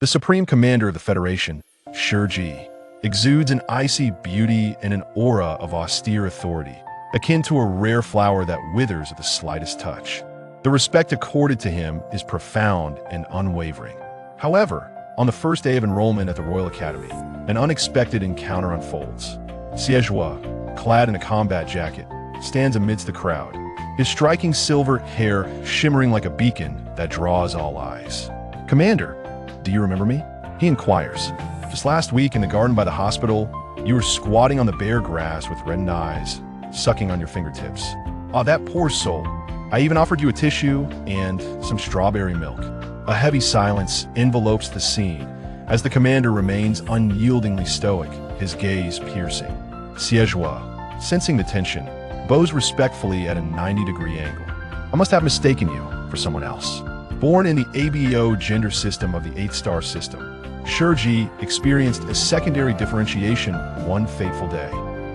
The supreme commander of the Federation, Shi Ji, exudes an icy beauty and an aura of austere authority, akin to a rare flower that withers at the slightest touch. The respect accorded to him is profound and unwavering. However, on the first day of enrollment at the Royal Academy, an unexpected encounter unfolds. Zhuo, clad in a combat jacket, stands amidst the crowd, his striking silver hair shimmering like a beacon that draws all eyes. "Commander, do you remember me?" he inquires. "Just last week in the garden by the hospital, you were squatting on the bare grass with reddened eyes, sucking on your fingertips. Ah, that poor soul. I even offered you a tissue and some strawberry milk." A heavy silence envelopes the scene as the commander remains unyieldingly stoic, his gaze piercing. Zhuo, sensing the tension, bows respectfully at a 90-degree angle. "I must have mistaken you for someone else." Born in the ABO gender system of the 8-star system, Shi Ji experienced a secondary differentiation one fateful day.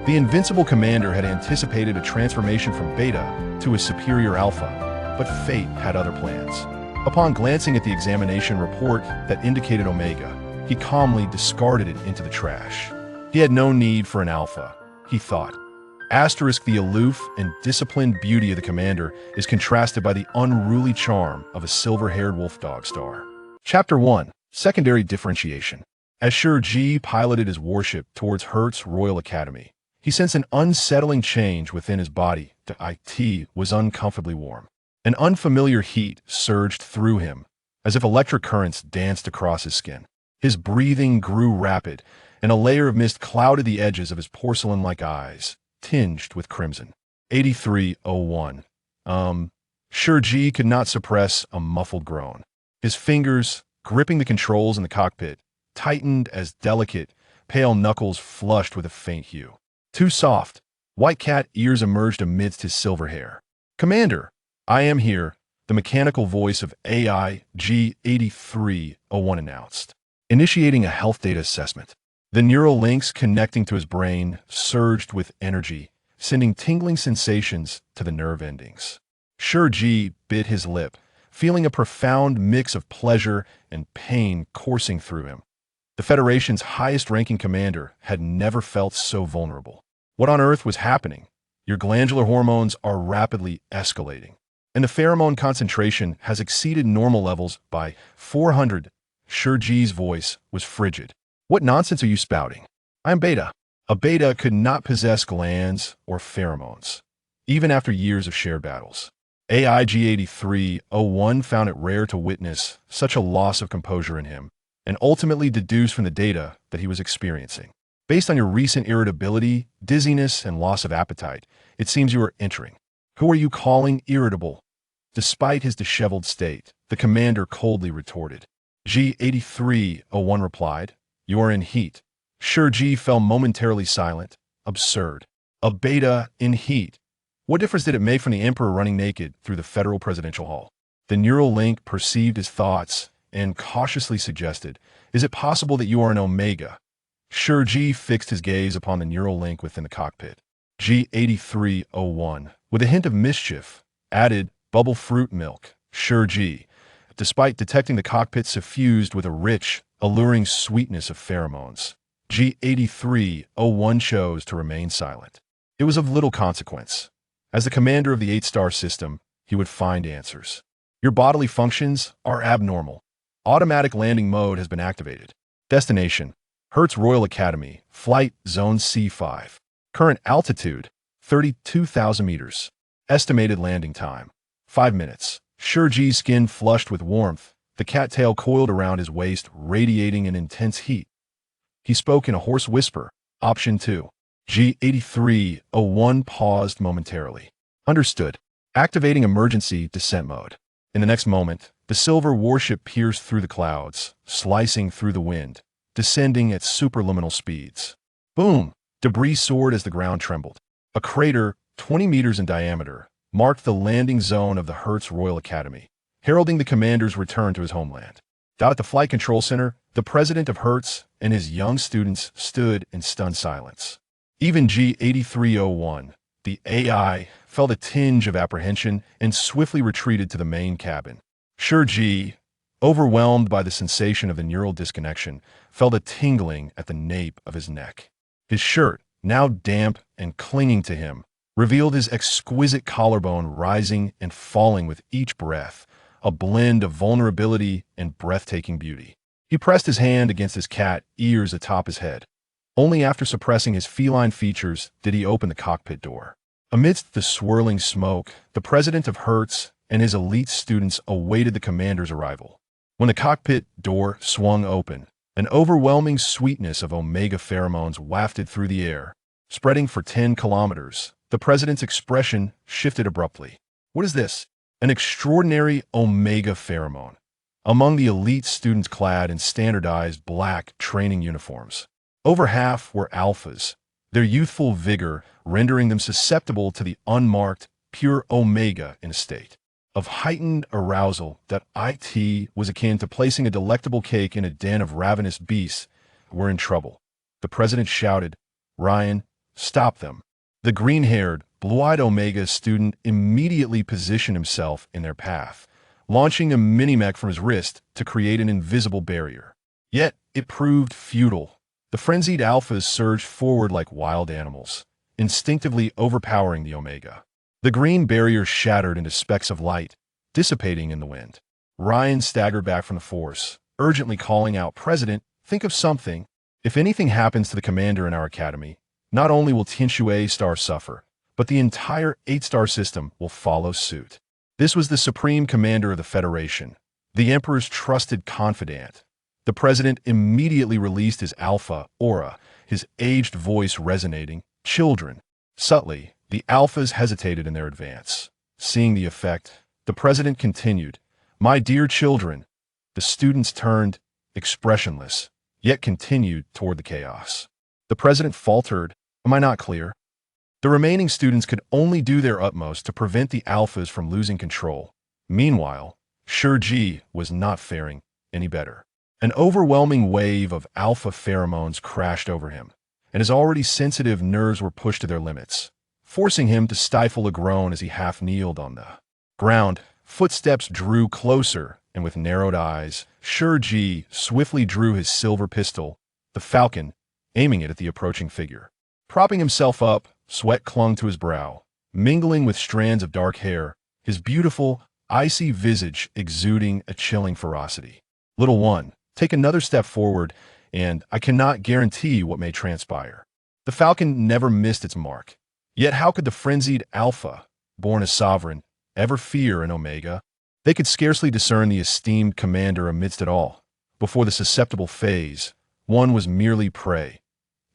The invincible commander had anticipated a transformation from beta to a superior alpha, but fate had other plans. Upon glancing at the examination report that indicated Omega, he calmly discarded it into the trash. He had no need for an alpha, he thought. The aloof and disciplined beauty of the commander is contrasted by the unruly charm of a silver-haired wolfdog star. Chapter 1. Secondary Differentiation. As Shi Ji piloted his warship towards Hertz Royal Academy, he sensed an unsettling change within his body. The IT was uncomfortably warm. An unfamiliar heat surged through him, as if electric currents danced across his skin. His breathing grew rapid, and a layer of mist clouded the edges of his porcelain-like eyes, tinged with crimson. 8301. Shi Ji could not suppress a muffled groan. His fingers, gripping the controls in the cockpit, tightened as delicate, pale knuckles flushed with a faint hue. Too soft, white cat ears emerged amidst his silver hair. "Commander, I am here," the mechanical voice of AI G8301 announced, initiating a health data assessment. The neural links connecting to his brain surged with energy, sending tingling sensations to the nerve endings. Shi Ji bit his lip, feeling a profound mix of pleasure and pain coursing through him. The Federation's highest-ranking commander had never felt so vulnerable. What on earth was happening? Your glandular hormones are rapidly escalating, and the pheromone concentration has exceeded normal levels by 400. Shi Ji's voice was frigid. "What nonsense are you spouting? I am beta." A beta could not possess glands or pheromones, even after years of shared battles. AIG8301 found it rare to witness such a loss of composure in him, and ultimately deduced from the data that he was experiencing. "Based on your recent irritability, dizziness, and loss of appetite, it seems you are entering." "Who are you calling irritable?" Despite his disheveled state, the commander coldly retorted. G8301 replied, "You are in heat." Shi Ji fell momentarily silent. Absurd. A beta in heat. What difference did it make from the emperor running naked through the federal presidential hall? The neural link perceived his thoughts and cautiously suggested, "Is it possible that you are an Omega?" Shi Ji fixed his gaze upon the neural link within the cockpit. G8301, with a hint of mischief, added, "Bubble fruit milk." Shi Ji, despite detecting the cockpit suffused with a rich, alluring sweetness of pheromones, G8301 chose to remain silent. It was of little consequence. As the commander of the 8-star system, he would find answers. "Your bodily functions are abnormal. Automatic landing mode has been activated. Destination: Hertz Royal Academy, Flight Zone C5. Current altitude: 32,000 meters. Estimated landing time: 5 minutes. Shi Ji's skin flushed with warmth, the cattail coiled around his waist radiating an intense heat. He spoke in a hoarse whisper. "Option 2. G8301 paused momentarily. "Understood." Activating emergency descent mode. In the next moment, the silver warship pierced through the clouds, slicing through the wind, descending at superluminal speeds. Boom! Debris soared as the ground trembled. A crater, 20 meters in diameter, marked the landing zone of the Hertz Royal Academy, heralding the commander's return to his homeland. Down at the Flight Control Center, the president of Hertz and his young students stood in stunned silence. Even G8301, the AI, felt a tinge of apprehension and swiftly retreated to the main cabin. Shi Ji, overwhelmed by the sensation of the neural disconnection, felt a tingling at the nape of his neck. His shirt, now damp and clinging to him, revealed his exquisite collarbone rising and falling with each breath, a blend of vulnerability and breathtaking beauty. He pressed his hand against his cat ears atop his head. Only after suppressing his feline features did he open the cockpit door. Amidst the swirling smoke, the president of Hertz and his elite students awaited the commander's arrival. When the cockpit door swung open, an overwhelming sweetness of omega pheromones wafted through the air. Spreading for 10 kilometers, the president's expression shifted abruptly. What is this? An extraordinary omega pheromone. Among the elite students clad in standardized black training uniforms, over half were alphas, their youthful vigor rendering them susceptible to the unmarked, pure omega in a state of heightened arousal that it was akin to placing a delectable cake in a den of ravenous beasts. We're in trouble. The president shouted, "Ryan, stop them." The green-haired, blue-eyed omega student immediately positioned himself in their path, launching a mini-mech from his wrist to create an invisible barrier. Yet, it proved futile. The frenzied alphas surged forward like wild animals, instinctively overpowering the omega. The green barrier shattered into specks of light, dissipating in the wind. Ryan staggered back from the force, urgently calling out, "President, think of something. If anything happens to the commander in our academy, not only will unwavering star suffer, but the entire 8-star system will follow suit." This was the supreme commander of the Federation, the Emperor's trusted confidant. The president immediately released his alpha aura, his aged voice resonating, "Children." Subtly, the alphas hesitated in their advance. Seeing the effect, the president continued, "My dear children." The students turned, expressionless, yet continued toward the chaos. The president faltered, "Am I not clear?" The remaining students could only do their utmost to prevent the alphas from losing control. Meanwhile, Shi Ji was not faring any better. An overwhelming wave of alpha pheromones crashed over him, and his already sensitive nerves were pushed to their limits, forcing him to stifle a groan as he half-kneeled on the ground. Footsteps drew closer, and with narrowed eyes, Shi Ji swiftly drew his silver pistol, the falcon, aiming it at the approaching figure. Propping himself up, sweat clung to his brow, mingling with strands of dark hair, his beautiful, icy visage exuding a chilling ferocity. "Little one, take another step forward, and I cannot guarantee what may transpire." The falcon never missed its mark. Yet how could the frenzied alpha, born a sovereign, ever fear an omega? They could scarcely discern the esteemed commander amidst it all. Before the susceptible phase, one was merely prey.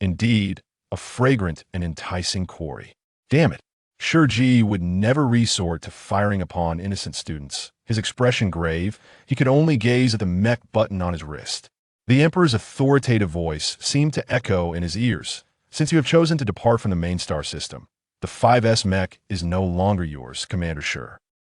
Indeed, a fragrant and enticing quarry. Damn it! Shi Ji would never resort to firing upon innocent students. His expression grave, he could only gaze at the mech button on his wrist. The Emperor's authoritative voice seemed to echo in his ears. "Since you have chosen to depart from the main star system, the 5S mech is no longer yours, Commander Shi.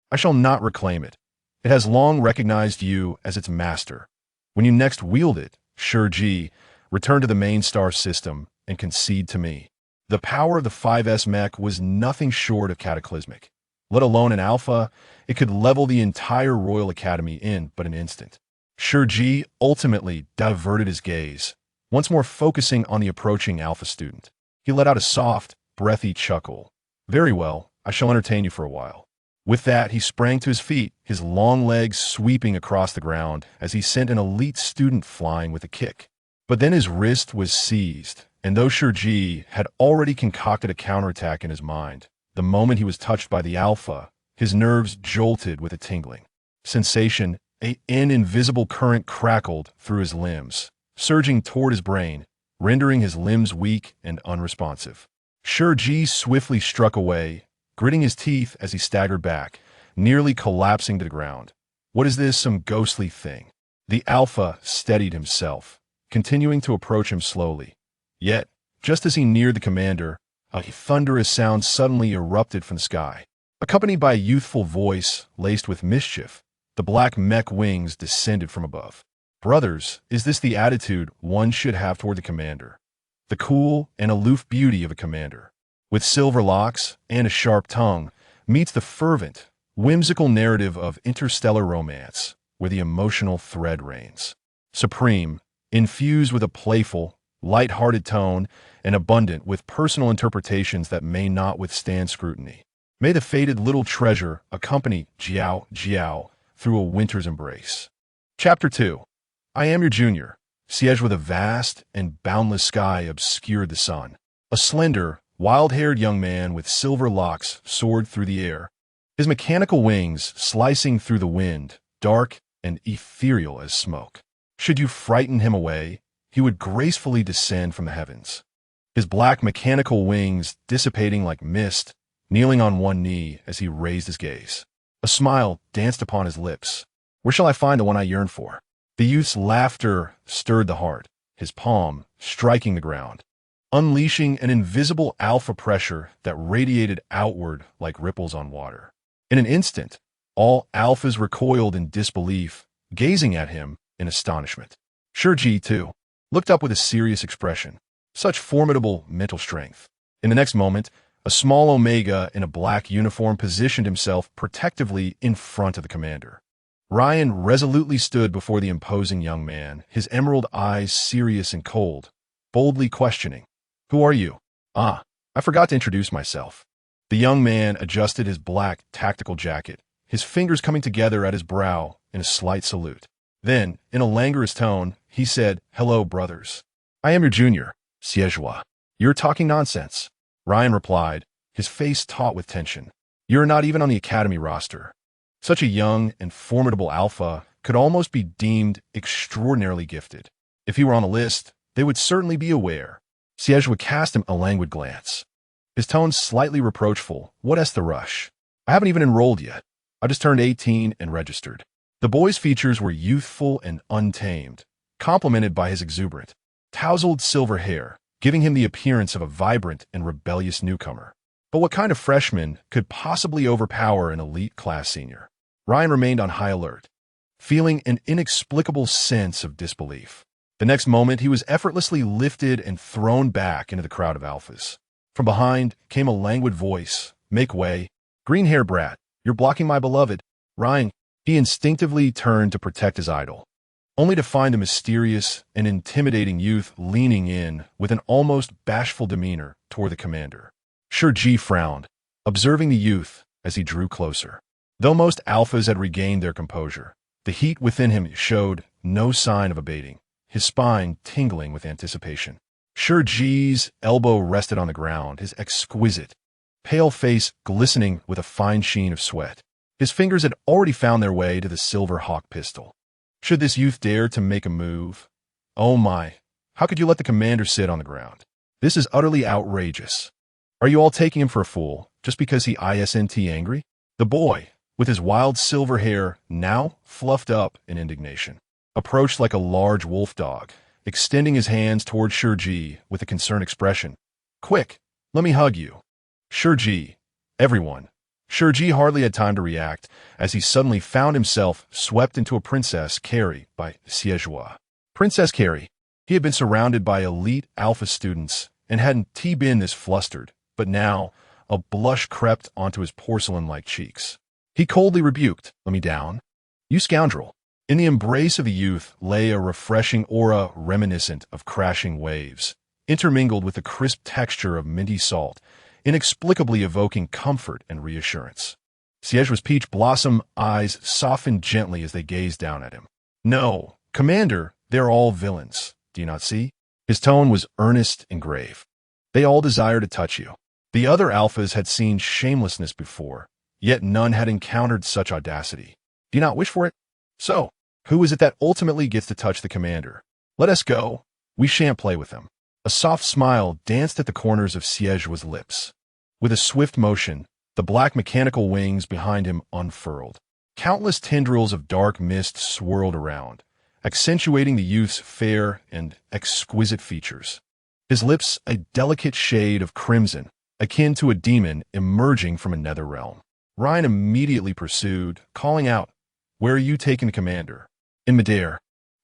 I shall not reclaim it. It has long recognized you as its master. When you next wield it, Shi Ji, return to the main star system and concede to me." The power of the 5S mech was nothing short of cataclysmic. Let alone an alpha, it could level the entire Royal Academy in but an instant. Shi Ji ultimately diverted his gaze, once more focusing on the approaching alpha student. He let out a soft, breathy chuckle. "Very well, I shall entertain you for a while." With that, he sprang to his feet, his long legs sweeping across the ground as he sent an elite student flying with a kick. But then his wrist was seized, and though Shi Ji had already concocted a counterattack in his mind, the moment he was touched by the alpha, his nerves jolted with a tingling sensation. An invisible current crackled through his limbs, surging toward his brain, rendering his limbs weak and unresponsive. Shi Ji swiftly struck away, gritting his teeth as he staggered back, nearly collapsing to the ground. "What is this, some ghostly thing?" The alpha steadied himself, continuing to approach him slowly. Yet, just as he neared the commander, a thunderous sound suddenly erupted from the sky. Accompanied by a youthful voice laced with mischief, the black mech wings descended from above. "Brothers, is this the attitude one should have toward the commander? The cool and aloof beauty of a commander, with silver locks and a sharp tongue, meets the fervent, whimsical narrative of interstellar romance, where the emotional thread reigns. Supreme, infused with a playful, light-hearted tone and abundant with personal interpretations that may not withstand scrutiny. May the fated little treasure accompany Zhuo through a winter's embrace. Chapter 2. I am your junior. Siege with a vast and boundless sky obscured the sun. A slender, wild-haired young man with silver locks soared through the air, his mechanical wings slicing through the wind, dark and ethereal as smoke. Should you frighten him away, he would gracefully descend from the heavens, his black mechanical wings dissipating like mist, kneeling on one knee as he raised his gaze. A smile danced upon his lips. Where shall I find the one I yearn for? The youth's laughter stirred the heart, his palm striking the ground, unleashing an invisible alpha pressure that radiated outward like ripples on water. In an instant, all alphas recoiled in disbelief, gazing at him in astonishment. Shi Ji, too, looked up with a serious expression. Such formidable mental strength. In the next moment, a small Omega in a black uniform positioned himself protectively in front of the commander. Ryan resolutely stood before the imposing young man, his emerald eyes serious and cold, boldly questioning. Who are you? I forgot to introduce myself. The young man adjusted his black tactical jacket, his fingers coming together at his brow in a slight salute. Then, in a languorous tone, he said, Hello, brothers. I am your junior, Xie. You're talking nonsense. Ryan replied, his face taut with tension. You're not even on the academy roster. Such a young and formidable alpha could almost be deemed extraordinarily gifted. If he were on a list, they would certainly be aware. Xie would cast him a languid glance, his tone slightly reproachful. What's the rush? I haven't even enrolled yet. I just turned 18 and registered. The boy's features were youthful and untamed, complemented by his exuberant, tousled silver hair, giving him the appearance of a vibrant and rebellious newcomer. But what kind of freshman could possibly overpower an elite class senior? Ryan remained on high alert, feeling an inexplicable sense of disbelief. The next moment, he was effortlessly lifted and thrown back into the crowd of alphas. From behind came a languid voice. Make way. Green-haired brat, you're blocking my beloved. Ryan, he instinctively turned to protect his idol, only to find a mysterious and intimidating youth leaning in with an almost bashful demeanor toward the commander. Shi Ji frowned, observing the youth as he drew closer. Though most alphas had regained their composure, the heat within him showed no sign of abating, his spine tingling with anticipation. Shi Ji's elbow rested on the ground, his exquisite, pale face glistening with a fine sheen of sweat. His fingers had already found their way to the silver hawk pistol. Should this youth dare to make a move? Oh my, how could you let the commander sit on the ground? This is utterly outrageous. Are you all taking him for a fool, just because he isn't angry? The boy, with his wild silver hair now fluffed up in indignation, approached like a large wolf dog, extending his hands toward Shi Ji with a concerned expression. Quick, let me hug you. Shi Ji, everyone. Shi Ji hardly had time to react as he suddenly found himself swept into a princess carry by Xie. Princess Carrie. He had been surrounded by elite alpha students and hadn't been this flustered, but now a blush crept onto his porcelain-like cheeks. He coldly rebuked, Let me down. You scoundrel. In the embrace of the youth lay a refreshing aura reminiscent of crashing waves, intermingled with the crisp texture of minty salt, inexplicably evoking comfort and reassurance. Xie's peach blossom eyes softened gently as they gazed down at him. No, Commander, they're all villains. Do you not see? His tone was earnest and grave. They all desire to touch you. The other alphas had seen shamelessness before, yet none had encountered such audacity. Do you not wish for it? So, who is it that ultimately gets to touch the commander? Let us go. We shan't play with them. A soft smile danced at the corners of Xie's lips. With a swift motion, the black mechanical wings behind him unfurled. Countless tendrils of dark mist swirled around, accentuating the youth's fair and exquisite features. His lips a delicate shade of crimson, akin to a demon emerging from a nether realm. Ryan immediately pursued, calling out, Where are you taking the commander? In midair,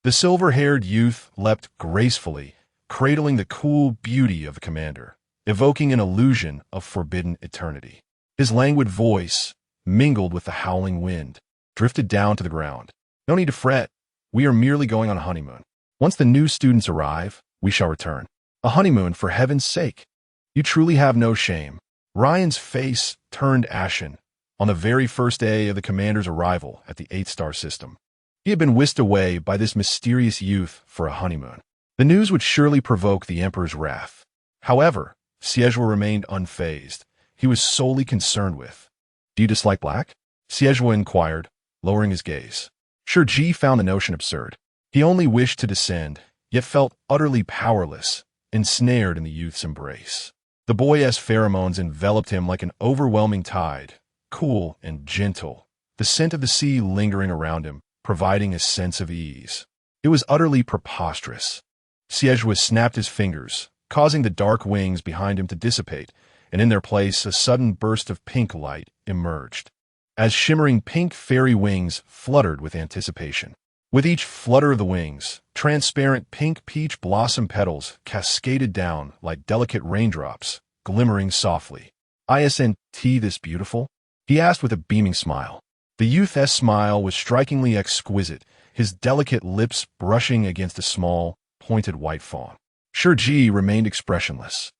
the silver-haired youth leapt gracefully, cradling the cool beauty of the commander, evoking an illusion of forbidden eternity. His languid voice, mingled with the howling wind, drifted down to the ground. No need to fret. We are merely going on a honeymoon. Once the new students arrive, we shall return. A honeymoon, for heaven's sake. You truly have no shame. Ryan's face turned ashen on the very first day of the commander's arrival at the 8-star system. He had been whisked away by this mysterious youth for a honeymoon. The news would surely provoke the emperor's wrath. However, Xie remained unfazed. He was solely concerned with, "Do you dislike black?" Xie inquired, lowering his gaze. Shi Ji found the notion absurd. He only wished to descend, yet felt utterly powerless, ensnared in the youth's embrace. The boy's pheromones enveloped him like an overwhelming tide, cool and gentle, the scent of the sea lingering around him, providing a sense of ease. It was utterly preposterous. Xie snapped his fingers, causing the dark wings behind him to dissipate, and in their place a sudden burst of pink light emerged, as shimmering pink fairy wings fluttered with anticipation. With each flutter of the wings, transparent pink peach blossom petals cascaded down like delicate raindrops, glimmering softly. "Isn't this beautiful?" he asked with a beaming smile. The youth's smile was strikingly exquisite, his delicate lips brushing against a small, pointed white fawn. Shi Ji remained expressionless.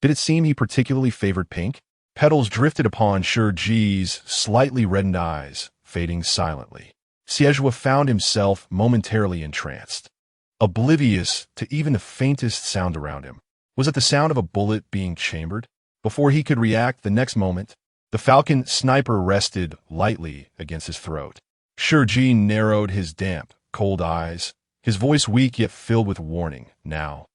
Did it seem he particularly favored pink? Petals drifted upon Shi Ji's slightly reddened eyes, fading silently. Xie found himself momentarily entranced, oblivious to even the faintest sound around him. Was it the sound of a bullet being chambered? Before he could react the next moment, the falcon sniper rested lightly against his throat. Shi Ji narrowed his damp, cold eyes, his voice weak yet filled with warning. "Now,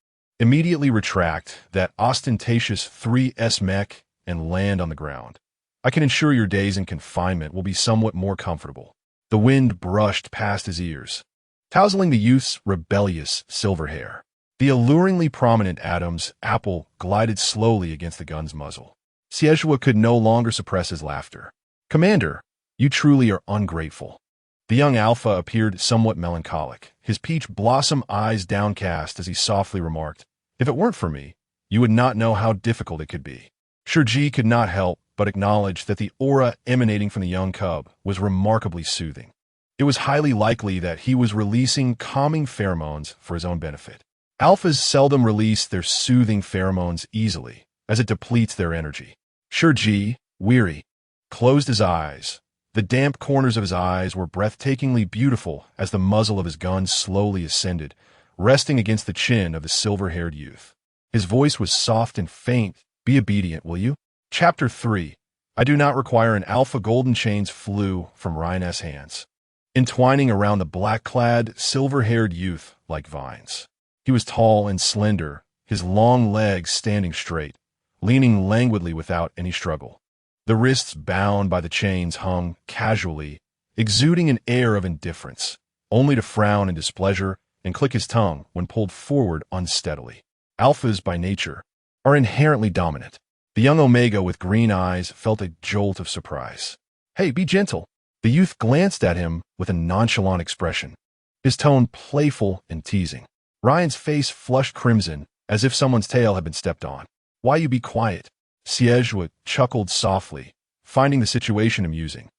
immediately retract that ostentatious 3S mech and land on the ground. I can ensure your days in confinement will be somewhat more comfortable." The wind brushed past his ears, tousling the youth's rebellious silver hair. The alluringly prominent Adam's apple glided slowly against the gun's muzzle. Xie could no longer suppress his laughter. "Commander, you truly are ungrateful." The young Alpha appeared somewhat melancholic, his peach blossom eyes downcast as he softly remarked, "If it weren't for me, you would not know how difficult it could be." Shi Ji could not help but acknowledge that the aura emanating from the young cub was remarkably soothing. It was highly likely that he was releasing calming pheromones for his own benefit. Alphas seldom release their soothing pheromones easily, as it depletes their energy. Shi Ji, weary, closed his eyes. The damp corners of his eyes were breathtakingly beautiful as the muzzle of his gun slowly ascended, resting against the chin of the silver-haired youth. His voice was soft and faint. "Be obedient, will you?" Chapter 3. I do not require an alpha. Golden chains flew from Ryan's hands, entwining around the black-clad, silver-haired youth like vines. He was tall and slender, his long legs standing straight, leaning languidly without any struggle. The wrists bound by the chains hung casually, exuding an air of indifference, only to frown in displeasure and click his tongue when pulled forward unsteadily. Alphas, by nature, are inherently dominant. The young Omega with green eyes felt a jolt of surprise. "Hey, be gentle." The youth glanced at him with a nonchalant expression, his tone playful and teasing. Ryan's face flushed crimson, as if someone's tail had been stepped on. "Why you be quiet?" Xie chuckled softly, finding the situation amusing.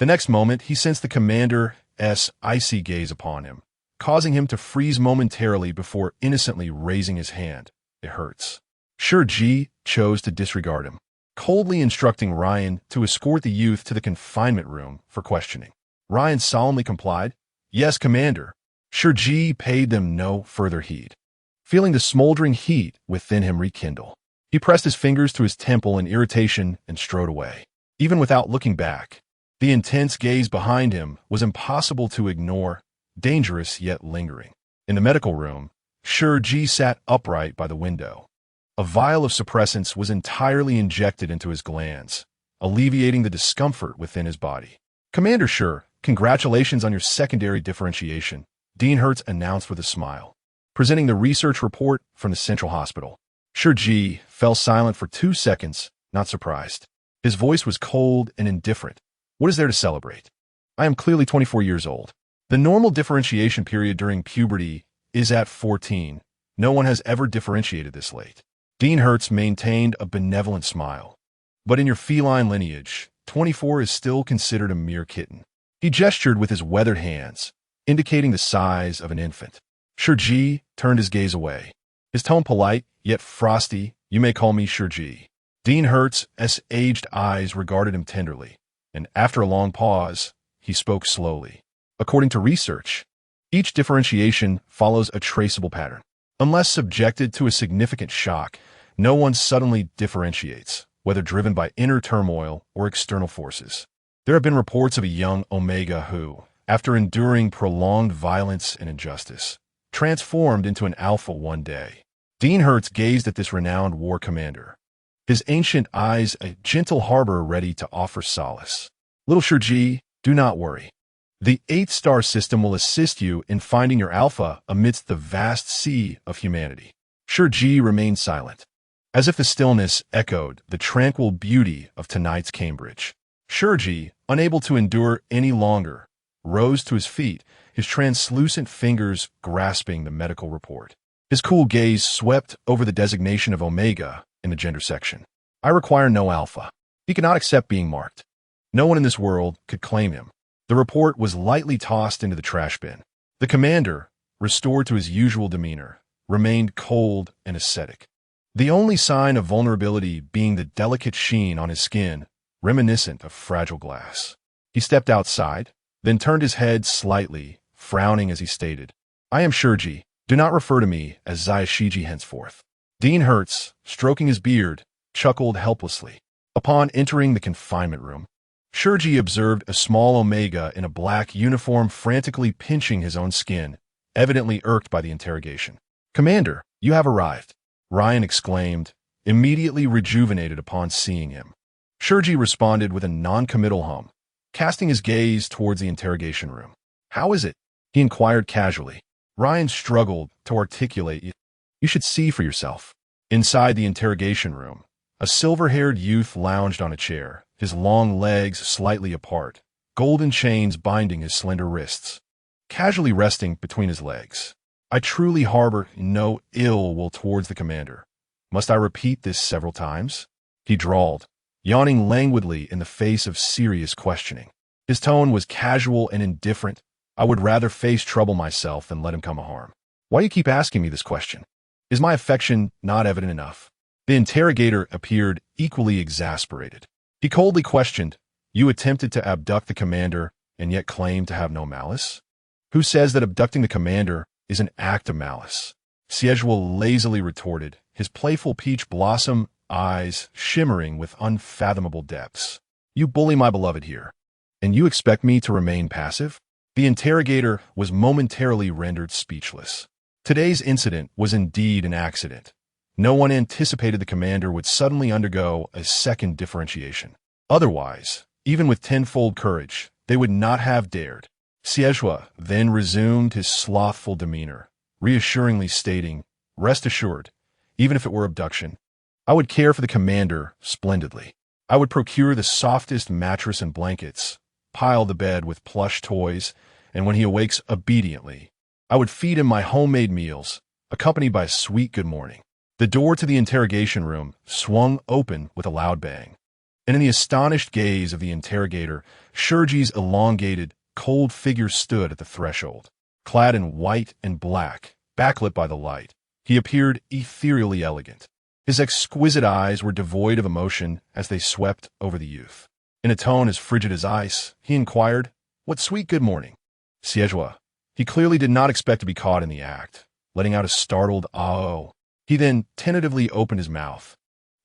The next moment, he sensed the commander's icy gaze upon him, causing him to freeze momentarily before innocently raising his hand. "It hurts." Shi Ji chose to disregard him, coldly instructing Ryan to escort the youth to the confinement room for questioning. Ryan solemnly complied. "Yes, Commander." Shi Ji paid them no further heed. Feeling the smoldering heat within him rekindle, he pressed his fingers to his temple in irritation and strode away. Even without looking back, the intense gaze behind him was impossible to ignore, dangerous yet lingering. In the medical room, Shi Ji sat upright by the window. A vial of suppressants was entirely injected into his glands, alleviating the discomfort within his body. "Commander Shi, congratulations on your secondary differentiation," Dean Hertz announced with a smile, presenting the research report from the central hospital. Shi Ji fell silent for 2 seconds, not surprised. His voice was cold and indifferent. "What is there to celebrate? I am clearly 24 years old. The normal differentiation period during puberty is at 14. No one has ever differentiated this late." Dean Hertz maintained a benevolent smile. "But in your feline lineage, 24 is still considered a mere kitten." He gestured with his weathered hands, indicating the size of an infant. Shi Ji turned his gaze away. His tone polite, yet frosty. You may call me Shi Ji. Dean Hertz's aged eyes regarded him tenderly, and after a long pause, he spoke slowly. According to research, each differentiation follows a traceable pattern. Unless subjected to a significant shock, no one suddenly differentiates, whether driven by inner turmoil or external forces. There have been reports of a young Omega who, after enduring prolonged violence and injustice, transformed into an alpha one day. Dean Hertz gazed at this renowned war commander, his ancient eyes a gentle harbor ready to offer solace. Little Shi Ji, do not worry. The 8-star system will assist you in finding your alpha amidst the vast sea of humanity. Shi Ji remained silent, as if the stillness echoed the tranquil beauty of tonight's Cambridge. Shi Ji, unable to endure any longer, rose to his feet, his translucent fingers grasping the medical report. His cool gaze swept over the designation of Omega in the gender section. I require no alpha. He cannot accept being marked. No one in this world could claim him. The report was lightly tossed into the trash bin. The commander, restored to his usual demeanor, remained cold and ascetic, the only sign of vulnerability being the delicate sheen on his skin, reminiscent of fragile glass. He stepped outside, then turned his head slightly, frowning as he stated, I am Shi Ji. Do not refer to me as Shi Ji henceforth. Dean Hertz, stroking his beard, chuckled helplessly. Upon entering the confinement room, Shi Ji observed a small Omega in a black uniform frantically pinching his own skin, evidently irked by the interrogation. Commander, you have arrived, Ryan exclaimed, immediately rejuvenated upon seeing him. Shi Ji responded with a non-committal hum, casting his gaze towards the interrogation room. How is it? He inquired casually. Ryan struggled to articulate, You should see for yourself. Inside the interrogation room, a silver-haired youth lounged on a chair, his long legs slightly apart, golden chains binding his slender wrists, casually resting between his legs. I truly harbor no ill will towards the commander. Must I repeat this several times? He drawled, yawning languidly in the face of serious questioning. His tone was casual and indifferent. I would rather face trouble myself than let him come a harm. Why do you keep asking me this question? Is my affection not evident enough? The interrogator appeared equally exasperated. He coldly questioned, You attempted to abduct the commander and yet claim to have no malice? Who says that abducting the commander is an act of malice? Zhuo lazily retorted, his playful peach blossom eyes shimmering with unfathomable depths. You bully my beloved here, and you expect me to remain passive? The interrogator was momentarily rendered speechless. Today's incident was indeed an accident. No one anticipated the commander would suddenly undergo a second differentiation. Otherwise, even with tenfold courage, they would not have dared. Zhuo then resumed his slothful demeanor, reassuringly stating, Rest assured, even if it were abduction, I would care for the commander splendidly. I would procure the softest mattress and blankets, pile the bed with plush toys, and when he awakes obediently, I would feed him my homemade meals, accompanied by a sweet good morning. The door to the interrogation room swung open with a loud bang, and in the astonished gaze of the interrogator, Shi Ji's elongated, cold figure stood at the threshold. Clad in white and black, backlit by the light, he appeared ethereally elegant. His exquisite eyes were devoid of emotion as they swept over the youth. In a tone as frigid as ice, he inquired, What sweet good morning? Zhuo. He clearly did not expect to be caught in the act, letting out a startled ah-oh. He then tentatively opened his mouth,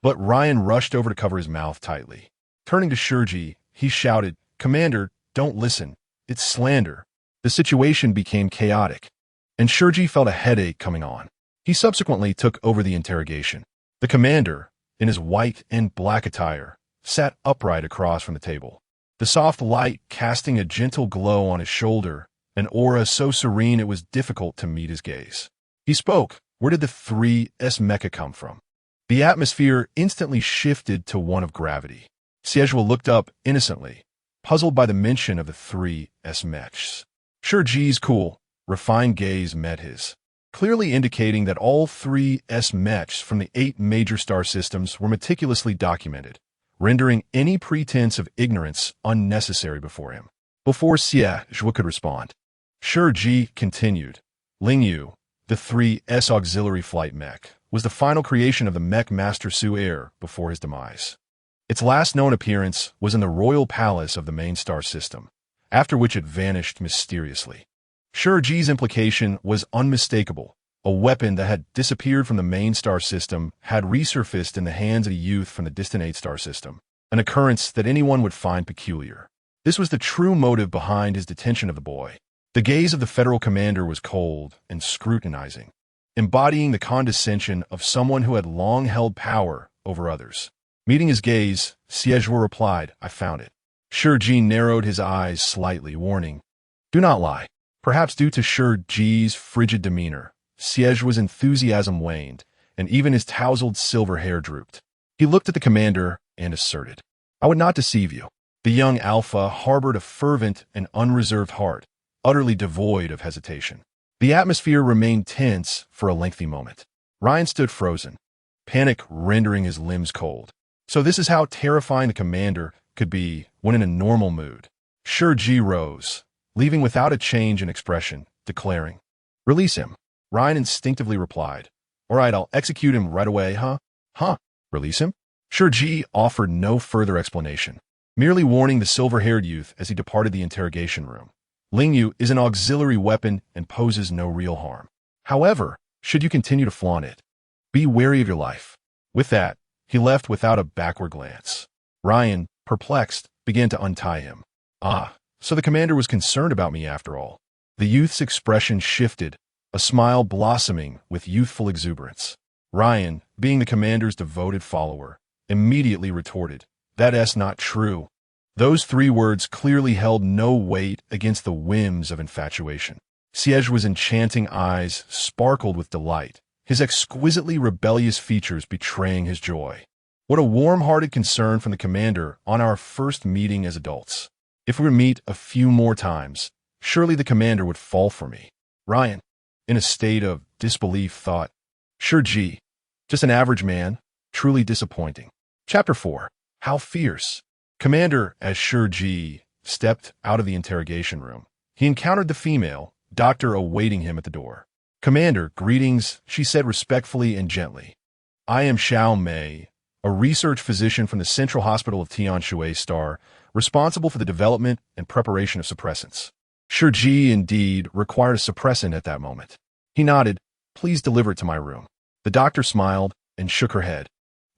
but Ryan rushed over to cover his mouth tightly. Turning to Shi Ji, he shouted, Commander, don't listen. It's slander. The situation became chaotic, and Shi Ji felt a headache coming on. He subsequently took over the interrogation. The commander, in his white and black attire, sat upright across from the table, the soft light casting a gentle glow on his shoulder, an aura so serene it was difficult to meet his gaze. He spoke. Where did the 3S mecha come from? The atmosphere instantly shifted to one of gravity. Zhuo looked up innocently, puzzled by the mention of the 3S mechs. Shi Ji's cool, refined gaze met his, clearly indicating that all 3S mechs from the 8 major star systems were meticulously documented, rendering any pretense of ignorance unnecessary before him. Before Zhuo could respond, Shi Ji continued. Lingyu, the 3S auxiliary flight mech, was the final creation of the mech master Su Air before his demise. Its last known appearance was in the royal palace of the main star system, after which it vanished mysteriously. Shi Ji's implication was unmistakable. A weapon that had disappeared from the main star system had resurfaced in the hands of a youth from the distant 8-star system, an occurrence that anyone would find peculiar. This was the true motive behind his detention of the boy. The gaze of the federal commander was cold and scrutinizing, embodying the condescension of someone who had long held power over others. Meeting his gaze, Zhuo replied, "I found it." Shi Ji narrowed his eyes slightly, warning, "Do not lie." Perhaps due to Shi Ji's frigid demeanor, Zhuo's enthusiasm waned, and even his tousled silver hair drooped. He looked at the commander and asserted, "I would not deceive you." The young alpha harbored a fervent and unreserved heart, utterly devoid of hesitation. The atmosphere remained tense for a lengthy moment. Ryan stood frozen, panic rendering his limbs cold. So this is how terrifying the commander could be when in a normal mood. Shi Ji rose, leaving without a change in expression, declaring, "Release him." Ryan instinctively replied, "All right, I'll execute him right away, huh?" "Huh? Release him?" Shi Ji offered no further explanation, merely warning the silver-haired youth as he departed the interrogation room. Lingyu is an auxiliary weapon and poses no real harm. However, should you continue to flaunt it, be wary of your life. With that, he left without a backward glance. Ryan, perplexed, began to untie him. Ah, so the commander was concerned about me after all. The youth's expression shifted, a smile blossoming with youthful exuberance. Ryan, being the commander's devoted follower, immediately retorted, "That's not true." Those 3 words clearly held no weight against the whims of infatuation. Zhuo's enchanting eyes sparkled with delight, his exquisitely rebellious features betraying his joy. What a warm-hearted concern from the commander on our first meeting as adults. If we meet a few more times, surely the commander would fall for me. Ryan, in a state of disbelief, thought, "Shi Ji, just an average man, truly disappointing." Chapter 4. How Fierce. Commander, as Shi Ji stepped out of the interrogation room, he encountered the female doctor awaiting him at the door. "Commander, greetings," she said respectfully and gently. "I am Xiao Mei, a research physician from the Central Hospital of Tianshui Star, responsible for the development and preparation of suppressants." Shi Ji indeed required a suppressant at that moment. He nodded, "Please deliver it to my room." The doctor smiled and shook her head.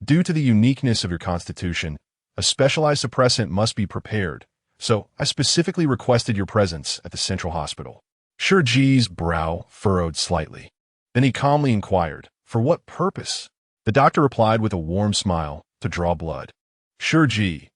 "Due to the uniqueness of your constitution, a specialized suppressant must be prepared, so I specifically requested your presence at the Central Hospital." Shi Ji's brow furrowed slightly. Then he calmly inquired, "For what purpose?" The doctor replied with a warm smile, "To draw blood." Shi Ji,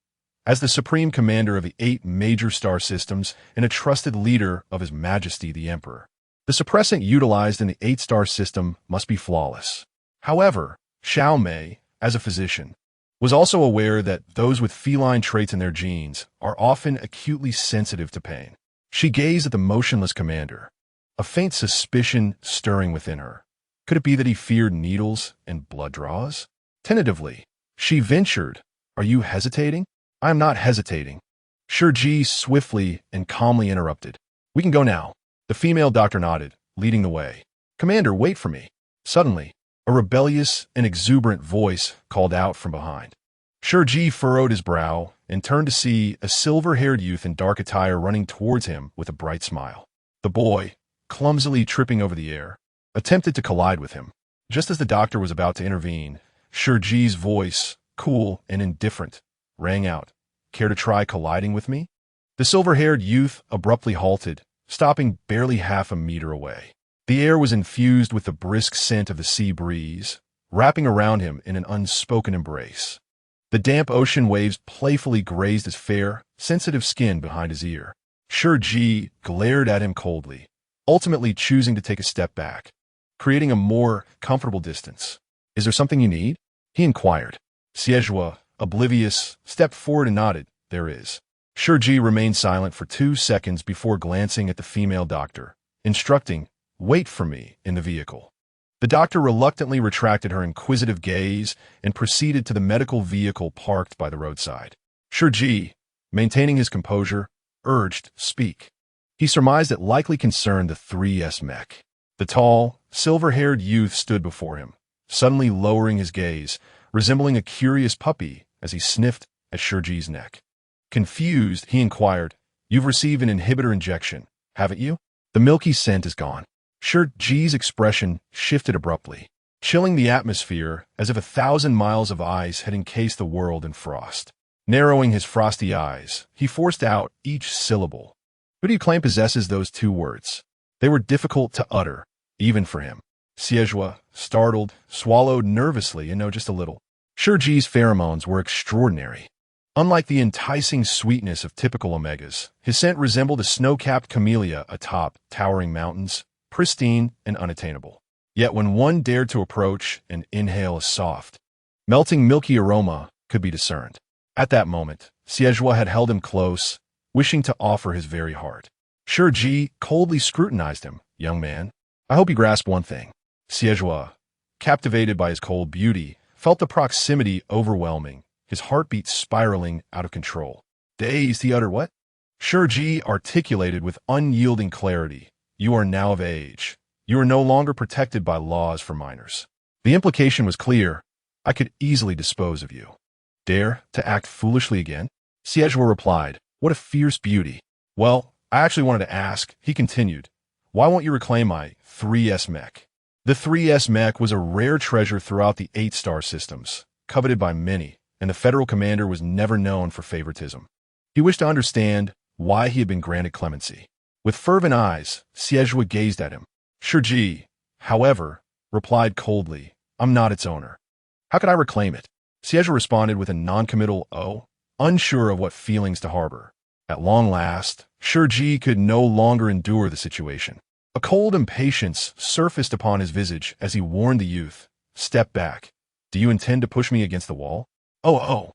as the supreme commander of the 8 major star systems and a trusted leader of His Majesty the Emperor, the suppressant utilized in the 8-star system must be flawless. However, Xiao Mei, as a physician, was also aware that those with feline traits in their genes are often acutely sensitive to pain. She gazed at the motionless commander, a faint suspicion stirring within her. Could it be that he feared needles and blood draws? Tentatively, she ventured, "Are you hesitating?" "I am not hesitating." Shi Ji swiftly and calmly interrupted. "We can go now." The female doctor nodded, leading the way. "Commander, wait for me." Suddenly, a rebellious and exuberant voice called out from behind. Shi Ji furrowed his brow and turned to see a silver-haired youth in dark attire running towards him with a bright smile. The boy, clumsily tripping over the air, attempted to collide with him. Just as the doctor was about to intervene, Shi Ji's voice, cool and indifferent, rang out, "Care to try colliding with me?" The silver-haired youth abruptly halted, stopping barely half a meter away. The air was infused with the brisk scent of the sea breeze, wrapping around him in an unspoken embrace. The damp ocean waves playfully grazed his fair, sensitive skin behind his ear. Shi Ji glared at him coldly, ultimately choosing to take a step back, creating a more comfortable distance. "Is there something you need?" he inquired. Zhuo, oblivious, stepped forward and nodded, "There is." Shi Ji remained silent for 2 seconds before glancing at the female doctor, instructing, "Wait for me in the vehicle." The doctor reluctantly retracted her inquisitive gaze and proceeded to the medical vehicle parked by the roadside. Shi Ji, maintaining his composure, urged, "Speak." He surmised it likely concerned the 3S mech. The tall, silver-haired youth stood before him, suddenly lowering his gaze, resembling a curious puppy as he sniffed at Shi Ji's neck. Confused, he inquired, "You've received an inhibitor injection, haven't you?" The milky scent is gone. Shi Ji's expression shifted abruptly, chilling the atmosphere as if 1,000 miles of ice had encased the world in frost. Narrowing his frosty eyes, he forced out each syllable. Who do you claim possesses those two words? They were difficult to utter, even for him. Xie, startled, swallowed nervously and no, just a little. Shi Ji's pheromones were extraordinary. Unlike the enticing sweetness of typical omegas, his scent resembled a snow-capped camellia atop towering mountains, pristine and unattainable. Yet when one dared to approach and inhale a soft, melting milky aroma could be discerned. At that moment, Xie had held him close, wishing to offer his very heart. Shi Ji coldly scrutinized him. "Young man, I hope you grasp one thing." Xie, captivated by his cold beauty, felt the proximity overwhelming, his heartbeat spiraling out of control. Dazed, he uttered, "What?" Shi Ji articulated with unyielding clarity, "You are now of age. You are no longer protected by laws for minors." The implication was clear. "I could easily dispose of you." "Dare to act foolishly again?" Xie replied, "What a fierce beauty." "Well, I actually wanted to ask," he continued, "why won't you reclaim my 3S mech?" The 3S mech was a rare treasure throughout the 8-star systems, coveted by many, and the federal commander was never known for favoritism. He wished to understand why he had been granted clemency. With fervent eyes, Xie gazed at him. Shi Ji, however, replied coldly, "I'm not its owner. How could I reclaim it?" Xie responded with a noncommittal "oh," unsure of what feelings to harbor. At long last, Shi Ji could no longer endure the situation. A cold impatience surfaced upon his visage as he warned the youth, "Step back. Do you intend to push me against the wall?" Oh.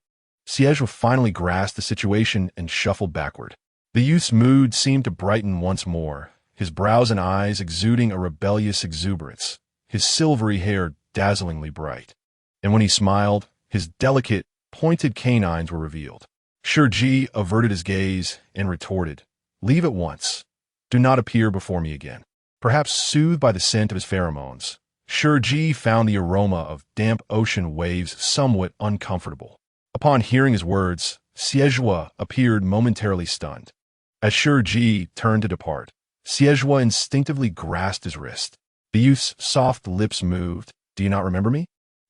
Xie finally grasped the situation and shuffled backward. The youth's mood seemed to brighten once more, his brows and eyes exuding a rebellious exuberance, his silvery hair dazzlingly bright. And when he smiled, his delicate, pointed canines were revealed. Shi Ji averted his gaze and retorted, "Leave at once. Do not appear before me again." Perhaps soothed by the scent of his pheromones, Shi Ji found the aroma of damp ocean waves somewhat uncomfortable. Upon hearing his words, Xie appeared momentarily stunned. As Shi Ji turned to depart, Xie instinctively grasped his wrist. The youth's soft lips moved. "Do you not remember me?"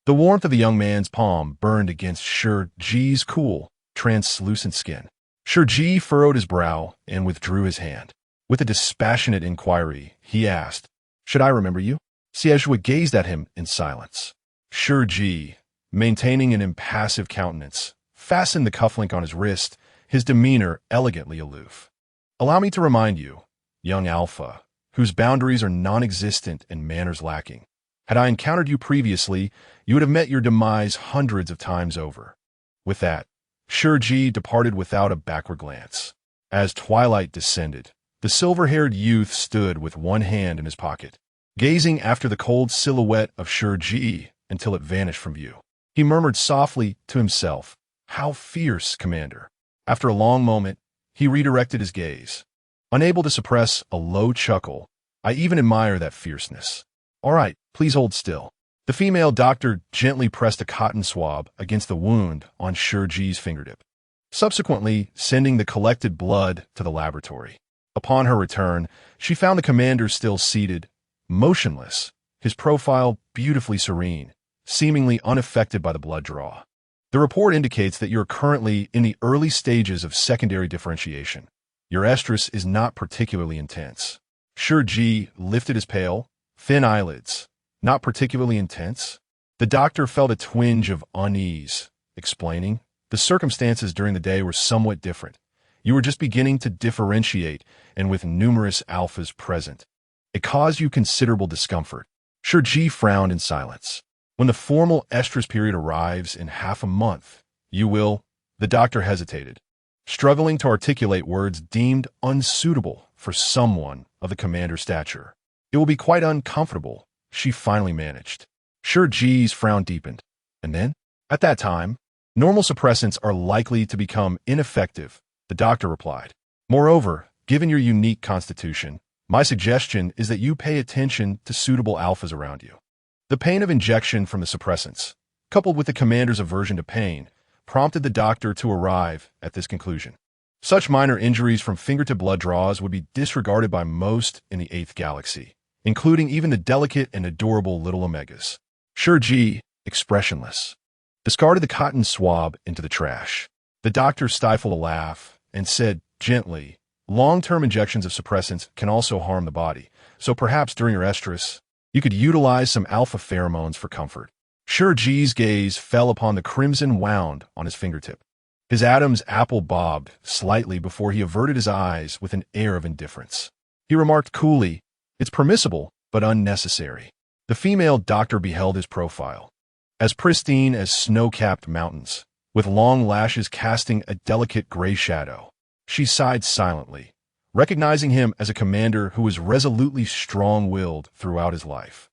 The warmth of the young man's palm burned against Shi Ji's cool, translucent skin. Shi Ji furrowed his brow and withdrew his hand. With a dispassionate inquiry, he asked, "Should I remember you?" Xie gazed at him in silence. Shi Ji, maintaining an impassive countenance, fastened the cufflink on his wrist, his demeanor elegantly aloof. "Allow me to remind you, young alpha, whose boundaries are non-existent and manners lacking. Had I encountered you previously, you would have met your demise hundreds of times over." With that, Shi Ji departed without a backward glance. As twilight descended, the silver-haired youth stood with one hand in his pocket, gazing after the cold silhouette of Shi Ji until it vanished from view. He murmured softly to himself, "How fierce, Commander." After a long moment, he redirected his gaze. Unable to suppress a low chuckle, "I even admire that fierceness." "All right, please hold still." The female doctor gently pressed a cotton swab against the wound on Shi Ji's fingertip, subsequently sending the collected blood to the laboratory. Upon her return, she found the commander still seated, motionless, his profile beautifully serene, seemingly unaffected by the blood draw. "The report indicates that you're currently in the early stages of secondary differentiation. Your estrus is not particularly intense." Shi Ji lifted his pale, thin eyelids. "Not particularly intense?" The doctor felt a twinge of unease, explaining, "The circumstances during the day were somewhat different. You were just beginning to differentiate, and with numerous alphas present. It caused you considerable discomfort." Shi Ji frowned in silence. "When the formal estrus period arrives in half a month, you will—" The doctor hesitated, struggling to articulate words deemed unsuitable for someone of the commander's stature. "It will be quite uncomfortable," she finally managed. Shi Ji's frown deepened. "And then?" "At that time, normal suppressants are likely to become ineffective," the doctor replied. "Moreover, Given your unique constitution, my suggestion is that you pay attention to suitable alphas around you. The pain of injection from the suppressants, coupled with the commander's aversion to pain, prompted the doctor to arrive at this conclusion. Such minor injuries from fingertip blood draws would be disregarded by most in the 8th galaxy, including even the delicate and adorable little Omegas. Shi Ji, expressionless, discarded the cotton swab into the trash. The doctor stifled a laugh and said gently, long-term injections of suppressants can also harm the body, so perhaps during your estrus, you could utilize some alpha pheromones for comfort. Shi Ji's gaze fell upon the crimson wound on his fingertip. His Adam's apple bobbed slightly before he averted his eyes with an air of indifference. He remarked coolly, "It's permissible, but unnecessary." The female doctor beheld his profile. As pristine as snow-capped mountains, with long lashes casting a delicate gray shadow. She sighed silently, recognizing him as a commander who was resolutely strong-willed throughout his life.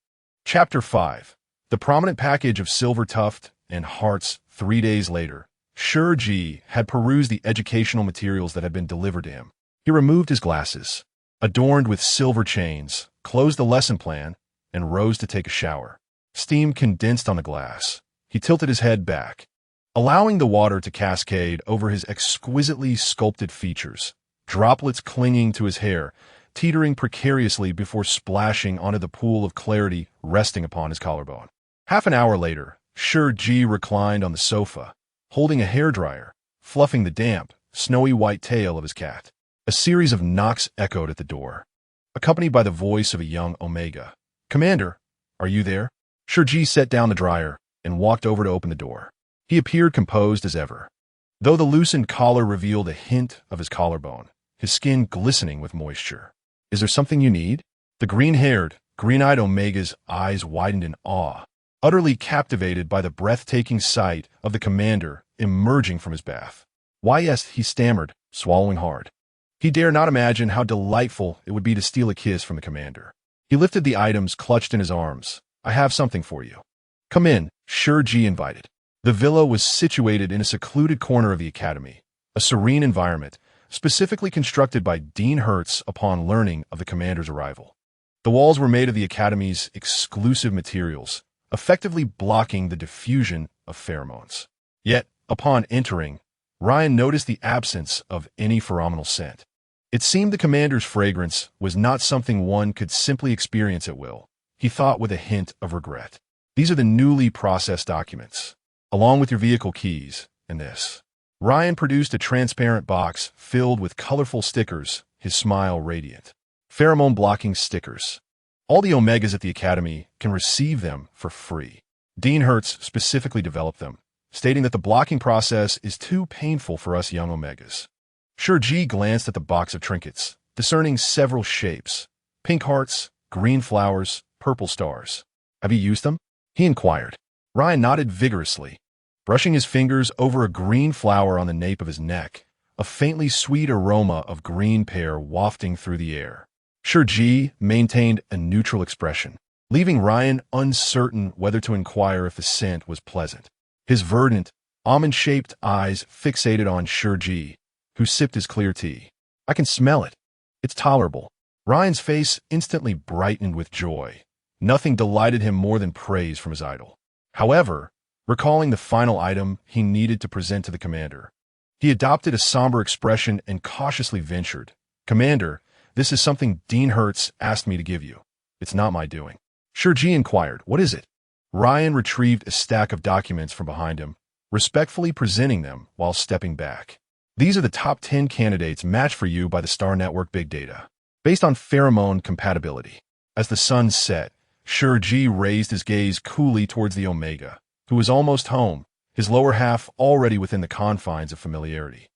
Chapter 5. The prominent package of silver tuft and hearts 3 days later. Shi Ji had perused the educational materials that had been delivered to him. He removed his glasses, adorned with silver chains, closed the lesson plan, and rose to take a shower. Steam condensed on the glass. He tilted his head back, allowing the water to cascade over his exquisitely sculpted features, droplets clinging to his hair, teetering precariously before splashing onto the pool of clarity resting upon his collarbone. Half an hour later, Shi Ji reclined on the sofa, holding a hairdryer, fluffing the damp, snowy white tail of his cat. A series of knocks echoed at the door, accompanied by the voice of a young Omega. "Commander, are you there?" Shi Ji set down the dryer and walked over to open the door. He appeared composed as ever, though the loosened collar revealed a hint of his collarbone, his skin glistening with moisture. "Is there something you need?" The green-haired, green-eyed Omega's eyes widened in awe, utterly captivated by the breathtaking sight of the commander emerging from his bath. "Why, yes," he stammered, swallowing hard. He dare not imagine how delightful it would be to steal a kiss from the commander. He lifted the items clutched in his arms. "I have something for you." "Come in," Shi Ji invited. The villa was situated in a secluded corner of the academy, a serene environment, specifically constructed by Dean Hertz upon learning of the commander's arrival. The walls were made of the academy's exclusive materials, effectively blocking the diffusion of pheromones. Yet, upon entering, Ryan noticed the absence of any pheromonal scent. It seemed the commander's fragrance was not something one could simply experience at will. He thought with a hint of regret. "These are the newly processed documents, along with your vehicle keys, and this." Ryan produced a transparent box filled with colorful stickers, his smile radiant. Pheromone-blocking stickers. All the Omegas at the Academy can receive them for free. Dean Hertz specifically developed them, stating that the blocking process is too painful for us young Omegas. Shi Ji glanced at the box of trinkets, discerning several shapes: pink hearts, green flowers, purple stars. "Have you used them?" he inquired. Ryan nodded vigorously, brushing his fingers over a green flower on the nape of his neck, a faintly sweet aroma of green pear wafting through the air. Shi Ji maintained a neutral expression, leaving Ryan uncertain whether to inquire if the scent was pleasant. His verdant, almond-shaped eyes fixated on Shi Ji, who sipped his clear tea. "I can smell it. It's tolerable." Ryan's face instantly brightened with joy. Nothing delighted him more than praise from his idol. However, recalling the final item he needed to present to the commander, he adopted a somber expression and cautiously ventured, "Commander, this is something Dean Hertz asked me to give you. It's not my doing." Shi Ji inquired, "What is it?" Ryan retrieved a stack of documents from behind him, respectfully presenting them while stepping back. "These are the top 10 candidates matched for you by the Star Network Big Data, based on pheromone compatibility." As the sun set, Shi Ji raised his gaze coolly towards the Omega, who was almost home, his lower half already within the confines of familiarity.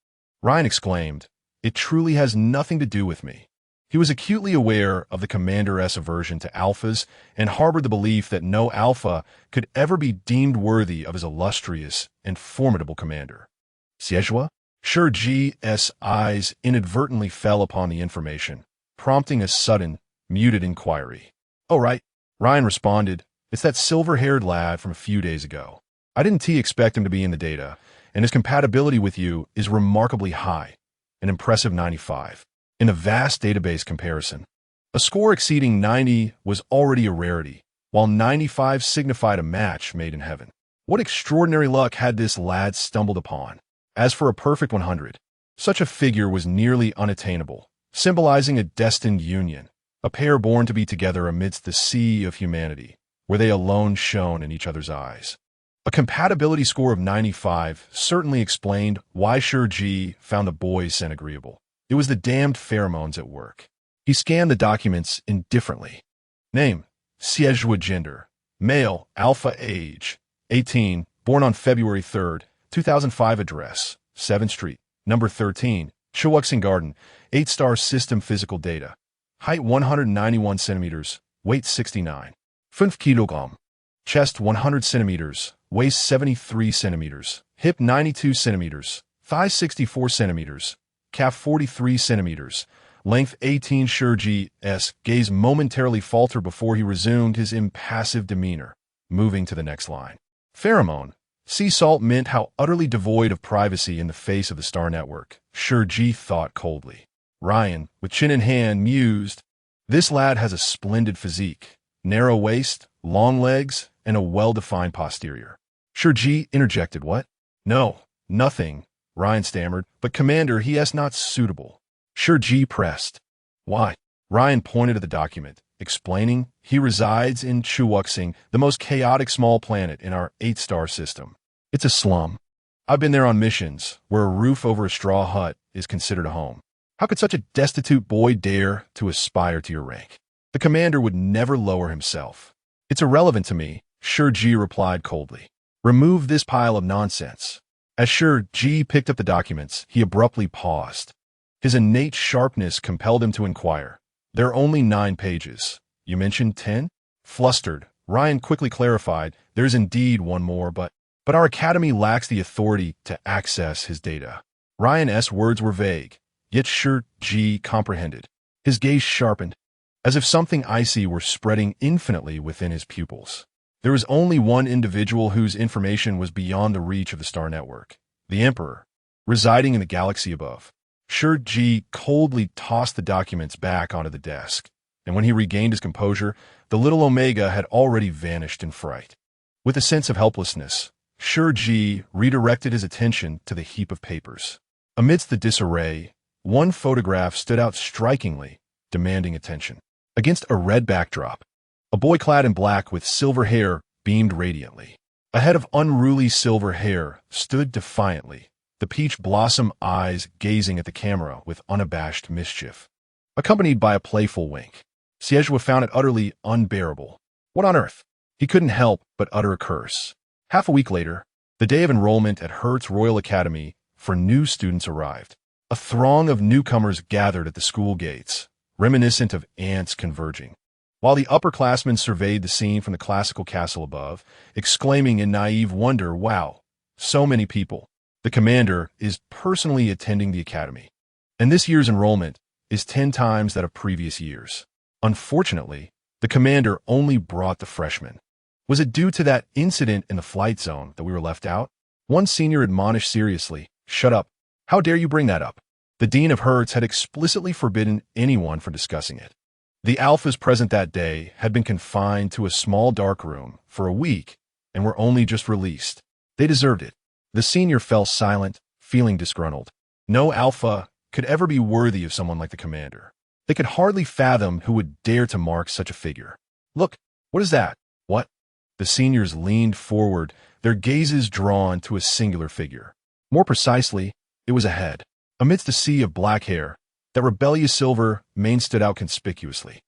Ryan exclaimed, "It truly has nothing to do with me." He was acutely aware of the commander's aversion to alphas and harbored the belief that no alpha could ever be deemed worthy of his illustrious and formidable commander. "Xie? Shi Ji's eyes inadvertently fell upon the information, prompting a sudden, muted inquiry. "Oh, right," Ryan responded. "It's that silver-haired lad from a few days ago. I didn't expect him to be in the data, and his compatibility with you is remarkably high, an impressive 95. in a vast database comparison. A score exceeding 90 was already a rarity, while 95 signified a match made in heaven. What extraordinary luck had this lad stumbled upon? As for a perfect 100, such a figure was nearly unattainable, symbolizing a destined union, a pair born to be together amidst the sea of humanity, where they alone shone in each other's eyes. A compatibility score of 95 certainly explained why Shi Ji found the boys scent agreeable. It was the damned pheromones at work. He scanned the documents indifferently. Name: Zhuo. Gender: male, alpha. Age: 18, born on February 3, 2005. Address: 7th Street, number 13, Chuxing Garden. 8-star system. Physical data: height 191 centimeters, weight 69. 5 kilogram. Chest 100 centimeters, waist 73 centimeters, hip 92 centimeters, thigh 64 centimeters, calf 43 centimeters, length 18. Shi Ji's gaze momentarily faltered before he resumed his impassive demeanor, moving to the next line. Pheromone: sea salt mint. How utterly devoid of privacy in the face of the star network, Shi Ji thought coldly. Ryan, with chin in hand, mused, this lad has a splendid physique, narrow waist, long legs, and a well-defined posterior. Shi Ji interjected. What? No, nothing, Ryan stammered, but Commander, he is not suitable. Shi Ji pressed. Why? Ryan pointed at the document, explaining he resides in Chuxing, the most chaotic small planet in our 8-star system. It's a slum. I've been there on missions, where a roof over a straw hut is considered a home. How could such a destitute boy dare to aspire to your rank? The commander would never lower himself. It's irrelevant to me, Shi Ji replied coldly. Remove this pile of nonsense. As Shi Ji picked up the documents, he abruptly paused. His innate sharpness compelled him to inquire. There are only 9 pages. You mentioned 10? Flustered, Ryan quickly clarified, there's indeed one more, but our academy lacks the authority to access his data. Ryan's words were vague, yet Shi Ji comprehended. His gaze sharpened, as if something icy were spreading infinitely within his pupils. There was only one individual whose information was beyond the reach of the star network, the Emperor, residing in the galaxy above. Shi Ji coldly tossed the documents back onto the desk, and when he regained his composure, the little Omega had already vanished in fright. With a sense of helplessness, Shi Ji redirected his attention to the heap of papers. Amidst the disarray, one photograph stood out strikingly, demanding attention. Against a red backdrop, a boy clad in black with silver hair beamed radiantly. A head of unruly silver hair stood defiantly, the peach blossom eyes gazing at the camera with unabashed mischief, accompanied by a playful wink. Zhuo found it utterly unbearable. What on earth? He couldn't help but utter a curse. Half a week later, the day of enrollment at Hertz Royal Academy for new students arrived. A throng of newcomers gathered at the school gates, reminiscent of ants converging, while the upperclassmen surveyed the scene from the classical castle above, exclaiming in naive wonder, wow, so many people. The commander is personally attending the academy, and this year's enrollment is 10 times that of previous years. Unfortunately, the commander only brought the freshmen. Was it due to that incident in the flight zone that we were left out? One senior admonished seriously, shut up. How dare you bring that up? The dean of Hertz had explicitly forbidden anyone from discussing it. The alphas present that day had been confined to a small dark room for a week and were only just released. They deserved it. The senior fell silent, feeling disgruntled. No alpha could ever be worthy of someone like the commander. They could hardly fathom who would dare to mark such a figure. Look, what is that? What? The seniors leaned forward, their gazes drawn to a singular figure. More precisely, it was a head. Amidst a sea of black hair, that rebellious silver mane stood out conspicuously.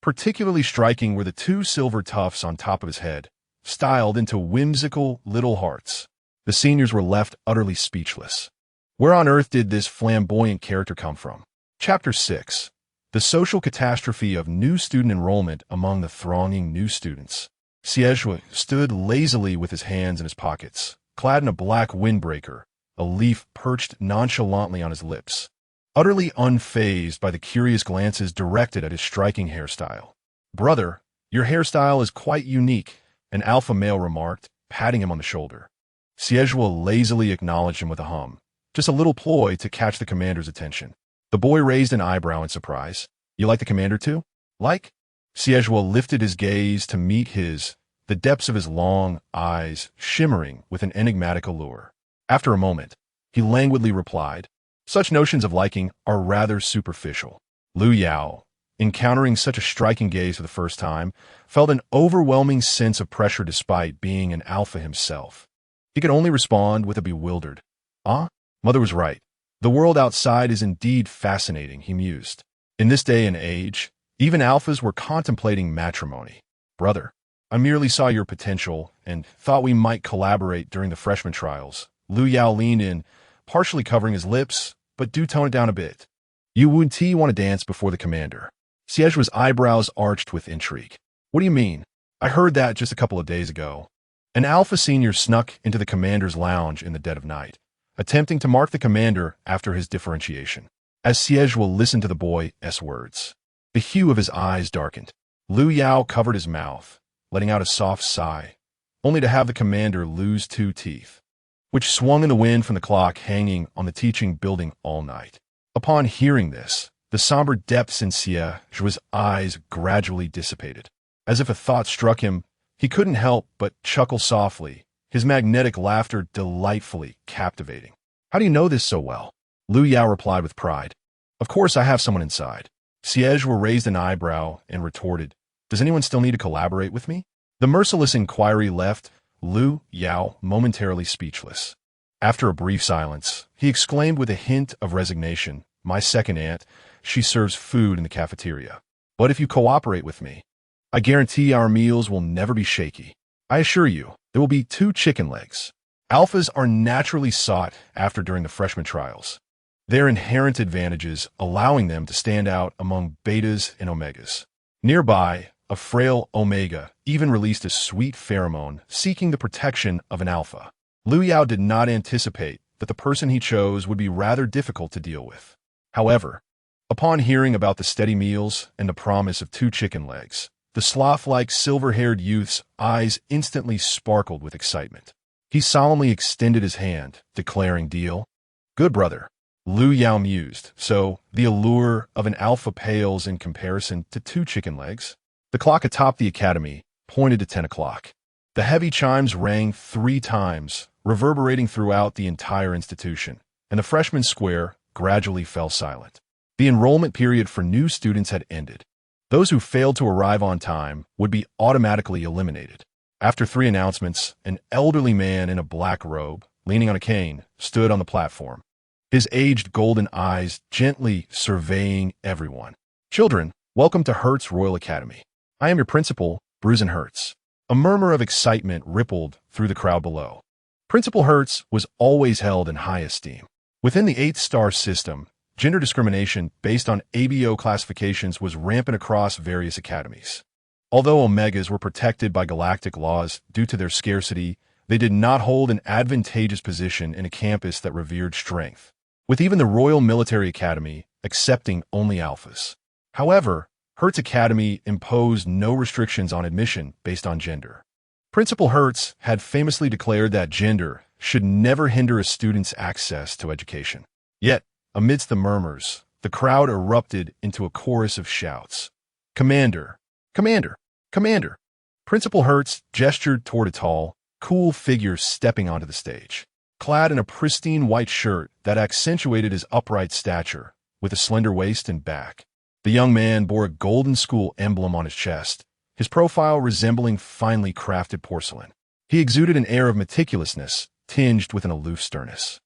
Particularly striking were the 2 silver tufts on top of his head, styled into whimsical little hearts. The seniors were left utterly speechless. Where on earth did this flamboyant character come from? Chapter 6. The social catastrophe of new student enrollment among the thronging new students. Zhuo stood lazily with his hands in his pockets, clad in a black windbreaker, a leaf perched nonchalantly on his lips, utterly unfazed by the curious glances directed at his striking hairstyle. Brother, your hairstyle is quite unique, an alpha male remarked, patting him on the shoulder. Zhuo lazily acknowledged him with a hum, just a little ploy to catch the commander's attention. The boy raised an eyebrow in surprise. You like the commander too? Like? Xie lifted his gaze to meet his, the depths of his long eyes shimmering with an enigmatic allure. After a moment, he languidly replied, such notions of liking are rather superficial. Lu Yao, encountering such a striking gaze for the first time, felt an overwhelming sense of pressure despite being an alpha himself. He could only respond with a bewildered, "Ah, mother was right. The world outside is indeed fascinating," he mused. In this day and age, even alphas were contemplating matrimony. Brother, I merely saw your potential and thought we might collaborate during the freshman trials. Lu Yao leaned in, partially covering his lips, but do tone it down a bit. You want to dance before the commander. Xie's eyebrows arched with intrigue. What do you mean? I heard that just a couple of days ago. An alpha senior snuck into the commander's lounge in the dead of night, attempting to mark the commander after his differentiation. As Xie listened to the boy's words, the hue of his eyes darkened. Lu Yao covered his mouth, letting out a soft sigh, only to have the commander lose 2 teeth, which swung in the wind from the clock hanging on the teaching building all night. Upon hearing this, the somber depths in Xie's eyes gradually dissipated. As if a thought struck him, he couldn't help but chuckle softly, his magnetic laughter delightfully captivating. How do you know this so well? Lu Yao replied with pride. Of course I have someone inside. Xie raised an eyebrow and retorted, does anyone still need to collaborate with me? The merciless inquiry left Lu Yao momentarily speechless. After a brief silence, he exclaimed with a hint of resignation, my second aunt, she serves food in the cafeteria. But if you cooperate with me, I guarantee our meals will never be shaky. I assure you, there will be 2 chicken legs. Alphas are naturally sought after during the freshman trials, their inherent advantages allowing them to stand out among betas and omegas. Nearby, a frail omega even released a sweet pheromone seeking the protection of an alpha. Lu Yao did not anticipate that the person he chose would be rather difficult to deal with. However, upon hearing about the steady meals and the promise of 2 chicken legs, the sloth-like silver-haired youth's eyes instantly sparkled with excitement. He solemnly extended his hand, declaring, deal. Good brother. Lu Yao mused, so the allure of an alpha pales in comparison to 2 chicken legs. The clock atop the academy pointed to 10 o'clock. The heavy chimes rang 3 times, reverberating throughout the entire institution, and the freshman square gradually fell silent. The enrollment period for new students had ended. Those who failed to arrive on time would be automatically eliminated. After 3 announcements, an elderly man in a black robe, leaning on a cane, stood on the platform, his aged golden eyes gently surveying everyone. Children, welcome to Hertz Royal Academy. I am your principal, Bruisen Hertz. A murmur of excitement rippled through the crowd below. Principal Hertz was always held in high esteem. Within the 8-star system, gender discrimination based on ABO classifications was rampant across various academies. Although Omegas were protected by galactic laws due to their scarcity, they did not hold an advantageous position in a campus that revered strength, with even the Royal Military Academy accepting only alphas. However, Hertz Academy imposed no restrictions on admission based on gender. Principal Hertz had famously declared that gender should never hinder a student's access to education. Yet, amidst the murmurs, the crowd erupted into a chorus of shouts. Commander! Commander! Commander! Principal Hertz gestured toward a tall, cool figure stepping onto the stage, clad in a pristine white shirt that accentuated his upright stature, with a slender waist and back. The young man bore a golden school emblem on his chest, his profile resembling finely crafted porcelain. He exuded an air of meticulousness, tinged with an aloof sternness.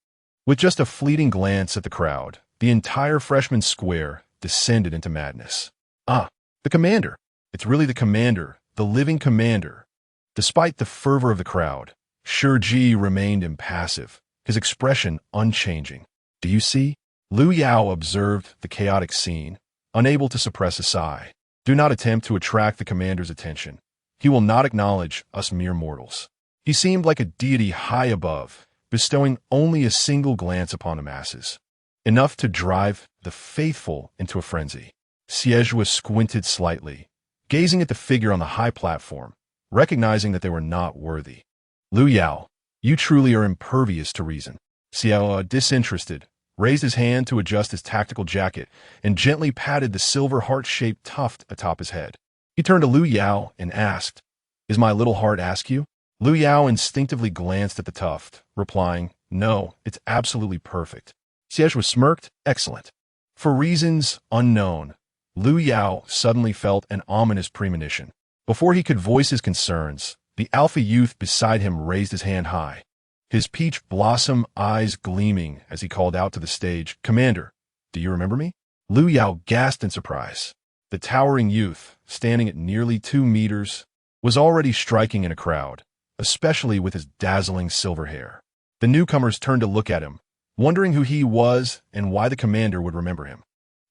With just a fleeting glance at the crowd, the entire freshman square descended into madness. Ah, the commander! It's really the commander, the living commander. Despite the fervor of the crowd, Shi Ji remained impassive, his expression unchanging. Do you see? Lu Yao observed the chaotic scene, unable to suppress a sigh. Do not attempt to attract the commander's attention. He will not acknowledge us mere mortals. He seemed like a deity high above, bestowing only a single glance upon the masses, enough to drive the faithful into a frenzy. Xie squinted slightly, gazing at the figure on the high platform, recognizing that they were not worthy. Lu Yao, you truly are impervious to reason. Xie, disinterested, raised his hand to adjust his tactical jacket, and gently patted the silver heart-shaped tuft atop his head. He turned to Liu Yao and asked, "Is my little heart askew?" Liu Yao instinctively glanced at the tuft, replying, "No, it's absolutely perfect." Xie smirked, "Excellent." For reasons unknown, Liu Yao suddenly felt an ominous premonition. Before he could voice his concerns, the alpha youth beside him raised his hand high, his peach blossom eyes gleaming as he called out to the stage, "Commander, do you remember me?" Liu Yao gasped in surprise. The towering youth, standing at nearly 2 meters, was already striking in a crowd, especially with his dazzling silver hair. The newcomers turned to look at him, wondering who he was and why the commander would remember him.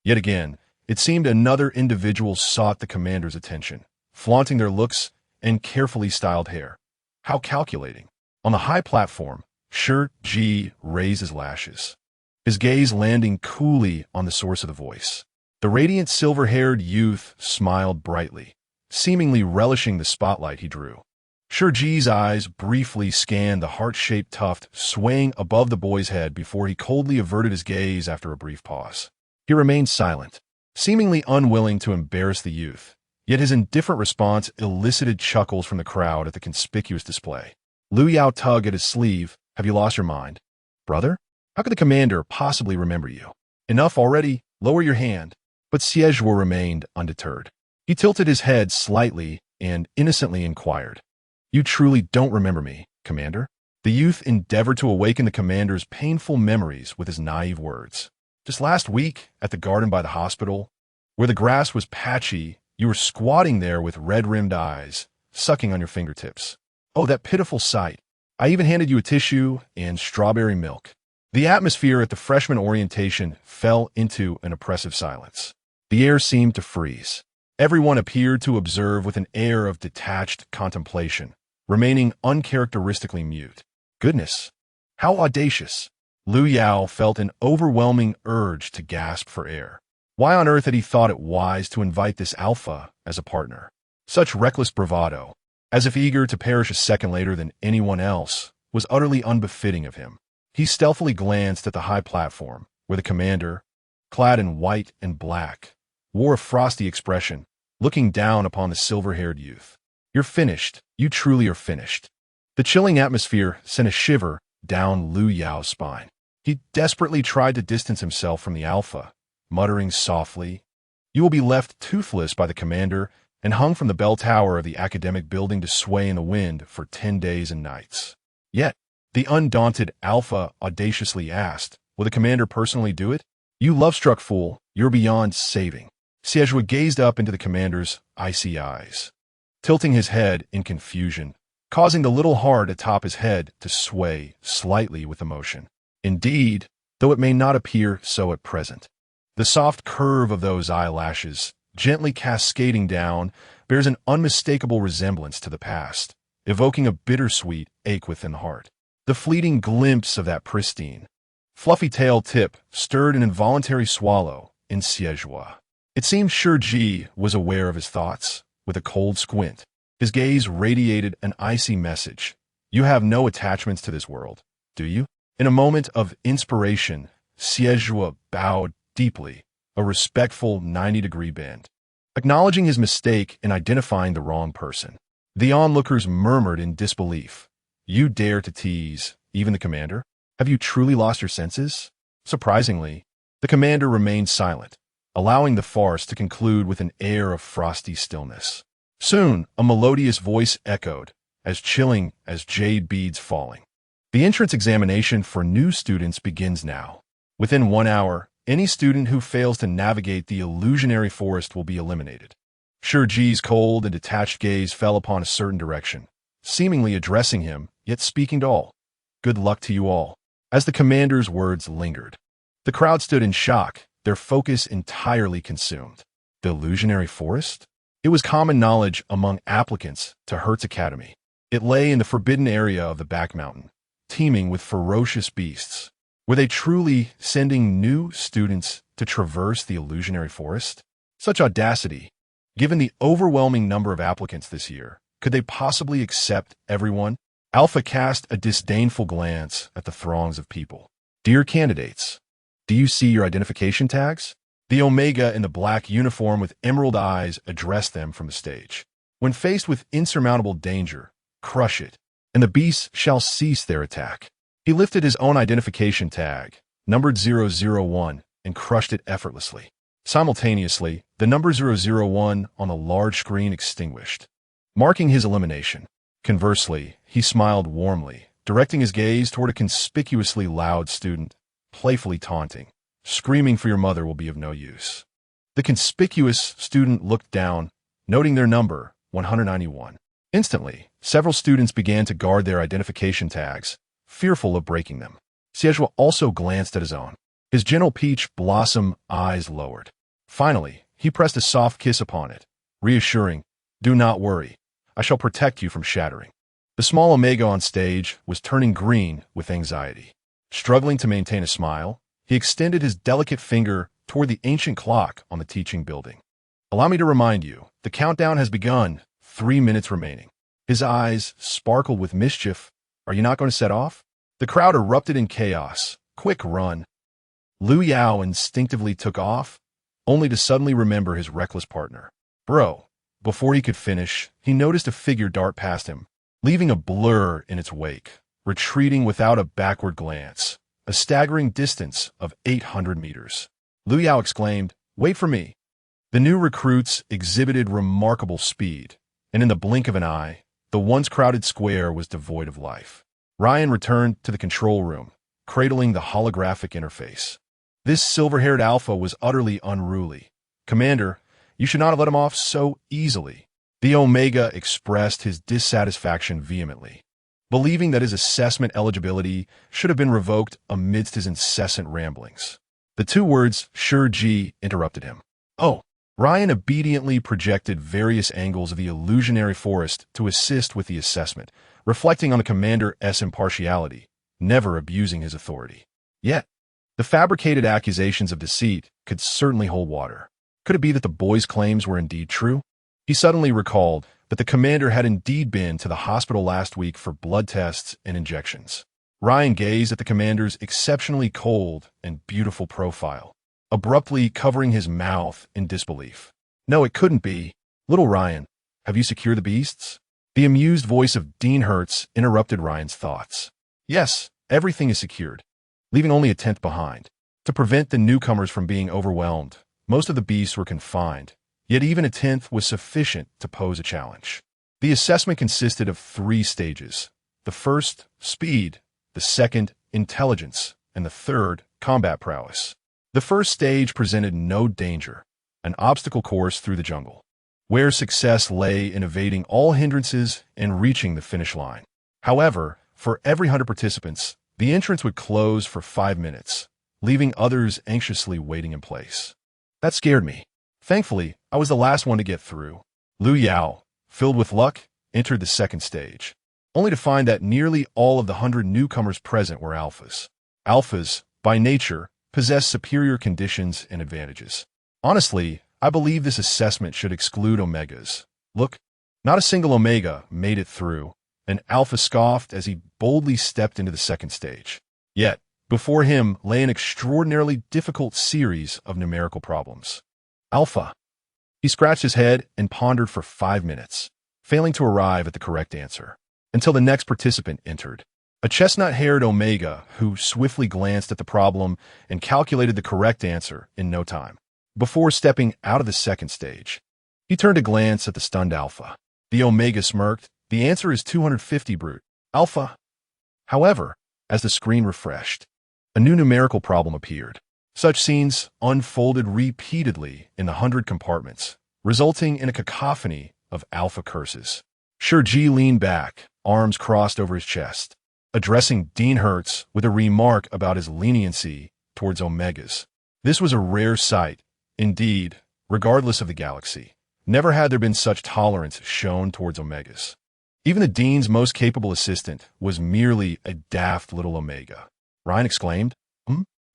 Yet again, it seemed another individual sought the commander's attention, flaunting their looks and carefully styled hair. How calculating. On the high platform, Shi Ji raised his lashes, his gaze landing coolly on the source of the voice. The radiant silver-haired youth smiled brightly, seemingly relishing the spotlight he drew. Shi Ji's eyes briefly scanned the heart-shaped tuft swaying above the boy's head before he coldly averted his gaze after a brief pause. He remained silent, seemingly unwilling to embarrass the youth, yet his indifferent response elicited chuckles from the crowd at the conspicuous display. Liu Yao tugged at his sleeve. "Have you lost your mind, brother? How could the commander possibly remember you? Enough already, lower your hand." But Xie remained undeterred. He tilted his head slightly and innocently inquired, "You truly don't remember me, Commander?" The youth endeavored to awaken the commander's painful memories with his naive words. "Just last week, at the garden by the hospital, where the grass was patchy, you were squatting there with red-rimmed eyes, sucking on your fingertips. Oh, that pitiful sight. I even handed you a tissue and strawberry milk." The atmosphere at the freshman orientation fell into an oppressive silence. The air seemed to freeze. Everyone appeared to observe with an air of detached contemplation, remaining uncharacteristically mute. Goodness, how audacious! Liu Yao felt an overwhelming urge to gasp for air. Why on earth had he thought it wise to invite this alpha as a partner? Such reckless bravado, as if eager to perish a second later than anyone else, was utterly unbefitting of him. He stealthily glanced at the high platform, where the commander, clad in white and black, wore a frosty expression, looking down upon the silver-haired youth. "You're finished. You truly are finished." The chilling atmosphere sent a shiver down Liu Yao's spine. He desperately tried to distance himself from the alpha, muttering softly, "You will be left toothless by the commander and hung from the bell tower of the academic building to sway in the wind for 10 days and nights." Yet, the undaunted alpha audaciously asked, "Will the commander personally do it?" "You love-struck fool, you're beyond saving." Xie gazed up into the commander's icy eyes, tilting his head in confusion, causing the little heart atop his head to sway slightly with emotion. Indeed, though it may not appear so at present, the soft curve of those eyelashes, gently cascading down, bears an unmistakable resemblance to the past, evoking a bittersweet ache within the heart. The fleeting glimpse of that pristine, fluffy tail tip stirred an involuntary swallow in Xie. It seemed Shi Ji was aware of his thoughts. With a cold squint, his gaze radiated an icy message. "You have no attachments to this world, do you?" In a moment of inspiration, Xie bowed deeply, a respectful 90-degree bend, acknowledging his mistake in identifying the wrong person. The onlookers murmured in disbelief. "You dare to tease even the commander? Have you truly lost your senses?" Surprisingly, the commander remained silent, allowing the farce to conclude with an air of frosty stillness. Soon, a melodious voice echoed, as chilling as jade beads falling. "The entrance examination for new students begins now. Within 1 hour, any student who fails to navigate the illusionary forest will be eliminated." Shi Ji's cold and detached gaze fell upon a certain direction, seemingly addressing him, yet speaking to all. "Good luck to you all." As the commander's words lingered, the crowd stood in shock, their focus entirely consumed. The illusionary forest? It was common knowledge among applicants to Hertz Academy. It lay in the forbidden area of the back mountain, teeming with ferocious beasts. Were they truly sending new students to traverse the illusionary forest? Such audacity! Given the overwhelming number of applicants this year, could they possibly accept everyone? Alpha cast a disdainful glance at the throngs of people. "Dear candidates, Do you see your identification tags? The Omega in the black uniform with emerald eyes addressed them from the stage. When faced with insurmountable danger, crush it, and the beasts shall cease their attack. He lifted his own identification tag, numbered 001, and crushed it effortlessly. Simultaneously, the number 001 on the large screen extinguished, marking his elimination. Conversely, he smiled warmly, directing his gaze toward a conspicuously loud student, playfully taunting. Screaming for your mother will be of no use. The conspicuous student looked down, noting their number, 191. Instantly, several students began to guard their identification tags, fearful of breaking them. Zhuo also glanced at his own. His gentle peach blossom eyes lowered. Finally, he pressed a soft kiss upon it, reassuring, "Do not worry. I shall protect you from shattering." The small Omega on stage was turning green with anxiety. Struggling to maintain a smile, he extended his delicate finger toward the ancient clock on the teaching building. "Allow me to remind you, the countdown has begun, 3 minutes remaining." His eyes sparkled with mischief. "Are you not going to set off?" The crowd erupted in chaos. "Quick, run." Liu Yao instinctively took off, only to suddenly remember his reckless partner. "Bro." Before he could finish, he noticed a figure dart past him, leaving a blur in its wake, retreating without a backward glance. A staggering distance of 800 meters. Liu Yao exclaimed, "Wait for me." The new recruits exhibited remarkable speed, and in the blink of an eye, the once crowded square was devoid of life. Ryan returned to the control room, cradling the holographic interface. This silver-haired alpha was utterly unruly. "Commander, you should not have let him off so easily." The Omega expressed his dissatisfaction vehemently, believing that his assessment eligibility should have been revoked amidst his incessant ramblings. The two words Shi Ji interrupted him. "Oh." Ryan obediently projected various angles of the illusionary forest to assist with the assessment, reflecting on the commander's impartiality, never abusing his authority. Yet, the fabricated accusations of deceit could certainly hold water. Could it be that the boy's claims were indeed true? He suddenly recalled that the commander had indeed been to the hospital last week for blood tests and injections. Ryan gazed at the commander's exceptionally cold and beautiful profile, abruptly covering his mouth in disbelief. "No, it couldn't be. Little Ryan, have you secured the beasts?" The amused voice of Dean Hertz interrupted Ryan's thoughts. "Yes, everything is secured, leaving only a 10th behind. To prevent the newcomers from being overwhelmed, most of the beasts were confined. Yet even a 10th was sufficient to pose a challenge." The assessment consisted of 3 stages. The first, speed, the second, intelligence, and the third, combat prowess. The first stage presented no danger, an obstacle course through the jungle, where success lay in evading all hindrances and reaching the finish line. However, for every 100 participants, the entrance would close for 5 minutes, leaving others anxiously waiting in place. That scared me. Thankfully, I was the last one to get through. Liu Yao, filled with luck, entered the second stage, only to find that nearly all of the 100 newcomers present were alphas. Alphas, by nature, possess superior conditions and advantages. Honestly, I believe this assessment should exclude Omegas. Look, not a single Omega made it through. An alpha scoffed as he boldly stepped into the second stage. Yet, before him lay an extraordinarily difficult series of numerical problems. Alpha. He scratched his head and pondered for 5 minutes, failing to arrive at the correct answer, until the next participant entered. A chestnut-haired Omega who swiftly glanced at the problem and calculated the correct answer in no time. Before stepping out of the second stage, he turned to glance at the stunned Alpha. The Omega smirked. "The answer is 250 brute. Alpha." However, as the screen refreshed, a new numerical problem appeared. Such scenes unfolded repeatedly in the 100 compartments, resulting in a cacophony of alpha curses. Shi Ji leaned back, arms crossed over his chest, addressing Dean Hertz with a remark about his leniency towards Omegas. This was a rare sight. Indeed, regardless of the galaxy, never had there been such tolerance shown towards Omegas. Even the Dean's most capable assistant was merely a daft little Omega. Ryan exclaimed,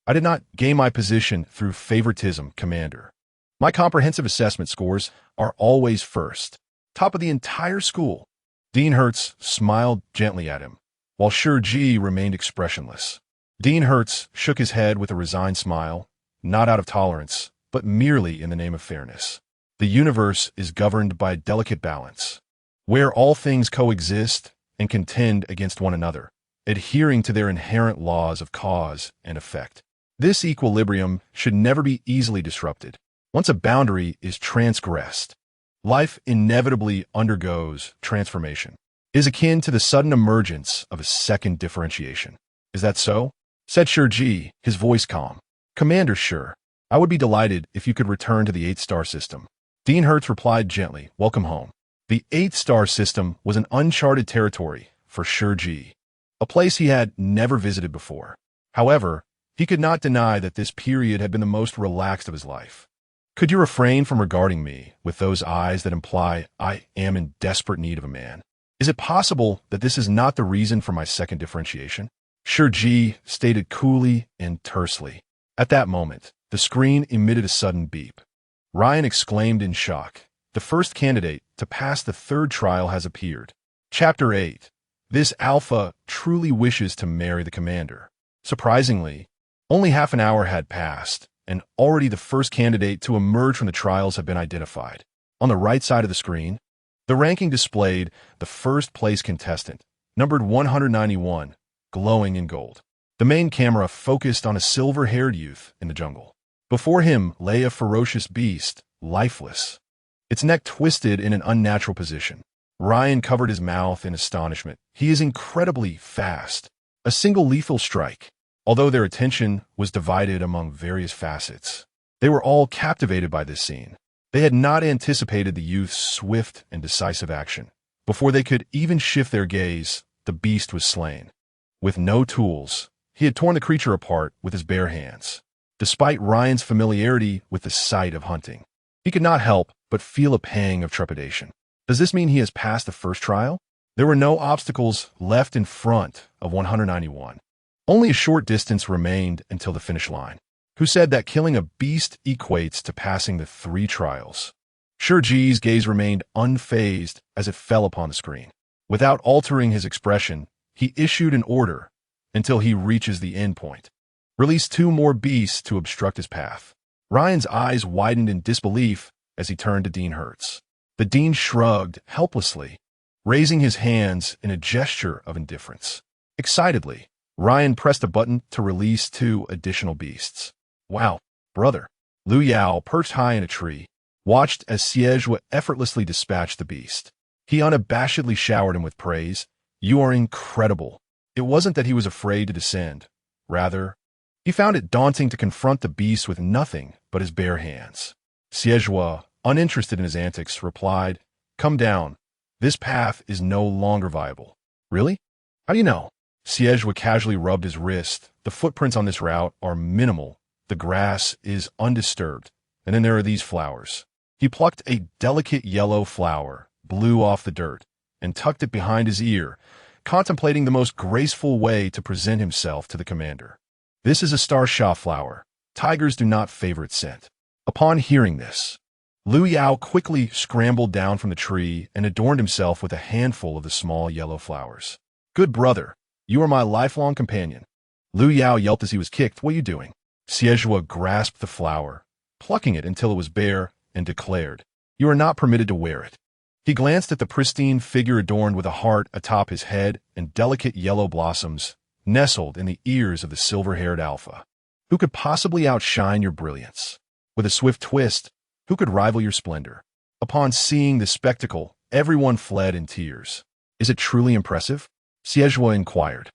"I did not gain my position through favoritism, Commander. My comprehensive assessment scores are always first, top of the entire school." Dean Hertz smiled gently at him, while Shi Ji remained expressionless. Dean Hertz shook his head with a resigned smile, not out of tolerance, but merely in the name of fairness. The universe is governed by a delicate balance, where all things coexist and contend against one another, adhering to their inherent laws of cause and effect. This equilibrium should never be easily disrupted. Once a boundary is transgressed, life inevitably undergoes transformation. It is akin to the sudden emergence of a second differentiation. Is that so? Said Shi Ji, his voice calm. Commander Shi, I would be delighted if you could return to the 8-star system. Dean Hertz replied gently, welcome home. The 8-star system was an uncharted territory for Shi Ji, a place he had never visited before. However, he could not deny that this period had been the most relaxed of his life. Could you refrain from regarding me with those eyes that imply I am in desperate need of a man? Is it possible that this is not the reason for my second differentiation? Shi Ji stated coolly and tersely. At that moment, the screen emitted a sudden beep. Ryan exclaimed in shock. The first candidate to pass the third trial has appeared. Chapter 8. This alpha truly wishes to marry the commander. Surprisingly, only half an hour had passed, and already the first candidate to emerge from the trials had been identified. On the right side of the screen, the ranking displayed the first-place contestant, numbered 191, glowing in gold. The main camera focused on a silver-haired youth in the jungle. Before him lay a ferocious beast, lifeless, its neck twisted in an unnatural position. Ryan covered his mouth in astonishment. He is incredibly fast. A single lethal strike. Although their attention was divided among various facets, they were all captivated by this scene. They had not anticipated the youth's swift and decisive action. Before they could even shift their gaze, the beast was slain. With no tools, he had torn the creature apart with his bare hands. Despite Ryan's familiarity with the sight of hunting, he could not help but feel a pang of trepidation. Does this mean he has passed the first trial? There were no obstacles left in front of 191. Only a short distance remained until the finish line. Who said that killing a beast equates to passing the 3 trials? Shi Ji's gaze remained unfazed as it fell upon the screen. Without altering his expression, he issued an order until he reaches the end point. Release 2 more beasts to obstruct his path. Ryan's eyes widened in disbelief as he turned to Dean Hertz. The Dean shrugged helplessly, raising his hands in a gesture of indifference. Excitedly, Ryan pressed a button to release 2 additional beasts. Wow, brother. Lu Yao, perched high in a tree, watched as Xie effortlessly dispatched the beast. He unabashedly showered him with praise. You are incredible. It wasn't that he was afraid to descend. Rather, he found it daunting to confront the beast with nothing but his bare hands. Xie, uninterested in his antics, replied, Come down. This path is no longer viable. Really? How do you know? Xie casually rubbed his wrist. The footprints on this route are minimal. The grass is undisturbed. And then there are these flowers. He plucked a delicate yellow flower, blew off the dirt, and tucked it behind his ear, contemplating the most graceful way to present himself to the commander. This is a star-shah flower. Tigers do not favor its scent. Upon hearing this, Lu Yao quickly scrambled down from the tree and adorned himself with a handful of the small yellow flowers. Good brother, you are my lifelong companion. Lu Yao yelped as he was kicked. What are you doing? Xie grasped the flower, plucking it until it was bare, and declared, You are not permitted to wear it. He glanced at the pristine figure adorned with a heart atop his head and delicate yellow blossoms nestled in the ears of the silver-haired alpha. Who could possibly outshine your brilliance? With a swift twist, who could rival your splendor? Upon seeing the spectacle, everyone fled in tears. Is it truly impressive? Xie inquired,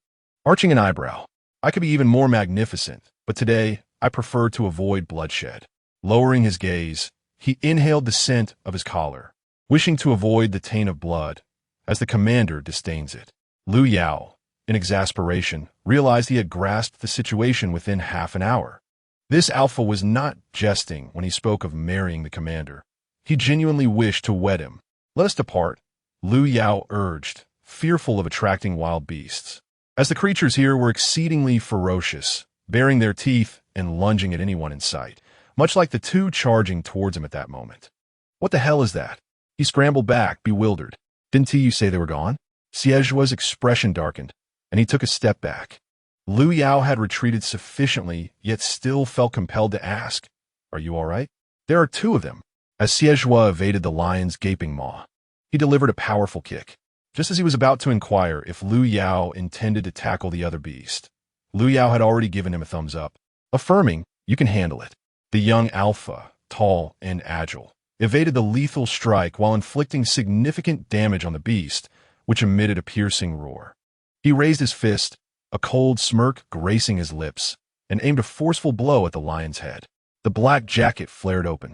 arching an eyebrow. I could be even more magnificent, but today I prefer to avoid bloodshed. Lowering his gaze, he inhaled the scent of his collar, wishing to avoid the taint of blood, as the commander disdains it. Lu Yao, in exasperation, realized he had grasped the situation within half an hour. This alpha was not jesting when he spoke of marrying the commander. He genuinely wished to wed him. Let us depart, Lu Yao urged, fearful of attracting wild beasts. As the creatures here were exceedingly ferocious, baring their teeth and lunging at anyone in sight, much like the 2 charging towards him at that moment. What the hell is that? He scrambled back, bewildered. Didn't you say they were gone? Xie's expression darkened, and he took a step back. Liu Yao had retreated sufficiently, yet still felt compelled to ask, "Are you all right?" "There are two of them." As Shi Ji evaded the lion's gaping maw, he delivered a powerful kick. Just as he was about to inquire if Liu Yao intended to tackle the other beast, Liu Yao had already given him a thumbs up, affirming, "You can handle it." The young alpha, tall and agile, evaded the lethal strike while inflicting significant damage on the beast, which emitted a piercing roar. He raised his fist, a cold smirk gracing his lips, and aimed a forceful blow at the lion's head. The black jacket flared open,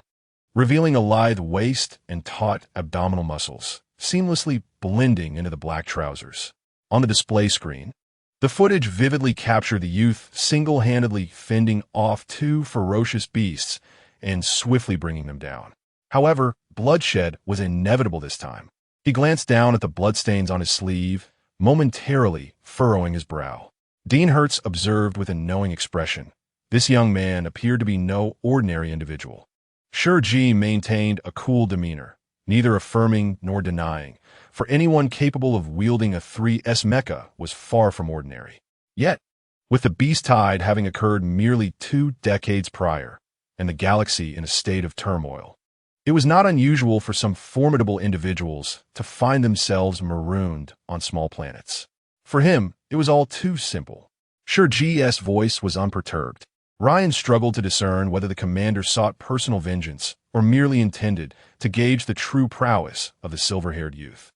revealing a lithe waist and taut abdominal muscles, seamlessly blending into the black trousers. On the display screen, the footage vividly captured the youth single-handedly fending off two ferocious beasts and swiftly bringing them down. However, bloodshed was inevitable this time. He glanced down at the bloodstains on his sleeve, momentarily furrowing his brow. Dean Hertz observed with a knowing expression. This young man appeared to be no ordinary individual. Shi Ji maintained a cool demeanor, neither affirming nor denying, for anyone capable of wielding a 3S mecha was far from ordinary. Yet, with the beast tide having occurred merely 2 decades prior, and the galaxy in a state of turmoil, it was not unusual for some formidable individuals to find themselves marooned on small planets. For him, it was all too simple. Shi Ji's voice was unperturbed. Ryan struggled to discern whether the commander sought personal vengeance or merely intended to gauge the true prowess of the silver-haired youth.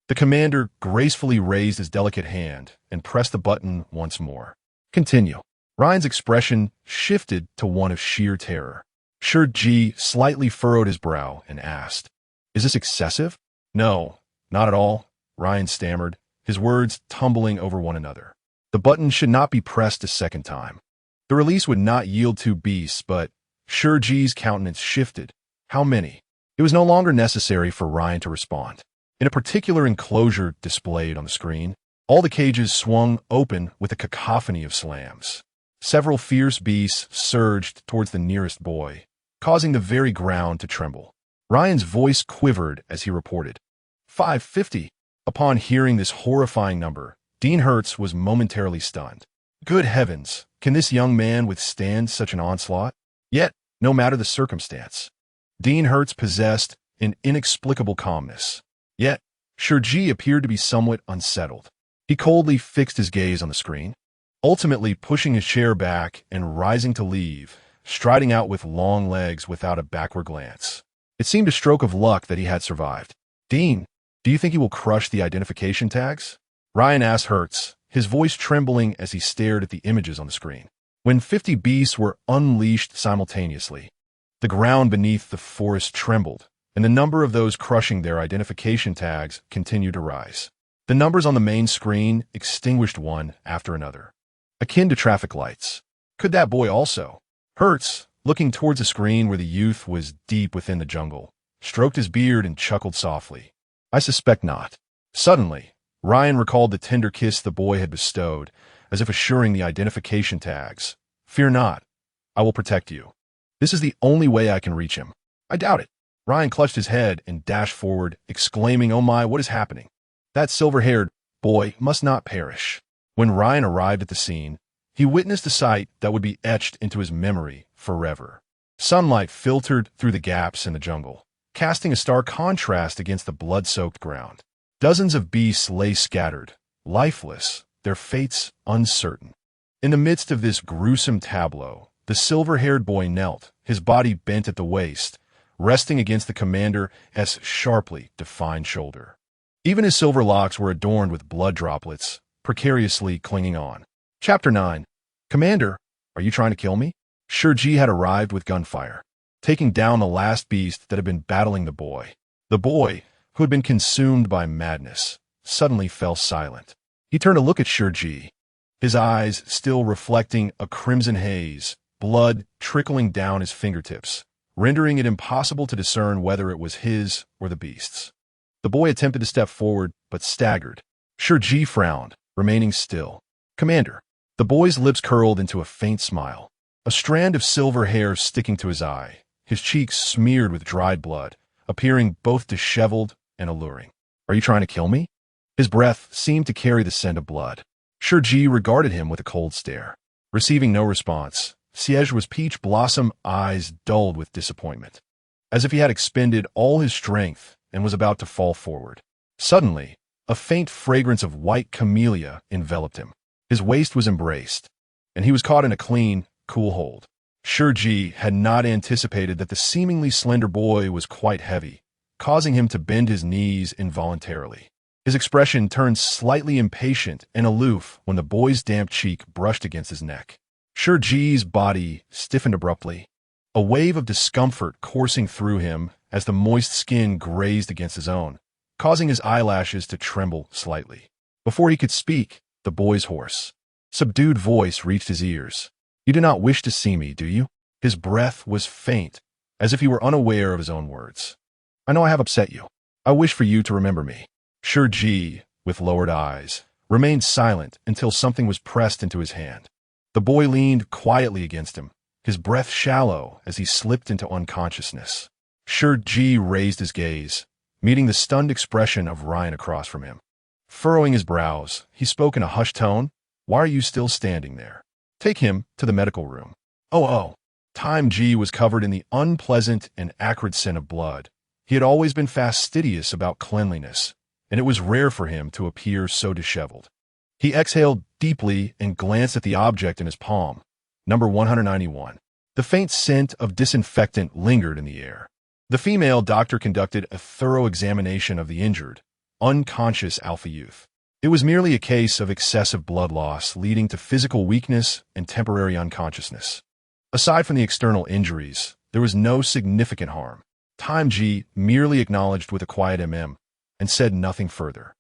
The commander gracefully raised his delicate hand and pressed the button once more. "Continue." Ryan's expression shifted to one of sheer terror. Shi Ji slightly furrowed his brow and asked, "Is this excessive?" "No, not at all," Ryan stammered, his words tumbling over one another. The button should not be pressed a second time. The release would not yield 2 beasts, but Shi Ji's countenance shifted. How many? It was no longer necessary for Ryan to respond. In a particular enclosure displayed on the screen, all the cages swung open with a cacophony of slams. Several fierce beasts surged towards the nearest boy, causing the very ground to tremble. Ryan's voice quivered as he reported, 550. Upon hearing this horrifying number, Dean Hertz was momentarily stunned. Good heavens, can this young man withstand such an onslaught? Yet, no matter the circumstance, Dean Hertz possessed an inexplicable calmness. Yet, Shi Ji appeared to be somewhat unsettled. He coldly fixed his gaze on the screen, ultimately pushing his chair back and rising to leave, striding out with long legs without a backward glance. It seemed a stroke of luck that he had survived. "Dean, do you think he will crush the identification tags?" Ryan asked Hertz, his voice trembling as he stared at the images on the screen. When 50 beasts were unleashed simultaneously, the ground beneath the forest trembled, and the number of those crushing their identification tags continued to rise. The numbers on the main screen extinguished one after another, akin to traffic lights. Could that boy also? Hertz, looking towards the screen where the youth was deep within the jungle, stroked his beard and chuckled softly. "I suspect not." Suddenly, Ryan recalled the tender kiss the boy had bestowed, as if assuring the identification tags, "Fear not, I will protect you. This is the only way I can reach him." "I doubt it." Ryan clutched his head and dashed forward, exclaiming, "Oh my, what is happening? That silver-haired boy must not perish." When Ryan arrived at the scene, he witnessed a sight that would be etched into his memory forever. Sunlight filtered through the gaps in the jungle, casting a stark contrast against the blood-soaked ground. Dozens of beasts lay scattered, lifeless, their fates uncertain. In the midst of this gruesome tableau, the silver-haired boy knelt, his body bent at the waist, resting against the commander's sharply defined shoulder. Even his silver locks were adorned with blood droplets, precariously clinging on. Chapter 9. "Commander, are you trying to kill me?" Shi Ji had arrived with gunfire, taking down the last beast that had been battling the boy. The boy, who had been consumed by madness, suddenly fell silent. He turned to look at Shi Ji, his eyes still reflecting a crimson haze, blood trickling down his fingertips, rendering it impossible to discern whether it was his or the beast's. The boy attempted to step forward, but staggered. Shi Ji frowned, remaining still. "Commander." The boy's lips curled into a faint smile, a strand of silver hair sticking to his eye, his cheeks smeared with dried blood, appearing both disheveled and alluring. "Are you trying to kill me?" His breath seemed to carry the scent of blood. Shi Ji regarded him with a cold stare. Receiving no response, Xie's peach blossom eyes dulled with disappointment, as if he had expended all his strength and was about to fall forward. Suddenly, a faint fragrance of white camellia enveloped him. His waist was embraced, and he was caught in a clean, cool hold. Shi Ji had not anticipated that the seemingly slender boy was quite heavy, causing him to bend his knees involuntarily. His expression turned slightly impatient and aloof when the boy's damp cheek brushed against his neck. Shi Ji's body stiffened abruptly, a wave of discomfort coursing through him as the moist skin grazed against his own, causing his eyelashes to tremble slightly. Before he could speak, the boy's hoarse, subdued voice reached his ears. "You do not wish to see me, do you?" His breath was faint, as if he were unaware of his own words. "I know I have upset you. I wish for you to remember me." Shi Ji, with lowered eyes, remained silent until something was pressed into his hand. The boy leaned quietly against him, his breath shallow as he slipped into unconsciousness. Shi Ji raised his gaze, meeting the stunned expression of Ryan across from him. Furrowing his brows, he spoke in a hushed tone. "Why are you still standing there? Take him to the medical room." Oh. Ji was covered in the unpleasant and acrid scent of blood. He had always been fastidious about cleanliness, and it was rare for him to appear so disheveled. He exhaled deeply and glanced at the object in his palm. Number 191. The faint scent of disinfectant lingered in the air. The female doctor conducted a thorough examination of the injured, unconscious alpha youth. It was merely a case of excessive blood loss leading to physical weakness and temporary unconsciousness. Aside from the external injuries, there was no significant harm. Ji merely acknowledged with a quiet and said nothing further.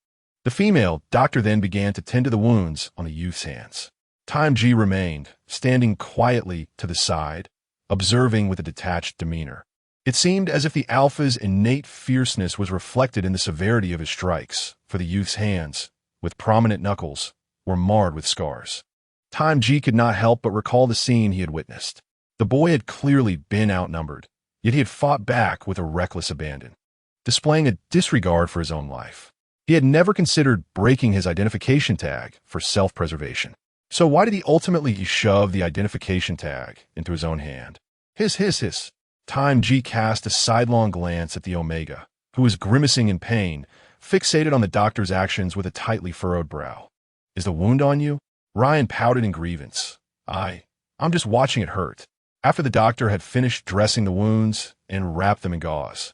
The female doctor then began to tend to the wounds on the youth's hands. Ji remained, standing quietly to the side, observing with a detached demeanor. It seemed as if the alpha's innate fierceness was reflected in the severity of his strikes, for the youth's hands, with prominent knuckles, were marred with scars. Ji could not help but recall the scene he had witnessed. The boy had clearly been outnumbered, yet he had fought back with a reckless abandon, displaying a disregard for his own life. He had never considered breaking his identification tag for self-preservation. So why did he ultimately shove the identification tag into his own hand? Hiss. Ji cast a sidelong glance at the Omega, who was grimacing in pain, fixated on the doctor's actions with a tightly furrowed brow. "Is the wound on you?" Ryan pouted in grievance. I'm just watching it hurt." After the doctor had finished dressing the wounds and wrapped them in gauze,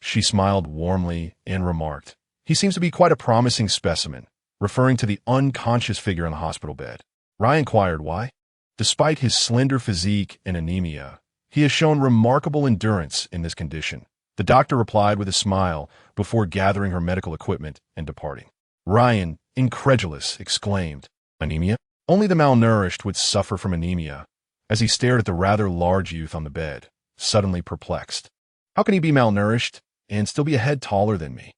she smiled warmly and remarked, "He seems to be quite a promising specimen," referring to the unconscious figure on the hospital bed. Ryan inquired why. Despite his slender physique and anemia, he has shown remarkable endurance in this condition. The doctor replied with a smile before gathering her medical equipment and departing. Ryan, incredulous, exclaimed, "Anemia? Only the malnourished would suffer from anemia," as he stared at the rather large youth on the bed, suddenly perplexed. How can he be malnourished and still be a head taller than me?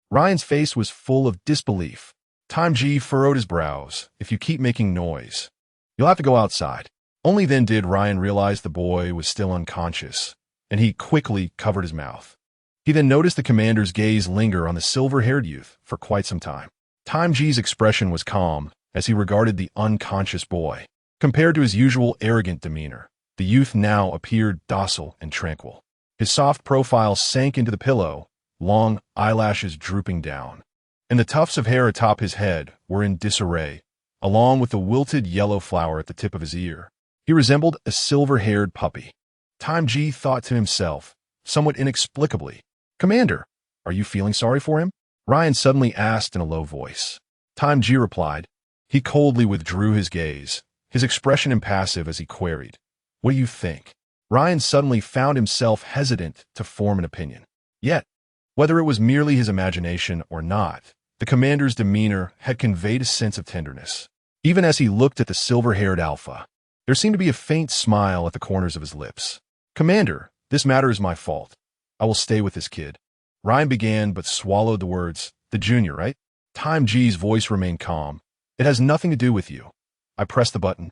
Ryan's face was full of disbelief. Ji furrowed his brows. "If you keep making noise, you'll have to go outside." Only then did Ryan realize the boy was still unconscious, and he quickly covered his mouth. He then noticed the commander's gaze linger on the silver-haired youth for quite some time. Ji's expression was calm as he regarded the unconscious boy. Compared to his usual arrogant demeanor, the youth now appeared docile and tranquil. His soft profile sank into the pillow, long eyelashes drooping down, and the tufts of hair atop his head were in disarray, along with the wilted yellow flower at the tip of his ear. He resembled a silver-haired puppy. Ji thought to himself, somewhat inexplicably, "Commander, are you feeling sorry for him?" Ryan suddenly asked in a low voice. Ji replied. He coldly withdrew his gaze, his expression impassive as he queried, "What do you think?" Ryan suddenly found himself hesitant to form an opinion. Yet, whether it was merely his imagination or not, the commander's demeanor had conveyed a sense of tenderness. Even as he looked at the silver-haired alpha, there seemed to be a faint smile at the corners of his lips. "Commander, this matter is my fault. I will stay with this kid." Ryan began but swallowed the words, "The junior, right?" Ji's voice remained calm. "It has nothing to do with you." I pressed the button.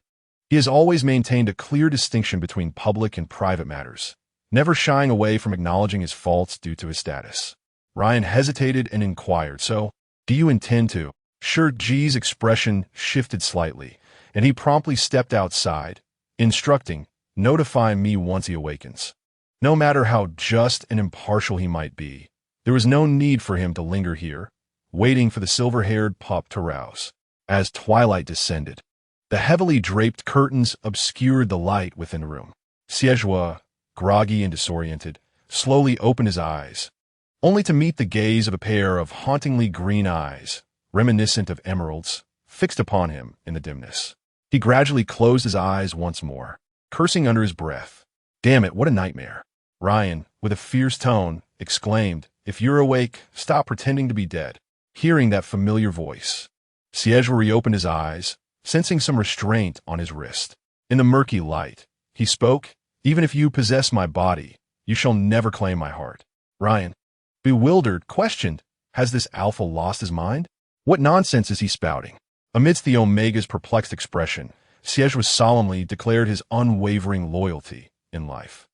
He has always maintained a clear distinction between public and private matters, never shying away from acknowledging his faults due to his status. Ryan hesitated and inquired, "So, do you intend to?" Shi Ji's expression shifted slightly, and he promptly stepped outside, instructing, "Notify me once he awakens." No matter how just and impartial he might be, there was no need for him to linger here, waiting for the silver-haired pup to rouse. As twilight descended, the heavily draped curtains obscured the light within the room. Zhuo, groggy and disoriented, slowly opened his eyes, only to meet the gaze of a pair of hauntingly green eyes, reminiscent of emeralds, fixed upon him in the dimness. He gradually closed his eyes once more, cursing under his breath. "Damn it, what a nightmare." Ryan, with a fierce tone, exclaimed, "If you're awake, stop pretending to be dead." Hearing that familiar voice, Zhuo reopened his eyes, sensing some restraint on his wrist. In the murky light, he spoke, "Even if you possess my body, you shall never claim my heart." Ryan, bewildered, questioned, "Has this alpha lost his mind? What nonsense is he spouting?" Amidst the Omega's perplexed expression, Zhuo solemnly declared his unwavering loyalty in life.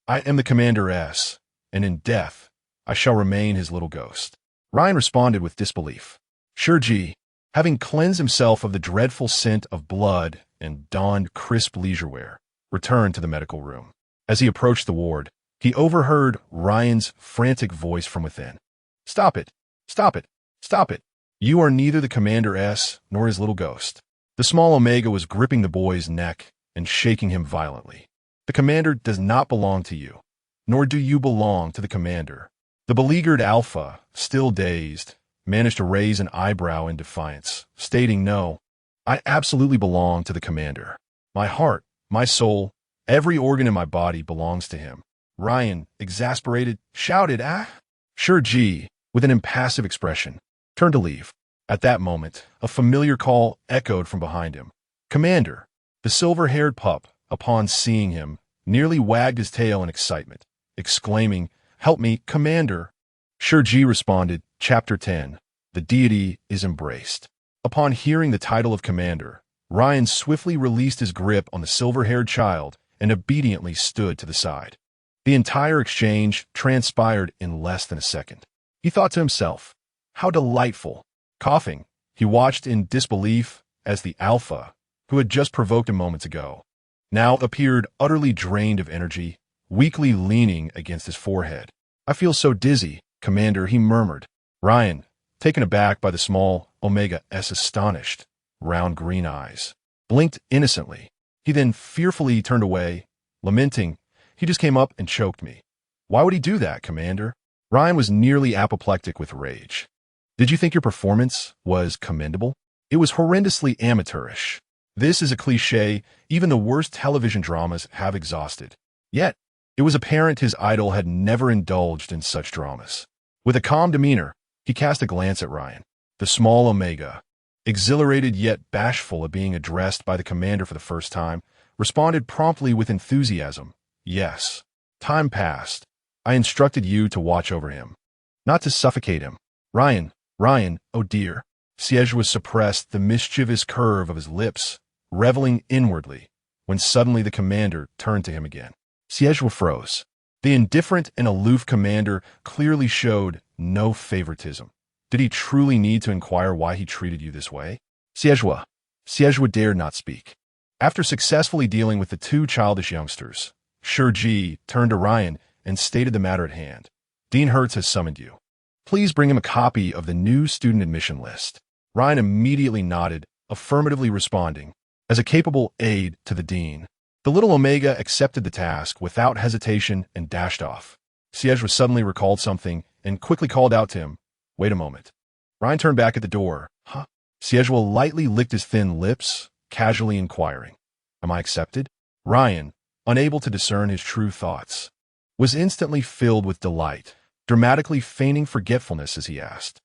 "I am the Commander S, and in death, I shall remain his little ghost." Ryan responded with disbelief. Shi Ji, having cleansed himself of the dreadful scent of blood and donned crisp leisure wear, returned to the medical room. As he approached the ward, he overheard Ryan's frantic voice from within. "Stop it! Stop it! Stop it! You are neither the Commander S nor his little ghost." The small Omega was gripping the boy's neck and shaking him violently. "The Commander does not belong to you, nor do you belong to the Commander." The beleaguered Alpha, still dazed, managed to raise an eyebrow in defiance, stating, "No, I absolutely belong to the Commander. My heart, my soul, every organ in my body belongs to him." Ryan, exasperated, shouted, "Ah!" Shi Ji, with an impassive expression, turned to leave. At that moment, a familiar call echoed from behind him. "Commander!" The silver-haired pup, upon seeing him, nearly wagged his tail in excitement, exclaiming, "Help me, Commander!" Shi Ji responded, Chapter 10, The Deity is Embraced. Upon hearing the title of Commander, Ryan swiftly released his grip on the silver-haired child and obediently stood to the side. The entire exchange transpired in less than a second. He thought to himself, "How delightful!" Coughing, he watched in disbelief as the Alpha, who had just provoked him moments ago, now appeared utterly drained of energy, weakly leaning against his forehead. "I feel so dizzy, Commander," he murmured. Ryan, taken aback by the small Omega's astonished, round green eyes, blinked innocently. He then fearfully turned away, lamenting, "He just came up and choked me." "Why would he do that, Commander?" Ryan was nearly apoplectic with rage. "Did you think your performance was commendable? It was horrendously amateurish. This is a cliché even the worst television dramas have exhausted. Yet, it was apparent his idol had never indulged in such dramas." With a calm demeanor, he cast a glance at Ryan. The small Omega, exhilarated yet bashful at being addressed by the Commander for the first time, responded promptly with enthusiasm. "Yes. Time passed. I instructed you to watch over him, not to suffocate him." Ryan, oh dear." Zhuo suppressed the mischievous curve of his lips, reveling inwardly, when suddenly the Commander turned to him again. Zhuo froze. The indifferent and aloof Commander clearly showed no favoritism. Did he truly need to inquire why he treated you this way? Zhuo dared not speak. After successfully dealing with the two childish youngsters, Shi Ji turned to Ryan and stated the matter at hand. "Dean Hertz has summoned you. Please bring him a copy of the new student admission list." Ryan immediately nodded, affirmatively responding, as a capable aide to the dean. The little Omega accepted the task without hesitation and dashed off. Zhuo suddenly recalled something and quickly called out to him, "Wait a moment." Ryan turned back at the door. "Huh?" Zhuo lightly licked his thin lips, casually inquiring, "Am I accepted?" Ryan, unable to discern his true thoughts, was instantly filled with delight, dramatically feigning forgetfulness as he asked,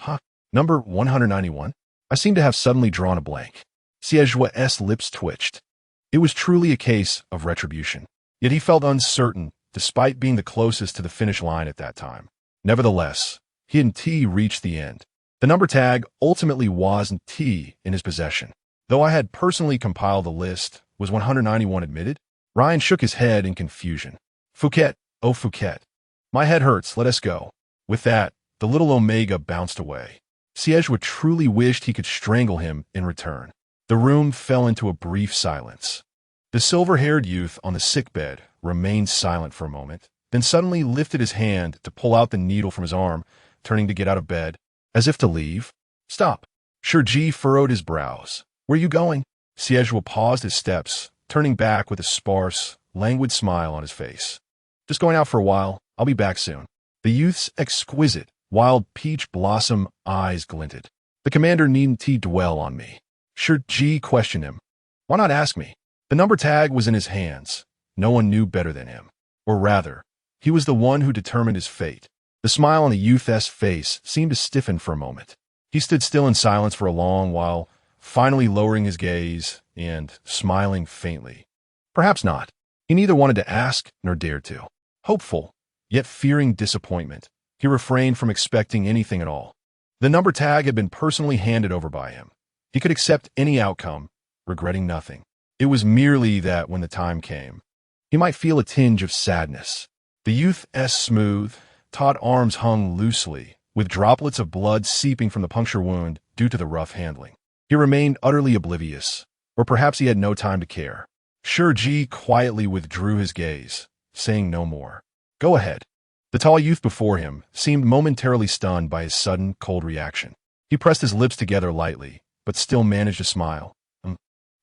"Huh? Number 191? I seem to have suddenly drawn a blank." Zhuo's lips twitched. It was truly a case of retribution. Yet he felt uncertain, despite being the closest to the finish line at that time. Nevertheless, he and T reached the end. The number tag ultimately was T in his possession. Though I had personally compiled the list, was 191 admitted? Ryan shook his head in confusion. "Fouquet, oh Fouquet. My head hurts, let us go." With that, the little Omega bounced away. Xie truly wished he could strangle him in return. The room fell into a brief silence. The silver-haired youth on the sickbed remained silent for a moment, then suddenly lifted his hand to pull out the needle from his arm, turning to get out of bed, as if to leave. "Stop." Shi Ji furrowed his brows. "Where are you going?" Xie paused his steps, turning back with a sparse, languid smile on his face. "Just going out for a while. I'll be back soon." The youth's exquisite, wild peach blossom eyes glinted. "The commander needn't dwell on me." Shi Ji questioned him. "Why not ask me?" The number tag was in his hands. No one knew better than him. Or rather, he was the one who determined his fate. The smile on the youth's face seemed to stiffen for a moment. He stood still in silence for a long while, finally lowering his gaze and smiling faintly. Perhaps not. He neither wanted to ask nor dared to. Hopeful, yet fearing disappointment, he refrained from expecting anything at all. The number tag had been personally handed over by him. He could accept any outcome, regretting nothing. It was merely that when the time came, he might feel a tinge of sadness. The youth's smooth, taut arms hung loosely, with droplets of blood seeping from the puncture wound due to the rough handling. He remained utterly oblivious, or perhaps he had no time to care. Shi Ji quietly withdrew his gaze, saying no more. "Go ahead." The tall youth before him seemed momentarily stunned by his sudden, cold reaction. He pressed his lips together lightly, but still managed a smile.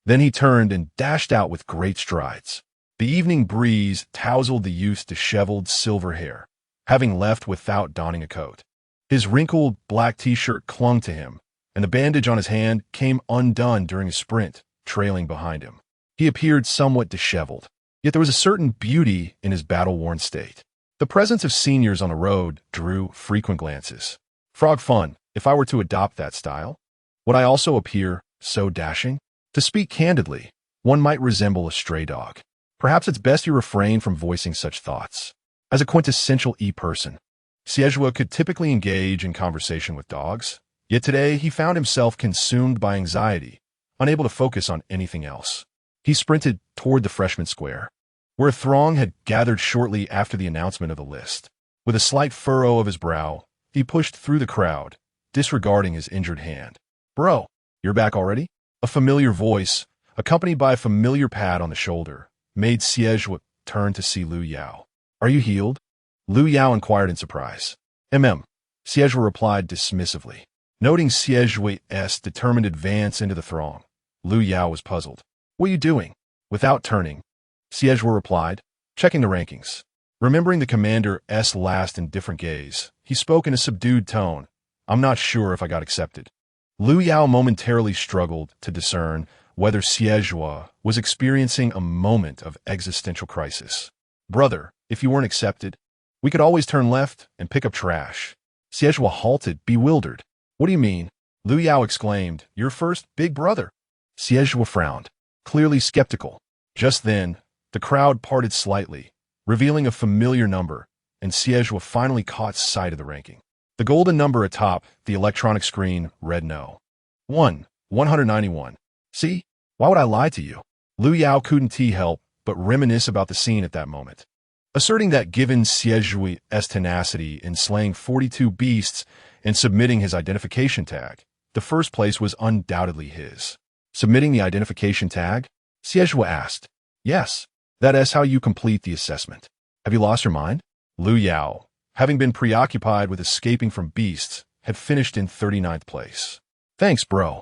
Then he turned and dashed out with great strides. The evening breeze tousled the youth's disheveled silver hair, having left without donning a coat. His wrinkled black t-shirt clung to him, and the bandage on his hand came undone during a sprint, trailing behind him. He appeared somewhat disheveled, yet there was a certain beauty in his battle-worn state. The presence of seniors on the road drew frequent glances. Frog fun, if I were to adopt that style. Would I also appear so dashing? To speak candidly, one might resemble a stray dog. Perhaps it's best you refrain from voicing such thoughts. As a quintessential person, Xie could typically engage in conversation with dogs, yet today he found himself consumed by anxiety, unable to focus on anything else. He sprinted toward the freshman square, where a throng had gathered shortly after the announcement of the list. With a slight furrow of his brow, he pushed through the crowd, disregarding his injured hand. "Bro, you're back already?" A familiar voice, accompanied by a familiar pat on the shoulder, made Xie turn to see Lu Yao. "Are you healed?" Lu Yao inquired in surprise. Xie replied dismissively. Noting Xie's determined advance into the throng, Lu Yao was puzzled. "What are you doing?" Without turning, Xie replied, "Checking the rankings." Remembering the commander's last indifferent gaze, he spoke in a subdued tone. "I'm not sure if I got accepted." Lu Yao momentarily struggled to discern whether Xie was experiencing a moment of existential crisis. "Brother, if you weren't accepted, we could always turn left and pick up trash." Xie halted, bewildered. "What do you mean?" Lu Yao exclaimed, "Your first big brother." Xie frowned, clearly skeptical. Just then, the crowd parted slightly, revealing a familiar number, and Xie finally caught sight of the ranking. The golden number atop the electronic screen read no. 191. "See? Why would I lie to you?" Lu Yao couldn't help but reminisce about the scene at that moment, asserting that given Xie's tenacity in slaying 42 beasts and submitting his identification tag, the first place was undoubtedly his. "Submitting the identification tag?" Xie asked. "Yes, that is how you complete the assessment." "Have you lost your mind?" Lu Yao, having been preoccupied with escaping from beasts, had finished in 39th place. "Thanks, bro."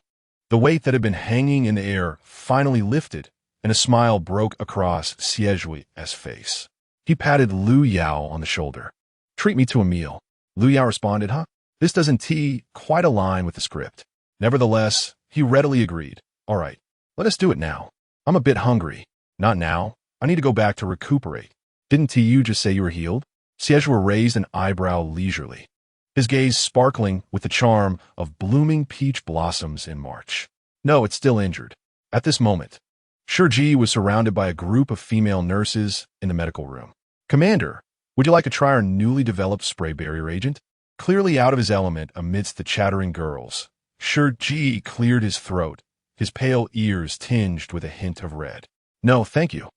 The weight that had been hanging in the air finally lifted, and a smile broke across Xie's face. He patted Lu Yao on the shoulder. "Treat me to a meal." Lu Yao responded, "Huh? This doesn't quite align with the script." Nevertheless, he readily agreed. "All right, let us do it now. I'm a bit hungry." "Not now. I need to go back to recuperate." "Didn't you just say you were healed?" Xie raised an eyebrow leisurely, his gaze sparkling with the charm of blooming peach blossoms in March. "No, it's still injured." At this moment, Shi Ji was surrounded by a group of female nurses in the medical room. "Commander, would you like to try our newly developed spray barrier agent?" Clearly out of his element amidst the chattering girls, Shi Ji cleared his throat, his pale ears tinged with a hint of red. "No, thank you."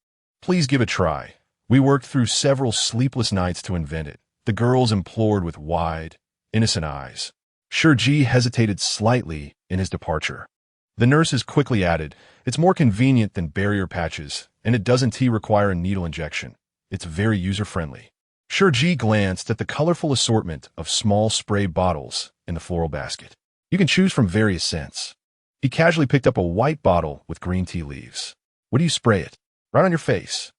"Please give it a try. We worked through several sleepless nights to invent it," the girls implored with wide, innocent eyes. Shi Ji hesitated slightly in his departure. The nurses quickly added, "It's more convenient than barrier patches, and it doesn't require a needle injection. It's very user-friendly." Shi Ji glanced at the colorful assortment of small spray bottles in the floral basket. You can choose from various scents. He casually picked up a white bottle with green tea leaves. "What do you spray it?" "Right on your face."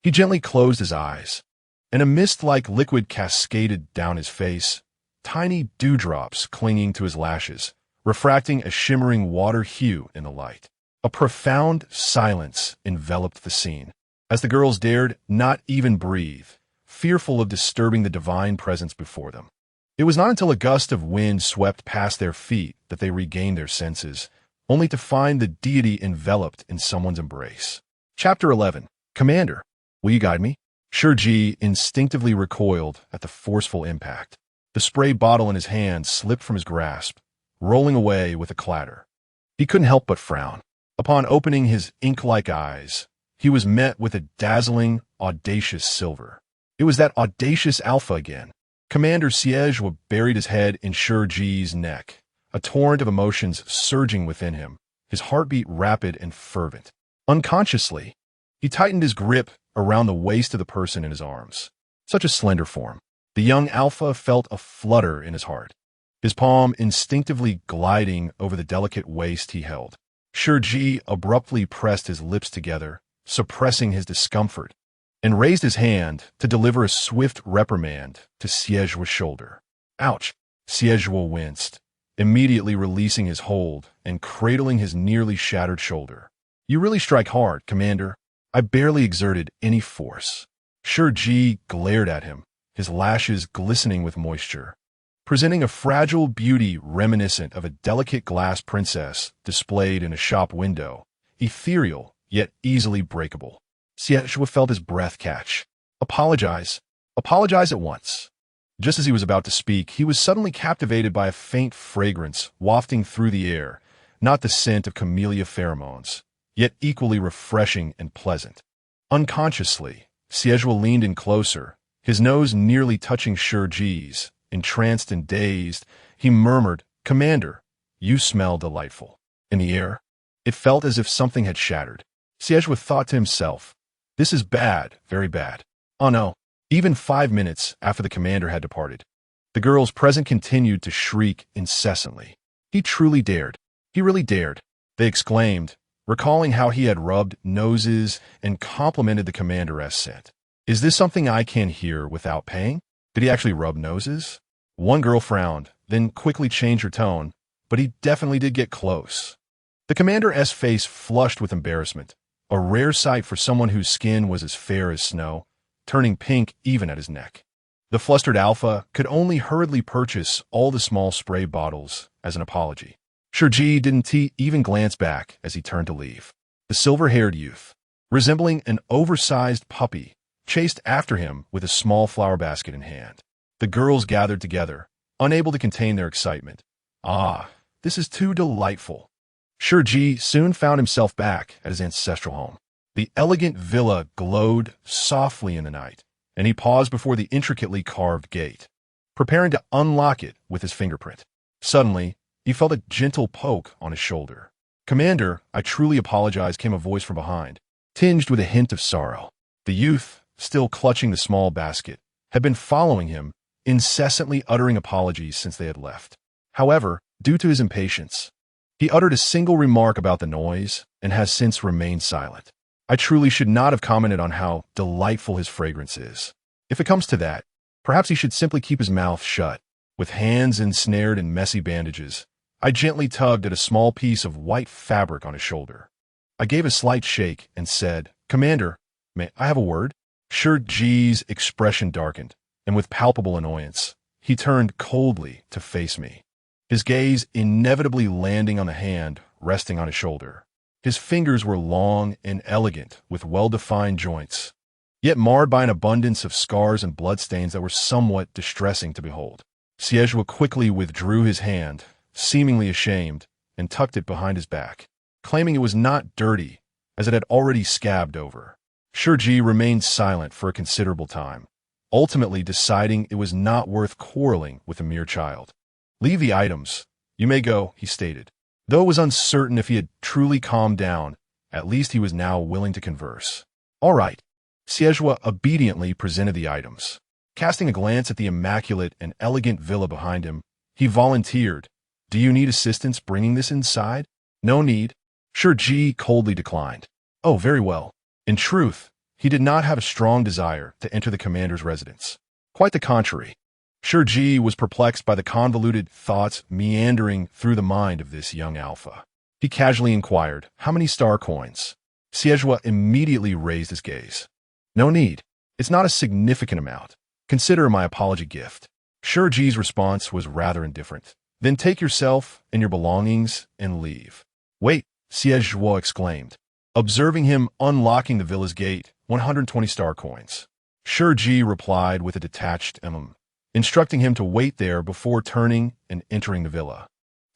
He gently closed his eyes, and a mist-like liquid cascaded down his face, tiny dewdrops clinging to his lashes, refracting a shimmering water hue in the light. A profound silence enveloped the scene, as the girls dared not even breathe, fearful of disturbing the divine presence before them. It was not until a gust of wind swept past their feet that they regained their senses, only to find the deity enveloped in someone's embrace. Chapter 11. "Commander, will you guide me?" Shi Ji instinctively recoiled at the forceful impact. The spray bottle in his hand slipped from his grasp, rolling away with a clatter. He couldn't help but frown. Upon opening his ink-like eyes, he was met with a dazzling, audacious silver. It was that audacious alpha again. Commander Xie buried his head in Shi Ji's neck, a torrent of emotions surging within him, his heartbeat rapid and fervent. Unconsciously, he tightened his grip around the waist of the person in his arms. Such a slender form. The young alpha felt a flutter in his heart, his palm instinctively gliding over the delicate waist he held. Shi Ji abruptly pressed his lips together, suppressing his discomfort, and raised his hand to deliver a swift reprimand to Xie's shoulder. "Ouch!" Xie winced, immediately releasing his hold and cradling his nearly shattered shoulder. "You really strike hard, Commander. I barely exerted any force." Shi Ji glared at him, his lashes glistening with moisture, presenting a fragile beauty reminiscent of a delicate glass princess displayed in a shop window, ethereal yet easily breakable. Xie felt his breath catch. "Apologize. Apologize at once." Just as he was about to speak, he was suddenly captivated by a faint fragrance wafting through the air, not the scent of camellia pheromones, yet equally refreshing and pleasant. Unconsciously, Xie leaned in closer, his nose nearly touching Shi Ji's. Entranced and dazed, he murmured, "Commander, you smell delightful." In the air, it felt as if something had shattered. Xie thought to himself, "This is bad, very bad." Oh no. Even 5 minutes after the commander had departed, the girls present continued to shriek incessantly. "He truly dared. He really dared," they exclaimed, recalling how he had rubbed noses and complimented the commander's scent. "Is this something I can hear without paying? Did he actually rub noses?" One girl frowned, then quickly changed her tone, "But he definitely did get close." The commander's face flushed with embarrassment, a rare sight for someone whose skin was as fair as snow, turning pink even at his neck. The flustered alpha could only hurriedly purchase all the small spray bottles as an apology. Shi Ji didn't even glance back as he turned to leave. The silver-haired youth, resembling an oversized puppy, chased after him with a small flower basket in hand. The girls gathered together, unable to contain their excitement. "Ah, this is too delightful." Shi Ji soon found himself back at his ancestral home. The elegant villa glowed softly in the night, and he paused before the intricately carved gate, preparing to unlock it with his fingerprint. Suddenly, he felt a gentle poke on his shoulder. "Commander, I truly apologize," came a voice from behind, tinged with a hint of sorrow. The youth, still clutching the small basket, had been following him, incessantly uttering apologies since they had left. However, due to his impatience, he uttered a single remark about the noise and has since remained silent. "I truly should not have commented on how delightful his fragrance is. If it comes to that, perhaps he should simply keep his mouth shut." With hands ensnared in messy bandages, I gently tugged at a small piece of white fabric on his shoulder. I gave a slight shake and said, "Commander, may I have a word?" Shi Ji's expression darkened, and with palpable annoyance, he turned coldly to face me, his gaze inevitably landing on the hand resting on his shoulder. His fingers were long and elegant, with well-defined joints, yet marred by an abundance of scars and bloodstains that were somewhat distressing to behold. Xie quickly withdrew his hand, seemingly ashamed, and tucked it behind his back, claiming it was not dirty, as it had already scabbed over. Shi Ji remained silent for a considerable time, ultimately deciding it was not worth quarreling with a mere child. Leave the items. You may go, he stated. Though it was uncertain if he had truly calmed down, at least he was now willing to converse. All right. Xie obediently presented the items. Casting a glance at the immaculate and elegant villa behind him, he volunteered, "Do you need assistance bringing this inside?" "No need." Shi Ji coldly declined. "Oh, very well." In truth, he did not have a strong desire to enter the commander's residence. Quite the contrary. Shi Ji was perplexed by the convoluted thoughts meandering through the mind of this young alpha. He casually inquired, "How many star coins?" Xie immediately raised his gaze. "No need. It's not a significant amount. Consider my apology gift." Shi Ji's response was rather indifferent. "Then take yourself and your belongings and leave." "Wait," Zhuo exclaimed, observing him unlocking the villa's gate. 120 star coins. Shi Ji replied with a detached instructing him to wait there before turning and entering the villa.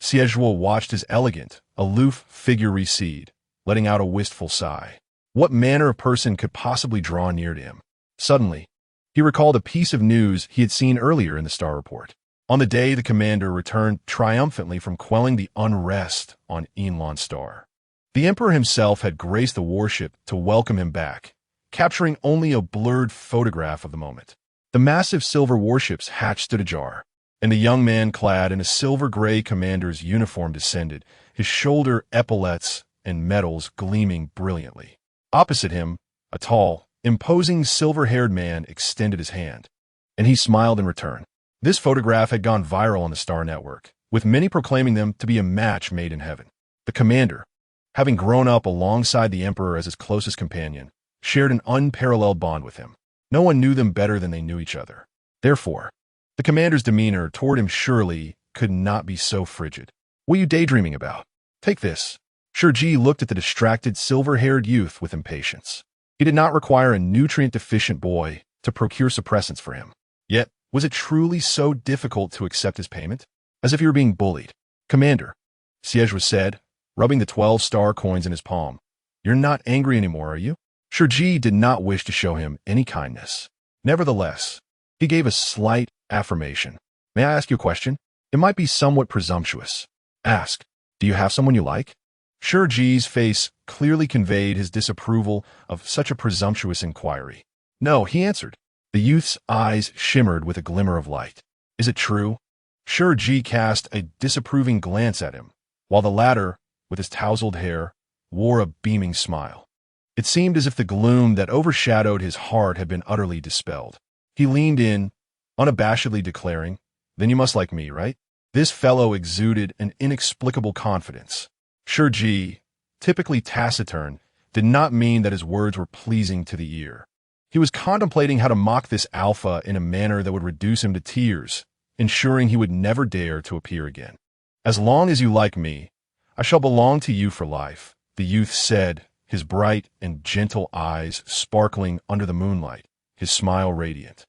Zhuo watched his elegant, aloof figure recede, letting out a wistful sigh. What manner of person could possibly draw near to him? Suddenly, he recalled a piece of news he had seen earlier in the star report. On the day the commander returned triumphantly from quelling the unrest on Inland Star, the emperor himself had graced the warship to welcome him back, capturing only a blurred photograph of the moment. The massive silver warship's hatch stood ajar, and the young man clad in a silver-gray commander's uniform descended, his shoulder epaulets and medals gleaming brilliantly. Opposite him, a tall, imposing silver-haired man extended his hand, and he smiled in return. This photograph had gone viral on the Star Network, with many proclaiming them to be a match made in heaven. The commander, having grown up alongside the emperor as his closest companion, shared an unparalleled bond with him. No one knew them better than they knew each other. Therefore, the commander's demeanor toward him surely could not be so frigid. "What are you daydreaming about? Take this." Shi Ji looked at the distracted silver-haired youth with impatience. He did not require a nutrient-deficient boy to procure suppressants for him. Yet, was it truly so difficult to accept his payment? As if he were being bullied. "Commander," Xie said, rubbing the 12 star coins in his palm, "you're not angry anymore, are you?" Shi Ji did not wish to show him any kindness. Nevertheless, he gave a slight affirmation. "May I ask you a question? It might be somewhat presumptuous." "Ask. Do you have someone you like?" Shi Ji's face clearly conveyed his disapproval of such a presumptuous inquiry. "No," he answered. The youth's eyes shimmered with a glimmer of light. "Is it true?" Shi Ji cast a disapproving glance at him, while the latter, with his tousled hair, wore a beaming smile. It seemed as if the gloom that overshadowed his heart had been utterly dispelled. He leaned in, unabashedly declaring, "Then you must like me, right?" This fellow exuded an inexplicable confidence. Shi Ji, typically taciturn, did not mean that his words were pleasing to the ear. He was contemplating how to mock this alpha in a manner that would reduce him to tears, ensuring he would never dare to appear again. "As long as you like me, I shall belong to you for life," the youth said, his bright and gentle eyes sparkling under the moonlight, his smile radiant.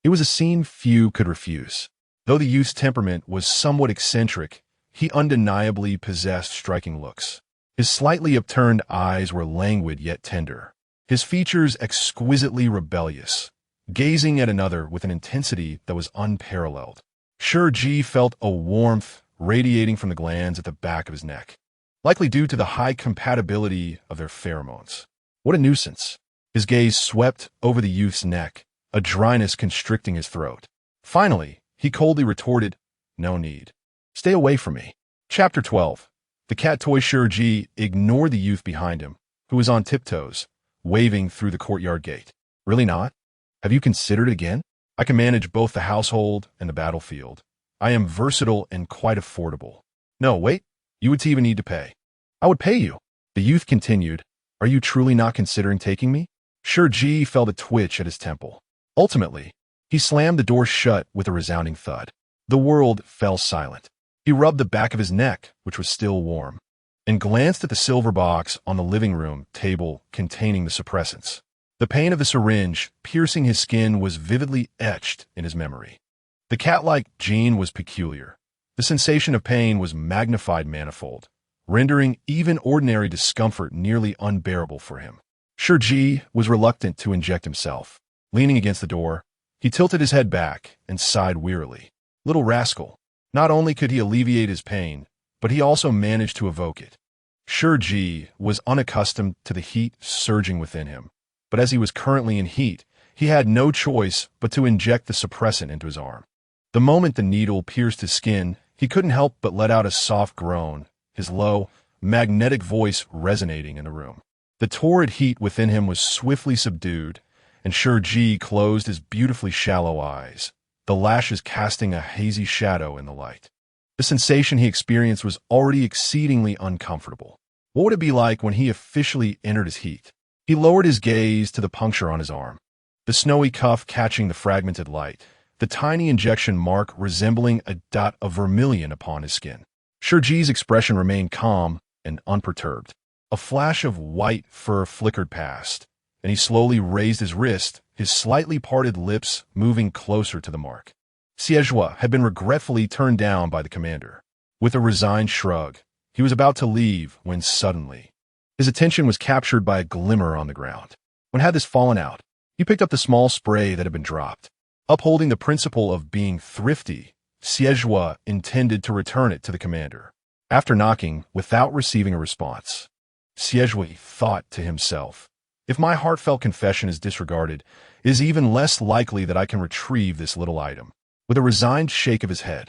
It was a scene few could refuse. Though the youth's temperament was somewhat eccentric, he undeniably possessed striking looks. His slightly upturned eyes were languid yet tender, his features exquisitely rebellious, gazing at another with an intensity that was unparalleled. Shi Ji felt a warmth radiating from the glands at the back of his neck, likely due to the high compatibility of their pheromones. What a nuisance. His gaze swept over the youth's neck, a dryness constricting his throat. Finally, he coldly retorted, "No need. Stay away from me." Chapter 12. The cat toy. Shi Ji ignored the youth behind him, who was on tiptoes, waving through the courtyard gate. "Really not? Have you considered it again? I can manage both the household and the battlefield. I am versatile and quite affordable." "No, wait. You would even need to pay." "I would pay you." The youth continued, "Are you truly not considering taking me?" Shi Ji felt a twitch at his temple. Ultimately, he slammed the door shut with a resounding thud. The world fell silent. He rubbed the back of his neck, which was still warm, and glanced at the silver box on the living room table containing the suppressants. The pain of the syringe piercing his skin was vividly etched in his memory. The cat-like gene was peculiar. The sensation of pain was magnified manifold, rendering even ordinary discomfort nearly unbearable for him. Shi Ji was reluctant to inject himself. Leaning against the door, he tilted his head back and sighed wearily. "Little rascal. Not only could he alleviate his pain, but he also managed to evoke it. Shi Ji was unaccustomed to the heat surging within him, but as he was currently in heat, he had no choice but to inject the suppressant into his arm. The moment the needle pierced his skin, he couldn't help but let out a soft groan, his low, magnetic voice resonating in the room. The torrid heat within him was swiftly subdued, and Shi Ji closed his beautifully shallow eyes, the lashes casting a hazy shadow in the light. The sensation he experienced was already exceedingly uncomfortable. What would it be like when he officially entered his heat? He lowered his gaze to the puncture on his arm, the snowy cuff catching the fragmented light, the tiny injection mark resembling a dot of vermilion upon his skin. Shi Ji's expression remained calm and unperturbed. A flash of white fur flickered past, and he slowly raised his wrist, his slightly parted lips moving closer to the mark. Xie had been regretfully turned down by the commander. With a resigned shrug, he was about to leave when suddenly, his attention was captured by a glimmer on the ground. When had this fallen out? He picked up the small spray that had been dropped. Upholding the principle of being thrifty, Xie intended to return it to the commander. After knocking, without receiving a response, Xie thought to himself, if my heartfelt confession is disregarded, it is even less likely that I can retrieve this little item. With a resigned shake of his head,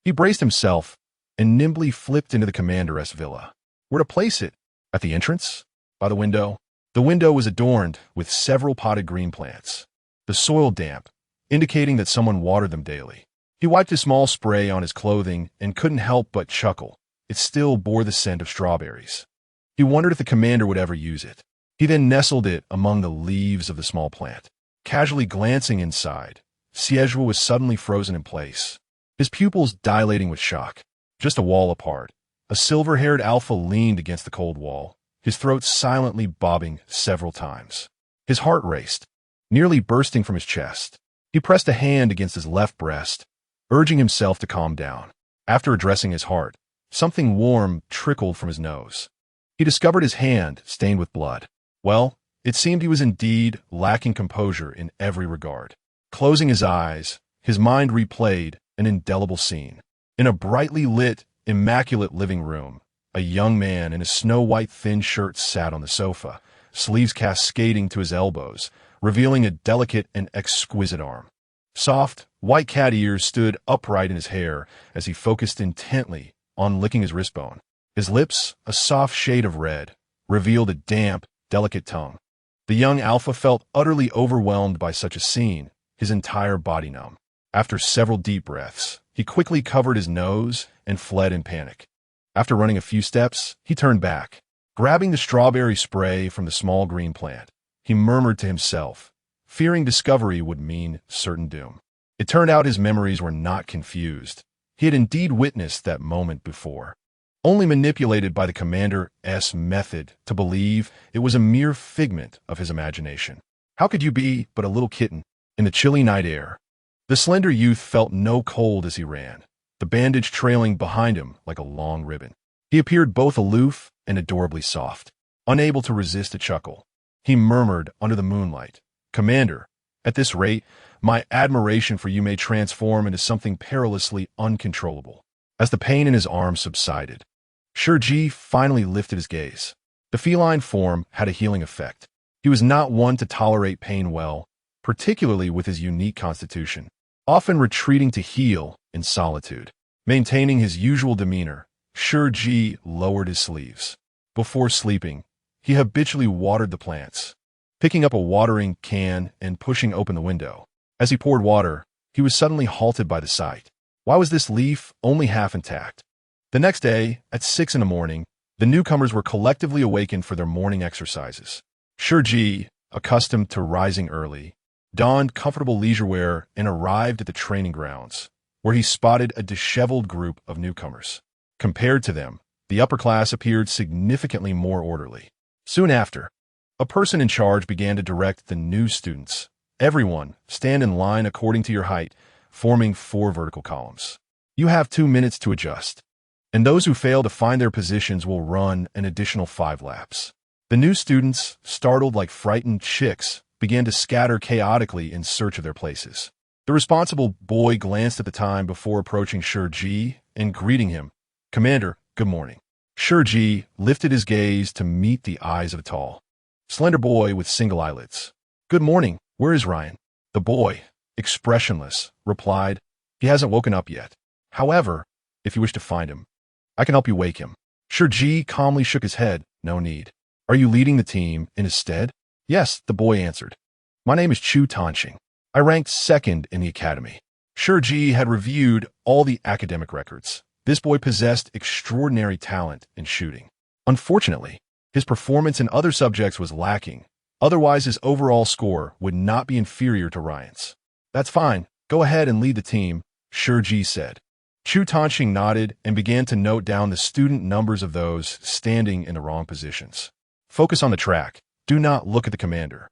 he braced himself and nimbly flipped into the commander's villa. Where to place it? At the entrance? By the window? The window was adorned with several potted green plants, the soil damp, indicating that someone watered them daily. He wiped his small spray on his clothing and couldn't help but chuckle. It still bore the scent of strawberries. He wondered if the commander would ever use it. He then nestled it among the leaves of the small plant. Casually glancing inside, Xie was suddenly frozen in place, his pupils dilating with shock. Just a wall apart, a silver-haired alpha leaned against the cold wall, his throat silently bobbing several times. His heart raced, nearly bursting from his chest. He pressed a hand against his left breast, urging himself to calm down. After addressing his heart, something warm trickled from his nose. He discovered his hand stained with blood. Well, it seemed he was indeed lacking composure in every regard. Closing his eyes, his mind replayed an indelible scene. In a brightly lit, immaculate living room, a young man in a snow-white thin shirt sat on the sofa, sleeves cascading to his elbows, revealing a delicate and exquisite arm. Soft, white cat ears stood upright in his hair as he focused intently on licking his wristbone. His lips, a soft shade of red, revealed a damp, delicate tongue. The young alpha felt utterly overwhelmed by such a scene, his entire body numb. After several deep breaths, he quickly covered his nose and fled in panic. After running a few steps, he turned back. Grabbing the strawberry spray from the small green plant, he murmured to himself, fearing discovery would mean certain doom. It turned out his memories were not confused. He had indeed witnessed that moment before, only manipulated by the commander's method to believe it was a mere figment of his imagination. How could you be but a little kitten in the chilly night air? The slender youth felt no cold as he ran, the bandage trailing behind him like a long ribbon. He appeared both aloof and adorably soft. Unable to resist a chuckle, he murmured under the moonlight, "Commander, at this rate, my admiration for you may transform into something perilously uncontrollable." As the pain in his arm subsided, Shi Ji finally lifted his gaze. The feline form had a healing effect. He was not one to tolerate pain well, particularly with his unique constitution, often retreating to heal in solitude. Maintaining his usual demeanor, Shi Ji lowered his sleeves. Before sleeping, he habitually watered the plants, picking up a watering can and pushing open the window. As he poured water, he was suddenly halted by the sight. Why was this leaf only half intact? The next day, at 6 a.m, the newcomers were collectively awakened for their morning exercises. Shi Ji, accustomed to rising early, donned comfortable leisure wear and arrived at the training grounds, where he spotted a disheveled group of newcomers. Compared to them, the upper class appeared significantly more orderly. Soon after, a person in charge began to direct the new students. Everyone, stand in line according to your height, forming 4 vertical columns. You have 2 minutes to adjust, and those who fail to find their positions will run an additional 5 laps. The new students, startled like frightened chicks, began to scatter chaotically in search of their places. The responsible boy glanced at the time before approaching Shi Ji and greeting him. "Commander, good morning." Shi Ji lifted his gaze to meet the eyes of a tall, slender boy with single eyelids. "Good morning. Where is Ryan?" The boy, expressionless, replied, "He hasn't woken up yet. However, if you wish to find him, I can help you wake him." Shi Ji calmly shook his head. "No need. Are you leading the team in his stead?" "Yes," the boy answered. "My name is Zhuo. I ranked second in the academy." Shi Ji had reviewed all the academic records. This boy possessed extraordinary talent in shooting. Unfortunately, his performance in other subjects was lacking. Otherwise, his overall score would not be inferior to Ryan's. "That's fine. Go ahead and lead the team," Shi Ji said. Zhuo nodded and began to note down the student numbers of those standing in the wrong positions. "Focus on the track. Do not look at the commander."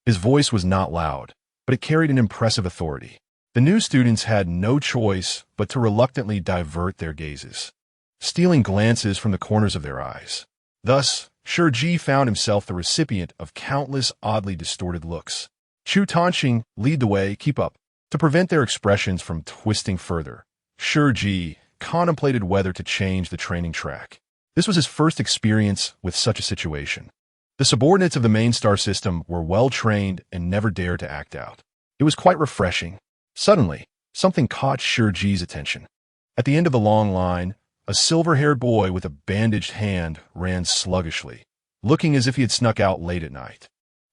His voice was not loud, but it carried an impressive authority. The new students had no choice but to reluctantly divert their gazes, stealing glances from the corners of their eyes. Thus, Shi Ji found himself the recipient of countless oddly distorted looks. Zhuo, lead the way, keep up. To prevent their expressions from twisting further, Shi Ji contemplated whether to change the training track. This was his first experience with such a situation. The subordinates of the main star system were well-trained and never dared to act out. It was quite refreshing. Suddenly, something caught Shi Ji's attention. At the end of the long line, a silver-haired boy with a bandaged hand ran sluggishly, looking as if he had snuck out late at night.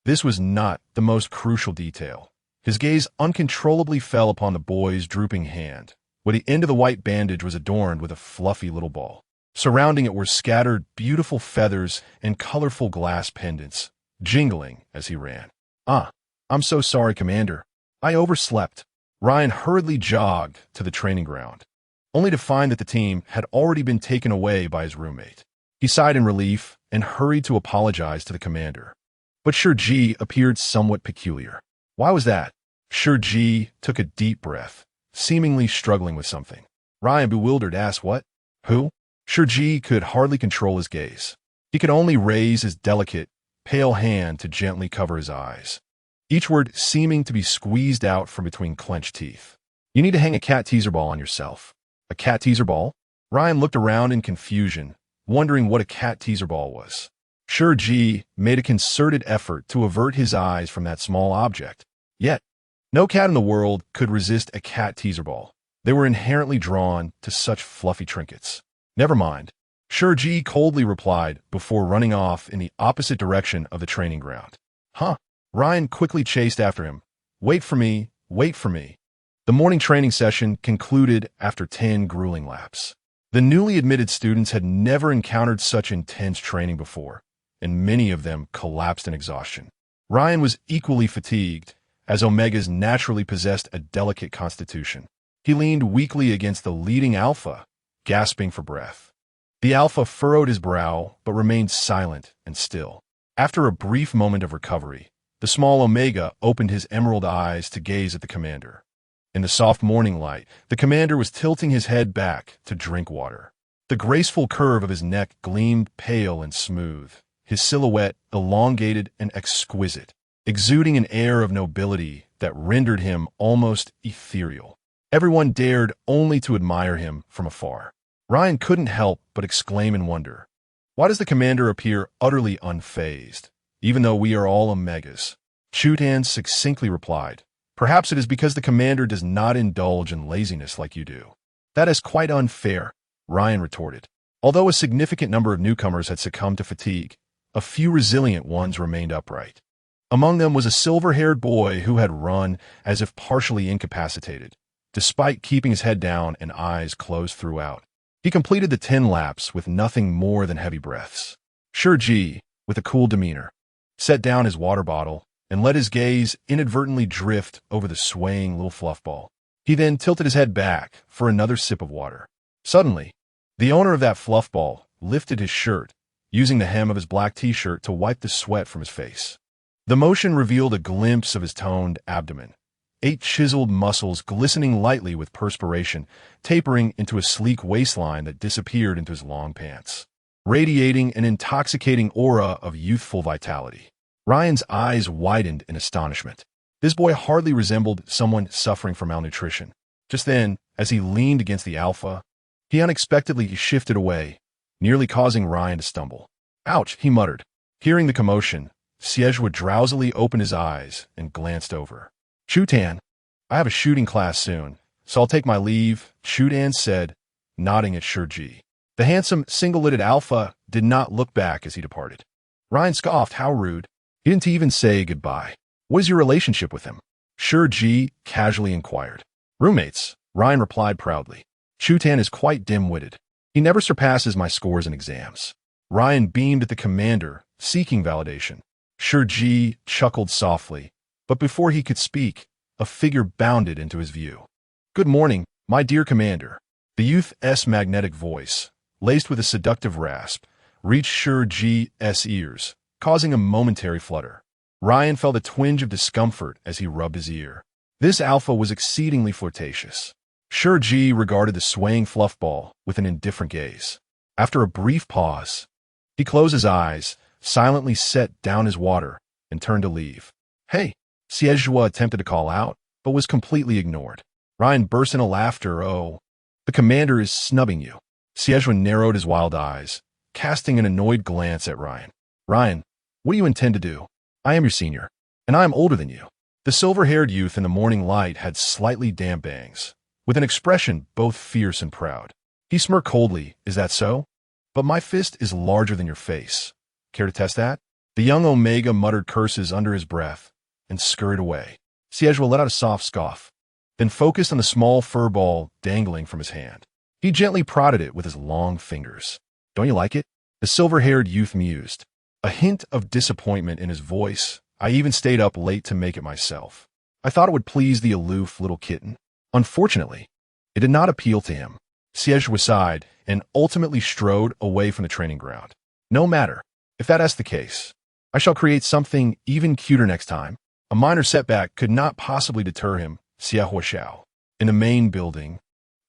This was not the most crucial detail. His gaze uncontrollably fell upon the boy's drooping hand, where the end of the white bandage was adorned with a fluffy little ball. Surrounding it were scattered beautiful feathers and colorful glass pendants, jingling as he ran. I'm so sorry, Commander. I overslept." Ryan hurriedly jogged to the training ground, only to find that the team had already been taken away by his roommate. He sighed in relief and hurried to apologize to the commander. But Shi Ji appeared somewhat peculiar. Why was that? Shi Ji took a deep breath, seemingly struggling with something. Ryan, bewildered, asked, "What? Who?" Shi Ji could hardly control his gaze. He could only raise his delicate, pale hand to gently cover his eyes, each word seeming to be squeezed out from between clenched teeth. "You need to hang a cat teaser ball on yourself." "A cat teaser ball?" Ryan looked around in confusion, wondering what a cat teaser ball was. Shi Ji made a concerted effort to avert his eyes from that small object. Yet, no cat in the world could resist a cat teaser ball. They were inherently drawn to such fluffy trinkets. "Never mind," Shi Ji coldly replied before running off in the opposite direction of the training ground. "Huh?" Ryan quickly chased after him. Wait for me. The morning training session concluded after 10 grueling laps. The newly admitted students had never encountered such intense training before, and many of them collapsed in exhaustion. Ryan was equally fatigued, as Omegas naturally possessed a delicate constitution. He leaned weakly against the leading Alpha, gasping for breath. The Alpha furrowed his brow, but remained silent and still. After a brief moment of recovery, the small Omega opened his emerald eyes to gaze at the commander. In the soft morning light, the commander was tilting his head back to drink water. The graceful curve of his neck gleamed pale and smooth, his silhouette elongated and exquisite, exuding an air of nobility that rendered him almost ethereal. Everyone dared only to admire him from afar. Ryan couldn't help but exclaim in wonder. Why does the commander appear utterly unfazed, even though we are all Omegas? Zhuo succinctly replied, "Perhaps it is because the commander does not indulge in laziness like you do." "That is quite unfair," Ryan retorted. Although a significant number of newcomers had succumbed to fatigue, a few resilient ones remained upright. Among them was a silver-haired boy who had run as if partially incapacitated, despite keeping his head down and eyes closed throughout. He completed the 10 laps with nothing more than heavy breaths. Shi Ji, with a cool demeanor, set down his water bottle and let his gaze inadvertently drift over the swaying little fluff ball. He then tilted his head back for another sip of water. Suddenly, the owner of that fluff ball lifted his shirt, using the hem of his black t-shirt to wipe the sweat from his face. The motion revealed a glimpse of his toned abdomen, 8 chiseled muscles glistening lightly with perspiration, tapering into a sleek waistline that disappeared into his long pants, radiating an intoxicating aura of youthful vitality. Ryan's eyes widened in astonishment. This boy hardly resembled someone suffering from malnutrition. Just then, as he leaned against the alpha, he unexpectedly shifted away, nearly causing Ryan to stumble. "Ouch," he muttered. Hearing the commotion, Xie would drowsily open his eyes and glanced over. "Chutan, I have a shooting class soon, so I'll take my leave," Chutan said, nodding at Shi Ji. The handsome, single-lidded alpha did not look back as he departed. Ryan scoffed. "How rude. He didn't even say goodbye. What is your relationship with him?" Shi Ji casually inquired. "Roommates," Ryan replied proudly. "Chutan is quite dim-witted. He never surpasses my scores in exams." Ryan beamed at the commander, seeking validation. Shi Ji chuckled softly, but before he could speak, a figure bounded into his view. "Good morning, my dear commander." The youth's magnetic voice, laced with a seductive rasp, reached Shi Ji's ears, causing a momentary flutter. Ryan felt a twinge of discomfort as he rubbed his ear. This alpha was exceedingly flirtatious. Shi Ji regarded the swaying fluffball with an indifferent gaze. After a brief pause, he closed his eyes, silently set down his water, and turned to leave. "Hey," Zhuo attempted to call out, but was completely ignored. Ryan burst into laughter. "Oh, the commander is snubbing you." Zhuo narrowed his wild eyes, casting an annoyed glance at Ryan. "Ryan, what do you intend to do? I am your senior, and I am older than you." The silver-haired youth in the morning light had slightly damp bangs, with an expression both fierce and proud. He smirked coldly. "Is that so? But my fist is larger than your face. Care to test that?" The young Omega muttered curses under his breath and scurried away. Zhuo let out a soft scoff, then focused on the small fur ball dangling from his hand. He gently prodded it with his long fingers. "Don't you like it?" The silver-haired youth mused, a hint of disappointment in his voice. "I even stayed up late to make it myself. I thought it would please the aloof little kitten." Unfortunately, it did not appeal to him. Zhuo sighed and ultimately strode away from the training ground. "No matter. If that is the case, I shall create something even cuter next time." A minor setback could not possibly deter him. Xiao. In the main building,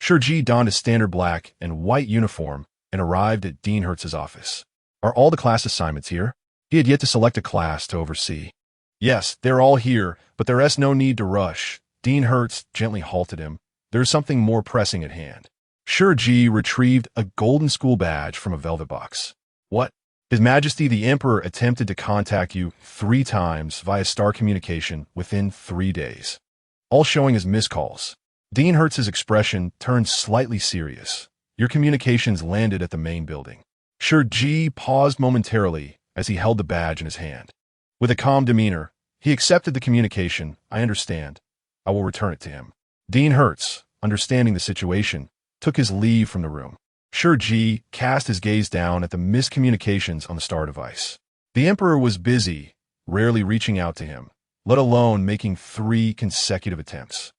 Shi Ji donned his standard black and white uniform and arrived at Dean Hertz's office. "Are all the class assignments here?" He had yet to select a class to oversee. "Yes, they're all here, but there is no need to rush." Dean Hertz gently halted him. "There is something more pressing at hand." Shi Ji retrieved a golden school badge from a velvet box. "What?" "His Majesty the Emperor attempted to contact you 3 times via star communication within 3 days, all showing as missed calls." Dean Hertz's expression turned slightly serious. "Your communications landed at the main building." Shi Ji paused momentarily as he held the badge in his hand. With a calm demeanor, he accepted the communication. "I understand. I will return it to him." Dean Hertz, understanding the situation, took his leave from the room. Shi Ji cast his gaze down at the missed communications on the star device. The Emperor was busy, rarely reaching out to him, let alone making 3 consecutive attempts.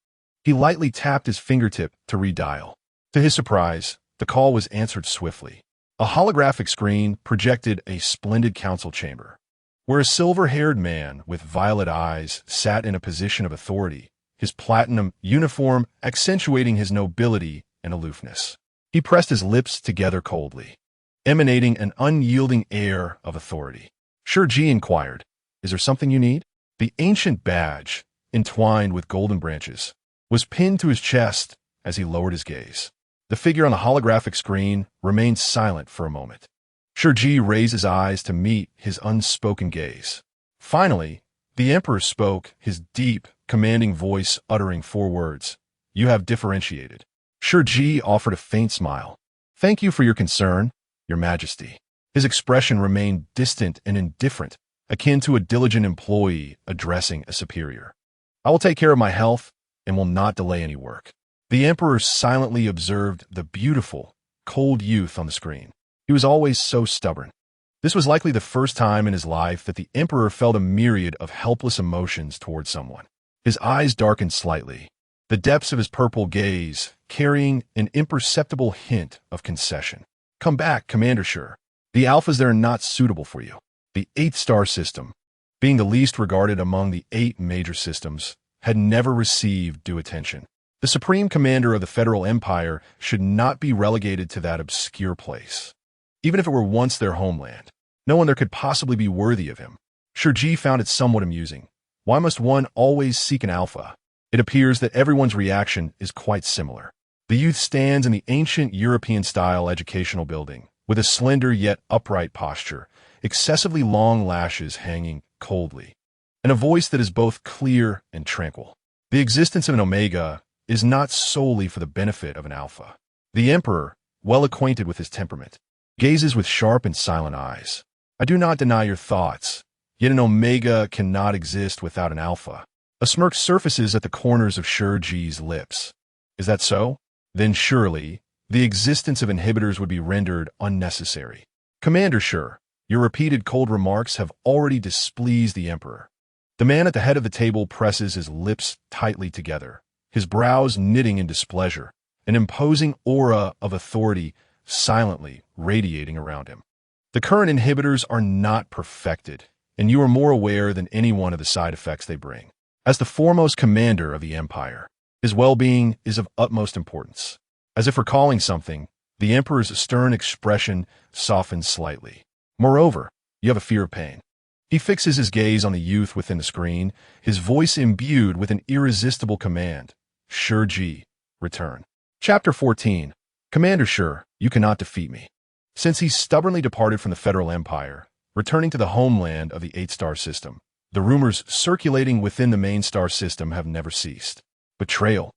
He lightly tapped his fingertip to redial. To his surprise, the call was answered swiftly. A holographic screen projected a splendid council chamber, where a silver-haired man with violet eyes sat in a position of authority, his platinum uniform accentuating his nobility and aloofness. He pressed his lips together coldly, emanating an unyielding air of authority. Shi Ji inquired, "Is there something you need?" The ancient badge, entwined with golden branches, was pinned to his chest as he lowered his gaze. The figure on the holographic screen remained silent for a moment. Shi Ji raised his eyes to meet his unspoken gaze. Finally, the Emperor spoke, his deep, commanding voice uttering 4 words. "You have differentiated." Shi Ji offered a faint smile. "Thank you for your concern, Your Majesty." His expression remained distant and indifferent, akin to a diligent employee addressing a superior. "I will take care of my health and will not delay any work." The Emperor silently observed the beautiful, cold youth on the screen. He was always so stubborn. This was likely the first time in his life that the Emperor felt a myriad of helpless emotions towards someone. His eyes darkened slightly, the depths of his purple gaze carrying an imperceptible hint of concession. "Come back, Commander Shi. The alphas there are not suitable for you." The 8th star system, being the least regarded among the 8 major systems, had never received due attention. The Supreme Commander of the Federal Empire should not be relegated to that obscure place, even if it were once their homeland. No one there could possibly be worthy of him. Shi Ji found it somewhat amusing. Why must one always seek an alpha? It appears that everyone's reaction is quite similar. The youth stands in the ancient European-style educational building, with a slender yet upright posture, excessively long lashes hanging coldly, and a voice that is both clear and tranquil. The existence of an omega is not solely for the benefit of an alpha. The emperor, well acquainted with his temperament, gazes with sharp and silent eyes. I do not deny your thoughts, yet an omega cannot exist without an alpha. A smirk surfaces at the corners of Shi Ji's lips. Is that so? Then surely, the existence of inhibitors would be rendered unnecessary. Commander Shi, your repeated cold remarks have already displeased the emperor. The man at the head of the table presses his lips tightly together, his brows knitting in displeasure, an imposing aura of authority silently radiating around him. The current inhibitors are not perfected, and you are more aware than anyone of the side effects they bring. As the foremost commander of the empire, his well-being is of utmost importance. As if recalling something, the emperor's stern expression softens slightly. Moreover, you have a fear of pain. He fixes his gaze on the youth within the screen, his voice imbued with an irresistible command. Shi Ji, return. Chapter 14. Commander Shi, you cannot defeat me. Since he stubbornly departed from the Federal Empire, returning to the homeland of the 8-star system, the rumors circulating within the main star system have never ceased. Betrayal,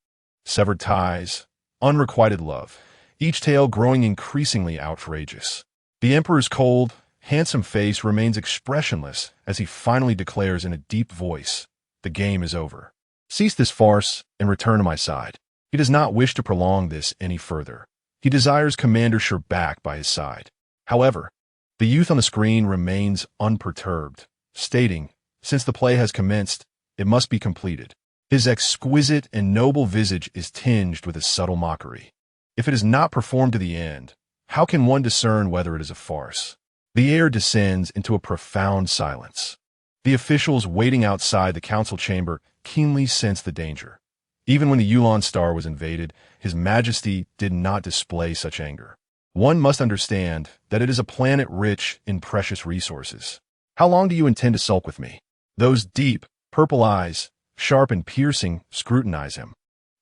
severed ties, unrequited love, each tale growing increasingly outrageous. The emperor's cold, handsome face remains expressionless as he finally declares in a deep voice, the game is over. Cease this farce and return to my side. He does not wish to prolong this any further. He desires Commander Shi back by his side. However, the youth on the screen remains unperturbed, stating, since the play has commenced, it must be completed. His exquisite and noble visage is tinged with a subtle mockery. If it is not performed to the end, how can one discern whether it is a farce? The air descends into a profound silence. The officials waiting outside the council chamber keenly sense the danger. Even when the Yuan star was invaded, His Majesty did not display such anger. One must understand that it is a planet rich in precious resources. How long do you intend to sulk with me? Those deep, purple eyes, sharp and piercing, scrutinize him.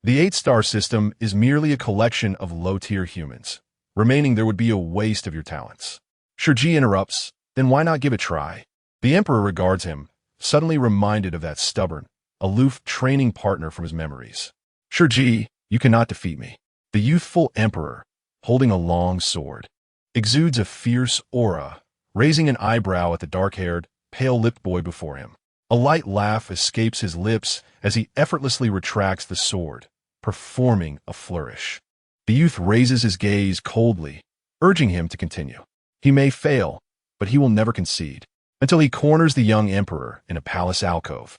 The 8-star system is merely a collection of low-tier humans. Remaining there would be a waste of your talents. Shi Ji interrupts, then why not give a try? The emperor regards him, suddenly reminded of that stubborn, aloof training partner from his memories. Shi Ji, you cannot defeat me. The youthful emperor, holding a long sword, exudes a fierce aura, raising an eyebrow at the dark-haired, pale-lipped boy before him. A light laugh escapes his lips as he effortlessly retracts the sword, performing a flourish. The youth raises his gaze coldly, urging him to continue. He may fail, but he will never concede, until he corners the young emperor in a palace alcove.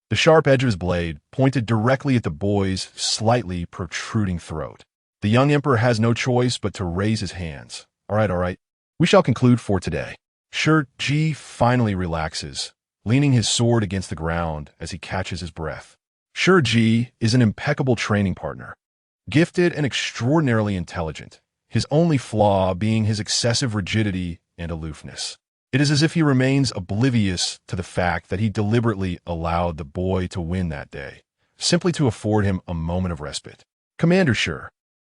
The sharp edge of his blade pointed directly at the boy's slightly protruding throat. The young emperor has no choice but to raise his hands. All right. We shall conclude for today. Shi Ji finally relaxes, leaning his sword against the ground as he catches his breath. Shi Ji is an impeccable training partner, gifted and extraordinarily intelligent, his only flaw being his excessive rigidity and aloofness. It is as if he remains oblivious to the fact that he deliberately allowed the boy to win that day, simply to afford him a moment of respite. Commander Shi,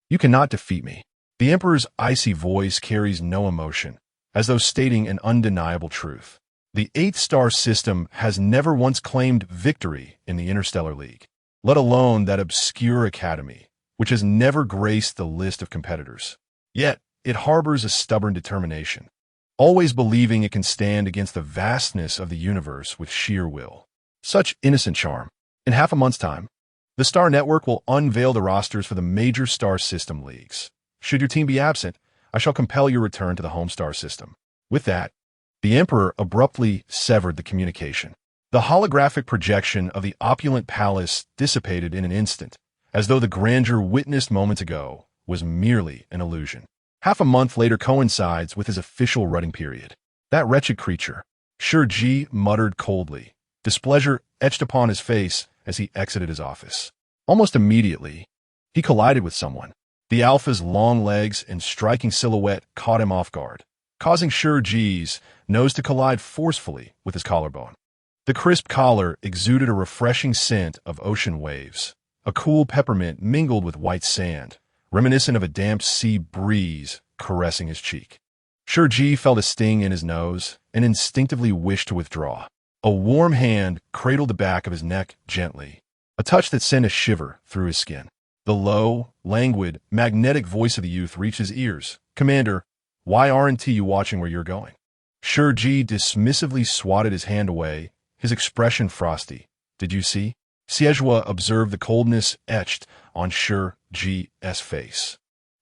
you cannot defeat me. The emperor's icy voice carries no emotion, as though stating an undeniable truth. The 8-star system has never once claimed victory in the Interstellar League, let alone that obscure academy, which has never graced the list of competitors. Yet, it harbors a stubborn determination, always believing it can stand against the vastness of the universe with sheer will. Such innocent charm. In half a month's time, the Star Network will unveil the rosters for the major star system leagues. Should your team be absent, I shall compel your return to the home star system. With that, the emperor abruptly severed the communication. The holographic projection of the opulent palace dissipated in an instant, as though the grandeur witnessed moments ago was merely an illusion. Half a month later coincides with his official rutting period. That wretched creature, Shi Ji muttered coldly, displeasure etched upon his face as he exited his office. Almost immediately, he collided with someone. The alpha's long legs and striking silhouette caught him off guard, causing Shi Ji's nose to collide forcefully with his collarbone. The crisp collar exuded a refreshing scent of ocean waves, a cool peppermint mingled with white sand, reminiscent of a damp sea breeze caressing his cheek. Shi Ji felt a sting in his nose and instinctively wished to withdraw. A warm hand cradled the back of his neck gently, a touch that sent a shiver through his skin. The low, languid, magnetic voice of the youth reached his ears. "Commander, why aren't you watching where you're going?" Shi Ji dismissively swatted his hand away, his expression frosty. "Did you see?" Zhuo observed the coldness etched on Shi Ji's face.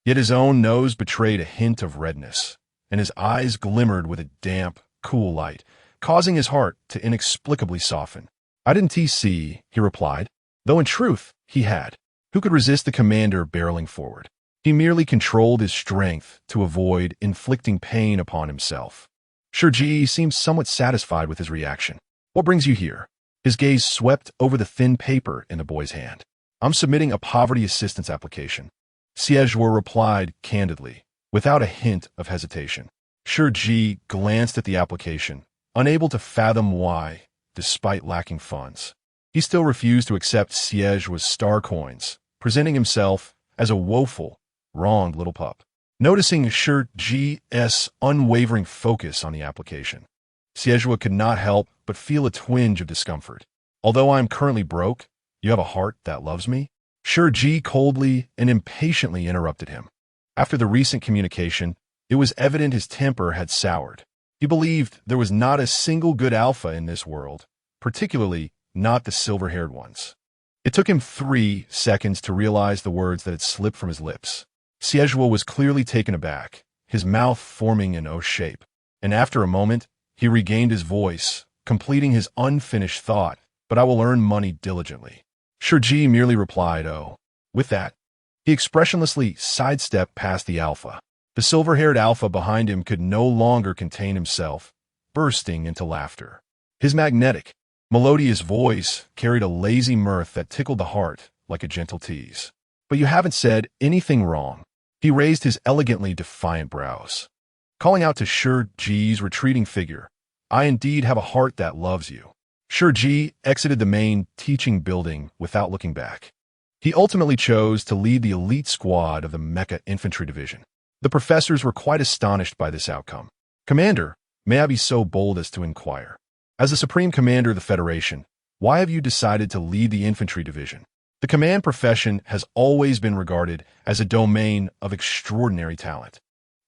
Yet his own nose betrayed a hint of redness, and his eyes glimmered with a damp, cool light, causing his heart to inexplicably soften. "I didn't see," he replied, though in truth he had. Who could resist the commander barreling forward? He merely controlled his strength to avoid inflicting pain upon himself. Shi Ji seemed somewhat satisfied with his reaction. "What brings you here?" His gaze swept over the thin paper in the boy's hand. "I'm submitting a poverty assistance application," Zhuo replied candidly, without a hint of hesitation. Shi Ji glanced at the application, unable to fathom why, despite lacking funds. He still refused to accept Zhuo's star coins, presenting himself as a woeful, wronged little pup. Noticing Shi Ji's unwavering focus on the application, Zhuo could not help but feel a twinge of discomfort. "Although I am currently broke, you have a heart that loves me?" Shi Ji coldly and impatiently interrupted him. After the recent communication, it was evident his temper had soured. He believed there was not a single good alpha in this world, particularly not the silver-haired ones. It took him 3 seconds to realize the words that had slipped from his lips. Zhuo was clearly taken aback, his mouth forming an O shape, and after a moment, he regained his voice, completing his unfinished thought. "But I will earn money diligently." Shi Ji merely replied, "Oh." With that, he expressionlessly sidestepped past the alpha. The silver-haired alpha behind him could no longer contain himself, bursting into laughter. His magnetic, melodious voice carried a lazy mirth that tickled the heart like a gentle tease. "But you haven't said anything wrong." He raised his elegantly defiant brows, calling out to Shi Ji's retreating figure, "I indeed have a heart that loves you." Shi Ji exited the main teaching building without looking back. He ultimately chose to lead the elite squad of the Mecha Infantry Division. The professors were quite astonished by this outcome. "Commander, may I be so bold as to inquire? As the Supreme Commander of the Federation, why have you decided to lead the infantry division?" The command profession has always been regarded as a domain of extraordinary talent,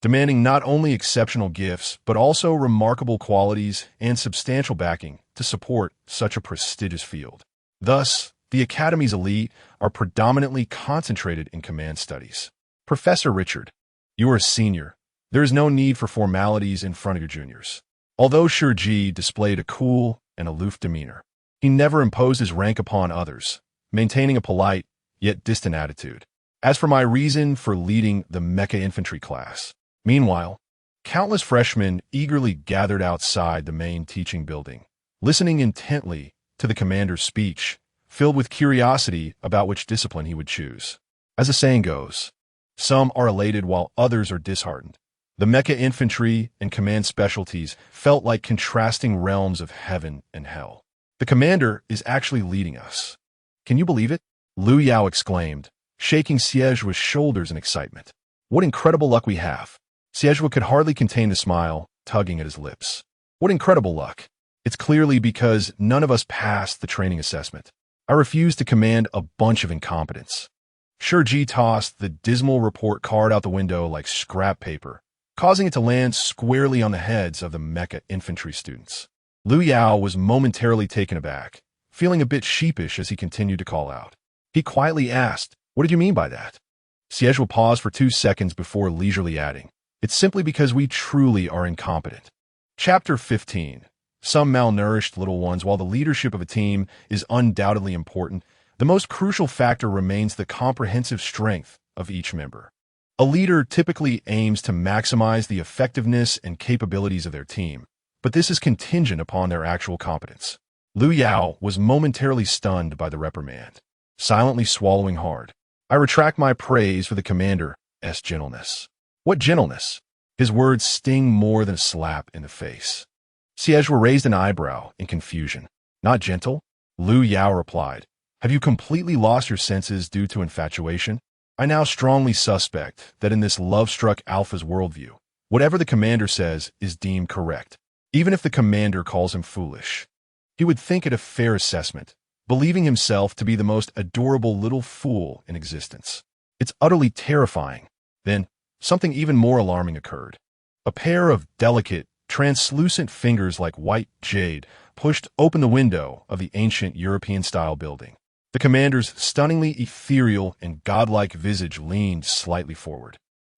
demanding not only exceptional gifts, but also remarkable qualities and substantial backing to support such a prestigious field. Thus, the Academy's elite are predominantly concentrated in command studies. "Professor Richard, you are a senior. There is no need for formalities in front of your juniors." Although Shi Ji displayed a cool and aloof demeanor, he never imposed his rank upon others, maintaining a polite yet distant attitude. "As for my reason for leading the Mecha Infantry class." Meanwhile, countless freshmen eagerly gathered outside the main teaching building, listening intently to the commander's speech, filled with curiosity about which discipline he would choose. As the saying goes, some are elated while others are disheartened. The Mecha Infantry and command specialties felt like contrasting realms of heaven and hell. "The commander is actually leading us. Can you believe it?" Liu Yao exclaimed, shaking Zhuo's shoulders in excitement. "What incredible luck we have." Zhuo could hardly contain the smile, tugging at his lips. "What incredible luck. It's clearly because none of us passed the training assessment. I refuse to command a bunch of incompetents." Shi Ji tossed the dismal report card out the window like scrap paper, causing it to land squarely on the heads of the Mecha Infantry students. Liu Yao was momentarily taken aback, feeling a bit sheepish as he continued to call out. He quietly asked, "What did you mean by that?" Zhuo paused for 2 seconds before leisurely adding, "It's simply because we truly are incompetent." Chapter 15. Some malnourished little ones. While the leadership of a team is undoubtedly important, the most crucial factor remains the comprehensive strength of each member. A leader typically aims to maximize the effectiveness and capabilities of their team, but this is contingent upon their actual competence. Liu Yao was momentarily stunned by the reprimand, silently swallowing hard. "I retract my praise for the commander's gentleness." "What gentleness?" His words sting more than a slap in the face. Zhuo raised an eyebrow in confusion. Not gentle? Lu Yao replied. Have you completely lost your senses due to infatuation? I now strongly suspect that in this love-struck alpha's worldview, whatever the commander says is deemed correct, even if the commander calls him foolish. He would think it a fair assessment, believing himself to be the most adorable little fool in existence. It's utterly terrifying. Then, something even more alarming occurred. A pair of delicate, translucent fingers like white jade pushed open the window of the ancient European-style building. The commander's stunningly ethereal and godlike visage leaned slightly forward,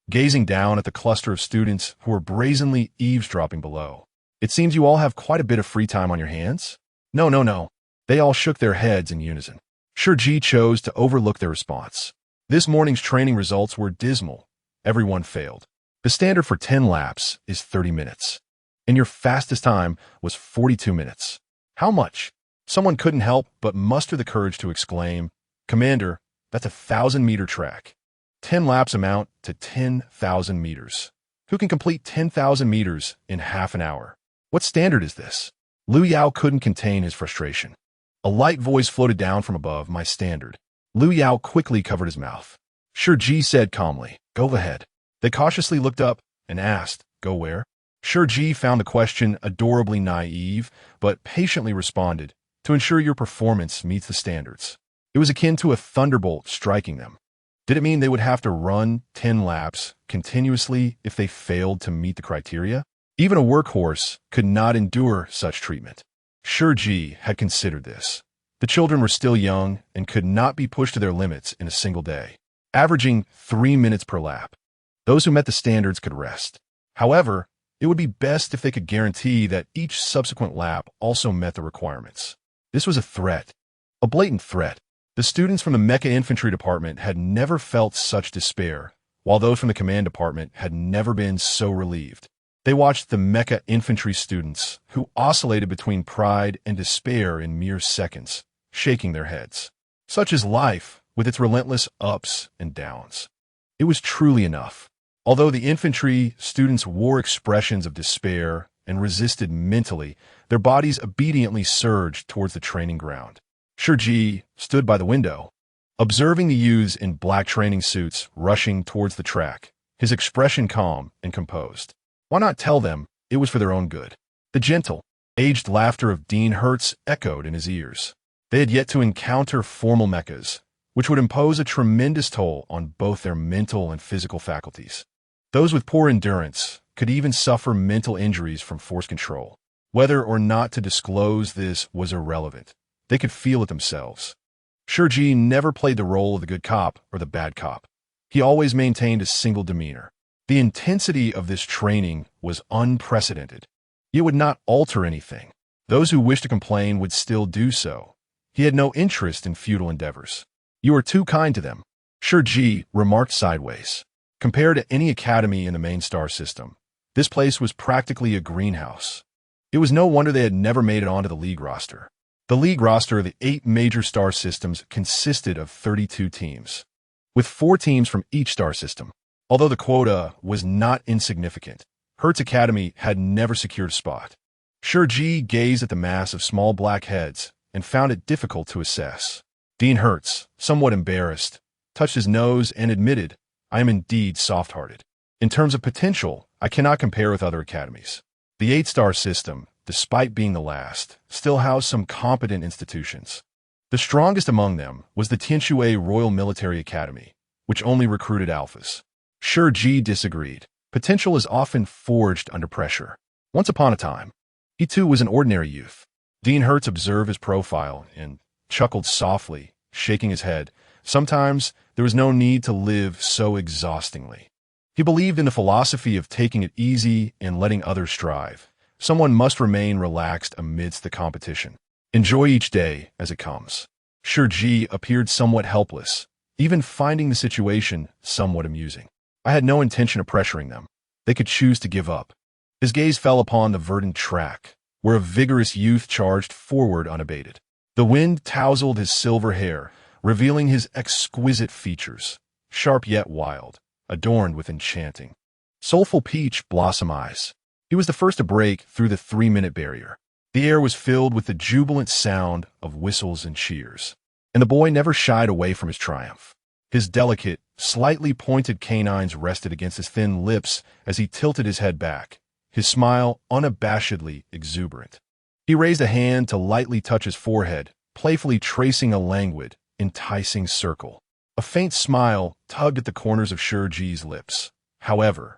gazing down at the cluster of students who were brazenly eavesdropping below. It seems you all have quite a bit of free time on your hands? No, no, no. They all shook their heads in unison. Shi Ji chose to overlook their response. This morning's training results were dismal. Everyone failed. The standard for 10 laps is 30 minutes. And your fastest time was 42 minutes. How much? Someone couldn't help but muster the courage to exclaim, Commander, that's a 1,000-meter track. 10 laps amount to 10,000 meters. Who can complete 10,000 meters in half an hour? What standard is this? Lu Yao couldn't contain his frustration. A light voice floated down from above, my standard. Lu Yao quickly covered his mouth. Shi Ji said calmly, go ahead. They cautiously looked up and asked, go where? Shi Ji found the question adorably naive, but patiently responded, to ensure your performance meets the standards. It was akin to a thunderbolt striking them. Did it mean they would have to run 10 laps continuously if they failed to meet the criteria? Even a workhorse could not endure such treatment. Shi Ji had considered this. The children were still young and could not be pushed to their limits in a single day, averaging 3 minutes per lap. Those who met the standards could rest. However, it would be best if they could guarantee that each subsequent lap also met the requirements. This was a threat, a blatant threat. The students from the Mecha Infantry Department had never felt such despair, while those from the Command Department had never been so relieved. They watched the Mecha Infantry students, who oscillated between pride and despair in mere seconds, shaking their heads. Such is life, with its relentless ups and downs. It was truly enough. Although the infantry students wore expressions of despair and resisted mentally, their bodies obediently surged towards the training ground. Shi Ji stood by the window, observing the youths in black training suits rushing towards the track, his expression calm and composed. Why not tell them it was for their own good? The gentle, aged laughter of Dean Hertz echoed in his ears. They had yet to encounter formal mechas, which would impose a tremendous toll on both their mental and physical faculties. Those with poor endurance could even suffer mental injuries from force control. Whether or not to disclose this was irrelevant. They could feel it themselves. Shi Ji never played the role of the good cop or the bad cop. He always maintained a single demeanor. The intensity of this training was unprecedented. It would not alter anything. Those who wished to complain would still do so. He had no interest in futile endeavors. You are too kind to them, Shi Ji remarked sideways. Compared to any academy in the main star system, this place was practically a greenhouse. It was no wonder they had never made it onto the league roster. The league roster of the 8 major star systems consisted of 32 teams, with 4 teams from each star system. Although the quota was not insignificant, Hertz Academy had never secured a spot. Shi Ji gazed at the mass of small black heads and found it difficult to assess. Dean Hertz, somewhat embarrassed, touched his nose and admitted, I am indeed soft-hearted. In terms of potential, I cannot compare with other academies. The 8-star system, despite being the last, still housed some competent institutions. The strongest among them was the Tianxue Royal Military Academy, which only recruited alphas. Shi Ji disagreed. Potential is often forged under pressure. Once upon a time, he too was an ordinary youth. Dean Hertz observed his profile and chuckled softly, shaking his head. Sometimes there was no need to live so exhaustingly. He believed in the philosophy of taking it easy and letting others strive. Someone must remain relaxed amidst the competition. Enjoy each day as it comes. Shi Ji appeared somewhat helpless, even finding the situation somewhat amusing. I had no intention of pressuring them. They could choose to give up. His gaze fell upon the verdant track, where a vigorous youth charged forward unabated. The wind tousled his silver hair, revealing his exquisite features, sharp yet wild, adorned with enchanting, soulful peach blossom eyes. He was the first to break through the 3-minute barrier. The air was filled with the jubilant sound of whistles and cheers, and the boy never shied away from his triumph. His delicate, slightly pointed canines rested against his thin lips as he tilted his head back, his smile unabashedly exuberant. He raised a hand to lightly touch his forehead, playfully tracing a languid, enticing circle. A faint smile tugged at the corners of Shi Ji's lips. However,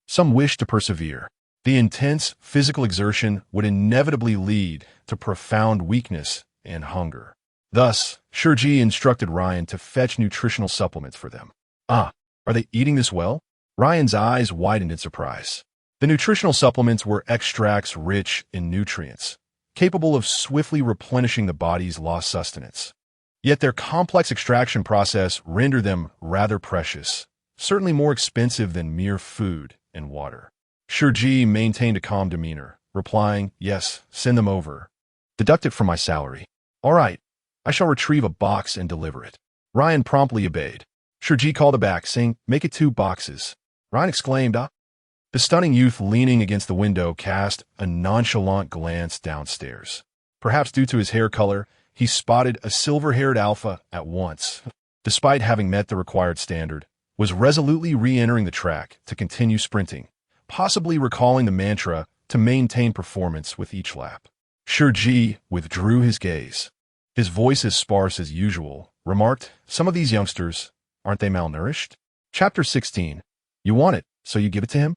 some wished to persevere. The intense physical exertion would inevitably lead to profound weakness and hunger. Thus, Shi Ji instructed Ryan to fetch nutritional supplements for them. Ah, are they eating this well? Ryan's eyes widened in surprise. The nutritional supplements were extracts rich in nutrients, capable of swiftly replenishing the body's lost sustenance. Yet their complex extraction process rendered them rather precious, certainly more expensive than mere food and water. Shi Ji maintained a calm demeanor, replying, "Yes, send them over. Deduct it from my salary." "All right, I shall retrieve a box and deliver it." Ryan promptly obeyed. Shi Ji called back, saying, "Make it 2 boxes." Ryan exclaimed, "Ah." The stunning youth leaning against the window cast a nonchalant glance downstairs. Perhaps due to his hair color, he spotted a silver-haired alpha at once. Despite having met the required standard, was resolutely re-entering the track to continue sprinting, possibly recalling the mantra to maintain performance with each lap. Shi Ji withdrew his gaze. His voice as sparse as usual, remarked, "Some of these youngsters, aren't they malnourished?" Chapter 16. You want it, so you give it to him?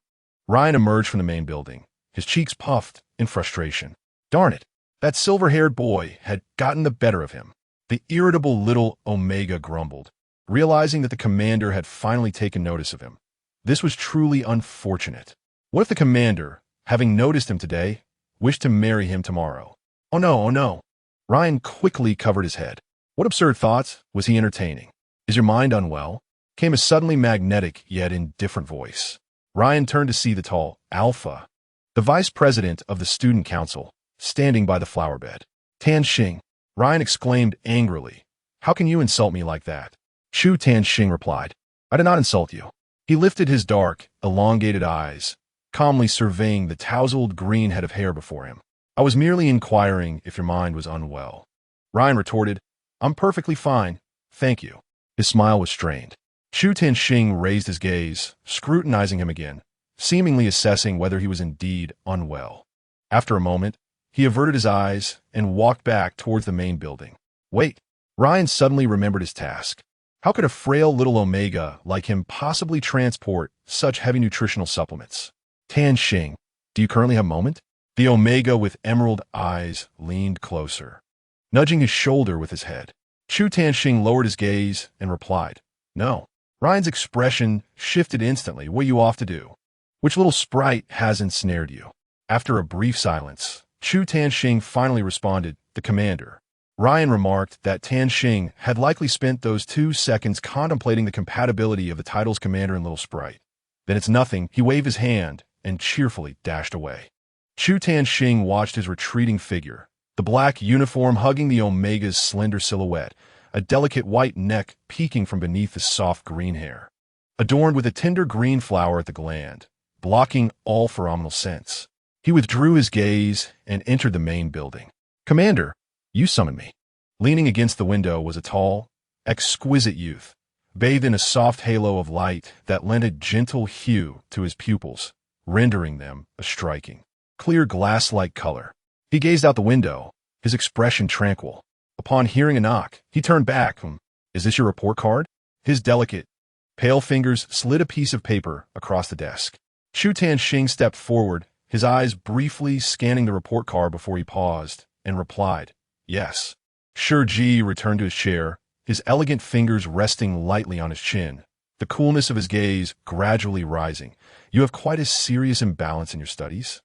Ryan emerged from the main building, his cheeks puffed in frustration. Darn it, that silver-haired boy had gotten the better of him. The irritable little Omega grumbled, realizing that the commander had finally taken notice of him. This was truly unfortunate. What if the commander, having noticed him today, wished to marry him tomorrow? Oh no, oh no. Ryan quickly covered his head. What absurd thoughts was he entertaining? Is your mind unwell? Came a suddenly magnetic yet indifferent voice. Ryan turned to see the tall Alpha, the vice president of the student council, standing by the flower bed. Tanxing, Ryan exclaimed angrily. How can you insult me like that? Chu Tanxing replied. I did not insult you. He lifted his dark, elongated eyes, calmly surveying the tousled green head of hair before him. I was merely inquiring if your mind was unwell. Ryan retorted, I'm perfectly fine, thank you. His smile was strained. Chu Tanxing raised his gaze, scrutinizing him again, seemingly assessing whether he was indeed unwell. After a moment, he averted his eyes and walked back towards the main building. Wait, Ryan suddenly remembered his task. How could a frail little Omega like him possibly transport such heavy nutritional supplements? Tanxing, do you currently have a moment? The Omega with emerald eyes leaned closer, nudging his shoulder with his head. Chu Tanxing lowered his gaze and replied, No. Ryan's expression shifted instantly. What are you off to do? Which little sprite has ensnared you? After a brief silence, Chu Tanxing finally responded, the commander. Ryan remarked that Tanxing had likely spent those 2 seconds contemplating the compatibility of the title's commander and little sprite. Then it's nothing, he waved his hand and cheerfully dashed away. Chu Tanxing watched his retreating figure, the black uniform hugging the Omega's slender silhouette, a delicate white neck peeking from beneath the soft green hair, adorned with a tender green flower at the gland, blocking all pheromonal sense. He withdrew his gaze and entered the main building. Commander, you summoned me. Leaning against the window was a tall, exquisite youth, bathed in a soft halo of light that lent a gentle hue to his pupils, rendering them a striking, clear glass-like color. He gazed out the window, his expression tranquil. Upon hearing a knock, he turned back. Is this your report card? His delicate, pale fingers slid a piece of paper across the desk. Chu Tanxing stepped forward, his eyes briefly scanning the report card before he paused, and replied, Yes. Shi Ji returned to his chair, his elegant fingers resting lightly on his chin, the coolness of his gaze gradually rising. You have quite a serious imbalance in your studies.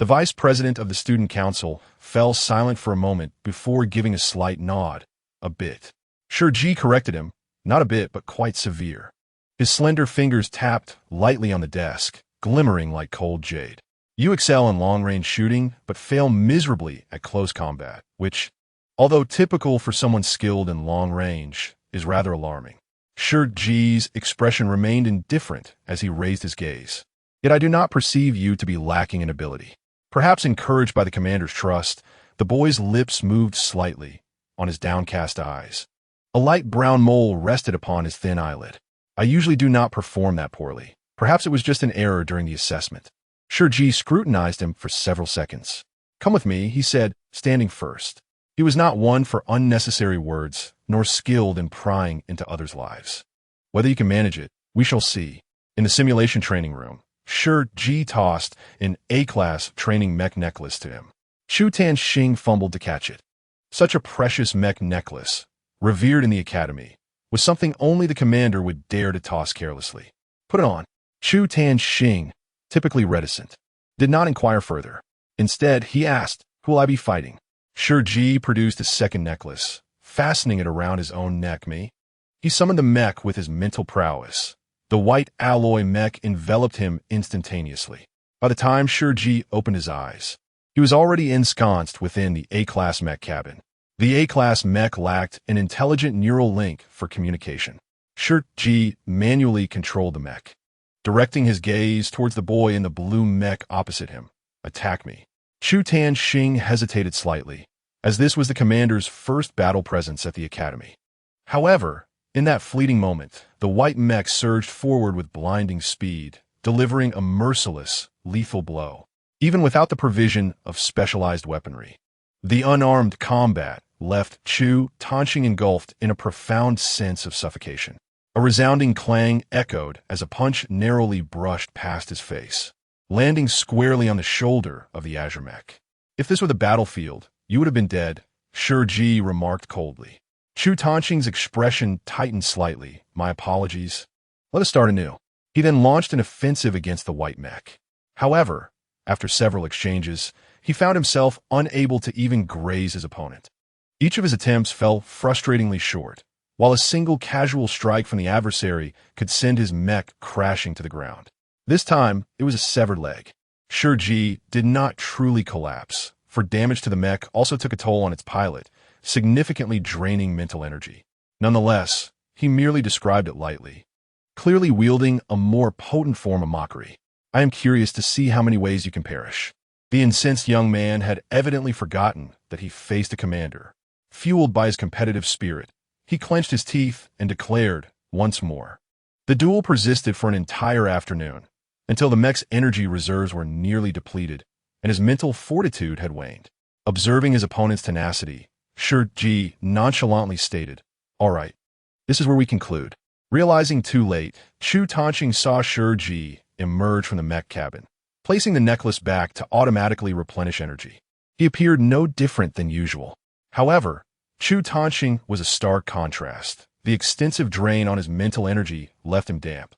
The vice president of the student council fell silent for a moment before giving a slight nod. A bit. Shi Ji corrected him, not a bit, but quite severe. His slender fingers tapped lightly on the desk, glimmering like cold jade. You excel in long-range shooting, but fail miserably at close combat, which, although typical for someone skilled in long range, is rather alarming. Shi Ji's expression remained indifferent as he raised his gaze. Yet I do not perceive you to be lacking in ability. Perhaps encouraged by the commander's trust, the boy's lips moved slightly on his downcast eyes. A light brown mole rested upon his thin eyelid. I usually do not perform that poorly. Perhaps it was just an error during the assessment. Shi Ji scrutinized him for several seconds. Come with me, he said, standing first. He was not one for unnecessary words, nor skilled in prying into others' lives. Whether you can manage it, we shall see. In the simulation training room, Shi Ji tossed an A-class training mech necklace to him. Chu Tanxing fumbled to catch it. Such a precious mech necklace, revered in the academy, was something only the commander would dare to toss carelessly. Put it on. Chu Tanxing, typically reticent, did not inquire further. Instead, he asked, who will I be fighting? Shi Ji produced a second necklace, fastening it around his own neck. Me? He summoned the mech with his mental prowess. The white alloy mech enveloped him instantaneously. By the time Shi Ji opened his eyes, he was already ensconced within the A-class mech cabin. The A-class mech lacked an intelligent neural link for communication. Shi Ji manually controlled the mech, directing his gaze towards the boy in the blue mech opposite him. Attack me. Chu Tanxing hesitated slightly, as this was the commander's first battle presence at the academy. However, in that fleeting moment, the white mech surged forward with blinding speed, delivering a merciless, lethal blow, even without the provision of specialized weaponry. The unarmed combat left Chu Tanxing engulfed in a profound sense of suffocation. A resounding clang echoed as a punch narrowly brushed past his face, landing squarely on the shoulder of the Azure mech. If this were the battlefield, you would have been dead, Shi Ji remarked coldly. Chu Tanxing's expression tightened slightly. My apologies. Let us start anew. He then launched an offensive against the white mech. However, after several exchanges, he found himself unable to even graze his opponent. Each of his attempts fell frustratingly short, while a single casual strike from the adversary could send his mech crashing to the ground. This time, it was a severed leg. Shi Ji did not truly collapse, for damage to the mech also took a toll on its pilot, significantly draining mental energy. Nonetheless, he merely described it lightly, clearly wielding a more potent form of mockery. I am curious to see how many ways you can perish. The incensed young man had evidently forgotten that he faced a commander. Fueled by his competitive spirit, he clenched his teeth and declared once more. The duel persisted for an entire afternoon, until the mech's energy reserves were nearly depleted, and his mental fortitude had waned. Observing his opponent's tenacity, Shi Ji nonchalantly stated, all right, this is where we conclude. Realizing too late, Chu Tanxing saw Shi Ji emerge from the mech cabin, placing the necklace back to automatically replenish energy. He appeared no different than usual. However, Chu Tanxing was a stark contrast. The extensive drain on his mental energy left him damp,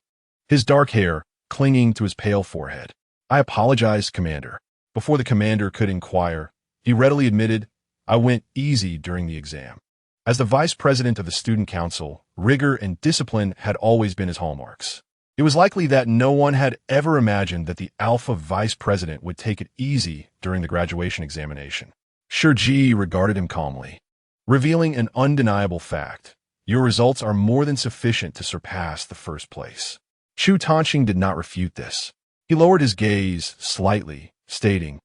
his dark hair clinging to his pale forehead. I apologize, Commander. Before the commander could inquire, he readily admitted, I went easy during the exam. As the vice president of the student council, rigor and discipline had always been his hallmarks. It was likely that no one had ever imagined that the alpha vice president would take it easy during the graduation examination. Shi Ji regarded him calmly, revealing an undeniable fact. Your results are more than sufficient to surpass the first place. Chu Tanxing did not refute this. He lowered his gaze slightly, stating,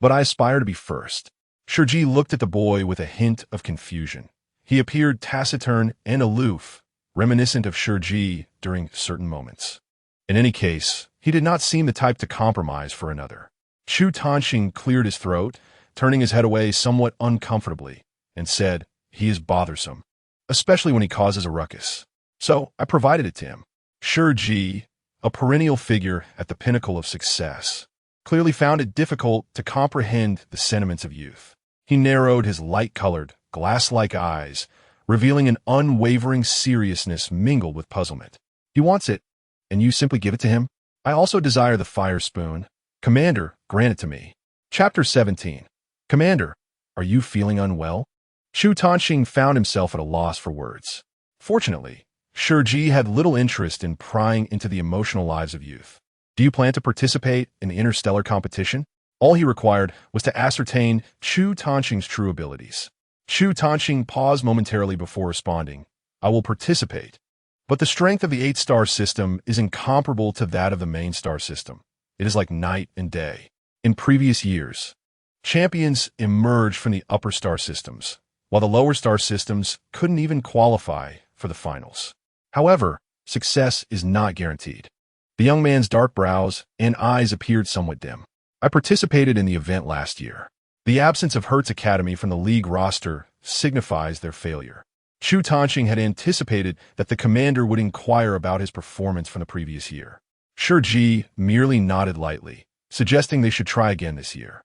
but I aspire to be first. Shi Ji looked at the boy with a hint of confusion. He appeared taciturn and aloof, reminiscent of Shi Ji during certain moments. In any case, he did not seem the type to compromise for another. Chu Tanxing cleared his throat, turning his head away somewhat uncomfortably, and said, he is bothersome, especially when he causes a ruckus. So I provided it to him. Shi Ji, a perennial figure at the pinnacle of success, clearly found it difficult to comprehend the sentiments of youth. He narrowed his light-colored, glass-like eyes, revealing an unwavering seriousness mingled with puzzlement. He wants it, and you simply give it to him? I also desire the fire spoon. Commander, grant it to me. Chapter 17. Commander, are you feeling unwell? Chu Tanxing found himself at a loss for words. Fortunately, Shi Ji had little interest in prying into the emotional lives of youth. Do you plan to participate in the interstellar competition? All he required was to ascertain Chu Tanxing's true abilities. Chu Tanxing paused momentarily before responding. I will participate, but the strength of the 8-star system is incomparable to that of the main star system. It is like night and day. In previous years, champions emerged from the upper star systems, while the lower star systems couldn't even qualify for the finals. However, success is not guaranteed. The young man's dark brows and eyes appeared somewhat dim. I participated in the event last year. The absence of Hertz Academy from the league roster signifies their failure. Zhuo Tanqing had anticipated that the commander would inquire about his performance from the previous year. Shi Ji merely nodded lightly, suggesting they should try again this year.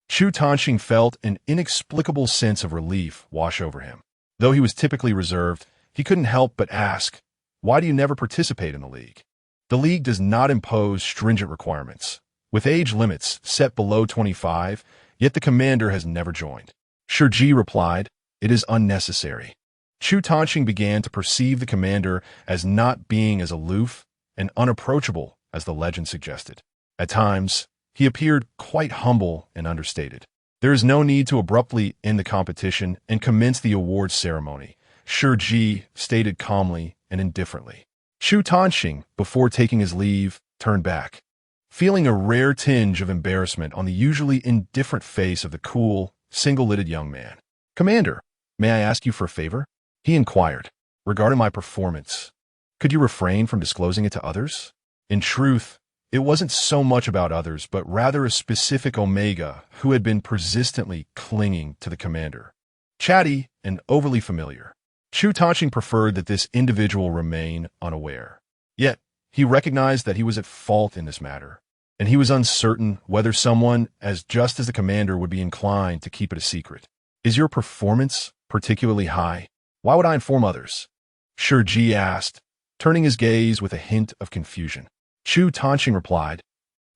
Zhuo Tanqing felt an inexplicable sense of relief wash over him. Though he was typically reserved, he couldn't help but ask, "Why do you never participate in the league?" The league does not impose stringent requirements, with age limits set below 25, yet the commander has never joined. Shi Ji replied, "It is unnecessary." Zhuo Tanqing began to perceive the commander as not being as aloof and unapproachable as the legend suggested. At times, he appeared quite humble and understated. There is no need to abruptly end the competition and commence the awards ceremony, Shi Ji stated calmly and indifferently. Zhuo Tanqing, before taking his leave, turned back, feeling a rare tinge of embarrassment on the usually indifferent face of the cool, single-lidded young man. "Commander, may I ask you for a favor?" he inquired. "Regarding my performance, could you refrain from disclosing it to others?" In truth, it wasn't so much about others, but rather a specific Omega who had been persistently clinging to the commander. Chatty and overly familiar, Zhuo Tanqing preferred that this individual remain unaware. Yet, he recognized that he was at fault in this matter, and he was uncertain whether someone as just as the commander would be inclined to keep it a secret. "Is your performance particularly high? Why would I inform others?" Shi Ji asked, turning his gaze with a hint of confusion. Zhuo Tanqing replied,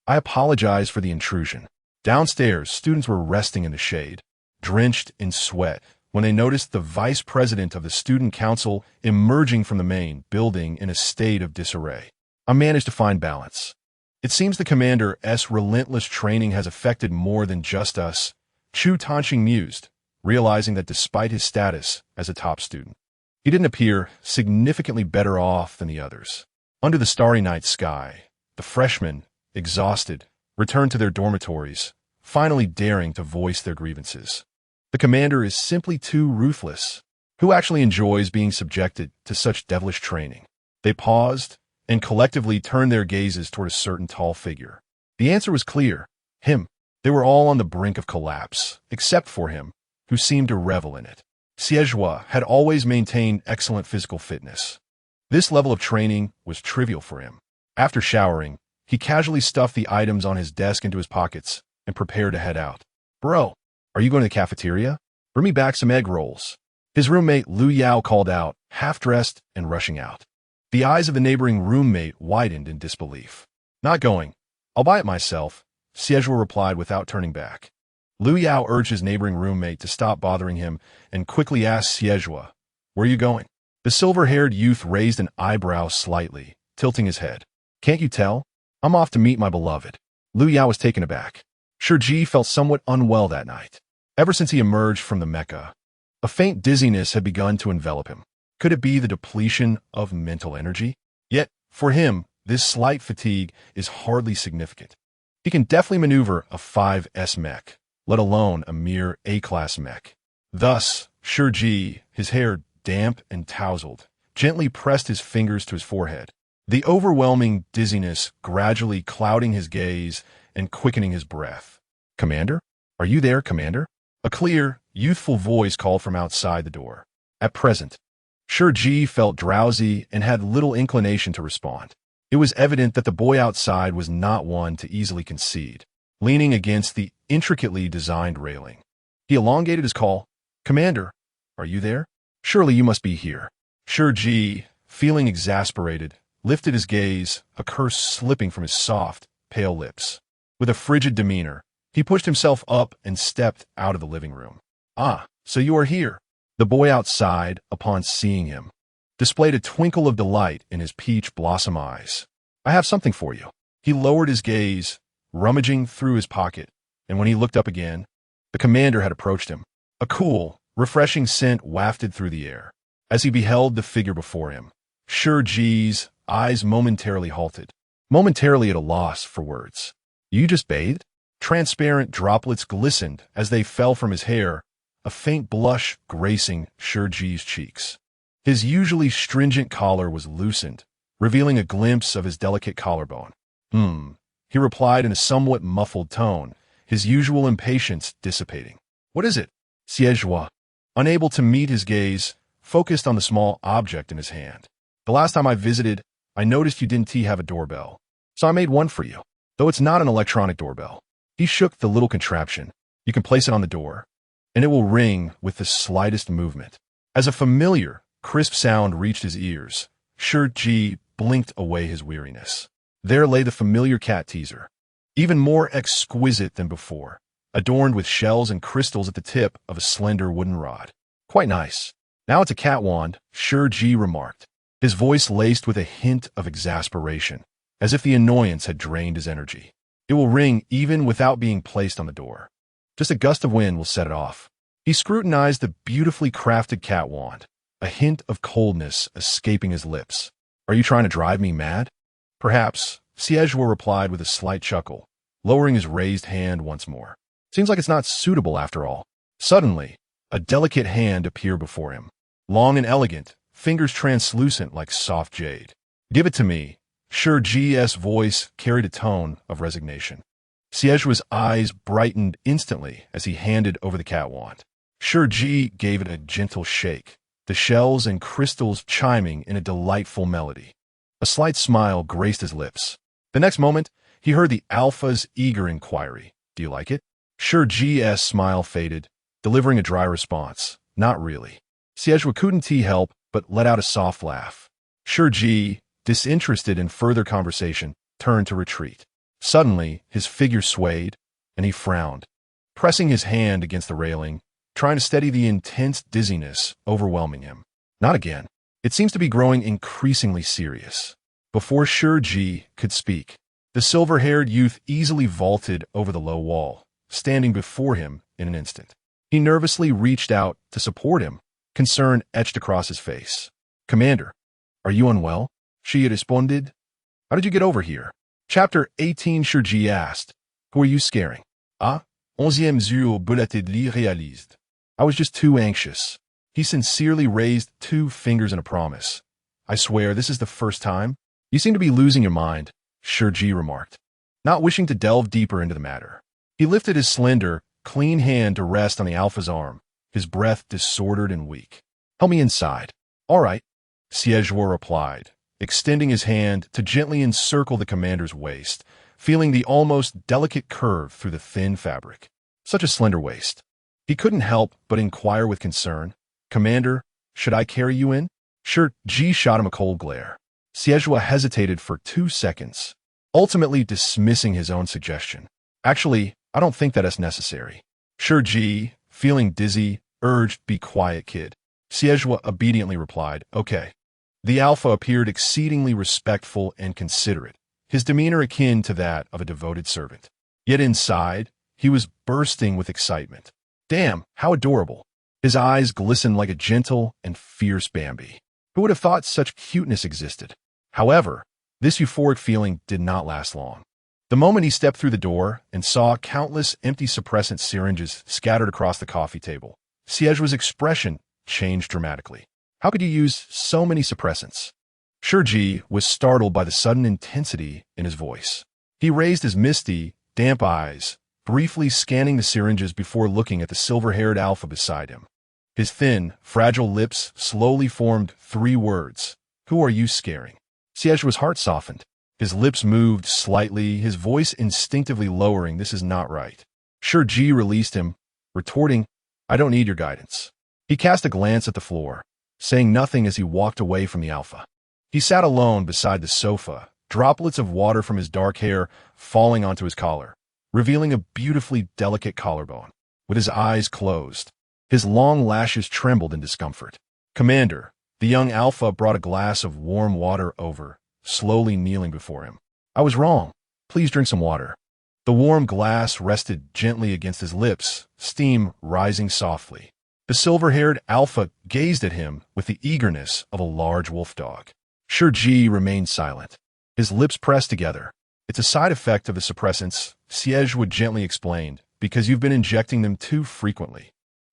"I apologize for the intrusion." Downstairs, students were resting in the shade, drenched in sweat, when they noticed the vice president of the student council emerging from the main building in a state of disarray. "I managed to find balance. It seems the commander's relentless training has affected more than just us," Zhuo Tanqing mused, realizing that despite his status as a top student, he didn't appear significantly better off than the others. Under the starry night sky, the freshmen, exhausted, returned to their dormitories, finally daring to voice their grievances. The commander is simply too ruthless. Who actually enjoys being subjected to such devilish training? They paused and collectively turned their gazes toward a certain tall figure. The answer was clear. Him. They were all on the brink of collapse, except for him, who seemed to revel in it. Xie had always maintained excellent physical fitness. This level of training was trivial for him. After showering, he casually stuffed the items on his desk into his pockets and prepared to head out. "Bro, are you going to the cafeteria? Bring me back some egg rolls." His roommate Lu Yao called out, half-dressed and rushing out. The eyes of the neighboring roommate widened in disbelief. "Not going. I'll buy it myself," Xie replied without turning back. Lu Yao urged his neighboring roommate to stop bothering him and quickly asked Xie, "Where are you going?" The silver-haired youth raised an eyebrow slightly, tilting his head. "Can't you tell? I'm off to meet my beloved." Lu Yao was taken aback. Shi Ji felt somewhat unwell that night. Ever since he emerged from the Mecca, a faint dizziness had begun to envelop him. Could it be the depletion of mental energy? Yet, for him, this slight fatigue is hardly significant. He can deftly maneuver a 5S mech, let alone a mere A-class mech. Thus, Shi Ji, his hair damp and tousled, gently pressed his fingers to his forehead, the overwhelming dizziness gradually clouding his gaze and quickening his breath. "Commander? Are you there, Commander?" A clear, youthful voice called from outside the door. At present, Shi Ji felt drowsy and had little inclination to respond. It was evident that the boy outside was not one to easily concede, leaning against the intricately designed railing. He elongated his call. "Commander, are you there? Surely you must be here." Shi Ji, feeling exasperated, lifted his gaze, a curse slipping from his soft, pale lips. With a frigid demeanor, he pushed himself up and stepped out of the living room. "Ah, so you are here." The boy outside, upon seeing him, displayed a twinkle of delight in his peach blossom eyes. "I have something for you." He lowered his gaze, rummaging through his pocket, and when he looked up again, the commander had approached him. A cool, refreshing scent wafted through the air. As he beheld the figure before him, Shi Ji's eyes momentarily halted, momentarily at a loss for words. "You just bathed?" Transparent droplets glistened as they fell from his hair, a faint blush gracing Shi Ji's cheeks. His usually stringent collar was loosened, revealing a glimpse of his delicate collarbone. He replied in a somewhat muffled tone, his usual impatience dissipating. What is it? Zhuo, unable to meet his gaze, focused on the small object in his hand. The last time I visited, I noticed you didn't have a doorbell, so I made one for you, though it's not an electronic doorbell. He shook the little contraption. You can place it on the door, and it will ring with the slightest movement. As a familiar, crisp sound reached his ears, Shi Ji blinked away his weariness. There lay the familiar cat teaser, even more exquisite than before, adorned with shells and crystals at the tip of a slender wooden rod. Quite nice. Now it's a cat wand, Shi Ji remarked, his voice laced with a hint of exasperation, as if the annoyance had drained his energy. It will ring even without being placed on the door. Just a gust of wind will set it off. He scrutinized the beautifully crafted cat wand, a hint of coldness escaping his lips. Are you trying to drive me mad? Perhaps, Zhuo replied with a slight chuckle, lowering his raised hand once more. Seems like it's not suitable after all. Suddenly, a delicate hand appeared before him. Long and elegant, fingers translucent like soft jade. Give it to me. Shi Ji's voice carried a tone of resignation. Zhuo's eyes brightened instantly as he handed over the cat wand. Shi Ji gave it a gentle shake, the shells and crystals chiming in a delightful melody. A slight smile graced his lips. The next moment, he heard the alpha's eager inquiry. Do you like it? Shi Ji's smile faded, delivering a dry response. Not really. Zhuo couldn't help but let out a soft laugh. Shi Ji, disinterested in further conversation, turned to retreat. Suddenly, his figure swayed, and he frowned, pressing his hand against the railing, trying to steady the intense dizziness overwhelming him. Not again. It seems to be growing increasingly serious. Before Shi Ji could speak, the silver-haired youth easily vaulted over the low wall, standing before him in an instant. He nervously reached out to support him, concern etched across his face. Commander, are you unwell? Shi responded. How did you get over here? Chapter 18. Shi Ji asked. Who are you scaring? Ah, 11e Zhuo belatedly réalised. I was just too anxious. He sincerely raised 2 fingers in a promise. I swear this is the first time. You seem to be losing your mind, Shi Ji remarked, not wishing to delve deeper into the matter. He lifted his slender, clean hand to rest on the alpha's arm, his breath disordered and weak. Help me inside. All right, Zhuo replied, extending his hand to gently encircle the commander's waist, feeling the almost delicate curve through the thin fabric. Such a slender waist. He couldn't help but inquire with concern. Commander, should I carry you in? Shi Ji shot him a cold glare. Zhuo hesitated for 2 seconds, ultimately dismissing his own suggestion. Actually, I don't think that is necessary. Shi Ji, feeling dizzy, urged, be quiet, kid. Zhuo obediently replied, okay. The alpha appeared exceedingly respectful and considerate, his demeanor akin to that of a devoted servant. Yet inside, he was bursting with excitement. Damn, how adorable. His eyes glistened like a gentle and fierce Bambi. Who would have thought such cuteness existed? However, this euphoric feeling did not last long. The moment he stepped through the door and saw countless empty suppressant syringes scattered across the coffee table, Zhuo's expression changed dramatically. How could you use so many suppressants? Shi Ji was startled by the sudden intensity in his voice. He raised his misty, damp eyes, briefly scanning the syringes before looking at the silver-haired alpha beside him. His thin, fragile lips slowly formed 3 words. Who are you scaring? Zhuo's heart softened. His lips moved slightly, his voice instinctively lowering. This is not right. Shi Ji released him, retorting, I don't need your guidance. He cast a glance at the floor, saying nothing as he walked away from the alpha. He sat alone beside the sofa, droplets of water from his dark hair falling onto his collar, revealing a beautifully delicate collarbone. With his eyes closed, his long lashes trembled in discomfort. Commander, the young alpha brought a glass of warm water over, slowly kneeling before him. I was wrong. Please drink some water. The warm glass rested gently against his lips, steam rising softly. The silver-haired alpha gazed at him with the eagerness of a large wolf dog. Shi Ji remained silent, his lips pressed together, It's a side effect of the suppressants, Xie would gently explain, because you've been injecting them too frequently.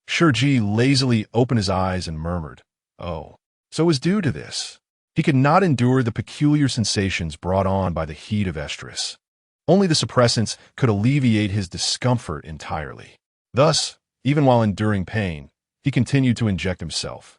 Shi Ji lazily opened his eyes and murmured, "Oh, so it was due to this." He could not endure the peculiar sensations brought on by the heat of estrus. Only the suppressants could alleviate his discomfort entirely. Thus, even while enduring pain, he continued to inject himself.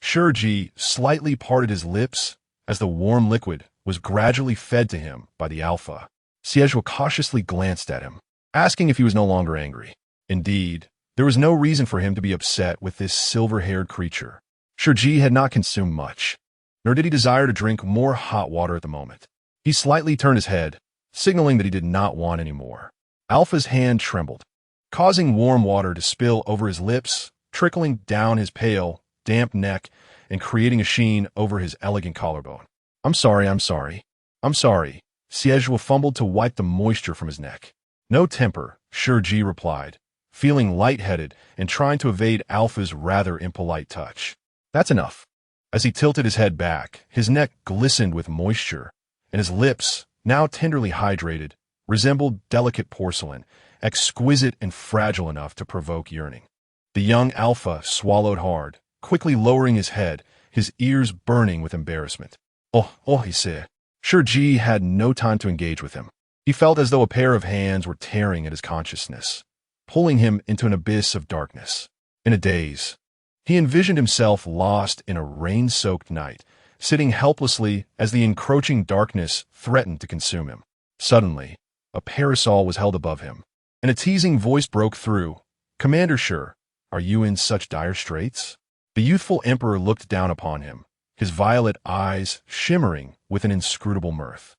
Shi Ji slightly parted his lips as the warm liquid was gradually fed to him by the alpha. Xie cautiously glanced at him, asking if he was no longer angry. Indeed, there was no reason for him to be upset with this silver-haired creature. Shi Ji had not consumed much, nor did he desire to drink more hot water at the moment. He slightly turned his head, signaling that he did not want any more. Alpha's hand trembled, causing warm water to spill over his lips, trickling down his pale, damp neck, and creating a sheen over his elegant collarbone. I'm sorry. Xie fumbled to wipe the moisture from his neck. No temper, Shi Ji replied, feeling lightheaded and trying to evade Alpha's rather impolite touch. That's enough. As he tilted his head back, his neck glistened with moisture, and his lips, now tenderly hydrated, resembled delicate porcelain, exquisite and fragile enough to provoke yearning. The young Alpha swallowed hard, quickly lowering his head, his ears burning with embarrassment. Oh, he said. Shi Ji had no time to engage with him. He felt as though a pair of hands were tearing at his consciousness, pulling him into an abyss of darkness. In a daze, he envisioned himself lost in a rain-soaked night, sitting helplessly as the encroaching darkness threatened to consume him. Suddenly, a parasol was held above him, and a teasing voice broke through. "Commander Shi, are you in such dire straits?" The youthful emperor looked down upon him, his violet eyes shimmering with an inscrutable mirth.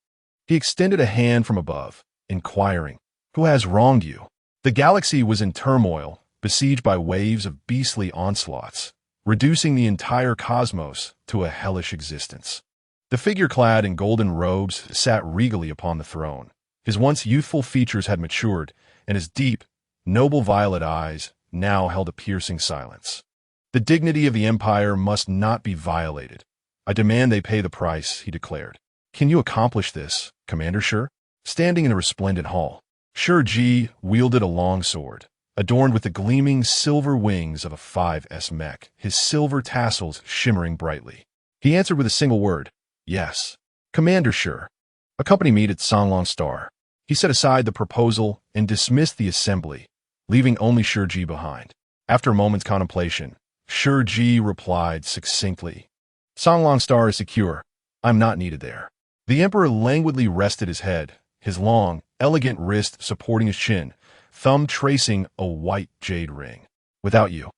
He extended a hand from above, inquiring, "Who has wronged you?" The galaxy was in turmoil, besieged by waves of beastly onslaughts, reducing the entire cosmos to a hellish existence. The figure clad in golden robes sat regally upon the throne. His once youthful features had matured, and his deep, noble violet eyes now held a piercing silence. "The dignity of the Empire must not be violated. I demand they pay the price," he declared. "Can you accomplish this, Commander Shi?" Standing in the resplendent hall, Shi Ji wielded a long sword, adorned with the gleaming silver wings of a 5S mech, his silver tassels shimmering brightly. He answered with a single word, "Yes, Commander Shi. Accompany me to Songlong Star." He set aside the proposal and dismissed the assembly, leaving only Shi Ji behind. After a moment's contemplation, Shi Ji replied succinctly, "Songlong Star is secure. I'm not needed there." The emperor languidly rested his head, his long, elegant wrist supporting his chin, thumb tracing a white jade ring. "Without you,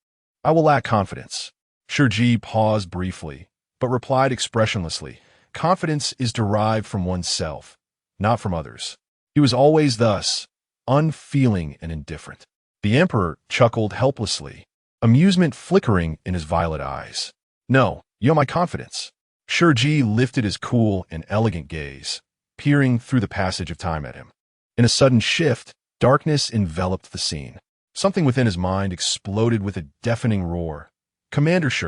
I will lack confidence." Shi Ji paused briefly, but replied expressionlessly, "Confidence is derived from oneself, not from others." He was always thus, unfeeling and indifferent. The emperor chuckled helplessly, amusement flickering in his violet eyes. "No, you have my confidence." Shi Ji lifted his cool and elegant gaze, peering through the passage of time at him. In a sudden shift, darkness enveloped the scene. Something within his mind exploded with a deafening roar. "Commander Shi,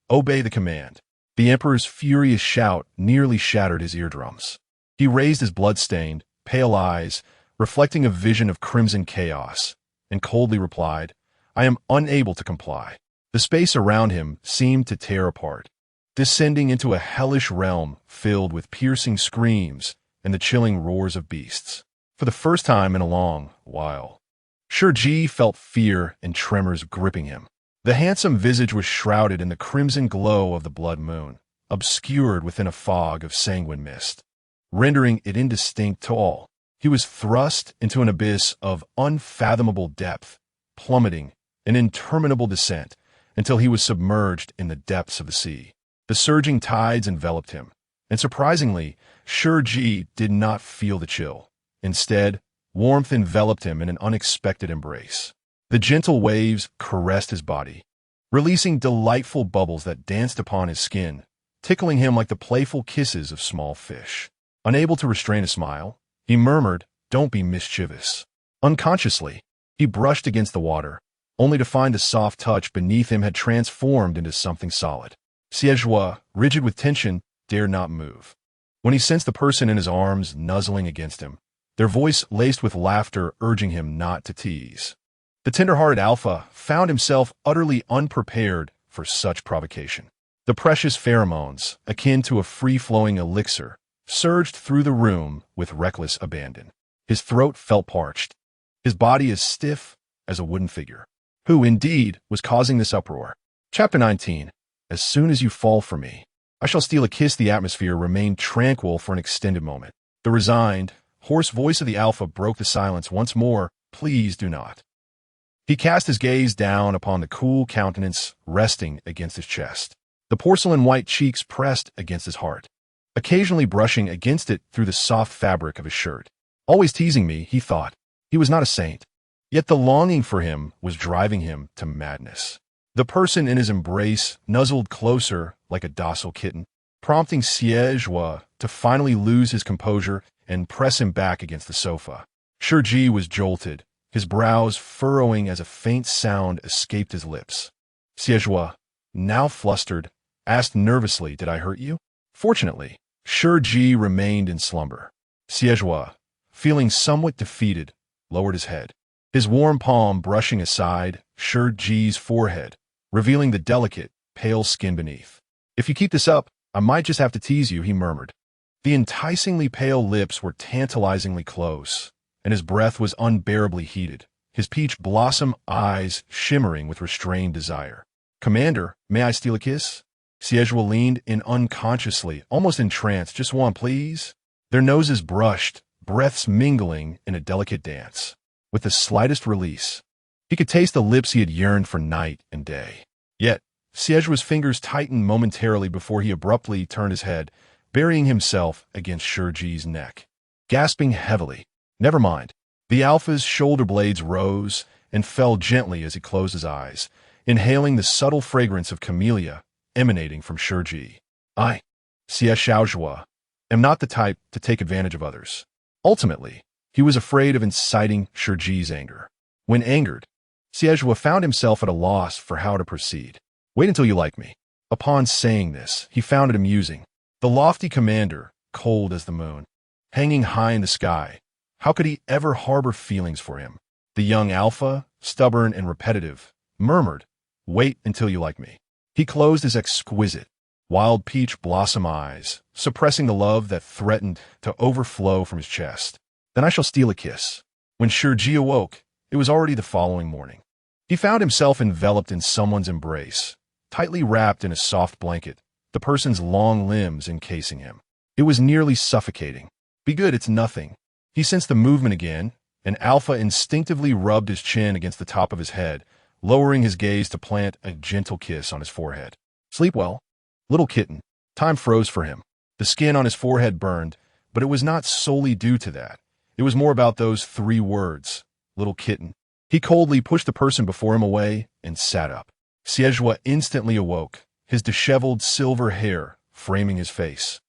obey the command." The emperor's furious shout nearly shattered his eardrums. He raised his blood-stained, pale eyes, reflecting a vision of crimson chaos, and coldly replied, "I am unable to comply." The space around him seemed to tear apart, descending into a hellish realm filled with piercing screams and the chilling roars of beasts. For the first time in a long while, Shi Ji felt fear and tremors gripping him. The handsome visage was shrouded in the crimson glow of the blood moon, obscured within a fog of sanguine mist, rendering it indistinct to all. He was thrust into an abyss of unfathomable depth, plummeting an interminable descent until he was submerged in the depths of the sea. The surging tides enveloped him, and surprisingly, Shi Ji did not feel the chill. Instead, warmth enveloped him in an unexpected embrace. The gentle waves caressed his body, releasing delightful bubbles that danced upon his skin, tickling him like the playful kisses of small fish. Unable to restrain a smile, he murmured, "Don't be mischievous." Unconsciously, he brushed against the water, only to find the soft touch beneath him had transformed into something solid. Xie, rigid with tension, dared not move. When he sensed the person in his arms nuzzling against him, their voice laced with laughter urging him not to tease. The tender-hearted alpha found himself utterly unprepared for such provocation. The precious pheromones, akin to a free-flowing elixir, surged through the room with reckless abandon. His throat felt parched, his body as stiff as a wooden figure. Who, indeed, was causing this uproar? Chapter 19. As soon as you fall for me, I shall steal a kiss. The atmosphere remained tranquil for an extended moment. The resigned, hoarse voice of the alpha broke the silence once more. Please do not. He cast his gaze down upon the cool countenance resting against his chest. The porcelain-white cheeks pressed against his heart, occasionally brushing against it through the soft fabric of his shirt. Always teasing me, he thought. He was not a saint. Yet the longing for him was driving him to madness. The person in his embrace nuzzled closer like a docile kitten, prompting Zhuo to finally lose his composure and press him back against the sofa. Shi Ji was jolted, his brows furrowing as a faint sound escaped his lips. Zhuo, now flustered, asked nervously, "Did I hurt you?" Fortunately, Shi Ji remained in slumber. Zhuo, feeling somewhat defeated, lowered his head, his warm palm brushing aside Shi Ji's forehead, revealing the delicate, pale skin beneath. "If you keep this up, I might just have to tease you," he murmured. The enticingly pale lips were tantalizingly close, and his breath was unbearably heated, his peach blossom eyes shimmering with restrained desire. "Commander, may I steal a kiss?" Zhuo leaned in unconsciously, almost entranced. "Just one, please." Their noses brushed, breaths mingling in a delicate dance. With the slightest release, he could taste the lips he had yearned for night and day. Yet, Zhuo's fingers tightened momentarily before he abruptly turned his head, burying himself against Shi Ji's neck. Gasping heavily, "Never mind." The alpha's shoulder blades rose and fell gently as he closed his eyes, inhaling the subtle fragrance of camellia emanating from Shi Ji. "I, Zhuo, am not the type to take advantage of others." Ultimately, he was afraid of inciting Shi Ji's anger. When angered, Zhuo found himself at a loss for how to proceed. "Wait until you like me." Upon saying this, he found it amusing. The lofty commander, cold as the moon, hanging high in the sky, how could he ever harbor feelings for him? The young alpha, stubborn and repetitive, murmured, "Wait until you like me." He closed his exquisite, wild peach blossom eyes, suppressing the love that threatened to overflow from his chest. "Then I shall steal a kiss." When Shi Ji awoke, it was already the following morning. He found himself enveloped in someone's embrace, tightly wrapped in a soft blanket, the person's long limbs encasing him. It was nearly suffocating. "Be good, it's nothing." He sensed the movement again, and Alpha instinctively rubbed his chin against the top of his head, lowering his gaze to plant a gentle kiss on his forehead. "Sleep well, little kitten." Time froze for him. The skin on his forehead burned, but it was not solely due to that. It was more about those 3 words, little kitten. He coldly pushed the person before him away and sat up. Zhuo instantly awoke, his disheveled silver hair framing his face.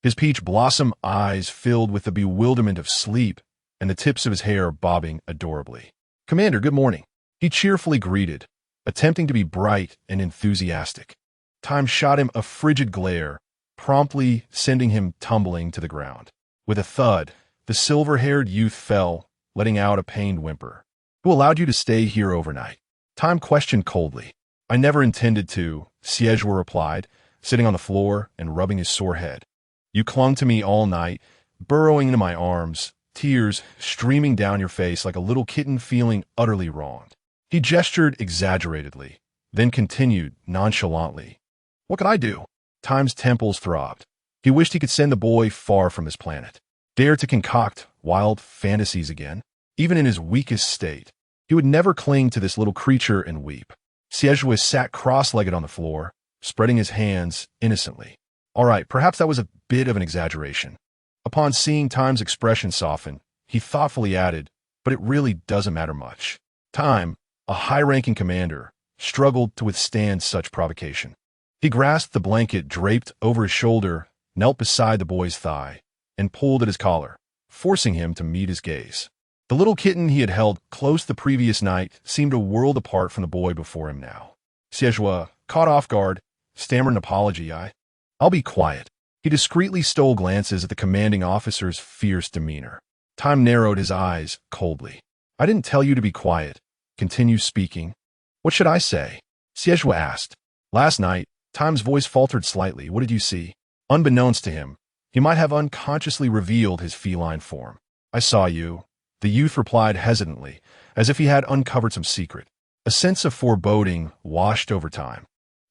His peach blossom eyes filled with the bewilderment of sleep and the tips of his hair bobbing adorably. "Commander, good morning," he cheerfully greeted, attempting to be bright and enthusiastic. Time shot him a frigid glare, promptly sending him tumbling to the ground. With a thud, the silver-haired youth fell, letting out a pained whimper. "Who allowed you to stay here overnight?" Time questioned coldly. "I never intended to," Zhuo replied, sitting on the floor and rubbing his sore head. "You clung to me all night, burrowing into my arms, tears streaming down your face like a little kitten feeling utterly wronged." He gestured exaggeratedly, then continued nonchalantly. "What could I do?" Time's temples throbbed. He wished he could send the boy far from his planet, dare to concoct wild fantasies again. Even in his weakest state, he would never cling to this little creature and weep. Zhuo sat cross-legged on the floor, spreading his hands innocently. "All right, perhaps that was a bit of an exaggeration." Upon seeing Time's expression soften, he thoughtfully added, "But it really doesn't matter much." Time, a high-ranking commander, struggled to withstand such provocation. He grasped the blanket draped over his shoulder, knelt beside the boy's thigh, and pulled at his collar, forcing him to meet his gaze. The little kitten he had held close the previous night seemed a world apart from the boy before him now. Zhuo, caught off guard, stammered an apology. "I'll be quiet." He discreetly stole glances at the commanding officer's fierce demeanor. Time narrowed his eyes coldly. I didn't tell you to be quiet. Continue speaking. What should I say? Xie asked. Last night, Time's voice faltered slightly. What did you see? Unbeknownst to him, he might have unconsciously revealed his feline form. I saw you, the youth replied hesitantly, as if he had uncovered some secret. A sense of foreboding washed over Time.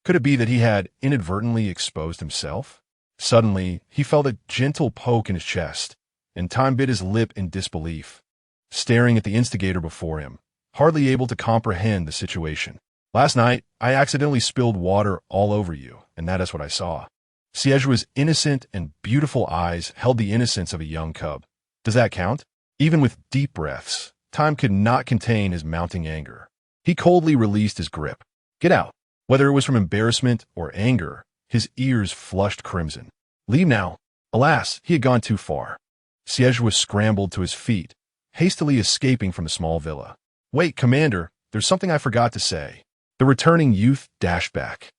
Could it be that he had inadvertently exposed himself? Suddenly, he felt a gentle poke in his chest, and Time bit his lip in disbelief, staring at the instigator before him, hardly able to comprehend the situation. Last night, I accidentally spilled water all over you, and that is what I saw. Xie's innocent and beautiful eyes held the innocence of a young cub. Does that count? Even with deep breaths, Time could not contain his mounting anger. He coldly released his grip. Get out. Whether it was from embarrassment or anger, his ears flushed crimson. Leave now. Alas, he had gone too far. Xie scrambled to his feet, hastily escaping from the small villa. Wait, Commander, there's something I forgot to say. The returning youth dashed back,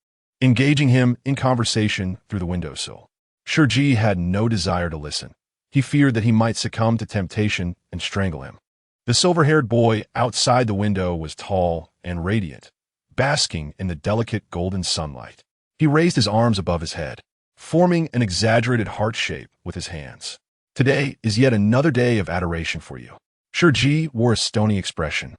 engaging him in conversation through the windowsill. Shi Ji had no desire to listen. He feared that he might succumb to temptation and strangle him. The silver-haired boy outside the window was tall and radiant, basking in the delicate golden sunlight. He raised his arms above his head, forming an exaggerated heart shape with his hands. Today is yet another day of adoration for you. Shi Ji wore a stony expression,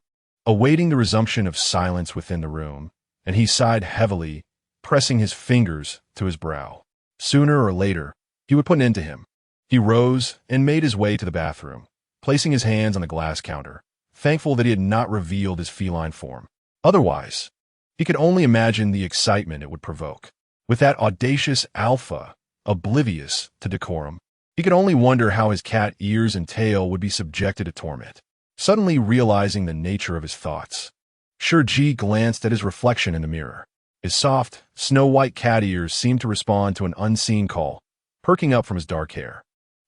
awaiting the resumption of silence within the room, and he sighed heavily, pressing his fingers to his brow. Sooner or later, he would put an end to him. He rose and made his way to the bathroom, placing his hands on the glass counter, thankful that he had not revealed his feline form. Otherwise, he could only imagine the excitement it would provoke. With that audacious alpha, oblivious to decorum, he could only wonder how his cat ears and tail would be subjected to torment. Suddenly realizing the nature of his thoughts, Shi Ji glanced at his reflection in the mirror. His soft, snow-white cat ears seemed to respond to an unseen call, perking up from his dark hair.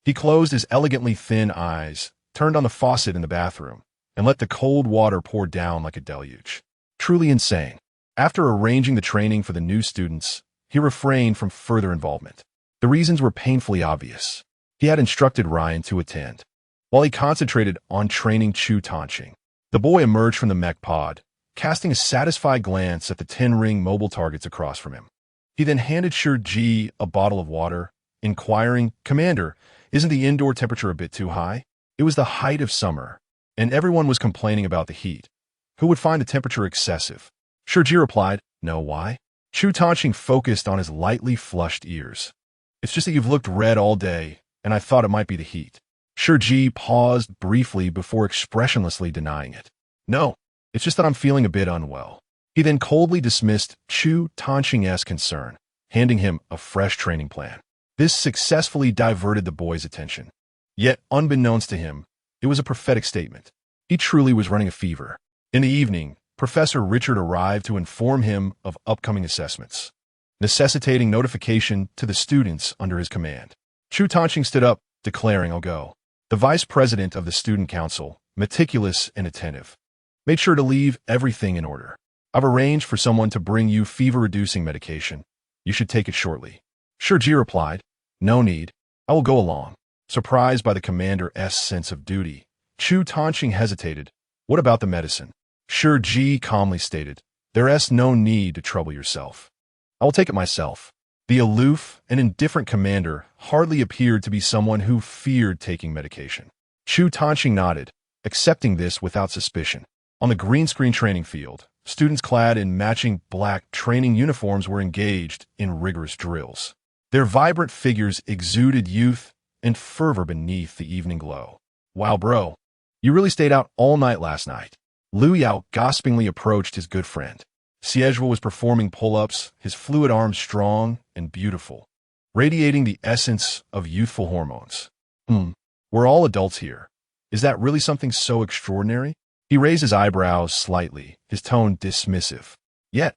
He closed his elegantly thin eyes, turned on the faucet in the bathroom, and let the cold water pour down like a deluge. Truly insane. After arranging the training for the new students, he refrained from further involvement. The reasons were painfully obvious. He had instructed Ryan to attend, while he concentrated on training Chu Tanqing. The boy emerged from the mech pod, casting a satisfied glance at the 10-ring mobile targets across from him. He then handed Shi Ji a bottle of water, inquiring, Commander, isn't the indoor temperature a bit too high? It was the height of summer, and everyone was complaining about the heat. Who would find the temperature excessive? Shi Ji replied, No, why? Chu Tanqing focused on his lightly flushed ears. It's just that you've looked red all day, and I thought it might be the heat. Shi Ji paused briefly before expressionlessly denying it. No, it's just that I'm feeling a bit unwell. He then coldly dismissed Chu Tanqing's concern, handing him a fresh training plan. This successfully diverted the boy's attention. Yet, unbeknownst to him, it was a prophetic statement. He truly was running a fever. In the evening, Professor Richard arrived to inform him of upcoming assessments, necessitating notification to the students under his command. Chu Tanqing stood up, declaring, I'll go. The vice president of the student council, meticulous and attentive, made sure to leave everything in order. I've arranged for someone to bring you fever-reducing medication. You should take it shortly. Shi Ji replied, No need. I will go along. Surprised by the commander's sense of duty, Chu Tanqing hesitated. What about the medicine? Shi Ji calmly stated, There's no need to trouble yourself. I will take it myself. The aloof and indifferent commander hardly appeared to be someone who feared taking medication. Chu Tanqing nodded, accepting this without suspicion. On the green screen training field, students clad in matching black training uniforms were engaged in rigorous drills. Their vibrant figures exuded youth and fervor beneath the evening glow. Wow, bro, you really stayed out all night last night. Liu Yao gossipingly approached his good friend. Xie was performing pull-ups, his fluid arms strong and beautiful, radiating the essence of youthful hormones. We're all adults here. Is that really something so extraordinary? He raised his eyebrows slightly, his tone dismissive. Yet,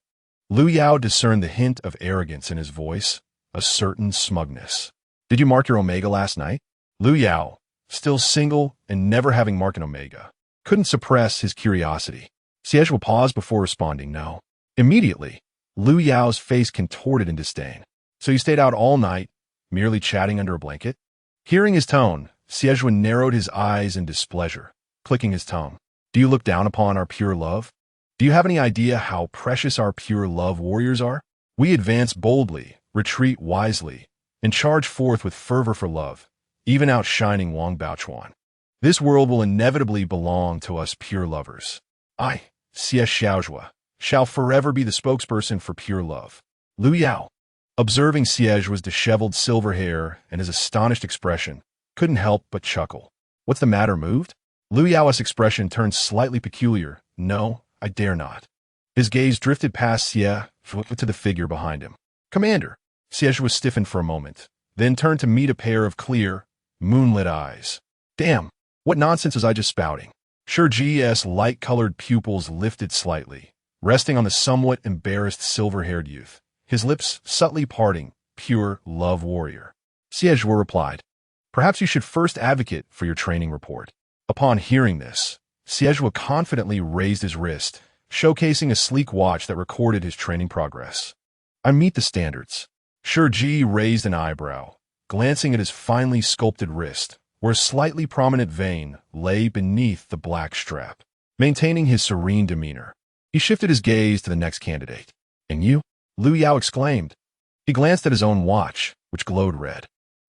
Liu Yao discerned the hint of arrogance in his voice, a certain smugness. Did you mark your omega last night? Liu Yao, still single and never having marked an omega, couldn't suppress his curiosity. Xie paused before responding, no. Immediately, Liu Yao's face contorted in disdain. So you stayed out all night, merely chatting under a blanket? Hearing his tone, Xie narrowed his eyes in displeasure, clicking his tongue. Do you look down upon our pure love? Do you have any idea how precious our pure love warriors are? We advance boldly, retreat wisely, and charge forth with fervor for love, even outshining Wang Baochuan. This world will inevitably belong to us pure lovers. I, Xie Xiaozhua, shall forever be the spokesperson for pure love. Lu Yao, observing Xie's disheveled silver hair and his astonished expression, couldn't help but chuckle. What's the matter, moved? Lu Yao's expression turned slightly peculiar. No, I dare not. His gaze drifted past Xie to the figure behind him. Commander. Xie was stiffened for a moment, then turned to meet a pair of clear, moonlit eyes. Damn, what nonsense was I just spouting? Shi Ji's light-colored pupils lifted slightly, resting on the somewhat embarrassed silver-haired youth, his lips subtly parting. Pure love warrior. Xie replied, Perhaps you should first advocate for your training report. Upon hearing this, Xie confidently raised his wrist, showcasing a sleek watch that recorded his training progress. I meet the standards. Shi Ji raised an eyebrow, glancing at his finely sculpted wrist, where a slightly prominent vein lay beneath the black strap. Maintaining his serene demeanor, he shifted his gaze to the next candidate. And you? Lu Yao exclaimed. He glanced at his own watch, which glowed red,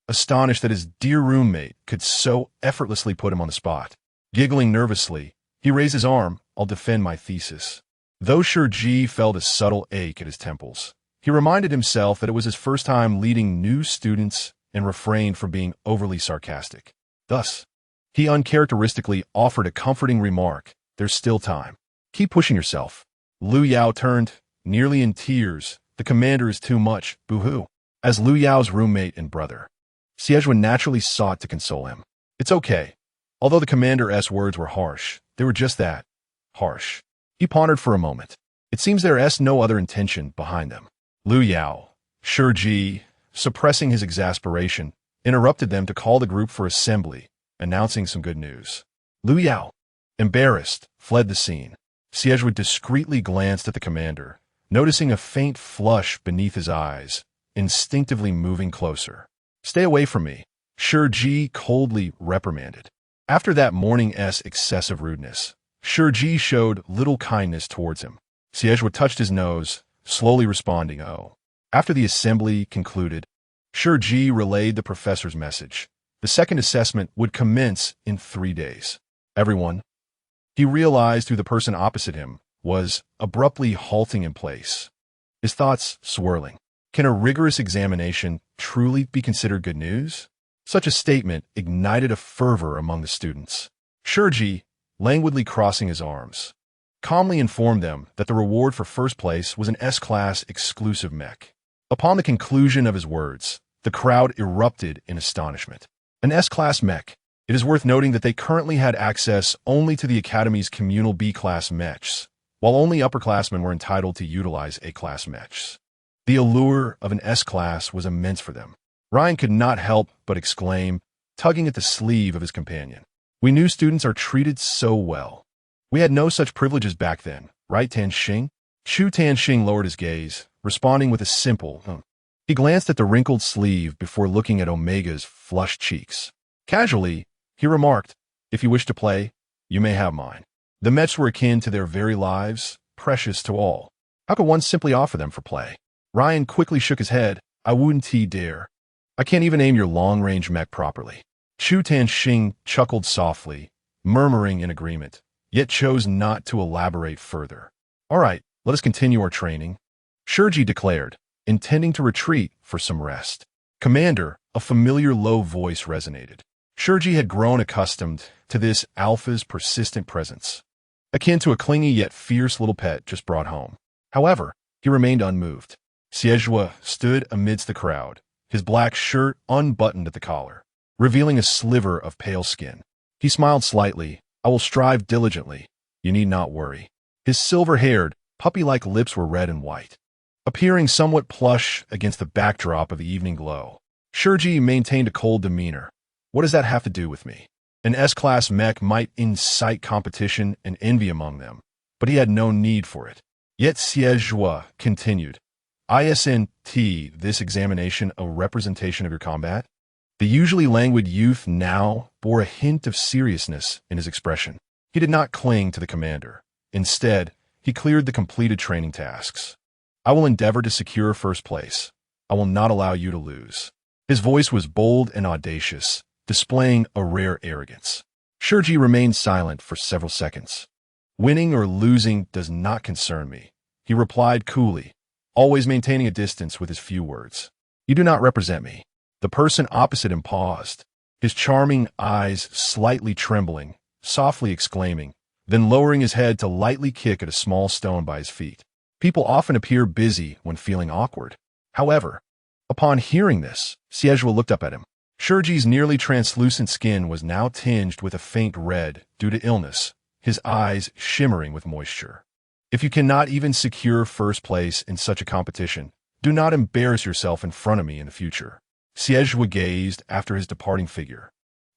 astonished that his dear roommate could so effortlessly put him on the spot. Giggling nervously, he raised his arm. I'll defend my thesis. Though Shi Ji felt a subtle ache at his temples, he reminded himself that it was his first time leading new students and refrained from being overly sarcastic. Thus, he uncharacteristically offered a comforting remark. There's still time. Keep pushing yourself. Lu Yao turned, nearly in tears. The commander is too much, boo-hoo. As Lu Yao's roommate and brother, Xie naturally sought to console him. It's okay. Although the commander's words were harsh, they were just that, harsh. He pondered for a moment. It seems there is no other intention behind them. Lu Yao, Shi Ji, suppressing his exasperation, interrupted them to call the group for assembly, announcing some good news. Lu Yao, embarrassed, fled the scene. Xie discreetly glanced at the commander, noticing a faint flush beneath his eyes, instinctively moving closer. Stay away from me, Shi Ji coldly reprimanded. After that morning's excessive rudeness, Shi Ji showed little kindness towards him. Xie touched his nose, slowly responding, oh. After the assembly concluded, Shi Ji relayed the professor's message. The second assessment would commence in 3 days. Everyone, he realized who the person opposite him was, abruptly halting in place, his thoughts swirling. Can a rigorous examination truly be considered good news? Such a statement ignited a fervor among the students. Shi Ji, languidly crossing his arms, calmly informed them that the reward for first place was an S-class exclusive mech. Upon the conclusion of his words, the crowd erupted in astonishment. An S-class mech. It is worth noting that they currently had access only to the Academy's communal B-class mechs, while only upperclassmen were entitled to utilize A-class mechs. The allure of an S-class was immense for them. Ryan could not help but exclaim, tugging at the sleeve of his companion. We new students are treated so well. We had no such privileges back then, right, Tanxing? Chu Tanxing lowered his gaze, responding with a simple, He glanced at the wrinkled sleeve before looking at Omega's flushed cheeks. Casually, he remarked, if you wish to play, you may have mine. The mechs were akin to their very lives, precious to all. How could one simply offer them for play? Ryan quickly shook his head. I wouldn't dare. I can't even aim your long-range mech properly. Chu Tanxing chuckled softly, murmuring in agreement, yet chose not to elaborate further. All right, let us continue our training, Shi Ji declared, intending to retreat for some rest. Commander, a familiar low voice resonated. Shi Ji had grown accustomed to this alpha's persistent presence, akin to a clingy yet fierce little pet just brought home. However, he remained unmoved. Xie stood amidst the crowd, his black shirt unbuttoned at the collar, revealing a sliver of pale skin. He smiled slightly. I will strive diligently. You need not worry. His silver-haired, puppy-like lips were red and white, appearing somewhat plush against the backdrop of the evening glow. Shi Ji maintained a cold demeanor. What does that have to do with me? An S-class mech might incite competition and envy among them, but he had no need for it. Yet Xie continued, Isn't this examination a representation of your combat? The usually languid youth now bore a hint of seriousness in his expression. He did not cling to the commander. Instead, he cleared the completed training tasks. I will endeavor to secure first place. I will not allow you to lose. His voice was bold and audacious, displaying a rare arrogance. Shi Ji remained silent for several seconds. Winning or losing does not concern me, he replied coolly, always maintaining a distance with his few words. You do not represent me. The person opposite him paused, his charming eyes slightly trembling, softly exclaiming, then lowering his head to lightly kick at a small stone by his feet. People often appear busy when feeling awkward. However, upon hearing this, Xie looked up at him. Shi Ji's nearly translucent skin was now tinged with a faint red due to illness, his eyes shimmering with moisture. If you cannot even secure first place in such a competition, do not embarrass yourself in front of me in the future. Xie gazed after his departing figure.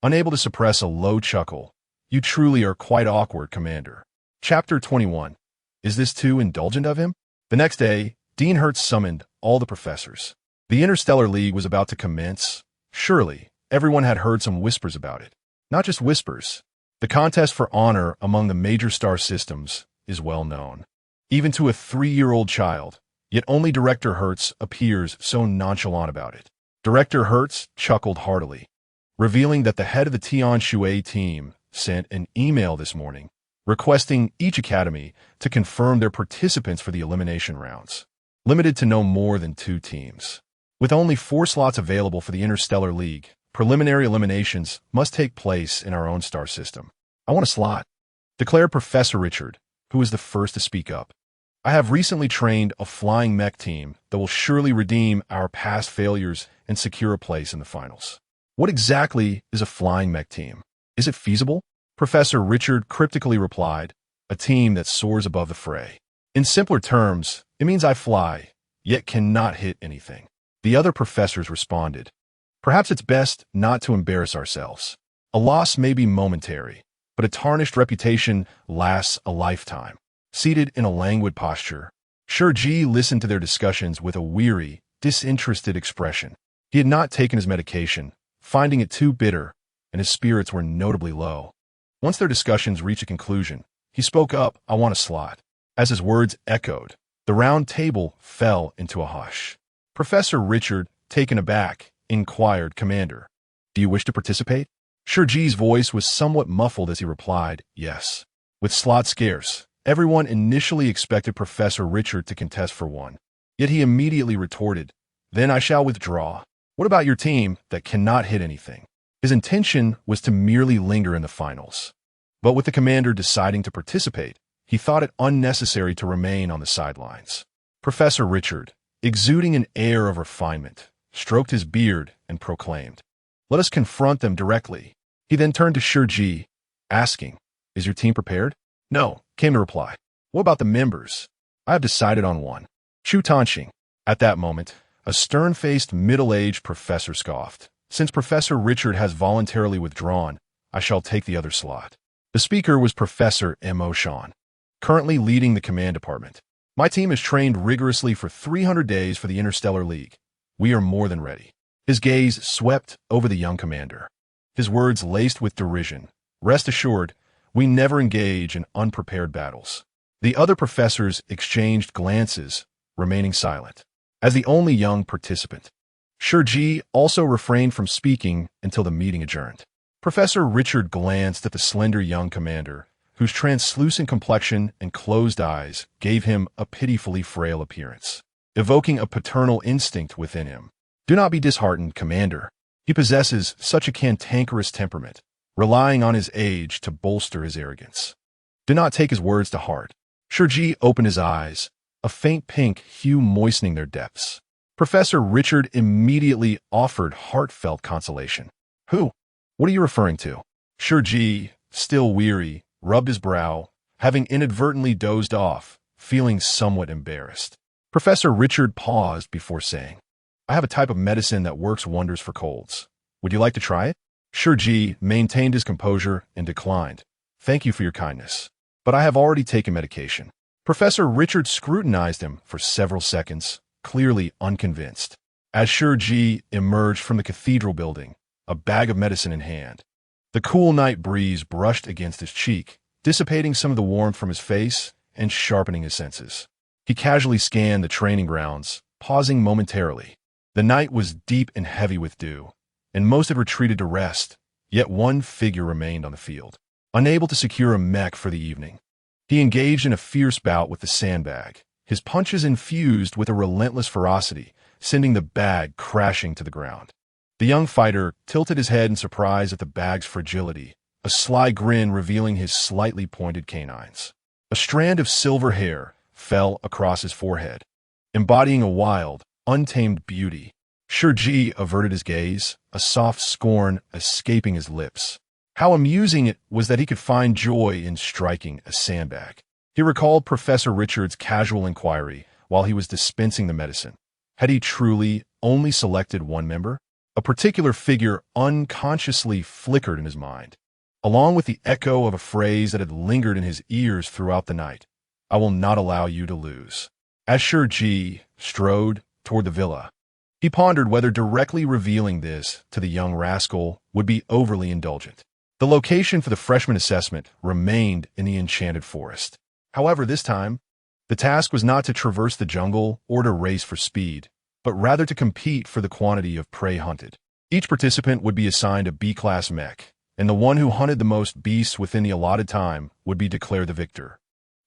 Unable to suppress a low chuckle, you truly are quite awkward, Commander. Chapter 21. Is this too indulgent of him? The next day, Dean Hertz summoned all the professors. The Interstellar League was about to commence. Surely, everyone had heard some whispers about it. Not just whispers. The contest for honor among the major star systems is well known. Even to a 3-year-old child, yet only Director Hertz appears so nonchalant about it. Director Hertz chuckled heartily, revealing that the head of the Tianshui team sent an email this morning requesting each academy to confirm their participants for the elimination rounds, limited to no more than 2 teams. With only 4 slots available for the Interstellar League, preliminary eliminations must take place in our own star system. I want a slot, declared Professor Richard, who was the first to speak up. I have recently trained a flying mech team that will surely redeem our past failures and secure a place in the finals. What exactly is a flying mech team? Is it feasible? Professor Richard cryptically replied, a team that soars above the fray. In simpler terms, it means I fly, yet cannot hit anything. The other professors responded, perhaps it's best not to embarrass ourselves. A loss may be momentary, but a tarnished reputation lasts a lifetime. Seated in a languid posture, Shi Ji listened to their discussions with a weary, disinterested expression. He had not taken his medication, finding it too bitter, and his spirits were notably low. Once their discussions reached a conclusion, he spoke up, I want a slot. As his words echoed, the round table fell into a hush. Professor Richard, taken aback, inquired, Commander, do you wish to participate? Shi Ji's voice was somewhat muffled as he replied, yes. With slots scarce, everyone initially expected Professor Richard to contest for one. Yet he immediately retorted, then I shall withdraw. What about your team that cannot hit anything? His intention was to merely linger in the finals. But with the commander deciding to participate, he thought it unnecessary to remain on the sidelines. Professor Richard, exuding an air of refinement, stroked his beard and proclaimed, let us confront them directly. He then turned to Shi Ji, asking, is your team prepared? No, came the reply. What about the members? I have decided on one. Chu Tanxing. At that moment, a stern-faced, middle-aged professor scoffed. Since Professor Richard has voluntarily withdrawn, I shall take the other slot. The speaker was Professor Mo Shan, currently leading the command department. My team has trained rigorously for 300 days for the Interstellar League. We are more than ready. His gaze swept over the young commander, his words laced with derision. Rest assured, we never engage in unprepared battles. The other professors exchanged glances, remaining silent. As the only young participant, Shi Ji also refrained from speaking until the meeting adjourned. Professor Richard glanced at the slender young commander, whose translucent complexion and closed eyes gave him a pitifully frail appearance, evoking a paternal instinct within him. Do not be disheartened, Commander. He possesses such a cantankerous temperament, relying on his age to bolster his arrogance. Do not take his words to heart. Shi Ji opened his eyes, a faint pink hue moistening their depths. Professor Richard immediately offered heartfelt consolation. Who? What are you referring to? Shi Ji, still weary, rubbed his brow, having inadvertently dozed off, feeling somewhat embarrassed. Professor Richard paused before saying, I have a type of medicine that works wonders for colds. Would you like to try it? Shi Ji maintained his composure and declined. Thank you for your kindness, but I have already taken medication. Professor Richard scrutinized him for several seconds, clearly unconvinced. As Shi Ji emerged from the cathedral building, a bag of medicine in hand. The cool night breeze brushed against his cheek, dissipating some of the warmth from his face and sharpening his senses. He casually scanned the training grounds, pausing momentarily. The night was deep and heavy with dew, and most had retreated to rest, yet one figure remained on the field, unable to secure a mech for the evening. He engaged in a fierce bout with the sandbag, his punches infused with a relentless ferocity, sending the bag crashing to the ground. The young fighter tilted his head in surprise at the bag's fragility, a sly grin revealing his slightly pointed canines. A strand of silver hair fell across his forehead, embodying a wild, untamed beauty. Shi Ji averted his gaze, a soft scorn escaping his lips. How amusing it was that he could find joy in striking a sandbag. He recalled Professor Richard's casual inquiry while he was dispensing the medicine. Had he truly only selected one member? A particular figure unconsciously flickered in his mind, along with the echo of a phrase that had lingered in his ears throughout the night. I will not allow you to lose. As Shi Ji strode toward the villa, he pondered whether directly revealing this to the young rascal would be overly indulgent. The location for the freshman assessment remained in the enchanted forest. However, this time, the task was not to traverse the jungle or to race for speed, but rather to compete for the quantity of prey hunted. Each participant would be assigned a B-class mech, and the one who hunted the most beasts within the allotted time would be declared the victor.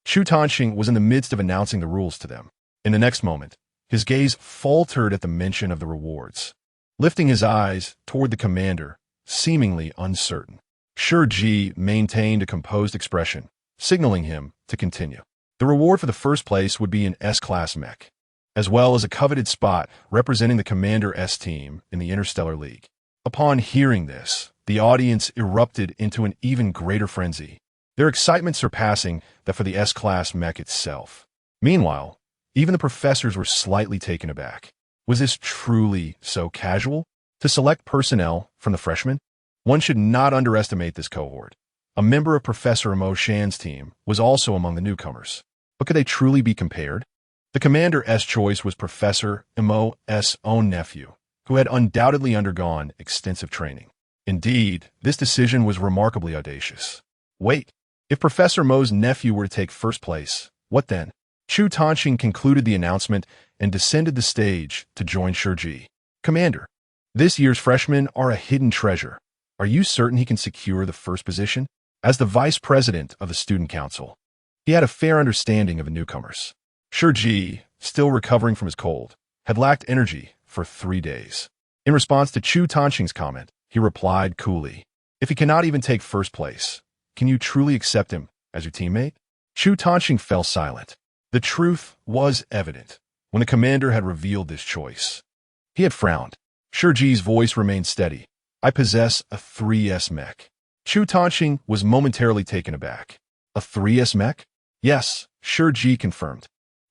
Zhuo Tanxing was in the midst of announcing the rules to them. In the next moment, his gaze faltered at the mention of the rewards. Lifting his eyes toward the commander, seemingly uncertain, Shi Ji maintained a composed expression, signaling him to continue. The reward for the first place would be an S-class mech, as well as a coveted spot representing the Commander S team in the Interstellar League. Upon hearing this, the audience erupted into an even greater frenzy, their excitement surpassing that for the S-class mech itself. Meanwhile, even the professors were slightly taken aback. Was this truly so casual? To select personnel from the freshmen? One should not underestimate this cohort. A member of Professor Mo Shan's team was also among the newcomers. But could they truly be compared? The Commander S choice was Professor Mo's own nephew, who had undoubtedly undergone extensive training. Indeed, this decision was remarkably audacious. Wait, if Professor Mo's nephew were to take first place, what then? Zhuo Tanxing concluded the announcement and descended the stage to join Shi Ji. Commander, this year's freshmen are a hidden treasure. Are you certain he can secure the first position? As the vice president of the student council, he had a fair understanding of the newcomers. Shi Ji, still recovering from his cold, had lacked energy for 3 days. In response to Zhuo Tanxing's comment, he replied coolly, "If he cannot even take first place, can you truly accept him as your teammate?" Zhuo Tanxing fell silent. The truth was evident when the commander had revealed this choice. He had frowned. Shi Ji's voice remained steady. "I possess a 3S mech." Zhuo Tanxing was momentarily taken aback. A 3S mech? Yes, Shi Ji confirmed,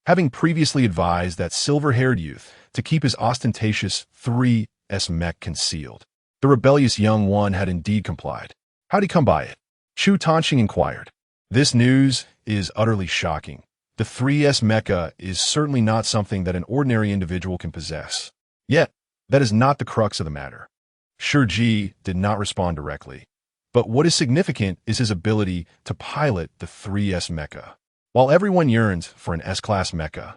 having previously advised that silver-haired youth to keep his ostentatious 3S mech concealed. The rebellious young one had indeed complied. How'd he come by it? Zhuo Tanxing inquired. This news is utterly shocking. The 3S mecha is certainly not something that an ordinary individual can possess. Yet, that is not the crux of the matter. Shi Ji did not respond directly. But what is significant is his ability to pilot the 3S mecha. While everyone yearns for an S-class mecha,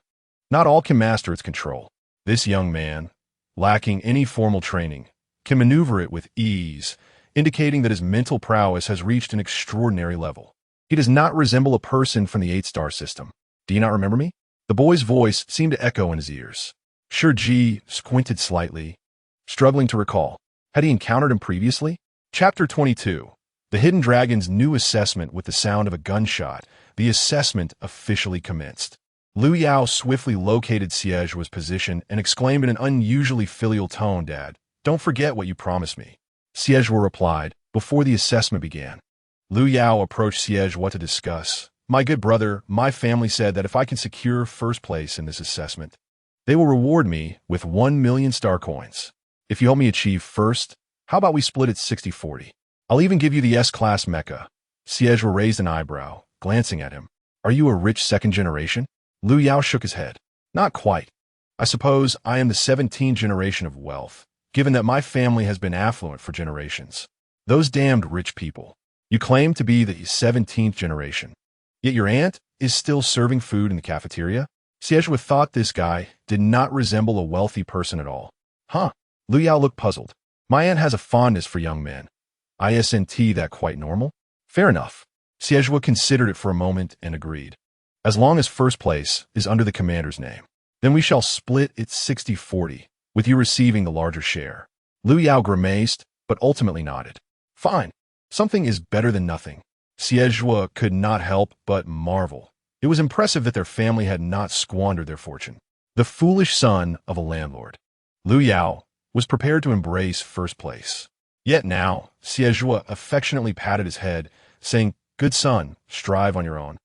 not all can master its control. This young man, lacking any formal training, can maneuver it with ease, indicating that his mental prowess has reached an extraordinary level. He does not resemble a person from the 8-star system. Do you not remember me? The boy's voice seemed to echo in his ears. Shi Ji squinted slightly, struggling to recall. Had he encountered him previously? Chapter 22. The Hidden Dragon's new assessment. With the sound of a gunshot, the assessment officially commenced. Liu Yao swiftly located Xie's position and exclaimed in an unusually filial tone, "Dad, don't forget what you promised me." Xie replied, before the assessment began. Liu Yao approached Xie to discuss. "My good brother, my family said that if I can secure first place in this assessment, they will reward me with 1 million star coins. If you help me achieve first, how about we split it 60-40? I'll even give you the S-class mecha." Xie raised an eyebrow, glancing at him. "Are you a rich second generation?" Liu Yao shook his head. "Not quite. I suppose I am the 17th generation of wealth, given that my family has been affluent for generations. Those damned rich people. You claim to be the 17th generation, yet your aunt is still serving food in the cafeteria? Xie thought this guy did not resemble a wealthy person at all. Huh? Lu Yao looked puzzled. My aunt has a fondness for young men. Isn't that quite normal? Fair enough. Xie considered it for a moment and agreed. As long as first place is under the commander's name, then we shall split it 60-40, with you receiving the larger share. Lu Yao grimaced, but ultimately nodded. Fine. Something is better than nothing. Xie could not help but marvel. It was impressive that their family had not squandered their fortune. The foolish son of a landlord. Lu Yao was prepared to embrace first place. Yet now, Xie affectionately patted his head, saying, Good son, strive on your own.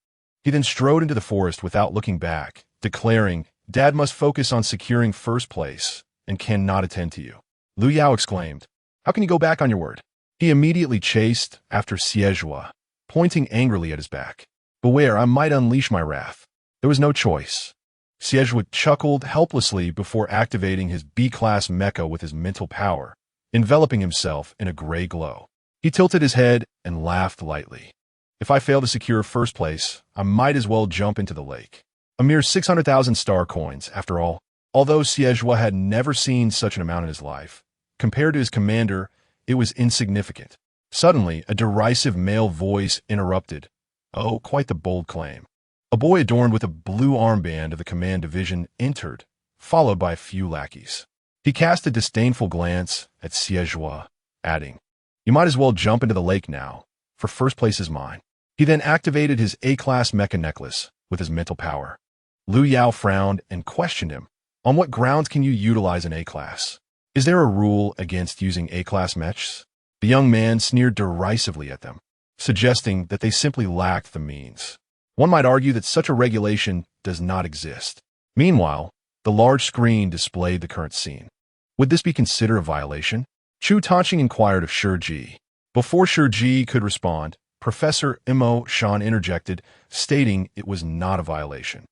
He then strode into the forest without looking back, declaring, Dad must focus on securing first place and cannot attend to you. Lu Yao exclaimed, How can you go back on your word? He immediately chased after Xie, pointing angrily at his back. Beware, I might unleash my wrath. There was no choice. Xie chuckled helplessly before activating his B-class mecha with his mental power, enveloping himself in a gray glow. He tilted his head and laughed lightly. If I fail to secure first place, I might as well jump into the lake. A mere 600,000 star coins, after all. Although Xie had never seen such an amount in his life, compared to his commander, it was insignificant. Suddenly, a derisive male voice interrupted. Oh, quite the bold claim. A boy adorned with a blue armband of the command division entered, followed by a few lackeys. He cast a disdainful glance at Xie, adding, You might as well jump into the lake now, for first place is mine. He then activated his A-class mecha necklace with his mental power. Lu Yao frowned and questioned him. On what grounds can you utilize an A-class? Is there a rule against using A-class mechs? The young man sneered derisively at them, suggesting that they simply lacked the means. One might argue that such a regulation does not exist. Meanwhile, the large screen displayed the current scene. Would this be considered a violation? Chu Tanqing inquired of Shi Ji. Before Shi Ji could respond, Professor Imo Shan interjected, stating it was not a violation.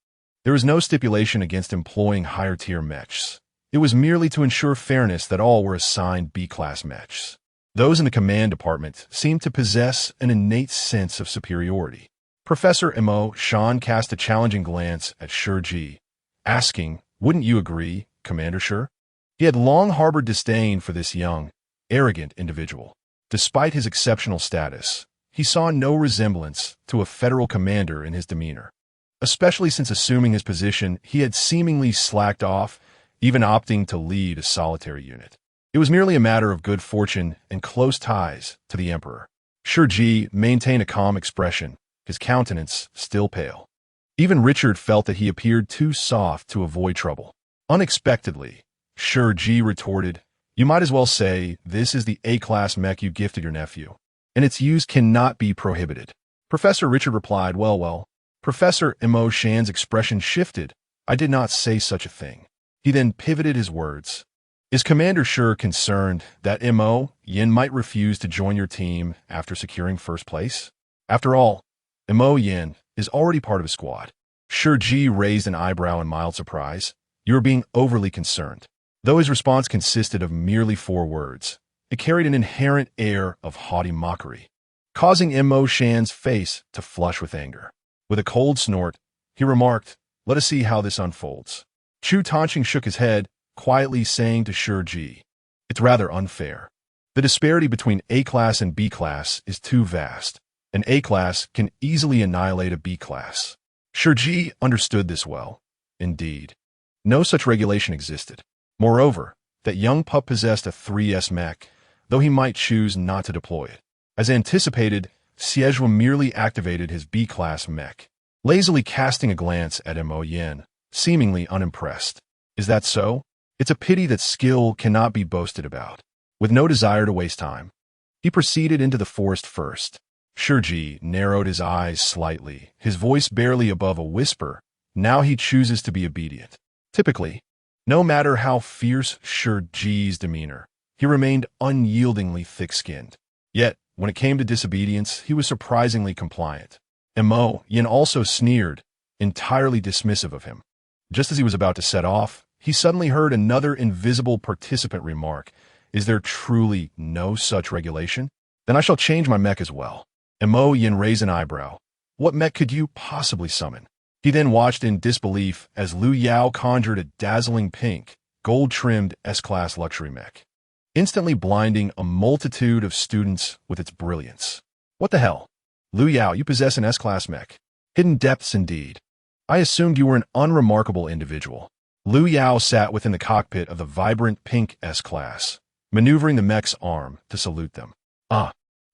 There was no stipulation against employing higher-tier mechs. It was merely to ensure fairness that all were assigned B-class mechs. Those in the command department seemed to possess an innate sense of superiority. Professor Imo Shan cast a challenging glance at Shi Ji, asking, Wouldn't you agree, Commander Shi? He had long harbored disdain for this young, arrogant individual. Despite his exceptional status, he saw no resemblance to a federal commander in his demeanor. Especially since assuming his position, he had seemingly slacked off, even opting to lead a solitary unit. It was merely a matter of good fortune and close ties to the emperor. Shi Ji maintained a calm expression, his countenance still pale. Even Richard felt that he appeared too soft to avoid trouble. Unexpectedly, Shi Ji retorted, You might as well say this is the A-class mech you gifted your nephew, and its use cannot be prohibited. Professor Richard replied, Well. Professor Imo Shan's expression shifted. I did not say such a thing. He then pivoted his words. Is Commander Shi concerned that Imo Yin might refuse to join your team after securing first place? After all, Imo Yin is already part of his squad. Shi Ji raised an eyebrow in mild surprise. You are being overly concerned. Though his response consisted of merely 4 words, it carried an inherent air of haughty mockery, causing Imo Shan's face to flush with anger. With a cold snort, he remarked, Let us see how this unfolds. Chu Tanqing shook his head, quietly saying to Shi Ji, It's rather unfair. The disparity between A-class and B-class is too vast. An A-class can easily annihilate a B-class. Shi Ji understood this well. Indeed, no such regulation existed. Moreover, that young pup possessed a 3S mech, though he might choose not to deploy it. As anticipated, Xie merely activated his B-class mech, lazily casting a glance at Imo Yin, seemingly unimpressed. Is that so? It's a pity that skill cannot be boasted about. With no desire to waste time, he proceeded into the forest first. Shi Ji narrowed his eyes slightly, his voice barely above a whisper. Now he chooses to be obedient. Typically, no matter how fierce Shi Ji's demeanor, he remained unyieldingly thick-skinned. Yet, when it came to disobedience, he was surprisingly compliant. Imo Yin also sneered, entirely dismissive of him. Just as he was about to set off, he suddenly heard another invisible participant remark, "Is there truly no such regulation? Then I shall change my mech as well." Mo Yin raised an eyebrow. What mech could you possibly summon? He then watched in disbelief as Liu Yao conjured a dazzling pink, gold-trimmed S-class luxury mech, instantly blinding a multitude of students with its brilliance. What the hell? Liu Yao, you possess an S-class mech. Hidden depths indeed. I assumed you were an unremarkable individual. Liu Yao sat within the cockpit of the vibrant pink S-class, maneuvering the mech's arm to salute them.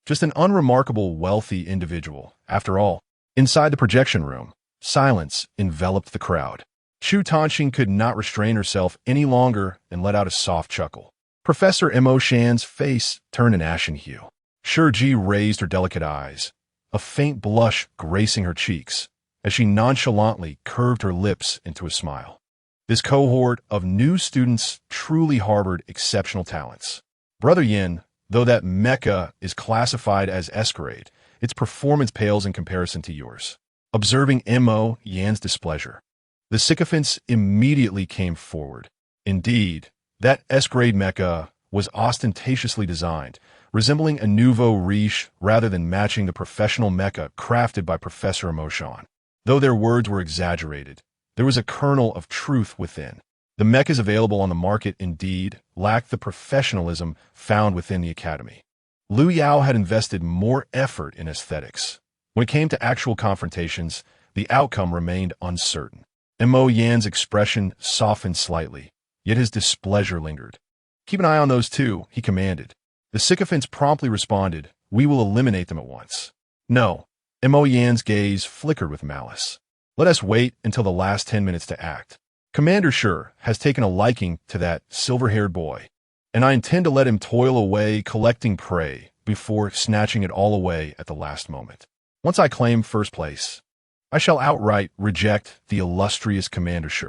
Just an unremarkable wealthy individual. After all, inside the projection room, silence enveloped the crowd. Chu Tanxing could not restrain herself any longer and let out a soft chuckle. Professor Mo Shan's face turned an ashen hue. Shi Ji raised her delicate eyes, a faint blush gracing her cheeks, as she nonchalantly curved her lips into a smile. This cohort of new students truly harbored exceptional talents. Brother Yin, though that mecha is classified as S-grade, its performance pales in comparison to yours. Observing Mo Yan's displeasure, the sycophants immediately came forward. Indeed, that S-grade mecha was ostentatiously designed, resembling a nouveau riche rather than matching the professional mecha crafted by Professor Mo Shan. Though their words were exaggerated, there was a kernel of truth within. The mechas available on the market indeed lacked the professionalism found within the academy. Liu Yao had invested more effort in aesthetics. When it came to actual confrontations, the outcome remained uncertain. Mo Yan's expression softened slightly, yet his displeasure lingered. "Keep an eye on those two," he commanded. The sycophants promptly responded, "We will eliminate them at once." "No." Mo Yan's gaze flickered with malice. "Let us wait until the last 10 minutes to act. Commander Shi has taken a liking to that silver-haired boy, and I intend to let him toil away collecting prey before snatching it all away at the last moment. Once I claim first place, I shall outright reject the illustrious Commander Shi."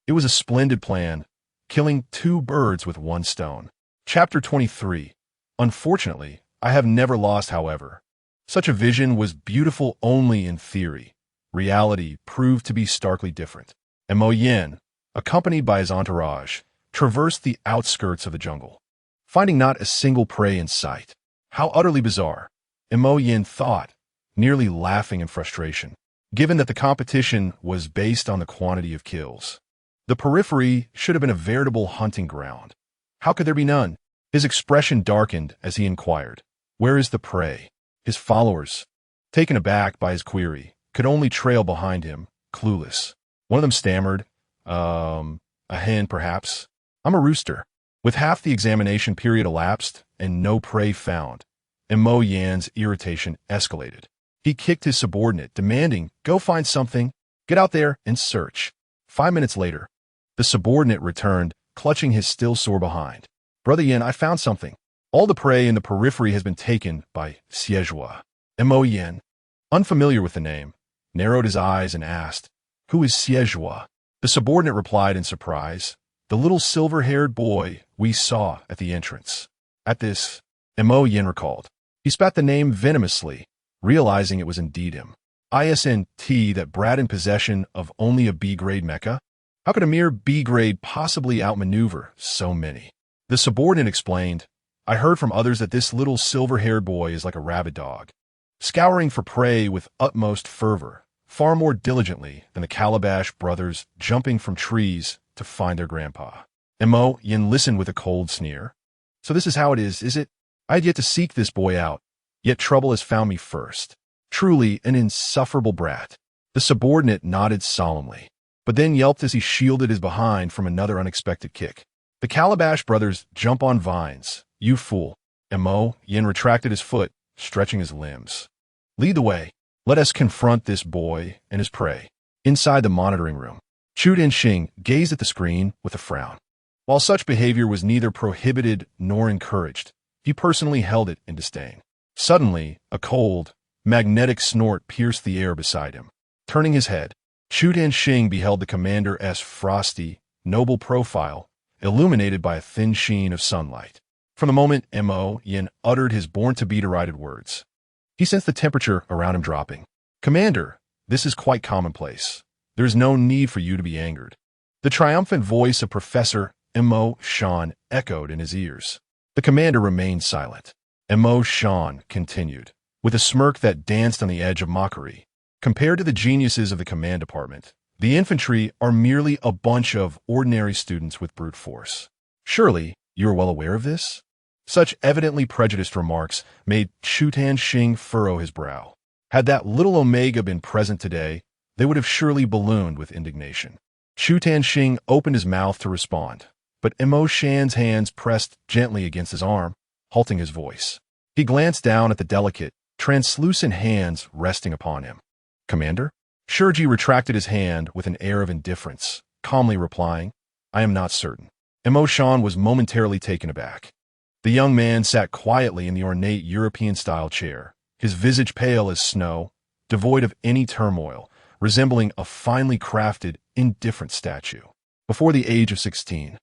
It was a splendid plan, killing two birds with one stone. Chapter 23. Unfortunately, I have never lost, however. Such a vision was beautiful only in theory. Reality proved to be starkly different. Mo Yin, accompanied by his entourage, traversed the outskirts of the jungle, finding not a single prey in sight. How utterly bizarre, Mo Yin thought, nearly laughing in frustration, given that the competition was based on the quantity of kills. The periphery should have been a veritable hunting ground. How could there be none? His expression darkened as he inquired, "Where is the prey?" His followers, taken aback by his query, could only trail behind him, clueless. One of them stammered, a hen, perhaps. "I'm a rooster." With half the examination period elapsed and no prey found, Mo Yan's irritation escalated. He kicked his subordinate, demanding, "Go find something. Get out there and search." 5 minutes later, the subordinate returned, clutching his still sore behind. "Brother Yin, I found something. All the prey in the periphery has been taken by Xie." Mo Yin, unfamiliar with the name, narrowed his eyes and asked, "Who is Xie?" The subordinate replied in surprise, "The little silver-haired boy we saw at the entrance." At this, Mo Yin recalled. He spat the name venomously, realizing it was indeed him. ISNT, that brat in possession of only a B-grade mecha? How could a mere B-grade possibly outmaneuver so many? The subordinate explained, "I heard from others that this little silver-haired boy is like a rabid dog, scouring for prey with utmost fervor, far more diligently than the Calabash brothers jumping from trees to find their grandpa." Mo Yin listened with a cold sneer. "So this is how it is it? I had yet to seek this boy out, yet trouble has found me first. Truly an insufferable brat." The subordinate nodded solemnly, but then yelped as he shielded his behind from another unexpected kick. "The Calabash brothers jump on vines, you fool." Mo Yin retracted his foot, stretching his limbs. "Lead the way. Let us confront this boy and his prey." Inside the monitoring room, Chu Tanxing gazed at the screen with a frown. While such behavior was neither prohibited nor encouraged, he personally held it in disdain. Suddenly, a cold, magnetic snort pierced the air beside him. Turning his head, Chu Tanxing beheld the commander's frosty, noble profile, illuminated by a thin sheen of sunlight. From the moment Mo Yin uttered his born-to-be derided words, he sensed the temperature around him dropping. "Commander, this is quite commonplace. There is no need for you to be angered." The triumphant voice of Professor Mo Shan echoed in his ears. The commander remained silent. Mo Shan continued, with a smirk that danced on the edge of mockery. Compared to the geniuses of the command department, the infantry are merely a bunch of ordinary students with brute force. Surely, you are well aware of this? Such evidently prejudiced remarks made Xie furrow his brow. Had that little Omega been present today, they would have surely ballooned with indignation. Xie opened his mouth to respond, but Mo Shan's hands pressed gently against his arm, halting his voice. He glanced down at the delicate, translucent hands resting upon him. Commander? Shi Ji retracted his hand with an air of indifference, calmly replying, I am not certain. Mo Shan was momentarily taken aback. The young man sat quietly in the ornate European-style chair, his visage pale as snow, devoid of any turmoil, resembling a finely crafted, indifferent statue. Before the age of 16,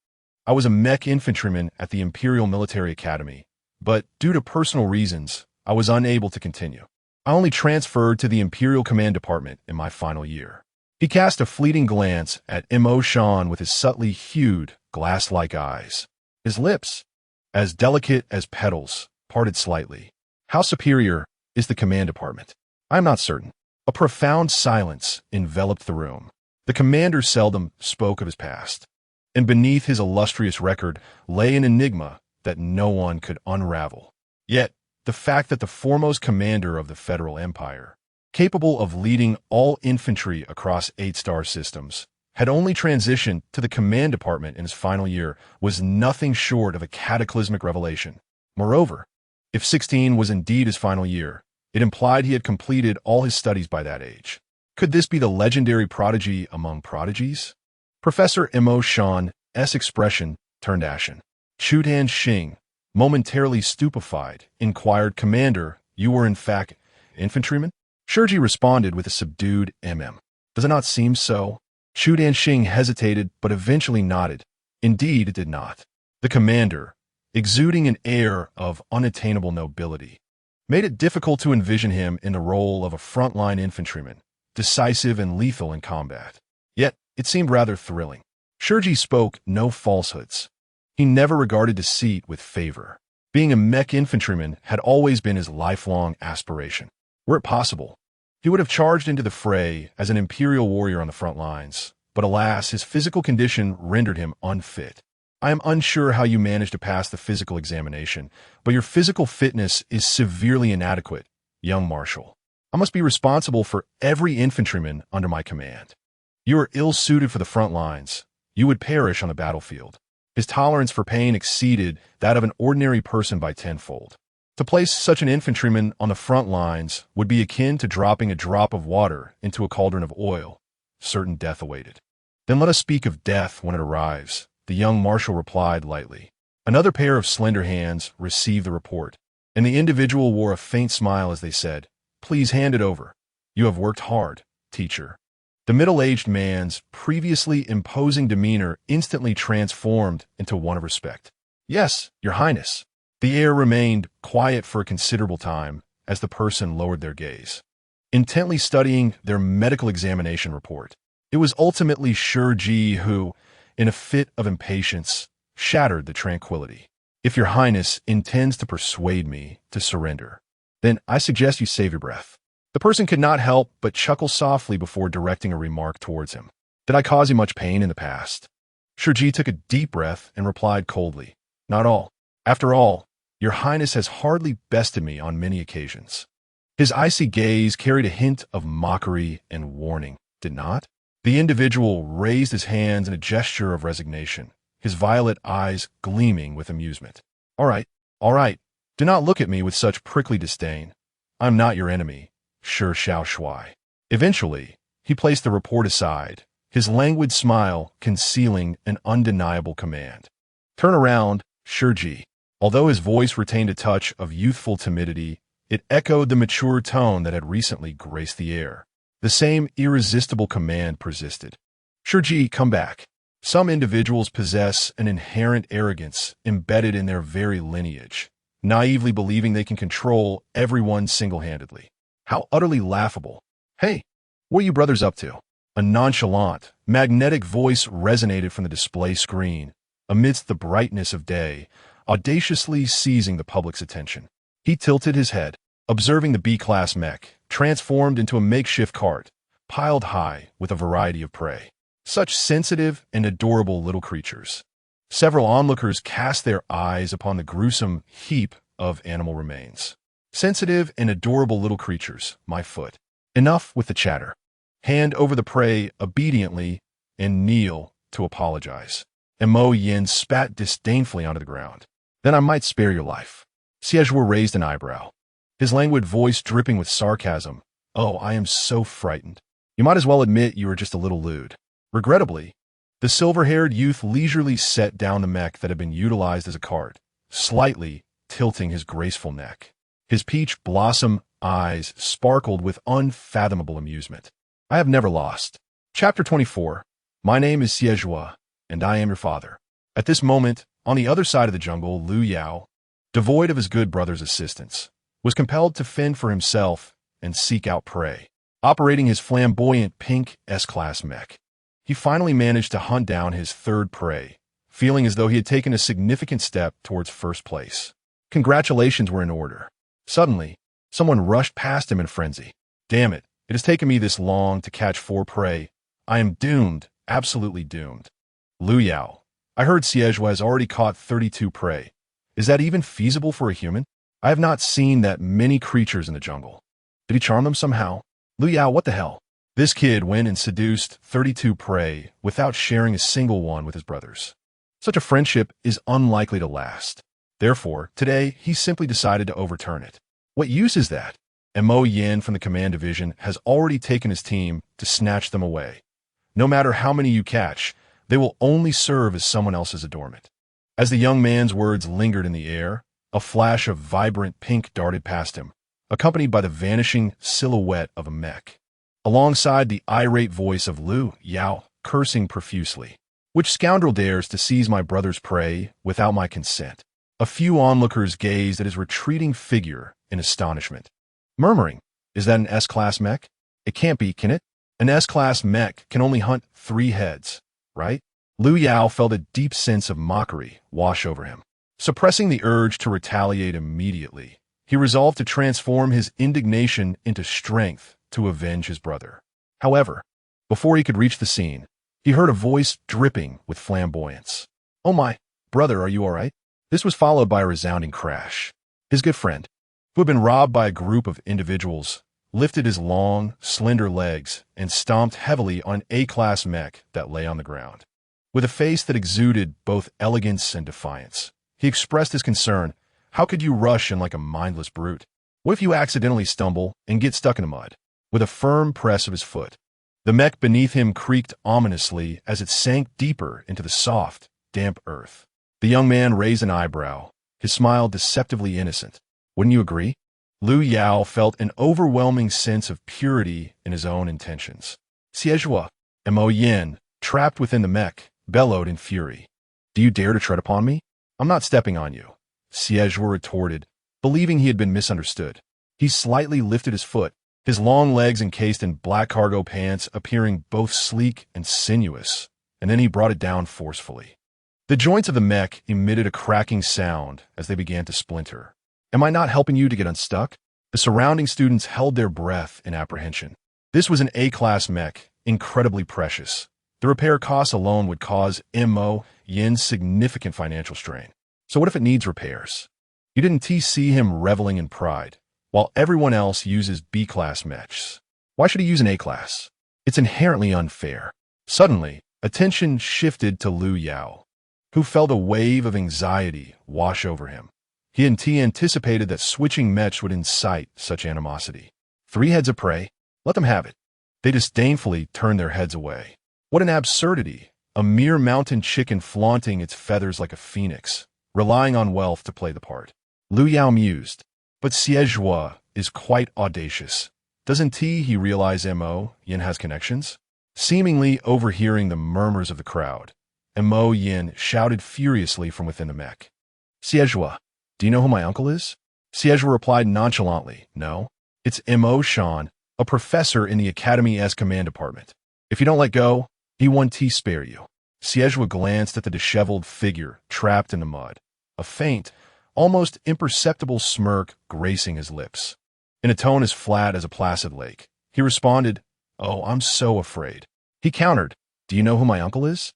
I was a mech infantryman at the Imperial Military Academy, but due to personal reasons, I was unable to continue. I only transferred to the Imperial Command Department in my final year. He cast a fleeting glance at Mo Shan with his subtly hued, glass-like eyes. His lips, as delicate as petals, parted slightly. How superior is the command department? I am not certain. A profound silence enveloped the room. The commander seldom spoke of his past, and beneath his illustrious record lay an enigma that no one could unravel. Yet, the fact that the foremost commander of the Federal Empire, capable of leading all infantry across 8-star systems, had only transitioned to the command department in his final year was nothing short of a cataclysmic revelation. Moreover, if 16 was indeed his final year, it implied he had completed all his studies by that age. Could this be the legendary prodigy among prodigies? Professor Mo Shan's expression turned ashen. Xie, momentarily stupefied, inquired, Commander, you were in fact infantryman? Shi Ji responded with a subdued Does it not seem so? Xie hesitated but eventually nodded. Indeed, it did not. The commander, exuding an air of unattainable nobility, made it difficult to envision him in the role of a frontline infantryman, decisive and lethal in combat. Yet, it seemed rather thrilling. Shi Ji spoke no falsehoods. He never regarded deceit with favor. Being a mech infantryman had always been his lifelong aspiration. Were it possible, he would have charged into the fray as an imperial warrior on the front lines, but alas, his physical condition rendered him unfit. I am unsure how you managed to pass the physical examination, but your physical fitness is severely inadequate, young marshal. I must be responsible for every infantryman under my command. You are ill-suited for the front lines. You would perish on the battlefield. His tolerance for pain exceeded that of an ordinary person by tenfold. To place such an infantryman on the front lines would be akin to dropping a drop of water into a cauldron of oil. Certain death awaited. Then let us speak of death when it arrives, the young marshal replied lightly. Another pair of slender hands received the report, and the individual wore a faint smile as they said, Please hand it over. You have worked hard, teacher. The middle-aged man's previously imposing demeanor instantly transformed into one of respect. Yes, Your Highness. The air remained quiet for a considerable time as the person lowered their gaze, intently studying their medical examination report. It was ultimately Shi Ji who, in a fit of impatience, shattered the tranquility. If Your Highness intends to persuade me to surrender, then I suggest you save your breath. The person could not help but chuckle softly before directing a remark towards him. Did I cause you much pain in the past? Shi Ji took a deep breath and replied coldly, Not all. After all, Your Highness has hardly bested me on many occasions. His icy gaze carried a hint of mockery and warning, did not? The individual raised his hands in a gesture of resignation, his violet eyes gleaming with amusement. All right. Do not look at me with such prickly disdain. I'm not your enemy, Shi Shui. Eventually, he placed the report aside, his languid smile concealing an undeniable command. Turn around, Shi Ji. Although his voice retained a touch of youthful timidity, it echoed the mature tone that had recently graced the air. The same irresistible command persisted. Shi Ji, come back. Some individuals possess an inherent arrogance embedded in their very lineage, naively believing they can control everyone single-handedly. How utterly laughable. Hey, what are you brothers up to? A nonchalant, magnetic voice resonated from the display screen, amidst the brightness of day, audaciously seizing the public's attention. He tilted his head, observing the B-class mech, transformed into a makeshift cart, piled high with a variety of prey. Such sensitive and adorable little creatures. Several onlookers cast their eyes upon the gruesome heap of animal remains. Sensitive and adorable little creatures, my foot. Enough with the chatter. Hand over the prey obediently and kneel to apologize. And Mo Yin spat disdainfully onto the ground. Then I might spare your life. Xie raised an eyebrow, his languid voice dripping with sarcasm. Oh, I am so frightened. You might as well admit you were just a little lewd. Regrettably, the silver-haired youth leisurely set down the mech that had been utilized as a cart, slightly tilting his graceful neck. His peach blossom eyes sparkled with unfathomable amusement. I have never lost. Chapter 24. My name is Xie Ji, and I am your father. At this moment, on the other side of the jungle, Lu Yao, devoid of his good brother's assistance, was compelled to fend for himself and seek out prey. Operating his flamboyant pink S-class mech, he finally managed to hunt down his third prey, feeling as though he had taken a significant step towards first place. Congratulations were in order. Suddenly, someone rushed past him in a frenzy. Damn it, it has taken me this long to catch 4 prey. I am doomed, absolutely doomed. Lu Yao, I heard Xie Ji has already caught 32 prey. Is that even feasible for a human? I have not seen that many creatures in the jungle. Did he charm them somehow? Lu Yao, what the hell? This kid went and seduced 32 prey without sharing a single one with his brothers. Such a friendship is unlikely to last. Therefore, today, he simply decided to overturn it. What use is that? And Mo Yin from the command division has already taken his team to snatch them away. No matter how many you catch, they will only serve as someone else's adornment. As the young man's words lingered in the air, a flash of vibrant pink darted past him, accompanied by the vanishing silhouette of a mech, alongside the irate voice of Lu Yao, cursing profusely. Which scoundrel dares to seize my brother's prey without my consent? A few onlookers gazed at his retreating figure in astonishment, murmuring, is that an S-class mech? It can't be, can it? An S-class mech can only hunt 3 heads, right? Lu Yao felt a deep sense of mockery wash over him. Suppressing the urge to retaliate immediately, he resolved to transform his indignation into strength to avenge his brother. However, before he could reach the scene, he heard a voice dripping with flamboyance. Oh my, brother, are you all right? This was followed by a resounding crash. His good friend, who had been robbed by a group of individuals, lifted his long, slender legs and stomped heavily on an A-class mech that lay on the ground. With a face that exuded both elegance and defiance, he expressed his concern. How could you rush in like a mindless brute? What if you accidentally stumble and get stuck in the mud? With a firm press of his foot, the mech beneath him creaked ominously as it sank deeper into the soft, damp earth. The young man raised an eyebrow, his smile deceptively innocent. Wouldn't you agree? Lu Yao felt an overwhelming sense of purity in his own intentions. Xie Ji and Mo Yin, trapped within the mech, bellowed in fury. Do you dare to tread upon me? I'm not stepping on you, Xie Ji retorted, believing he had been misunderstood. He slightly lifted his foot, his long legs encased in black cargo pants appearing both sleek and sinuous, and then he brought it down forcefully. The joints of the mech emitted a cracking sound as they began to splinter. Am I not helping you to get unstuck? The surrounding students held their breath in apprehension. This was an A-class mech, incredibly precious. The repair costs alone would cause Mo Yin's significant financial strain. So what if it needs repairs? You didn't see him reveling in pride, while everyone else uses B-class mechs. Why should he use an A-class? It's inherently unfair. Suddenly, attention shifted to Lu Yao, who felt a wave of anxiety wash over him. He anticipated that switching mechs would incite such animosity. 3 heads of prey? Let them have it. They disdainfully turned their heads away. What an absurdity! A mere mountain chicken flaunting its feathers like a phoenix, relying on wealth to play the part. Lu Yao mused. But Xie Ji is quite audacious. Doesn't he realize Mo Yin has connections? Seemingly overhearing the murmurs of the crowd, Mo Yin shouted furiously from within the mech. Xie Ji, do you know who my uncle is? Xie Ji replied nonchalantly, no. It's Mo Shan, a professor in the Academy's command department. If you don't let go, He won't spare you. Xie glanced at the disheveled figure trapped in the mud, a faint, almost imperceptible smirk gracing his lips. In a tone as flat as a placid lake, he responded, "Oh, I'm so afraid." He countered, "Do you know who my uncle is?"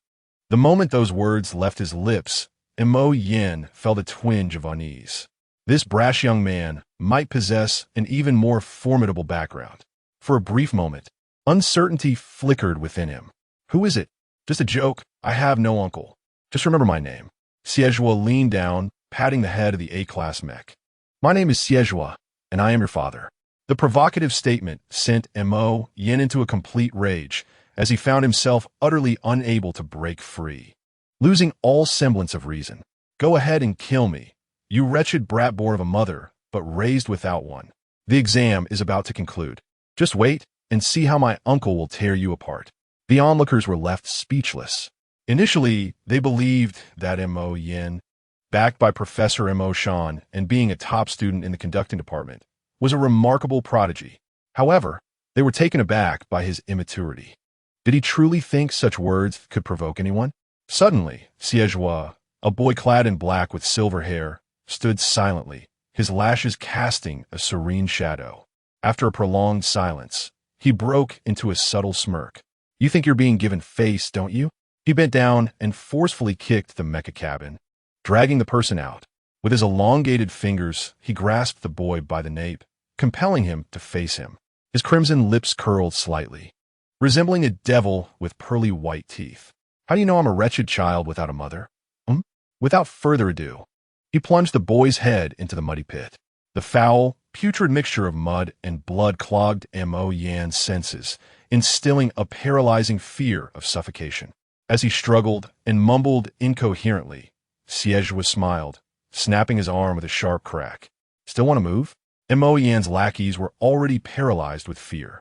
The moment those words left his lips, Mo Yin felt a twinge of unease. This brash young man might possess an even more formidable background. For a brief moment, uncertainty flickered within him. "Who is it?" "Just a joke. I have no uncle. Just remember my name." Xie leaned down, patting the head of the A-class mech. "My name is Xie, and I am your father." The provocative statement sent Mo Yin into a complete rage as he found himself utterly unable to break free. Losing all semblance of reason. "Go ahead and kill me, you wretched brat born of a mother, but raised without one. The exam is about to conclude. Just wait and see how my uncle will tear you apart." The onlookers were left speechless. Initially, they believed that Mo Yin, backed by Professor Mo Shan and being a top student in the conducting department, was a remarkable prodigy. However, they were taken aback by his immaturity. Did he truly think such words could provoke anyone? Suddenly, Xie, a boy clad in black with silver hair, stood silently, his lashes casting a serene shadow. After a prolonged silence, he broke into a subtle smirk. "You think you're being given face, don't you?" He bent down and forcefully kicked the mecha cabin, dragging the person out. With his elongated fingers, he grasped the boy by the nape, compelling him to face him. His crimson lips curled slightly, resembling a devil with pearly white teeth. "How do you know I'm a wretched child without a mother?" Without further ado, he plunged the boy's head into the muddy pit. The foul, putrid mixture of mud and blood clogged Mo Yan's senses, instilling a paralyzing fear of suffocation. As he struggled and mumbled incoherently, Xie smiled, snapping his arm with a sharp crack. "Still want to move?" Mo Yan's lackeys were already paralyzed with fear.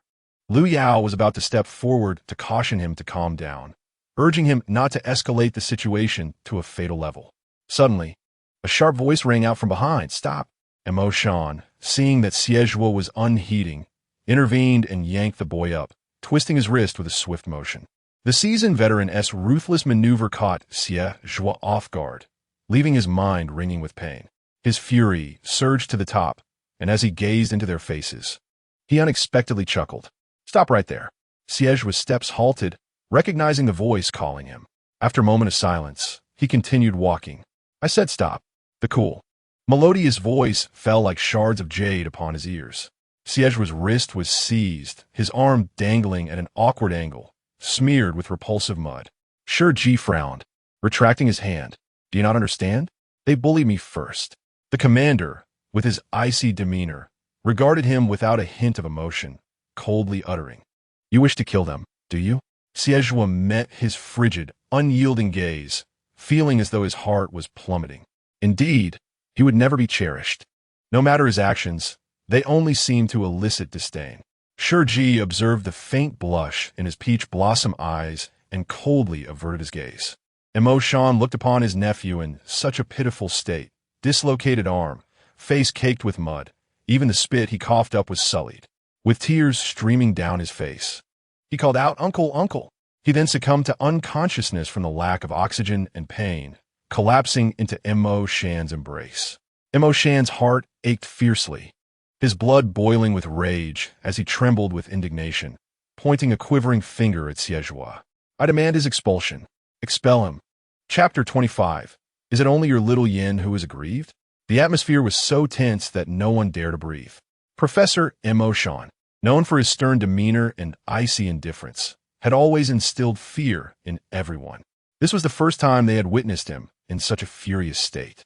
Liu Yao was about to step forward to caution him to calm down, urging him not to escalate the situation to a fatal level. Suddenly, a sharp voice rang out from behind. "Stop!" Mo Shan, seeing that Xie was unheeding, intervened and yanked the boy up, twisting his wrist with a swift motion. The seasoned veteran's ruthless maneuver caught Xie off guard, leaving his mind ringing with pain. His fury surged to the top, and as he gazed into their faces, he unexpectedly chuckled. "Stop right there." Xie's steps halted, recognizing the voice calling him. After a moment of silence, he continued walking. "I said stop." The cool, melodious voice fell like shards of jade upon his ears. Xie's wrist was seized, his arm dangling at an awkward angle, smeared with repulsive mud. Shi Ji frowned, retracting his hand. "Do you not understand? They bullied me first." The commander, with his icy demeanor, regarded him without a hint of emotion, coldly uttering, "You wish to kill them, do you?" Xie met his frigid, unyielding gaze, feeling as though his heart was plummeting. Indeed, he would never be cherished. No matter his actions, they only seemed to elicit disdain. Shi Ji observed the faint blush in his peach blossom eyes and coldly averted his gaze. Mo Shan looked upon his nephew in such a pitiful state, dislocated arm, face caked with mud. Even the spit he coughed up was sullied, with tears streaming down his face. He called out, "Uncle, uncle." He then succumbed to unconsciousness from the lack of oxygen and pain, collapsing into Mo Shan's embrace. Mo Shan's heart ached fiercely, his blood boiling with rage as he trembled with indignation, pointing a quivering finger at Xie. "I demand his expulsion. Expel him." Chapter 25. Is it only your little Yin who is aggrieved? The atmosphere was so tense that no one dared to breathe. Professor Mo Shan, known for his stern demeanor and icy indifference, had always instilled fear in everyone. This was the first time they had witnessed him in such a furious state.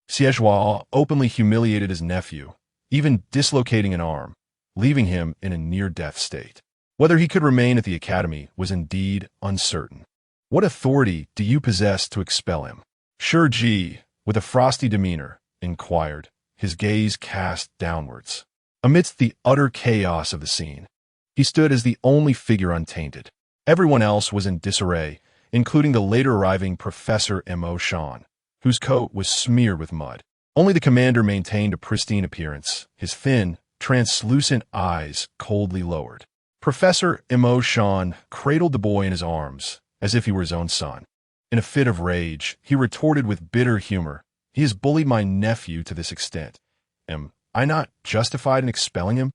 Xie openly humiliated his nephew, even dislocating an arm, leaving him in a near-death state. Whether he could remain at the academy was indeed uncertain. "What authority do you possess to expel him?" Shi Ji, with a frosty demeanor, inquired, his gaze cast downwards. Amidst the utter chaos of the scene, he stood as the only figure untainted. Everyone else was in disarray, including the later arriving Professor Mo Shan, whose coat was smeared with mud. Only the commander maintained a pristine appearance, his thin, translucent eyes coldly lowered. Professor Mo Shan cradled the boy in his arms, as if he were his own son. In a fit of rage, he retorted with bitter humor, "He has bullied my nephew to this extent. Am I not justified in expelling him?"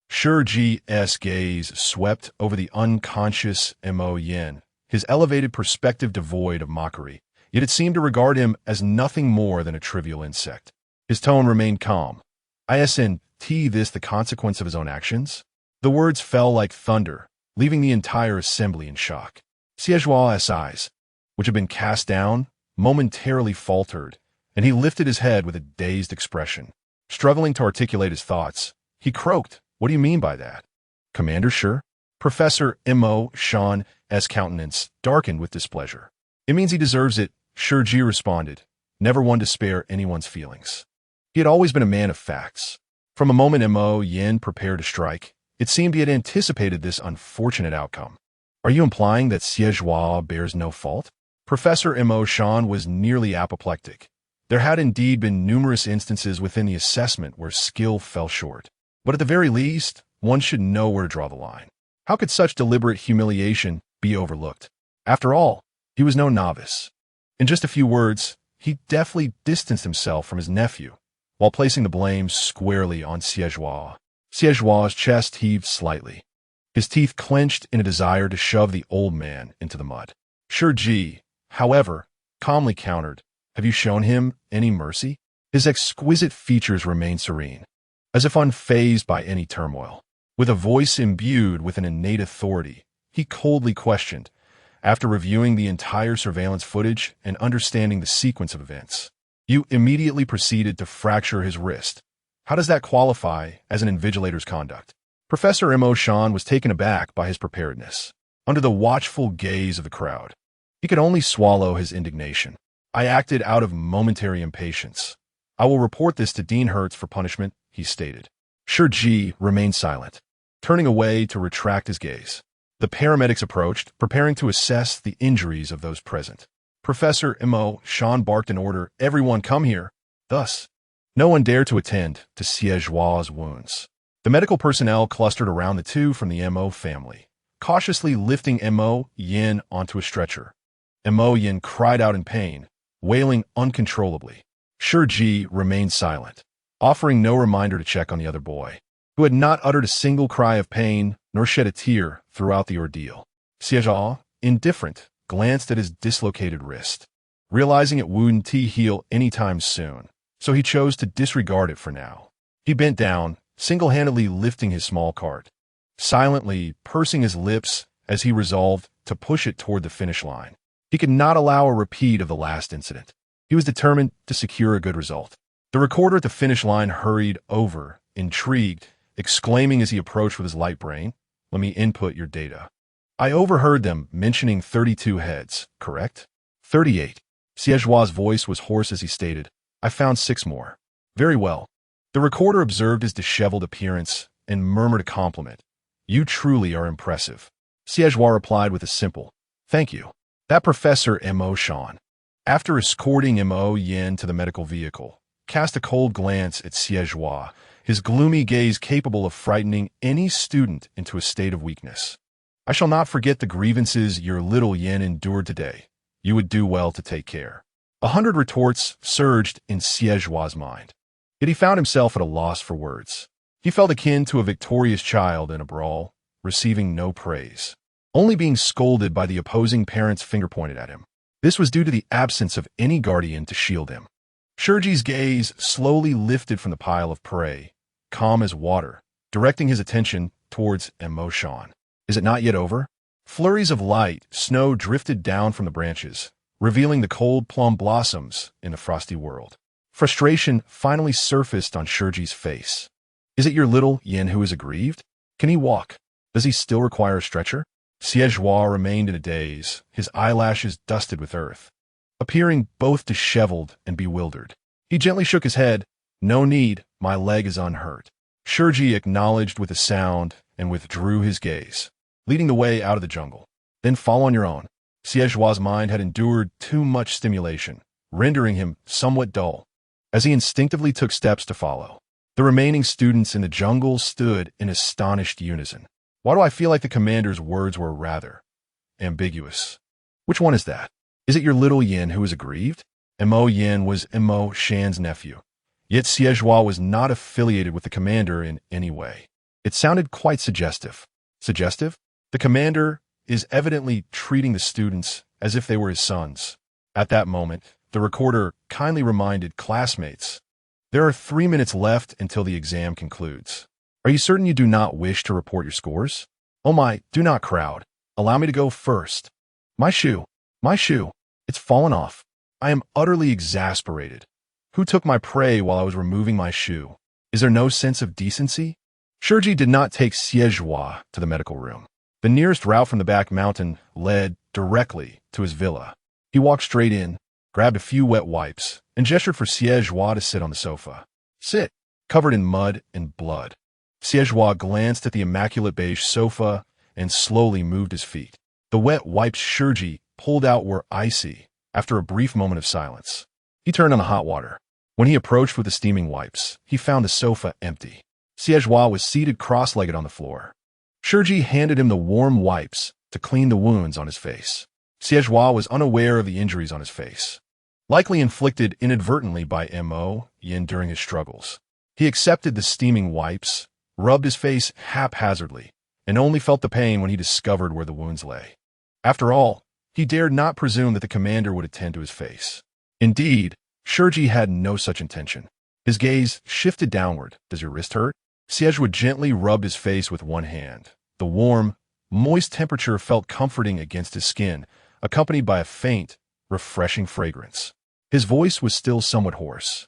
Shi Ji's gaze swept over the unconscious Mo Yin, his elevated perspective devoid of mockery, yet it seemed to regard him as nothing more than a trivial insect. His tone remained calm. "Isn't this the consequence of his own actions?" The words fell like thunder, leaving the entire assembly in shock. Zhuo's eyes, which had been cast down, momentarily faltered, and he lifted his head with a dazed expression. Struggling to articulate his thoughts, he croaked, "What do you mean by that?" "Commander, sure." Professor Mo Shan's countenance darkened with displeasure. "It means he deserves it," Shi Ji responded, never one to spare anyone's feelings. He had always been a man of facts. From a moment Mo Yin prepared to strike, it seemed he had anticipated this unfortunate outcome. "Are you implying that Zhuo bears no fault?" Professor Mo Shan was nearly apoplectic. There had indeed been numerous instances within the assessment where skill fell short. But at the very least, one should know where to draw the line. How could such deliberate humiliation be overlooked? After all, he was no novice. In just a few words, he deftly distanced himself from his nephew, while placing the blame squarely on Zhuo. Zhuo's chest heaved slightly. His teeth clenched in a desire to shove the old man into the mud. Shi Ji, however, calmly countered, "Have you shown him any mercy?" His exquisite features remained serene, as if unfazed by any turmoil. With a voice imbued with an innate authority, he coldly questioned, after reviewing the entire surveillance footage and understanding the sequence of events. "You immediately proceeded to fracture his wrist. How does that qualify as an invigilator's conduct?" Professor Mo Shan was taken aback by his preparedness. Under the watchful gaze of the crowd, he could only swallow his indignation. "I acted out of momentary impatience. I will report this to Dean Hertz for punishment," he stated. Shi Ji remained silent, turning away to retract his gaze. The paramedics approached, preparing to assess the injuries of those present. Professor Mo Shan barked an order, "Everyone come here." Thus, no one dared to attend to Zhuo's wounds. The medical personnel clustered around the two from the Mo family, cautiously lifting Mo Yin onto a stretcher. Mo Yin cried out in pain, wailing uncontrollably. Shi Ji remained silent, offering no reminder to check on the other boy, who had not uttered a single cry of pain nor shed a tear throughout the ordeal. Zhuo, indifferent, glanced at his dislocated wrist, realizing it wouldn't heal anytime soon, so he chose to disregard it for now. He bent down, single-handedly lifting his small cart, silently pursing his lips as he resolved to push it toward the finish line. He could not allow a repeat of the last incident. He was determined to secure a good result. The recorder at the finish line hurried over, intrigued, exclaiming as he approached with his light brain, "Let me input your data." "I overheard them mentioning 32 heads, correct?" 38. Zhuo's voice was hoarse as he stated, "I found 6 more." "Very well." The recorder observed his disheveled appearance and murmured a compliment. "You truly are impressive." Zhuo replied with a simple, "Thank you." That Professor Mo Shan, after escorting Mo Yin to the medical vehicle, cast a cold glance at Zhuo, his gloomy gaze capable of frightening any student into a state of weakness. "I shall not forget the grievances your little Yin endured today. You would do well to take care." 100 retorts surged in Zhuo's mind, yet he found himself at a loss for words. He felt akin to a victorious child in a brawl, receiving no praise, only being scolded by the opposing parent's finger pointed at him. This was due to the absence of any guardian to shield him. Shi Ji's gaze slowly lifted from the pile of prey, calm as water, directing his attention towards Mo Shan. "Is it not yet over?" Flurries of light snow drifted down from the branches, revealing the cold plum blossoms in the frosty world. Frustration finally surfaced on Shi Ji's face. "Is it your little Yin who is aggrieved? Can he walk? Does he still require a stretcher?" Zhuo remained in a daze, his eyelashes dusted with earth, appearing both disheveled and bewildered. He gently shook his head. "No need, my leg is unhurt." Shi Ji acknowledged with a sound and withdrew his gaze, leading the way out of the jungle. "Then follow on your own." Zhuo's mind had endured too much stimulation, rendering him somewhat dull, as he instinctively took steps to follow. The remaining students in the jungle stood in astonished unison. Why do I feel like the commander's words were rather ambiguous? Which one is that? Is it your little Yin who is aggrieved? Mo Yin was Mo Shan's nephew. Yet Xie Zhuo was not affiliated with the commander in any way. It sounded quite suggestive. Suggestive? The commander is evidently treating the students as if they were his sons. At that moment, the recorder kindly reminded classmates, "There are 3 minutes left until the exam concludes. Are you certain you do not wish to report your scores? Oh my, do not crowd. Allow me to go first. My shoe, it's fallen off. I am utterly exasperated. Who took my prey while I was removing my shoe? Is there no sense of decency?" Shi Ji did not take Xie Zhuo to the medical room. The nearest route from the back mountain led directly to his villa. He walked straight in, grabbed a few wet wipes, and gestured for Xie Zhuo to sit on the sofa. Sit, covered in mud and blood. Xie Zhuo glanced at the immaculate beige sofa and slowly moved his feet. The wet wipes Shi Ji pulled out were icy after a brief moment of silence. He turned on the hot water. When he approached with the steaming wipes, he found the sofa empty. Xie Zhuo was seated cross-legged on the floor. Shi Ji handed him the warm wipes to clean the wounds on his face. Xie Zhuo was unaware of the injuries on his face, likely inflicted inadvertently by Mo Yin during his struggles. He accepted the steaming wipes, rubbed his face haphazardly, and only felt the pain when he discovered where the wounds lay. After all, he dared not presume that the commander would attend to his face. Indeed, Shi Ji had no such intention. His gaze shifted downward. Does your wrist hurt? Xie Zhuo gently rubbed his face with one hand. The warm, moist temperature felt comforting against his skin, accompanied by a faint, refreshing fragrance. His voice was still somewhat hoarse,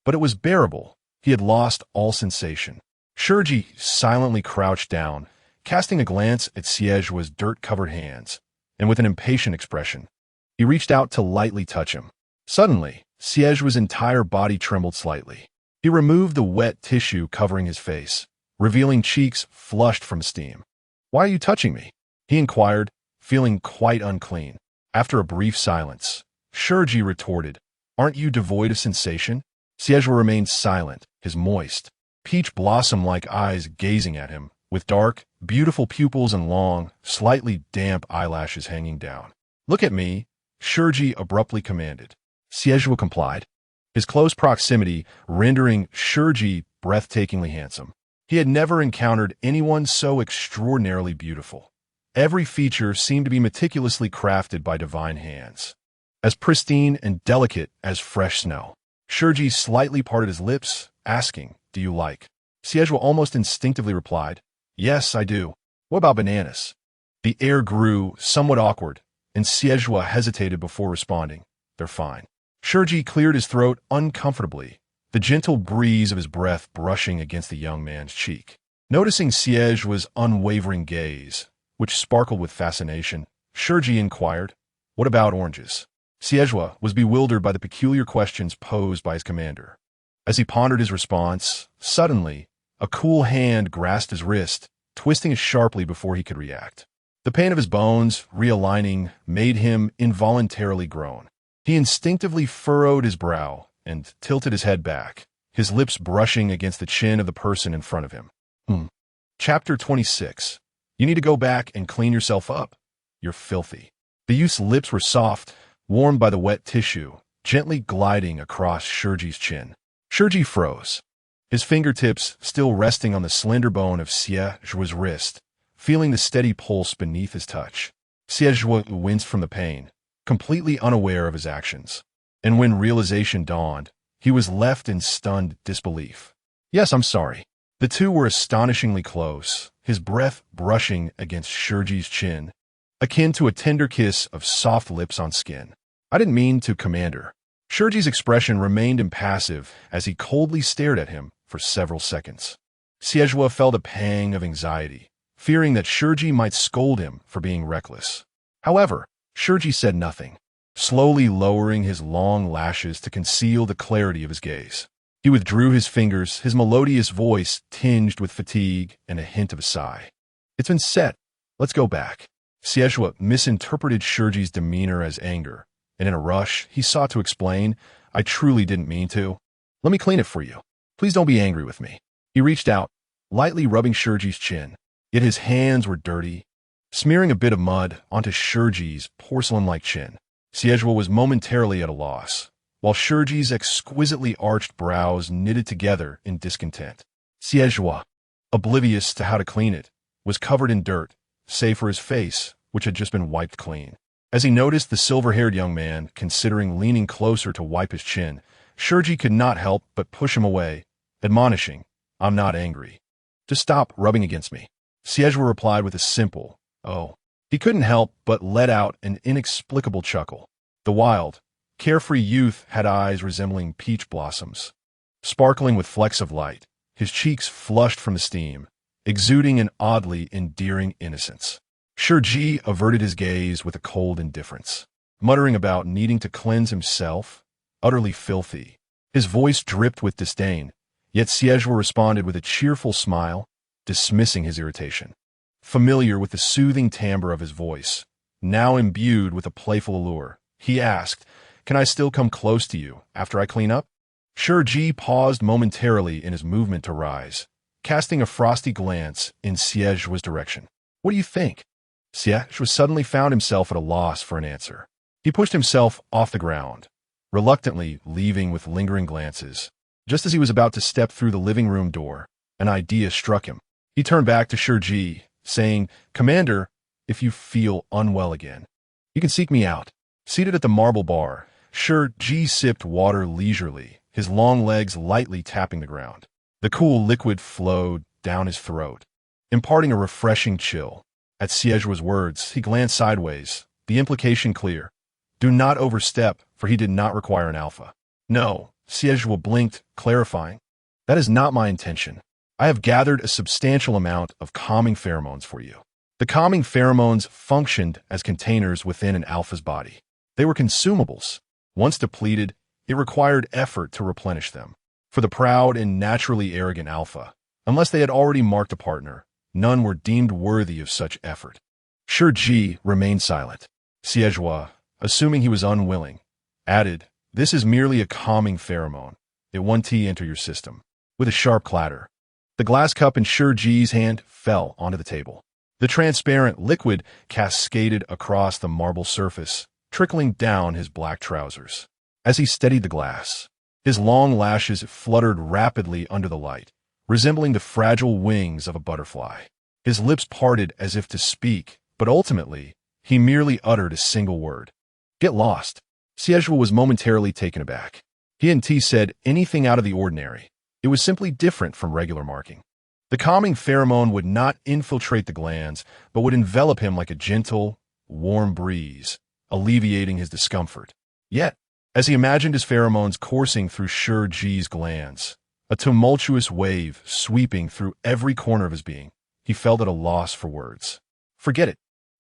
but it was bearable. He had lost all sensation. Shi Ji silently crouched down, casting a glance at Xie Zhuo's dirt-covered hands, and with an impatient expression, he reached out to lightly touch him. Suddenly, Xie Zhuo's entire body trembled slightly. He removed the wet tissue covering his face, revealing cheeks flushed from steam. "Why are you touching me?" he inquired, feeling quite unclean. After a brief silence, Shi Ji retorted, "Aren't you devoid of sensation?" Xie Zhuo remained silent, his moist, peach blossom-like eyes gazing at him, with dark, beautiful pupils and long, slightly damp eyelashes hanging down. "Look at me," Shi Ji abruptly commanded. Xie Zhuo complied, his close proximity rendering Shi Ji breathtakingly handsome. He had never encountered anyone so extraordinarily beautiful. Every feature seemed to be meticulously crafted by divine hands, as pristine and delicate as fresh snow. Shi Ji slightly parted his lips, asking, "Do you like?" Xie Zhuo almost instinctively replied, "Yes, I do. What about bananas?" The air grew somewhat awkward, and Xie Zhuo hesitated before responding, "They're fine." Shi Ji cleared his throat uncomfortably, the gentle breeze of his breath brushing against the young man's cheek. Noticing Xie Zhuo's unwavering gaze, which sparkled with fascination, Shi Ji inquired, "What about oranges?" Xie Zhuo was bewildered by the peculiar questions posed by his commander. As he pondered his response, suddenly, a cool hand grasped his wrist, twisting it sharply before he could react. The pain of his bones, realigning, made him involuntarily groan. He instinctively furrowed his brow and tilted his head back, his lips brushing against the chin of the person in front of him. Chapter 26. You need to go back and clean yourself up. You're filthy. The youth's lips were soft, warmed by the wet tissue, gently gliding across Shi Ji's chin. Shi Ji froze, his fingertips still resting on the slender bone of Xie Zhuo's wrist, feeling the steady pulse beneath his touch. Xie Zhuo winced from the pain, completely unaware of his actions. And when realization dawned, he was left in stunned disbelief. "Yes, I'm sorry." The two were astonishingly close, his breath brushing against Shi Ji's chin, akin to a tender kiss of soft lips on skin. "I didn't mean to, Commander." Shi Ji's expression remained impassive as he coldly stared at him for several seconds. Xie Zhuo felt a pang of anxiety, fearing that Shi Ji might scold him for being reckless. However, Shi Ji said nothing, slowly lowering his long lashes to conceal the clarity of his gaze. He withdrew his fingers, his melodious voice tinged with fatigue and a hint of a sigh. "It's been set. Let's go back." Xie Zhuo misinterpreted Shi Ji's demeanor as anger, and in a rush, he sought to explain, "I truly didn't mean to. Let me clean it for you. Please don't be angry with me." He reached out, lightly rubbing Shi Ji's chin, yet his hands were dirty, smearing a bit of mud onto Shi Ji's porcelain-like chin. Xie was momentarily at a loss, while Shi Ji's exquisitely arched brows knitted together in discontent. Xie, oblivious to how to clean it, was covered in dirt, save for his face, which had just been wiped clean. As he noticed the silver-haired young man considering leaning closer to wipe his chin, Shi Ji could not help but push him away, admonishing, "I'm not angry. Just stop rubbing against me." Xie replied with a simple, "Oh." He couldn't help but let out an inexplicable chuckle. The wild, carefree youth had eyes resembling peach blossoms, sparkling with flecks of light, his cheeks flushed from the steam, exuding an oddly endearing innocence. Shi Ji averted his gaze with a cold indifference, muttering about needing to cleanse himself, utterly filthy. His voice dripped with disdain, yet Xie responded with a cheerful smile, dismissing his irritation. Familiar with the soothing timbre of his voice, now imbued with a playful allure, he asked, "Can I still come close to you after I clean up?" Shi Ji paused momentarily in his movement to rise, casting a frosty glance in Xie's direction. "What do you think?" Xie suddenly found himself at a loss for an answer. He pushed himself off the ground, reluctantly leaving with lingering glances. Just as he was about to step through the living room door, an idea struck him. He turned back to Shi Ji, saying, "Commander, if you feel unwell again, you can seek me out." Seated at the marble bar, Shi Ji sipped water leisurely, his long legs lightly tapping the ground. The cool liquid flowed down his throat, imparting a refreshing chill. At Xie's words, he glanced sideways, the implication clear. Do not overstep, for he did not require an alpha. "No," Xie blinked, clarifying. "That is not my intention. I have gathered a substantial amount of calming pheromones for you." The calming pheromones functioned as containers within an alpha's body. They were consumables. Once depleted, it required effort to replenish them. For the proud and naturally arrogant alpha, unless they had already marked a partner, none were deemed worthy of such effort. Shi Ji remained silent. Xie, assuming he was unwilling, added, "This is merely a calming pheromone. It won't enter your system." With a sharp clatter, the glass cup in Shi Ji's hand fell onto the table. The transparent liquid cascaded across the marble surface, trickling down his black trousers. As he steadied the glass, his long lashes fluttered rapidly under the light, resembling the fragile wings of a butterfly. His lips parted as if to speak, but ultimately, he merely uttered a single word. "Get lost." Xie was momentarily taken aback. He hadn't said anything out of the ordinary. It was simply different from regular marking. The calming pheromone would not infiltrate the glands, but would envelop him like a gentle, warm breeze, alleviating his discomfort. Yet, as he imagined his pheromones coursing through Shi Ji's glands, a tumultuous wave sweeping through every corner of his being, he felt at a loss for words. "Forget it,"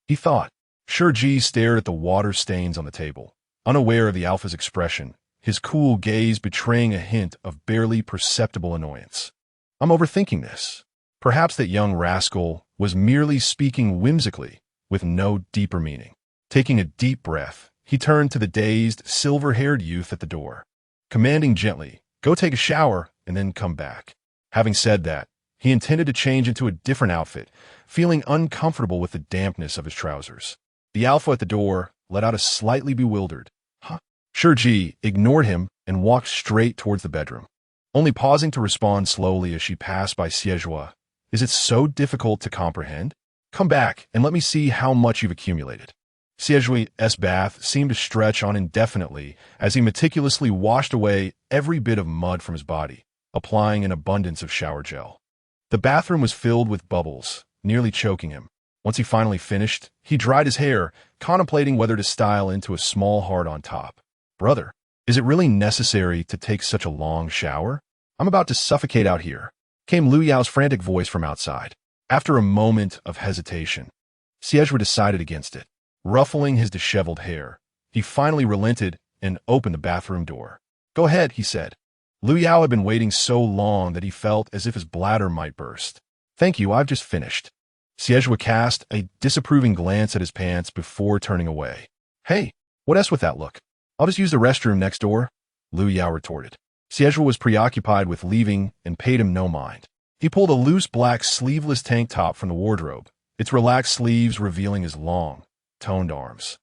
he thought. Shi Ji stared at the water stains on the table, unaware of the alpha's expression, his cool gaze betraying a hint of barely perceptible annoyance. "I'm overthinking this." Perhaps that young rascal was merely speaking whimsically, with no deeper meaning. Taking a deep breath, he turned to the dazed, silver-haired youth at the door, commanding gently, "Go take a shower and then come back." Having said that, he intended to change into a different outfit, feeling uncomfortable with the dampness of his trousers. The alpha at the door let out a slightly bewildered, "Huh?" Shi Ji ignored him and walked straight towards the bedroom, only pausing to respond slowly as she passed by Xie. "Is it so difficult to comprehend? Come back and let me see how much you've accumulated." Xie's bath seemed to stretch on indefinitely as he meticulously washed away every bit of mud from his body, applying an abundance of shower gel. The bathroom was filled with bubbles, nearly choking him. Once he finally finished, he dried his hair, contemplating whether to style into a small heart on top. "Brother, is it really necessary to take such a long shower? I'm about to suffocate out here," came Lu Yao's frantic voice from outside. After a moment of hesitation, Xie decided against it. Ruffling his disheveled hair, he finally relented and opened the bathroom door. "Go ahead," he said. Lu Yao had been waiting so long that he felt as if his bladder might burst. "Thank you, I've just finished." Xie cast a disapproving glance at his pants before turning away. "Hey, what else with that look? I'll just use the restroom next door," Lu Yao retorted. Xie was preoccupied with leaving and paid him no mind. He pulled a loose black sleeveless tank top from the wardrobe, its relaxed sleeves revealing his long, toned arms.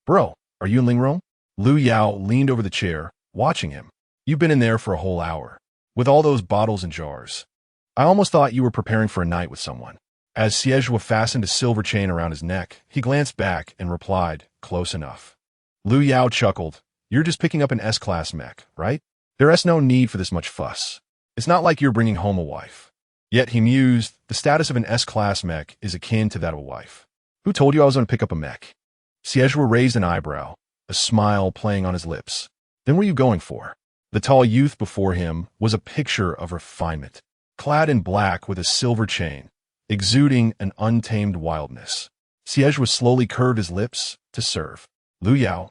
"Bro, are you in Ling Room?" Lu Yao leaned over the chair, watching him. "You've been in there for a whole hour, with all those bottles and jars. I almost thought you were preparing for a night with someone." As Xie fastened a silver chain around his neck, he glanced back and replied, "Close enough." Lu Yao chuckled. "You're just picking up an S-class mech, right? There's no need for this much fuss. It's not like you're bringing home a wife." Yet, he mused, the status of an S-class mech is akin to that of a wife. "Who told you I was going to pick up a mech?" Xie raised an eyebrow, a smile playing on his lips. "Then what are you going for?" The tall youth before him was a picture of refinement, clad in black with a silver chain, exuding an untamed wildness. Xie slowly curved his lips to serve. Lu Yao.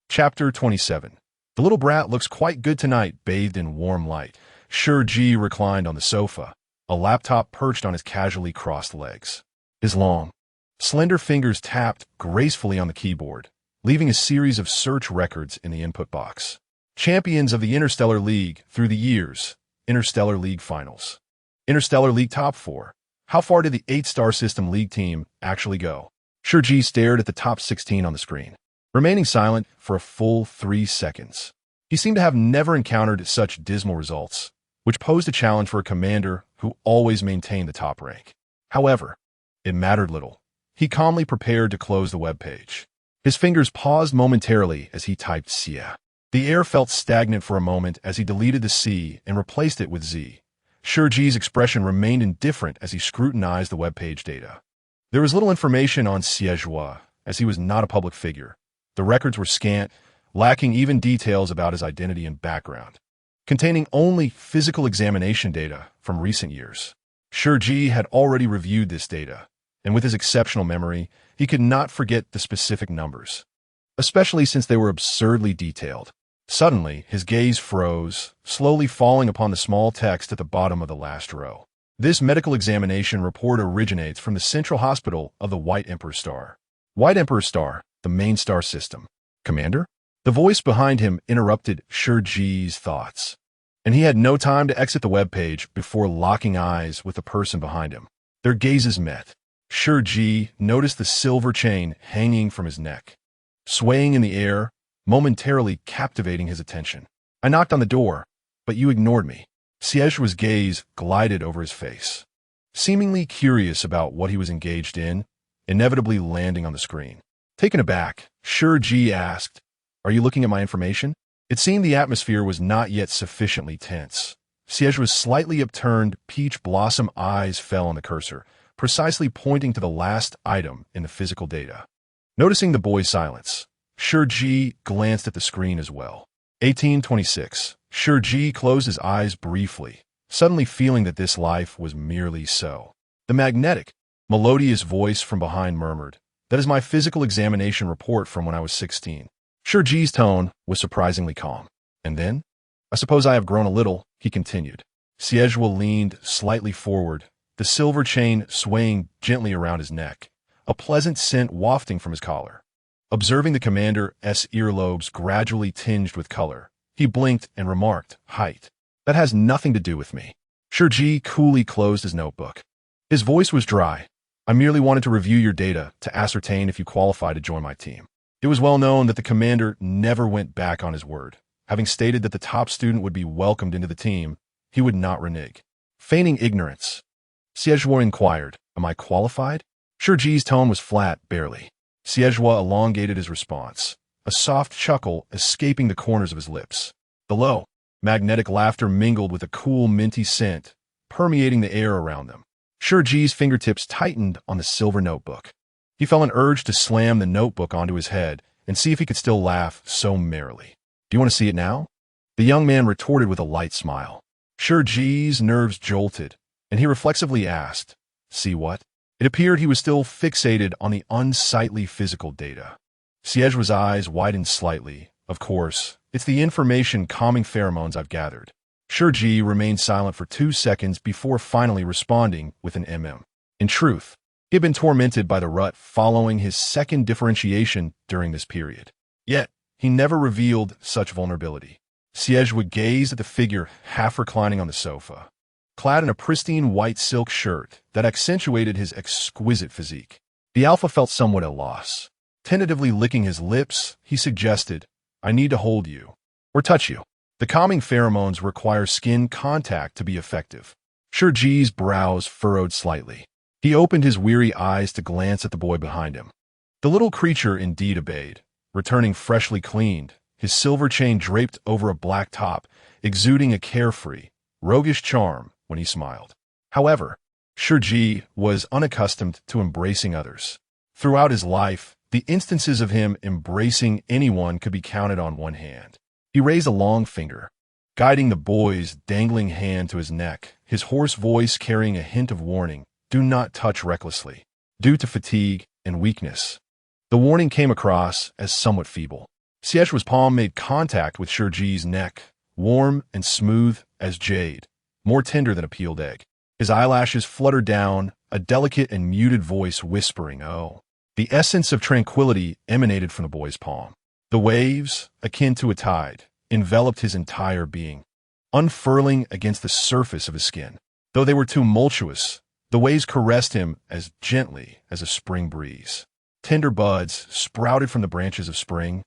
Chapter 27. The little brat looks quite good tonight, bathed in warm light. Shi Ji reclined on the sofa, a laptop perched on his casually crossed legs. His long, slender fingers tapped gracefully on the keyboard, leaving a series of search records in the input box. Champions of the Interstellar League through the years. Interstellar League Finals. Interstellar League Top 4. How far did the 8-star system league team actually go? Shi Ji stared at the top 16 on the screen, remaining silent for a full 3 seconds. He seemed to have never encountered such dismal results, which posed a challenge for a commander who always maintained the top rank. However, it mattered little. He calmly prepared to close the web page. His fingers paused momentarily as he typed Xie. The air felt stagnant for a moment as he deleted the C and replaced it with Z. Shi Ji's expression remained indifferent as he scrutinized the web page data. There was little information on Xie, as he was not a public figure. The records were scant, lacking even details about his identity and background, containing only physical examination data from recent years. Shi Ji had already reviewed this data, and with his exceptional memory, he could not forget the specific numbers, especially since they were absurdly detailed. Suddenly, his gaze froze, slowly falling upon the small text at the bottom of the last row. This medical examination report originates from the Central Hospital of the White Emperor Star. White Emperor Star, the main star system. Commander? The voice behind him interrupted Shi Ji's thoughts, and he had no time to exit the web page before locking eyes with the person behind him. Their gazes met. Shi Ji noticed the silver chain hanging from his neck, swaying in the air, momentarily captivating his attention. "I knocked on the door, but you ignored me." Xie's gaze glided over his face, seemingly curious about what he was engaged in, inevitably landing on the screen. Taken aback, Shi Ji asked, "Are you looking at my information?" It seemed the atmosphere was not yet sufficiently tense. Xie's slightly upturned, peach blossom eyes fell on the cursor, precisely pointing to the last item in the physical data. Noticing the boy's silence, Shi Ji glanced at the screen as well. 1826. Shi Ji closed his eyes briefly, suddenly feeling that this life was merely so. The magnetic, melodious voice from behind murmured, "That is my physical examination report from when I was 16. Shi Ji's tone was surprisingly calm. "And then? I suppose I have grown a little," he continued. Xie leaned slightly forward, the silver chain swaying gently around his neck, a pleasant scent wafting from his collar. Observing the commander's earlobes gradually tinged with color, he blinked and remarked, "Height. That has nothing to do with me." Shi Ji coolly closed his notebook. His voice was dry. "I merely wanted to review your data to ascertain if you qualify to join my team." It was well known that the commander never went back on his word. Having stated that the top student would be welcomed into the team, he would not renege. Feigning ignorance, Xie inquired, "Am I qualified?" Shi Ji's tone was flat, barely. Xie elongated his response, a soft chuckle escaping the corners of his lips. The low, magnetic laughter mingled with a cool, minty scent, permeating the air around them. Shi Ji's fingertips tightened on the silver notebook. He felt an urge to slam the notebook onto his head and see if he could still laugh so merrily. "Do you want to see it now?" The young man retorted with a light smile. Shi Ji's nerves jolted, and he reflexively asked, "See what?" It appeared he was still fixated on the unsightly physical data. Xie's eyes widened slightly. "Of course, it's the information calming pheromones I've gathered." Shi Ji remained silent for 2 seconds before finally responding with an In truth, he had been tormented by the rut following his second differentiation during this period. Yet, he never revealed such vulnerability. Xie gazed at the figure half reclining on the sofa. clad in a pristine white silk shirt that accentuated his exquisite physique. The alpha felt somewhat at a loss. Tentatively licking his lips, he suggested, "I need to hold you, or touch you." The calming pheromones require skin contact to be effective. Shi Ji's brows furrowed slightly. He opened his weary eyes to glance at the boy behind him. The little creature indeed obeyed, returning freshly cleaned, his silver chain draped over a black top, exuding a carefree, roguish charm when he smiled. However, Shi Ji was unaccustomed to embracing others. Throughout his life, the instances of him embracing anyone could be counted on one hand. He raised a long finger, guiding the boy's dangling hand to his neck, his hoarse voice carrying a hint of warning, "Do not touch recklessly, due to fatigue and weakness." The warning came across as somewhat feeble. Xie's palm made contact with Shi Ji's neck, warm and smooth as jade, more tender than a peeled egg. His eyelashes fluttered down, a delicate and muted voice whispering, "Oh." The essence of tranquility emanated from the boy's palm. The waves, akin to a tide, enveloped his entire being, unfurling against the surface of his skin. Though they were tumultuous, the waves caressed him as gently as a spring breeze. Tender buds sprouted from the branches of spring,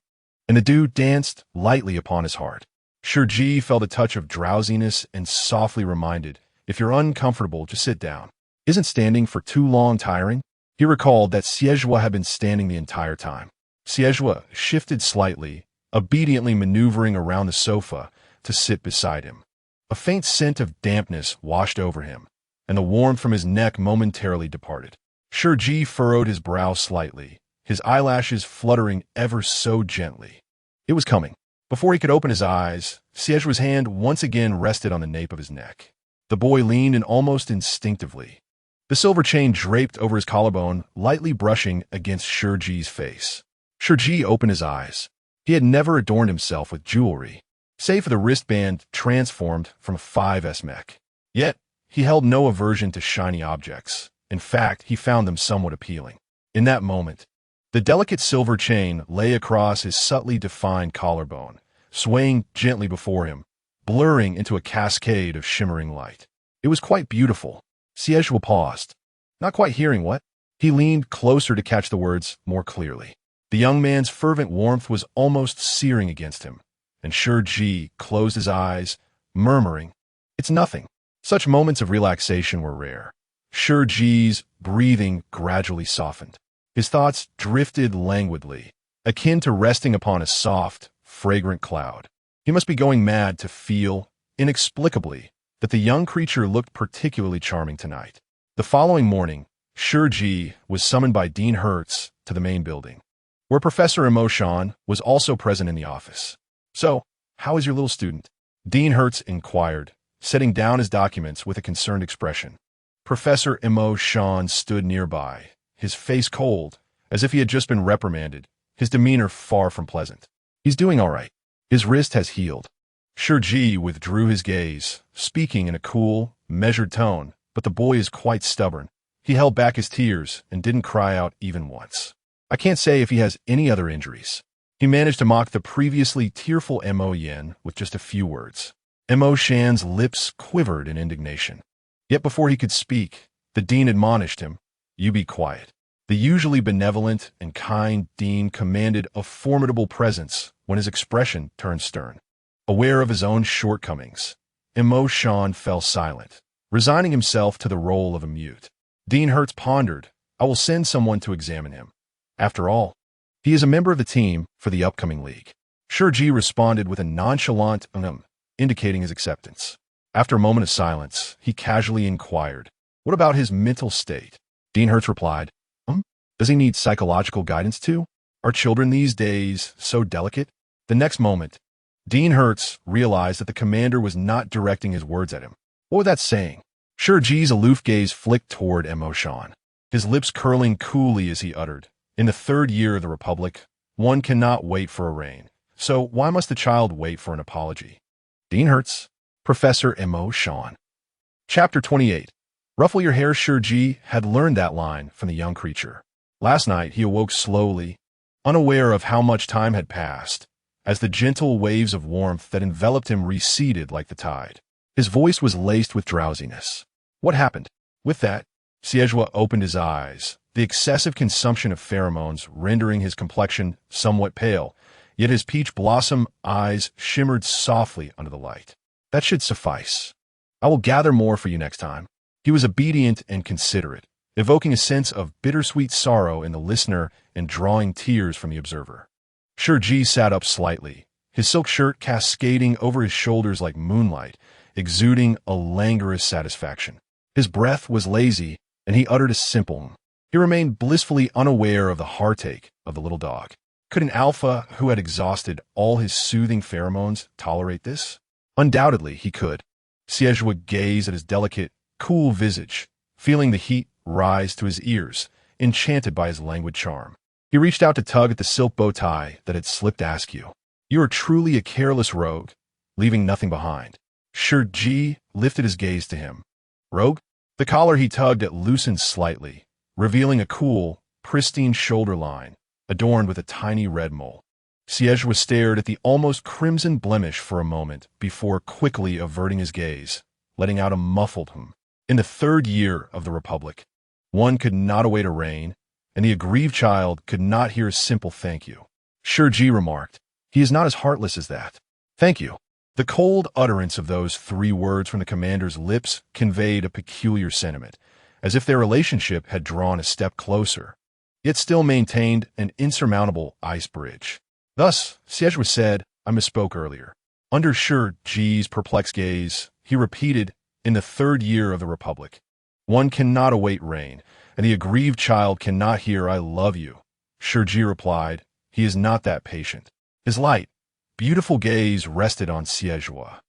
and the dew danced lightly upon his heart. Shi Ji felt a touch of drowsiness and softly reminded, "If you're uncomfortable, just sit down. Isn't standing for too long tiring?" He recalled that Xie had been standing the entire time. Xie shifted slightly, obediently maneuvering around the sofa to sit beside him. A faint scent of dampness washed over him, and the warmth from his neck momentarily departed. Shi Ji furrowed his brow slightly, his eyelashes fluttering ever so gently. It was coming. Before he could open his eyes, Xie's hand once again rested on the nape of his neck. The boy leaned in almost instinctively, the silver chain draped over his collarbone lightly brushing against Shi Ji's face. Shi Ji opened his eyes. He had never adorned himself with jewelry, save for the wristband transformed from a 5S mech. Yet, he held no aversion to shiny objects. In fact, he found them somewhat appealing. In that moment, the delicate silver chain lay across his subtly defined collarbone, swaying gently before him, blurring into a cascade of shimmering light. It was quite beautiful. Xie paused, not quite hearing what. He leaned closer to catch the words more clearly. The young man's fervent warmth was almost searing against him, and Shi Ji closed his eyes, murmuring, "It's nothing." Such moments of relaxation were rare. Shi Ji's breathing gradually softened. His thoughts drifted languidly, akin to resting upon a soft, fragrant cloud. He must be going mad to feel, inexplicably, that the young creature looked particularly charming tonight. The following morning, Shi Ji was summoned by Dean Hertz to the main building, where Professor Emotion was also present in the office. "So, how is your little student?" Dean Hertz inquired, setting down his documents with a concerned expression. Professor Emotion stood nearby, his face cold, as if he had just been reprimanded, his demeanor far from pleasant. "He's doing all right. His wrist has healed." Shi Ji withdrew his gaze, speaking in a cool, measured tone, but the boy is quite stubborn. He held back his tears and didn't cry out even once. "I can't say if he has any other injuries." He managed to mock the previously tearful Mo Yen with just a few words. Mo Shan's lips quivered in indignation. Yet before he could speak, the dean admonished him, "You be quiet." The usually benevolent and kind dean commanded a formidable presence when his expression turned stern. Aware of his own shortcomings, Mo Shan fell silent, resigning himself to the role of a mute. Dean Hertz pondered, "I will send someone to examine him. After all, he is a member of the team for the upcoming league." Shi Ji responded with a nonchalant indicating his acceptance. After a moment of silence, he casually inquired, "What about his mental state?" Dean Hertz replied, "Does he need psychological guidance too? Are children these days so delicate?" The next moment, Dean Hertz realized that the commander was not directing his words at him. What was that saying? Shi Ji's aloof gaze flicked toward Emotion, his lips curling coolly as he uttered, "In the 3rd year of the Republic, one cannot wait for a reign. So why must the child wait for an apology?" Dean Hertz, Professor Emotion. Chapter 28. Ruffle your hair. Shi Ji had learned that line from the young creature. Last night he awoke slowly, unaware of how much time had passed, as the gentle waves of warmth that enveloped him receded like the tide. His voice was laced with drowsiness. What happened? With that, Xie opened his eyes, the excessive consumption of pheromones rendering his complexion somewhat pale, yet his peach blossom eyes shimmered softly under the light. That should suffice. I will gather more for you next time. He was obedient and considerate, evoking a sense of bittersweet sorrow in the listener and drawing tears from the observer. Shi Ji sat up slightly, his silk shirt cascading over his shoulders like moonlight, exuding a languorous satisfaction. His breath was lazy, and he uttered a simple. He remained blissfully unaware of the heartache of the little dog. Could an alpha who had exhausted all his soothing pheromones tolerate this? Undoubtedly, he could. Xie gazed at his delicate, cool visage, feeling the heat rise to his ears, enchanted by his languid charm. He reached out to tug at the silk bow tie that had slipped askew. You are truly a careless rogue, leaving nothing behind. Shi Ji lifted his gaze to him. Rogue? The collar he tugged at loosened slightly, revealing a cool, pristine shoulder line, adorned with a tiny red mole. Xie stared at the almost crimson blemish for a moment before quickly averting his gaze, letting out a muffled hum. In the 3rd year of the Republic, one could not await a reign, and the aggrieved child could not hear a simple thank you. Shi Ji remarked, he is not as heartless as that. Thank you. The cold utterance of those 3 words from the commander's lips conveyed a peculiar sentiment, as if their relationship had drawn a step closer, yet still maintained an insurmountable ice bridge. Thus, Xie said, I misspoke earlier. Under Shi Ji's perplexed gaze, he repeated, in the 3rd year of the Republic, one cannot await reign, and the aggrieved child cannot hear I love you. Shi Ji replied, he is not that patient. His light, beautiful gaze rested on Xie,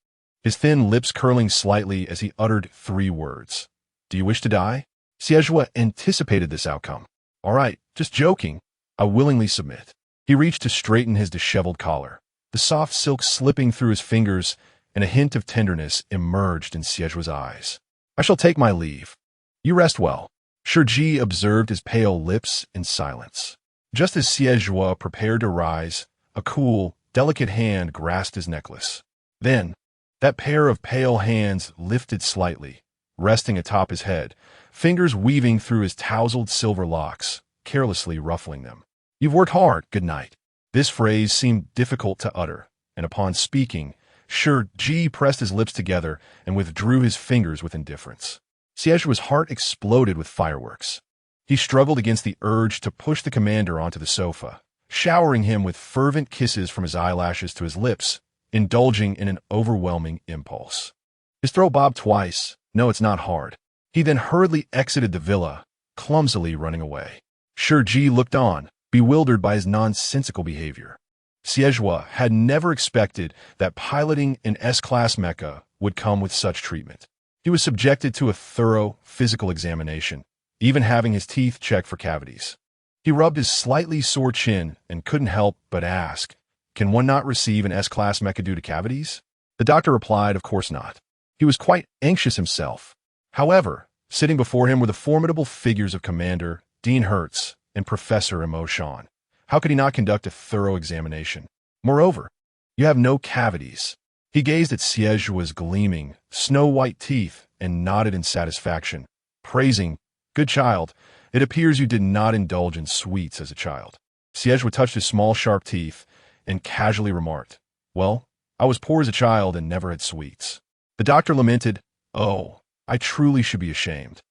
his thin lips curling slightly as he uttered 3 words. Do you wish to die? Xie anticipated this outcome. All right, just joking. I willingly submit. He reached to straighten his disheveled collar, the soft silk slipping through his fingers, and a hint of tenderness emerged in Xie's eyes. I shall take my leave. You rest well. Shi Ji observed his pale lips in silence. Just as Xie prepared to rise, a cool, delicate hand grasped his necklace. Then, that pair of pale hands lifted slightly, resting atop his head, fingers weaving through his tousled silver locks, carelessly ruffling them. You've worked hard, good night. This phrase seemed difficult to utter, and upon speaking, Shi Ji pressed his lips together and withdrew his fingers with indifference. Xie's heart exploded with fireworks. He struggled against the urge to push the commander onto the sofa, showering him with fervent kisses from his eyelashes to his lips, indulging in an overwhelming impulse. His throat bobbed twice. No, it's not hard. He then hurriedly exited the villa, clumsily running away. Shi Ji looked on, bewildered by his nonsensical behavior. Xie had never expected that piloting an S-class mecha would come with such treatment. He was subjected to a thorough physical examination, even having his teeth checked for cavities. He rubbed his slightly sore chin and couldn't help but ask, can one not receive an S-class mecha due to cavities? The doctor replied, of course not. He was quite anxious himself. However, sitting before him were the formidable figures of Commander Dean Hertz and Professor Mo Shan. How could he not conduct a thorough examination? Moreover, you have no cavities. He gazed at Xie's gleaming, snow-white teeth and nodded in satisfaction, praising, good child, it appears you did not indulge in sweets as a child. Xie touched his small, sharp teeth and casually remarked, well, I was poor as a child and never had sweets. The doctor lamented, oh, I truly should be ashamed.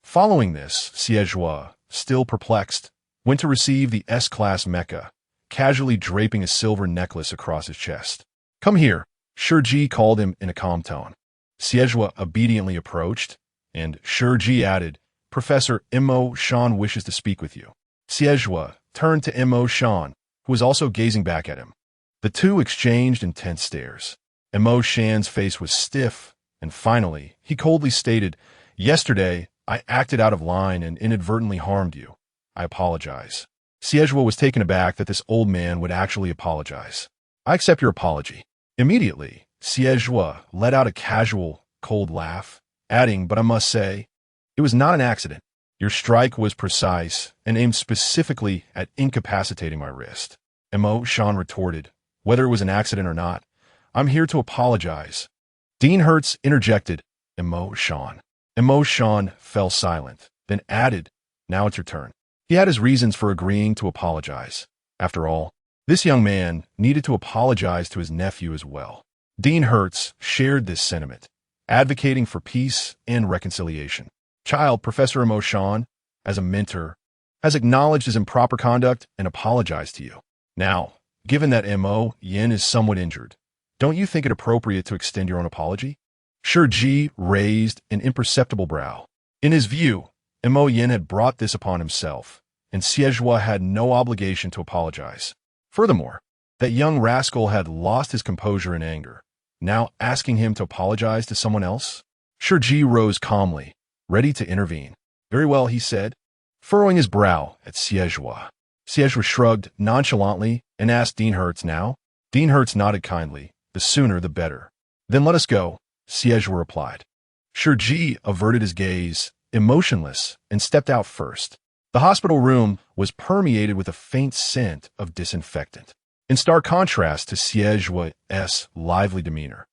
Following this, Xie, still perplexed, went to receive the S-class mecha, casually draping a silver necklace across his chest. Come here, Shi Ji called him in a calm tone. Xie obediently approached, and Shi Ji added, Professor Mo Shan wishes to speak with you. Xie turned to Mo Shan, who was also gazing back at him. The two exchanged intense stares. Mo Shan's face was stiff, and finally, he coldly stated, yesterday, I acted out of line and inadvertently harmed you. I apologize. Xie was taken aback that this old man would actually apologize. I accept your apology. Immediately, Xie let out a casual, cold laugh, adding, but I must say, it was not an accident. Your strike was precise and aimed specifically at incapacitating my wrist. Mo Shan retorted, whether it was an accident or not, I'm here to apologize. Dean Hertz interjected, emotion. Emotion fell silent, then added, now it's your turn. He had his reasons for agreeing to apologize. After all, this young man needed to apologize to his nephew as well. Dean Hertz shared this sentiment, advocating for peace and reconciliation. Child, Professor Emotion, as a mentor, has acknowledged his improper conduct and apologized to you. Now, given that Mo Yin is somewhat injured, don't you think it appropriate to extend your own apology? Shi Ji raised an imperceptible brow. In his view, Mo Yin had brought this upon himself, and Xie had no obligation to apologize. Furthermore, that young rascal had lost his composure in anger, now asking him to apologize to someone else? Shi Ji rose calmly, ready to intervene. Very well, he said, furrowing his brow at Xie. Xie shrugged nonchalantly and asked Dean Hertz now. Dean Hertz nodded kindly. The sooner the better. Then let us go, Xie replied. Shi Ji averted his gaze, emotionless, and stepped out first. The hospital room was permeated with a faint scent of disinfectant, in stark contrast to Xie's lively demeanor.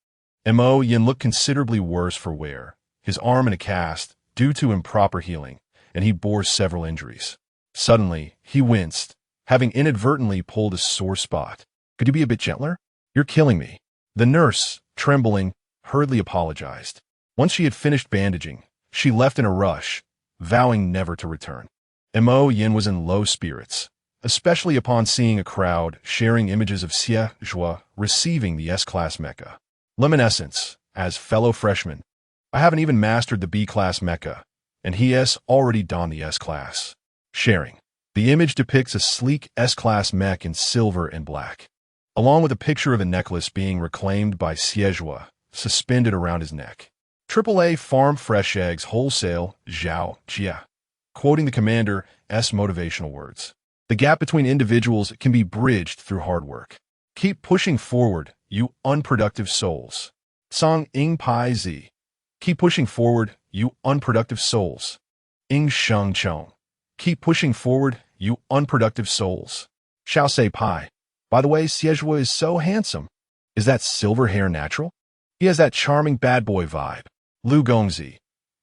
Mo Yin looked considerably worse for wear, his arm in a cast due to improper healing, and he bore several injuries. Suddenly, he winced, having inadvertently pulled a sore spot. Could you be a bit gentler? You're killing me. The nurse, trembling, hurriedly apologized. Once she had finished bandaging, she left in a rush, vowing never to return. Mo Yin was in low spirits, especially upon seeing a crowd sharing images of Xie receiving the S-Class mecha. Luminescence, as fellow freshman, I haven't even mastered the B-Class mecha, and he has already donned the S-Class. Sharing. The image depicts a sleek S-Class mech in silver and black, along with a picture of a necklace being reclaimed by Xie, suspended around his neck. AAA Farm Fresh Eggs Wholesale, Zhuo, quoting the commander's motivational words. The gap between individuals can be bridged through hard work. Keep pushing forward, you unproductive souls. Zhuo. Keep pushing forward, you unproductive souls. Chong. Keep pushing forward, you unproductive souls. Xiao Sei Pai. By the way, Xie is so handsome. Is that silver hair natural? He has that charming bad boy vibe. Lu Gongzi.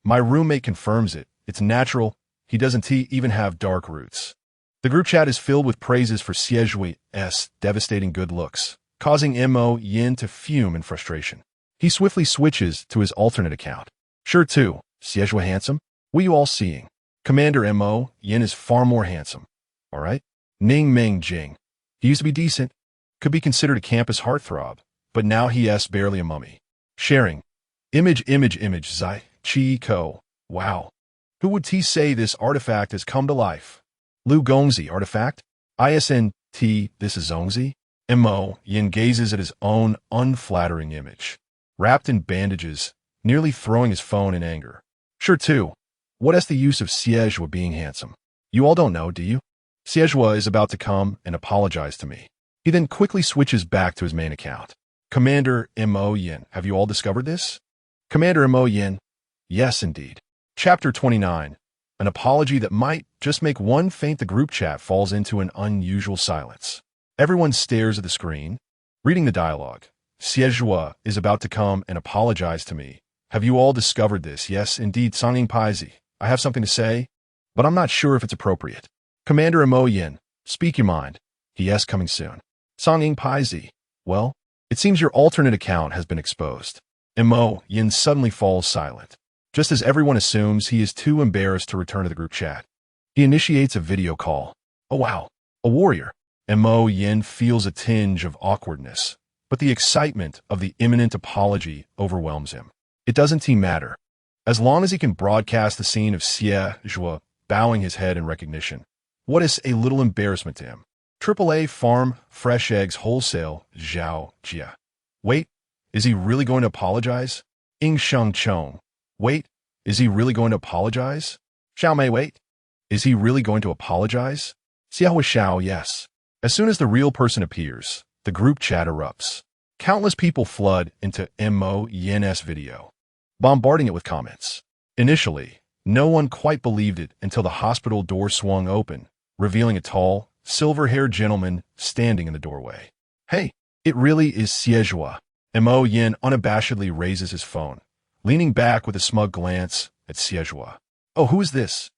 My roommate confirms it. It's natural. He doesn't even have dark roots. The group chat is filled with praises for Xie's devastating good looks, causing Mo Yin to fume in frustration. He swiftly switches to his alternate account. Sure too, Xie handsome? What are you all seeing? Commander Mo Yin is far more handsome. All right? Ning Ming Jing. He used to be decent, could be considered a campus heartthrob, but now he is barely a mummy. Sharing. Image, Zai, Chi Ko. Wow. Who would say this artifact has come to life? Lu Gongzi, artifact? ISNT, this is Zongzi? Mo Yin gazes at his own unflattering image, wrapped in bandages, nearly throwing his phone in anger. Sure too. What is the use of Xie being handsome? You all don't know, do you? Xie is about to come and apologize to me. He then quickly switches back to his main account. Commander Mo Yin, have you all discovered this? Commander Mo Yin, yes indeed. Chapter 29. An apology that might just make one faint. The group chat falls into an unusual silence. Everyone stares at the screen, reading the dialogue. Xie is about to come and apologize to me. Have you all discovered this? Yes, indeed, Sanging Paizi. I have something to say, but I'm not sure if it's appropriate. Commander Mo Yin, speak your mind. Yes, coming soon. Sanging Paizi. Well, it seems your alternate account has been exposed. Mo Yin suddenly falls silent, just as everyone assumes he is too embarrassed to return to the group chat. He initiates a video call. Oh wow, a warrior. Mo Yin feels a tinge of awkwardness, but the excitement of the imminent apology overwhelms him. It doesn't matter. As long as he can broadcast the scene of Xie bowing his head in recognition, what is a little embarrassment to him? AAA Farm Fresh Eggs Wholesale, Zhuo. Wait, is he really going to apologize? Chong. Wait, is he really going to apologize? Xiao Mei, wait. Is he really going to apologize? Xiao, yes. As soon as the real person appears, the group chat erupts. Countless people flood into Mo Yin's video, bombarding it with comments. Initially, no one quite believed it until the hospital door swung open, revealing a tall, silver-haired gentleman standing in the doorway. Hey, it really is Xie. Mo Yin unabashedly raises his phone, leaning back with a smug glance at Xie. Oh, who is this?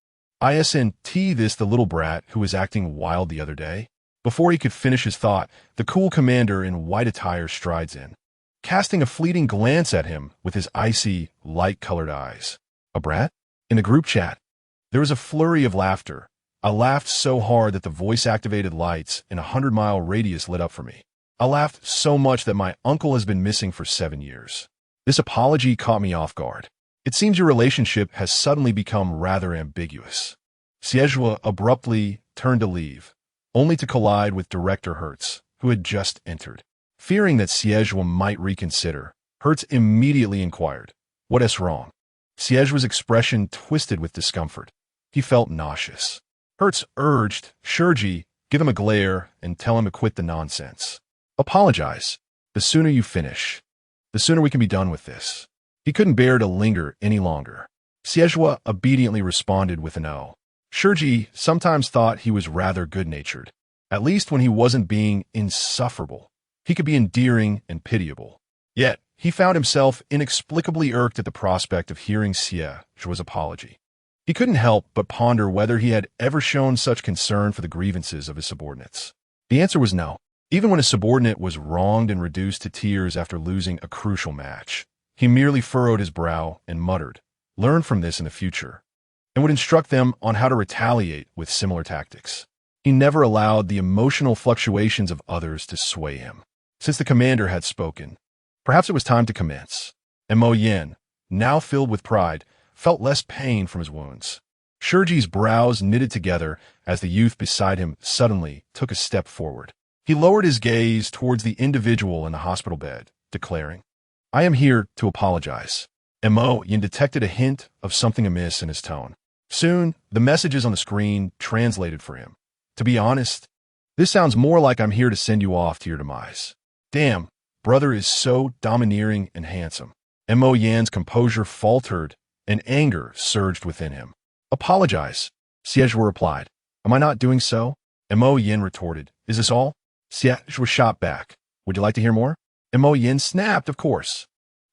Isn't this the little brat who was acting wild the other day? Before he could finish his thought, the cool commander in white attire strides in, casting a fleeting glance at him with his icy, light-colored eyes. A brat? In the group chat, there was a flurry of laughter. I laughed so hard that the voice-activated lights in a 100-mile radius lit up for me. I laughed so much that my uncle has been missing for 7 years. This apology caught me off guard. It seems your relationship has suddenly become rather ambiguous. Xie abruptly turned to leave, only to collide with Director Hertz, who had just entered. Fearing that Xie might reconsider, Hertz immediately inquired, "What is wrong?" Xie's expression twisted with discomfort. He felt nauseous. Hertz urged, "Shi Ji, give him a glare and tell him to quit the nonsense. Apologize. The sooner you finish, the sooner we can be done with this." He couldn't bear to linger any longer. Xie obediently responded with an "O." Shi Ji sometimes thought he was rather good-natured. At least when he wasn't being insufferable, he could be endearing and pitiable. Yet, he found himself inexplicably irked at the prospect of hearing Xie's apology. He couldn't help but ponder whether he had ever shown such concern for the grievances of his subordinates. The answer was no. Even when his subordinate was wronged and reduced to tears after losing a crucial match, he merely furrowed his brow and muttered, "Learn from this in the future," and would instruct them on how to retaliate with similar tactics. He never allowed the emotional fluctuations of others to sway him. Since the commander had spoken, perhaps it was time to commence. And Mo Yin, now filled with pride, felt less pain from his wounds. Shi Ji's brows knitted together as the youth beside him suddenly took a step forward. He lowered his gaze towards the individual in the hospital bed, declaring, "I am here to apologize." And Mo Yin detected a hint of something amiss in his tone. Soon, the messages on the screen translated for him. "To be honest, this sounds more like I'm here to send you off to your demise. Damn, brother is so domineering and handsome." And Mo Yan's composure faltered and anger surged within him. "Apologize," Xie replied. "Am I not doing so?" And Mo Yin retorted, "Is this all?" Xie shot back. "Would you like to hear more?" And Mo Yin snapped, of course.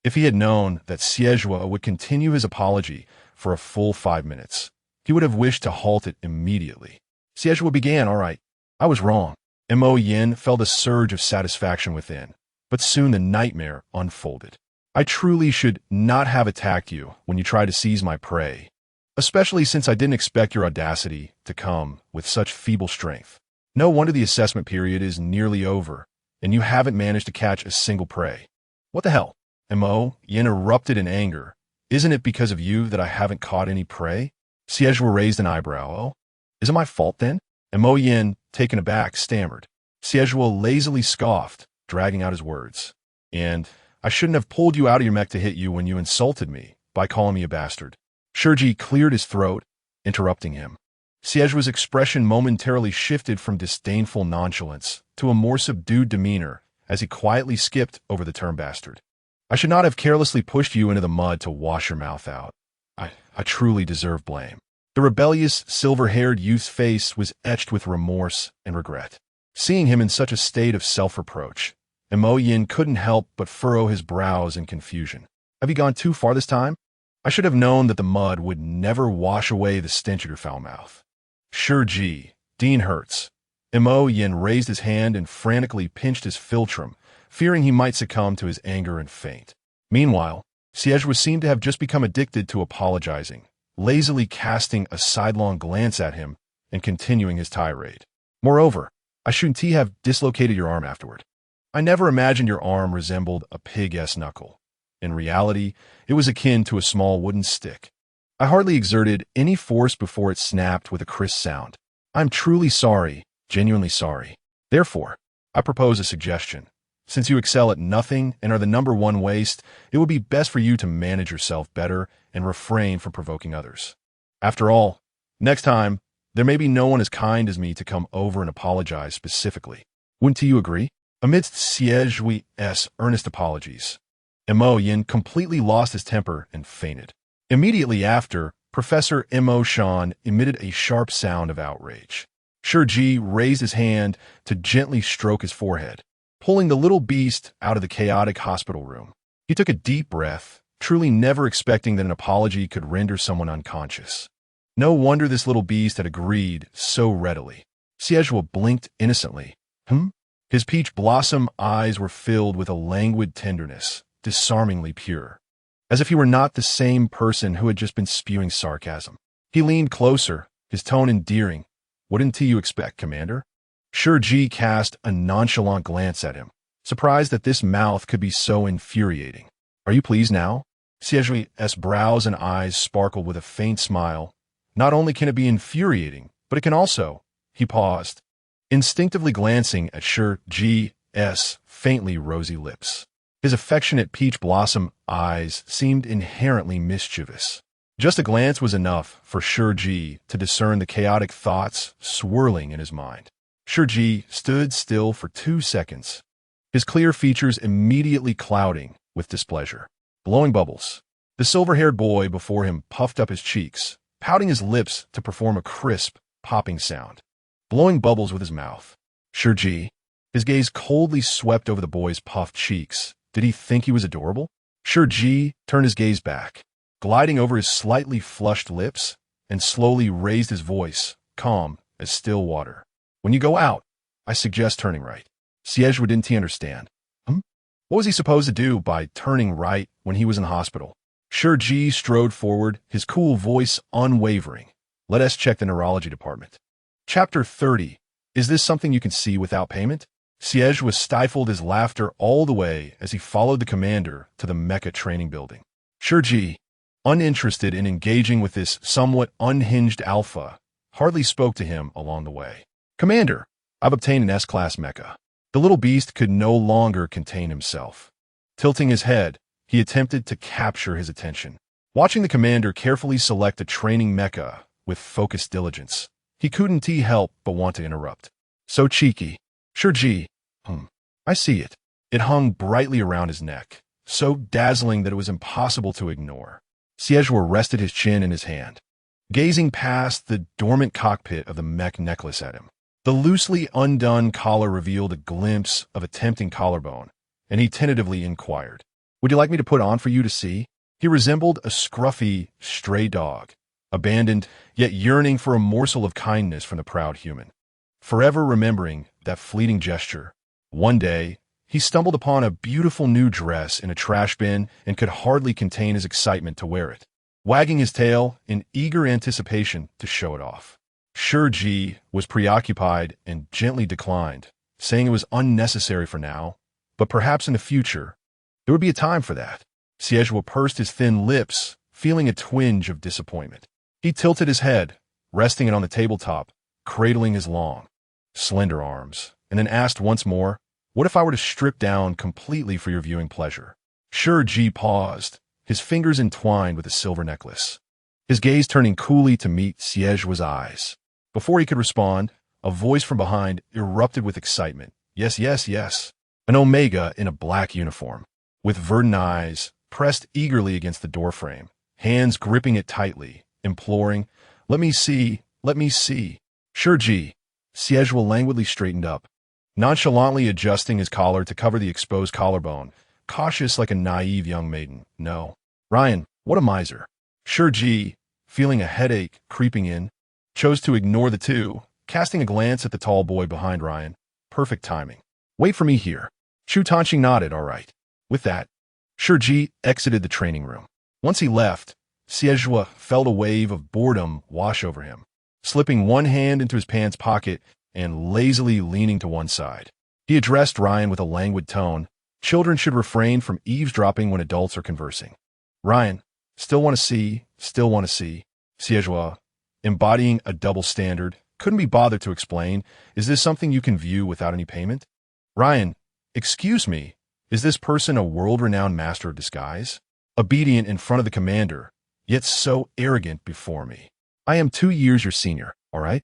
If he had known that Xie would continue his apology for a full 5 minutes, he would have wished to halt it immediately. Xie began, "All right, I was wrong." And Mo Yin felt a surge of satisfaction within, but soon the nightmare unfolded. "I truly should not have attacked you when you tried to seize my prey, especially since I didn't expect your audacity to come with such feeble strength. No wonder the assessment period is nearly over, and you haven't managed to catch a single prey. What the hell?" And Mo Yin erupted in anger. "Isn't it because of you that I haven't caught any prey?" Xie raised an eyebrow. "Oh, is it my fault then?" And Mo Yin, taken aback, stammered. Xie lazily scoffed, dragging out his words. "And I shouldn't have pulled you out of your mech to hit you when you insulted me by calling me a bastard." Shi Ji cleared his throat, interrupting him. Xie's expression momentarily shifted from disdainful nonchalance to a more subdued demeanor as he quietly skipped over the term bastard. "I should not have carelessly pushed you into the mud to wash your mouth out. I truly deserve blame." The rebellious, silver-haired youth's face was etched with remorse and regret. Seeing him in such a state of self-reproach, and Mo Yin couldn't help but furrow his brows in confusion. "Have you gone too far this time? I should have known that the mud would never wash away the stench of your foul mouth." Shi Ji, Dean Hertz, and Mo Yin raised his hand and frantically pinched his philtrum, fearing he might succumb to his anger and faint. Meanwhile, Xie seemed to have just become addicted to apologizing, lazily casting a sidelong glance at him and continuing his tirade. "Moreover, I shouldn't have dislocated your arm afterward. I never imagined your arm resembled a pig's knuckle. In reality, it was akin to a small wooden stick. I hardly exerted any force before it snapped with a crisp sound. I'm truly sorry, genuinely sorry. Therefore, I propose a suggestion. Since you excel at nothing and are the #1 waste, it would be best for you to manage yourself better and refrain from provoking others. After all, next time, there may be no one as kind as me to come over and apologize specifically. Wouldn't you agree?" Amidst Xie's earnest apologies, Mo Yin completely lost his temper and fainted. Immediately after, Professor Mo Shan emitted a sharp sound of outrage. Shi Ji raised his hand to gently stroke his forehead. pulling the little beast out of the chaotic hospital room. He took a deep breath, truly never expecting that an apology could render someone unconscious. No wonder this little beast had agreed so readily. Xie blinked innocently. His peach blossom eyes were filled with a languid tenderness, disarmingly pure. As if he were not the same person who had just been spewing sarcasm. He leaned closer, his tone endearing. "What didn't you expect, Commander?" Shi Ji cast a nonchalant glance at him, surprised that this mouth could be so infuriating. "Are you pleased now?" Xie's brows and eyes sparkled with a faint smile. "Not only can it be infuriating, but it can also—" He paused, instinctively glancing at Shi Ji's faintly rosy lips. His affectionate peach blossom eyes seemed inherently mischievous. Just a glance was enough for Shi Ji to discern the chaotic thoughts swirling in his mind. Shi Ji stood still for 2 seconds, his clear features immediately clouding with displeasure. Blowing bubbles. The silver-haired boy before him puffed up his cheeks, pouting his lips to perform a crisp, popping sound. Blowing bubbles with his mouth. Shi Ji. His gaze coldly swept over the boy's puffed cheeks. Did he think he was adorable? Shi Ji turned his gaze back, gliding over his slightly flushed lips, and slowly raised his voice, calm as still water. "When you go out, I suggest turning right." Xie didn't he understand? What was he supposed to do by turning right when he was in hospital? Shi Ji strode forward, his cool voice unwavering. "Let us check the neurology department." Chapter 30. Is this something you can see without payment? Xie stifled his laughter all the way as he followed the commander to the mecha training building. Shi Ji, uninterested in engaging with this somewhat unhinged alpha, hardly spoke to him along the way. "Commander, I've obtained an S-class mecha." The little beast could no longer contain himself. Tilting his head, he attempted to capture his attention. Watching the commander carefully select a training mecha with focused diligence, he couldn't help but want to interrupt. "So cheeky." Shi Ji, I see it. It hung brightly around his neck, so dazzling that it was impossible to ignore. Xie rested his chin in his hand, gazing past the dormant cockpit of the mech necklace at him. The loosely undone collar revealed a glimpse of a tempting collarbone, and he tentatively inquired, "Would you like me to put on for you to see?" He resembled a scruffy, stray dog, abandoned, yet yearning for a morsel of kindness from the proud human. Forever remembering that fleeting gesture, one day, he stumbled upon a beautiful new dress in a trash bin and could hardly contain his excitement to wear it, wagging his tail in eager anticipation to show it off. Shi Ji was preoccupied and gently declined, saying it was unnecessary for now, but perhaps in the future, there would be a time for that. Xie pursed his thin lips, feeling a twinge of disappointment. He tilted his head, resting it on the tabletop, cradling his long, slender arms, and then asked once more, "What if I were to strip down completely for your viewing pleasure?" Shi Ji paused, his fingers entwined with the silver necklace, his gaze turning coolly to meet Xie's eyes. Before he could respond, a voice from behind erupted with excitement. "Yes, yes, yes." An Omega in a black uniform, with verdant eyes, pressed eagerly against the doorframe, hands gripping it tightly, imploring, "Let me see, let me see." Shi Ji. Xie languidly straightened up, nonchalantly adjusting his collar to cover the exposed collarbone, cautious like a naive young maiden. "No. Ryan, what a miser." Shi Ji, feeling a headache creeping in, chose to ignore the two, casting a glance at the tall boy behind Ryan. Perfect timing. "Wait for me here." Chu Tanqing nodded, "All right." With that, Shi Ji exited the training room. Once he left, Xie felt a wave of boredom wash over him, slipping one hand into his pants pocket and lazily leaning to one side. He addressed Ryan with a languid tone. Children should refrain from eavesdropping when adults are conversing. "Ryan, still want to see, still want to see." Xie, embodying a double standard, couldn't be bothered to explain, "Is this something you can view without any payment?" Ryan, "Excuse me, is this person a world-renowned master of disguise? Obedient in front of the commander, yet so arrogant before me. I am 2 years your senior, all right?"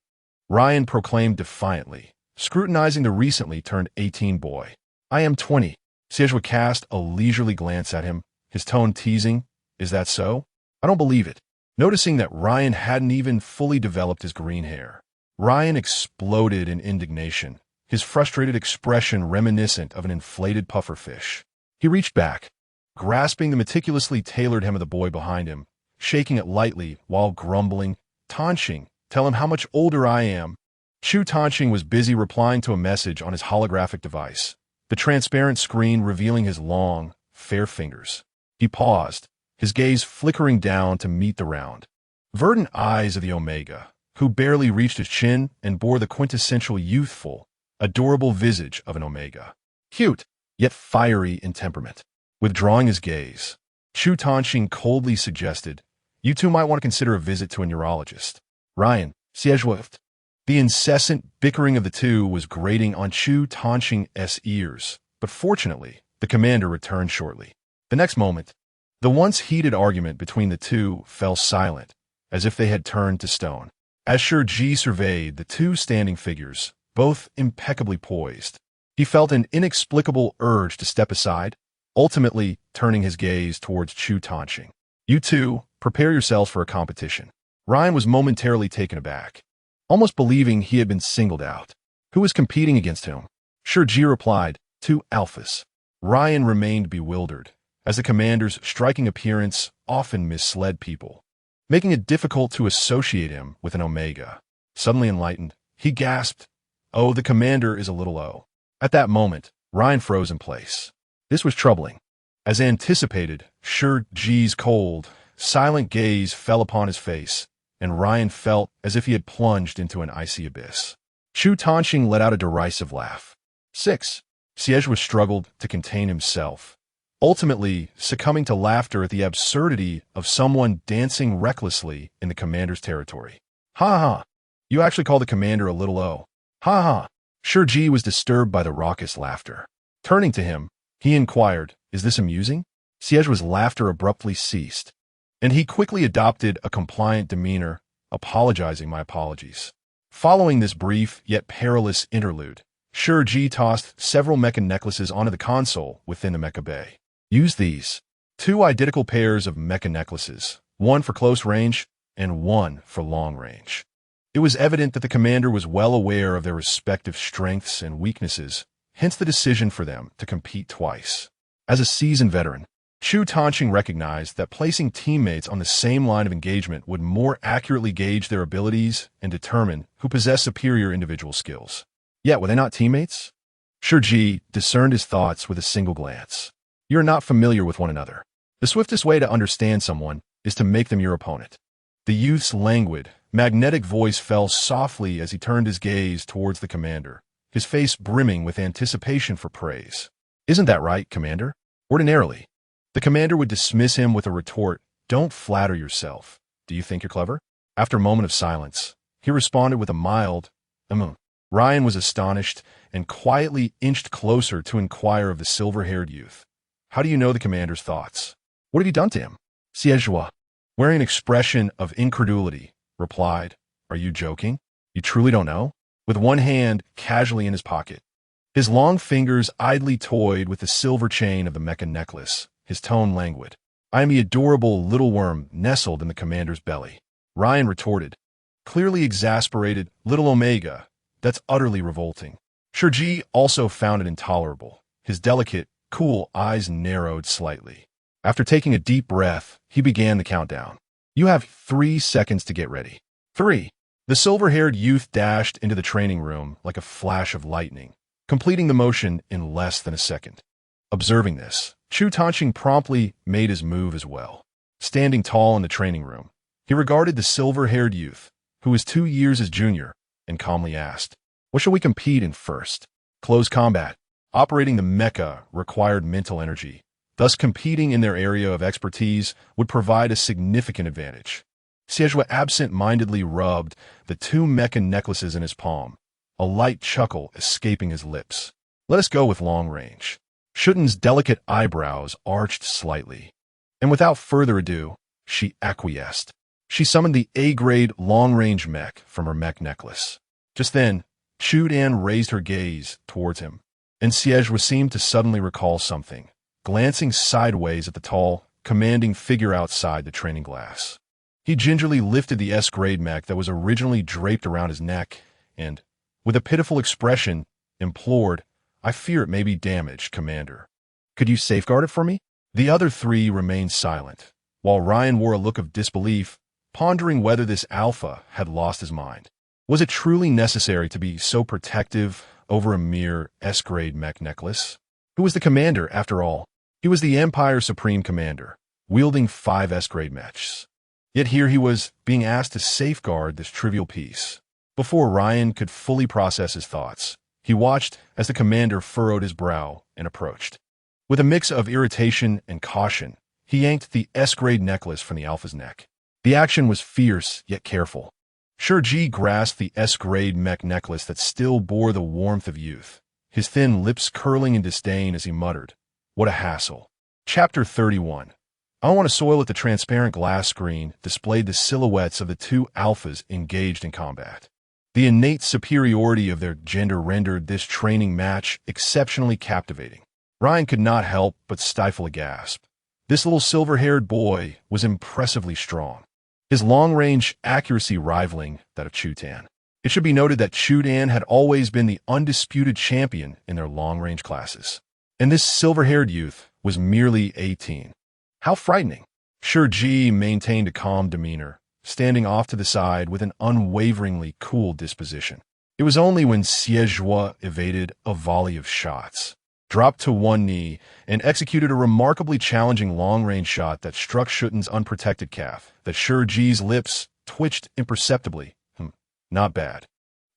Ryan proclaimed defiantly, scrutinizing the recently turned 18 boy. "I am 20. Xie cast a leisurely glance at him, his tone teasing, "Is that so? I don't believe it." Noticing that Ryan hadn't even fully developed his green hair, Ryan exploded in indignation, his frustrated expression reminiscent of an inflated pufferfish. He reached back, grasping the meticulously tailored hem of the boy behind him, shaking it lightly while grumbling, "Tanxing, tell him how much older I am." Chu Tanxing was busy replying to a message on his holographic device, the transparent screen revealing his long, fair fingers. He paused, his gaze flickering down to meet the round, verdant eyes of the Omega, who barely reached his chin and bore the quintessential youthful, adorable visage of an Omega. Cute, yet fiery in temperament. Withdrawing his gaze, Chu Tanxing coldly suggested, "You two might want to consider a visit to a neurologist." Ryan, Xie. The incessant bickering of the two was grating on Chu Tanxing's ears, but fortunately, the commander returned shortly. The next moment, the once heated argument between the two fell silent, as if they had turned to stone. As Shi Ji surveyed the two standing figures, both impeccably poised, he felt an inexplicable urge to step aside, ultimately turning his gaze towards Chu Tanxing. "You two, prepare yourselves for a competition." Ryan was momentarily taken aback, almost believing he had been singled out. Who was competing against him? Shi Ji replied, "Two alphas." Ryan remained bewildered, as the commander's striking appearance often misled people, making it difficult to associate him with an Omega. Suddenly enlightened, he gasped, "Oh, the commander is a little O." At that moment, Ryan froze in place. This was troubling. As anticipated, Shi Ji's cold, silent gaze fell upon his face, and Ryan felt as if he had plunged into an icy abyss. Chu Tanxing let out a derisive laugh. 6. Xie struggled to contain himself, ultimately succumbing to laughter at the absurdity of someone dancing recklessly in the commander's territory. "Ha ha! You actually call the commander a little O. Ha ha!" Shi Ji was disturbed by the raucous laughter. Turning to him, he inquired, "Is this amusing?" Xie's laughter abruptly ceased, and he quickly adopted a compliant demeanor, apologizing. "My apologies." Following this brief yet perilous interlude, Shi Ji tossed several mecha necklaces onto the console within the mecha bay. "Use these." Two identical pairs of mecha necklaces, one for close range and one for long range. It was evident that the commander was well aware of their respective strengths and weaknesses, hence the decision for them to compete twice. As a seasoned veteran, Chu Tanxing recognized that placing teammates on the same line of engagement would more accurately gauge their abilities and determine who possessed superior individual skills. Yet, were they not teammates? Shi Ji discerned his thoughts with a single glance. You are not familiar with one another. The swiftest way to understand someone is to make them your opponent. The youth's languid, magnetic voice fell softly as he turned his gaze towards the commander, his face brimming with anticipation for praise. "Isn't that right, Commander?" Ordinarily, the commander would dismiss him with a retort, "Don't flatter yourself. Do you think you're clever?" After a moment of silence, he responded with a mild, Ryan was astonished and quietly inched closer to inquire of the silver-haired youth. "How do you know the commander's thoughts? What have you done to him?" Xie, wearing an expression of incredulity, replied, "Are you joking? You truly don't know?" With one hand casually in his pocket, his long fingers idly toyed with the silver chain of the mecha necklace, his tone languid. "I am the adorable little worm nestled in the commander's belly." Ryan retorted, clearly exasperated, "Little Omega, that's utterly revolting." Shi Ji also found it intolerable. His delicate, cool eyes narrowed slightly. After taking a deep breath, he began the countdown. "You have 3 seconds to get ready." 3. The silver-haired youth dashed into the training room like a flash of lightning, completing the motion in less than a second. Observing this, Chu Tanxing promptly made his move as well. Standing tall in the training room, he regarded the silver-haired youth, who was 2 years his junior, and calmly asked, "What shall we compete in first?" Close combat. Operating the mecha required mental energy, thus competing in their area of expertise would provide a significant advantage. Xie absent-mindedly rubbed the 2 mecha necklaces in his palm, a light chuckle escaping his lips. "Let us go with long range." Shuten's delicate eyebrows arched slightly, and without further ado, she acquiesced. She summoned the A-grade long-range mech from her mech necklace. Just then, Chudan raised her gaze towards him, and Xie seemed to suddenly recall something, glancing sideways at the tall, commanding figure outside the training glass. He gingerly lifted the S-grade mech that was originally draped around his neck, and, with a pitiful expression, implored, "I fear it may be damaged, Commander. Could you safeguard it for me?" The other three remained silent, while Ryan wore a look of disbelief, pondering whether this alpha had lost his mind. Was it truly necessary to be so protective over a mere S-grade mech necklace? Who was the commander, after all? He was the Empire's Supreme Commander, wielding 5 S-grade mechs. Yet here he was, being asked to safeguard this trivial piece. Before Ryan could fully process his thoughts, he watched as the commander furrowed his brow and approached. With a mix of irritation and caution, he yanked the S-grade necklace from the alpha's neck. The action was fierce yet careful. Shi Ji grasped the S-grade mech necklace that still bore the warmth of youth, his thin lips curling in disdain as he muttered, "What a hassle." Chapter 31. I don't want to soil it. The transparent glass screen displayed the silhouettes of the 2 alphas engaged in combat. The innate superiority of their gender rendered this training match exceptionally captivating. Ryan could not help but stifle a gasp. This little silver-haired boy was impressively strong, his long-range accuracy rivaling that of Chutan. It should be noted that Chutan had always been the undisputed champion in their long-range classes, and this silver-haired youth was merely 18. How frightening! Shi Ji maintained a calm demeanor, standing off to the side with an unwaveringly cool disposition. It was only when Zhuo evaded a volley of shots, dropped to one knee, and executed a remarkably challenging long-range shot that struck Shuten's unprotected calf that Shi Ji's lips twitched imperceptibly. Not bad.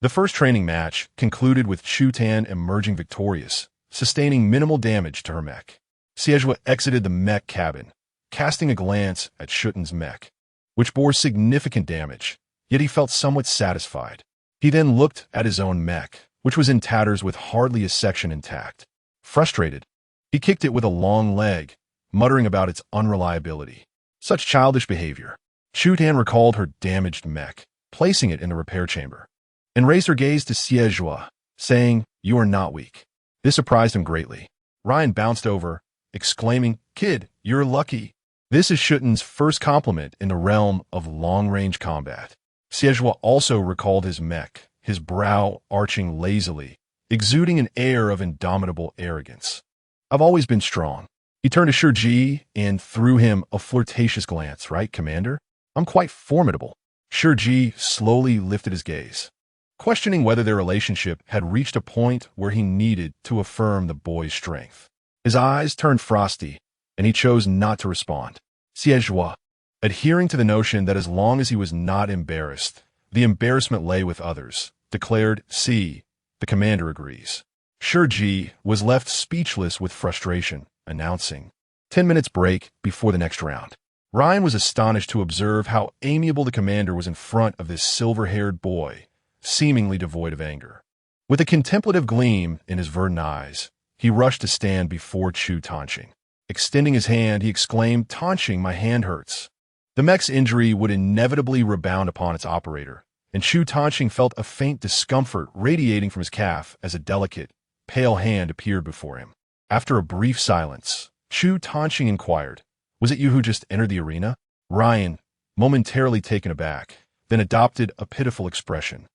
The first training match concluded with Chutan emerging victorious, sustaining minimal damage to her mech. Zhuo exited the mech cabin, casting a glance at Shuten's mech, which bore significant damage, yet he felt somewhat satisfied. He then looked at his own mech, which was in tatters with hardly a section intact. Frustrated, he kicked it with a long leg, muttering about its unreliability. Such childish behavior. Chutan recalled her damaged mech, placing it in the repair chamber, and raised her gaze to Zhuo, saying, "You are not weak." This surprised him greatly. Ryan bounced over, exclaiming, "Kid, you're lucky." This is Shuten's first compliment in the realm of long-range combat. Zhuo also recalled his mech, his brow arching lazily, exuding an air of indomitable arrogance. "I've always been strong." He turned to Shi Ji and threw him a flirtatious glance. "Right, Commander? I'm quite formidable." Shi Ji slowly lifted his gaze, questioning whether their relationship had reached a point where he needed to affirm the boy's strength. His eyes turned frosty, and he chose not to respond. Zhuo, adhering to the notion that as long as he was not embarrassed, the embarrassment lay with others, declared, "See, the commander agrees." Shi Ji was left speechless with frustration, announcing, 10 minutes break before the next round. Ryan was astonished to observe how amiable the commander was in front of this silver-haired boy, seemingly devoid of anger. With a contemplative gleam in his verdant eyes, he rushed to stand before Chu Tanqing. Extending his hand, he exclaimed, "Tanqing, my hand hurts." The mech's injury would inevitably rebound upon its operator, and Chu Tanqing felt a faint discomfort radiating from his calf as a delicate, pale hand appeared before him. After a brief silence, Chu Tanqing inquired, "Was it you who just entered the arena?" Ryan, momentarily taken aback, then adopted a pitiful expression,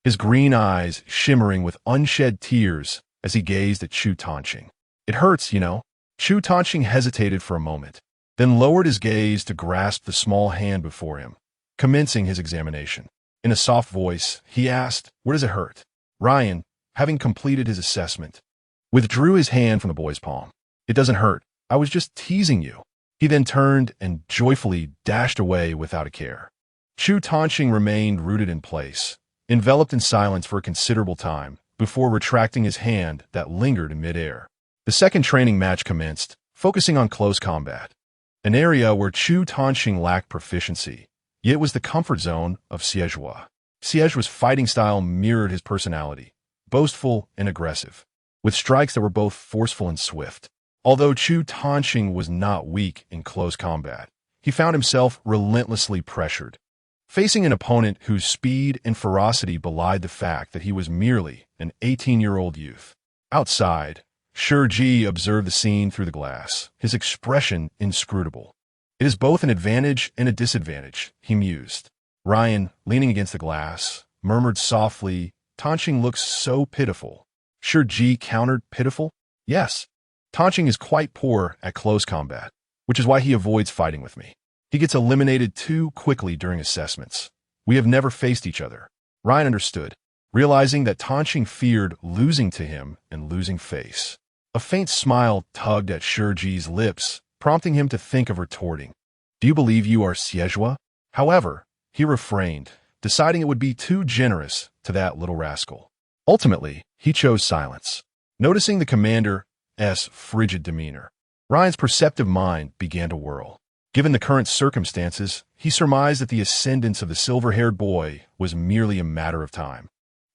his green eyes shimmering with unshed tears as he gazed at Chu Tanqing. "It hurts, you know." Chu Tanqing hesitated for a moment, then lowered his gaze to grasp the small hand before him, commencing his examination. In a soft voice, he asked, "Where does it hurt?" Ryan, having completed his assessment, withdrew his hand from the boy's palm. "It doesn't hurt. I was just teasing you." He then turned and joyfully dashed away without a care. Chu Tanqing remained rooted in place, enveloped in silence for a considerable time, before retracting his hand that lingered in midair. The second training match commenced, focusing on close combat, an area where Chu Tanqing lacked proficiency, yet it was the comfort zone of Zhuo. Zhuo's fighting style mirrored his personality, boastful and aggressive, with strikes that were both forceful and swift. Although Chu Tanqing was not weak in close combat, he found himself relentlessly pressured, facing an opponent whose speed and ferocity belied the fact that he was merely an 18-year-old youth. Outside, Shi Ji observed the scene through the glass, his expression inscrutable. "It is both an advantage and a disadvantage," he mused. Ryan, leaning against the glass, murmured softly, "Tanqing looks so pitiful." Shi Ji countered, pitiful. Yes. Taunching is quite poor at close combat, which is why he avoids fighting with me. He gets eliminated too quickly during assessments. We have never faced each other. Ryan understood, realizing that Taunching feared losing to him and losing face. A faint smile tugged at Shi Ji's lips, prompting him to think of retorting. Do you believe you are Xie? However, he refrained, deciding it would be too generous to that little rascal. Ultimately, he chose silence. Noticing the commander's frigid demeanor, Ryan's perceptive mind began to whirl. Given the current circumstances, he surmised that the ascendance of the silver-haired boy was merely a matter of time,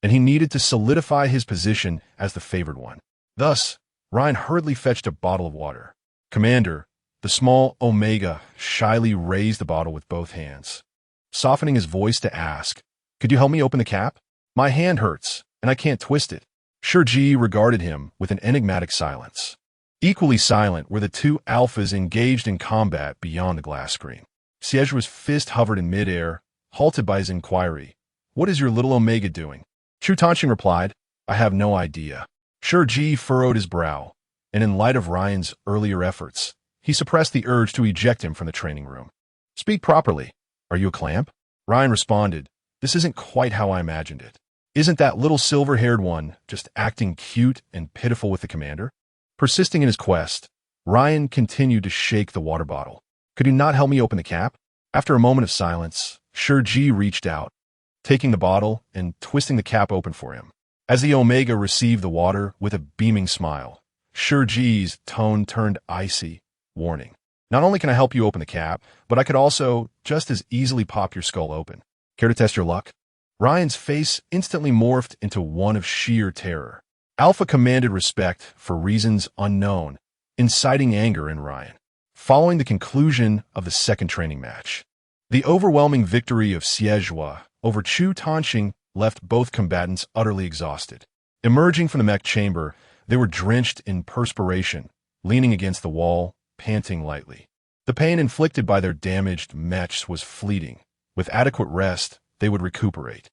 and he needed to solidify his position as the favored one. Thus, Ryan hurriedly fetched a bottle of water. Commander, the small Omega shyly raised the bottle with both hands, softening his voice to ask, "Could you help me open the cap? My hand hurts, and I can't twist it." Shi Ji regarded him with an enigmatic silence. Equally silent were the two alphas engaged in combat beyond the glass screen. Xie's fist hovered in midair, halted by his inquiry. "What is your little Omega doing?" Chu Taunching replied, "I have no idea." Shi Ji furrowed his brow, and in light of Ryan's earlier efforts, he suppressed the urge to eject him from the training room. "Speak properly. Are you a clamp?" Ryan responded, "This isn't quite how I imagined it. Isn't that little silver-haired one just acting cute and pitiful with the commander?" Persisting in his quest, Ryan continued to shake the water bottle. "Could you not help me open the cap?" After a moment of silence, Shi Ji reached out, taking the bottle and twisting the cap open for him. As the Omega received the water with a beaming smile, Shi Ji's tone turned icy, warning. "Not only can I help you open the cap, but I could also just as easily pop your skull open. Care to test your luck?" Ryan's face instantly morphed into one of sheer terror. Alpha commanded respect for reasons unknown, inciting anger in Ryan. Following the conclusion of the second training match, the overwhelming victory of Xie over Chu Taunching left both combatants utterly exhausted. Emerging from the mech chamber, they were drenched in perspiration, leaning against the wall, panting lightly. The pain inflicted by their damaged mechs was fleeting. With adequate rest, they would recuperate.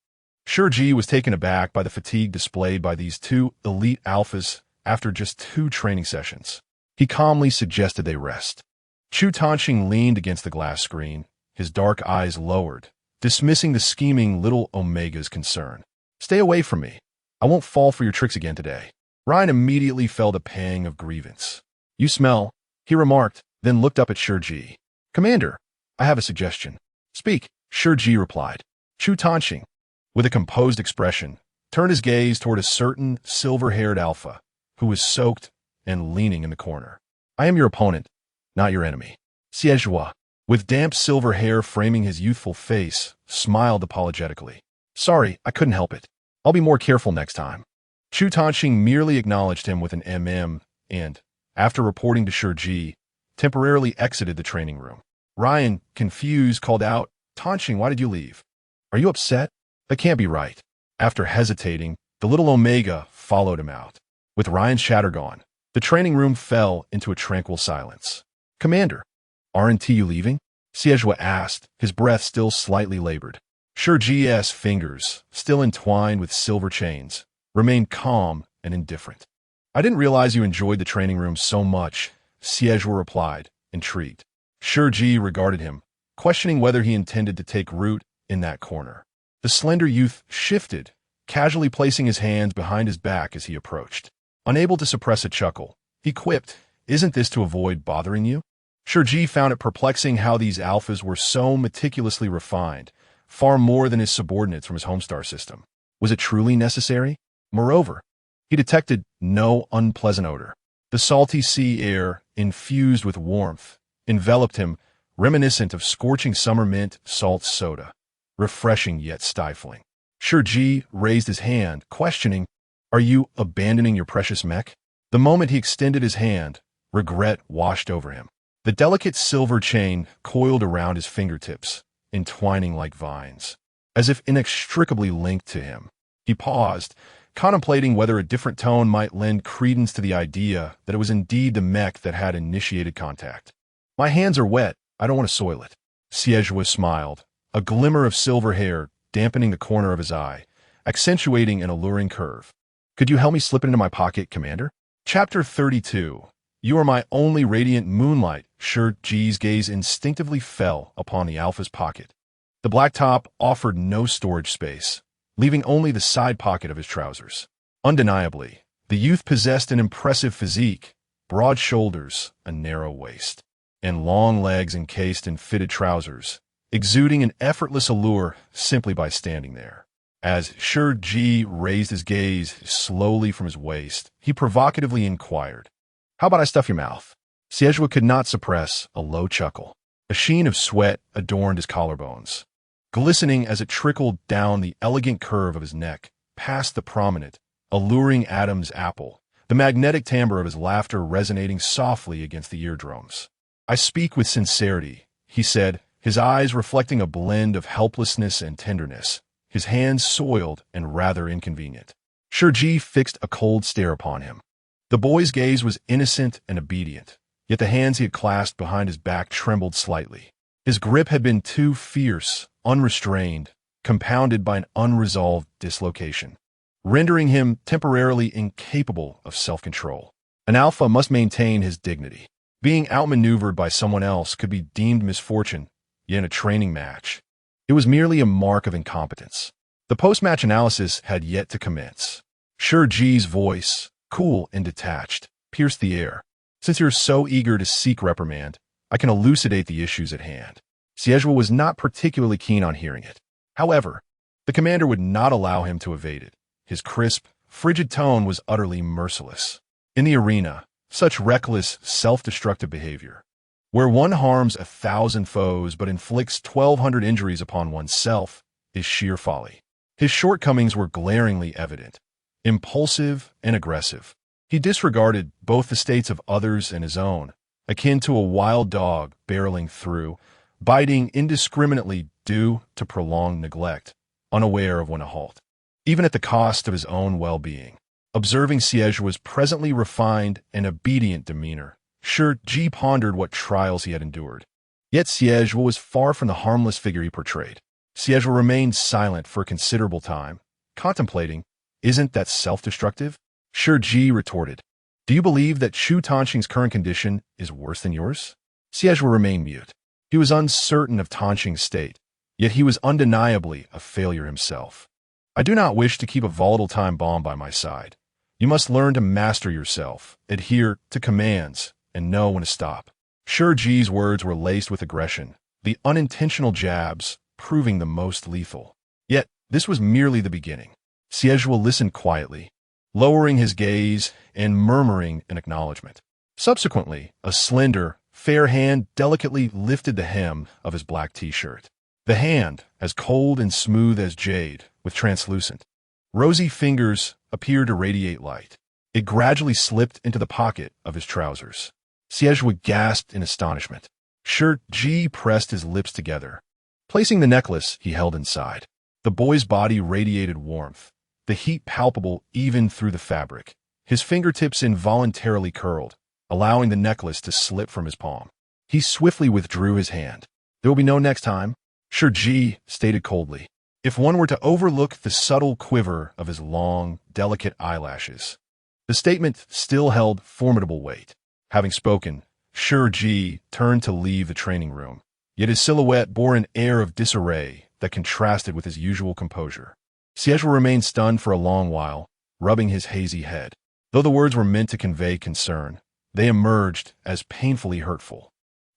Shi Ji was taken aback by the fatigue displayed by these two elite alphas after just 2 training sessions. He calmly suggested they rest. Chu Taunching leaned against the glass screen, his dark eyes lowered, dismissing the scheming little Omega's concern. "Stay away from me. I won't fall for your tricks again today." Ryan immediately felt a pang of grievance. "You smell," he remarked, then looked up at Shi Ji. "Commander, I have a suggestion." "Speak," Shi Ji replied. Chu Taunching, with a composed expression, turned his gaze toward a certain silver-haired alpha, who was soaked and leaning in the corner. "I am your opponent, not your enemy." Xie, with damp silver hair framing his youthful face, smiled apologetically. "Sorry, I couldn't help it. I'll be more careful next time." Chu Taunching merely acknowledged him with an and, after reporting to Shi Ji, temporarily exited the training room. Ryan, confused, called out, "Taunching, why did you leave? Are you upset? That can't be right." After hesitating, the little Omega followed him out. With Ryan's chatter gone, the training room fell into a tranquil silence. "Commander, aren't you leaving?" Xie asked, his breath still slightly labored. Shi Ji's fingers, still entwined with silver chains, remained calm and indifferent. "I didn't realize you enjoyed the training room so much," Xie replied, intrigued. Shi Ji regarded him, questioning whether he intended to take root in that corner. The slender youth shifted, casually placing his hands behind his back as he approached. Unable to suppress a chuckle, he quipped, "Isn't this to avoid bothering you?" Shi Ji found it perplexing how these alphas were so meticulously refined, far more than his subordinates from his homestar system. Was it truly necessary? Moreover, he detected no unpleasant odor. The salty sea air, infused with warmth, enveloped him, reminiscent of scorching summer mint salt soda. Refreshing yet stifling. Shi Ji raised his hand, questioning, "Are you abandoning your precious mech?" The moment he extended his hand, regret washed over him. The delicate silver chain coiled around his fingertips, entwining like vines, as if inextricably linked to him. He paused, contemplating whether a different tone might lend credence to the idea that it was indeed the mech that had initiated contact. "My hands are wet. I don't want to soil it." Xie smiled, a glimmer of silver hair dampening the corner of his eye, accentuating an alluring curve. Could you help me slip it into my pocket, Commander? Chapter 32. You are my only radiant moonlight. Shi Ji's gaze instinctively fell upon the Alpha's pocket. The black top offered no storage space, leaving only the side pocket of his trousers. Undeniably, the youth possessed an impressive physique, broad shoulders, a narrow waist, and long legs encased in fitted trousers, exuding an effortless allure simply by standing there. As Shi Ji raised his gaze slowly from his waist, he provocatively inquired, "How about I stuff your mouth?" Xie could not suppress a low chuckle. A sheen of sweat adorned his collarbones, glistening as it trickled down the elegant curve of his neck, past the prominent, alluring Adam's apple, the magnetic timbre of his laughter resonating softly against the eardrums. "I speak with sincerity," he said, his eyes reflecting a blend of helplessness and tenderness, his hands soiled and rather inconvenient. Shi Ji fixed a cold stare upon him. The boy's gaze was innocent and obedient, yet the hands he had clasped behind his back trembled slightly. His grip had been too fierce, unrestrained, compounded by an unresolved dislocation, rendering him temporarily incapable of self-control. An alpha must maintain his dignity. Being outmaneuvered by someone else could be deemed misfortune, yet in a training match, it was merely a mark of incompetence. The post-match analysis had yet to commence. Shi Ji's voice, cool and detached, pierced the air. "Since you're so eager to seek reprimand, I can elucidate the issues at hand." Xie was not particularly keen on hearing it. However, the commander would not allow him to evade it. His crisp, frigid tone was utterly merciless. In the arena, such reckless, self-destructive behavior, where one harms 1,000 foes but inflicts 1,200 injuries upon oneself, is sheer folly. His shortcomings were glaringly evident. Impulsive and aggressive, he disregarded both the states of others and his own, akin to a wild dog barreling through, biting indiscriminately due to prolonged neglect, unaware of when to halt, even at the cost of his own well-being. Observing Xie's presently refined and obedient demeanor, Shi Ji pondered what trials he had endured. Yet Xie was far from the harmless figure he portrayed. Xie remained silent for a considerable time, contemplating, "Isn't that self-destructive?" Shi Ji retorted, "Do you believe that Shu Tanxing's current condition is worse than yours?" Xie remained mute. He was uncertain of Tanxing's state, yet he was undeniably a failure himself. "I do not wish to keep a volatile time bomb by my side. You must learn to master yourself, adhere to commands, and know when to stop." Shi Ji's words were laced with aggression, the unintentional jabs proving the most lethal. Yet, this was merely the beginning. Xie listened quietly, lowering his gaze and murmuring an acknowledgement. Subsequently, a slender, fair hand delicately lifted the hem of his black t-shirt. The hand, as cold and smooth as jade, with translucent, rosy fingers, appeared to radiate light. It gradually slipped into the pocket of his trousers. Xie gasped in astonishment. Shi Ji pressed his lips together, placing the necklace he held inside. The boy's body radiated warmth, the heat palpable even through the fabric. His fingertips involuntarily curled, allowing the necklace to slip from his palm. He swiftly withdrew his hand. "There will be no next time," Shi Ji stated coldly. If one were to overlook the subtle quiver of his long, delicate eyelashes, the statement still held formidable weight. Having spoken, Shi Ji turned to leave the training room, yet his silhouette bore an air of disarray that contrasted with his usual composure. Xie remained stunned for a long while, rubbing his hazy head. Though the words were meant to convey concern, they emerged as painfully hurtful.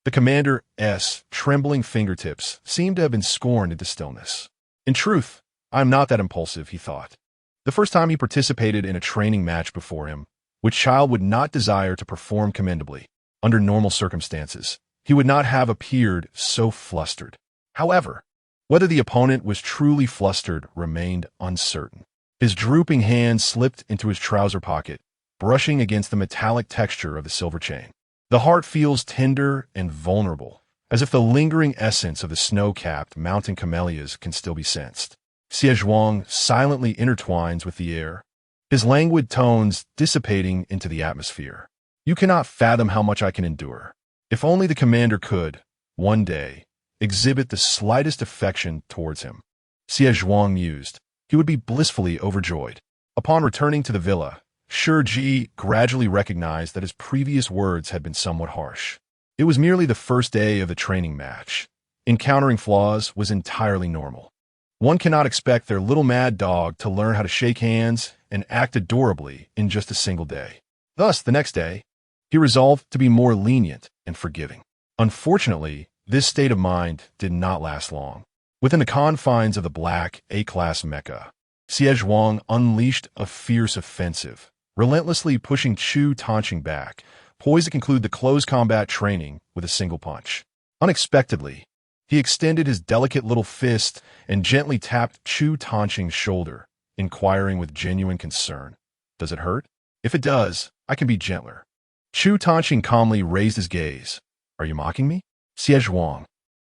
The commander's trembling fingertips seemed to have been scorned into stillness. "In truth, I am not that impulsive," he thought. The first time he participated in a training match before him, which child would not desire to perform commendably? Under normal circumstances, he would not have appeared so flustered. However, whether the opponent was truly flustered remained uncertain. His drooping hand slipped into his trouser pocket, brushing against the metallic texture of the silver chain. The heart feels tender and vulnerable, as if the lingering essence of the snow-capped mountain camellias can still be sensed. Xie silently intertwines with the air, his languid tones dissipating into the atmosphere. "You cannot fathom how much I can endure. If only the commander could, one day, exhibit the slightest affection towards him." Xie mused. He would be blissfully overjoyed. Upon returning to the villa, Shi Ji gradually recognized that his previous words had been somewhat harsh. It was merely the first day of the training match. Encountering flaws was entirely normal. One cannot expect their little mad dog to learn how to shake hands and act adorably in just a single day. Thus, the next day, he resolved to be more lenient and forgiving. Unfortunately, this state of mind did not last long. Within the confines of the black A-class mecha, Xie unleashed a fierce offensive, relentlessly pushing Chu Tanqing back, poised to conclude the close combat training with a single punch. Unexpectedly, he extended his delicate little fist and gently tapped Chu Tanqing's shoulder, inquiring with genuine concern. "Does it hurt? If it does, I can be gentler." Chu Tanqing calmly raised his gaze. "Are you mocking me?" Xie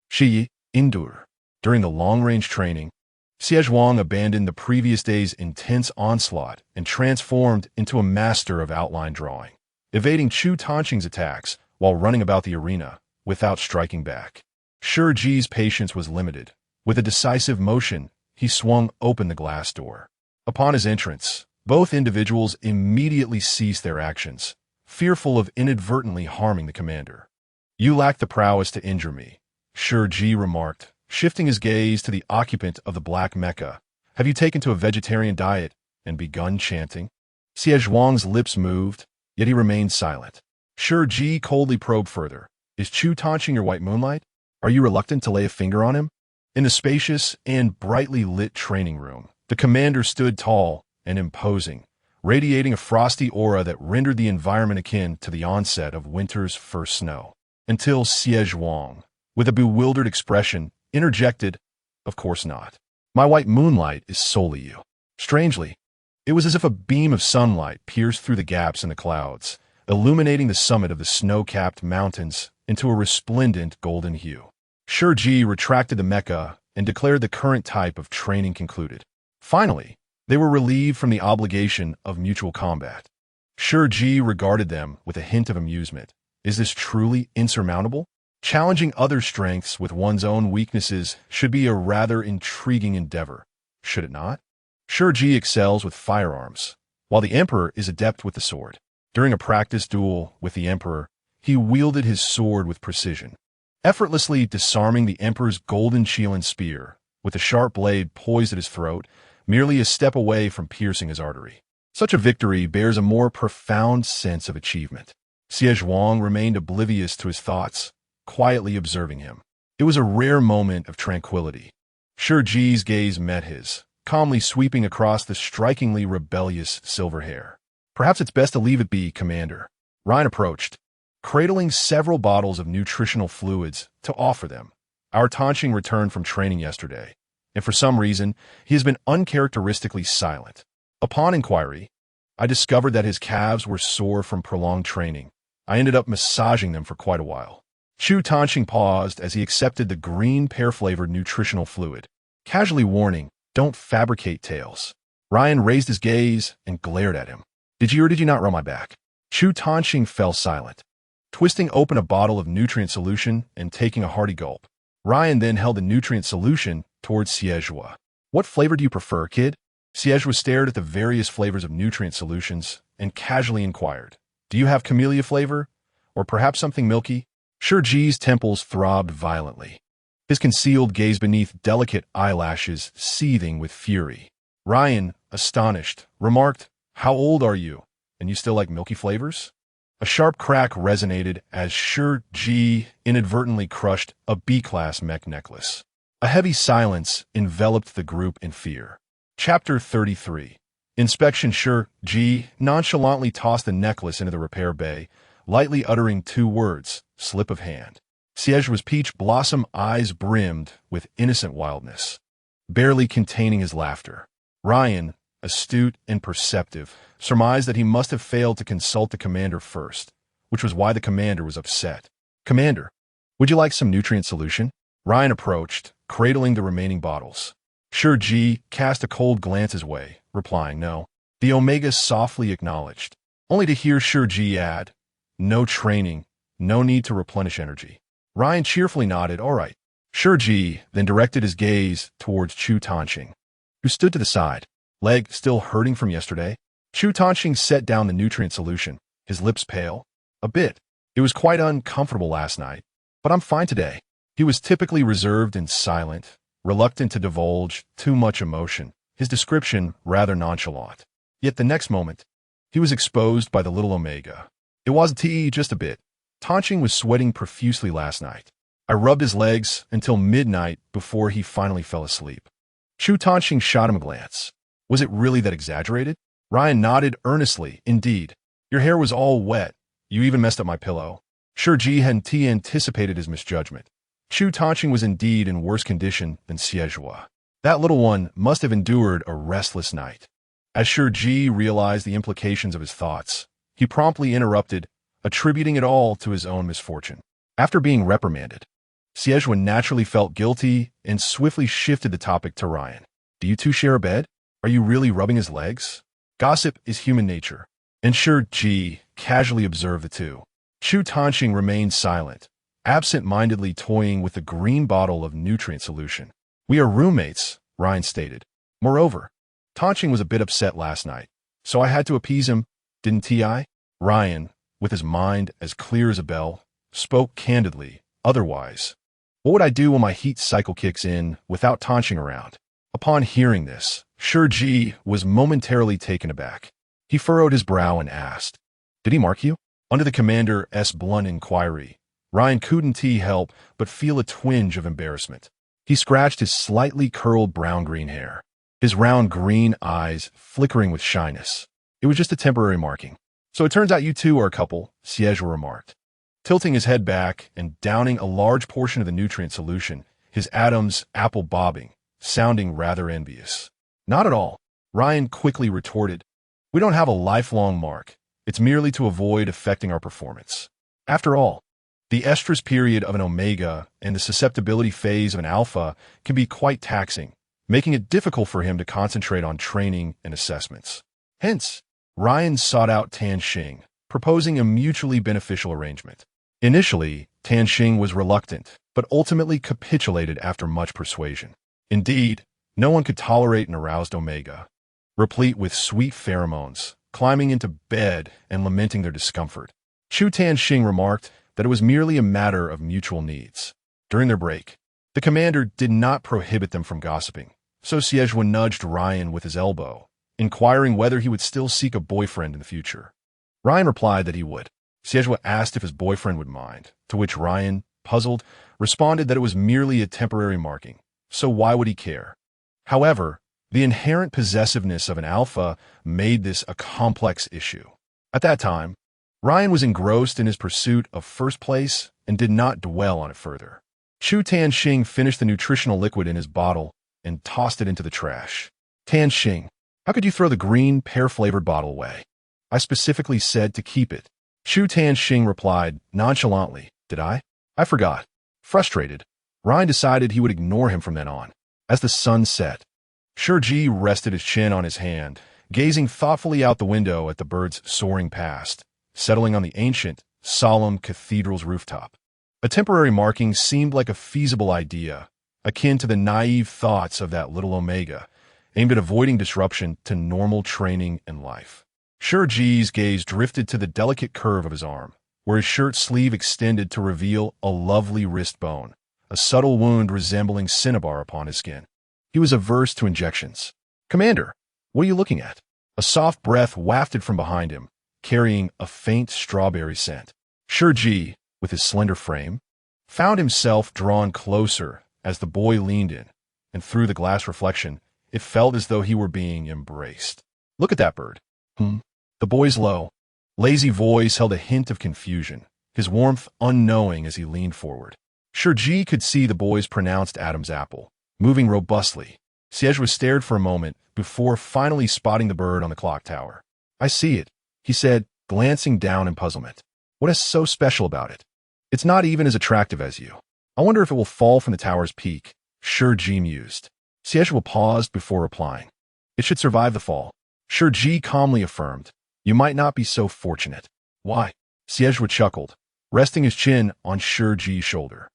Shi Ji, endure. During the long-range training, Xie abandoned the previous day's intense onslaught and transformed into a master of outline drawing, evading Chu Tanqing's attacks while running about the arena without striking back. Shi Ji's patience was limited. With a decisive motion, he swung open the glass door. Upon his entrance, both individuals immediately ceased their actions, fearful of inadvertently harming the commander. "You lack the prowess to injure me," Shi Ji remarked, shifting his gaze to the occupant of the black mecha. "Have you taken to a vegetarian diet and begun chanting?" Xie lips moved, yet he remained silent. Shi Ji coldly probed further. "Is Chu Tanqing your white moonlight? Are you reluctant to lay a finger on him?" In the spacious and brightly lit training room, the commander stood tall and imposing, radiating a frosty aura that rendered the environment akin to the onset of winter's first snow. Until Xie, with a bewildered expression, interjected, "Of course not. My white moonlight is solely you." Strangely, it was as if a beam of sunlight pierced through the gaps in the clouds, illuminating the summit of the snow-capped mountains into a resplendent golden hue. Shi Ji retracted the mecha and declared the current type of training concluded. Finally, they were relieved from the obligation of mutual combat. Shi Ji regarded them with a hint of amusement. Is this truly insurmountable? Challenging other strengths with one's own weaknesses should be a rather intriguing endeavor, should it not? Shi Ji excels with firearms, while the Emperor is adept with the sword. During a practice duel with the Emperor, he wielded his sword with precision, effortlessly disarming the Emperor's golden Qilin spear, with the sharp blade poised at his throat, merely a step away from piercing his artery. Such a victory bears a more profound sense of achievement. Xie remained oblivious to his thoughts, quietly observing him. It was a rare moment of tranquility. Shi Ji's gaze met his, calmly sweeping across the strikingly rebellious silver hair. "Perhaps it's best to leave it be, Commander." Ryan approached, cradling several bottles of nutritional fluids to offer them. "Our Tanqing returned from training yesterday, and for some reason, he has been uncharacteristically silent. Upon inquiry, I discovered that his calves were sore from prolonged training. I ended up massaging them for quite a while." Chu Tanqing paused as he accepted the green pear-flavored nutritional fluid, casually warning, "Don't fabricate tales." Ryan raised his gaze and glared at him. "Did you or did you not rub my back?" Chu Tanqing fell silent, twisting open a bottle of nutrient solution and taking a hearty gulp. Ryan then held the nutrient solution towards Xie. "What flavor do you prefer, kid?" Xie stared at the various flavors of nutrient solutions and casually inquired, "Do you have camellia flavor? Or perhaps something milky?" Shi Ji's temples throbbed violently, his concealed gaze beneath delicate eyelashes seething with fury. Ryan, astonished, remarked, "How old are you? And you still like milky flavors?" A sharp crack resonated as Shi Ji inadvertently crushed a B-class mech necklace. A heavy silence enveloped the group in fear. Chapter 33. Inspection. Shi Ji nonchalantly tossed the necklace into the repair bay, lightly uttering two words, "slip of hand." Xie's peach blossom eyes brimmed with innocent wildness, barely containing his laughter. Ryan, astute and perceptive, surmised that he must have failed to consult the commander first, which was why the commander was upset. "Commander, would you like some nutrient solution?" Ryan approached, cradling the remaining bottles. Shi Ji cast a cold glance his way, replying no. The Omega softly acknowledged, only to hear Shi Ji add, "No training, no need to replenish energy." Ryan cheerfully nodded, "All right." Shi Ji then directed his gaze towards Chu Tanqing, who stood to the side, Leg still hurting from yesterday? Zhu Tanxing set down the nutrient solution, his lips pale. A bit. It was quite uncomfortable last night, but I'm fine today. He was typically reserved and silent, reluctant to divulge too much emotion, his description rather nonchalant. Yet the next moment, he was exposed by the little Omega. It wasn't just a bit. Tanxing was sweating profusely last night. I rubbed his legs until midnight before he finally fell asleep. Zhu Tanxing shot him a glance. Was it really that exaggerated? Ryan nodded earnestly. Indeed. Your hair was all wet. You even messed up my pillow. Shi Ji hadn't anticipated his misjudgment. Zhu Tanxing was indeed in worse condition than Xie. That little one must have endured a restless night. As Shi Ji realized the implications of his thoughts, he promptly interrupted, attributing it all to his own misfortune. After being reprimanded, Xie naturally felt guilty and swiftly shifted the topic to Ryan. Do you two share a bed? Are you really rubbing his legs? Gossip is human nature. And Shi Ji casually observed the two. Zhu Tanxing remained silent, absent-mindedly toying with the green bottle of nutrient solution. We are roommates, Ryan stated. Moreover, Tanxing was a bit upset last night, so I had to appease him, didn't I? Ryan, with his mind as clear as a bell, spoke candidly. Otherwise, what would I do when my heat cycle kicks in without Tanxing around? Upon hearing this, Shi Ji was momentarily taken aback. He furrowed his brow and asked, Did he mark you? Under the commander's blunt inquiry, Ryan couldn't help but feel a twinge of embarrassment. He scratched his slightly curled brown-green hair, his round green eyes flickering with shyness. It was just a temporary marking. So it turns out you two are a couple, Xie remarked. Tilting his head back and downing a large portion of the nutrient solution, his atoms apple bobbing, sounding rather envious. Not at all, Ryan quickly retorted. We don't have a lifelong mark. It's merely to avoid affecting our performance. After all, the estrus period of an omega and the susceptibility phase of an alpha can be quite taxing, making it difficult for him to concentrate on training and assessments. Hence, Ryan sought out Tanxing, proposing a mutually beneficial arrangement. Initially, Tanxing was reluctant, but ultimately capitulated after much persuasion. Indeed, no one could tolerate an aroused omega, replete with sweet pheromones, climbing into bed and lamenting their discomfort. Zhu Tanxing remarked that it was merely a matter of mutual needs. During their break, the commander did not prohibit them from gossiping, so Xie nudged Ryan with his elbow, inquiring whether he would still seek a boyfriend in the future. Ryan replied that he would. Xie asked if his boyfriend would mind, to which Ryan, puzzled, responded that it was merely a temporary marking, so why would he care? However, the inherent possessiveness of an alpha made this a complex issue. At that time, Ryan was engrossed in his pursuit of first place and did not dwell on it further. Zhu Tanxing finished the nutritional liquid in his bottle and tossed it into the trash. Tanxing, how could you throw the green, pear-flavored bottle away? I specifically said to keep it. Zhu Tanxing replied nonchalantly, Did I? I forgot. Frustrated, Ryan decided he would ignore him from then on. As the sun set, Shi Ji rested his chin on his hand, gazing thoughtfully out the window at the birds soaring past, settling on the ancient, solemn cathedral's rooftop. A temporary marking seemed like a feasible idea, akin to the naive thoughts of that little omega, aimed at avoiding disruption to normal training and life. Shi Ji's gaze drifted to the delicate curve of his arm, where his shirt sleeve extended to reveal a lovely wrist bone, a subtle wound resembling cinnabar upon his skin. He was averse to injections. Commander, what are you looking at? A soft breath wafted from behind him, carrying a faint strawberry scent. Shi Ji, with his slender frame, found himself drawn closer as the boy leaned in, and through the glass reflection, it felt as though he were being embraced. Look at that bird. The boy's low, lazy voice held a hint of confusion, his warmth unknowing as he leaned forward. Shi Ji could see the boy's pronounced Adam's apple, moving robustly. Xie stared for a moment before finally spotting the bird on the clock tower. I see it, he said, glancing down in puzzlement. What is so special about it? It's not even as attractive as you. I wonder if it will fall from the tower's peak, Shi Ji mused. Xie paused before replying. It should survive the fall. Shi Ji calmly affirmed. You might not be so fortunate. Why? Xie chuckled, resting his chin on Shi Ji's shoulder,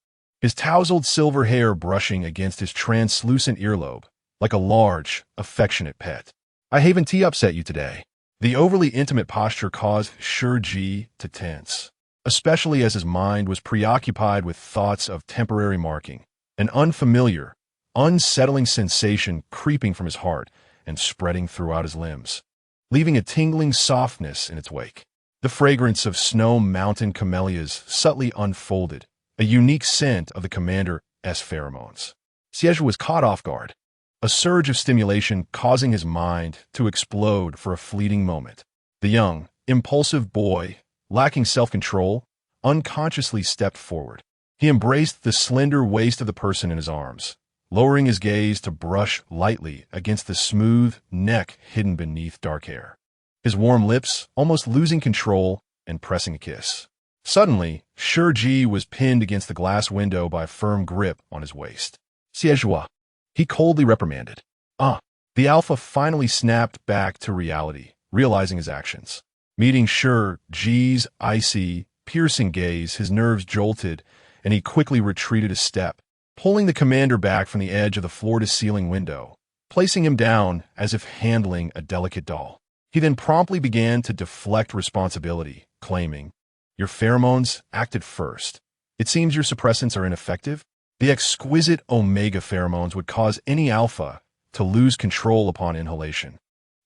his tousled silver hair brushing against his translucent earlobe, like a large, affectionate pet. I haven't upset you today. The overly intimate posture caused Shi Ji to tense, especially as his mind was preoccupied with thoughts of temporary marking, an unfamiliar, unsettling sensation creeping from his heart and spreading throughout his limbs, leaving a tingling softness in its wake. The fragrance of snow mountain camellias subtly unfolded, a unique scent of the commander's pheromones. Xie was caught off guard, a surge of stimulation causing his mind to explode for a fleeting moment. The young, impulsive boy, lacking self-control, unconsciously stepped forward. He embraced the slender waist of the person in his arms, lowering his gaze to brush lightly against the smooth neck hidden beneath dark hair. His warm lips almost losing control and pressing a kiss. Suddenly, Shi Ji was pinned against the glass window by a firm grip on his waist. Xie, he coldly reprimanded. The alpha finally snapped back to reality, realizing his actions. Meeting Shi Ji's icy, piercing gaze, his nerves jolted, and he quickly retreated a step, pulling the commander back from the edge of the floor-to-ceiling window, placing him down as if handling a delicate doll. He then promptly began to deflect responsibility, claiming, "Your pheromones acted first. It seems your suppressants are ineffective." The exquisite omega pheromones would cause any alpha to lose control upon inhalation,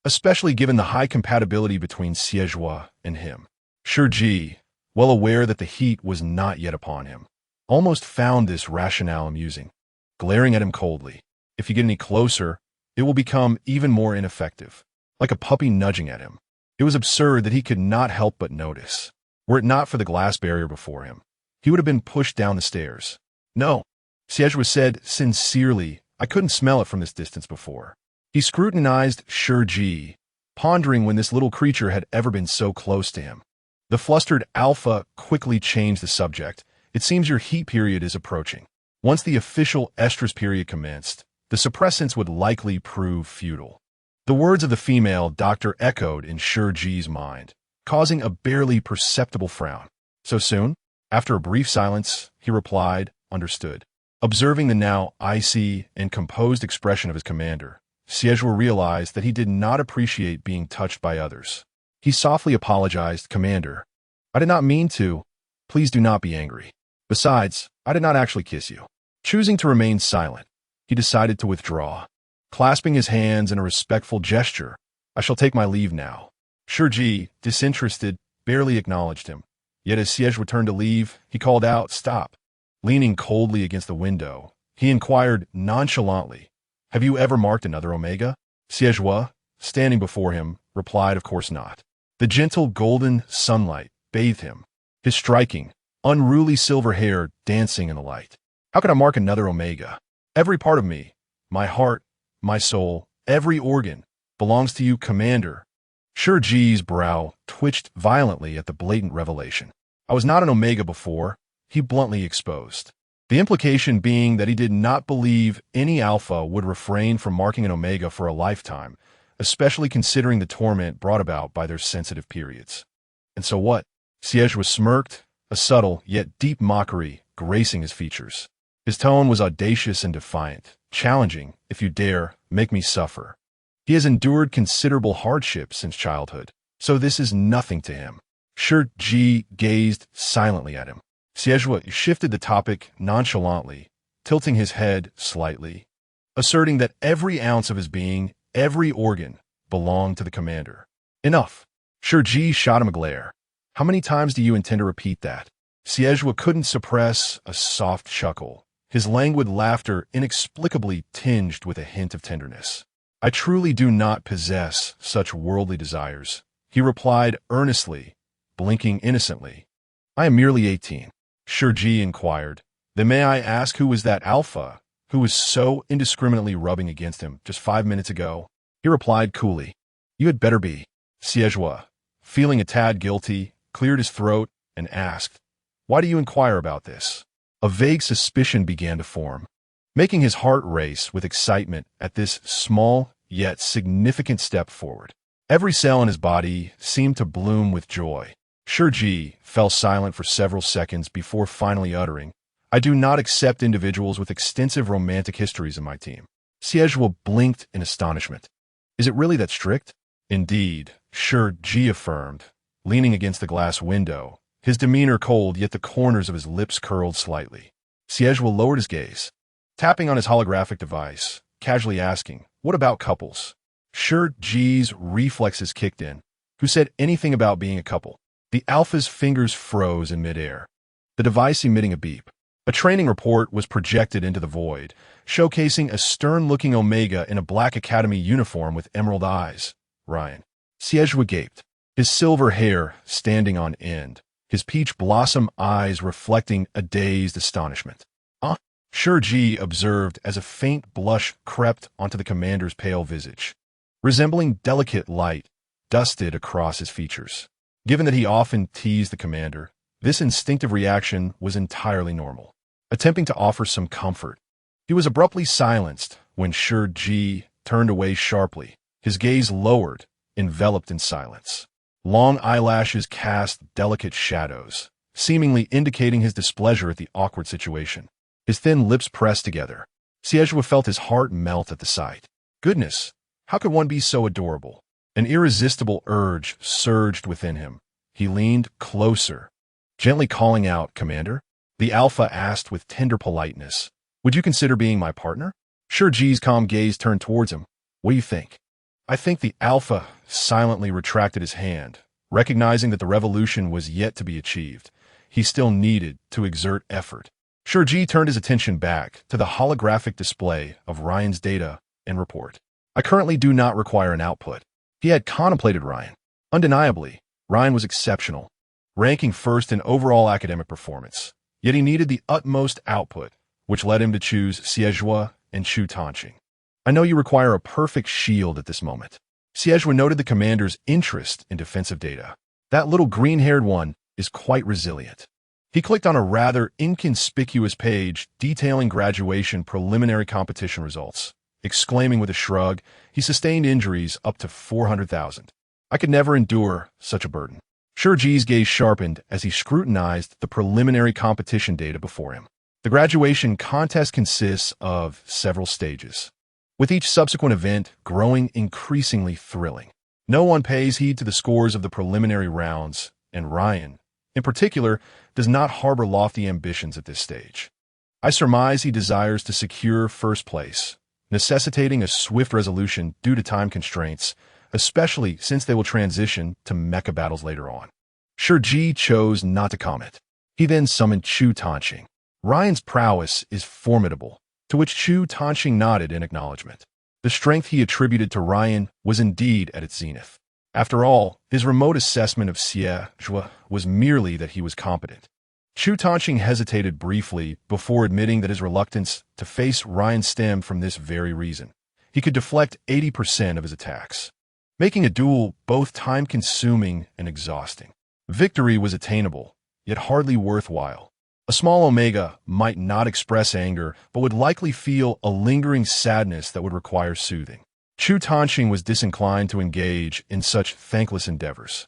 especially given the high compatibility between Xie and him. Shi Ji, well aware that the heat was not yet upon him, almost found this rationale amusing, glaring at him coldly. If you get any closer, it will become even more ineffective, like a puppy nudging at him. It was absurd that he could not help but notice. Were it not for the glass barrier before him, he would have been pushed down the stairs. "No," Xie said sincerely, "I couldn't smell it from this distance before." He scrutinized Shi Ji, pondering when this little creature had ever been so close to him. The flustered alpha quickly changed the subject. "It seems your heat period is approaching. Once the official estrus period commenced, the suppressants would likely prove futile." The words of the female doctor echoed in Shi Ji's mind, causing a barely perceptible frown. "So soon?" After a brief silence, he replied, "Understood." Observing the now icy and composed expression of his commander, Xie realized that he did not appreciate being touched by others. He softly apologized, "Commander, I did not mean to. Please do not be angry. Besides, I did not actually kiss you." Choosing to remain silent, he decided to withdraw. Clasping his hands in a respectful gesture, "I shall take my leave now." Shi Ji, disinterested, barely acknowledged him. Yet as Xie turned to leave, he called out, "Stop." Leaning coldly against the window, he inquired nonchalantly, "Have you ever marked another omega?" Xie, standing before him, replied, "Of course not." The gentle golden sunlight bathed him, his striking, unruly silver hair dancing in the light. "How could I mark another omega? Every part of me, my heart, my soul, every organ, belongs to you, Commander." Shi Ji's brow twitched violently at the blatant revelation. "I was not an omega before," he bluntly exposed. The implication being that he did not believe any alpha would refrain from marking an omega for a lifetime, especially considering the torment brought about by their sensitive periods. "And so what?" Xie smirked, a subtle yet deep mockery gracing his features. His tone was audacious and defiant, challenging, "If you dare, make me suffer." He has endured considerable hardship since childhood, so this is nothing to him. Shi Ji gazed silently at him. Xie shifted the topic nonchalantly, tilting his head slightly, asserting that every ounce of his being, every organ, belonged to the commander. "Enough." Shi Ji shot him a glare. "How many times do you intend to repeat that?" Xie couldn't suppress a soft chuckle, his languid laughter inexplicably tinged with a hint of tenderness. "I truly do not possess such worldly desires," he replied earnestly, blinking innocently. "I am merely 18. Shi Ji inquired, "Then may I ask who was that alpha who was so indiscriminately rubbing against him just 5 minutes ago?" He replied coolly, "You had better be." Xie, feeling a tad guilty, cleared his throat and asked, "Why do you inquire about this?" A vague suspicion began to form, making his heart race with excitement at this small yet significant step forward. Every cell in his body seemed to bloom with joy. Shi Ji fell silent for several seconds before finally uttering, "I do not accept individuals with extensive romantic histories in my team." Xie blinked in astonishment. Is it really that strict? Indeed, Shi Ji affirmed, leaning against the glass window, his demeanor cold yet the corners of his lips curled slightly. Xie lowered his gaze, tapping on his holographic device, casually asking, "What about couples?" Shi Ji's reflexes kicked in. Who said anything about being a couple? The alpha's fingers froze in midair, the device emitting a beep. A training report was projected into the void, showcasing a stern-looking Omega in a black academy uniform with emerald eyes. Ryan. Xie gaped, his silver hair standing on end, his peach blossom eyes reflecting a dazed astonishment. Shi Ji observed as a faint blush crept onto the commander's pale visage, resembling delicate light dusted across his features. Given that he often teased the commander, this instinctive reaction was entirely normal. Attempting to offer some comfort, he was abruptly silenced when Shi Ji turned away sharply, his gaze lowered, enveloped in silence. Long eyelashes cast delicate shadows, seemingly indicating his displeasure at the awkward situation. His thin lips pressed together. Xie felt his heart melt at the sight. Goodness, how could one be so adorable? An irresistible urge surged within him. He leaned closer, gently calling out, "Commander?" The alpha asked with tender politeness, "Would you consider being my partner?" Shi Ji's calm gaze turned towards him. "What do you think?" "I think." The alpha silently retracted his hand, recognizing that the revolution was yet to be achieved. He still needed to exert effort. Shi Ji turned his attention back to the holographic display of Ryan's data and report. "I currently do not require an output." He had contemplated Ryan. Undeniably, Ryan was exceptional, ranking first in overall academic performance. Yet he needed the utmost output, which led him to choose Xie and Chu Tanqing. "I know you require a perfect shield at this moment." Xie noted the commander's interest in defensive data. "That little green-haired one is quite resilient." He clicked on a rather inconspicuous page detailing graduation preliminary competition results, exclaiming with a shrug, he sustained injuries up to 400,000. "I could never endure such a burden." Shi Ji's gaze sharpened as he scrutinized the preliminary competition data before him. The graduation contest consists of several stages, with each subsequent event growing increasingly thrilling. No one pays heed to the scores of the preliminary rounds, and Ryan, in particular, does not harbor lofty ambitions at this stage. I surmise he desires to secure first place, necessitating a swift resolution due to time constraints, especially since they will transition to mecha battles later on. Shi Ji chose not to comment. He then summoned Chu Tanqing. Ryan's prowess is formidable, to which Chu Tanqing nodded in acknowledgement. The strength he attributed to Ryan was indeed at its zenith. After all, his remote assessment of Xie was merely that he was competent. Chu Tanqing hesitated briefly before admitting that his reluctance to face Ryan stemmed from this very reason. He could deflect 80% of his attacks, making a duel both time-consuming and exhausting. Victory was attainable, yet hardly worthwhile. A small Omega might not express anger, but would likely feel a lingering sadness that would require soothing. Chu Tanqing was disinclined to engage in such thankless endeavors.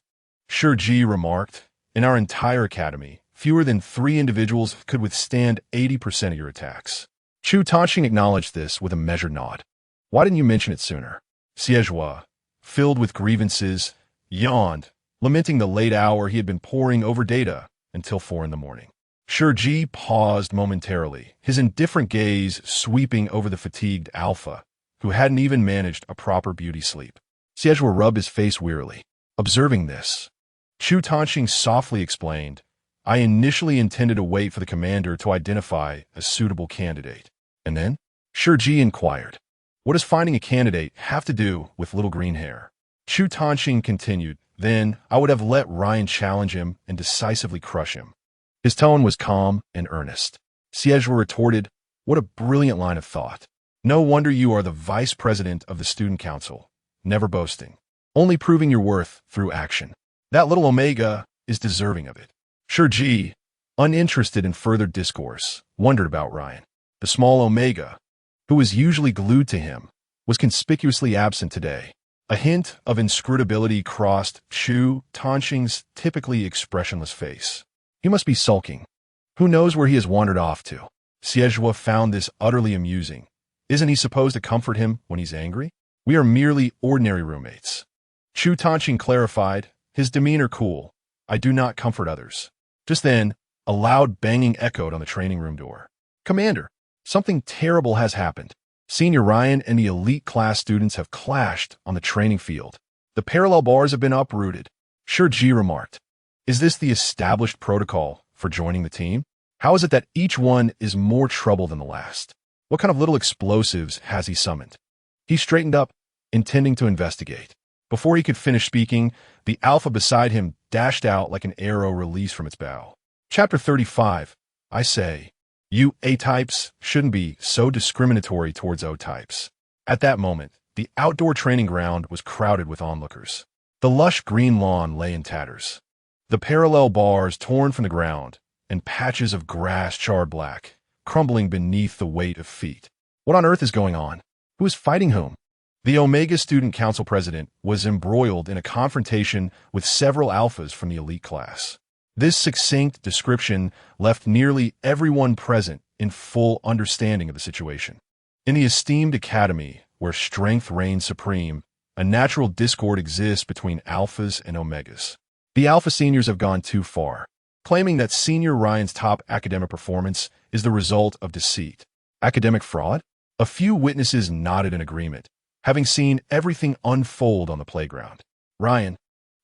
Shi Ji remarked, "In our entire academy, fewer than 3 individuals could withstand 80% of your attacks." Chu Tanqing acknowledged this with a measured nod. "Why didn't you mention it sooner?" Xie, filled with grievances, yawned, lamenting the late hour he had been poring over data until 4 in the morning. Shi Ji paused momentarily, his indifferent gaze sweeping over the fatigued alpha, who hadn't even managed a proper beauty sleep. Xie rubbed his face wearily. Observing this, Chu Tanqing softly explained, "I initially intended to wait for the commander to identify a suitable candidate." "And then?" Shi Ji inquired. "What does finding a candidate have to do with little green hair?" Chu Tanqing continued, "Then I would have let Ryan challenge him and decisively crush him." His tone was calm and earnest. Xie retorted, "What a brilliant line of thought. No wonder you are the vice president of the student council, never boasting, only proving your worth through action. That little Omega is deserving of it." Shi Ji, uninterested in further discourse, wondered about Ryan. The small Omega, who was usually glued to him, was conspicuously absent today. A hint of inscrutability crossed Chu Tanqing's typically expressionless face. He must be sulking. Who knows where he has wandered off to? Xie found this utterly amusing. Isn't he supposed to comfort him when he's angry? We are merely ordinary roommates. Zhu Tanqing clarified, his demeanor cool. I do not comfort others. Just then, a loud banging echoed on the training room door. Commander, something terrible has happened. Senior Ryan and the elite class students have clashed on the training field. The parallel bars have been uprooted. Shi Ji remarked. Is this the established protocol for joining the team? How is it that each one is more trouble than the last? What kind of little explosives has he summoned? He straightened up, intending to investigate. Before he could finish speaking, the alpha beside him dashed out like an arrow released from its bow. Chapter 35. I say, you A-types shouldn't be so discriminatory towards O-types. At that moment, the outdoor training ground was crowded with onlookers. The lush green lawn lay in tatters. The parallel bars torn from the ground, and patches of grass charred black, crumbling beneath the weight of feet. What on earth is going on? Who is fighting whom? The Omega Student Council president was embroiled in a confrontation with several alphas from the elite class. This succinct description left nearly everyone present in full understanding of the situation. In the esteemed academy, where strength reigns supreme, a natural discord exists between alphas and omegas. The alpha seniors have gone too far, claiming that Senior Ryan's top academic performance is the result of deceit. Academic fraud? A few witnesses nodded in agreement, having seen everything unfold on the playground. Ryan,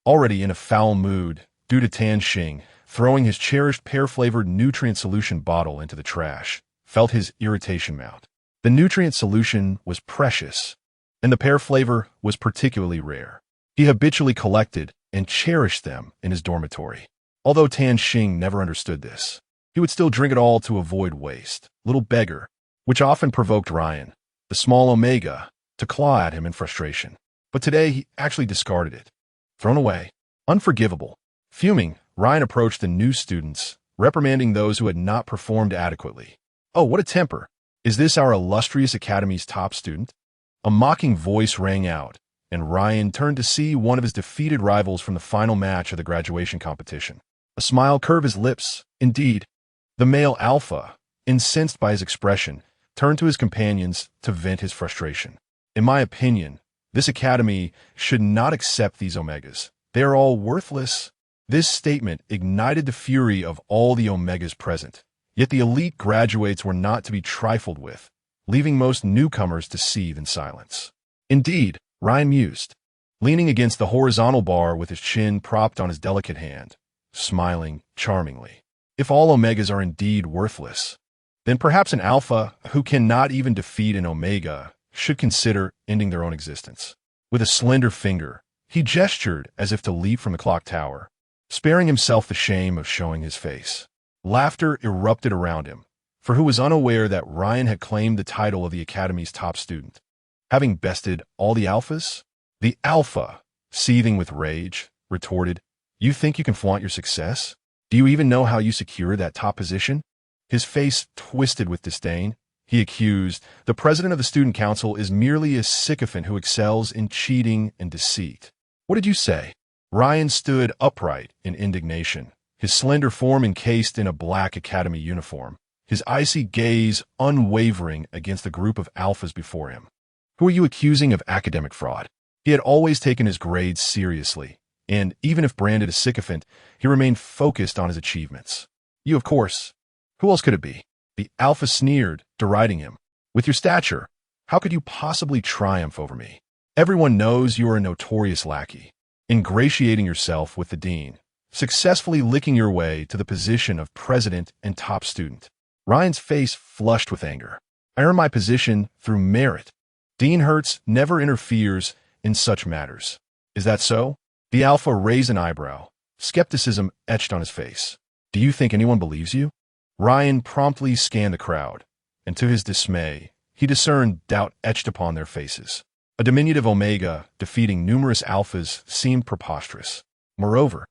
already in a foul mood due to Tanqing throwing his cherished pear-flavored nutrient solution bottle into the trash, felt his irritation mount. The nutrient solution was precious, and the pear flavor was particularly rare. He habitually collected and cherished them in his dormitory. Although Tanqing never understood this, he would still drink it all to avoid waste. Little beggar, which often provoked Ryan, the small Omega, to claw at him in frustration. But today he actually discarded it. Thrown away. Unforgivable. Fuming, Ryan approached the new students, reprimanding those who had not performed adequately. Oh, what a temper. Is this our illustrious academy's top student? A mocking voice rang out, and Ryan turned to see one of his defeated rivals from the final match of the graduation competition. A smile curved his lips. Indeed, the male alpha, incensed by his expression, turned to his companions to vent his frustration. In my opinion, this academy should not accept these omegas. They are all worthless. This statement ignited the fury of all the omegas present. Yet the elite graduates were not to be trifled with, leaving most newcomers to seethe in silence. Indeed, Ryan mused, leaning against the horizontal bar with his chin propped on his delicate hand, smiling charmingly. If all omegas are indeed worthless, then perhaps an alpha who cannot even defeat an omega should consider ending their own existence. With a slender finger, he gestured as if to leap from the clock tower, sparing himself the shame of showing his face. Laughter erupted around him, for who was unaware that Ryan had claimed the title of the academy's top student. Having bested all the alphas? The alpha, seething with rage, retorted, You think you can flaunt your success? Do you even know how you secured that top position? His face twisted with disdain. He accused, the president of the student council is merely a sycophant who excels in cheating and deceit. What did you say? Ryan stood upright in indignation, his slender form encased in a black academy uniform, his icy gaze unwavering against the group of alphas before him. Who are you accusing of academic fraud? He had always taken his grades seriously, and even if branded a sycophant, he remained focused on his achievements. You, of course. Who else could it be? The alpha sneered, deriding him. With your stature, how could you possibly triumph over me? Everyone knows you are a notorious lackey, ingratiating yourself with the dean, successfully licking your way to the position of president and top student. Ryan's face flushed with anger. I earned my position through merit. Dean Hertz never interferes in such matters. Is that so? The alpha raised an eyebrow, skepticism etched on his face. Do you think anyone believes you? Ryan promptly scanned the crowd, and to his dismay, he discerned doubt etched upon their faces. A diminutive omega defeating numerous alphas seemed preposterous. Moreover,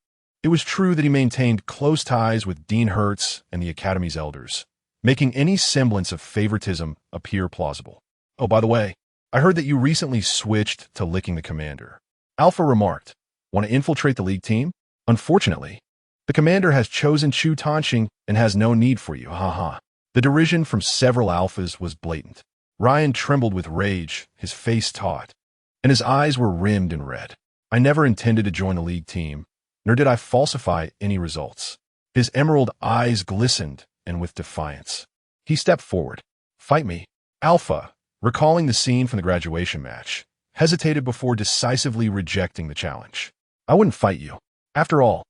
it was true that he maintained close ties with Dean Hertz and the academy's elders, making any semblance of favoritism appear plausible. Oh, by the way, I heard that you recently switched to licking the commander. Alpha remarked, Want to infiltrate the league team? Unfortunately, the commander has chosen Zhuo Tanqing and has no need for you, haha. The derision from several alphas was blatant. Ryan trembled with rage, his face taut. and his eyes were rimmed in red. I never intended to join the league team, nor did I falsify any results. His emerald eyes glistened, and with defiance. He stepped forward. Fight me. Alpha, recalling the scene from the graduation match, hesitated before decisively rejecting the challenge. I wouldn't fight you. After all,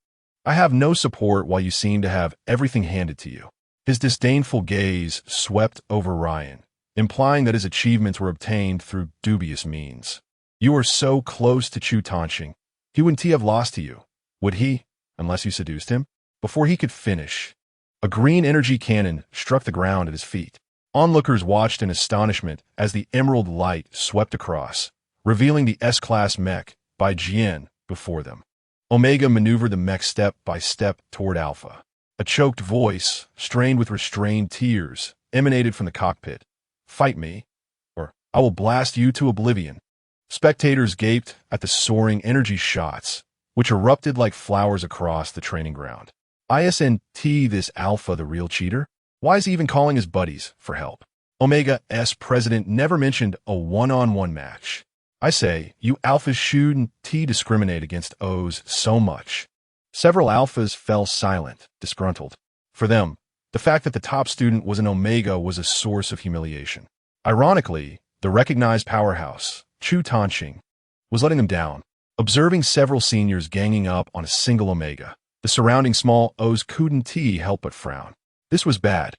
I have no support while you seem to have everything handed to you. His disdainful gaze swept over Ryan, implying that his achievements were obtained through dubious means. You are so close to Zhuo Tanxing. He wouldn't have lost to you, would he, unless you seduced him? Before he could finish, a green energy cannon struck the ground at his feet. Onlookers watched in astonishment as the emerald light swept across, revealing the S-class mech by Jian before them. Omega maneuvered the mech step by step toward Alpha. A choked voice, strained with restrained tears, emanated from the cockpit. Fight me, or I will blast you to oblivion. Spectators gaped at the soaring energy shots, which erupted like flowers across the training ground. Isn't this Alpha the real cheater? Why is he even calling his buddies for help? Omega's president never mentioned a one-on-one match. I say, you alphas shouldn't discriminate against O's so much. Several alphas fell silent, disgruntled. For them, the fact that the top student was an Omega was a source of humiliation. Ironically, the recognized powerhouse, Zhuo Tanxing, was letting them down. Observing several seniors ganging up on a single Omega, the surrounding small O's couldn't help but frown. This was bad.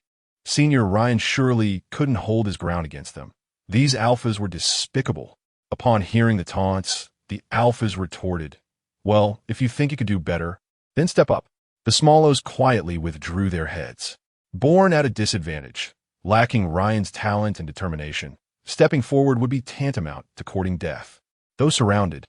Senior Ryan surely couldn't hold his ground against them. These alphas were despicable. Upon hearing the taunts, the alphas retorted, well, if you think you could do better, then step up. The small O's quietly withdrew their heads. Born at a disadvantage, lacking Ryan's talent and determination, stepping forward would be tantamount to courting death. Though surrounded,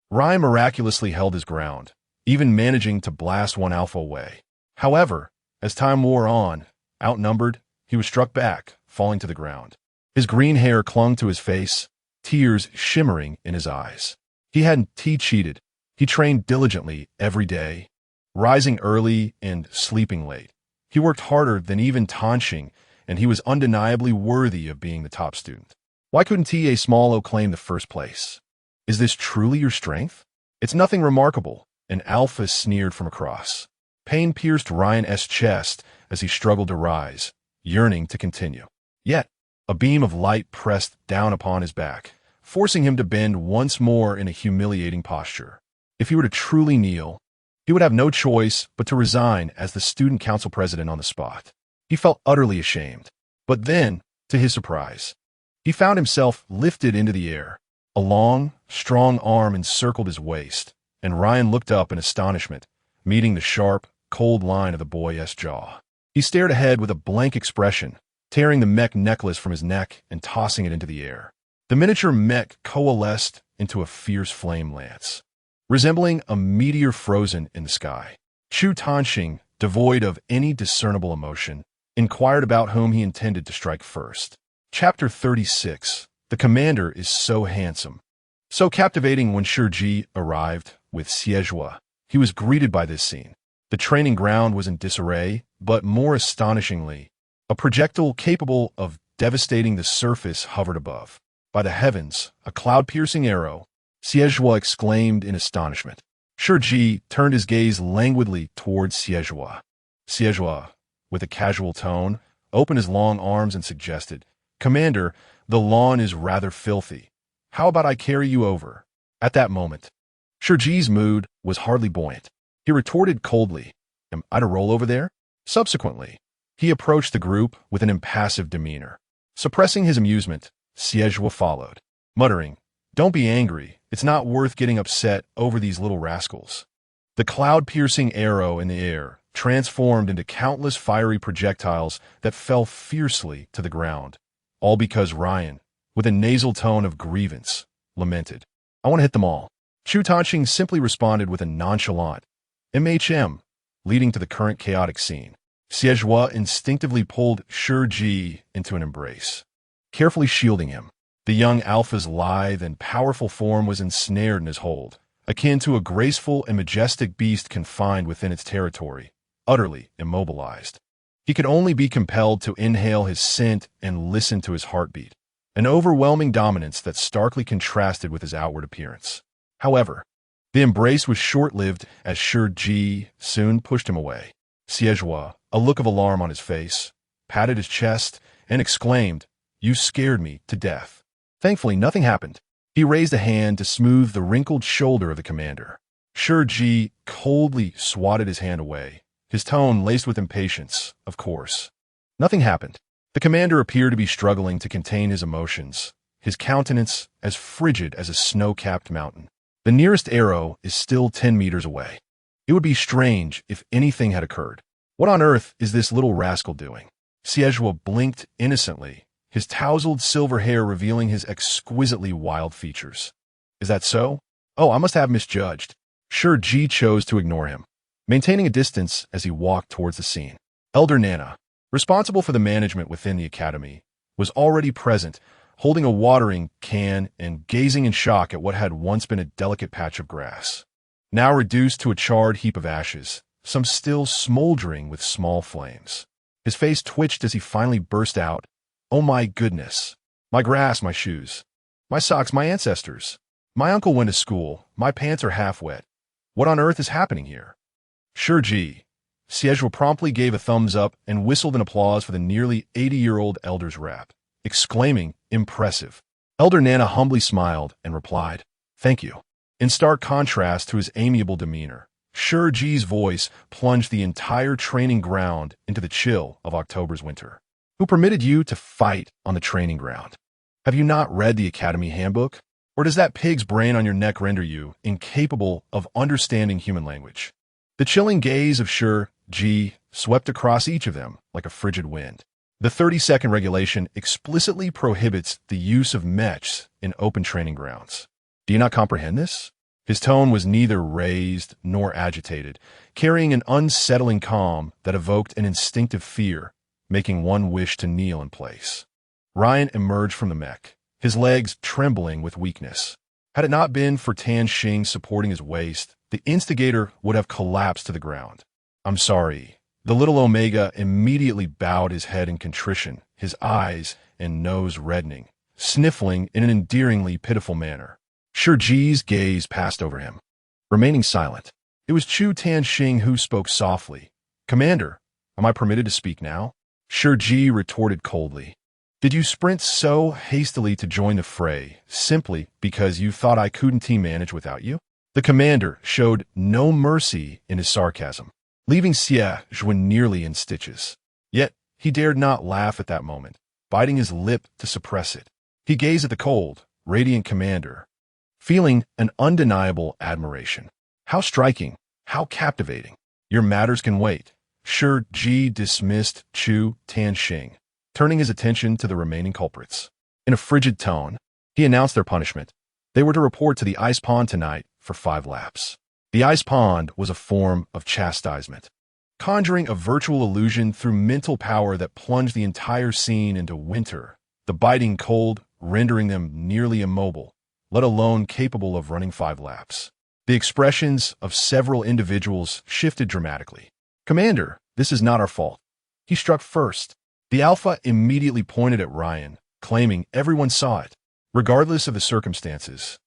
Ryan miraculously held his ground, even managing to blast one alpha away. However, as time wore on, outnumbered, he was struck back, falling to the ground. His green hair clung to his face, tears shimmering in his eyes. He hadn't cheated. He trained diligently every day, rising early and sleeping late. He worked harder than even Tanxing, and he was undeniably worthy of being the top student. Why couldn't a small O claim the first place? Is this truly your strength? It's nothing remarkable, an alpha sneered from across. Pain pierced Ryan's chest as he struggled to rise, yearning to continue. Yet, a beam of light pressed down upon his back, forcing him to bend once more in a humiliating posture. If he were to truly kneel, he would have no choice but to resign as the student council president on the spot. He felt utterly ashamed. But then, to his surprise, he found himself lifted into the air. A long, strong arm encircled his waist, and Ryan looked up in astonishment, meeting the sharp, cold line of the boy's jaw. He stared ahead with a blank expression, tearing the mech necklace from his neck and tossing it into the air. The miniature mech coalesced into a fierce flame lance, resembling a meteor frozen in the sky. Zhuo Tanxing, devoid of any discernible emotion, inquired about whom he intended to strike first. Chapter 36. The commander is so handsome. So captivating. When Shi Ji arrived with Xie, he was greeted by this scene. The training ground was in disarray, but more astonishingly, a projectile capable of devastating the surface hovered above. By the heavens, a cloud-piercing arrow, Xie exclaimed in astonishment. Shi Ji turned his gaze languidly towards Xie. Xie, with a casual tone, opened his long arms and suggested, Commander, the lawn is rather filthy. How about I carry you over? At that moment, Shi Ji's mood was hardly buoyant. He retorted coldly, Am I to roll over there? Subsequently, he approached the group with an impassive demeanor. Suppressing his amusement, Xie followed, muttering, Don't be angry. It's not worth getting upset over these little rascals. The cloud-piercing arrow in the air transformed into countless fiery projectiles that fell fiercely to the ground, all because Ryan, with a nasal tone of grievance, lamented, I want to hit them all. Zhuo Tanxing simply responded with a nonchalant, leading to the current chaotic scene. Xie instinctively pulled Shi Ji into an embrace, carefully shielding him. The young alpha's lithe and powerful form was ensnared in his hold, akin to a graceful and majestic beast confined within its territory, utterly immobilized. He could only be compelled to inhale his scent and listen to his heartbeat. an overwhelming dominance that starkly contrasted with his outward appearance. However, the embrace was short-lived as Shi Ji soon pushed him away. Zhuo, a look of alarm on his face, patted his chest and exclaimed, "You scared me to death." Thankfully, nothing happened. He raised a hand to smooth the wrinkled shoulder of the commander. Shi Ji coldly swatted his hand away, his tone laced with impatience. Of course. Nothing happened. The commander appeared to be struggling to contain his emotions, his countenance as frigid as a snow-capped mountain. The nearest arrow is still 10 meters away. It would be strange if anything had occurred. What on earth is this little rascal doing? Zhuo blinked innocently, his tousled silver hair revealing his exquisitely wild features. Is that so? Oh, I must have misjudged. Shi Ji chose to ignore him, maintaining a distance as he walked towards the scene. Elder Nana, responsible for the management within the academy, was already present, holding a watering can and gazing in shock at what had once been a delicate patch of grass, now reduced to a charred heap of ashes, some still smoldering with small flames. His face twitched as he finally burst out, "Oh my goodness! My grass, my shoes, my socks, my ancestors. My uncle went to school, my pants are half wet. What on earth is happening here?" Shi Ji. Zhuo promptly gave a thumbs up and whistled in applause for the nearly 80-year-old elder's rap, exclaiming, "Impressive." Elder Nana humbly smiled and replied, "Thank you." In stark contrast to his amiable demeanor, Shi Ji's voice plunged the entire training ground into the chill of October's winter. "Who permitted you to fight on the training ground? Have you not read the Academy Handbook? Or does that pig's brain on your neck render you incapable of understanding human language?" The chilling gaze of Shi Ji swept across each of them like a frigid wind. The 30-second regulation explicitly prohibits the use of mechs in open training grounds. Do you not comprehend this? His tone was neither raised nor agitated, carrying an unsettling calm that evoked an instinctive fear, making one wish to kneel in place. Ryan emerged from the mech, his legs trembling with weakness. Had it not been for Tan Xing supporting his waist, the instigator would have collapsed to the ground. "I'm sorry." The little Omega immediately bowed his head in contrition, his eyes and nose reddening, sniffling in an endearingly pitiful manner. Shi Ji's gaze passed over him, remaining silent. It was Chu Tan Xing who spoke softly. "Commander, am I permitted to speak now?" Shi Ji retorted coldly. "Did you sprint so hastily to join the fray simply because you thought I couldn't team manage without you?" The commander showed no mercy in his sarcasm, leaving Zhuo nearly in stitches. Yet he dared not laugh at that moment, biting his lip to suppress it. He gazed at the cold, radiant commander, feeling an undeniable admiration. How striking, how captivating. "Your matters can wait." Shi Ji dismissed Chu Tan Xing, turning his attention to the remaining culprits. In a frigid tone, he announced their punishment. They were to report to the ice pond tonight for 5 laps. The ice pond was a form of chastisement, conjuring a virtual illusion through mental power that plunged the entire scene into winter, the biting cold rendering them nearly immobile, let alone capable of running 5 laps. The expressions of several individuals shifted dramatically. "Commander, this is not our fault. He struck first." The Alpha immediately pointed at Ryan, claiming everyone saw it, regardless of the circumstances.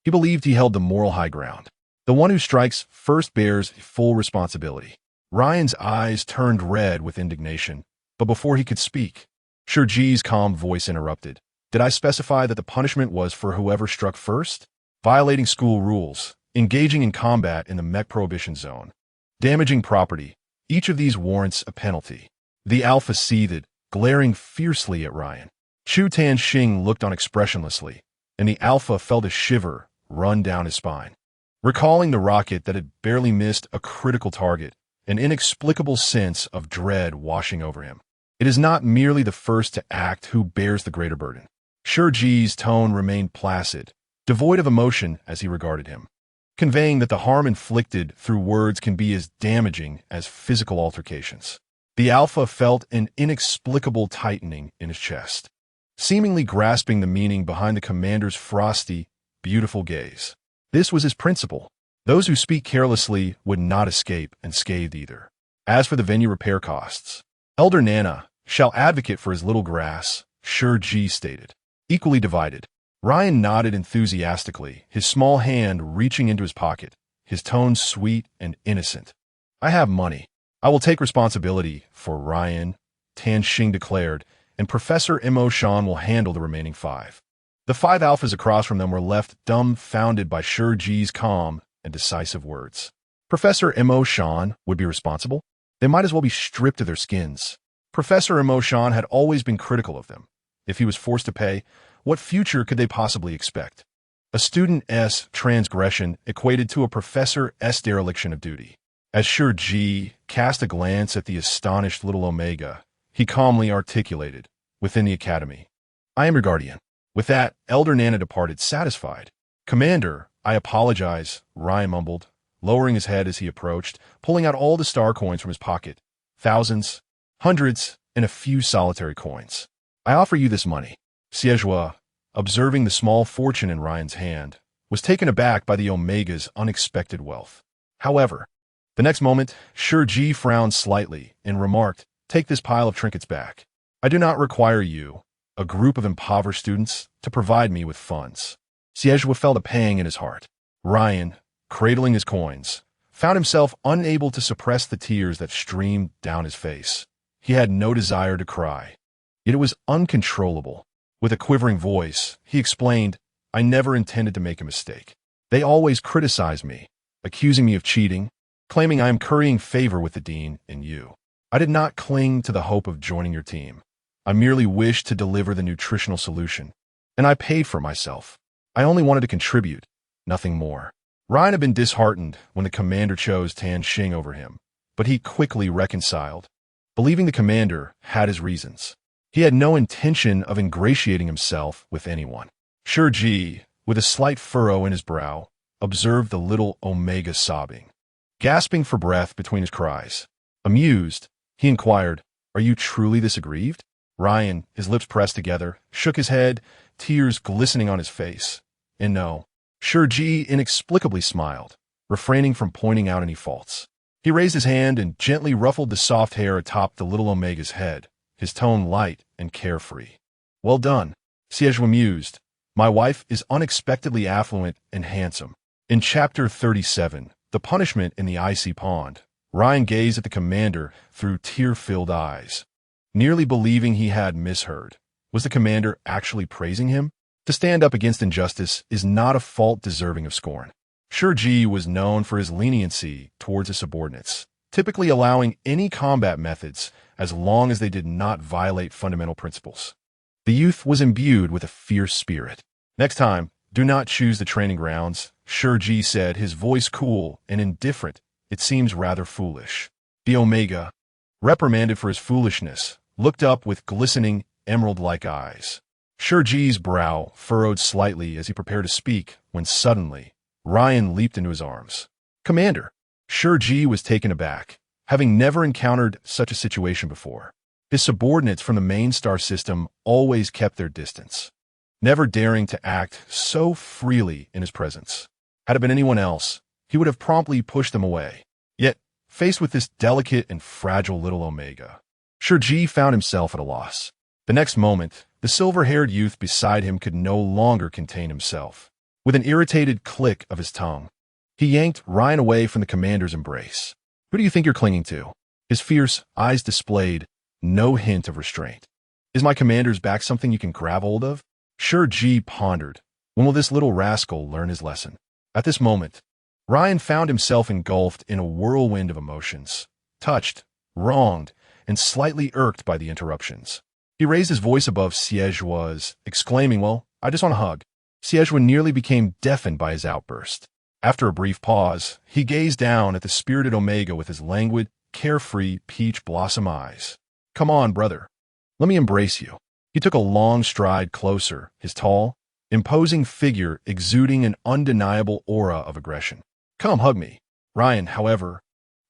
He believed he held the moral high ground. The one who strikes first bears full responsibility. Ryan's eyes turned red with indignation, but before he could speak, Shi Ji's calm voice interrupted. "Did I specify that the punishment was for whoever struck first? Violating school rules, engaging in combat in the mech prohibition zone, damaging property, each of these warrants a penalty." The Alpha seethed, glaring fiercely at Ryan. Chu Tan Xing looked on expressionlessly, and the Alpha felt a shiver run down his spine. Recalling the rocket that had barely missed a critical target, an inexplicable sense of dread washing over him. It is not merely the first to act who bears the greater burden. Shi Ji's tone remained placid, devoid of emotion as he regarded him, conveying that the harm inflicted through words can be as damaging as physical altercations. The Alpha felt an inexplicable tightening in his chest, seemingly grasping the meaning behind the commander's frosty, beautiful gaze. This was his principle. Those who speak carelessly would not escape unscathed either. As for the venue repair costs, Elder Nana shall advocate for his little grass, Shi Ji stated. equally divided. Ryan nodded enthusiastically, his small hand reaching into his pocket, his tone sweet and innocent. I have money. I will take responsibility for Ryan, Xie declared, and Professor Shan will handle the remaining 5. The 5 alphas across from them were left dumbfounded by Shi Ji's calm and decisive words. Professor Shan would be responsible? They might as well be stripped of their skins. Professor Shan had always been critical of them. If he was forced to pay, what future could they possibly expect? A student's transgression equated to a professor's dereliction of duty. As Shi Ji cast a glance at the astonished little Omega, he calmly articulated, within the academy, I am your guardian. With that, Elder Nana departed satisfied. Commander, I apologize, Ryan mumbled, lowering his head as he approached, pulling out all the star coins from his pocket. Thousands, hundreds, and a few solitary coins. I offer you this money. Zhuo, observing the small fortune in Ryan's hand, was taken aback by the Omega's unexpected wealth. However, the next moment, Shi Ji frowned slightly and remarked, take this pile of trinkets back. I do not require you, a group of impoverished students, to provide me with funds. Zhuo felt a pang in his heart. Ryan, cradling his coins, found himself unable to suppress the tears that streamed down his face. He had no desire to cry, yet it was uncontrollable. With a quivering voice, he explained, I never intended to make a mistake. They always criticize me, accusing me of cheating, claiming I am currying favor with the dean and you. I did not cling to the hope of joining your team. I merely wished to deliver the nutritional solution, and I paid for myself. I only wanted to contribute, nothing more. Ryan had been disheartened when the commander chose Xie over him, but he quickly reconciled, believing the commander had his reasons. He had no intention of ingratiating himself with anyone. Shi Ji, with a slight furrow in his brow, observed the little Omega sobbing, gasping for breath between his cries. Amused, he inquired, are you truly this aggrieved? Ryan, his lips pressed together, shook his head, tears glistening on his face. And no, Shi Ji inexplicably smiled, refraining from pointing out any faults. He raised his hand and gently ruffled the soft hair atop the little Omega's head, his tone light and carefree. Well done, Zhuo mused. My wife is unexpectedly affluent and handsome. In Chapter 37, The Punishment in the Icy Pond, Ryan gazed at the commander through tear-filled eyes, nearly believing he had misheard. Was the commander actually praising him? To stand up against injustice is not a fault deserving of scorn. Shi Ji was known for his leniency towards his subordinates, typically allowing any combat methods as long as they did not violate fundamental principles. The youth was imbued with a fierce spirit. Next time, do not choose the training grounds, Shi Ji said, his voice cool and indifferent. It seems rather foolish. The Omega, reprimanded for his foolishness, looked up with glistening, emerald-like eyes. Shi Ji's brow furrowed slightly as he prepared to speak, when suddenly, Ryan leaped into his arms. Commander! Shi Ji was taken aback, having never encountered such a situation before. His subordinates from the main star system always kept their distance, never daring to act so freely in his presence. Had it been anyone else, he would have promptly pushed them away. Yet, faced with this delicate and fragile little Omega, Shi Ji found himself at a loss. The next moment, the silver-haired youth beside him could no longer contain himself. With an irritated click of his tongue, he yanked Ryan away from the commander's embrace. Who do you think you're clinging to? His fierce eyes displayed no hint of restraint. Is my commander's back something you can grab hold of? Shi Ji pondered. When will this little rascal learn his lesson? At this moment, Ryan found himself engulfed in a whirlwind of emotions, touched, wronged, and slightly irked by the interruptions. He raised his voice above Zhuo's, exclaiming, well, I just want a hug. Zhuo nearly became deafened by his outburst. After a brief pause, he gazed down at the spirited Omega with his languid, carefree, peach blossom eyes. Come on, brother. Let me embrace you. He took a long stride closer, his tall, imposing figure exuding an undeniable aura of aggression. Come, hug me. Ryan, however,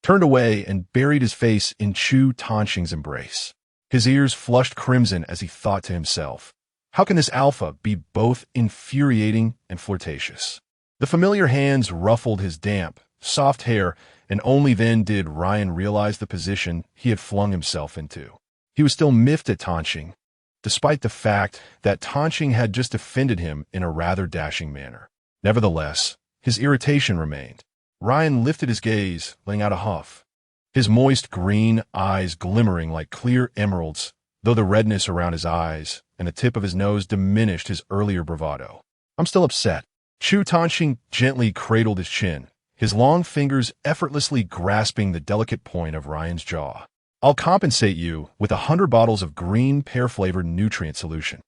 turned away and buried his face in Xie's embrace. His ears flushed crimson as he thought to himself, how can this alpha be both infuriating and flirtatious? The familiar hands ruffled his damp, soft hair, and only then did Ryan realize the position he had flung himself into. He was still miffed at Xie, despite the fact that Tanqing had just defended him in a rather dashing manner. Nevertheless, his irritation remained. Ryan lifted his gaze, letting out a huff, his moist green eyes glimmering like clear emeralds, though the redness around his eyes and the tip of his nose diminished his earlier bravado. I'm still upset. Chu Tanqing gently cradled his chin, his long fingers effortlessly grasping the delicate point of Ryan's jaw. I'll compensate you with 100 bottles of green pear-flavored nutrient solution.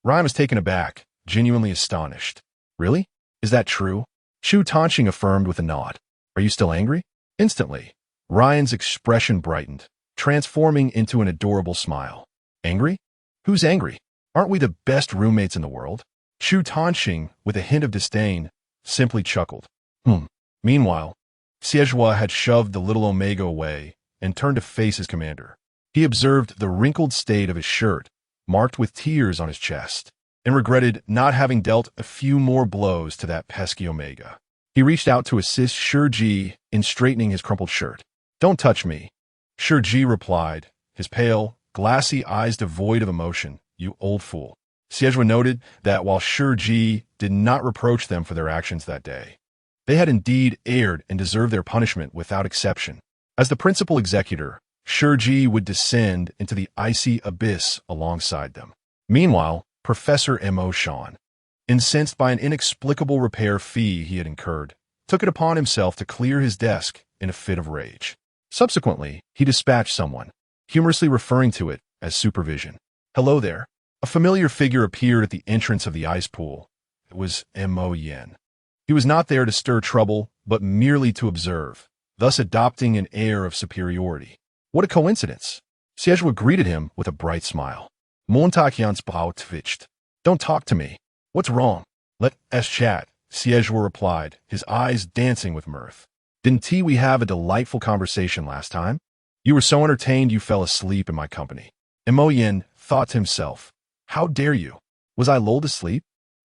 Ryan was taken aback, genuinely astonished. Really? Is that true? Chu Tanqing affirmed with a nod. Are you still angry? Instantly, Ryan's expression brightened, transforming into an adorable smile. Angry? Who's angry? Aren't we the best roommates in the world? Chu Tanqing, with a hint of disdain, simply chuckled. Meanwhile, Xie had shoved the little Omega away and turned to face his commander. He observed the wrinkled state of his shirt, marked with tears on his chest, and regretted not having dealt a few more blows to that pesky Omega. He reached out to assist Shi Ji in straightening his crumpled shirt. Don't touch me, Shi Ji replied, his pale, glassy eyes devoid of emotion. You old fool. Xie noted that while Shi Ji did not reproach them for their actions that day, they had indeed erred and deserved their punishment without exception. As the principal executor, Shi Ji would descend into the icy abyss alongside them. Meanwhile, Professor Mo Shan, incensed by an inexplicable repair fee he had incurred, took it upon himself to clear his desk in a fit of rage. Subsequently, he dispatched someone, humorously referring to it as supervision. Hello there. A familiar figure appeared at the entrance of the ice pool. It was Mo Yen. He was not there to stir trouble, but merely to observe, thus adopting an air of superiority. What a coincidence! Xie greeted him with a bright smile. Montakian's brow twitched. Don't talk to me. What's wrong? Let us chat, Xie replied, his eyes dancing with mirth. Didn't we have a delightful conversation last time? You were so entertained you fell asleep in my company. Mo Yen thought to himself, how dare you? Was I lulled to sleep?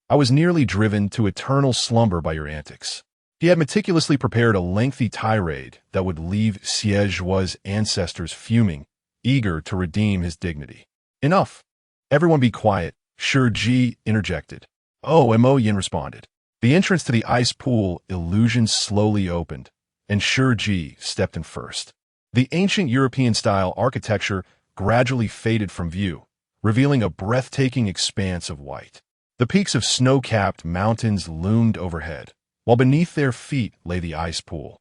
I was nearly driven to eternal slumber by your antics. He had meticulously prepared a lengthy tirade that would leave Xie's ancestors fuming, eager to redeem his dignity. Enough. Everyone be quiet, Shi Ji interjected. Oh, Mo Yen responded. The entrance to the ice pool illusion slowly opened, and Shi Ji stepped in first. The ancient European-style architecture gradually faded from view, revealing a breathtaking expanse of white. The peaks of snow-capped mountains loomed overhead, while beneath their feet lay the ice pool,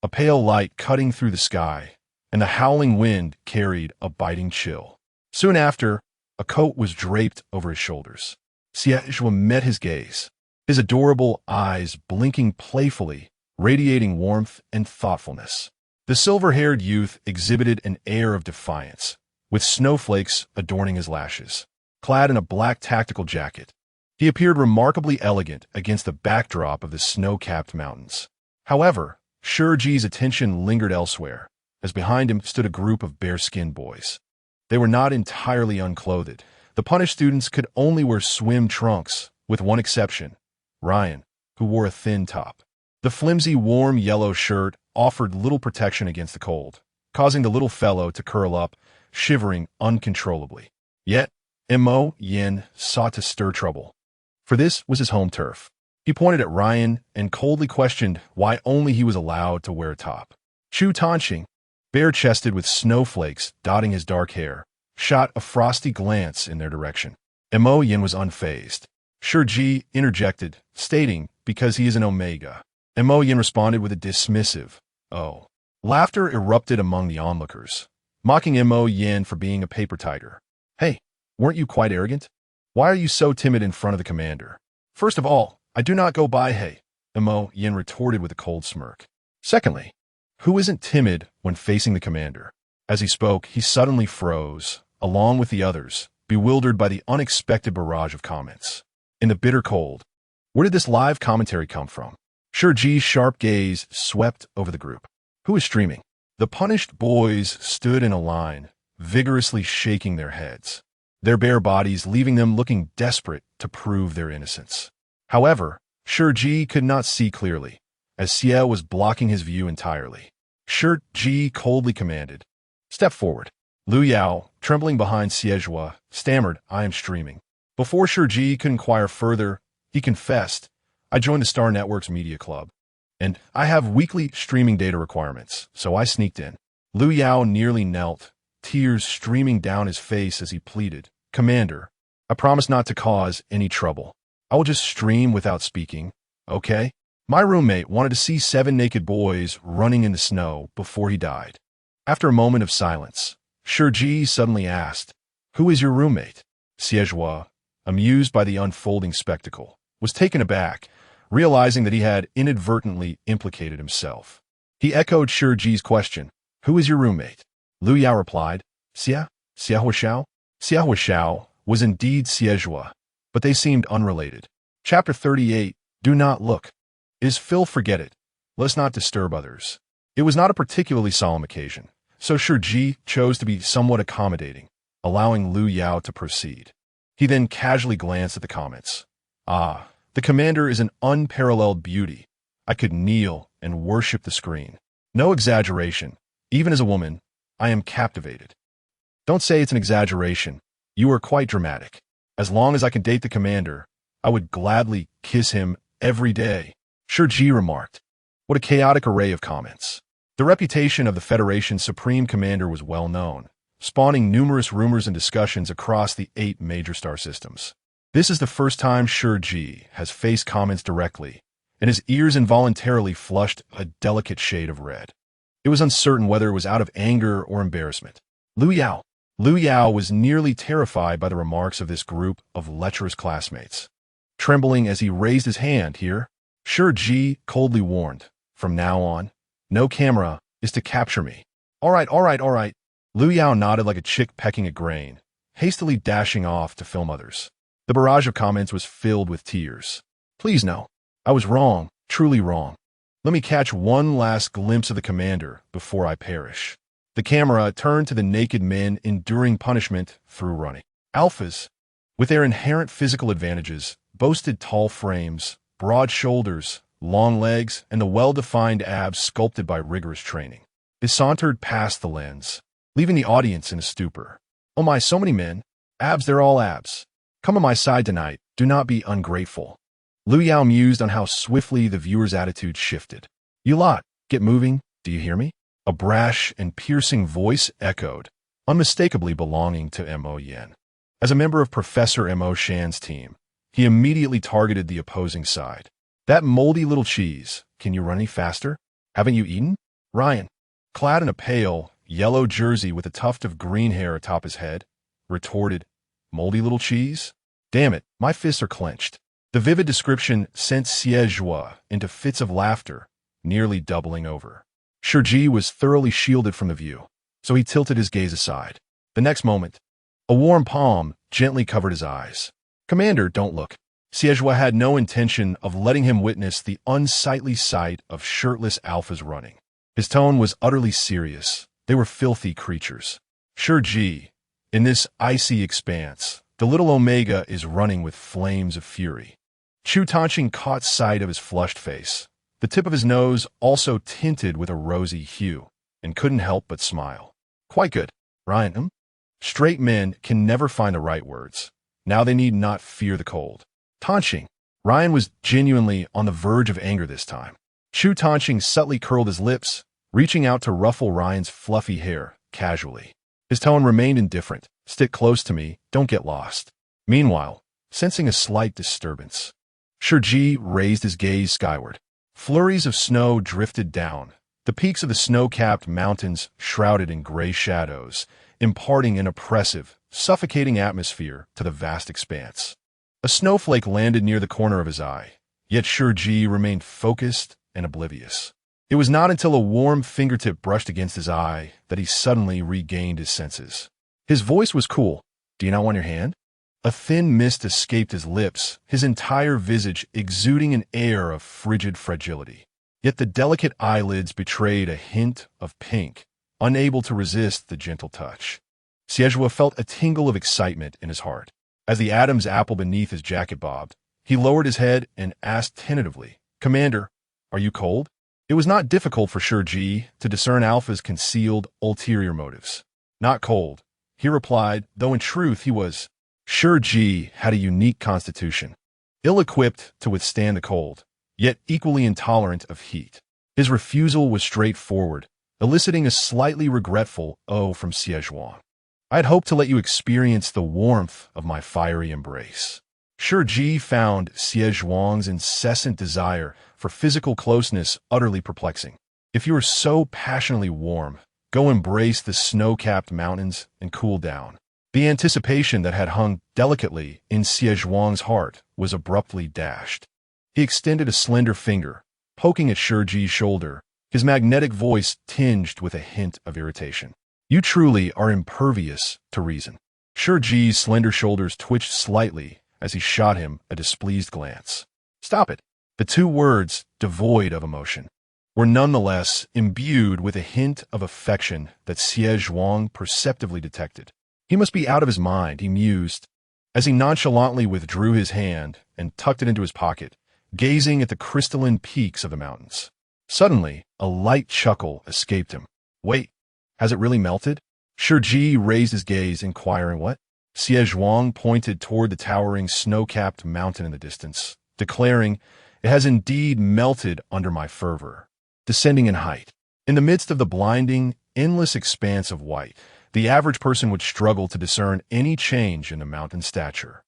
a pale light cutting through the sky, and the howling wind carried a biting chill. Soon after, a coat was draped over his shoulders. Xie met his gaze, his adorable eyes blinking playfully, radiating warmth and thoughtfulness. The silver-haired youth exhibited an air of defiance, with snowflakes adorning his lashes. Clad in a black tactical jacket, he appeared remarkably elegant against the backdrop of the snow-capped mountains. However, Shi Ji's attention lingered elsewhere, as behind him stood a group of bare-skinned boys. They were not entirely unclothed. The punished students could only wear swim trunks, with one exception, Ryan, who wore a thin top. The flimsy, warm yellow shirt offered little protection against the cold, causing the little fellow to curl up, shivering uncontrollably. Yet, Mo Yen sought to stir trouble, for this was his home turf. He pointed at Ryan and coldly questioned why only he was allowed to wear a top. Chu Tanqing, bare-chested with snowflakes dotting his dark hair, shot a frosty glance in their direction. Mo Yen was unfazed. Shi Ji interjected, stating, because he is an Omega. Mo Yen responded with a dismissive, oh. Laughter erupted among the onlookers, mocking Mo Yen for being a paper-tiger. Hey, weren't you quite arrogant? Why are you so timid in front of the commander? First of all, I do not go by hey, Mo Yen retorted with a cold smirk. Secondly, who isn't timid when facing the commander? As he spoke, he suddenly froze, along with the others, bewildered by the unexpected barrage of comments. In the bitter cold, where did this live commentary come from? Shi Ji's sharp gaze swept over the group. Who is streaming? The punished boys stood in a line, vigorously shaking their heads, their bare bodies leaving them looking desperate to prove their innocence. However, Shi Ji could not see clearly, as Xie was blocking his view entirely. Shi Ji coldly commanded, "Step forward." Lu Yao, trembling behind Xie, stammered, "I am streaming." Before Shi Ji could inquire further, he confessed, "I joined the Star Network's media club, and I have weekly streaming data requirements, so I sneaked in." Lu Yao nearly knelt, tears streaming down his face as he pleaded, "Commander, I promise not to cause any trouble. I will just stream without speaking, okay?" My roommate wanted to see 7 naked boys running in the snow before he died. After a moment of silence, Shi Ji suddenly asked, "Who is your roommate?" Xie, amused by the unfolding spectacle, was taken aback, realizing that he had inadvertently implicated himself. He echoed Shi Ji's question, "Who is your roommate?" Lu Yao replied, Xie Huashao. Xie Huashao was indeed Xie, but they seemed unrelated. Chapter 38, Do Not Look. Is Phil forget it? Let's not disturb others. It was not a particularly solemn occasion, so Shi Ji chose to be somewhat accommodating, allowing Lu Yao to proceed. He then casually glanced at the comments. "Ah, the commander is an unparalleled beauty. I could kneel and worship the screen. No exaggeration. Even as a woman, I am captivated." "Don't say it's an exaggeration. You are quite dramatic. As long as I can date the commander, I would gladly kiss him every day," Shi Ji remarked. What a chaotic array of comments. The reputation of the Federation's Supreme Commander was well known, spawning numerous rumors and discussions across the 8 major star systems. This is the first time Shi Ji has faced comments directly, and his ears involuntarily flushed a delicate shade of red. It was uncertain whether it was out of anger or embarrassment. Lu Yao was nearly terrified by the remarks of this group of lecherous classmates. Trembling as he raised his hand here, Shi Ji coldly warned, "From now on, no camera is to capture me." All right. Lu Yao nodded like a chick pecking a grain, hastily dashing off to film others. The barrage of comments was filled with tears. "Please no. I was wrong, truly wrong. Let me catch one last glimpse of the commander before I perish." The camera turned to the naked men enduring punishment through running. Alphas, with their inherent physical advantages, boasted tall frames, broad shoulders, long legs, and the well-defined abs sculpted by rigorous training. They sauntered past the lens, leaving the audience in a stupor. "Oh my, so many men. Abs, they're all abs. Come on my side tonight. Do not be ungrateful." Lu Yao mused on how swiftly the viewer's attitude shifted. "You lot, get moving. Do you hear me?" A brash and piercing voice echoed, unmistakably belonging to Mo Yan. As a member of Professor Mo Shan's team, he immediately targeted the opposing side. "That moldy little cheese, can you run any faster? Haven't you eaten?" Ryan, clad in a pale, yellow jersey with a tuft of green hair atop his head, retorted, "Moldy little cheese? Damn it, my fists are clenched." The vivid description sent Xie into fits of laughter, nearly doubling over. Shi Ji was thoroughly shielded from the view, so he tilted his gaze aside. The next moment, a warm palm gently covered his eyes. "Commander, don't look." Xie had no intention of letting him witness the unsightly sight of shirtless alphas running. His tone was utterly serious. They were filthy creatures. "Shi Ji, in this icy expanse, the little Omega is running with flames of fury." Chu Tanqing caught sight of his flushed face, the tip of his nose also tinted with a rosy hue, and couldn't help but smile. "Quite good, Ryan." Straight men can never find the right words. Now they need not fear the cold. Tanqing. Ryan was genuinely on the verge of anger this time. Chu Tanqing subtly curled his lips, reaching out to ruffle Ryan's fluffy hair, casually. His tone remained indifferent. "Stick close to me, don't get lost." Meanwhile, sensing a slight disturbance, Shi Ji raised his gaze skyward. Flurries of snow drifted down, the peaks of the snow-capped mountains shrouded in gray shadows, imparting an oppressive, suffocating atmosphere to the vast expanse. A snowflake landed near the corner of his eye, yet Shi Ji remained focused and oblivious. It was not until a warm fingertip brushed against his eye that he suddenly regained his senses. His voice was cool. "Do you not want your hand?" A thin mist escaped his lips, his entire visage exuding an air of frigid fragility. Yet the delicate eyelids betrayed a hint of pink, unable to resist the gentle touch. Xie felt a tingle of excitement in his heart. As the Adam's apple beneath his jacket bobbed, he lowered his head and asked tentatively, "Commander, are you cold?" It was not difficult for Shi Ji to discern Alpha's concealed ulterior motives. Not cold, he replied, though in truth he was. Shi Ji had a unique constitution, ill-equipped to withstand the cold, yet equally intolerant of heat. His refusal was straightforward, eliciting a slightly regretful "oh" from Xie. I had hoped to let you experience the warmth of my fiery embrace. Shi Ji found Xie incessant desire for physical closeness utterly perplexing. If you are so passionately warm, go embrace the snow-capped mountains and cool down. The anticipation that had hung delicately in Xie heart was abruptly dashed. He extended a slender finger, poking at Shi Ji's shoulder, his magnetic voice tinged with a hint of irritation. You truly are impervious to reason. Shi Ji's slender shoulders twitched slightly as he shot him a displeased glance. Stop it. The two words, devoid of emotion, were nonetheless imbued with a hint of affection that Xie perceptibly detected. He must be out of his mind, he mused, as he nonchalantly withdrew his hand and tucked it into his pocket, gazing at the crystalline peaks of the mountains. Suddenly, a light chuckle escaped him. Wait, has it really melted? Shi Ji raised his gaze, inquiring what? Xie pointed toward the towering snow-capped mountain in the distance, declaring, it has indeed melted under my fervor. Descending in height. In the midst of the blinding, endless expanse of white, the average person would struggle to discern any change in the mountain's stature.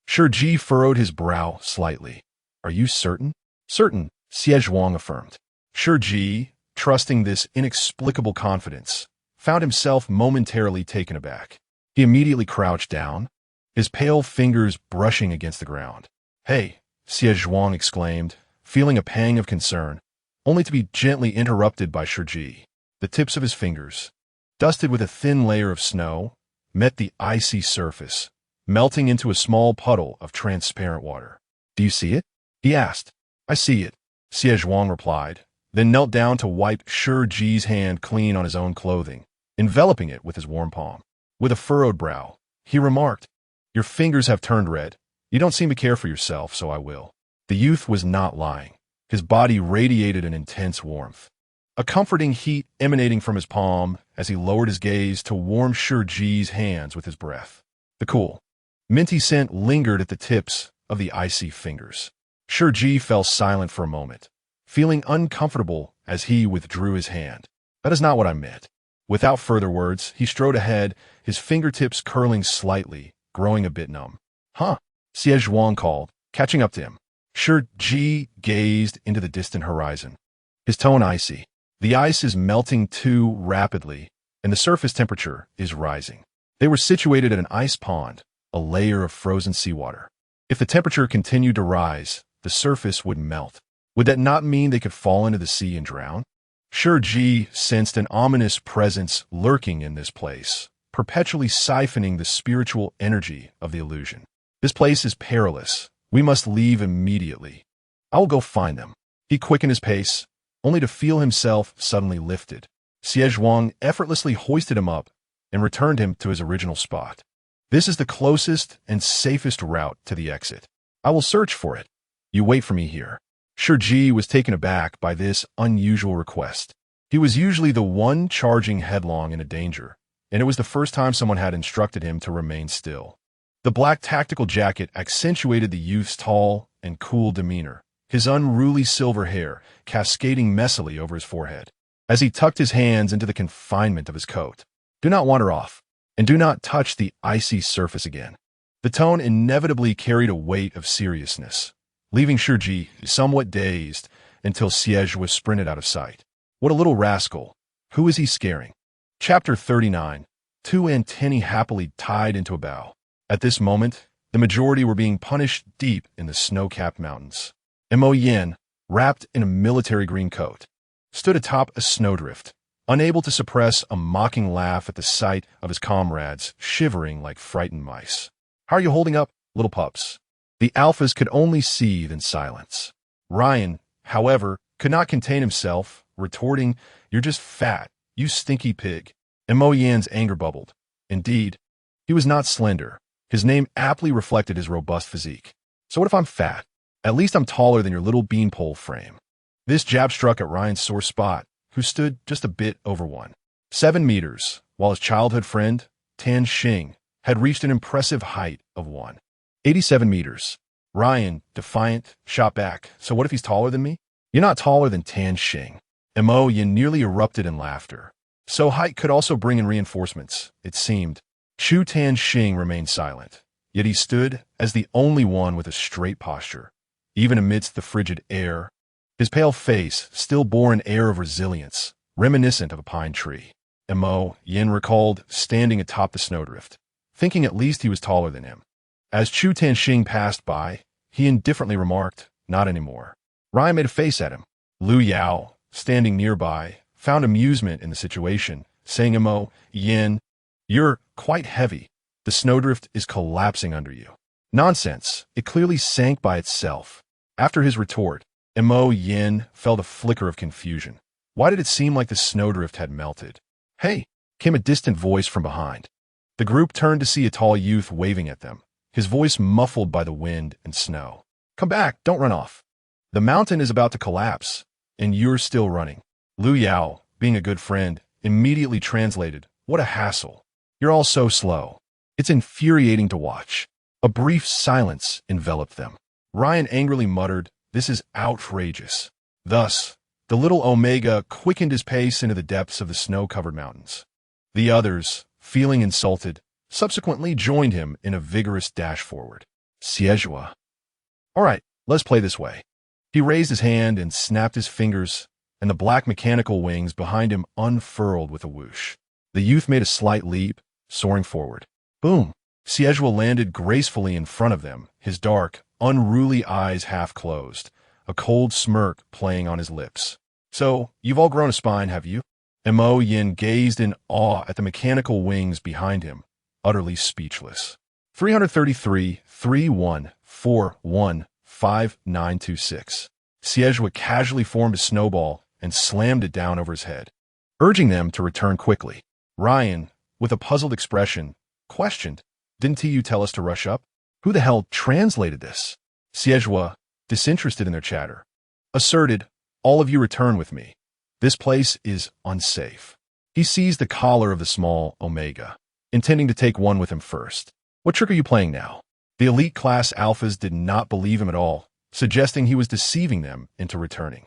Shi Ji furrowed his brow slightly. Are you certain? Certain, Xie affirmed. Shi Ji, trusting this inexplicable confidence, found himself momentarily taken aback. He immediately crouched down, his pale fingers brushing against the ground. Hey, Xie exclaimed, feeling a pang of concern, only to be gently interrupted by Shi Ji. The tips of his fingers, dusted with a thin layer of snow, met the icy surface, melting into a small puddle of transparent water. Do you see it? He asked. I see it, Xie replied, then knelt down to wipe Shi Ji's hand clean on his own clothing, enveloping it with his warm palm. With a furrowed brow, he remarked, Your fingers have turned red. You don't seem to care for yourself, so I will. The youth was not lying. His body radiated an intense warmth, a comforting heat emanating from his palm as he lowered his gaze to warm Shi Ji's hands with his breath. The cool, minty scent lingered at the tips of the icy fingers. Shi Ji fell silent for a moment, feeling uncomfortable as he withdrew his hand. That is not what I meant. Without further words, he strode ahead, his fingertips curling slightly, growing a bit numb. Huh, Xie called, catching up to him. Shi Ji gazed into the distant horizon, his tone icy. The ice is melting too rapidly, and the surface temperature is rising. They were situated at an ice pond, a layer of frozen seawater. If the temperature continued to rise, the surface would melt. Would that not mean they could fall into the sea and drown? Shi Ji sensed an ominous presence lurking in this place, perpetually siphoning the spiritual energy of the illusion. This place is perilous. We must leave immediately. I will go find them. He quickened his pace, only to feel himself suddenly lifted. Xie effortlessly hoisted him up and returned him to his original spot. This is the closest and safest route to the exit. I will search for it. You wait for me here. Shi Ji was taken aback by this unusual request. He was usually the one charging headlong into danger, and it was the first time someone had instructed him to remain still. The black tactical jacket accentuated the youth's tall and cool demeanor, his unruly silver hair cascading messily over his forehead. As he tucked his hands into the confinement of his coat, do not wander off, and do not touch the icy surface again. The tone inevitably carried a weight of seriousness, leaving Shi Ji somewhat dazed until Xie was sprinted out of sight. What a little rascal. Who is he scaring? Chapter 39. Two antennae happily tied into a bough. At this moment, the majority were being punished deep in the snow-capped mountains. Mo Yin, wrapped in a military green coat, stood atop a snowdrift, unable to suppress a mocking laugh at the sight of his comrades shivering like frightened mice. How are you holding up, little pups? The alphas could only seethe in silence. Ryan, however, could not contain himself, retorting, You're just fat, you stinky pig. And Mo Yan's anger bubbled. Indeed, he was not slender. His name aptly reflected his robust physique. So what if I'm fat? At least I'm taller than your little beanpole frame. This jab struck at Ryan's sore spot, who stood just a bit over 7 meters, while his childhood friend, Tan Xing, had reached an impressive height of 187 meters. Ryan, defiant, shot back, "So what if he's taller than me?" "You're not taller than Tan Xing." Mo Yin nearly erupted in laughter. So height could also bring in reinforcements, it seemed. Chu Tan Xing remained silent, yet he stood as the only one with a straight posture, even amidst the frigid air. His pale face still bore an air of resilience, reminiscent of a pine tree. Mo Yin recalled standing atop the snowdrift, thinking at least he was taller than him. As Chu Tanxing passed by, he indifferently remarked, "Not anymore." Ryan made a face at him. Lu Yao, standing nearby, found amusement in the situation, saying, "Mo Yin, you're quite heavy. The snowdrift is collapsing under you." "Nonsense. It clearly sank by itself." After his retort, Mo Yin felt a flicker of confusion. Why did it seem like the snowdrift had melted? "Hey!" came a distant voice from behind. The group turned to see a tall youth waving at them, his voice muffled by the wind and snow. "Come back, don't run off. The mountain is about to collapse, and you're still running." Lu Yao, being a good friend, immediately translated, "What a hassle. You're all so slow. It's infuriating to watch." A brief silence enveloped them. Ryan angrily muttered, "This is outrageous." Thus, the little Omega quickened his pace into the depths of the snow-covered mountains. The others, feeling insulted, subsequently joined him in a vigorous dash forward. Xie. "All right, let's play this way." He raised his hand and snapped his fingers, and the black mechanical wings behind him unfurled with a whoosh. The youth made a slight leap, soaring forward. Boom! Xie landed gracefully in front of them, his dark, unruly eyes half closed, a cold smirk playing on his lips. "So, you've all grown a spine, have you?" Mo Yin gazed in awe at the mechanical wings behind him, utterly speechless. 333-314-15926. Xie casually formed a snowball and slammed it down over his head, urging them to return quickly. Ryan, with a puzzled expression, questioned, "Didn't you tell us to rush up? Who the hell translated this?" Xie, disinterested in their chatter, asserted, "All of you return with me. This place is unsafe." He seized the collar of the small Omega, intending to take one with him first. "What trick are you playing now?" The elite class alphas did not believe him at all, suggesting he was deceiving them into returning.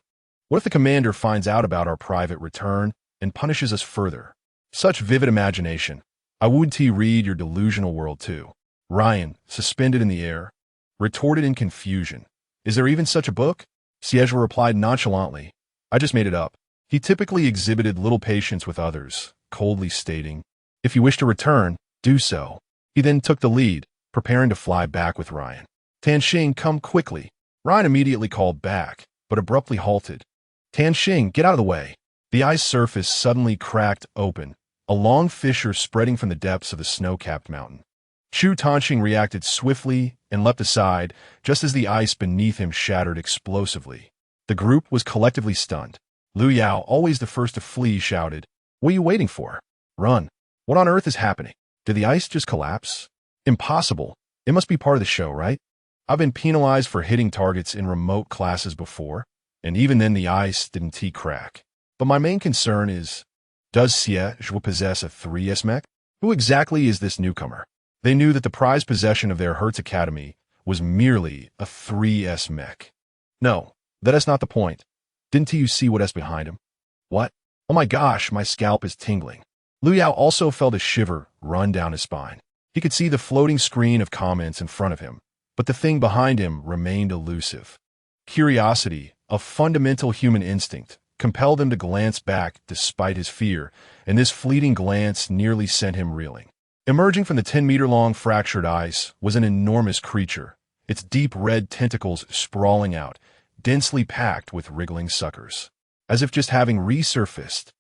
"What if the commander finds out about our private return and punishes us further?" Such vivid imagination. I wouldn't read your delusional world too. Ryan, suspended in the air, retorted in confusion, "Is there even such a book?" Xie replied nonchalantly, "I just made it up." He typically exhibited little patience with others, coldly stating, "If you wish to return, do so." He then took the lead, preparing to fly back with Ryan. "Tanxing, come quickly." Ryan immediately called back, but abruptly halted. "Tanxing, get out of the way." The ice surface suddenly cracked open, a long fissure spreading from the depths of the snow-capped mountain. Chu Tanxing reacted swiftly and leapt aside, just as the ice beneath him shattered explosively. The group was collectively stunned. Lu Yao, always the first to flee, shouted, "What are you waiting for? Run. What on earth is happening? Did the ice just collapse?" "Impossible. It must be part of the show, right? I've been penalized for hitting targets in remote classes before, and even then the ice didn't crack. But my main concern is, does Xie Zhuo possess a 3S mech? Who exactly is this newcomer?" They knew that the prized possession of their Hertz Academy was merely a 3S mech. "No, that is not the point. Didn't you see what is behind him?" "What? Oh my gosh, my scalp is tingling." Lu Yao also felt a shiver run down his spine. He could see the floating screen of comments in front of him, but the thing behind him remained elusive. Curiosity, a fundamental human instinct, compelled him to glance back despite his fear, and this fleeting glance nearly sent him reeling. Emerging from the 10-meter-long fractured ice was an enormous creature, its deep red tentacles sprawling out, densely packed with wriggling suckers. As if just having resurfaced,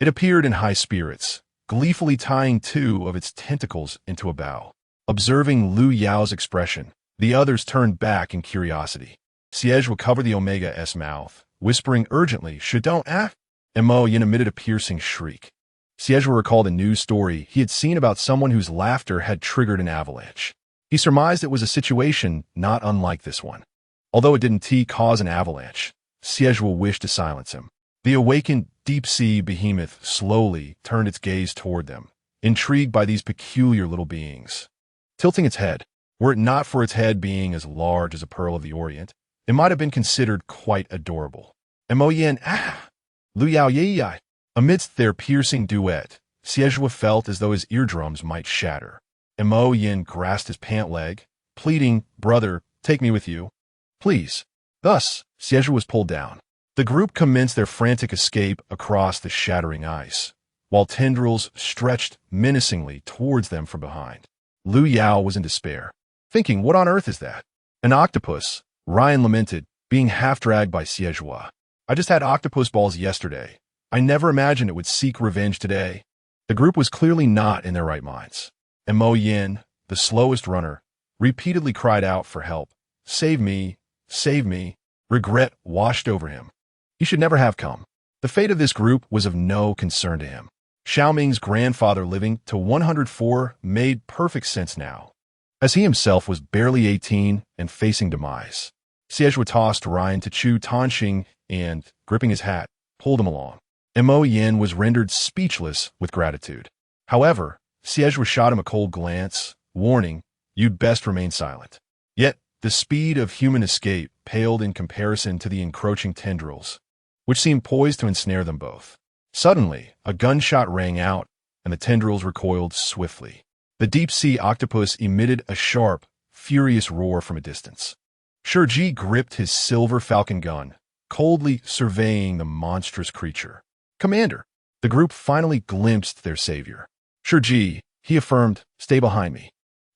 it appeared in high spirits, gleefully tying two of its tentacles into a bow. Observing Lu Yao's expression, the others turned back in curiosity. Xie recovered the Omega-S mouth, whispering urgently, "Don't act." Mo Yin emitted a piercing shriek. Xie recalled a news story he had seen about someone whose laughter had triggered an avalanche. He surmised it was a situation not unlike this one. Although it didn't cause an avalanche, Xie wished to silence him. The awakened deep-sea behemoth slowly turned its gaze toward them, intrigued by these peculiar little beings. Tilting its head, were it not for its head being as large as a pearl of the Orient, it might have been considered quite adorable. Mo Yin, Lu Yao Yi. Amidst their piercing duet, Xie felt as though his eardrums might shatter. Mo Yin grasped his pant leg, pleading, "Brother, take me with you, please." Thus, Xie was pulled down. The group commenced their frantic escape across the shattering ice, while tendrils stretched menacingly towards them from behind. Lu Yao was in despair, thinking, "What on earth is that?" "An octopus," Ryan lamented, being half-dragged by Xie. "I just had octopus balls yesterday. I never imagined it would seek revenge today." The group was clearly not in their right minds. And Mo Yin, the slowest runner, repeatedly cried out for help. "Save me, save me." Regret washed over him. He should never have come. The fate of this group was of no concern to him. Xiaoming's grandfather living to 104 made perfect sense now, as he himself was barely 18 and facing demise. Xie tossed Ryan to Chu Tanxing and, gripping his hat, pulled him along. Mo Yin was rendered speechless with gratitude. However, Xie shot him a cold glance, warning, "You'd best remain silent." Yet, the speed of human escape paled in comparison to the encroaching tendrils, which seemed poised to ensnare them both. Suddenly, a gunshot rang out, and the tendrils recoiled swiftly. The deep-sea octopus emitted a sharp, furious roar from a distance. Shi Ji gripped his silver falcon gun, coldly surveying the monstrous creature. "Commander!" The group finally glimpsed their savior. "Shi Ji," he affirmed, "stay behind me."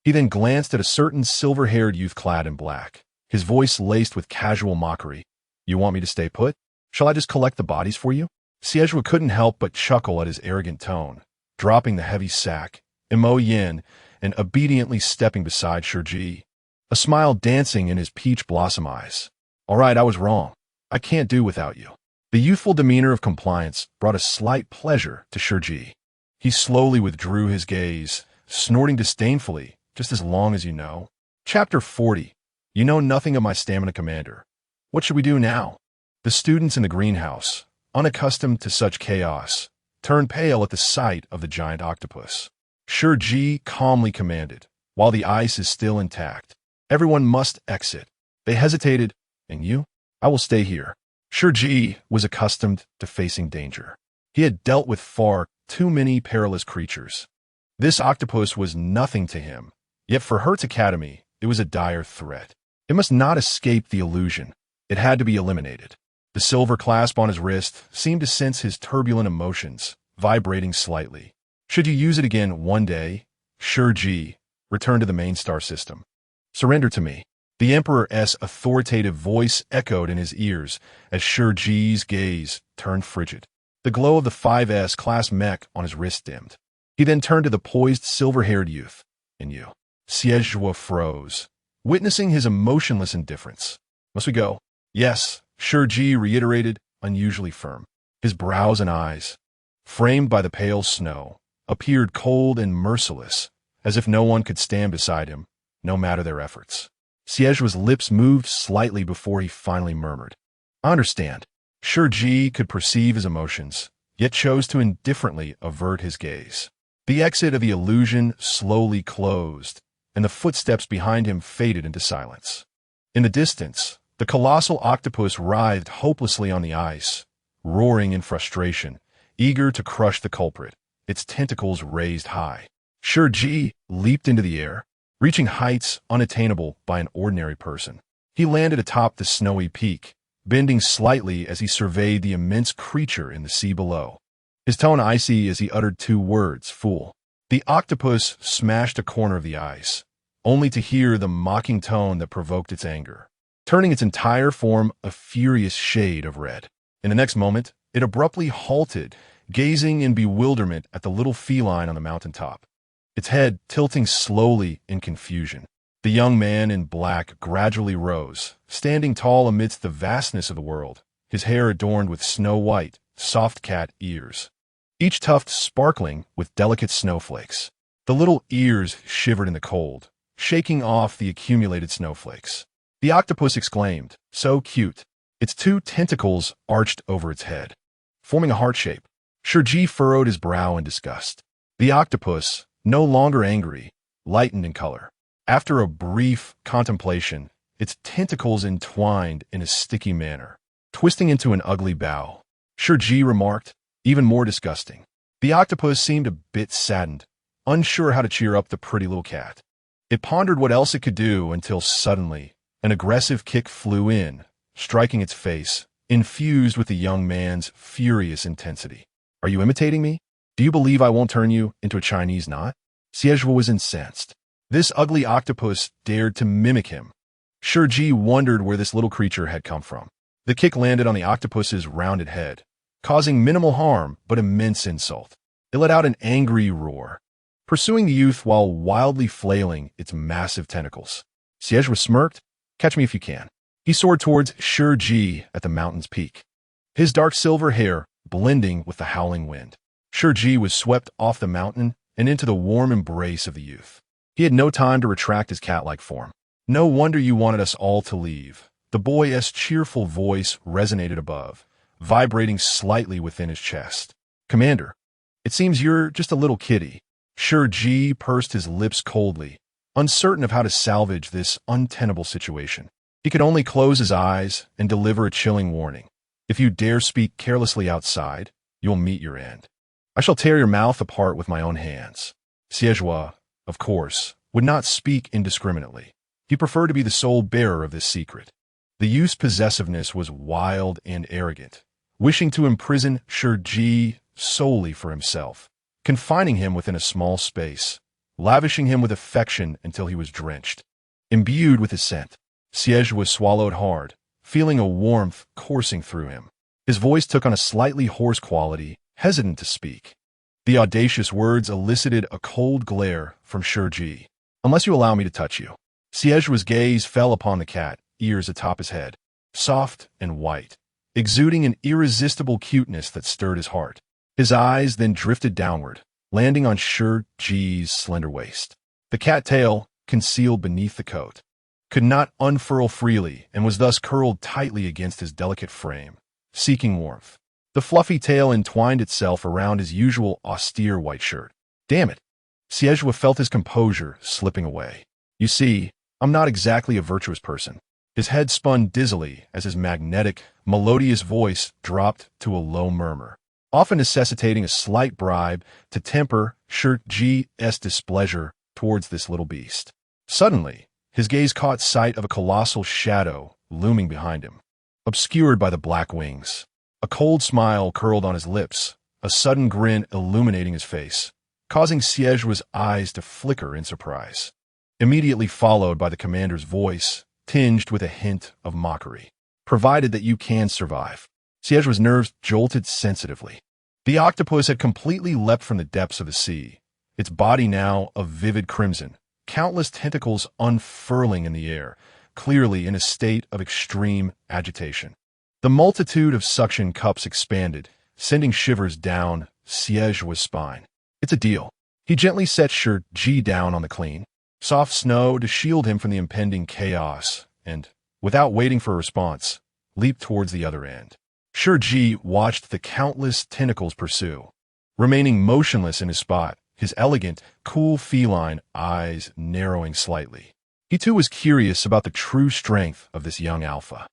He then glanced at a certain silver-haired youth clad in black, his voice laced with casual mockery. "You want me to stay put? Shall I just collect the bodies for you?" Xie couldn't help but chuckle at his arrogant tone, dropping the heavy sack, Mo Yin, and obediently stepping beside Shi Ji, a smile dancing in his peach blossom eyes. "All right, I was wrong. I can't do without you." The youthful demeanor of compliance brought a slight pleasure to Shi Ji. He slowly withdrew his gaze, snorting disdainfully, "Just as long as you know." Chapter 40. You know nothing of my stamina, Commander. What should we do now? The students in the greenhouse, unaccustomed to such chaos, turned pale at the sight of the giant octopus. Shi Ji calmly commanded, "While the ice is still intact, everyone must exit." They hesitated. "And you?" "I will stay here." Shi Ji was accustomed to facing danger. He had dealt with far too many perilous creatures. This octopus was nothing to him, yet for Hertz Academy, it was a dire threat. It must not escape the illusion. It had to be eliminated. The silver clasp on his wrist seemed to sense his turbulent emotions, vibrating slightly. Should you use it again one day, Shi Ji, return to the main star system. Surrender to me. The Emperor's authoritative voice echoed in his ears as Shi Ji's gaze turned frigid. The glow of the 5S class mech on his wrist dimmed. He then turned to the poised silver-haired youth. "And you?" Xie froze, witnessing his emotionless indifference. "Must we go?" "Yes," Shi Ji reiterated, unusually firm. His brows and eyes, framed by the pale snow, appeared cold and merciless, as if no one could stand beside him, no matter their efforts. Xie's lips moved slightly before he finally murmured, "I understand." Shi Ji could perceive his emotions, yet chose to indifferently avert his gaze. The exit of the illusion slowly closed, and the footsteps behind him faded into silence. In the distance, the colossal octopus writhed hopelessly on the ice, roaring in frustration, eager to crush the culprit, its tentacles raised high. Shi Ji leaped into the air, reaching heights unattainable by an ordinary person. He landed atop the snowy peak, bending slightly as he surveyed the immense creature in the sea below. His tone icy as he uttered two words, "Fool." The octopus smashed a corner of the ice, only to hear the mocking tone that provoked its anger, turning its entire form a furious shade of red. In the next moment, it abruptly halted, gazing in bewilderment at the little feline on the mountaintop, its head tilting slowly in confusion. The young man in black gradually rose, standing tall amidst the vastness of the world, his hair adorned with snow-white, soft cat ears, each tuft sparkling with delicate snowflakes. The little ears shivered in the cold, shaking off the accumulated snowflakes. The octopus exclaimed, "So cute." Its two tentacles arched over its head, forming a heart shape. Shi Ji furrowed his brow in disgust. The octopus, no longer angry, lightened in color. After a brief contemplation, its tentacles entwined in a sticky manner, twisting into an ugly bow. Shi Ji remarked, even more disgusting. The octopus seemed a bit saddened, unsure how to cheer up the pretty little cat. It pondered what else it could do until suddenly, an aggressive kick flew in, striking its face, infused with the young man's furious intensity. Are you imitating me? Do you believe I won't turn you into a Chinese knot? Zhuo was incensed. This ugly octopus dared to mimic him. Shi Ji wondered where this little creature had come from. The kick landed on the octopus's rounded head, causing minimal harm but immense insult. It let out an angry roar, pursuing the youth while wildly flailing its massive tentacles. Zhuo smirked, "Catch me if you can." He soared towards Shi Ji at the mountain's peak, his dark silver hair blending with the howling wind. Shi Ji was swept off the mountain and into the warm embrace of the youth. He had no time to retract his cat-like form. "No wonder you wanted us all to leave." The boy's cheerful voice resonated above, vibrating slightly within his chest. "Commander, it seems you're just a little kitty." Shi Ji pursed his lips coldly, uncertain of how to salvage this untenable situation. He could only close his eyes and deliver a chilling warning. "If you dare speak carelessly outside, you'll meet your end. I shall tear your mouth apart with my own hands." Zhuo, of course, would not speak indiscriminately. He preferred to be the sole bearer of this secret. The youth's possessiveness was wild and arrogant, wishing to imprison Shi Ji solely for himself, confining him within a small space, lavishing him with affection until he was drenched. Imbued with his scent, Zhuo swallowed hard, feeling a warmth coursing through him. His voice took on a slightly hoarse quality, hesitant to speak. The audacious words elicited a cold glare from Shi Ji. "Unless you allow me to touch you." Zhuo's gaze fell upon the cat, ears atop his head, soft and white, exuding an irresistible cuteness that stirred his heart. His eyes then drifted downward, landing on Shi Ji's slender waist. The cat tail, concealed beneath the coat, could not unfurl freely and was thus curled tightly against his delicate frame, seeking warmth. The fluffy tail entwined itself around his usual austere white shirt. "Damn it." Zhuo felt his composure slipping away. "You see, I'm not exactly a virtuous person." His head spun dizzily as his magnetic, melodious voice dropped to a low murmur, often necessitating a slight bribe to temper Shi Ji's displeasure towards this little beast. Suddenly, his gaze caught sight of a colossal shadow looming behind him, obscured by the black wings. A cold smile curled on his lips, a sudden grin illuminating his face, causing Zhuo's eyes to flicker in surprise, immediately followed by the commander's voice, tinged with a hint of mockery. "Provided that you can survive." Zhuo's nerves jolted sensitively. The octopus had completely leapt from the depths of the sea, its body now of vivid crimson, countless tentacles unfurling in the air, clearly in a state of extreme agitation. The multitude of suction cups expanded, sending shivers down Zhuo's spine. "It's a deal." He gently set Shi Ji down on the clean, soft snow to shield him from the impending chaos, and, without waiting for a response, leaped towards the other end. Shi Ji watched the countless tentacles pursue, remaining motionless in his spot, his elegant, cool feline eyes narrowing slightly. He too was curious about the true strength of this young alpha.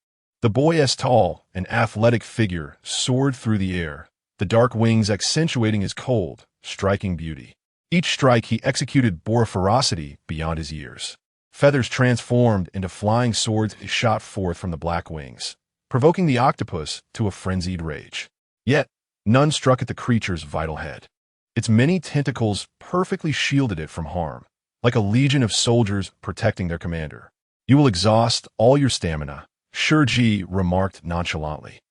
The boy's tall and athletic figure soared through the air, the dark wings accentuating his cold, striking beauty. Each strike he executed bore a ferocity beyond his years. Feathers transformed into flying swords shot forth from the black wings, provoking the octopus to a frenzied rage. Yet, none struck at the creature's vital head. Its many tentacles perfectly shielded it from harm, like a legion of soldiers protecting their commander. "You will exhaust all your stamina," Shi Ji remarked nonchalantly.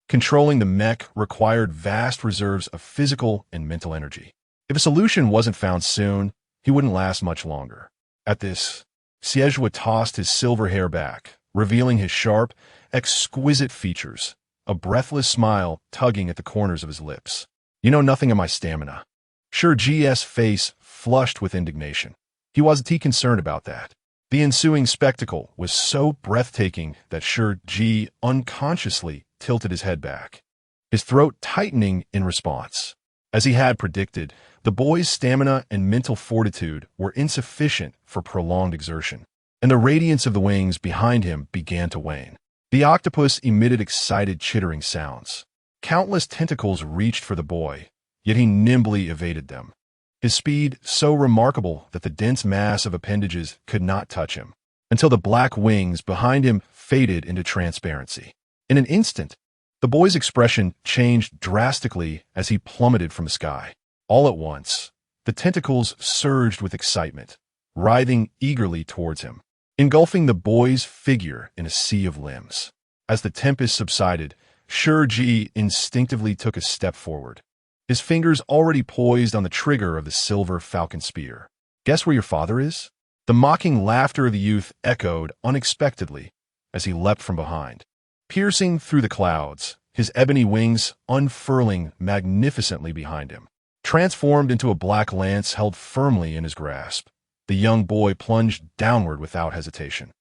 Controlling the mech required vast reserves of physical and mental energy. If a solution wasn't found soon, he wouldn't last much longer. At this, Zhuo tossed his silver hair back, revealing his sharp, exquisite features, a breathless smile tugging at the corners of his lips. "You know nothing of my stamina." Shi Ji's face flushed with indignation. He wasn't concerned about that. The ensuing spectacle was so breathtaking that Shi Ji unconsciously tilted his head back, his throat tightening in response. As he had predicted, The boy's stamina and mental fortitude were insufficient for prolonged exertion, and the radiance of the wings behind him began to wane. The octopus emitted excited chittering sounds. Countless tentacles reached for the boy, yet he nimbly evaded them. His speed so remarkable that the dense mass of appendages could not touch him, until the black wings behind him faded into transparency. In an instant, the boy's expression changed drastically as he plummeted from the sky. All at once, the tentacles surged with excitement, writhing eagerly towards him, engulfing the boy's figure in a sea of limbs. As the tempest subsided, Shi Ji instinctively took a step forward, his fingers already poised on the trigger of the silver falcon spear. "Guess where your father is?" The mocking laughter of the youth echoed unexpectedly as he leapt from behind. Piercing through the clouds, his ebony wings unfurling magnificently behind him. Transformed into a black lance held firmly in his grasp, the young boy plunged downward without hesitation.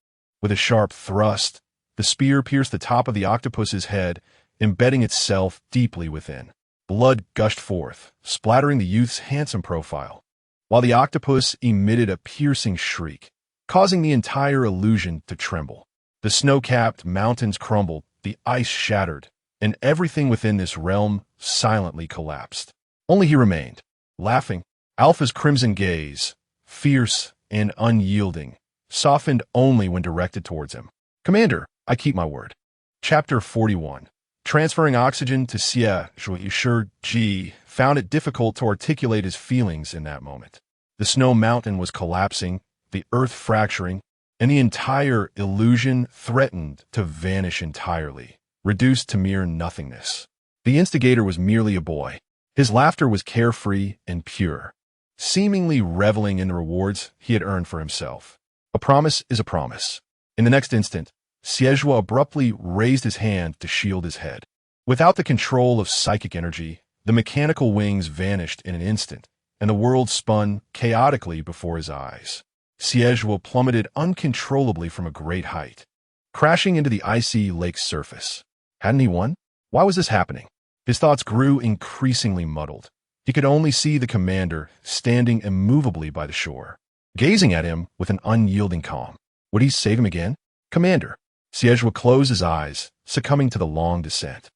With a sharp thrust, the spear pierced the top of the octopus's head, embedding itself deeply within. Blood gushed forth, splattering the youth's handsome profile, while the octopus emitted a piercing shriek, causing the entire illusion to tremble. The snow-capped mountains crumbled, the ice shattered, and everything within this realm silently collapsed. Only he remained, laughing. Alpha's crimson gaze, fierce and unyielding, softened only when directed towards him. "Commander, I keep my word." Chapter 41. Transferring oxygen to Xie, Shi Ji found it difficult to articulate his feelings in that moment. The snow mountain was collapsing, the earth fracturing, and the entire illusion threatened to vanish entirely, reduced to mere nothingness. The instigator was merely a boy. His laughter was carefree and pure, seemingly reveling in the rewards he had earned for himself. A promise is a promise. In the next instant, Zhuo abruptly raised his hand to shield his head. Without the control of psychic energy, the mechanical wings vanished in an instant, and the world spun chaotically before his eyes. Zhuo plummeted uncontrollably from a great height, crashing into the icy lake's surface. Hadn't he won? Why was this happening? His thoughts grew increasingly muddled. He could only see the commander standing immovably by the shore, gazing at him with an unyielding calm. Would he save him again? "Commander." Zhuo closed his eyes, succumbing to the long descent.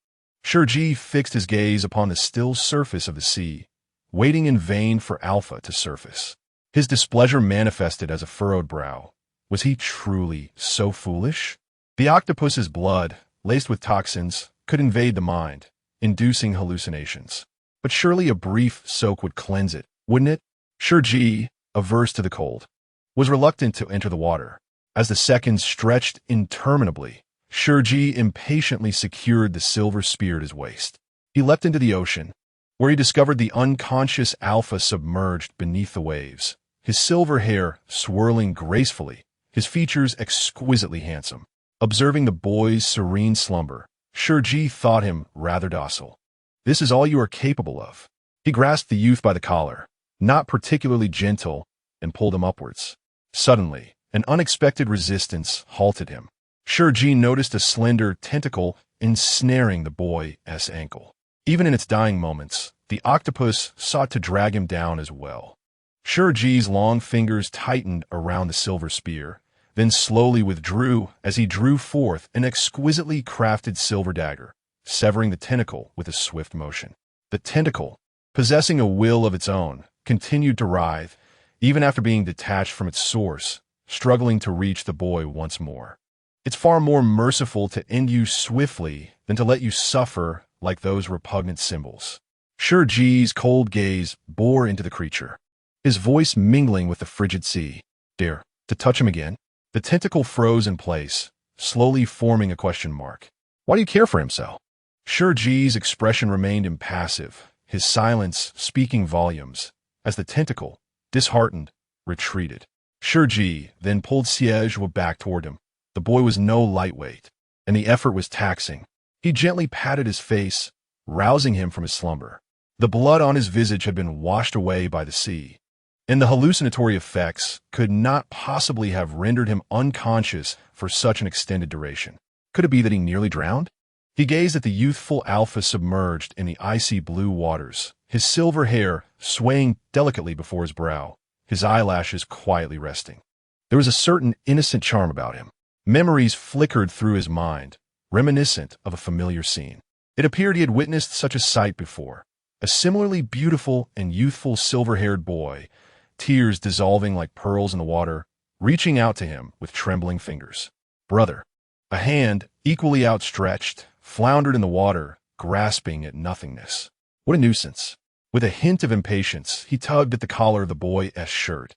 Shi Ji fixed his gaze upon the still surface of the sea, waiting in vain for Alpha to surface. His displeasure manifested as a furrowed brow. Was he truly so foolish? The octopus's blood, laced with toxins, could invade the mind, inducing hallucinations. But surely a brief soak would cleanse it, wouldn't it? Shi Ji, averse to the cold, was reluctant to enter the water. As the seconds stretched interminably, Shi Ji impatiently secured the silver spear at his waist. He leapt into the ocean, where he discovered the unconscious Alpha submerged beneath the waves, his silver hair swirling gracefully, his features exquisitely handsome. Observing the boy's serene slumber, Shi Ji thought him rather docile. "This is all you are capable of." He grasped the youth by the collar, not particularly gentle, and pulled him upwards. Suddenly, an unexpected resistance halted him. Shi Ji noticed a slender tentacle ensnaring the boy's ankle. Even in its dying moments, the octopus sought to drag him down as well. Shi Ji's long fingers tightened around the silver spear, then slowly withdrew as he drew forth an exquisitely crafted silver dagger, severing the tentacle with a swift motion. The tentacle, possessing a will of its own, continued to writhe, even after being detached from its source, struggling to reach the boy once more. It's far more merciful to end you swiftly than to let you suffer like those repugnant symbols. Shi Ji's cold gaze bore into the creature, his voice mingling with the frigid sea. "Dare to touch him again?" The tentacle froze in place, slowly forming a question mark. "Why do you care for him so?" Shi Ji's expression remained impassive, his silence speaking volumes, as the tentacle, disheartened, retreated. Shi Ji then pulled Zhuo back toward him. The boy was no lightweight, and the effort was taxing. He gently patted his face, rousing him from his slumber. The blood on his visage had been washed away by the sea, and the hallucinatory effects could not possibly have rendered him unconscious for such an extended duration. Could it be that he nearly drowned? He gazed at the youthful Alpha submerged in the icy blue waters, his silver hair swaying delicately before his brow, his eyelashes quietly resting. There was a certain innocent charm about him. Memories flickered through his mind, reminiscent of a familiar scene. It appeared he had witnessed such a sight before. A similarly beautiful and youthful silver-haired boy, tears dissolving like pearls in the water, reaching out to him with trembling fingers. Brother. A hand, equally outstretched, floundered in the water, grasping at nothingness. What a nuisance. With a hint of impatience, he tugged at the collar of the boy's shirt,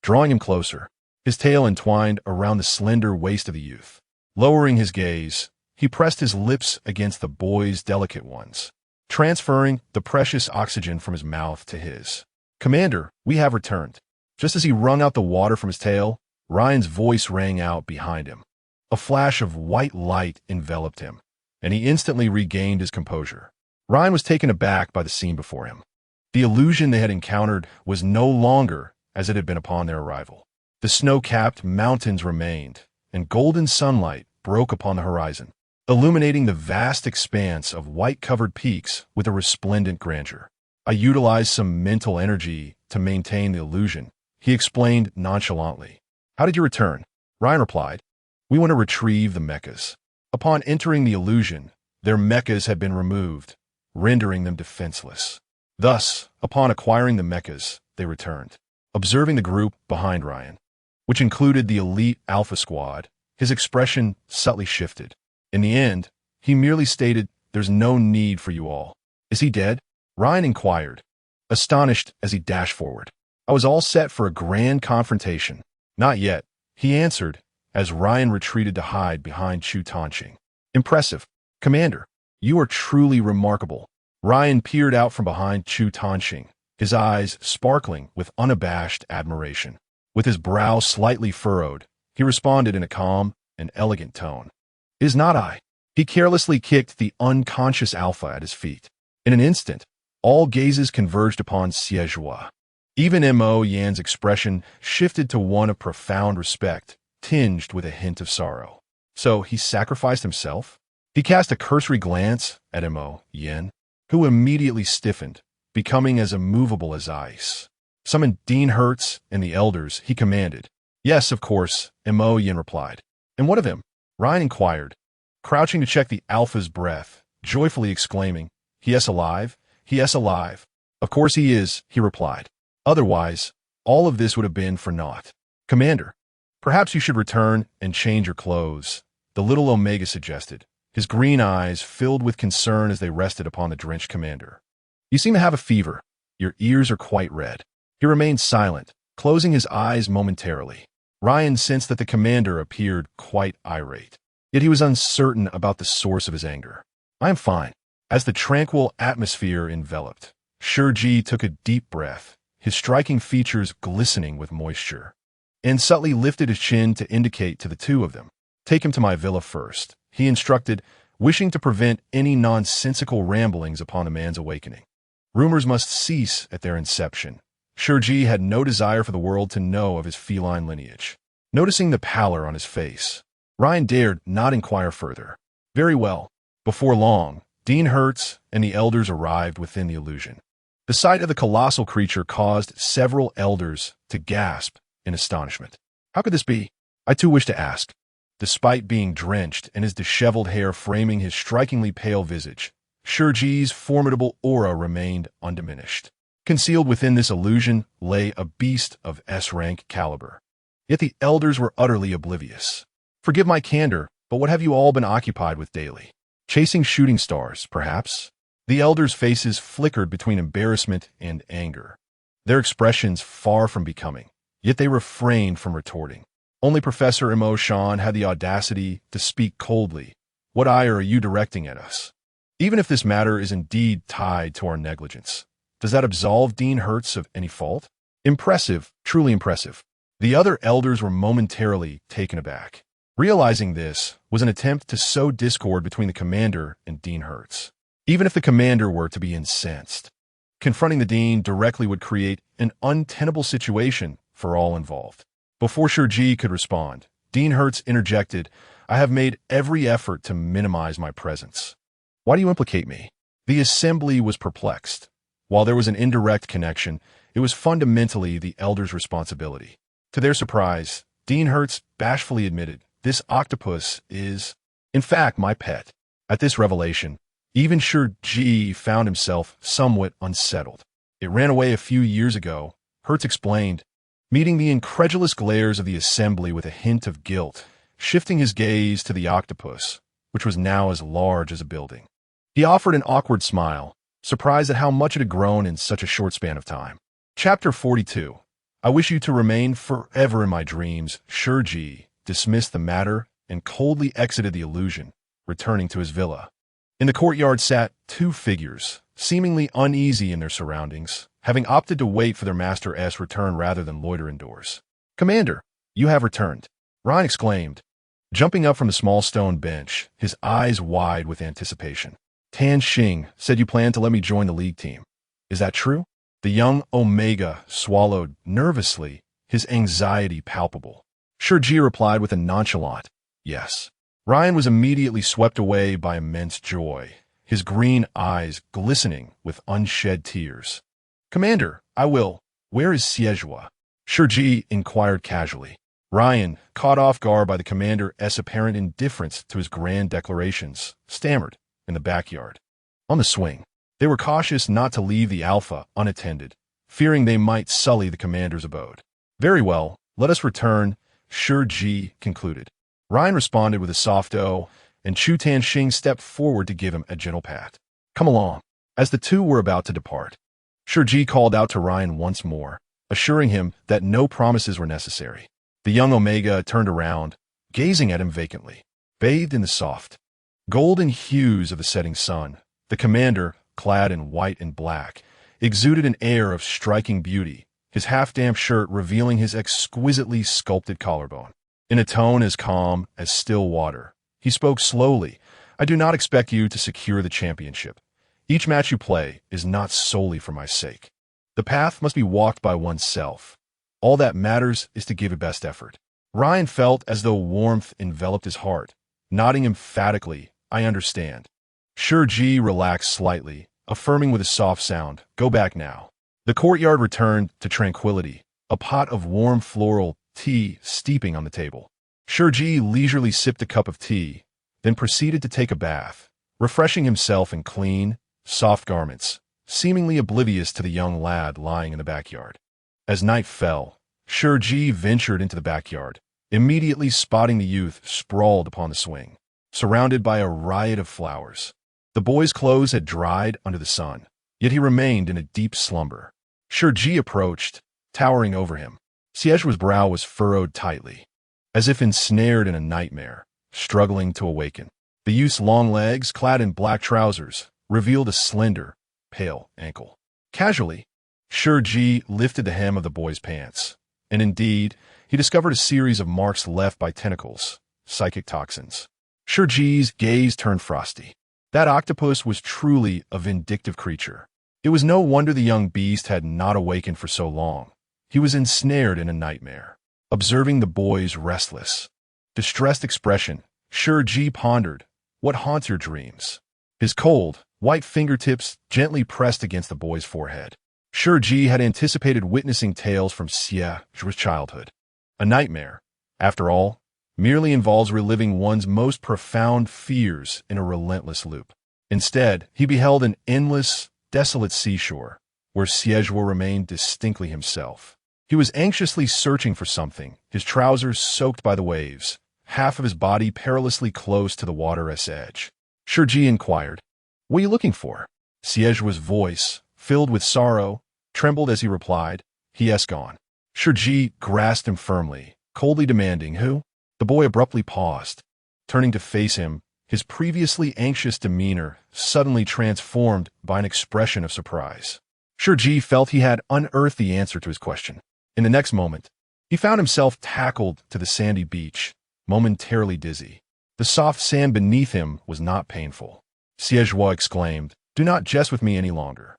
drawing him closer, his tail entwined around the slender waist of the youth. Lowering his gaze, he pressed his lips against the boy's delicate ones, transferring the precious oxygen from his mouth to his. Commander, we have returned. Just as he wrung out the water from his tail, Ryan's voice rang out behind him. A flash of white light enveloped him, and he instantly regained his composure. Ryan was taken aback by the scene before him. The illusion they had encountered was no longer as it had been upon their arrival. The snow-capped mountains remained, and golden sunlight broke upon the horizon, illuminating the vast expanse of white-covered peaks with a resplendent grandeur. I utilized some mental energy to maintain the illusion, he explained nonchalantly. How did you return? Ryan replied. We want to retrieve the mechas. Upon entering the illusion, their mechas had been removed, rendering them defenseless. Thus, upon acquiring the mechas, they returned. Observing the group behind Ryan, which included the elite Alpha Squad, his expression subtly shifted. In the end, he merely stated, "There's no need for you all." Is he dead? Ryan inquired, astonished as he dashed forward. I was all set for a grand confrontation. Not yet, he answered, as Ryan retreated to hide behind Chu Tanqing. Impressive. Commander, you are truly remarkable. Ryan peered out from behind Chu Tanqing, his eyes sparkling with unabashed admiration. With his brow slightly furrowed, he responded in a calm and elegant tone. It is not I. He carelessly kicked the unconscious Alpha at his feet. In an instant, all gazes converged upon Xie Zhuo. Even Mo Yan's expression shifted to one of profound respect, tinged with a hint of sorrow. So he sacrificed himself? He cast a cursory glance at Mo Yan, who immediately stiffened, becoming as immovable as ice. Summon Dean Hertz and the elders, he commanded. Yes, of course, Mo Yan replied. And what of him? Ryan inquired, crouching to check the Alpha's breath, joyfully exclaiming, He is alive, he is alive. Of course he is, he replied. Otherwise, all of this would have been for naught. Commander, perhaps you should return and change your clothes, the little Omega suggested, his green eyes filled with concern as they rested upon the drenched commander. You seem to have a fever. Your ears are quite red. He remained silent, closing his eyes momentarily. Ryan sensed that the commander appeared quite irate, yet he was uncertain about the source of his anger. I am fine. As the tranquil atmosphere enveloped, Shi Ji took a deep breath, his striking features glistening with moisture, and subtly lifted his chin to indicate to the two of them. Take him to my villa first, he instructed, wishing to prevent any nonsensical ramblings upon the man's awakening. Rumors must cease at their inception. Shi Ji had no desire for the world to know of his feline lineage. Noticing the pallor on his face, Ryan dared not inquire further. Very well. Before long, Dean Hertz and the elders arrived within the illusion. The sight of the colossal creature caused several elders to gasp in astonishment. How could this be? I too wish to ask. Despite being drenched and his disheveled hair framing his strikingly pale visage, Shi Ji's formidable aura remained undiminished. Concealed within this illusion lay a beast of S-rank caliber. Yet the elders were utterly oblivious. Forgive my candor, but what have you all been occupied with daily? Chasing shooting stars, perhaps? The elders' faces flickered between embarrassment and anger, their expressions far from becoming, yet they refrained from retorting. Only Professor Mo Shan had the audacity to speak coldly. What ire are you directing at us? Even if this matter is indeed tied to our negligence, does that absolve Dean Hertz of any fault? Impressive, truly impressive. The other elders were momentarily taken aback. Realizing this was an attempt to sow discord between the commander and Dean Hertz. Even if the commander were to be incensed, confronting the dean directly would create an untenable situation for all involved. Before Shi Ji could respond, Dean Hertz interjected, I have made every effort to minimize my presence. Why do you implicate me? The assembly was perplexed. While there was an indirect connection, it was fundamentally the elder's responsibility. To their surprise, Dean Hertz bashfully admitted, "This octopus is, in fact, my pet." At this revelation, even Shi Ji found himself somewhat unsettled. "It ran away a few years ago," Hertz explained, meeting the incredulous glares of the assembly with a hint of guilt, shifting his gaze to the octopus, which was now as large as a building. He offered an awkward smile, surprised at how much it had grown in such a short span of time. Chapter 42. I wish you to remain forever in my dreams. Shi Ji dismissed the matter and coldly exited the illusion, returning to his villa. In the courtyard sat two figures, seemingly uneasy in their surroundings, having opted to wait for their master's return rather than loiter indoors. "Commander, you have returned," Ryan exclaimed, jumping up from the small stone bench, his eyes wide with anticipation. "Tan Xing said you planned to let me join the league team. Is that true?" The young Omega swallowed nervously, his anxiety palpable. Shi Ji replied with a nonchalant, "Yes." Ryan was immediately swept away by immense joy, his green eyes glistening with unshed tears. "Commander, I will. Where is Xie?" Shi Ji inquired casually. Ryan, caught off guard by the commander's apparent indifference to his grand declarations, stammered, "In the backyard. On the swing." They were cautious not to leave the Alpha unattended, fearing they might sully the commander's abode. "Very well, let us return," Shi Ji concluded. Ryan responded with a soft "oh," and Tan Xing stepped forward to give him a gentle pat. "Come along." As the two were about to depart, Shi Ji called out to Ryan once more, assuring him that no promises were necessary. The young Omega turned around, gazing at him vacantly. Bathed in the soft, golden hues of the setting sun, the commander, clad in white and black, exuded an air of striking beauty, his half-damp shirt revealing his exquisitely sculpted collarbone. In a tone as calm as still water, he spoke slowly, "I do not expect you to secure the championship. Each match you play is not solely for my sake. The path must be walked by oneself. All that matters is to give your best effort." Ryan felt as though warmth enveloped his heart, nodding emphatically, "I understand." Shi Ji relaxed slightly, affirming with a soft sound, "Go back now." The courtyard returned to tranquility, a pot of warm floral tea steeping on the table. Shi Ji leisurely sipped a cup of tea, then proceeded to take a bath, refreshing himself in clean, soft garments, seemingly oblivious to the young lad lying in the backyard. As night fell, Shi Ji ventured into the backyard, immediately spotting the youth sprawled upon the swing, surrounded by a riot of flowers. The boy's clothes had dried under the sun, yet he remained in a deep slumber. Shi Ji approached, towering over him. Xie's brow was furrowed tightly, as if ensnared in a nightmare, struggling to awaken. The youth's long legs, clad in black trousers, revealed a slender, pale ankle. Casually, Shi Ji lifted the hem of the boy's pants, and indeed, he discovered a series of marks left by tentacles, psychic toxins. Shi Ji's gaze turned frosty. That octopus was truly a vindictive creature. It was no wonder the young beast had not awakened for so long. He was ensnared in a nightmare. Observing the boy's restless, distressed expression, Shi Ji pondered, "What haunts your dreams?" His cold, white fingertips gently pressed against the boy's forehead. Shi Ji had anticipated witnessing tales from Xie's childhood. A nightmare, after all, merely involves reliving one's most profound fears in a relentless loop. Instead, he beheld an endless, desolate seashore, where Xie remained distinctly himself. He was anxiously searching for something, his trousers soaked by the waves, half of his body perilously close to the water's edge. Shi Ji inquired, "What are you looking for?" Xie's voice, filled with sorrow, trembled as he replied, "He has gone." Shi Ji grasped him firmly, coldly demanding, "Who?" The boy abruptly paused, turning to face him, his previously anxious demeanor suddenly transformed by an expression of surprise. Shi Ji felt he had unearthed the answer to his question. In the next moment, he found himself tackled to the sandy beach, momentarily dizzy. The soft sand beneath him was not painful. Xie exclaimed, "Do not jest with me any longer."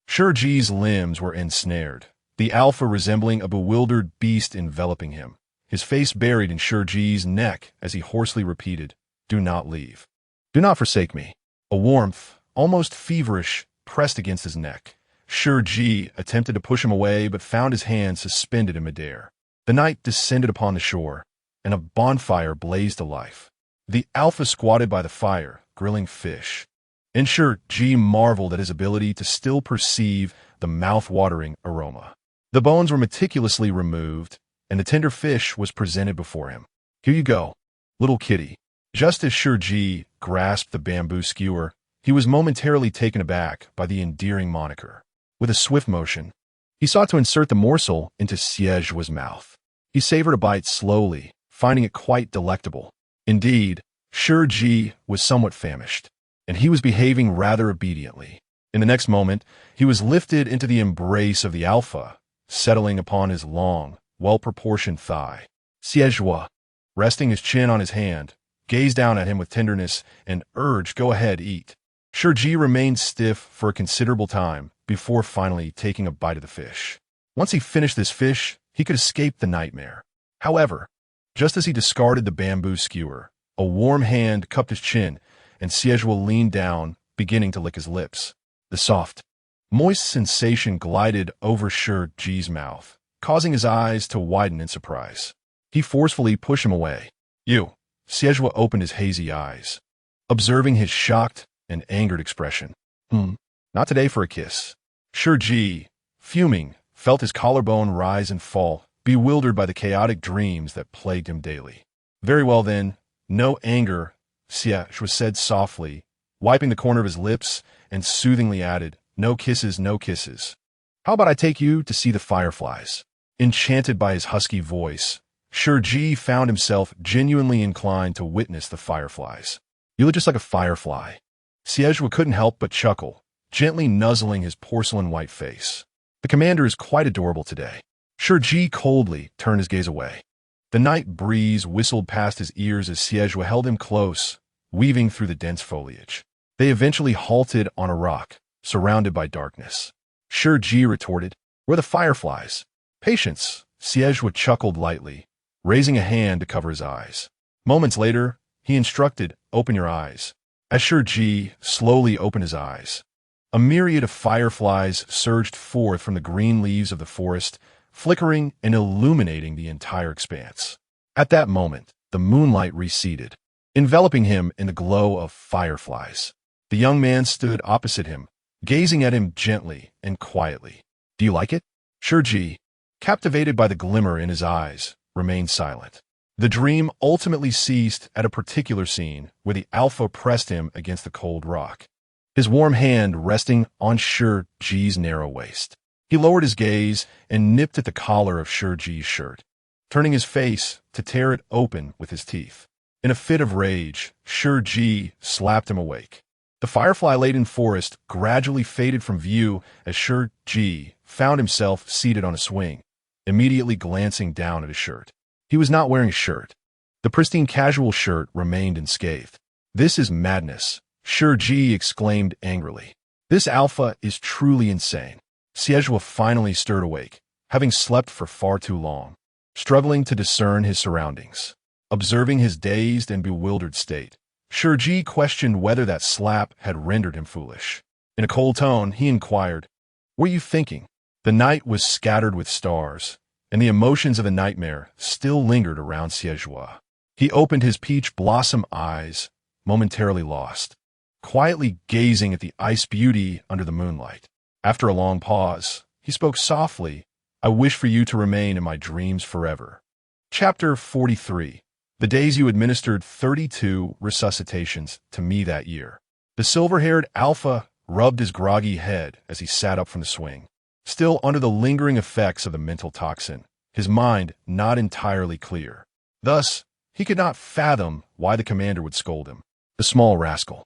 Shi Ji's limbs were ensnared, the Alpha resembling a bewildered beast enveloping him, his face buried in Shi Ji's neck as he hoarsely repeated, "Do not leave. Do not forsake me." A warmth, almost feverish, pressed against his neck, Shi Ji attempted to push him away but found his hand suspended in midair. The night descended upon the shore, and a bonfire blazed to life. The alpha squatted by the fire, grilling fish. And Shi Ji marveled at his ability to still perceive the mouth-watering aroma. The bones were meticulously removed, and the tender fish was presented before him. "Here you go, little kitty." Just as Shi Ji grasped the bamboo skewer, he was momentarily taken aback by the endearing moniker. With a swift motion, he sought to insert the morsel into Xie's mouth. He savored a bite slowly, finding it quite delectable. Indeed, Shi Ji was somewhat famished, and he was behaving rather obediently. In the next moment, he was lifted into the embrace of the alpha, settling upon his long, well-proportioned thigh. Xie, resting his chin on his hand, gazed down at him with tenderness and urged, "Go ahead, eat." Shi Ji remained stiff for a considerable time before finally taking a bite of the fish. Once he finished this fish, he could escape the nightmare. However, just as he discarded the bamboo skewer, a warm hand cupped his chin, and Xie leaned down, beginning to lick his lips. The soft, moist sensation glided over Shi Ji's mouth, causing his eyes to widen in surprise. He forcefully pushed him away. "You." Xie opened his hazy eyes, observing his shocked and angered expression. Not today for a kiss." Shi Ji, fuming, felt his collarbone rise and fall, bewildered by the chaotic dreams that plagued him daily. "Very well then, no anger," Xie said softly, wiping the corner of his lips, and soothingly added, "No kisses, no kisses. How about I take you to see the fireflies?" Enchanted by his husky voice, Shi Ji found himself genuinely inclined to witness the fireflies. "You look just like a firefly." Xie couldn't help but chuckle, gently nuzzling his porcelain-white face. "The commander is quite adorable today." Shi Ji coldly turned his gaze away. The night breeze whistled past his ears as Xie held him close, weaving through the dense foliage. They eventually halted on a rock, surrounded by darkness. Shi Ji retorted, "We're the fireflies." "Patience," Xie chuckled lightly, raising a hand to cover his eyes. Moments later, he instructed, "Open your eyes." As Shi Ji slowly opened his eyes, a myriad of fireflies surged forth from the green leaves of the forest, flickering and illuminating the entire expanse. At that moment, the moonlight receded, enveloping him in the glow of fireflies. The young man stood opposite him, gazing at him gently and quietly. "Do you like it?" Shi Ji, captivated by the glimmer in his eyes, remained silent. The dream ultimately ceased at a particular scene where the alpha pressed him against the cold rock, his warm hand resting on Shi Ji's narrow waist. He lowered his gaze and nipped at the collar of Shi Ji's shirt, turning his face to tear it open with his teeth. In a fit of rage, Shi Ji slapped him awake. The firefly-laden forest gradually faded from view as Shi Ji found himself seated on a swing, immediately glancing down at his shirt. He was not wearing a shirt. The pristine casual shirt remained unscathed. "This is madness," Shi Ji exclaimed angrily. "This alpha is truly insane." Xie finally stirred awake, having slept for far too long, struggling to discern his surroundings. Observing his dazed and bewildered state, Shi Ji questioned whether that slap had rendered him foolish. In a cold tone, he inquired, "What are you thinking?" The night was scattered with stars, and the emotions of the nightmare still lingered around Xie. He opened his peach blossom eyes, momentarily lost, quietly gazing at the ice beauty under the moonlight. After a long pause, he spoke softly, "I wish for you to remain in my dreams forever." Chapter 43. The days you administered 32 resuscitations to me that year. The silver-haired alpha rubbed his groggy head as he sat up from the swing, still under the lingering effects of the mental toxin, his mind not entirely clear. Thus, he could not fathom why the commander would scold him. The small rascal.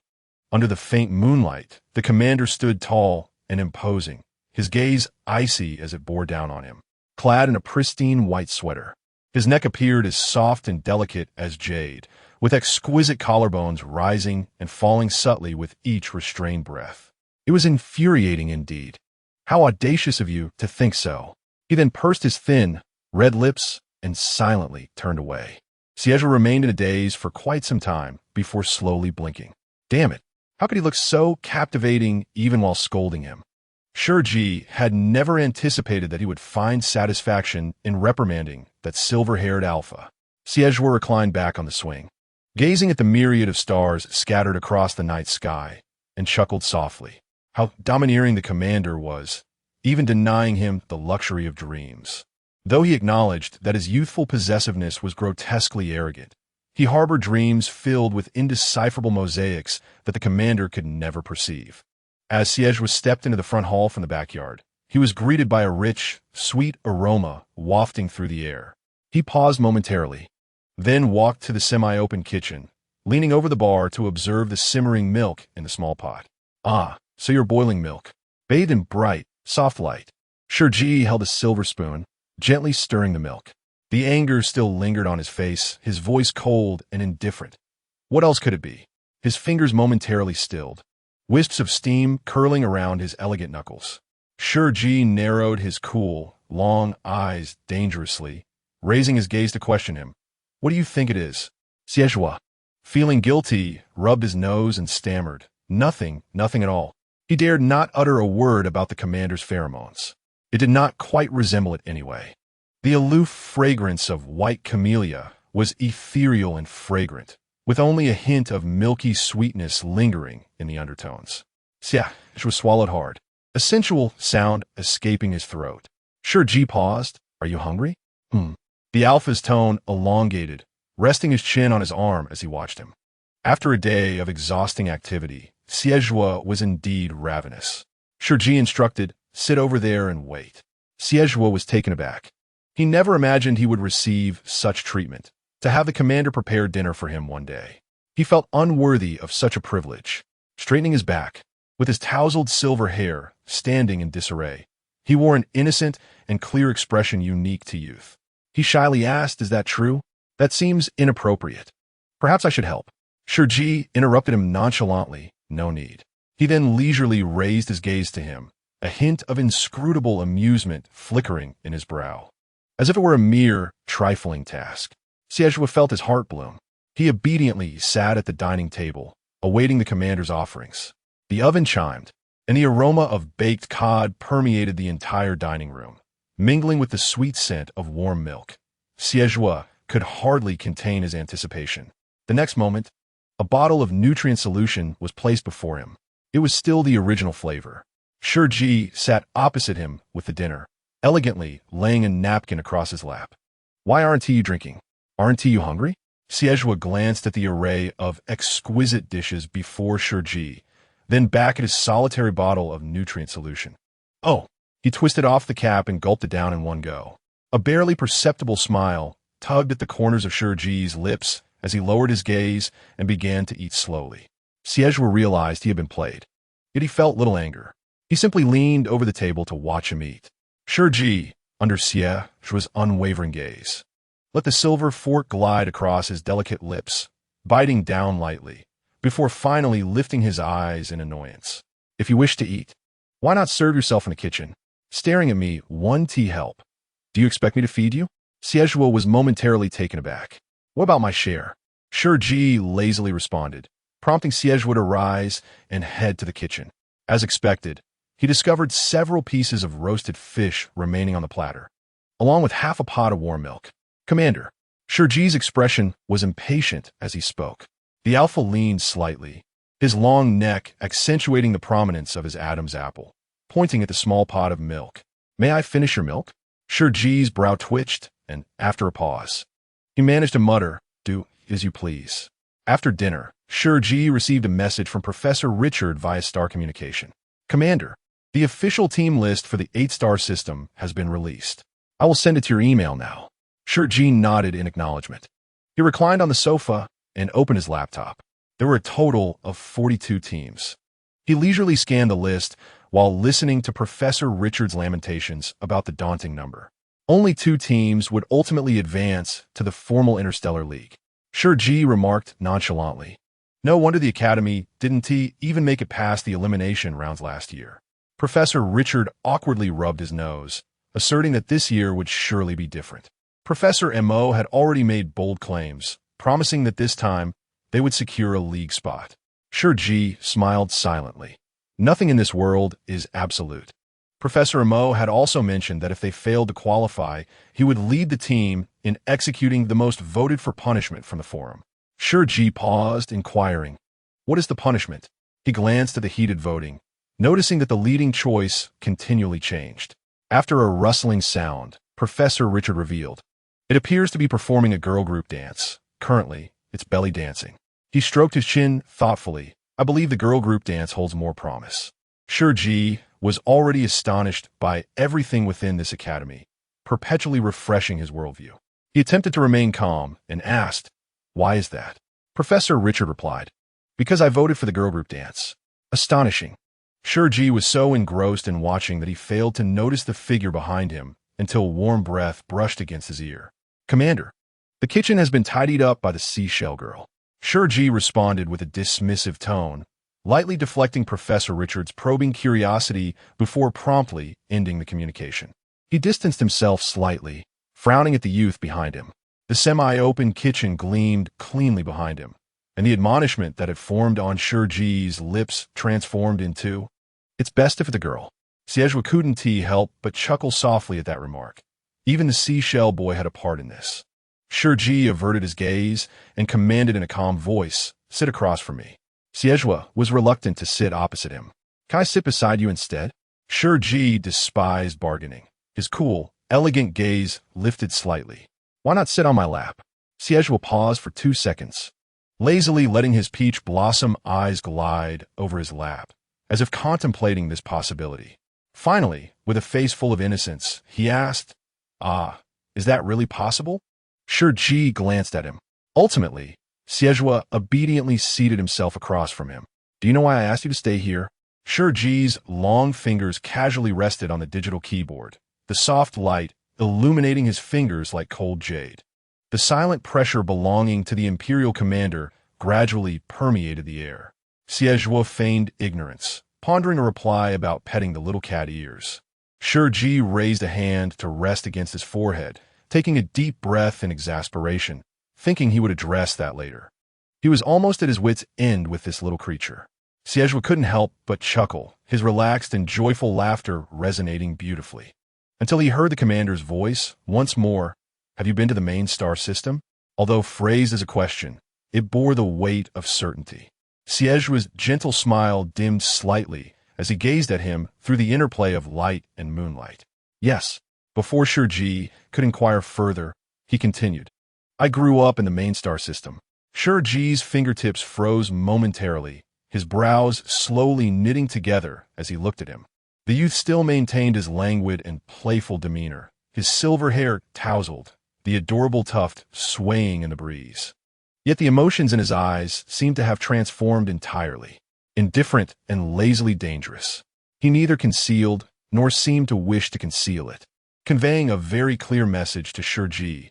Under the faint moonlight, the commander stood tall and imposing, his gaze icy as it bore down on him, clad in a pristine white sweater. His neck appeared as soft and delicate as jade, with exquisite collarbones rising and falling subtly with each restrained breath. It was infuriating indeed. "How audacious of you to think so." He then pursed his thin, red lips and silently turned away. Xie remained in a daze for quite some time before slowly blinking. Damn it, how could he look so captivating even while scolding him? Shi Ji had never anticipated that he would find satisfaction in reprimanding that silver-haired alpha. Xie reclined back on the swing, gazing at the myriad of stars scattered across the night sky, and chuckled softly. How domineering the commander was, even denying him the luxury of dreams. Though he acknowledged that his youthful possessiveness was grotesquely arrogant, he harbored dreams filled with indecipherable mosaics that the commander could never perceive. As Xie stepped into the front hall from the backyard, he was greeted by a rich, sweet aroma wafting through the air. He paused momentarily, then walked to the semi-open kitchen, leaning over the bar to observe the simmering milk in the small pot. "Ah, so you're boiling milk." Bathed in bright, soft light, Shi Ji held a silver spoon, gently stirring the milk. The anger still lingered on his face, his voice cold and indifferent. What else could it be? His fingers momentarily stilled, wisps of steam curling around his elegant knuckles. Shi Ji narrowed his cool, long eyes dangerously, raising his gaze to question him. "What do you think it is?" Xie, feeling guilty, rubbed his nose and stammered. Nothing at all. He dared not utter a word about the commander's pheromones. It did not quite resemble it anyway. The aloof fragrance of white camellia was ethereal and fragrant, with only a hint of milky sweetness lingering in the undertones. Xie was swallowed hard, a sensual sound escaping his throat. Shi Ji paused. "Are you hungry?" The alpha's tone elongated, resting his chin on his arm as he watched him. After a day of exhausting activity, Xie was indeed ravenous. Shi Ji instructed, "Sit over there and wait." Xie was taken aback. He never imagined he would receive such treatment, to have the commander prepare dinner for him one day. He felt unworthy of such a privilege. Straightening his back, with his tousled silver hair standing in disarray, he wore an innocent and clear expression unique to youth. He shyly asked, "Is that true? That seems inappropriate. Perhaps I should help." Shi Ji interrupted him nonchalantly. "No need." He then leisurely raised his gaze to him, a hint of inscrutable amusement flickering in his brow. As if it were a mere, trifling task, Xie felt his heart bloom. He obediently sat at the dining table, awaiting the commander's offerings. The oven chimed, and the aroma of baked cod permeated the entire dining room, mingling with the sweet scent of warm milk. Xie could hardly contain his anticipation. The next moment, a bottle of nutrient solution was placed before him. It was still the original flavor. Shi Ji sat opposite him with the dinner, elegantly laying a napkin across his lap. "Why aren't you drinking? Aren't you hungry?" Xie glanced at the array of exquisite dishes before Shi Ji, then back at his solitary bottle of nutrient solution. "Oh." He twisted off the cap and gulped it down in one go. A barely perceptible smile tugged at the corners of Shi Ji's lips as he lowered his gaze and began to eat slowly. Xie realized he had been played, yet he felt little anger. He simply leaned over the table to watch him eat. Shi Ji, under Xie's unwavering gaze, let the silver fork glide across his delicate lips, biting down lightly, before finally lifting his eyes in annoyance. "If you wish to eat, why not serve yourself in the kitchen? Staring at me, one tea help. Do you expect me to feed you?" Xie was momentarily taken aback. "What about my share?" Shi Ji lazily responded, prompting Xie to rise and head to the kitchen. As expected, he discovered several pieces of roasted fish remaining on the platter, along with half a pot of warm milk. "Commander." Shi Ji's expression was impatient as he spoke. The alpha leaned slightly, his long neck accentuating the prominence of his Adam's apple, pointing at the small pot of milk. "May I finish your milk?" Shi Ji's brow twitched, and after a pause, he managed to mutter, "Do as you please." After dinner, Shi Ji received a message from Professor Richard via star communication. "Commander, the official team list for the 8-star system has been released. I will send it to your email now." Shi Ji nodded in acknowledgement. He reclined on the sofa and opened his laptop. There were a total of 42 teams. He leisurely scanned the list while listening to Professor Richard's lamentations about the daunting number. Only 2 teams would ultimately advance to the formal Interstellar League. Shi Ji remarked nonchalantly. "No wonder the Academy didn't even make it past the elimination rounds last year." Professor Richard awkwardly rubbed his nose, asserting that this year would surely be different. Professor Mo had already made bold claims, promising that this time they would secure a league spot. Shi Ji smiled silently. Nothing in this world is absolute. Professor Mo had also mentioned that if they failed to qualify, he would lead the team in executing the most voted for punishment from the forum. Shi Ji paused, inquiring, "What is the punishment?" He glanced at the heated voting, noticing that the leading choice continually changed. After a rustling sound, Professor Richard revealed, "It appears to be performing a girl group dance. Currently, it's belly dancing." He stroked his chin thoughtfully. "I believe the girl group dance holds more promise." Shi Ji was already astonished by everything within this academy, perpetually refreshing his worldview. He attempted to remain calm and asked, "Why is that?" Professor Richard replied, "Because I voted for the girl group dance." Astonishing. Shi Ji was so engrossed in watching that he failed to notice the figure behind him until warm breath brushed against his ear. "Commander, the kitchen has been tidied up by the seashell girl." Shi Ji responded with a dismissive tone, lightly deflecting Professor Richard's probing curiosity before promptly ending the communication. He distanced himself slightly, frowning at the youth behind him. The semi-open kitchen gleamed cleanly behind him, and the admonishment that had formed on Shi Ji's lips transformed into, "It's best if it's a girl." Xie couldn't help but chuckle softly at that remark. Even the seashell boy had a part in this. Shi Ji averted his gaze and commanded in a calm voice, "Sit across from me." Xie was reluctant to sit opposite him. "Can I sit beside you instead?" Shi Ji despised bargaining. His cool, elegant gaze lifted slightly. "Why not sit on my lap?" Xie paused for 2 seconds, lazily letting his peach blossom eyes glide over his lap, as if contemplating this possibility. Finally, with a face full of innocence, he asked, "Is that really possible?" Shi Ji glanced at him. Ultimately, Xie obediently seated himself across from him. "Do you know why I asked you to stay here?" Shi Ji's long fingers casually rested on the digital keyboard, the soft light illuminating his fingers like cold jade. The silent pressure belonging to the Imperial commander gradually permeated the air. Xie feigned ignorance, pondering a reply about petting the little cat ears. Shi Ji raised a hand to rest against his forehead, taking a deep breath in exasperation, thinking he would address that later. He was almost at his wit's end with this little creature. Xie couldn't help but chuckle, his relaxed and joyful laughter resonating beautifully. Until he heard the commander's voice, once more, "Have you been to the main star system?" Although phrased as a question, it bore the weight of certainty. Xie's gentle smile dimmed slightly as he gazed at him through the interplay of light and moonlight. "Yes." Before Shi Ji could inquire further, he continued, "I grew up in the main star system." Shi Ji's fingertips froze momentarily, his brows slowly knitting together as he looked at him. The youth still maintained his languid and playful demeanor, his silver hair tousled, the adorable tuft swaying in the breeze. Yet the emotions in his eyes seemed to have transformed entirely, indifferent and lazily dangerous. He neither concealed nor seemed to wish to conceal it, conveying a very clear message to Shi Ji.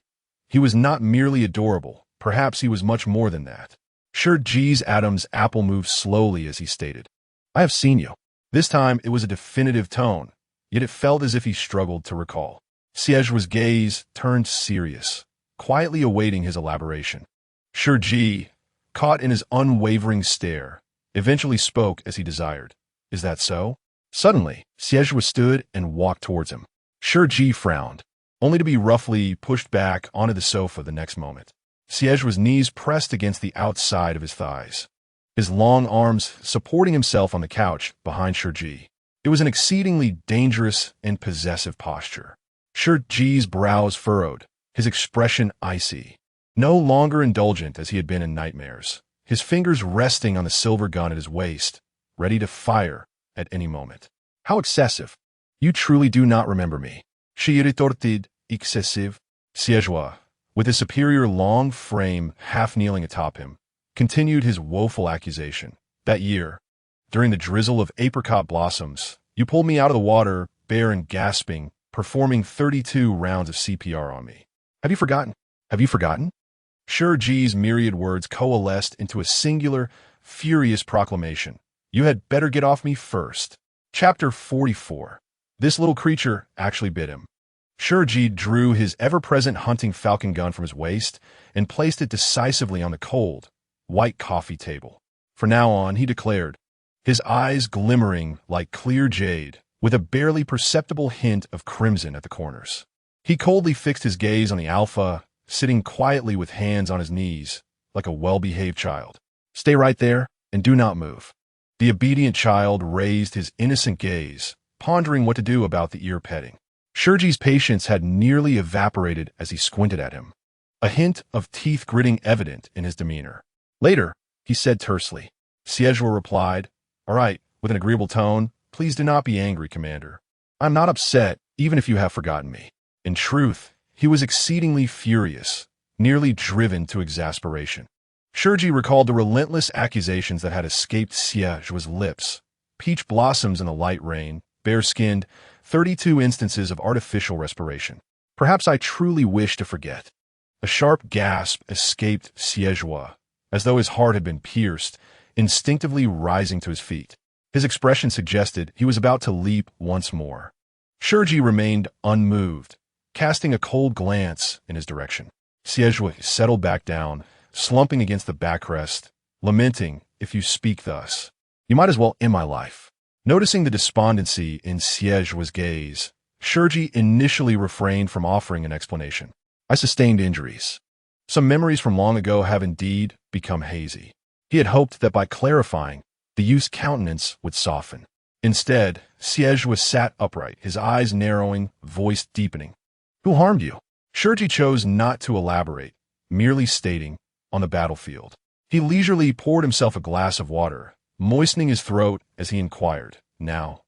He was not merely adorable, perhaps he was much more than that. Shi Ji's Adam's apple moved slowly as he stated, "I have seen you." This time it was a definitive tone, yet it felt as if he struggled to recall. Xie's gaze turned serious, quietly awaiting his elaboration. Shi Ji, caught in his unwavering stare, eventually spoke as he desired. "Is that so?" Suddenly, Xie stood and walked towards him. Shi Ji frowned, only to be roughly pushed back onto the sofa the next moment. Xie's knees pressed against the outside of his thighs, his long arms supporting himself on the couch behind Shi Ji. It was an exceedingly dangerous and possessive posture. Shi Ji's brows furrowed, his expression icy, no longer indulgent as he had been in nightmares, his fingers resting on the silver gun at his waist, ready to fire at any moment. "How excessive! You truly do not remember me." Shi retorted, "Excessive." Xie, with his superior long frame half kneeling atop him, continued his woeful accusation. "That year, during the drizzle of apricot blossoms, you pulled me out of the water, bare and gasping, performing 32 rounds of CPR on me. Have you forgotten? Have you forgotten?" Shi Ji's myriad words coalesced into a singular, furious proclamation. "You had better get off me first." Chapter 44. This little creature actually bit him. Shi Ji drew his ever-present hunting falcon gun from his waist and placed it decisively on the cold, white coffee table. From now on, he declared, his eyes glimmering like clear jade, with a barely perceptible hint of crimson at the corners. He coldly fixed his gaze on the alpha, sitting quietly with hands on his knees, like a well-behaved child. "Stay right there, and do not move." The obedient child raised his innocent gaze, pondering what to do about the ear petting. Shi Ji's patience had nearly evaporated as he squinted at him, a hint of teeth gritting evident in his demeanor. Later, he said tersely. Xie replied, "All right," with an agreeable tone, "please do not be angry, Commander. I'm not upset, even if you have forgotten me." In truth, he was exceedingly furious, nearly driven to exasperation. Shi Ji recalled the relentless accusations that had escaped Xie's lips: peach blossoms in the light rain, bare-skinned, 32 instances of artificial respiration. "Perhaps I truly wish to forget." A sharp gasp escaped Xie, as though his heart had been pierced, instinctively rising to his feet. His expression suggested he was about to leap once more. Shi Ji remained unmoved, casting a cold glance in his direction. Xie settled back down, slumping against the backrest, lamenting, "If you speak thus, you might as well end my life." Noticing the despondency in Xie's gaze, Shi Ji initially refrained from offering an explanation. "I sustained injuries. Some memories from long ago have indeed become hazy." He had hoped that by clarifying, the youth's countenance would soften. Instead, Xie sat upright, his eyes narrowing, voice deepening. "Who harmed you?" Shi Ji chose not to elaborate, merely stating, "On the battlefield." He leisurely poured himself a glass of water, moistening his throat as he inquired, "Now,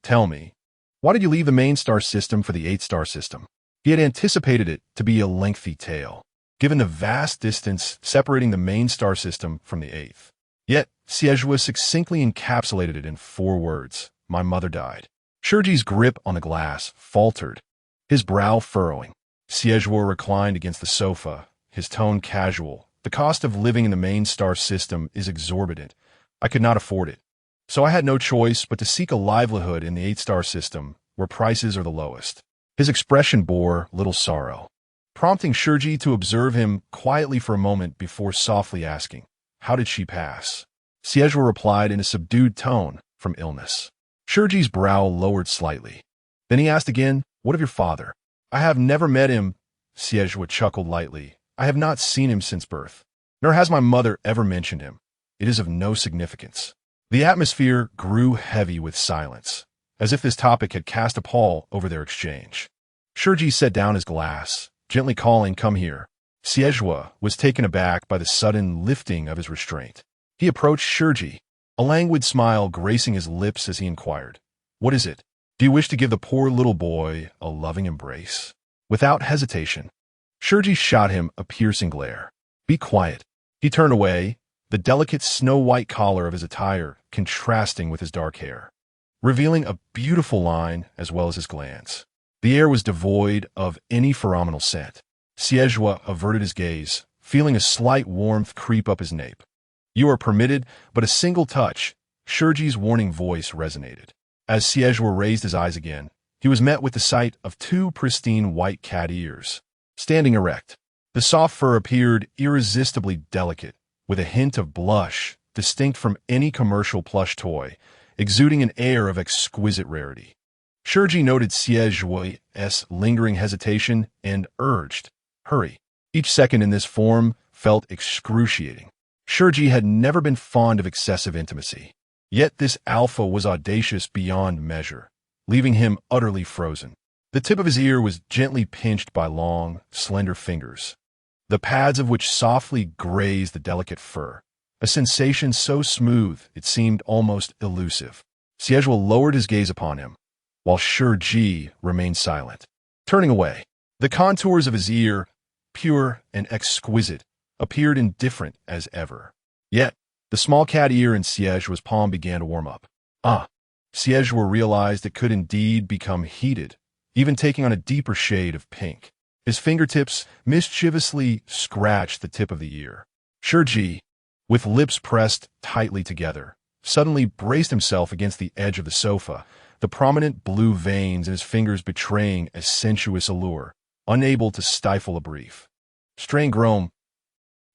tell me, why did you leave the main star system for the 8-star system?" He had anticipated it to be a lengthy tale, given the vast distance separating the main star system from the 8th. Yet, Xie succinctly encapsulated it in 4 words: "My mother died." Shi Ji's grip on the glass faltered, his brow furrowing. Xie reclined against the sofa, his tone casual. "The cost of living in the main star system is exorbitant. I could not afford it. So I had no choice but to seek a livelihood in the 8-star system, where prices are the lowest." His expression bore little sorrow, prompting Shi Ji to observe him quietly for a moment before softly asking, "How did she pass?" Xie replied in a subdued tone, "From illness." Shi Ji's brow lowered slightly. Then he asked again, "What of your father?" "I have never met him," Xie chuckled lightly. "I have not seen him since birth. Nor has my mother ever mentioned him. It is of no significance." The atmosphere grew heavy with silence, as if this topic had cast a pall over their exchange. Shi Ji set down his glass, gently calling, "Come here." Xie was taken aback by the sudden lifting of his restraint. He approached Shi Ji, a languid smile gracing his lips as he inquired, "What is it? Do you wish to give the poor little boy a loving embrace?" Without hesitation, Shi Ji shot him a piercing glare. "Be quiet." He turned away, the delicate snow-white collar of his attire contrasting with his dark hair, revealing a beautiful line as well as his glance. The air was devoid of any pheromonal scent. Xie averted his gaze, feeling a slight warmth creep up his nape. "You are permitted but a single touch," Shi Ji's warning voice resonated. As Xie raised his eyes again, he was met with the sight of 2 pristine white cat ears, standing erect. The soft fur appeared irresistibly delicate, with a hint of blush distinct from any commercial plush toy, exuding an air of exquisite rarity. Shi Ji noted Xie's lingering hesitation and urged, "Hurry." Each second in this form felt excruciating. Shi Ji had never been fond of excessive intimacy. Yet this alpha was audacious beyond measure, leaving him utterly frozen. The tip of his ear was gently pinched by long, slender fingers, the pads of which softly grazed the delicate fur, a sensation so smooth it seemed almost elusive. Xie lowered his gaze upon him, while Shi Ji remained silent. Turning away, the contours of his ear, pure and exquisite, appeared indifferent as ever. Yet, the small cat ear in Xie's palm began to warm up. Xie realized it could indeed become heated, even taking on a deeper shade of pink. His fingertips mischievously scratched the tip of the ear. Shi Ji, with lips pressed tightly together, suddenly braced himself against the edge of the sofa, the prominent blue veins in his fingers betraying a sensuous allure, unable to stifle a brief, strained groan.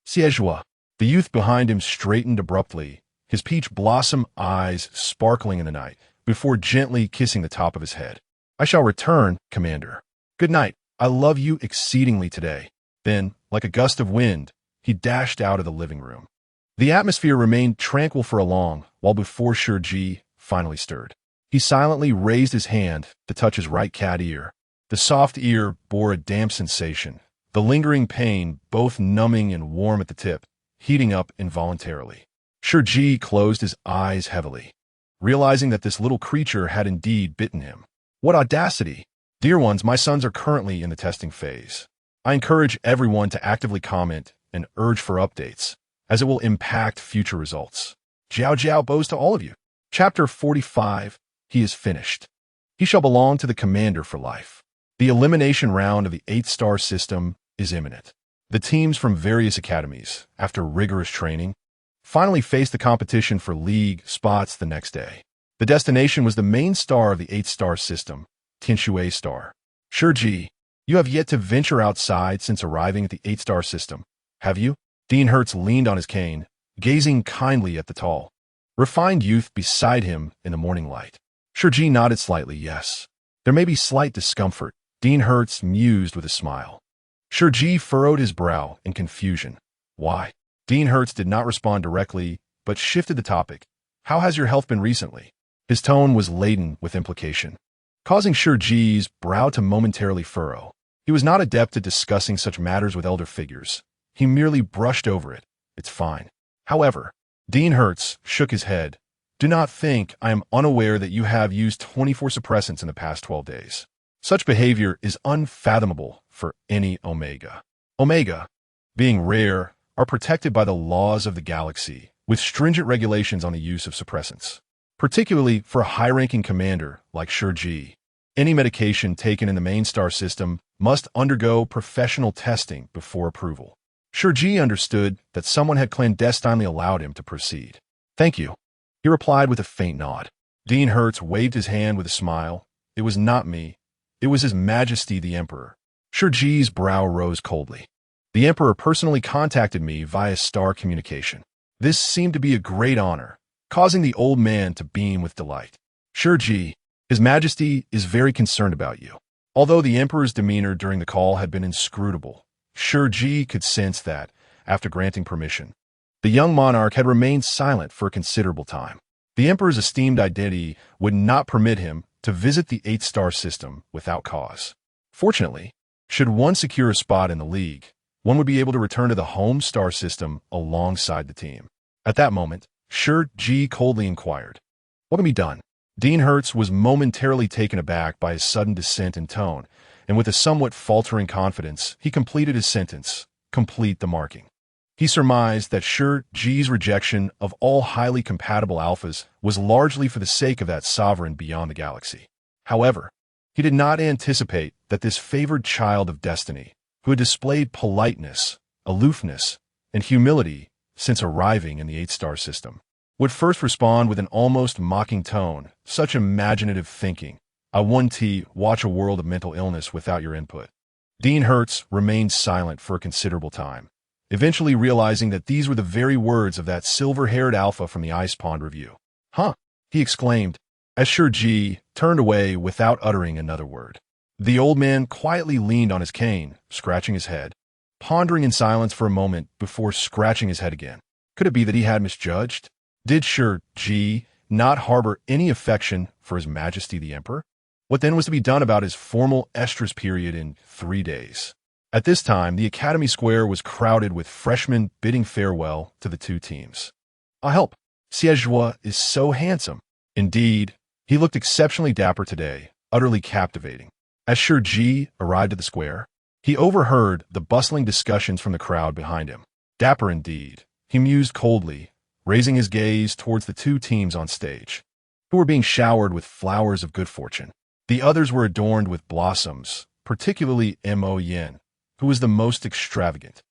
Xie, the youth behind him straightened abruptly, his peach blossom eyes sparkling in the night, before gently kissing the top of his head. "I shall return, Commander. Good night. I love you exceedingly today." Then, like a gust of wind, he dashed out of the living room. The atmosphere remained tranquil for a long while before Shi Ji finally stirred. He silently raised his hand to touch his right cat ear. The soft ear bore a damp sensation, the lingering pain both numbing and warm at the tip, heating up involuntarily. Shi Ji closed his eyes heavily, realizing that this little creature had indeed bitten him. What audacity! Dear ones, my sons are currently in the testing phase. I encourage everyone to actively comment and urge for updates, as it will impact future results. Jiao Jiao bows to all of you. Chapter 45. He is finished. He shall belong to the commander for life. The elimination round of the 8-star system is imminent. The teams from various academies, after rigorous training, finally faced the competition for league spots the next day. The destination was the main star of the 8-star system, Tianshui Star. Shi Ji, you have yet to venture outside since arriving at the 8-star system, have you? Dean Hertz leaned on his cane, gazing kindly at the tall, refined youth beside him in the morning light. Shi Ji nodded slightly, yes. There may be slight discomfort, Dean Hertz mused with a smile. Shi Ji furrowed his brow in confusion. Why? Dean Hertz did not respond directly, but shifted the topic. How has your health been recently? His tone was laden with implication, causing Shi Ji's brow to momentarily furrow. He was not adept at discussing such matters with elder figures. He merely brushed over it. It's fine. However, Dean Hertz shook his head. Do not think I am unaware that you have used 24 suppressants in the past 12 days. Such behavior is unfathomable for any Omega. Omega, being rare, are protected by the laws of the galaxy, with stringent regulations on the use of suppressants, particularly for a high-ranking commander like Shi Ji. Any medication taken in the main star system must undergo professional testing before approval. Shi Ji understood that someone had clandestinely allowed him to proceed. Thank you, he replied with a faint nod. Dean Hertz waved his hand with a smile. It was not me. It was His Majesty the Emperor. Shi Ji's brow rose coldly. The Emperor personally contacted me via star communication. This seemed to be a great honor, causing the old man to beam with delight. Shi Ji, His Majesty is very concerned about you. Although the Emperor's demeanor during the call had been inscrutable, Shi Ji could sense that, after granting permission, the young monarch had remained silent for a considerable time. The Emperor's esteemed identity would not permit him to visit the 8-star system without cause. Fortunately, should one secure a spot in the league, one would be able to return to the home star system alongside the team. At that moment, Shi Ji coldly inquired, "What can be done?" Dean Hertz was momentarily taken aback by his sudden descent in tone, and with a somewhat faltering confidence, he completed his sentence, complete the marking. He surmised that Shi Ji's rejection of all highly compatible alphas was largely for the sake of that sovereign beyond the galaxy. However, he did not anticipate that this favored child of destiny, who had displayed politeness, aloofness, and humility since arriving in the 8-star system, would first respond with an almost mocking tone. Such imaginative thinking. I won't watch a world of mental illness without your input. Dean Hertz remained silent for a considerable time, eventually realizing that these were the very words of that silver-haired alpha from the Ice Pond Review. Huh, he exclaimed, as Shi Ji turned away without uttering another word. The old man quietly leaned on his cane, scratching his head, pondering in silence for a moment before scratching his head again. Could it be that he had misjudged? Did Shi Ji not harbor any affection for His Majesty the Emperor? What then was to be done about his formal estrus period in 3 days? At this time, the Academy Square was crowded with freshmen bidding farewell to the two teams. I'll help. Zhuo is so handsome. Indeed, he looked exceptionally dapper today, utterly captivating. As Shi Ji arrived at the square, he overheard the bustling discussions from the crowd behind him. Dapper indeed, he mused coldly, raising his gaze towards the two teams on stage, who were being showered with flowers of good fortune. The others were adorned with blossoms, particularly Mo Yin, who was the most extravagant.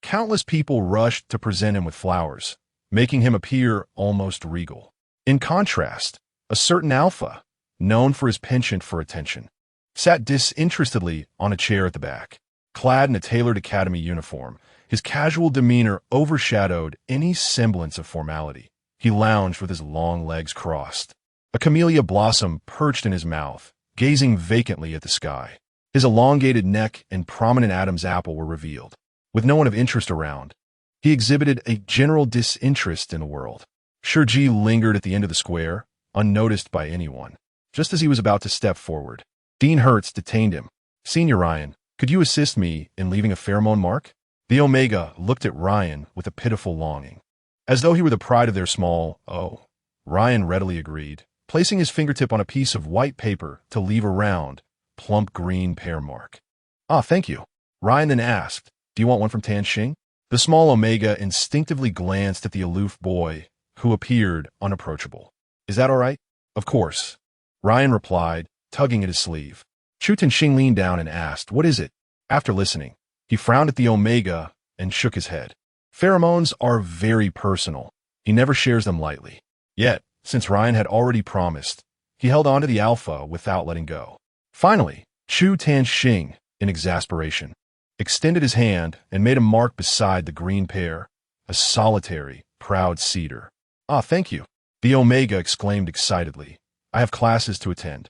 Countless people rushed to present him with flowers, making him appear almost regal. In contrast, a certain alpha, known for his penchant for attention, sat disinterestedly on a chair at the back. Clad in a tailored academy uniform, his casual demeanor overshadowed any semblance of formality. He lounged with his long legs crossed, A camellia blossom perched in his mouth, gazing vacantly at the sky. His elongated neck and prominent Adam's apple were revealed. With no one of interest around, he exhibited a general disinterest in the world. Shi Ji lingered at the end of the square, unnoticed by anyone. Just as he was about to step forward, Dean Hertz detained him. "Senior Ryan, could you assist me in leaving a pheromone mark?" The Omega looked at Ryan with a pitiful longing. As though he were the pride of their small, Ryan readily agreed, placing his fingertip on a piece of white paper to leave a round, plump green pear mark. "Ah, thank you." Ryan then asked, "Do you want one from Tan Xing?" The small Omega instinctively glanced at the aloof boy, who appeared unapproachable. "Is that all right?" "Of course," Ryan replied, tugging at his sleeve. Chu Tanxing leaned down and asked, "What is it?" After listening, he frowned at the Omega and shook his head. Pheromones are very personal. He never shares them lightly. Yet, since Ryan had already promised, he held on to the alpha without letting go. Finally, Chu Tanxing, in exasperation, extended his hand and made a mark beside the green pear, a solitary, proud cedar. "Ah, thank you," the Omega exclaimed excitedly. "I have classes to attend.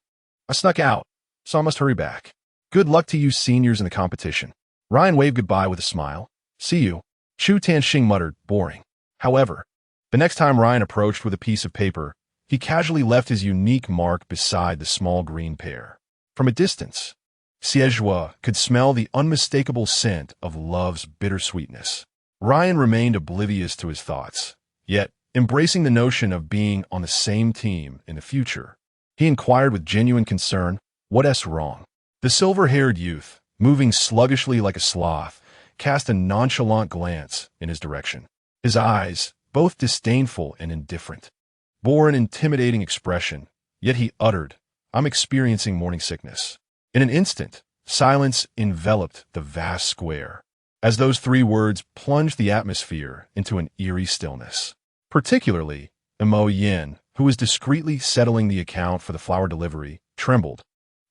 I snuck out, so I must hurry back. Good luck to you seniors in the competition." Ryan waved goodbye with a smile. "See you." Chu Tanxing muttered, "Boring." However, the next time Ryan approached with a piece of paper, he casually left his unique mark beside the small green pear. From a distance, Zhuo could smell the unmistakable scent of love's bittersweetness. Ryan remained oblivious to his thoughts, yet, embracing the notion of being on the same team in the future, he inquired with genuine concern, "What's wrong?" The silver-haired youth, moving sluggishly like a sloth, cast a nonchalant glance in his direction. His eyes, both disdainful and indifferent, bore an intimidating expression, yet he uttered, "I'm experiencing morning sickness." In an instant, silence enveloped the vast square, as those three words plunged the atmosphere into an eerie stillness. Particularly, Mo Yin, who was discreetly settling the account for the flower delivery, trembled,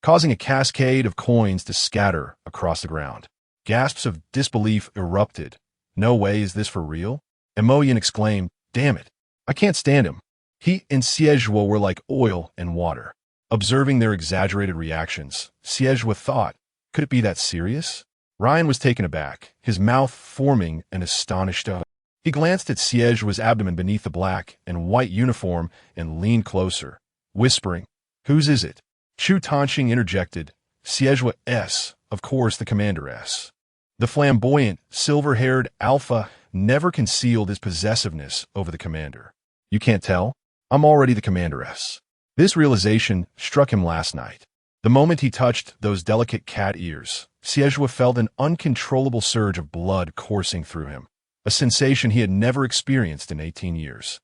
causing a cascade of coins to scatter across the ground. Gasps of disbelief erupted. "No way, is this for real?" Mo Yin exclaimed, "Damn it, I can't stand him." He and Zhuo were like oil and water. Observing their exaggerated reactions, Zhuo thought, could it be that serious? Ryan was taken aback, his mouth forming an astonished O. He glanced at Zhuo's abdomen beneath the black and white uniform and leaned closer, whispering, "Whose is it?" Chu Tanxing interjected, "Zhuo S, of course the Commander S." The flamboyant, silver-haired alpha never concealed his possessiveness over the commander. "You can't tell? I'm already the Commander S." This realization struck him last night. The moment he touched those delicate cat ears, Zhuo felt an uncontrollable surge of blood coursing through him, a sensation he had never experienced in 18 years.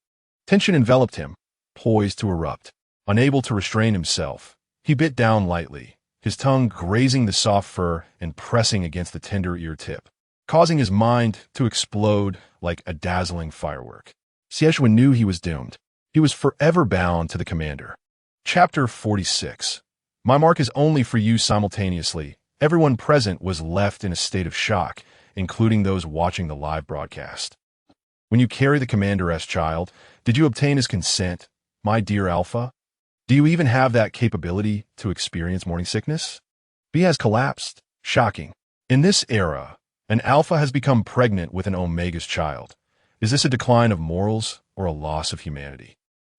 Tension enveloped him, poised to erupt. Unable to restrain himself, he bit down lightly, his tongue grazing the soft fur and pressing against the tender ear tip, causing his mind to explode like a dazzling firework. Zhuo knew he was doomed. He was forever bound to the commander. Chapter 46. My mark is only for you simultaneously. Everyone present was left in a state of shock, including those watching the live broadcast. When you carry the Commander-S child, did you obtain his consent, my dear Alpha? Do you even have that capability to experience morning sickness? B has collapsed. Shocking. In this era, an Alpha has become pregnant with an Omega's child. Is this a decline of morals or a loss of humanity?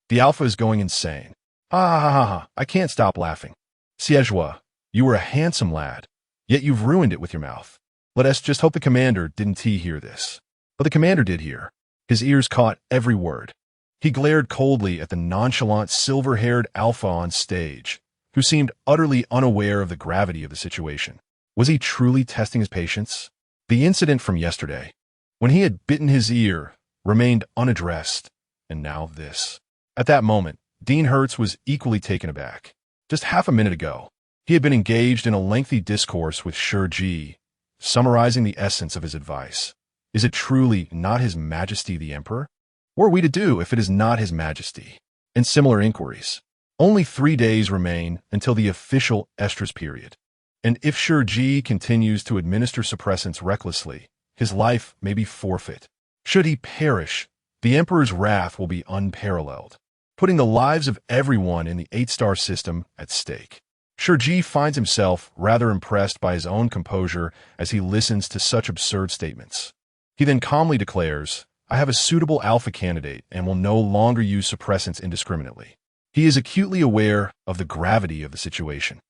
The Alpha is going insane. I can't stop laughing. Zhuo, you were a handsome lad, yet you've ruined it with your mouth. Let us just hope the commander didn't hear this. But the commander did hear. His ears caught every word. He glared coldly at the nonchalant silver-haired Alpha on stage, who seemed utterly unaware of the gravity of the situation. Was he truly testing his patience? The incident from yesterday, when he had bitten his ear, remained unaddressed, and now this. At that moment, Dean Hertz was equally taken aback. Just half a minute ago, he had been engaged in a lengthy discourse with Shi Ji, summarizing the essence of his advice. Is it truly not His Majesty the Emperor? What are we to do if it is not His Majesty? And similar inquiries. Only 3 days remain until the official estrus period. And if Shi Ji continues to administer suppressants recklessly, his life may be forfeit. Should he perish, the Emperor's wrath will be unparalleled. putting the lives of everyone in the 8-star system at stake. Shi Ji finds himself rather impressed by his own composure as he listens to such absurd statements. He then calmly declares, "I have a suitable alpha candidate and will no longer use suppressants indiscriminately." He is acutely aware of the gravity of the situation.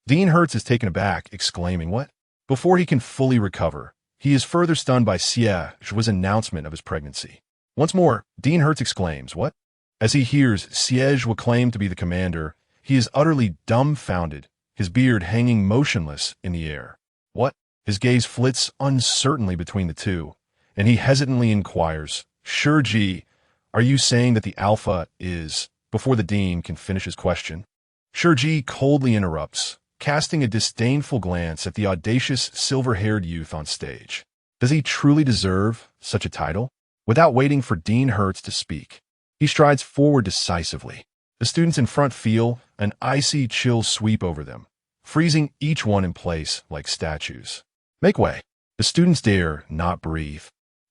Dean Hertz is taken aback, exclaiming, "What?" Before he can fully recover, he is further stunned by Zhuo's announcement of his pregnancy. Once more, Dean Hertz exclaims, "What?" As he hears Zhuo claim to be the commander, he is utterly dumbfounded, his beard hanging motionless in the air. "What?" His gaze flits uncertainly between the two, and he hesitantly inquires, "Shi Ji, are you saying that the alpha is—" Before the dean can finish his question, Shi Ji coldly interrupts, casting a disdainful glance at the audacious silver-haired youth on stage. Does he truly deserve such a title? Without waiting for Dean Hertz to speak, he strides forward decisively. The students in front feel an icy chill sweep over them, freezing each one in place like statues. "Make way." The students dare not breathe,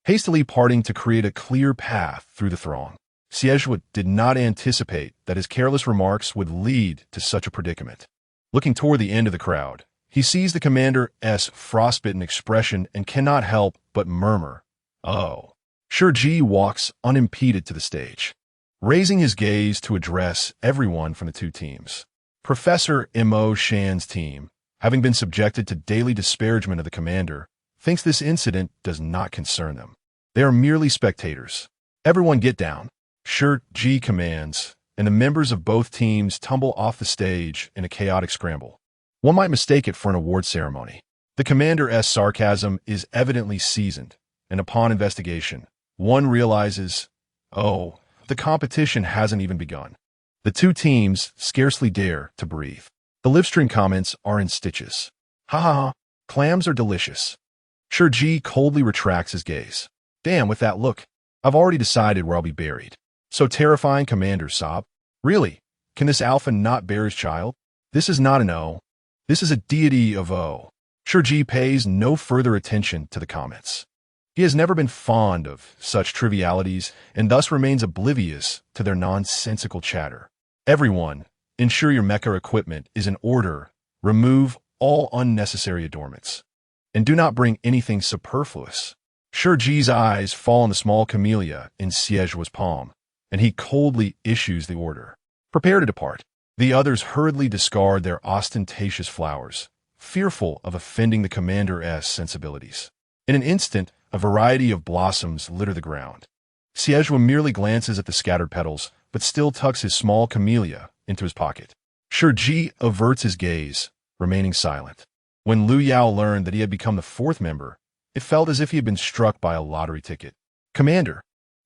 hastily parting to create a clear path through the throng. Zhuo did not anticipate that his careless remarks would lead to such a predicament. Looking toward the end of the crowd, he sees the commander's frostbitten expression and cannot help but murmur, "Oh." Shi Ji walks unimpeded to the stage, raising his gaze to address everyone from the two teams. Professor Mo Shan's team, having been subjected to daily disparagement of the commander, thinks this incident does not concern them. They are merely spectators. "Everyone get down," Shi Ji commands, and the members of both teams tumble off the stage in a chaotic scramble. One might mistake it for an award ceremony. The commander's sarcasm is evidently seasoned, and upon investigation, one realizes, oh, the competition hasn't even begun. The two teams scarcely dare to breathe. The livestream comments are in stitches. "Ha ha ha, clams are delicious." Shi Ji coldly retracts his gaze. "Damn, with that look, I've already decided where I'll be buried." So terrifying, commander sob. "Really? Can this alpha not bear his child? This is not an O. This is a deity of O." Shi Ji pays no further attention to the comments. He has never been fond of such trivialities and thus remains oblivious to their nonsensical chatter. "Everyone, ensure your mecha equipment is in order, remove all unnecessary adornments, and do not bring anything superfluous." Shi Ji's eyes fall on the small camellia in Zhuo's palm, and he coldly issues the order. "Prepare to depart." The others hurriedly discard their ostentatious flowers, fearful of offending the commander's sensibilities. In an instant, a variety of blossoms litter the ground. Zhuo merely glances at the scattered petals, but still tucks his small camellia into his pocket. Shi Ji averts his gaze, remaining silent. When Liu Yao learned that he had become the fourth member, it felt as if he had been struck by a lottery ticket. "Commander,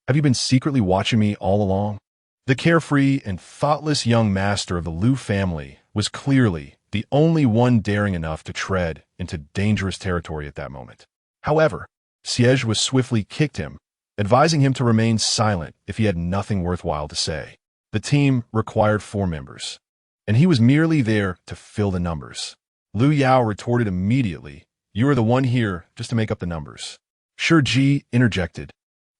have you been secretly watching me all along?" The carefree and thoughtless young master of the Liu family was clearly the only one daring enough to tread into dangerous territory at that moment. However, Zhuo swiftly kicked him, advising him to remain silent if he had nothing worthwhile to say. The team required 4 members, and he was merely there to fill the numbers. Liu Yao retorted immediately, "You are the one here just to make up the numbers." Shi Ji interjected,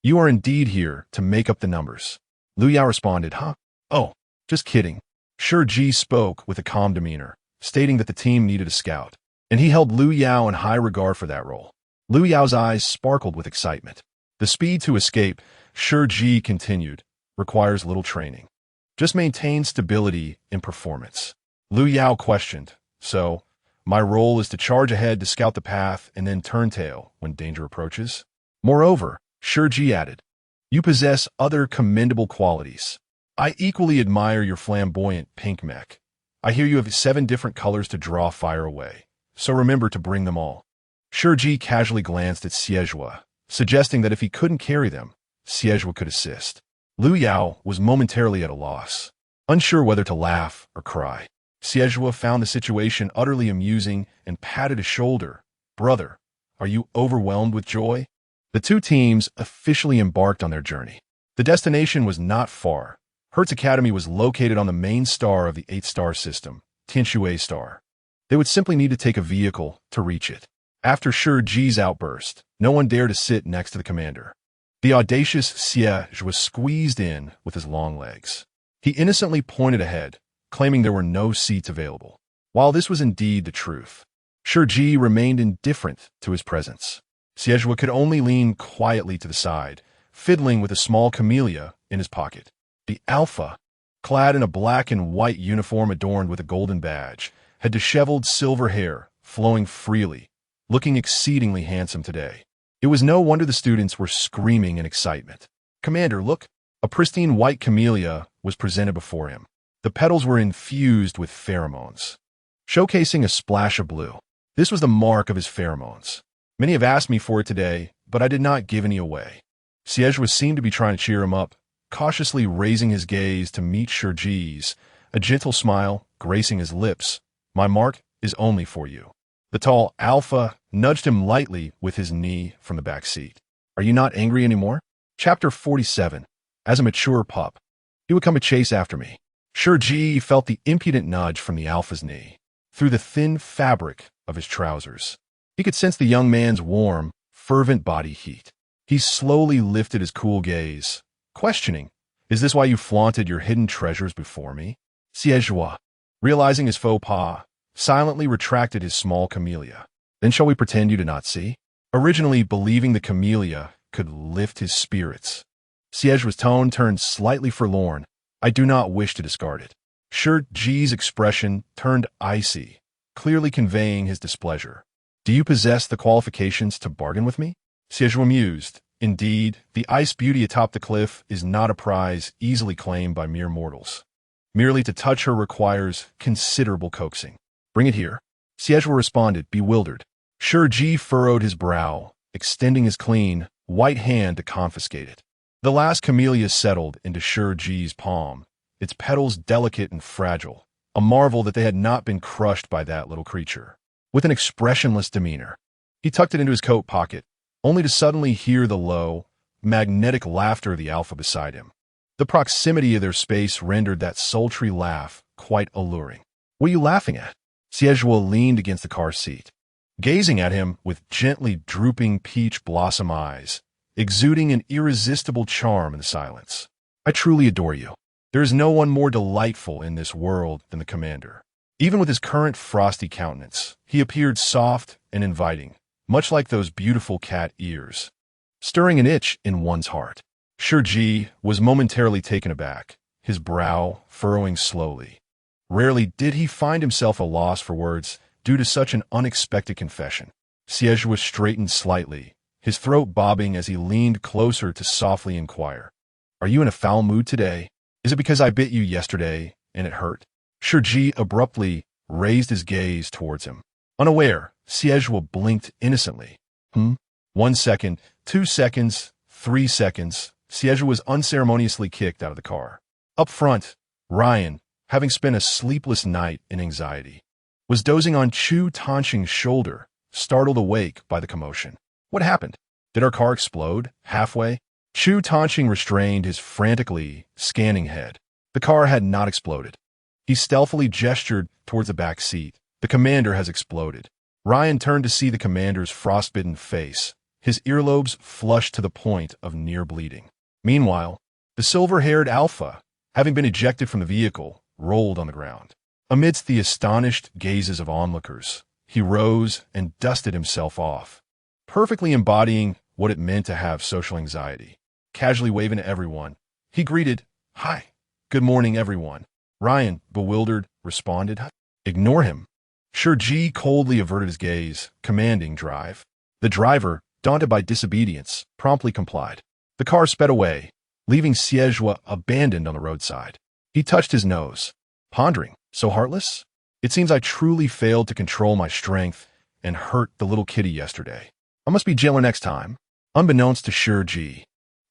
"You are indeed here to make up the numbers." Liu Yao responded, "Huh? Oh, just kidding." Shi Ji spoke with a calm demeanor, stating that the team needed a scout, and he held Liu Yao in high regard for that role. Liu Yao's eyes sparkled with excitement. "The speed to escape," Shi Ji continued, "requires little training. Just maintain stability in performance." Liu Yao questioned, "So, my role is to charge ahead to scout the path and then turn tail when danger approaches?" "Moreover," Shi Ji added, "you possess other commendable qualities. I equally admire your flamboyant pink mech. I hear you have 7 different colors to draw fire away, so remember to bring them all." Shi Ji casually glanced at Zhuo, suggesting that if he couldn't carry them, Zhuo could assist. Liu Yao was momentarily at a loss, unsure whether to laugh or cry. Zhuo found the situation utterly amusing and patted his shoulder. "Brother, are you overwhelmed with joy?" The two teams officially embarked on their journey. The destination was not far. Hertz Academy was located on the main star of the 8-star system, Tianxue star. They would simply need to take a vehicle to reach it. After Shi Ji's outburst, no one dared to sit next to the commander. The audacious Xie was squeezed in with his long legs. He innocently pointed ahead, claiming there were no seats available. While this was indeed the truth, Shi Ji remained indifferent to his presence. Xie could only lean quietly to the side, fiddling with a small camellia in his pocket. The alpha, clad in a black and white uniform adorned with a golden badge, had disheveled silver hair flowing freely, looking exceedingly handsome today. It was no wonder the students were screaming in excitement. "Commander, look!" A pristine white camellia was presented before him. The petals were infused with pheromones, showcasing a splash of blue. This was the mark of his pheromones. "Many have asked me for it today, but I did not give any away." Xie seemed to be trying to cheer him up, cautiously raising his gaze to meet Shi Ji's, a gentle smile gracing his lips. "My mark is only for you." The tall alpha nudged him lightly with his knee from the back seat. "Are you not angry anymore?" Chapter 47. As a mature pup, he would come to chase after me. Shi Ji felt the impudent nudge from the alpha's knee. Through the thin fabric of his trousers, he could sense the young man's warm, fervent body heat. He slowly lifted his cool gaze, questioning, "Is this why you flaunted your hidden treasures before me?" Xie, realizing his faux pas, silently retracted his small camellia. "Then shall we pretend you did not see?" Originally believing the camellia could lift his spirits, Xie's tone turned slightly forlorn. "I do not wish to discard it." Shi Ji's expression turned icy, clearly conveying his displeasure. "Do you possess the qualifications to bargain with me?" Xie mused. Indeed, the ice beauty atop the cliff is not a prize easily claimed by mere mortals. Merely to touch her requires considerable coaxing. "Bring it here." Xie responded, bewildered. Shi Ji furrowed his brow, extending his clean, white hand to confiscate it. The last camellia settled into Shi Ji's palm, its petals delicate and fragile, a marvel that they had not been crushed by that little creature. With an expressionless demeanor, he tucked it into his coat pocket, only to suddenly hear the low, magnetic laughter of the alpha beside him. The proximity of their space rendered that sultry laugh quite alluring. "What are you laughing at?" Xie leaned against the car seat, gazing at him with gently drooping peach blossom eyes, exuding an irresistible charm in the silence. "I truly adore you. There is no one more delightful in this world than the commander." Even with his current frosty countenance, he appeared soft and inviting, much like those beautiful cat ears, stirring an itch in one's heart. Shi Ji was momentarily taken aback, his brow furrowing slowly. Rarely did he find himself at a loss for words due to such an unexpected confession. Xie straightened slightly, his throat bobbing as he leaned closer to softly inquire, "Are you in a foul mood today? Is it because I bit you yesterday and it hurt?" Shi Ji abruptly raised his gaze towards him. Unaware, Xie blinked innocently. 1 second, 2 seconds, 3 seconds. Xie was unceremoniously kicked out of the car. Up front, Ryan, having spent a sleepless night in anxiety, was dozing on Chu Tanxing's shoulder, startled awake by the commotion. "What happened? Did our car explode halfway?" Chu Tanxing restrained his frantically scanning head. The car had not exploded. He stealthily gestured towards the back seat. "The commander has exploded." Ryan turned to see the commander's frostbitten face, his earlobes flushed to the point of near bleeding. Meanwhile, the silver-haired alpha, having been ejected from the vehicle, rolled on the ground. Amidst the astonished gazes of onlookers, he rose and dusted himself off, perfectly embodying what it meant to have social anxiety. Casually waving to everyone, he greeted, "Hi, good morning, everyone." Ryan, bewildered, responded, "Ignore him." Shi Ji coldly averted his gaze, commanding drive. The driver, daunted by disobedience, promptly complied. The car sped away, leaving Xie abandoned on the roadside. He touched his nose, pondering, "So heartless? It seems I truly failed to control my strength and hurt the little kitty yesterday. I must be gentler next time." Unbeknownst to Shi Ji,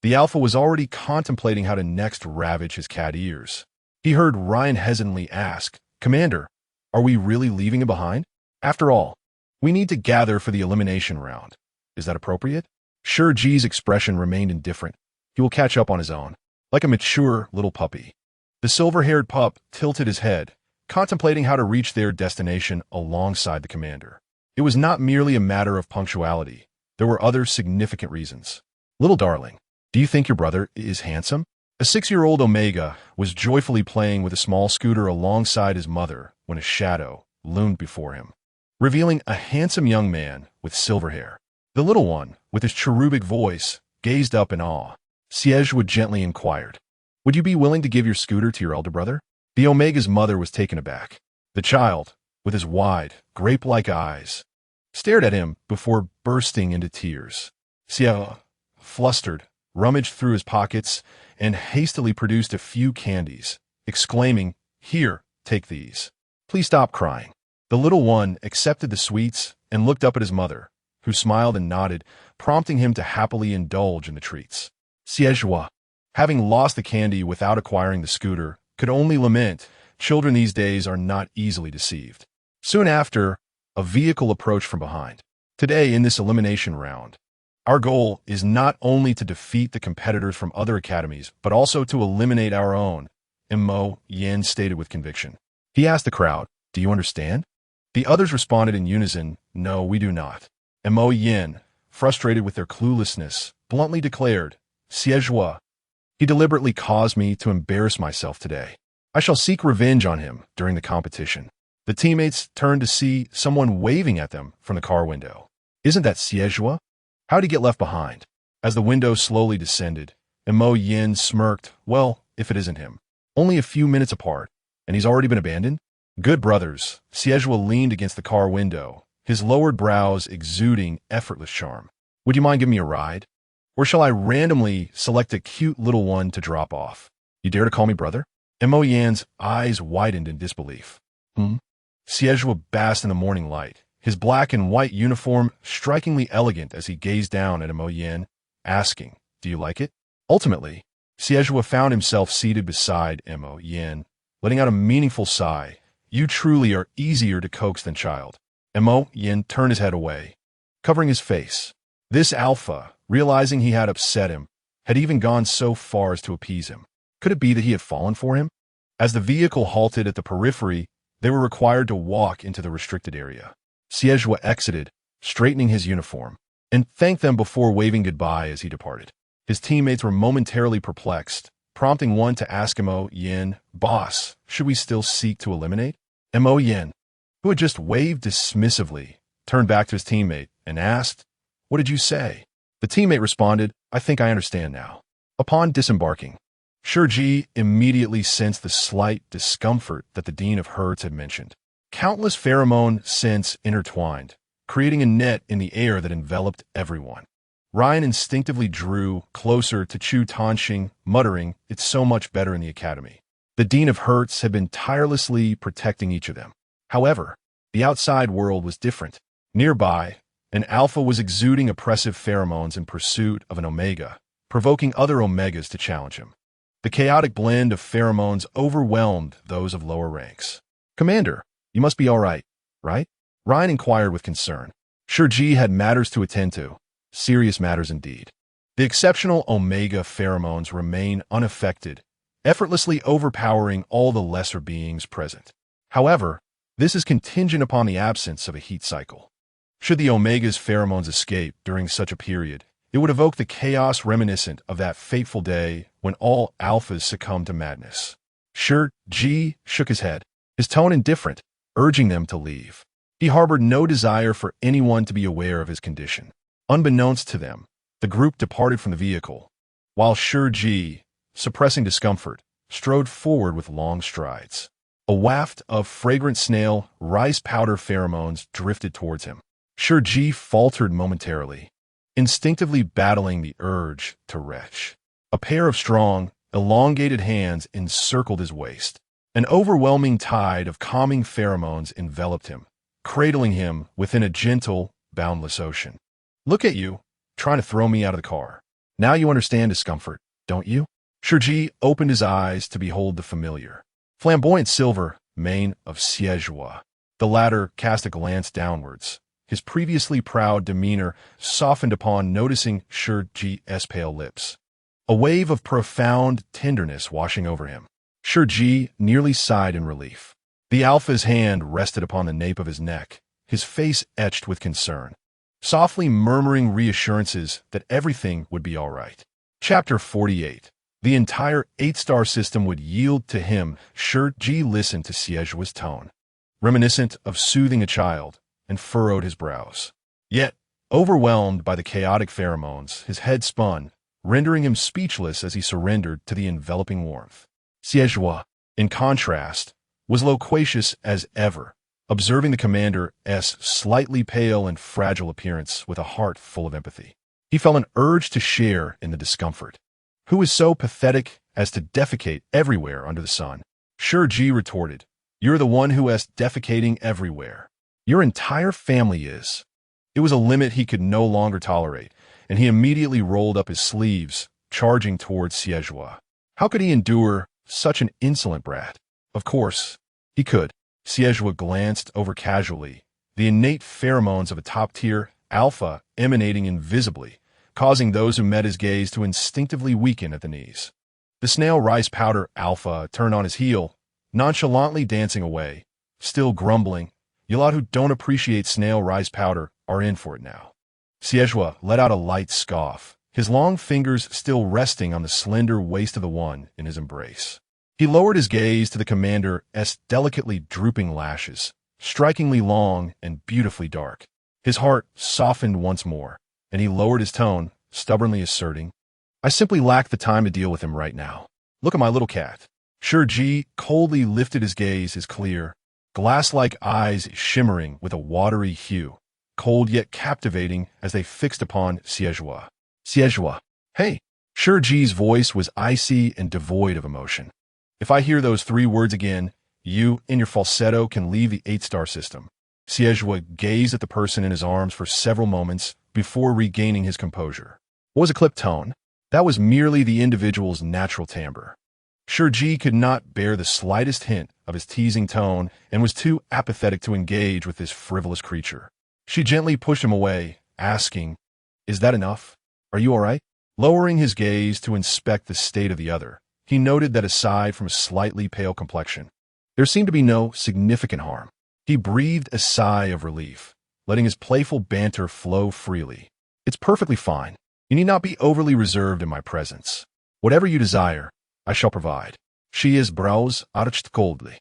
the alpha was already contemplating how to next ravage his cat ears. He heard Ryan hesitantly ask, "Commander, are we really leaving him behind? After all, we need to gather for the elimination round. Is that appropriate?" Shi Ji's expression remained indifferent. He will catch up on his own, like a mature little puppy. The silver-haired pup tilted his head, contemplating how to reach their destination alongside the commander. It was not merely a matter of punctuality. There were other significant reasons. "Little darling, do you think your brother is handsome?" A 6-year-old Omega was joyfully playing with a small scooter alongside his mother when a shadow loomed before him, revealing a handsome young man with silver hair. The little one, with his cherubic voice, gazed up in awe. Xie gently inquired, "Would you be willing to give your scooter to your elder brother?" The Omega's mother was taken aback. The child, with his wide, grape-like eyes, stared at him before bursting into tears. Xie, flustered, rummaged through his pockets and hastily produced a few candies, exclaiming, "Here, take these. Please stop crying." The little one accepted the sweets and looked up at his mother, who smiled and nodded, prompting him to happily indulge in the treats. Xie, having lost the candy without acquiring the scooter, could only lament, children these days are not easily deceived. Soon after, a vehicle approached from behind. Today, in this elimination round, our goal is not only to defeat the competitors from other academies, but also to eliminate our own, Mo Yin stated with conviction. He asked the crowd, "Do you understand?" The others responded in unison, "No, we do not." Mo Yin, frustrated with their cluelessness, bluntly declared, "Xie, he deliberately caused me to embarrass myself today. I shall seek revenge on him during the competition." The teammates turned to see someone waving at them from the car window. "Isn't that Xie? How'd he get left behind?" As the window slowly descended, Mo Yin smirked, "Well, if it isn't him. Only a few minutes apart, and he's already been abandoned?" "Good brothers." Xie leaned against the car window, his lowered brows exuding effortless charm. "Would you mind giving me a ride? Or shall I randomly select a cute little one to drop off? You dare to call me brother?" Mo Yin's eyes widened in disbelief. Xie basked in the morning light, his black and white uniform strikingly elegant as he gazed down at Mo Yin, asking, "Do you like it?" Ultimately, Xie found himself seated beside Mo Yin, letting out a meaningful sigh. "You truly are easier to coax than child." Mo Yin turned his head away, covering his face. This alpha, realizing he had upset him, had even gone so far as to appease him. Could it be that he had fallen for him? As the vehicle halted at the periphery, they were required to walk into the restricted area. Xie exited, straightening his uniform, and thanked them before waving goodbye as he departed. His teammates were momentarily perplexed, prompting one to ask Mo Yin, "Boss, should we still seek to eliminate?" Mo Yin, who had just waved dismissively, turned back to his teammate and asked, "What did you say?" The teammate responded, "I think I understand now." Upon disembarking, Shi Ji immediately sensed the slight discomfort that the Dean of Herds had mentioned. Countless pheromone scents intertwined, creating a net in the air that enveloped everyone. Ryan instinctively drew closer to Chu Tanxing, muttering, "It's so much better in the academy." The Dean of Hertz had been tirelessly protecting each of them. However, the outside world was different. Nearby, an alpha was exuding oppressive pheromones in pursuit of an omega, provoking other omegas to challenge him. The chaotic blend of pheromones overwhelmed those of lower ranks. "Commander, you must be all right, right?" Ryan inquired with concern. Shi Ji had matters to attend to, serious matters indeed. The exceptional omega pheromones remain unaffected, effortlessly overpowering all the lesser beings present. However, this is contingent upon the absence of a heat cycle. Should the omega's pheromones escape during such a period, it would evoke the chaos reminiscent of that fateful day when all alphas succumbed to madness. Shi Ji shook his head, his tone indifferent, urging them to leave. He harbored no desire for anyone to be aware of his condition. Unbeknownst to them, the group departed from the vehicle, while Shi Ji, suppressing discomfort, strode forward with long strides. A waft of fragrant snail, rice powder pheromones drifted towards him. Shi Ji faltered momentarily, instinctively battling the urge to retch. A pair of strong, elongated hands encircled his waist. An overwhelming tide of calming pheromones enveloped him, cradling him within a gentle, boundless ocean. "Look at you, trying to throw me out of the car. Now you understand discomfort, don't you?" Shi Ji opened his eyes to behold the familiar, flamboyant silver mane of Xie. The latter cast a glance downwards. His previously proud demeanor softened upon noticing Shi Ji's pale lips. A wave of profound tenderness washing over him. Shi Ji nearly sighed in relief. The alpha's hand rested upon the nape of his neck, his face etched with concern, softly murmuring reassurances that everything would be all right. Chapter 48. the entire 8-star system would yield to him. Shi Ji listened to Xiejua's tone, reminiscent of soothing a child, and furrowed his brows. Yet, overwhelmed by the chaotic pheromones, his head spun, rendering him speechless as he surrendered to the enveloping warmth. Xiejua, in contrast, was loquacious as ever, observing the commander's slightly pale and fragile appearance with a heart full of empathy. He felt an urge to share in the discomfort. Who is so pathetic as to defecate everywhere under the sun? Shi Ji retorted, "You're the one who is defecating everywhere. Your entire family is." It was a limit he could no longer tolerate, and he immediately rolled up his sleeves, charging towards Xiejua. How could he endure such an insolent brat? Of course, he could. Xiejua glanced over casually, the innate pheromones of a top-tier alpha emanating invisibly, causing those who met his gaze to instinctively weaken at the knees. The snail rice powder alpha turned on his heel, nonchalantly dancing away, still grumbling, "You lot who don't appreciate snail rice powder are in for it now." Xiejua let out a light scoff, his long fingers still resting on the slender waist of the one in his embrace. He lowered his gaze to the commander's delicately drooping lashes, strikingly long and beautifully dark. His heart softened once more, and he lowered his tone, stubbornly asserting, "I simply lack the time to deal with him right now. Look at my little cat." Shi Ji coldly lifted his gaze, his clear, glass-like eyes shimmering with a watery hue, cold yet captivating as they fixed upon Xiejua. "Xiejua, hey!" Shi Ji's voice was icy and devoid of emotion. "If I hear those 3 words again, you, in your falsetto, can leave the 8-star system." Xiejua gazed at the person in his arms for several moments before regaining his composure. What was a clipped tone? That was merely the individual's natural timbre. Shi Ji could not bear the slightest hint of his teasing tone and was too apathetic to engage with this frivolous creature. She gently pushed him away, asking, "Is that enough? Are you all right?" Lowering his gaze to inspect the state of the other, he noted that aside from a slightly pale complexion, there seemed to be no significant harm. He breathed a sigh of relief, letting his playful banter flow freely. "It's perfectly fine. You need not be overly reserved in my presence. Whatever you desire, I shall provide." Shi's brows arched coldly.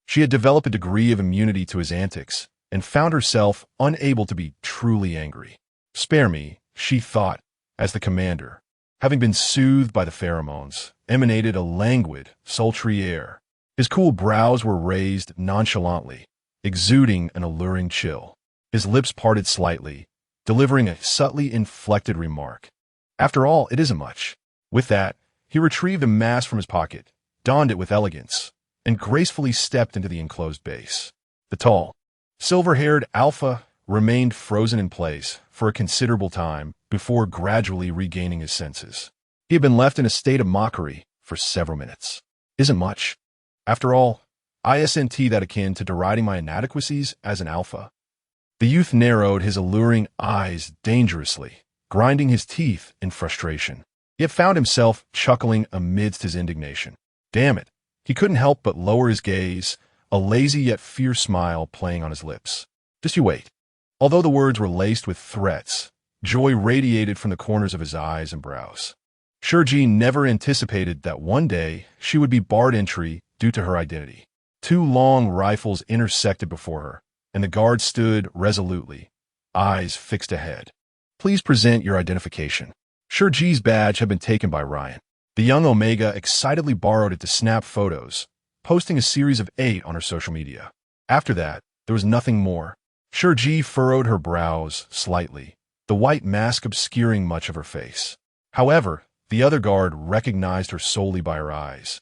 She had developed a degree of immunity to his antics and found herself unable to be truly angry. "Spare me," she thought, as the commander, having been soothed by the pheromones, emanated a languid, sultry air. His cool brows were raised nonchalantly, exuding an alluring chill. His lips parted slightly, delivering a subtly inflected remark. "After all, it isn't much." With that, he retrieved a mask from his pocket, donned it with elegance, and gracefully stepped into the enclosed base. The tall, silver-haired alpha remained frozen in place for a considerable time before gradually regaining his senses. He had been left in a state of mockery for several minutes. "Isn't much. After all, isn't that akin to deriding my inadequacies as an alpha?" The youth narrowed his alluring eyes dangerously, grinding his teeth in frustration. Yet found himself chuckling amidst his indignation. Damn it, he couldn't help but lower his gaze, a lazy yet fierce smile playing on his lips. "Just you wait." Although the words were laced with threats, joy radiated from the corners of his eyes and brows. Shi Ji never anticipated that one day she would be barred entry due to her identity. 2 long rifles intersected before her, and the guard stood resolutely, eyes fixed ahead. "Please present your identification." Shi Ji's badge had been taken by Ryan. The young Omega excitedly borrowed it to snap photos, posting a series of 8 on her social media. After that, there was nothing more. Shi Ji furrowed her brows slightly, the white mask obscuring much of her face. However, the other guard recognized her solely by her eyes,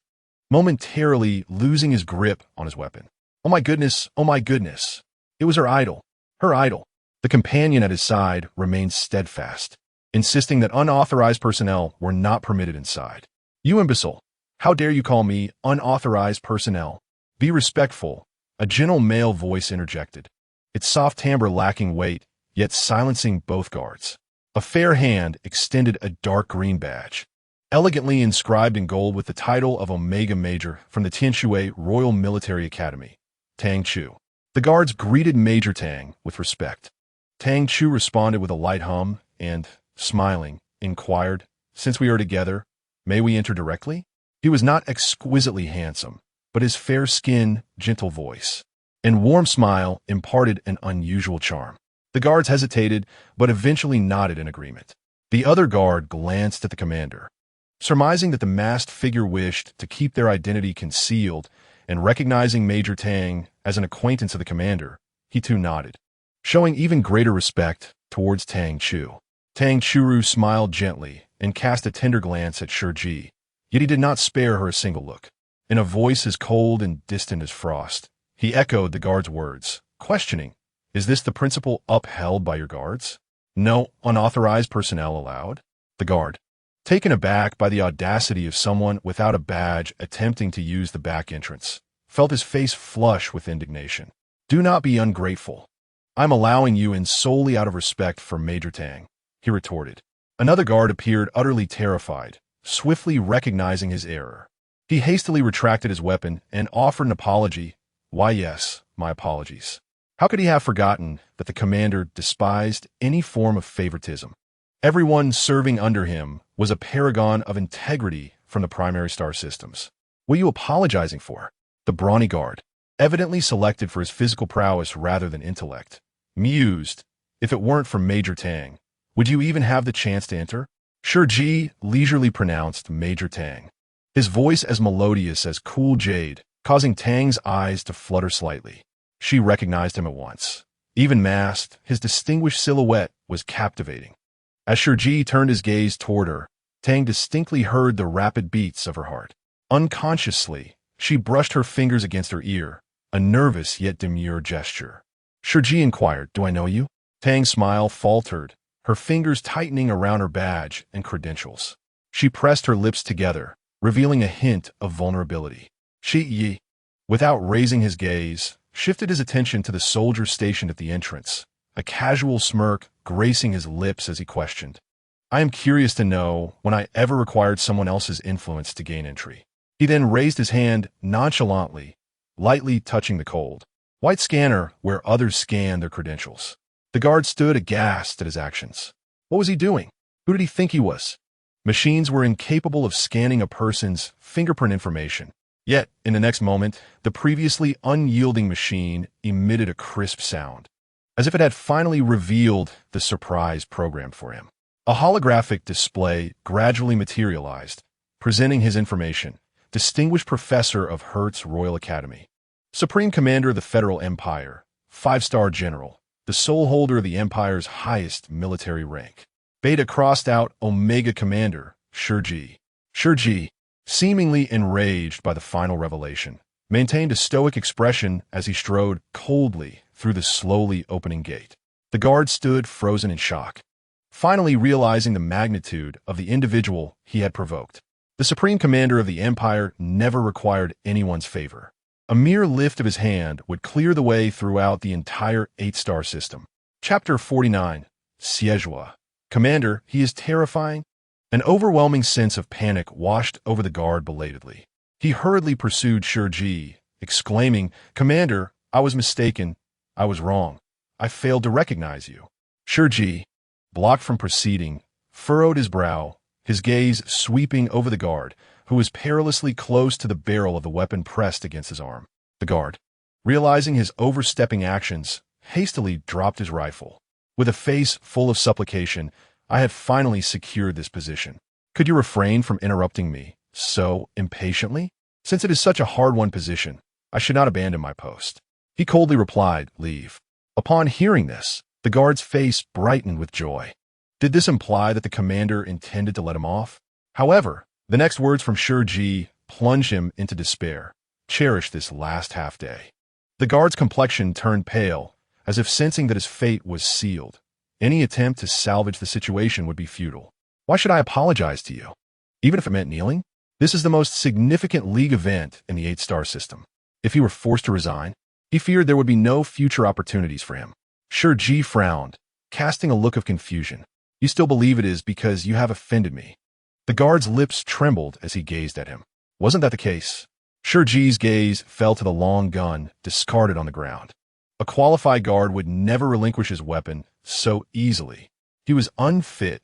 momentarily losing his grip on his weapon. Oh my goodness, oh my goodness. It was her idol. Her idol. The companion at his side remained steadfast, insisting that unauthorized personnel were not permitted inside. "You imbecile! How dare you call me unauthorized personnel? Be respectful," a gentle male voice interjected, its soft timbre lacking weight, yet silencing both guards. A fair hand extended a dark green badge, elegantly inscribed in gold with the title of Omega Major from the Tianshui Royal Military Academy, Tang Chu. The guards greeted Major Tang with respect. Tang Chu responded with a light hum and, smiling, inquired, "Since we are together, May we enter directly? He was not exquisitely handsome, but his fair skin, gentle voice, and warm smile imparted an unusual charm. The guards hesitated, but eventually nodded in agreement. The other guard glanced at the commander. Surmising that the masked figure wished to keep their identity concealed and recognizing Major Tang as an acquaintance of the commander, he too nodded, showing even greater respect towards Tang Chu. Tang Churu smiled gently and cast a tender glance at Shi Ji, yet he did not spare her a single look. In a voice as cold and distant as frost, he echoed the guard's words, questioning, "Is this the principle upheld by your guards? No unauthorized personnel allowed?" The guard, taken aback by the audacity of someone without a badge attempting to use the back entrance, felt his face flush with indignation. "Do not be ungrateful. I'm allowing you in solely out of respect for Major Tang," he retorted. Another guard appeared utterly terrified, swiftly recognizing his error. He hastily retracted his weapon and offered an apology. "Why, yes, my apologies." How could he have forgotten that the commander despised any form of favoritism? Everyone serving under him was a paragon of integrity from the primary star systems. "What are you apologizing for?" The brawny guard, evidently selected for his physical prowess rather than intellect, mused. "If it weren't for Major Tang, would you even have the chance to enter?" Shi Ji leisurely pronounced Major Tang, his voice as melodious as cool jade, causing Tang's eyes to flutter slightly. She recognized him at once. Even masked, his distinguished silhouette was captivating. As Shi Ji turned his gaze toward her, Tang distinctly heard the rapid beats of her heart. Unconsciously, she brushed her fingers against her ear, a nervous yet demure gesture. Shi Ji inquired, "Do I know you?" Tang's smile faltered, her fingers tightening around her badge and credentials. She pressed her lips together, revealing a hint of vulnerability. Shi Ji, without raising his gaze, shifted his attention to the soldier stationed at the entrance, a casual smirk gracing his lips as he questioned, "I am curious to know when I ever required someone else's influence to gain entry." He then raised his hand nonchalantly, lightly touching the cold, white scanner where others scanned their credentials. The guard stood aghast at his actions. What was he doing? Who did he think he was? Machines were incapable of scanning a person's fingerprint information. Yet, in the next moment, the previously unyielding machine emitted a crisp sound, as if it had finally revealed the surprise programmed for him. A holographic display gradually materialized, presenting his information, Distinguished Professor of Hertz Royal Academy, Supreme Commander of the Federal Empire, 5-star General, the sole holder of the Empire's highest military rank. Beta crossed out Omega Commander, Shi Ji. Shi Ji, seemingly enraged by the final revelation, maintained a stoic expression as he strode coldly through the slowly opening gate. The guard stood frozen in shock, finally realizing the magnitude of the individual he had provoked. The Supreme Commander of the Empire never required anyone's favor. A mere lift of his hand would clear the way throughout the entire 8-star system. Chapter 49, Xie. Commander, he is terrifying. An overwhelming sense of panic washed over the guard belatedly. He hurriedly pursued Shi Ji, exclaiming, "Commander, I was mistaken. I was wrong. I failed to recognize you." Shi Ji, blocked from proceeding, furrowed his brow, his gaze sweeping over the guard, who was perilously close to the barrel of the weapon pressed against his arm. The guard, realizing his overstepping actions, hastily dropped his rifle. With a face full of supplication, "I had finally secured this position. Could you refrain from interrupting me so impatiently? Since it is such a hard-won position, I should not abandon my post." He coldly replied, "Leave." Upon hearing this, the guard's face brightened with joy. Did this imply that the commander intended to let him off? However, the next words from Shi Ji plunged him into despair. "Cherish this last half-day." The guard's complexion turned pale, as if sensing that his fate was sealed. Any attempt to salvage the situation would be futile. "Why should I apologize to you? Even if it meant kneeling? This is the most significant league event in the 8-star system. If he were forced to resign, he feared there would be no future opportunities for him." Shi Ji frowned, casting a look of confusion. "You still believe it is because you have offended me?" The guard's lips trembled as he gazed at him. Wasn't that the case? Shi Ji's gaze fell to the long gun discarded on the ground. A qualified guard would never relinquish his weapon so easily. He was unfit,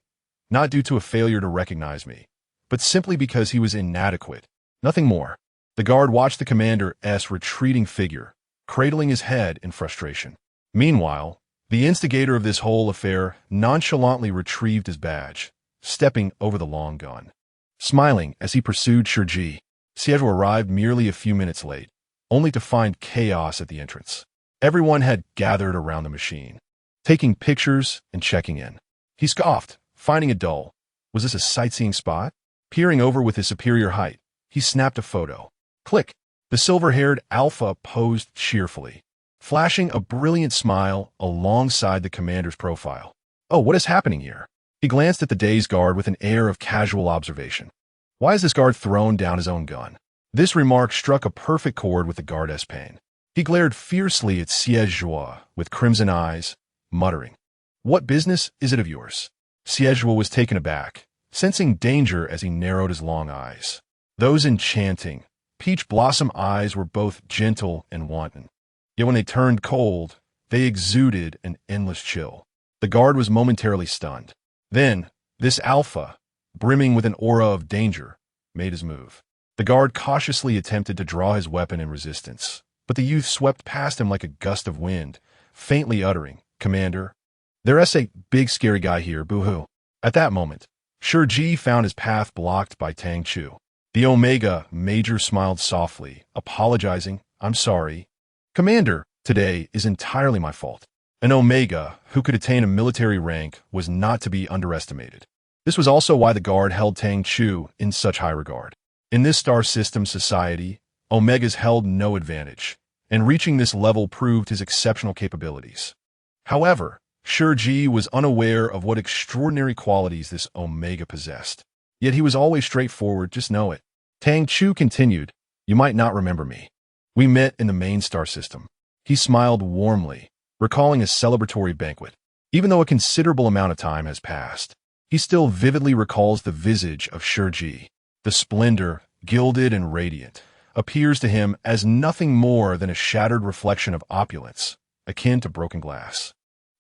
not due to a failure to recognize me, but simply because he was inadequate. Nothing more. The guard watched the commander's retreating figure, cradling his head in frustration. Meanwhile, the instigator of this whole affair nonchalantly retrieved his badge, stepping over the long gun. Smiling as he pursued Shi Ji, Xie arrived merely a few minutes late, only to find chaos at the entrance. Everyone had gathered around the machine, taking pictures and checking in. He scoffed, finding it dull. Was this a sightseeing spot? Peering over with his superior height, he snapped a photo. Click! The silver-haired alpha posed cheerfully, flashing a brilliant smile alongside the commander's profile. Oh, what is happening here? He glanced at the dazed guard with an air of casual observation. Why has this guard thrown down his own gun? This remark struck a perfect chord with the guard's pain. He glared fiercely at Zhuo with crimson eyes, muttering, "What business is it of yours?" Zhuo was taken aback, sensing danger as he narrowed his long eyes. Those enchanting, peach blossom eyes were both gentle and wanton. Yet when they turned cold, they exuded an endless chill. The guard was momentarily stunned. Then, this alpha, brimming with an aura of danger, made his move. The guard cautiously attempted to draw his weapon in resistance, but the youth swept past him like a gust of wind, faintly uttering, "Commander, there's a big scary guy here, boo-hoo." At that moment, Shi Ji found his path blocked by Tang Chu. The Omega Major smiled softly, apologizing, "I'm sorry. Commander, today is entirely my fault." An Omega who could attain a military rank was not to be underestimated. This was also why the guard held Tang Chu in such high regard. In this star system society, Omegas held no advantage, and reaching this level proved his exceptional capabilities. However, Shi Ji was unaware of what extraordinary qualities this Omega possessed. Yet he was always straightforward, just know it. Tang Chu continued, "You might not remember me. We met in the main star system." He smiled warmly, recalling a celebratory banquet. Even though a considerable amount of time has passed, he still vividly recalls the visage of Shi Ji. The splendor, gilded and radiant, appears to him as nothing more than a shattered reflection of opulence, akin to broken glass.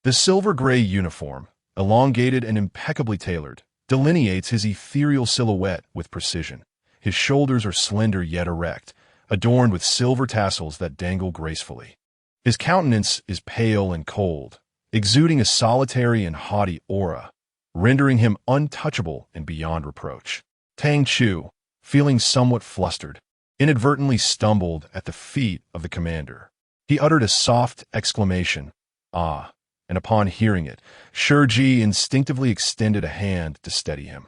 The silver-gray uniform, elongated and impeccably tailored, delineates his ethereal silhouette with precision. His shoulders are slender yet erect, adorned with silver tassels that dangle gracefully. His countenance is pale and cold, exuding a solitary and haughty aura, rendering him untouchable and beyond reproach. Tang Chu, feeling somewhat flustered, inadvertently stumbled at the feet of the commander. He uttered a soft exclamation, "Ah," and upon hearing it, Shi Ji instinctively extended a hand to steady him.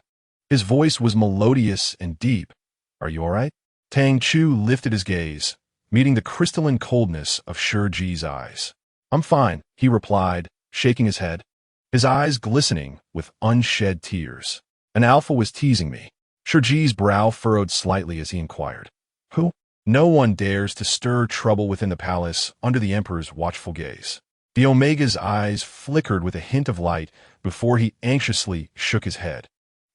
His voice was melodious and deep. "Are you all right?" Tang Chu lifted his gaze, meeting the crystalline coldness of Shi Ji's eyes. "I'm fine," he replied, shaking his head, his eyes glistening with unshed tears. "An alpha was teasing me." Shi Ji's brow furrowed slightly as he inquired, "Who?" No one dares to stir trouble within the palace under the emperor's watchful gaze. The Omega's eyes flickered with a hint of light before he anxiously shook his head.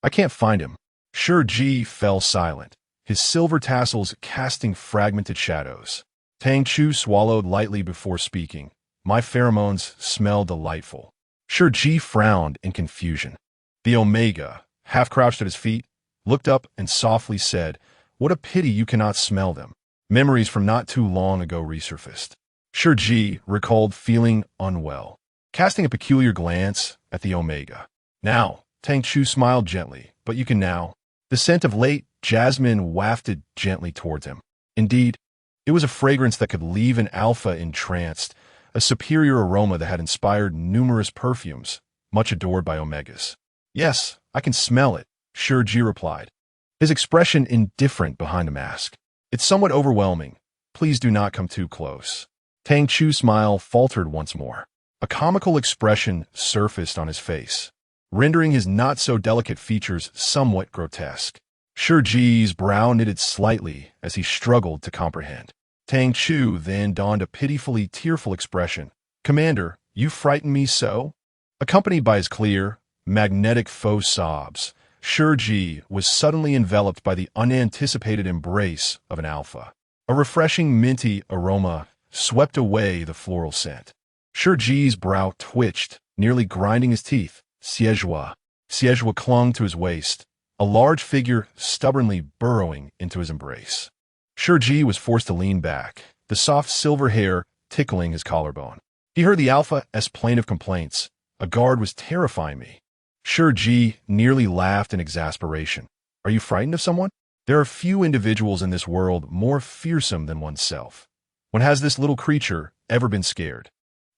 "I can't find him." Shi Ji fell silent, his silver tassels casting fragmented shadows. Tang Chu swallowed lightly before speaking. "My pheromones smell delightful." Shi Ji frowned in confusion. The Omega, half crouched at his feet, looked up and softly said, "What a pity you cannot smell them." Memories from not too long ago resurfaced. Shi Ji recalled feeling unwell, casting a peculiar glance at the Omega. "Now," Tang Chu smiled gently, "but you can now." The scent of late jasmine wafted gently towards him. Indeed, it was a fragrance that could leave an alpha entranced, a superior aroma that had inspired numerous perfumes, much adored by Omegas. "Yes, I can smell it," Shi Ji replied, his expression indifferent behind the mask. "It's somewhat overwhelming. Please do not come too close." Tang Chu's smile faltered once more. A comical expression surfaced on his face, rendering his not-so-delicate features somewhat grotesque. Shi Ji's brow knitted slightly as he struggled to comprehend. Tang Chu then donned a pitifully tearful expression. "Commander, you frighten me so?" Accompanied by his clear, magnetic faux sobs, Shi Ji was suddenly enveloped by the unanticipated embrace of an alpha. A refreshing minty aroma swept away the floral scent. Shi Ji's brow twitched, nearly grinding his teeth. Xie clung to his waist, a large figure stubbornly burrowing into his embrace. Shi Ji was forced to lean back, the soft silver hair tickling his collarbone. He heard the Alpha's plaintive complaints. A guard was terrifying me. Shi Ji nearly laughed in exasperation. Are you frightened of someone? There are few individuals in this world more fearsome than oneself. When has this little creature ever been scared?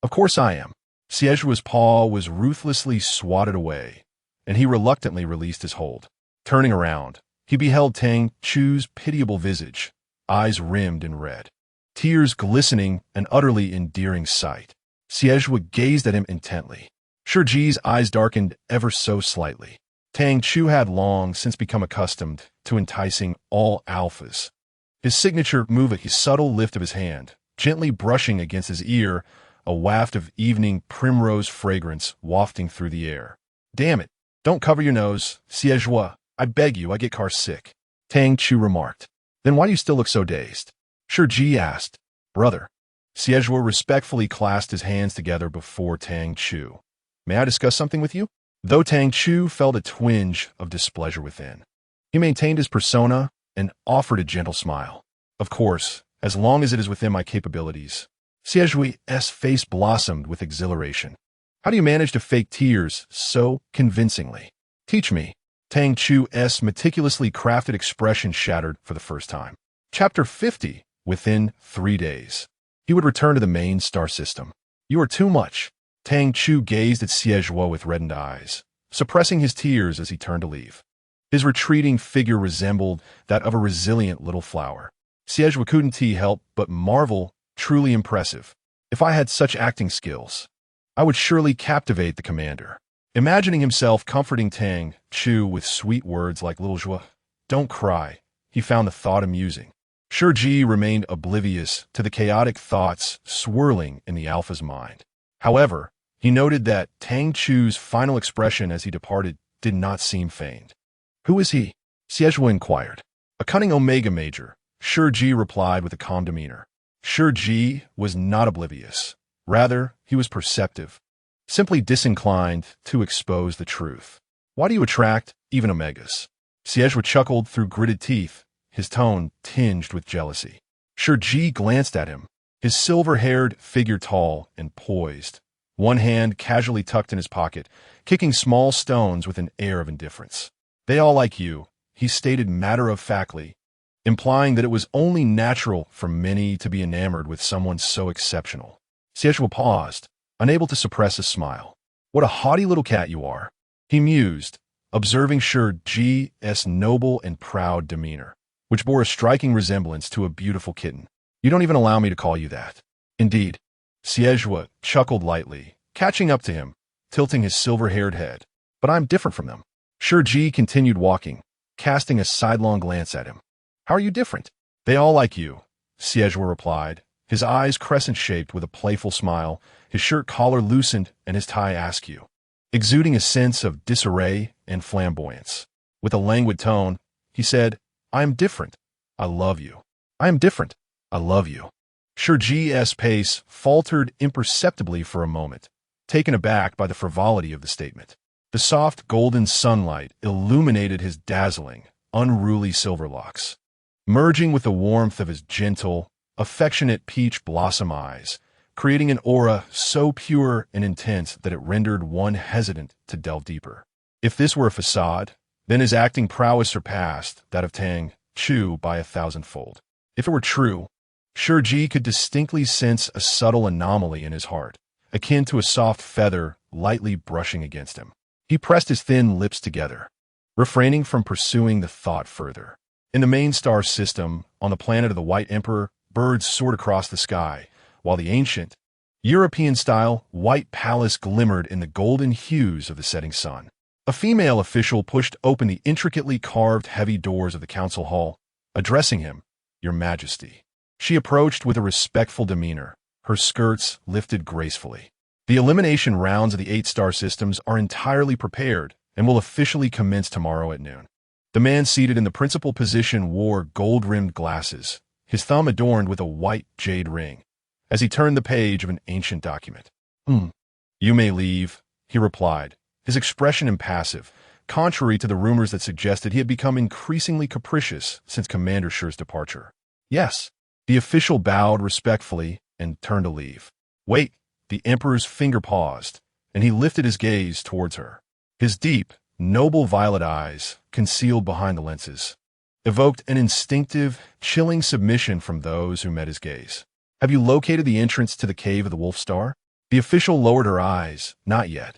Of course I am. Xieju's paw was ruthlessly swatted away, and he reluctantly released his hold. Turning around, he beheld Tang Chu's pitiable visage, eyes rimmed in red. Tears glistening, an utterly endearing sight. Xieju gazed at him intently. Shi Ji's eyes darkened ever so slightly. Tang Chu had long since become accustomed to enticing all alphas. His signature move, a subtle lift of his hand, gently brushing against his ear, a waft of evening primrose fragrance wafting through the air. Damn it, don't cover your nose, Xieju. I beg you, I get car sick. Tang Chu remarked. Then why do you still look so dazed? Shi Ji asked. Brother. Xieju respectfully clasped his hands together before Tang Chu. May I discuss something with you? Though Tang Chu felt a twinge of displeasure within, he maintained his persona and offered a gentle smile. Of course, as long as it is within my capabilities. Xieju's face blossomed with exhilaration. How do you manage to fake tears so convincingly? Teach me. Tang Chu's meticulously crafted expression shattered for the first time. Chapter 50. Within 3 days, he would return to the main star system. You are too much. Tang Chu gazed at Xieju with reddened eyes, suppressing his tears as he turned to leave. His retreating figure resembled that of a resilient little flower. Xieju couldn't help but marvel, truly impressive. If I had such acting skills, I would surely captivate the commander. Imagining himself comforting Tang Chu with sweet words like little Zhuo, don't cry, he found the thought amusing. Shi Ji remained oblivious to the chaotic thoughts swirling in the Alpha's mind. However, he noted that Tang Chu's final expression as he departed did not seem feigned. Who is he? Xieju inquired. A cunning Omega Major, Shi Ji replied with a calm demeanor. Shi Ji was not oblivious. Rather, he was perceptive, simply disinclined to expose the truth. Why do you attract even Omegas? Xieju chuckled through gritted teeth, his tone tinged with jealousy. Shi Ji glanced at him, his silver-haired figure tall and poised, one hand casually tucked in his pocket, kicking small stones with an air of indifference. They all like you, he stated matter-of-factly, implying that it was only natural for many to be enamored with someone so exceptional. Xieju paused, unable to suppress a smile. What a haughty little cat you are, he mused, observing Shi Ji's noble and proud demeanor, which bore a striking resemblance to a beautiful kitten. You don't even allow me to call you that. Indeed. Xieju chuckled lightly, catching up to him, tilting his silver-haired head. But I'm different from them. Shi Ji continued walking, casting a sidelong glance at him. How are you different? They all like you, Xieju replied, his eyes crescent-shaped with a playful smile, his shirt collar loosened and his tie askew, exuding a sense of disarray and flamboyance. With a languid tone, he said, I am different. I love you. I am different. I love you. Shi Ji's pace faltered imperceptibly for a moment, taken aback by the frivolity of the statement. The soft golden sunlight illuminated his dazzling, unruly silver locks, merging with the warmth of his gentle, affectionate peach blossom eyes, creating an aura so pure and intense that it rendered one hesitant to delve deeper. If this were a facade, then his acting prowess surpassed that of Tang Chu by 1,000-fold. If it were true, Shi Ji could distinctly sense a subtle anomaly in his heart, akin to a soft feather lightly brushing against him. He pressed his thin lips together, refraining from pursuing the thought further. In the main star system, on the planet of the White Emperor, birds soared across the sky, while the ancient, European-style white palace glimmered in the golden hues of the setting sun. A female official pushed open the intricately carved heavy doors of the council hall, addressing him, Your Majesty. She approached with a respectful demeanor, her skirts lifted gracefully. The elimination rounds of the 8-star systems are entirely prepared and will officially commence tomorrow at noon. The man seated in the principal position wore gold-rimmed glasses, his thumb adorned with a white jade ring, as he turned the page of an ancient document. You may leave, he replied, his expression impassive, contrary to the rumors that suggested he had become increasingly capricious since Commander Shi's departure. Yes, the official bowed respectfully and turned to leave. Wait, the Emperor's finger paused, and he lifted his gaze towards her. His deep, noble violet eyes, concealed behind the lenses, evoked an instinctive, chilling submission from those who met his gaze. Have you located the entrance to the cave of the Wolf Star? The official lowered her eyes. Not yet.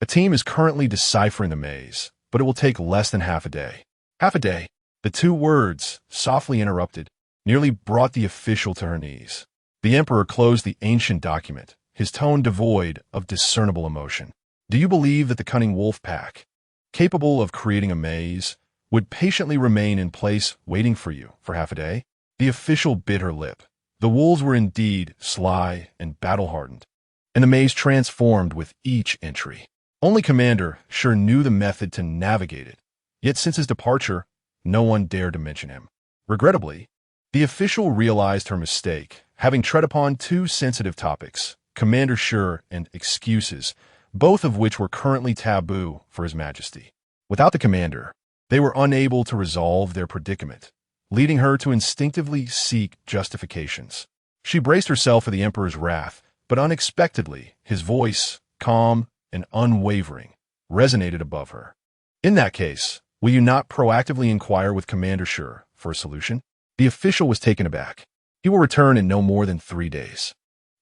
A team is currently deciphering the maze, but it will take less than half a day. Half a day? The two words, softly interrupted, nearly brought the official to her knees. The Emperor closed the ancient document, his tone devoid of discernible emotion. Do you believe that the cunning wolf pack, capable of creating a maze, would patiently remain in place waiting for you for half a day? The official bit her lip. The wolves were indeed sly and battle-hardened, and the maze transformed with each entry. Only Commander Shi knew the method to navigate it, yet since his departure, no one dared to mention him. Regrettably, the official realized her mistake, having tread upon two sensitive topics, Commander Shi and excuses, both of which were currently taboo for His Majesty. Without the commander, they were unable to resolve their predicament, leading her to instinctively seek justifications. She braced herself for the Emperor's wrath, but unexpectedly, his voice, calm and unwavering, resonated above her. In that case, will you not proactively inquire with Commander Shi for a solution? The official was taken aback. He will return in no more than 3 days.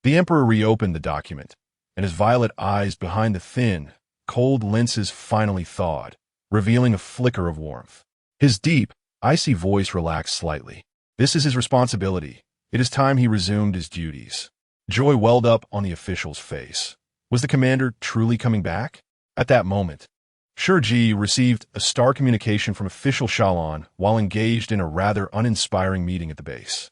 The Emperor reopened the document, and his violet eyes behind the thin, cold lenses finally thawed, revealing a flicker of warmth. His deep, icy voice relaxed slightly. This is his responsibility. It is time he resumed his duties. Joy welled up on the official's face. Was the commander truly coming back? At that moment, Shi Ji received a star communication from official Shalon while engaged in a rather uninspiring meeting at the base.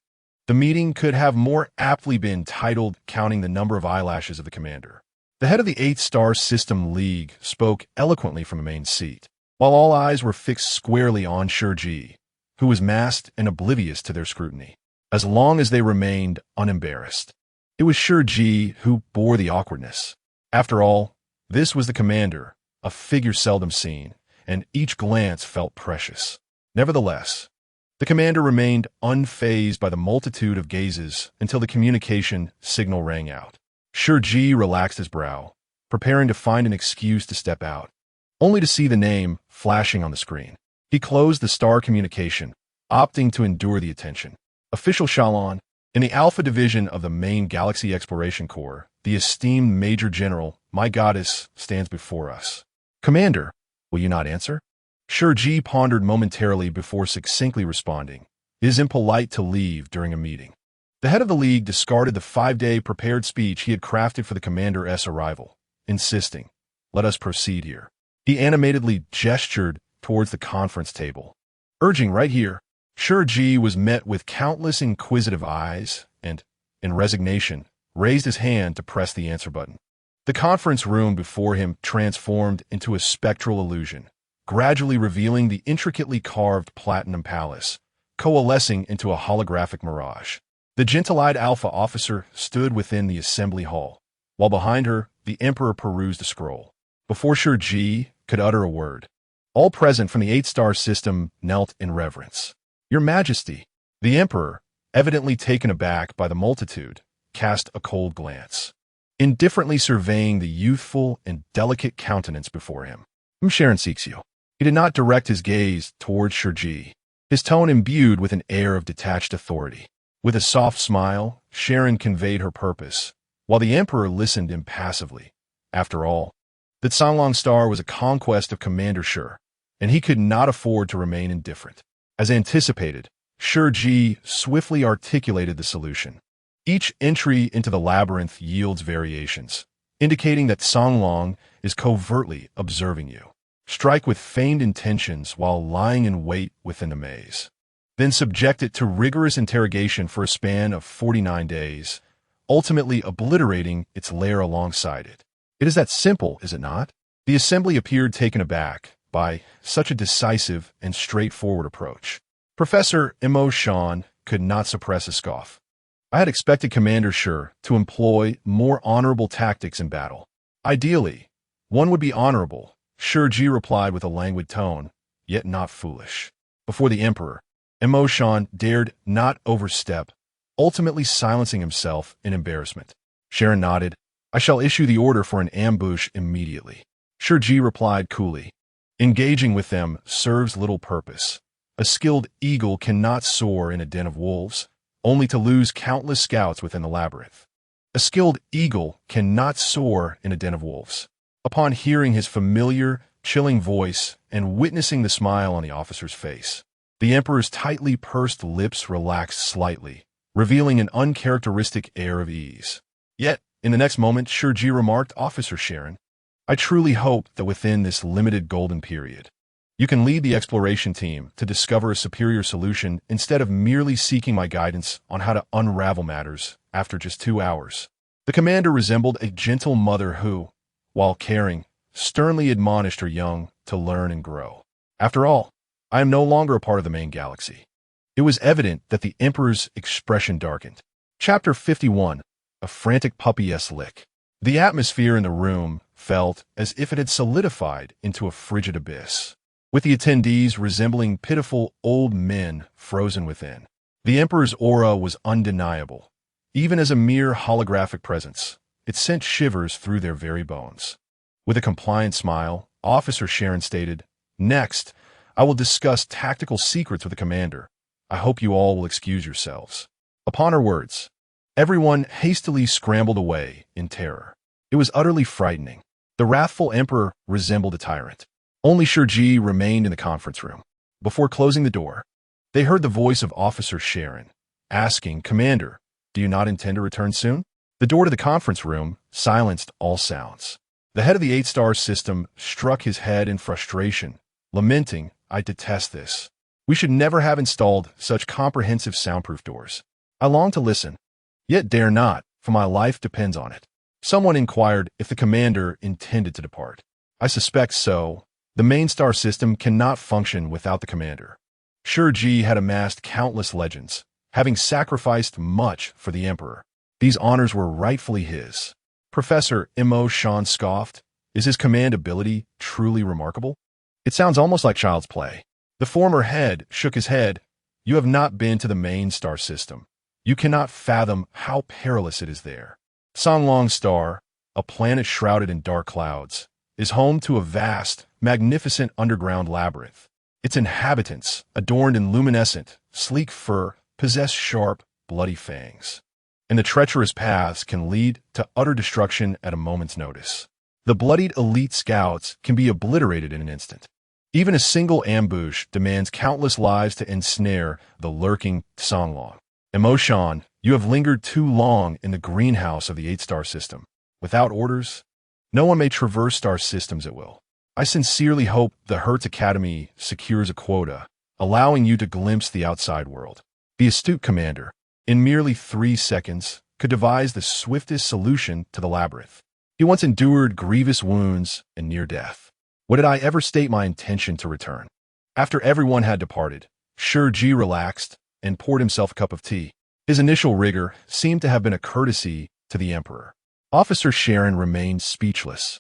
The meeting could have more aptly been titled Counting the Number of Eyelashes of the Commander. The head of the 8-Star System League spoke eloquently from a main seat, while all eyes were fixed squarely on Shi Ji, who was masked and oblivious to their scrutiny, as long as they remained unembarrassed. It was Shi Ji who bore the awkwardness. After all, this was the commander, a figure seldom seen, and each glance felt precious. Nevertheless, the commander remained unfazed by the multitude of gazes until the communication signal rang out. Shi Ji relaxed his brow, preparing to find an excuse to step out, only to see the name flashing on the screen. He closed the star communication, opting to endure the attention. Official Shalon, in the Alpha Division of the main Galaxy Exploration Corps, the esteemed Major General, my goddess, stands before us. Commander, will you not answer? Shi Ji pondered momentarily before succinctly responding. It is impolite to leave during a meeting. The head of the league discarded the 5-day prepared speech he had crafted for the commander's arrival, insisting, "Let us proceed here." He animatedly gestured towards the conference table, urging right here. Shi Ji was met with countless inquisitive eyes and, in resignation, raised his hand to press the answer button. The conference room before him transformed into a spectral illusion, gradually revealing the intricately carved platinum palace, coalescing into a holographic mirage. The gentle-eyed Alpha officer stood within the assembly hall, while behind her, the Emperor perused a scroll. Before Shi Ji could utter a word, all present from the 8-Star System knelt in reverence. Your Majesty, the Emperor, evidently taken aback by the multitude, cast a cold glance, indifferently surveying the youthful and delicate countenance before him. Sharon-Xie. He did not direct his gaze towards Shi Ji, his tone imbued with an air of detached authority. With a soft smile, Sharon conveyed her purpose, while the Emperor listened impassively. After all, that Sanglong Star was a conquest of Commander Shi, and he could not afford to remain indifferent. As anticipated, Shi Ji swiftly articulated the solution. Each entry into the labyrinth yields variations, indicating that Sanglong is covertly observing you. Strike with feigned intentions while lying in wait within the maze. Then subject it to rigorous interrogation for a span of 49 days, ultimately obliterating its lair alongside it. It is that simple, is it not? The assembly appeared taken aback by such a decisive and straightforward approach. Professor Imo Shan could not suppress a scoff. I had expected Commander Shi to employ more honorable tactics in battle. Ideally, one would be honorable, Shi Ji replied with a languid tone, yet not foolish. Before the emperor, emotion dared not overstep, ultimately silencing himself in embarrassment. Sharon nodded. I shall issue the order for an ambush immediately. Shi Ji replied coolly. Engaging with them serves little purpose. A skilled eagle cannot soar in a den of wolves, only to lose countless scouts within the labyrinth. A skilled eagle cannot soar in a den of wolves. Upon hearing his familiar, chilling voice and witnessing the smile on the officer's face, the emperor's tightly pursed lips relaxed slightly, revealing an uncharacteristic air of ease. Yet, in the next moment, Shi Ji remarked, Officer Sharon, I truly hope that within this limited golden period, you can lead the exploration team to discover a superior solution instead of merely seeking my guidance on how to unravel matters after just 2 hours. The commander resembled a gentle mother who, while caring, sternly admonished her young to learn and grow. After all, I am no longer a part of the main galaxy. It was evident that the emperor's expression darkened. Chapter 51. A frantic puppy-esque lick. The atmosphere in the room felt as if it had solidified into a frigid abyss, with the attendees resembling pitiful old men frozen within. The emperor's aura was undeniable. Even as a mere holographic presence, it sent shivers through their very bones. With a compliant smile, Officer Sharon stated, Next, I will discuss tactical secrets with the commander. I hope you all will excuse yourselves. Upon her words, everyone hastily scrambled away in terror. It was utterly frightening. The wrathful emperor resembled a tyrant. Only Shi Ji remained in the conference room. Before closing the door, they heard the voice of Officer Sharon, asking, Commander, do you not intend to return soon? The door to the conference room silenced all sounds. The head of the 8-star system struck his head in frustration, lamenting, I detest this. We should never have installed such comprehensive soundproof doors. I long to listen, yet dare not, for my life depends on it. Someone inquired if the commander intended to depart. I suspect so. The main star system cannot function without the commander. Shi Ji had amassed countless legends, having sacrificed much for the emperor. These honors were rightfully his. Professor Imo Shan scoffed. Is his command ability truly remarkable? It sounds almost like child's play. The former head shook his head. You have not been to the main star system. You cannot fathom how perilous it is there. Songlong Star, a planet shrouded in dark clouds, is home to a vast, magnificent underground labyrinth. Its inhabitants, adorned in luminescent, sleek fur, possess sharp, bloody fangs. And the treacherous paths can lead to utter destruction at a moment's notice. The bloodied elite scouts can be obliterated in an instant. Even a single ambush demands countless lives to ensnare the lurking Songlong. Emotion, you have lingered too long in the greenhouse of the 8-star system. Without orders, no one may traverse star systems at will. I sincerely hope the Hertz Academy secures a quota, allowing you to glimpse the outside world. The astute commander, in merely 3 seconds, could devise the swiftest solution to the labyrinth. He once endured grievous wounds and near death. What did I ever state my intention to return? After everyone had departed, Shi Ji relaxed and poured himself a cup of tea. His initial rigor seemed to have been a courtesy to the emperor. Officer Sharon remained speechless,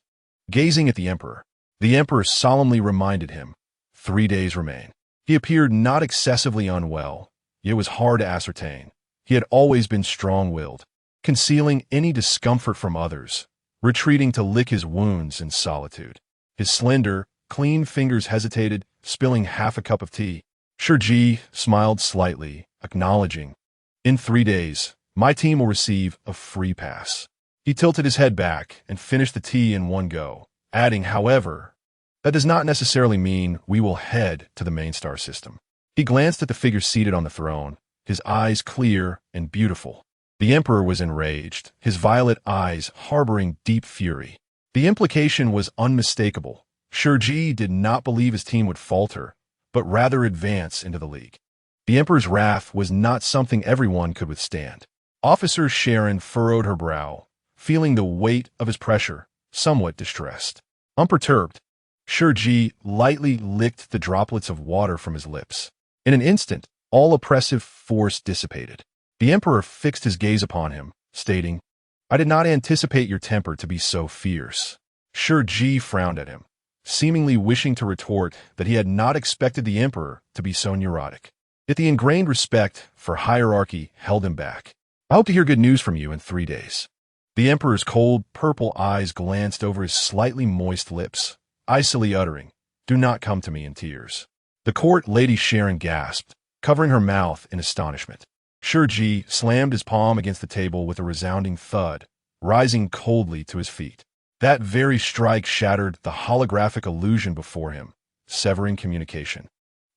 gazing at the emperor. The emperor solemnly reminded him, 3 days remain. He appeared not excessively unwell, yet it was hard to ascertain. He had always been strong-willed, concealing any discomfort from others, retreating to lick his wounds in solitude. His slender, clean fingers hesitated, spilling half a cup of tea. Shi Ji smiled slightly, acknowledging, in 3 days, my team will receive a free pass. He tilted his head back and finished the tea in one go, adding, however, that does not necessarily mean we will head to the main star system. He glanced at the figure seated on the throne, his eyes clear and beautiful. The emperor was enraged, his violet eyes harboring deep fury. The implication was unmistakable. Shi Ji did not believe his team would falter, but rather advance into the league. The emperor's wrath was not something everyone could withstand. Officer Sharon furrowed her brow, feeling the weight of his pressure, somewhat distressed. Unperturbed, Shi Ji lightly licked the droplets of water from his lips. In an instant, all oppressive force dissipated. The emperor fixed his gaze upon him, stating, I did not anticipate your temper to be so fierce. Shi Ji frowned at him, seemingly wishing to retort that he had not expected the emperor to be so neurotic. Yet the ingrained respect for hierarchy held him back. "I hope to hear good news from you in 3 days." The emperor's cold, purple eyes glanced over his slightly moist lips, icily uttering, "Do not come to me in tears." The court Lady Sharon gasped, covering her mouth in astonishment. Shi Ji slammed his palm against the table with a resounding thud, rising coldly to his feet. That very strike shattered the holographic illusion before him, severing communication.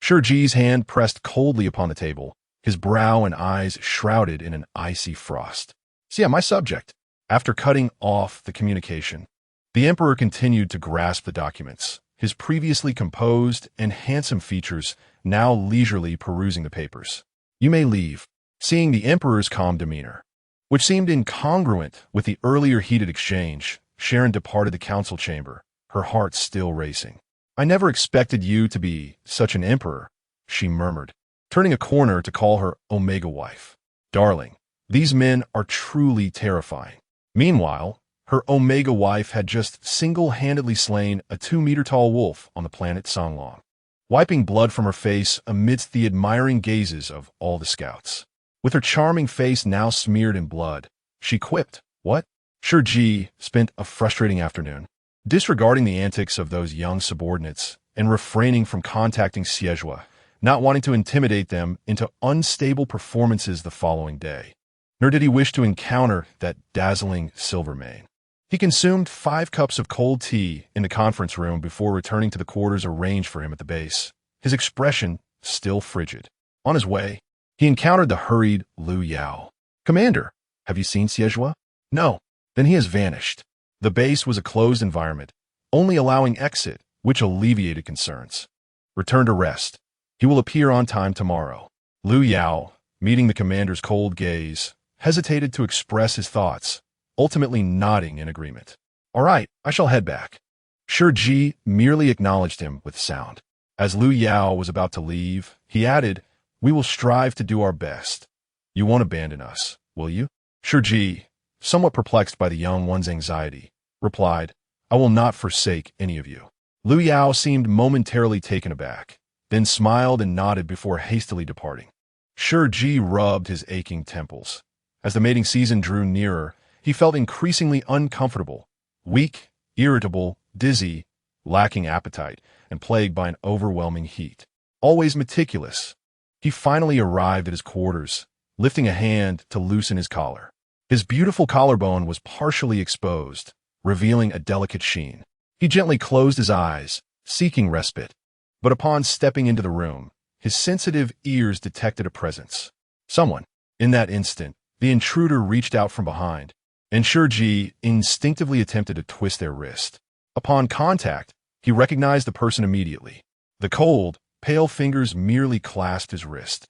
Shi Ji's hand pressed coldly upon the table, his brow and eyes shrouded in an icy frost. "So yeah, my subject." After cutting off the communication, the emperor continued to grasp the documents, his previously composed and handsome features now leisurely perusing the papers. "You may leave." Seeing the emperor's calm demeanor, which seemed incongruent with the earlier heated exchange, Sharon departed the council chamber, her heart still racing. "I never expected you to be such an emperor," she murmured, turning a corner to call her Omega wife. "Darling, these men are truly terrifying." Meanwhile, her Omega wife had just single-handedly slain a 2-meter-tall wolf on the planet Songlong, wiping blood from her face amidst the admiring gazes of all the scouts. With her charming face now smeared in blood, she quipped, "What?" Shi Ji spent a frustrating afternoon, disregarding the antics of those young subordinates and refraining from contacting Xie, not wanting to intimidate them into unstable performances the following day. Nor did he wish to encounter that dazzling Silvermane. He consumed 5 cups of cold tea in the conference room before returning to the quarters arranged for him at the base, his expression still frigid. On his way, he encountered the hurried Lu Yao. "Commander, have you seen Xie?" "No." "Then he has vanished." The base was a closed environment, only allowing exit, which alleviated concerns. "Return to rest. He will appear on time tomorrow." Lu Yao, meeting the commander's cold gaze, hesitated to express his thoughts, ultimately nodding in agreement. "All right, I shall head back." Shi Ji merely acknowledged him with sound. As Lu Yao was about to leave, he added, "We will strive to do our best. You won't abandon us, will you?" Shi Ji, somewhat perplexed by the young one's anxiety, replied, "I will not forsake any of you." Lu Yao seemed momentarily taken aback, then smiled and nodded before hastily departing. Shi Ji rubbed his aching temples. As the mating season drew nearer, he felt increasingly uncomfortable, weak, irritable, dizzy, lacking appetite, and plagued by an overwhelming heat. Always meticulous, he finally arrived at his quarters, lifting a hand to loosen his collar. His beautiful collarbone was partially exposed, revealing a delicate sheen. He gently closed his eyes, seeking respite. But upon stepping into the room, his sensitive ears detected a presence. Someone. In that instant, the intruder reached out from behind, and Shi Ji instinctively attempted to twist their wrist. Upon contact, he recognized the person immediately. The cold, pale fingers merely clasped his wrist.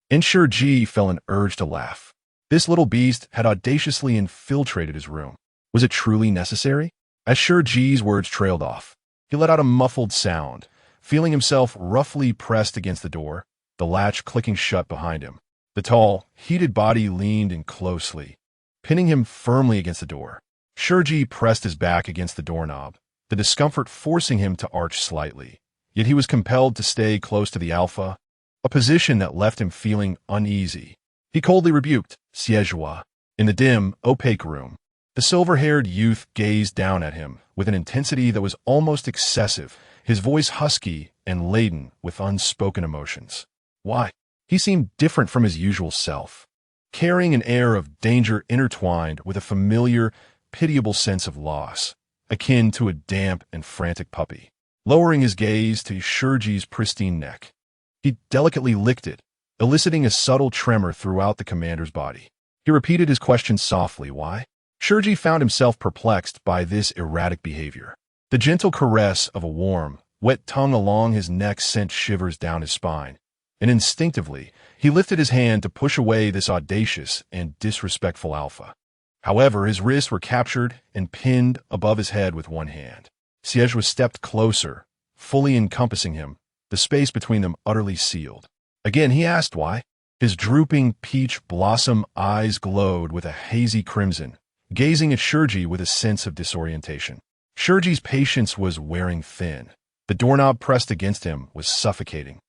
And Shi Ji felt an urge to laugh. This little beast had audaciously infiltrated his room. Was it truly necessary? As Shi Ji's words trailed off, he let out a muffled sound, feeling himself roughly pressed against the door, the latch clicking shut behind him. The tall, heated body leaned in closely, pinning him firmly against the door. Shi Ji pressed his back against the doorknob, the discomfort forcing him to arch slightly. Yet he was compelled to stay close to the alpha, a position that left him feeling uneasy. He coldly rebuked Xie. In the dim, opaque room, the silver-haired youth gazed down at him with an intensity that was almost excessive, his voice husky and laden with unspoken emotions. Why? He seemed different from his usual self, carrying an air of danger intertwined with a familiar, pitiable sense of loss, akin to a damp and frantic puppy. Lowering his gaze to Shi Ji's pristine neck, he delicately licked it, eliciting a subtle tremor throughout the commander's body. He repeated his question softly. Why? Shi Ji found himself perplexed by this erratic behavior. The gentle caress of a warm, wet tongue along his neck sent shivers down his spine, and instinctively, he lifted his hand to push away this audacious and disrespectful alpha. However, his wrists were captured and pinned above his head with one hand. Xie stepped closer, fully encompassing him, the space between them utterly sealed. Again he asked why. His drooping peach blossom eyes glowed with a hazy crimson, gazing at Shi Ji with a sense of disorientation. Shi Ji's patience was wearing thin. The doorknob pressed against him was suffocating,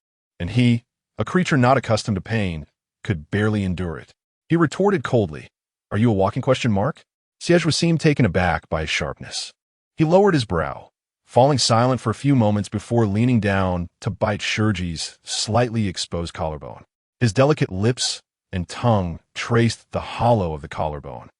and he, a creature not accustomed to pain, could barely endure it. He retorted coldly, "Are you a walking question mark?" Xie seemed taken aback by his sharpness. He lowered his brow, falling silent for a few moments before leaning down to bite Shi Ji's slightly exposed collarbone. His delicate lips and tongue traced the hollow of the collarbone,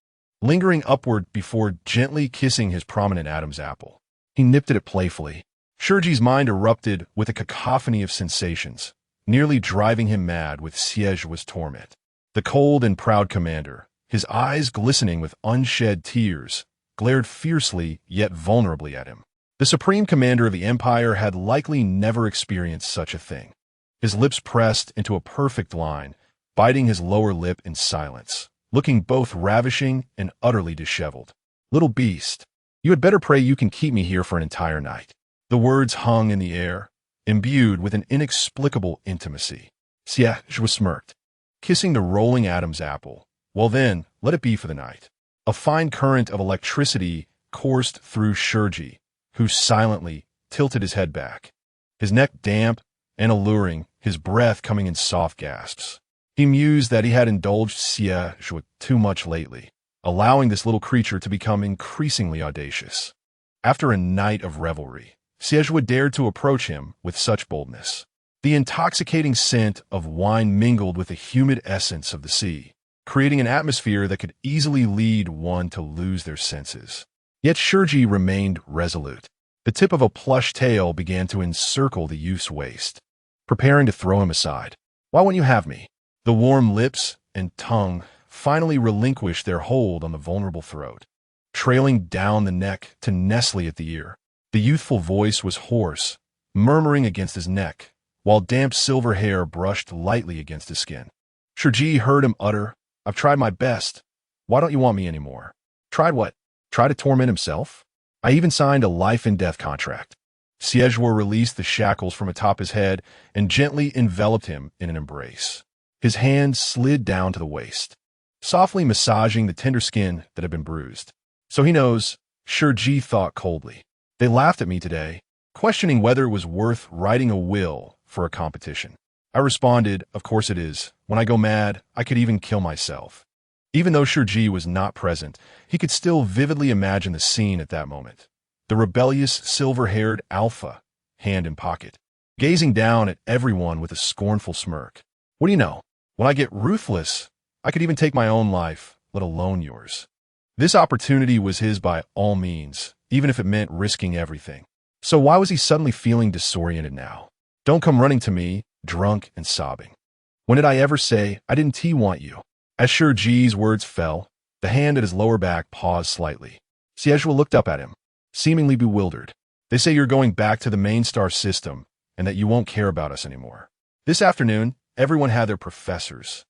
lingering upward before gently kissing his prominent Adam's apple. He nipped at it playfully. Shi Ji's mind erupted with a cacophony of sensations, nearly driving him mad with Xie's torment. The cold and proud commander, his eyes glistening with unshed tears, glared fiercely yet vulnerably at him. The supreme commander of the empire had likely never experienced such a thing. His lips pressed into a perfect line, biting his lower lip in silence, looking both ravishing and utterly disheveled. "Little beast, you had better pray you can keep me here for an entire night." The words hung in the air, imbued with an inexplicable intimacy. Xie smirked, kissing the rolling Adam's apple. "Well then, let it be for the night." A fine current of electricity coursed through Shi Ji, who silently tilted his head back, his neck damp and alluring, his breath coming in soft gasps. He mused that he had indulged Xie too much lately, allowing this little creature to become increasingly audacious. After a night of revelry, Xie dared to approach him with such boldness. The intoxicating scent of wine mingled with the humid essence of the sea, creating an atmosphere that could easily lead one to lose their senses. Yet Shi Ji remained resolute. The tip of a plush tail began to encircle the youth's waist, preparing to throw him aside. "Why won't you have me?" The warm lips and tongue finally relinquished their hold on the vulnerable throat, trailing down the neck to nestle at the ear. The youthful voice was hoarse, murmuring against his neck, while damp silver hair brushed lightly against his skin. Shi Ji heard him utter, "I've tried my best. Why don't you want me anymore?" "Tried what? Try to torment himself? I even signed a life-and-death contract." Xie released the shackles from atop his head and gently enveloped him in an embrace. His hand slid down to the waist, softly massaging the tender skin that had been bruised. "So he knows," Shi Ji thought coldly. "They laughed at me today, questioning whether it was worth writing a will for a competition. I responded, of course it is. When I go mad, I could even kill myself." Even though Shi Ji was not present, he could still vividly imagine the scene at that moment. The rebellious, silver-haired alpha, hand in pocket, gazing down at everyone with a scornful smirk. "What do you know? When I get ruthless, I could even take my own life, let alone yours." This opportunity was his by all means, even if it meant risking everything. So why was he suddenly feeling disoriented now? "Don't come running to me, drunk and sobbing. When did I ever say I didn't want you?" As Shi Ji's words fell, the hand at his lower back paused slightly. Xie looked up at him, seemingly bewildered. "They say you're going back to the main star system and that you won't care about us anymore. This afternoon, everyone had their professors,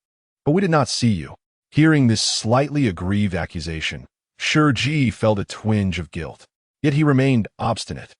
but we did not see you." Hearing this slightly aggrieved accusation, Shi Ji felt a twinge of guilt. Yet he remained obstinate.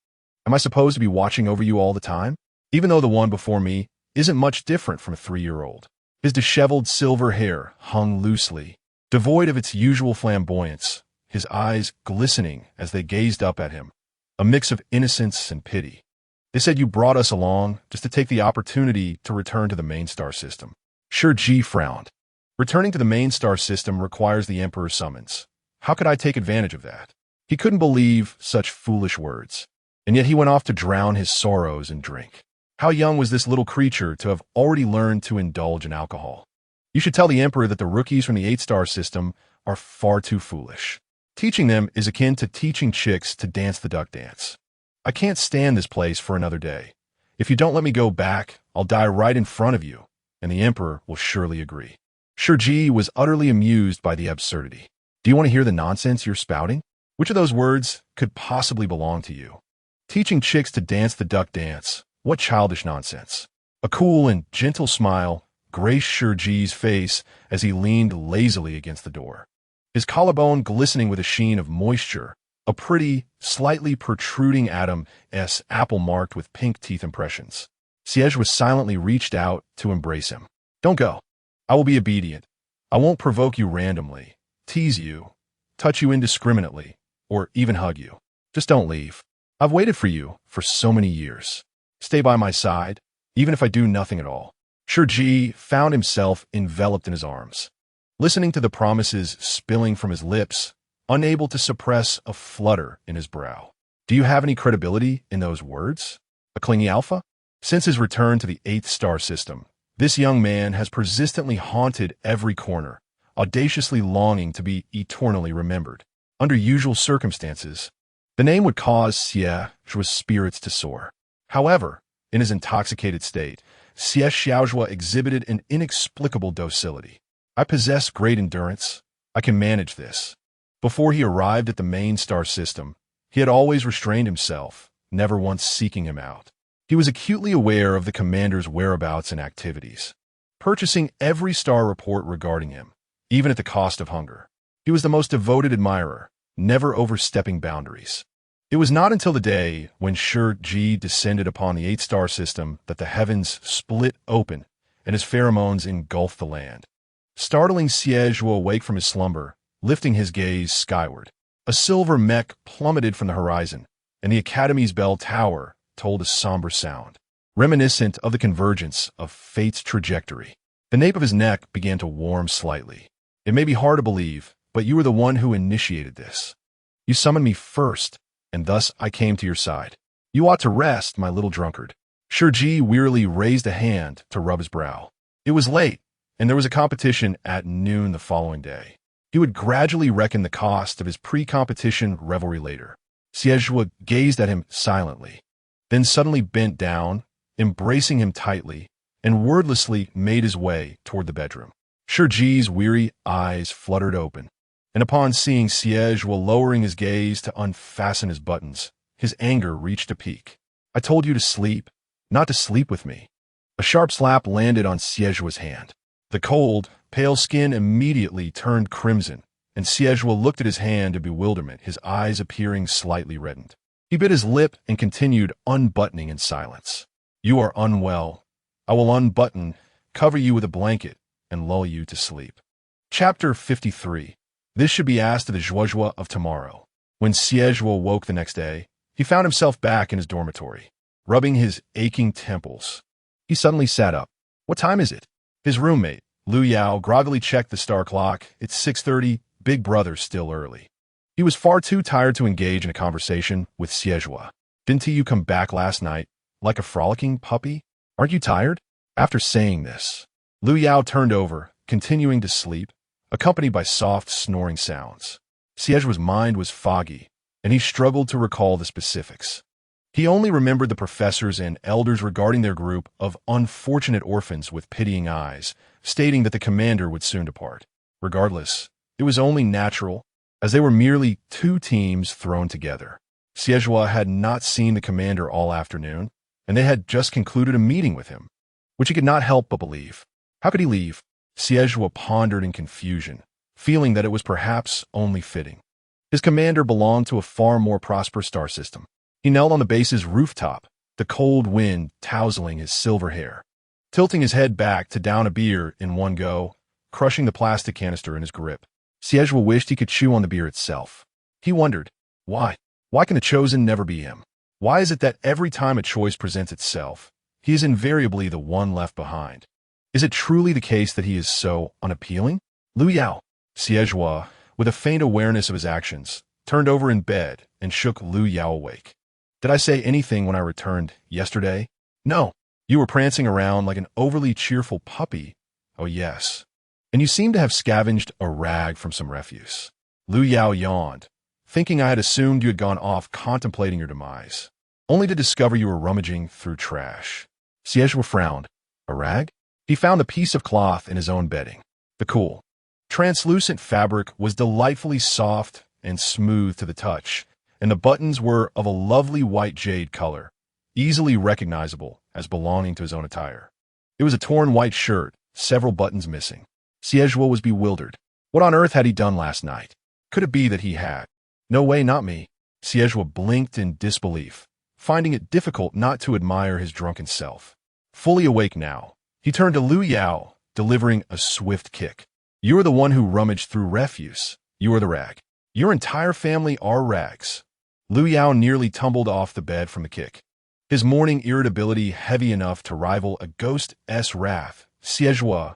"Am I supposed to be watching over you all the time? Even though the one before me isn't much different from a 3-year-old. His disheveled silver hair hung loosely, devoid of its usual flamboyance, his eyes glistening as they gazed up at him, a mix of innocence and pity. "They said you brought us along just to take the opportunity to return to the main star system." Shi Ji frowned. "Returning to the main star system requires the Emperor's summons. How could I take advantage of that?" He couldn't believe such foolish words, and yet he went off to drown his sorrows in drink. How young was this little creature to have already learned to indulge in alcohol? "You should tell the Emperor that the rookies from the 8-star system are far too foolish. Teaching them is akin to teaching chicks to dance the duck dance. I can't stand this place for another day. If you don't let me go back, I'll die right in front of you, and the Emperor will surely agree." Shi Ji was utterly amused by the absurdity. "Do you want to hear the nonsense you're spouting? Which of those words could possibly belong to you? Teaching chicks to dance the duck dance. What childish nonsense." A cool and gentle smile graced Shi Ji's face as he leaned lazily against the door, his collarbone glistening with a sheen of moisture, a pretty, slightly protruding Adam's apple marked with pink teeth impressions. Xie silently reached out to embrace him. "Don't go. I will be obedient. I won't provoke you randomly, tease you, touch you indiscriminately, or even hug you." Just don't leave. I've waited for you for so many years. Stay by my side, even if I do nothing at all. Shi Ji found himself enveloped in his arms, listening to the promises spilling from his lips, unable to suppress a flutter in his brow. Do you have any credibility in those words? A clingy alpha? Since his return to the 8th star system, this young man has persistently haunted every corner, audaciously longing to be eternally remembered. Under usual circumstances, the name would cause Xie's spirits to soar. However, in his intoxicated state, Xie exhibited an inexplicable docility. I possess great endurance. I can manage this. Before he arrived at the main star system, he had always restrained himself, never once seeking him out. He was acutely aware of the commander's whereabouts and activities, purchasing every star report regarding him, even at the cost of hunger. He was the most devoted admirer, never overstepping boundaries. It was not until the day when Shi Ji descended upon the 8th star system that the heavens split open and his pheromones engulfed the land, startling Zhuo awake from his slumber, lifting his gaze skyward. A silver mech plummeted from the horizon, and the Academy's bell tower told a somber sound, reminiscent of the convergence of fate's trajectory. The nape of his neck began to warm slightly. It may be hard to believe, but you were the one who initiated this. You summoned me first, and thus I came to your side. You ought to rest, my little drunkard. Shi Ji wearily raised a hand to rub his brow. It was late, and there was a competition at noon the following day. He would gradually reckon the cost of his pre-competition revelry later. Zhuo gazed at him silently, then suddenly bent down, embracing him tightly, and wordlessly made his way toward the bedroom. Shi Ji's weary eyes fluttered open, and upon seeing Zhuo lowering his gaze to unfasten his buttons, his anger reached a peak. I told you to sleep, not to sleep with me. A sharp slap landed on Zhuo's hand. The cold, pale skin immediately turned crimson, and Zhuo looked at his hand in bewilderment, his eyes appearing slightly reddened. He bit his lip and continued unbuttoning in silence. You are unwell. I will unbutton, cover you with a blanket, and lull you to sleep. Chapter 53. This should be asked to the Zhuo of tomorrow. When Zhuo woke the next day, he found himself back in his dormitory, rubbing his aching temples. He suddenly sat up. What time is it? His roommate, Lu Yao, groggily checked the star clock. It's 6:30, big brother's still early. He was far too tired to engage in a conversation with Zhuo. Didn't you come back last night, like a frolicking puppy? Aren't you tired? After saying this, Lu Yao turned over, continuing to sleep, accompanied by soft snoring sounds. Zhuo's mind was foggy, and he struggled to recall the specifics. He only remembered the professors and elders regarding their group of unfortunate orphans with pitying eyes, stating that the commander would soon depart. Regardless, it was only natural, as they were merely two teams thrown together. Zhuo had not seen the commander all afternoon, and they had just concluded a meeting with him, which he could not help but believe. How could he leave? Zhuo pondered in confusion, feeling that it was perhaps only fitting. His commander belonged to a far more prosperous star system. He knelt on the base's rooftop, the cold wind tousling his silver hair, tilting his head back to down a beer in one go, crushing the plastic canister in his grip. Zhuo wished he could chew on the beer itself. He wondered, why? Why can the chosen never be him? Why is it that every time a choice presents itself, he is invariably the one left behind? Is it truly the case that he is so unappealing? Lu Yao. Zhuo, with a faint awareness of his actions, turned over in bed and shook Lu Yao awake. Did I say anything when I returned yesterday? No. You were prancing around like an overly cheerful puppy. Oh, yes. And you seem to have scavenged a rag from some refuse. Lu Yao yawned, thinking I had assumed you had gone off contemplating your demise, only to discover you were rummaging through trash. Zhuo frowned. A rag? He found the piece of cloth in his own bedding. The cool, translucent fabric was delightfully soft and smooth to the touch, and the buttons were of a lovely white jade color, easily recognizable as belonging to his own attire. It was a torn white shirt, several buttons missing. Zhuo was bewildered. What on earth had he done last night? Could it be that he had? No way, not me. Zhuo blinked in disbelief, finding it difficult not to admire his drunken self. Fully awake now, he turned to Lu Yao, delivering a swift kick. You are the one who rummaged through refuse. You are the rag. Your entire family are rags. Liu Yao nearly tumbled off the bed from the kick. His morning irritability heavy enough to rival a ghost's wrath. Zhuo,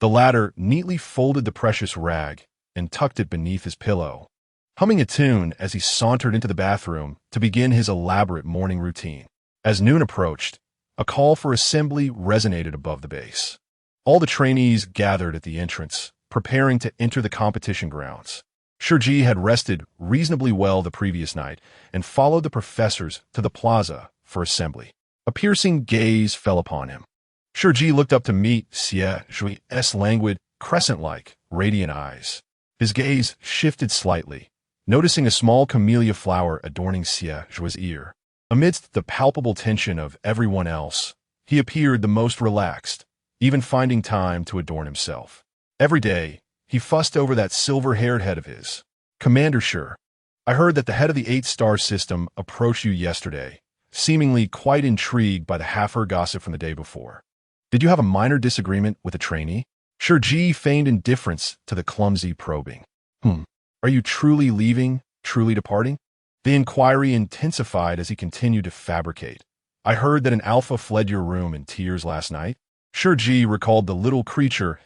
the latter, neatly folded the precious rag and tucked it beneath his pillow, humming a tune as he sauntered into the bathroom to begin his elaborate morning routine. As noon approached, a call for assembly resonated above the base. All the trainees gathered at the entrance, preparing to enter the competition grounds. Shi Ji had rested reasonably well the previous night and followed the professors to the plaza for assembly. A piercing gaze fell upon him. Shi Ji looked up to meet Zhuo's languid, crescent-like, radiant eyes. His gaze shifted slightly, noticing a small camellia flower adorning Zhuo's ear. Amidst the palpable tension of everyone else, he appeared the most relaxed, even finding time to adorn himself. Every day, he fussed over that silver-haired head of his. "Commander Shi, I heard that the head of the 8-star system approached you yesterday, seemingly quite intrigued by the half-her gossip from the day before. Did you have a minor disagreement with a trainee?" Shi Ji feigned indifference to the clumsy probing. Are you truly leaving, truly departing?" The inquiry intensified as he continued to fabricate. "I heard that an alpha fled your room in tears last night." Shi Ji recalled the little creature's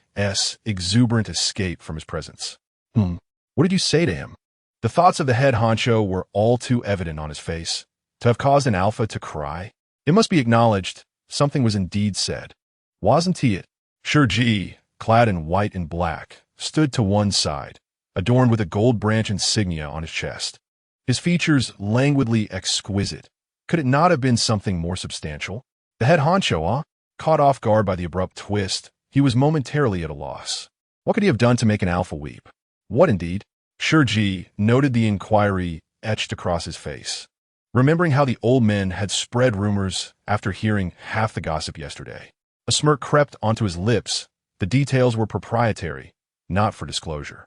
exuberant escape from his presence. What did you say to him?" The thoughts of the head honcho were all too evident on his face. To have caused an alpha to cry? It must be acknowledged, something was indeed said. Wasn't he it? Shi Ji, clad in white and black, stood to one side, adorned with a gold branch insignia on his chest. His features languidly exquisite. Could it not have been something more substantial? The head honcho, caught off guard by the abrupt twist, he was momentarily at a loss. What could he have done to make an alpha weep? What indeed? Shi Ji noted the inquiry etched across his face, remembering how the old men had spread rumors after hearing half the gossip yesterday. A smirk crept onto his lips. The details were proprietary, not for disclosure.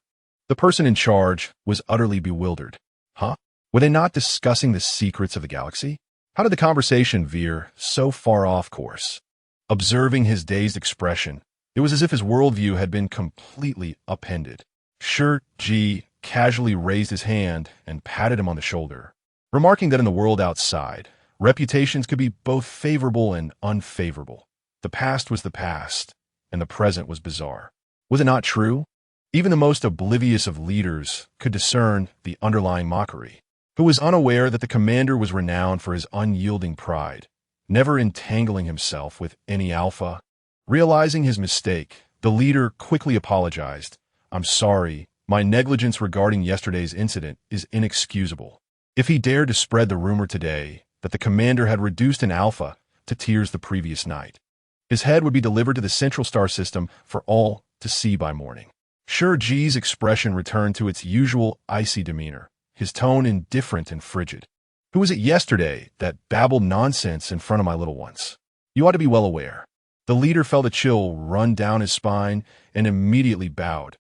The person in charge was utterly bewildered. Were they not discussing the secrets of the galaxy? How did the conversation veer so far off course? Observing his dazed expression, it was as if his worldview had been completely upended. Shi Ji casually raised his hand and patted him on the shoulder, remarking that in the world outside, reputations could be both favorable and unfavorable. The past was the past, and the present was bizarre. Was it not true? Even the most oblivious of leaders could discern the underlying mockery. Who was unaware that the commander was renowned for his unyielding pride, never entangling himself with any alpha? Realizing his mistake, the leader quickly apologized. "I'm sorry, my negligence regarding yesterday's incident is inexcusable." If he dared to spread the rumor today that the commander had reduced an alpha to tears the previous night, his head would be delivered to the Central Star System for all to see by morning. Shi Ji's expression returned to its usual icy demeanor, his tone indifferent and frigid. "Who was it yesterday that babbled nonsense in front of my little ones? You ought to be well aware." The leader felt a chill run down his spine and immediately bowed.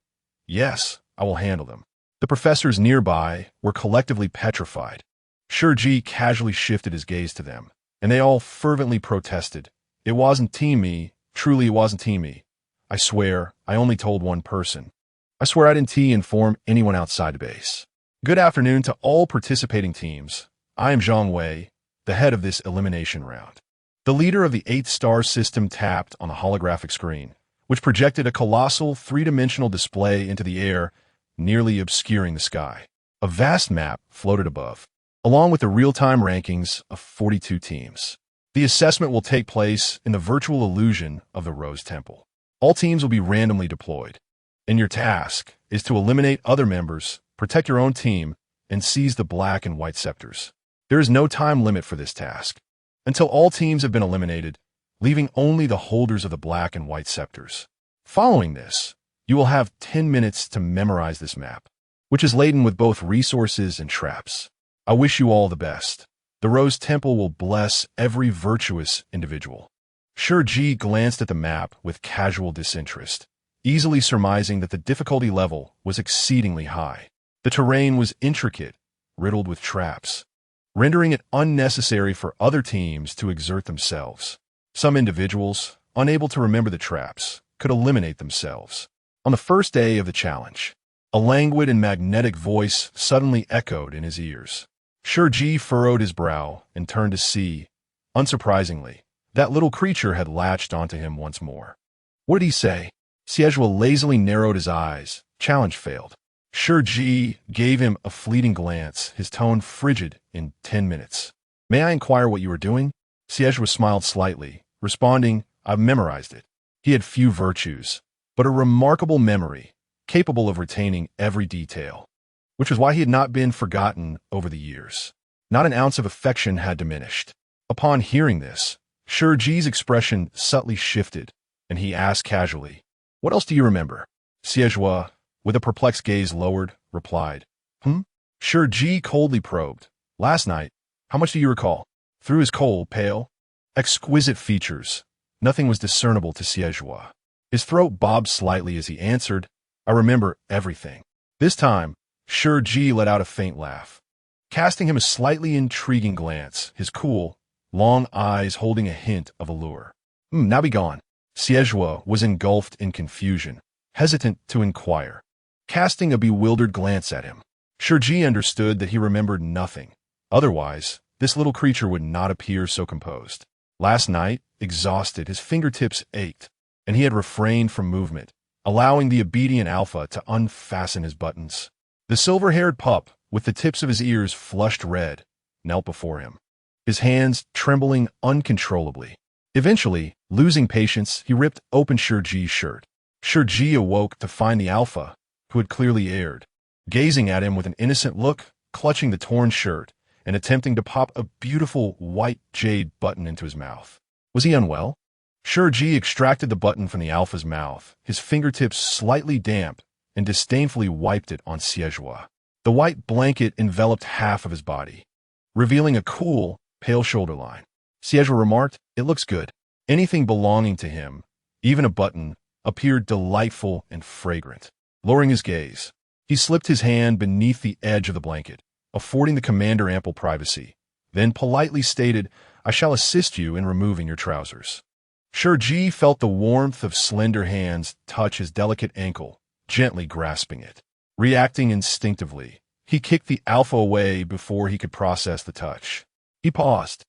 "Yes, I will handle them." The professors nearby were collectively petrified. Shi Ji casually shifted his gaze to them, and they all fervently protested. "It wasn't team me, truly it wasn't team me. I swear, I only told one person. I swear I didn't inform anyone outside the base." Good afternoon to all participating teams. I am Zhang Wei, the head of this elimination round. The leader of the 8-star system tapped on the holographic screen, which projected a colossal three-dimensional display into the air, nearly obscuring the sky. A vast map floated above, along with the real-time rankings of 42 teams. The assessment will take place in the virtual illusion of the Rose Temple. All teams will be randomly deployed, and your task is to eliminate other members, protect your own team, and seize the black and white scepters. There is no time limit for this task, until all teams have been eliminated, leaving only the holders of the black and white scepters. Following this, you will have 10 minutes to memorize this map, which is laden with both resources and traps. I wish you all the best. The Rose Temple will bless every virtuous individual. Shi Ji glanced at the map with casual disinterest, easily surmising that the difficulty level was exceedingly high. The terrain was intricate, riddled with traps, rendering it unnecessary for other teams to exert themselves. Some individuals, unable to remember the traps, could eliminate themselves. On the first day of the challenge, a languid and magnetic voice suddenly echoed in his ears. Shi Ji furrowed his brow and turned to see. Unsurprisingly, that little creature had latched onto him once more. What did he say? Xie lazily narrowed his eyes. Challenge failed. Shi Ji gave him a fleeting glance, his tone frigid. In 10 minutes. May I inquire what you were doing? Xie smiled slightly, responding, I've memorized it. He had few virtues, but a remarkable memory, capable of retaining every detail, which was why he had not been forgotten over the years. Not an ounce of affection had diminished. Upon hearing this, Shi Ji's expression subtly shifted, and he asked casually, What else do you remember? Xie, with a perplexed gaze lowered, replied, Shi Ji coldly probed, Last night, how much do you recall? Through his cold, pale, exquisite features, nothing was discernible to Xie. His throat bobbed slightly as he answered, I remember everything. This time, Shi Ji let out a faint laugh, casting him a slightly intriguing glance, his cool, long eyes holding a hint of allure. Now be gone. Xie was engulfed in confusion, hesitant to inquire, casting a bewildered glance at him. Shi Ji understood that he remembered nothing. Otherwise, this little creature would not appear so composed. Last night, exhausted, his fingertips ached, and he had refrained from movement, allowing the obedient alpha to unfasten his buttons. The silver-haired pup, with the tips of his ears flushed red, knelt before him, his hands trembling uncontrollably. Eventually, losing patience, he ripped open Shi Ji's shirt. Shi Ji awoke to find the alpha, who had clearly erred, gazing at him with an innocent look, clutching the torn shirt, and attempting to pop a beautiful white jade button into his mouth. Was he unwell? Shi Ji extracted the button from the alpha's mouth, his fingertips slightly damp, and disdainfully wiped it on Xie. The white blanket enveloped half of his body, revealing a cool, pale shoulder line. Xie remarked, It looks good. Anything belonging to him, even a button, appeared delightful and fragrant. Lowering his gaze, he slipped his hand beneath the edge of the blanket, affording the commander ample privacy, then politely stated, I shall assist you in removing your trousers. Shi Ji felt the warmth of slender hands touch his delicate ankle, gently grasping it. Reacting instinctively, he kicked the alpha away before he could process the touch. He paused,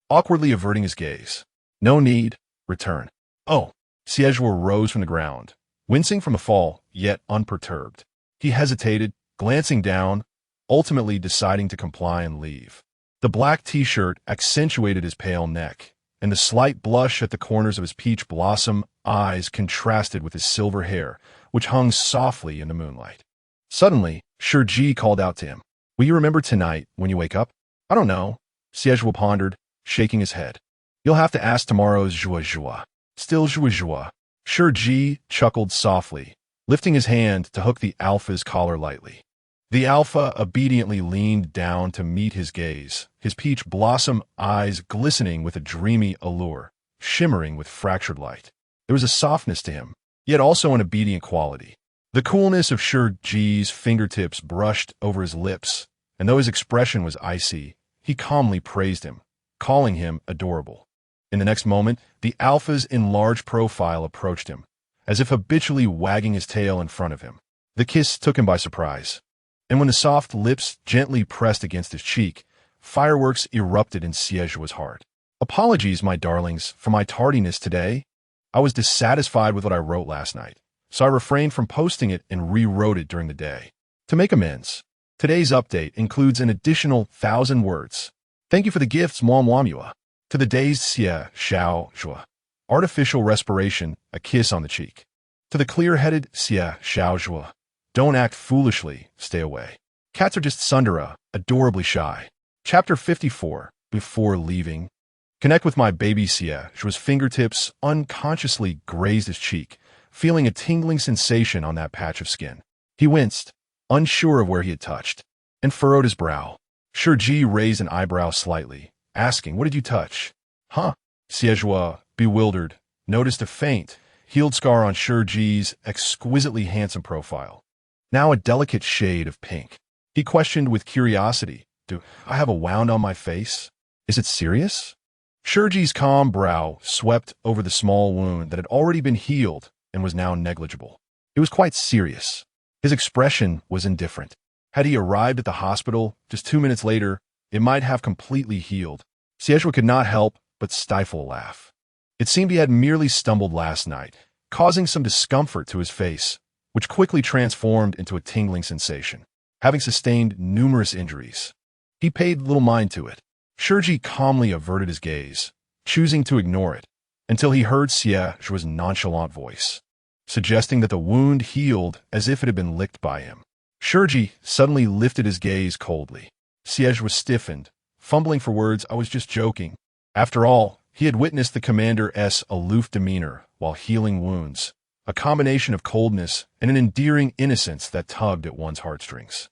awkwardly averting his gaze. No need. Return. Oh. Xie rose from the ground, wincing from the fall, yet unperturbed. He hesitated, glancing down, ultimately deciding to comply and leave. The black t-shirt accentuated his pale neck, and the slight blush at the corners of his peach blossom eyes contrasted with his silver hair, which hung softly in the moonlight. Suddenly, Shi Ji called out to him, Will you remember tonight when you wake up? I don't know, Xie pondered, shaking his head. You'll have to ask tomorrow's Zhuo. Still Zhuo. Shi Ji chuckled softly, lifting his hand to hook the alpha's collar lightly. The alpha obediently leaned down to meet his gaze, his peach blossom eyes glistening with a dreamy allure, shimmering with fractured light. There was a softness to him, yet also an obedient quality. The coolness of Shi Ji's fingertips brushed over his lips, and though his expression was icy, he calmly praised him, calling him adorable. In the next moment, the alpha's enlarged profile approached him, as if habitually wagging his tail in front of him. The kiss took him by surprise, and when the soft lips gently pressed against his cheek, fireworks erupted in Xie's heart. Apologies, my darlings, for my tardiness today. I was dissatisfied with what I wrote last night, so I refrained from posting it and rewrote it during the day. To make amends, today's update includes an additional 1,000 words. Thank you for the gifts, Muamua. To the dazed Xie Xiao Zhuo. Artificial respiration, a kiss on the cheek. To the clear-headed Xie Xiao Zhuo. Don't act foolishly, stay away. Cats are just Sundara, adorably shy. Chapter 54, Before Leaving. Connect with my baby Xie Zhuo's fingertips unconsciously grazed his cheek, feeling a tingling sensation on that patch of skin. He winced, unsure of where he had touched, and furrowed his brow. Shi Ji raised an eyebrow slightly, asking, What did you touch? Huh? Xie, bewildered, noticed a faint, healed scar on Shi Ji's exquisitely handsome profile, now a delicate shade of pink. He questioned with curiosity, Do I have a wound on my face? Is it serious? Shi Ji's calm brow swept over the small wound that had already been healed and was now negligible. It was quite serious. His expression was indifferent. Had he arrived at the hospital just 2 minutes later, it might have completely healed. Xie could not help but stifle a laugh. It seemed he had merely stumbled last night, causing some discomfort to his face, which quickly transformed into a tingling sensation. Having sustained numerous injuries, he paid little mind to it. Shi Ji calmly averted his gaze, choosing to ignore it, until he heard Xie's nonchalant voice, suggesting that the wound healed as if it had been licked by him. Shi Ji suddenly lifted his gaze coldly. Xie was stiffened, fumbling for words. I was just joking. After all, he had witnessed the commander's aloof demeanor while healing wounds, a combination of coldness and an endearing innocence that tugged at one's heartstrings.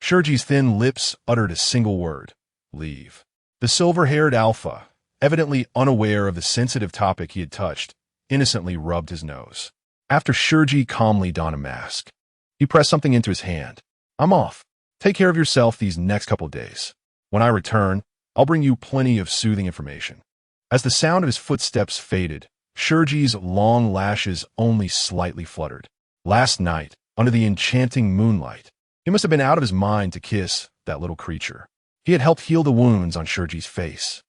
Shi Ji's thin lips uttered a single word: leave. The silver-haired alpha, evidently unaware of the sensitive topic he had touched, innocently rubbed his nose. After Shi Ji calmly donned a mask, he pressed something into his hand. I'm off. Take care of yourself these next couple of days. When I return, I'll bring you plenty of soothing information. As the sound of his footsteps faded, Shi Ji's long lashes only slightly fluttered. Last night, under the enchanting moonlight, he must have been out of his mind to kiss that little creature. He had helped heal the wounds on Shi Ji's face.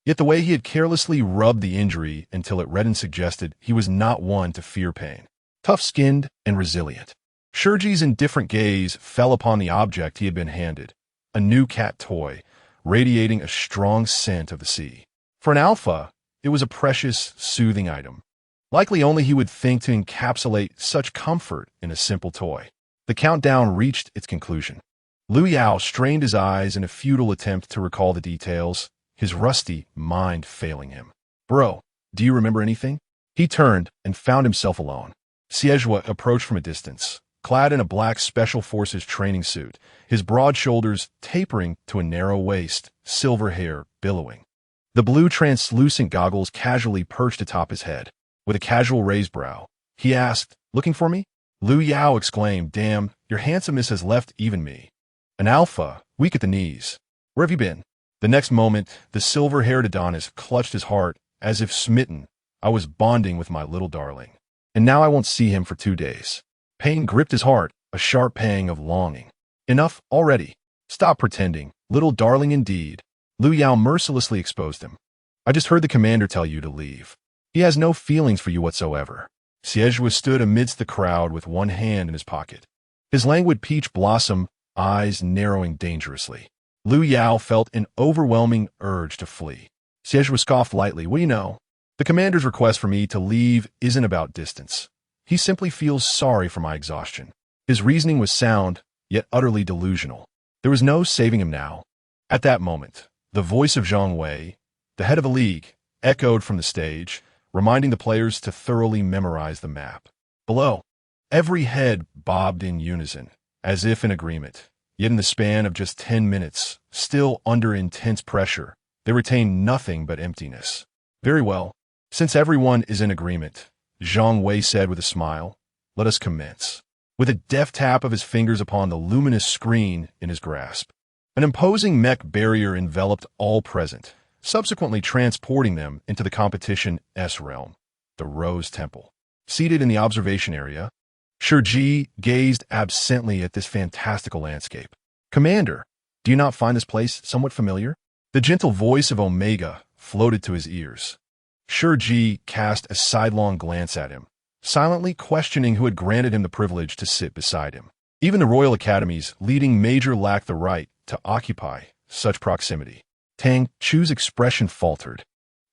Yet the way he had carelessly rubbed the injury until it reddened suggested he was not one to fear pain. Tough-skinned and resilient. Shi Ji's indifferent gaze fell upon the object he had been handed, a new cat toy, radiating a strong scent of the sea. For an alpha, it was a precious, soothing item. Likely only he would think to encapsulate such comfort in a simple toy. The countdown reached its conclusion. Liu Yao strained his eyes in a futile attempt to recall the details, his rusty mind failing him. Bro, do you remember anything? He turned and found himself alone. Xie approached from a distance, clad in a black Special Forces training suit, his broad shoulders tapering to a narrow waist, silver hair billowing. The blue translucent goggles casually perched atop his head. With a casual raised brow, he asked, looking for me? Liu Yao exclaimed, damn, your handsomeness has left even me. An alpha, weak at the knees. Where have you been? The next moment, the silver-haired Adonis clutched his heart as if smitten. I was bonding with my little darling. And now I won't see him for 2 days. Pain gripped his heart, a sharp pang of longing. Enough already. Stop pretending. Little darling indeed. Liu Yao mercilessly exposed him. I just heard the commander tell you to leave. He has no feelings for you whatsoever. Xie stood amidst the crowd with one hand in his pocket. His languid peach blossom eyes narrowing dangerously. Liu Yao felt an overwhelming urge to flee. Xie scoffed lightly. What do you know? The commander's request for me to leave isn't about distance. He simply feels sorry for my exhaustion. His reasoning was sound, yet utterly delusional. There was no saving him now. At that moment, the voice of Zhang Wei, the head of the league, echoed from the stage, reminding the players to thoroughly memorize the map. Below, every head bobbed in unison, as if in agreement. Yet in the span of just 10 minutes, still under intense pressure, they retained nothing but emptiness. Very well. Since everyone is in agreement, Zhang Wei said with a smile, let us commence. With a deft tap of his fingers upon the luminous screen in his grasp, an imposing mech barrier enveloped all present, subsequently transporting them into the competition's realm, the Rose Temple. Seated in the observation area, Shi Ji gazed absently at this fantastical landscape. Commander, do you not find this place somewhat familiar? The gentle voice of Omega floated to his ears. Shi Ji cast a sidelong glance at him, silently questioning who had granted him the privilege to sit beside him. Even the Royal Academy's leading major lacked the right to occupy such proximity. Tang Chu's expression faltered,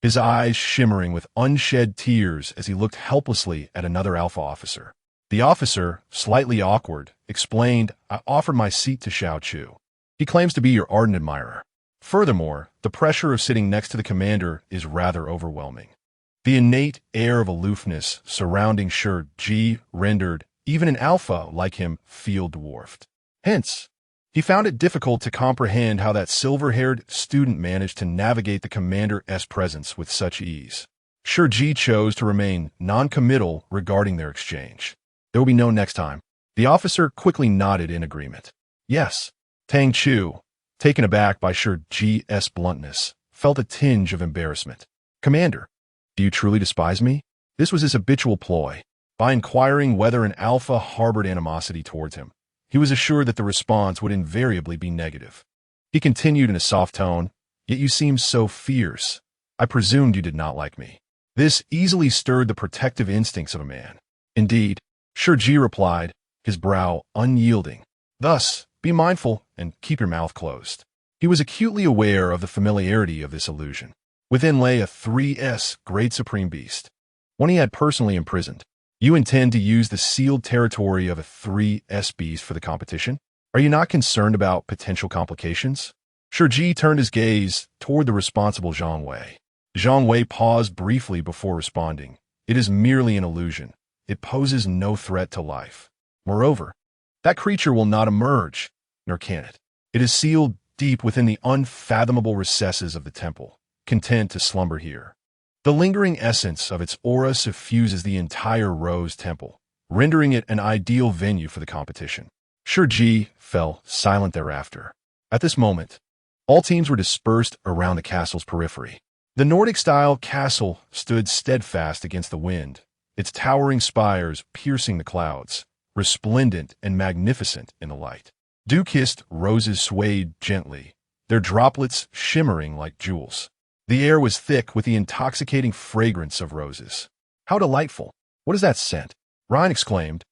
his eyes shimmering with unshed tears as he looked helplessly at another alpha officer. The officer, slightly awkward, explained, I offered my seat to Xiao Chu. He claims to be your ardent admirer. Furthermore, the pressure of sitting next to the commander is rather overwhelming. The innate air of aloofness surrounding Shi Ji rendered even an alpha like him feel dwarfed. Hence, he found it difficult to comprehend how that silver-haired student managed to navigate the commander's presence with such ease. Shi Ji chose to remain non-committal regarding their exchange. There will be no next time. The officer quickly nodded in agreement. Yes. Tang Chu, taken aback by Shi Ji's bluntness, felt a tinge of embarrassment. Commander, do you truly despise me? This was his habitual ploy. By inquiring whether an alpha harbored animosity towards him, he was assured that the response would invariably be negative. He continued in a soft tone, "Yet you seem so fierce. I presumed you did not like me." This easily stirred the protective instincts of a man. "Indeed," Shi Ji replied, his brow unyielding. "Thus, be mindful and keep your mouth closed." He was acutely aware of the familiarity of this illusion. Within lay a 3S great supreme beast, one he had personally imprisoned. "You intend to use the sealed territory of a 3S beast for the competition? Are you not concerned about potential complications?" Shi Ji turned his gaze toward the responsible Zhang Wei. Zhang Wei paused briefly before responding. "It is merely an illusion. It poses no threat to life. Moreover, that creature will not emerge, nor can it. It is sealed deep within the unfathomable recesses of the temple, content to slumber here. The lingering essence of its aura suffuses the entire Rose Temple, rendering it an ideal venue for the competition." Shi Ji fell silent thereafter. At this moment, all teams were dispersed around the castle's periphery. The Nordic-style castle stood steadfast against the wind, its towering spires piercing the clouds, resplendent and magnificent in the light. Dew-kissed roses swayed gently, their droplets shimmering like jewels. The air was thick with the intoxicating fragrance of roses. "How delightful! What is that scent?" Ryan exclaimed,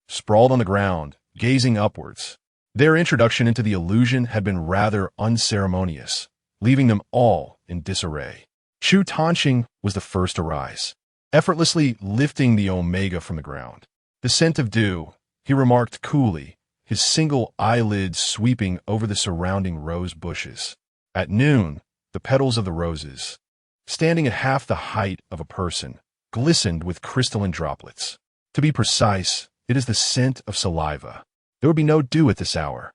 sprawled on the ground, gazing upwards. Their introduction into the illusion had been rather unceremonious, leaving them all in disarray. Chu Tanqing was the first to rise, effortlessly lifting the Omega from the ground. "The scent of dew," he remarked coolly, his single eyelid sweeping over the surrounding rose bushes. At noon, the petals of the roses, standing at half the height of a person, glistened with crystalline droplets. To be precise, it is the scent of saliva. There would be no dew at this hour.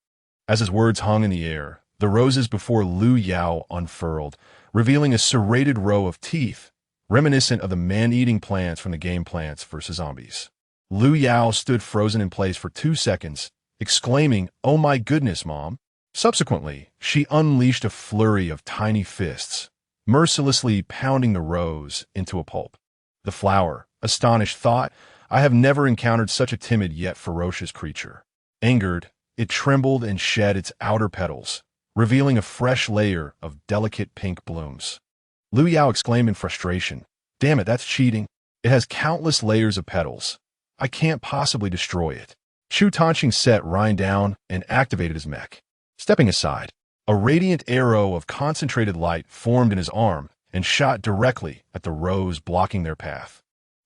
As his words hung in the air, the roses before Lu Yao unfurled, revealing a serrated row of teeth, reminiscent of the man-eating plants from the game Plants vs. Zombies. Lu Yao stood frozen in place for 2 seconds, exclaiming, "Oh my goodness, Mom." Subsequently, she unleashed a flurry of tiny fists, mercilessly pounding the rose into a pulp. The flower, astonished, thought, "I have never encountered such a timid yet ferocious creature." Angered, it trembled and shed its outer petals, revealing a fresh layer of delicate pink blooms. Lu Yao exclaimed in frustration, "Damn it, that's cheating. It has countless layers of petals. I can't possibly destroy it." Chu Tanqing set Ryan down and activated his mech. Stepping aside, a radiant arrow of concentrated light formed in his arm and shot directly at the rose blocking their path.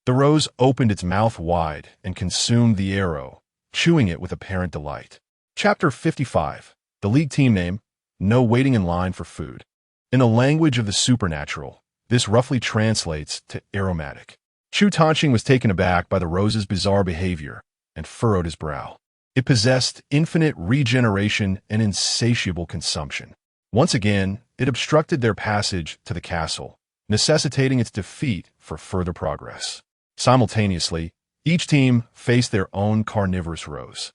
The rose opened its mouth wide and consumed the arrow, chewing it with apparent delight. Chapter 55. The league team name, "No Waiting in Line for Food." In the language of the supernatural, this roughly translates to aromatic. Chu Tanqing was taken aback by the rose's bizarre behavior and furrowed his brow. It possessed infinite regeneration and insatiable consumption. Once again, it obstructed their passage to the castle, necessitating its defeat for further progress. Simultaneously, each team faced their own carnivorous rose.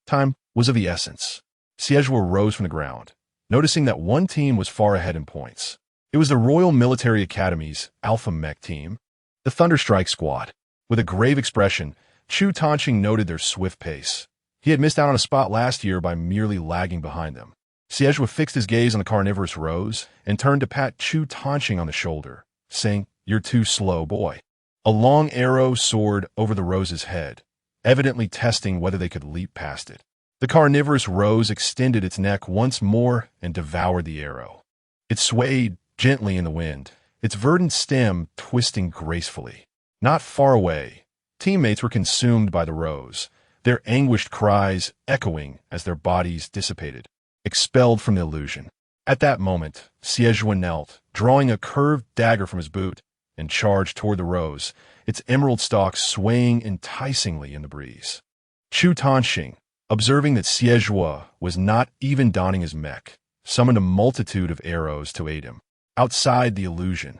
Time was of the essence. Xie rose from the ground, noticing that one team was far ahead in points. It was the Royal Military Academy's Alpha Mech team, the Thunderstrike Squad. With a grave expression, Chu Tanqing noted their swift pace. He had missed out on a spot last year by merely lagging behind them. Xie fixed his gaze on the carnivorous rose and turned to pat Chu Tanqing on the shoulder, saying, "You're too slow, boy." A long arrow soared over the rose's head, evidently testing whether they could leap past it. The carnivorous rose extended its neck once more and devoured the arrow. It swayed gently in the wind, its verdant stem twisting gracefully. Not far away, teammates were consumed by the rose, their anguished cries echoing as their bodies dissipated, expelled from the illusion. At that moment, Xie knelt, drawing a curved dagger from his boot, and charged toward the rose, its emerald stalk swaying enticingly in the breeze. Chu Tanqing, observing that Xie was not even donning his mech, summoned a multitude of arrows to aid him. Outside the illusion,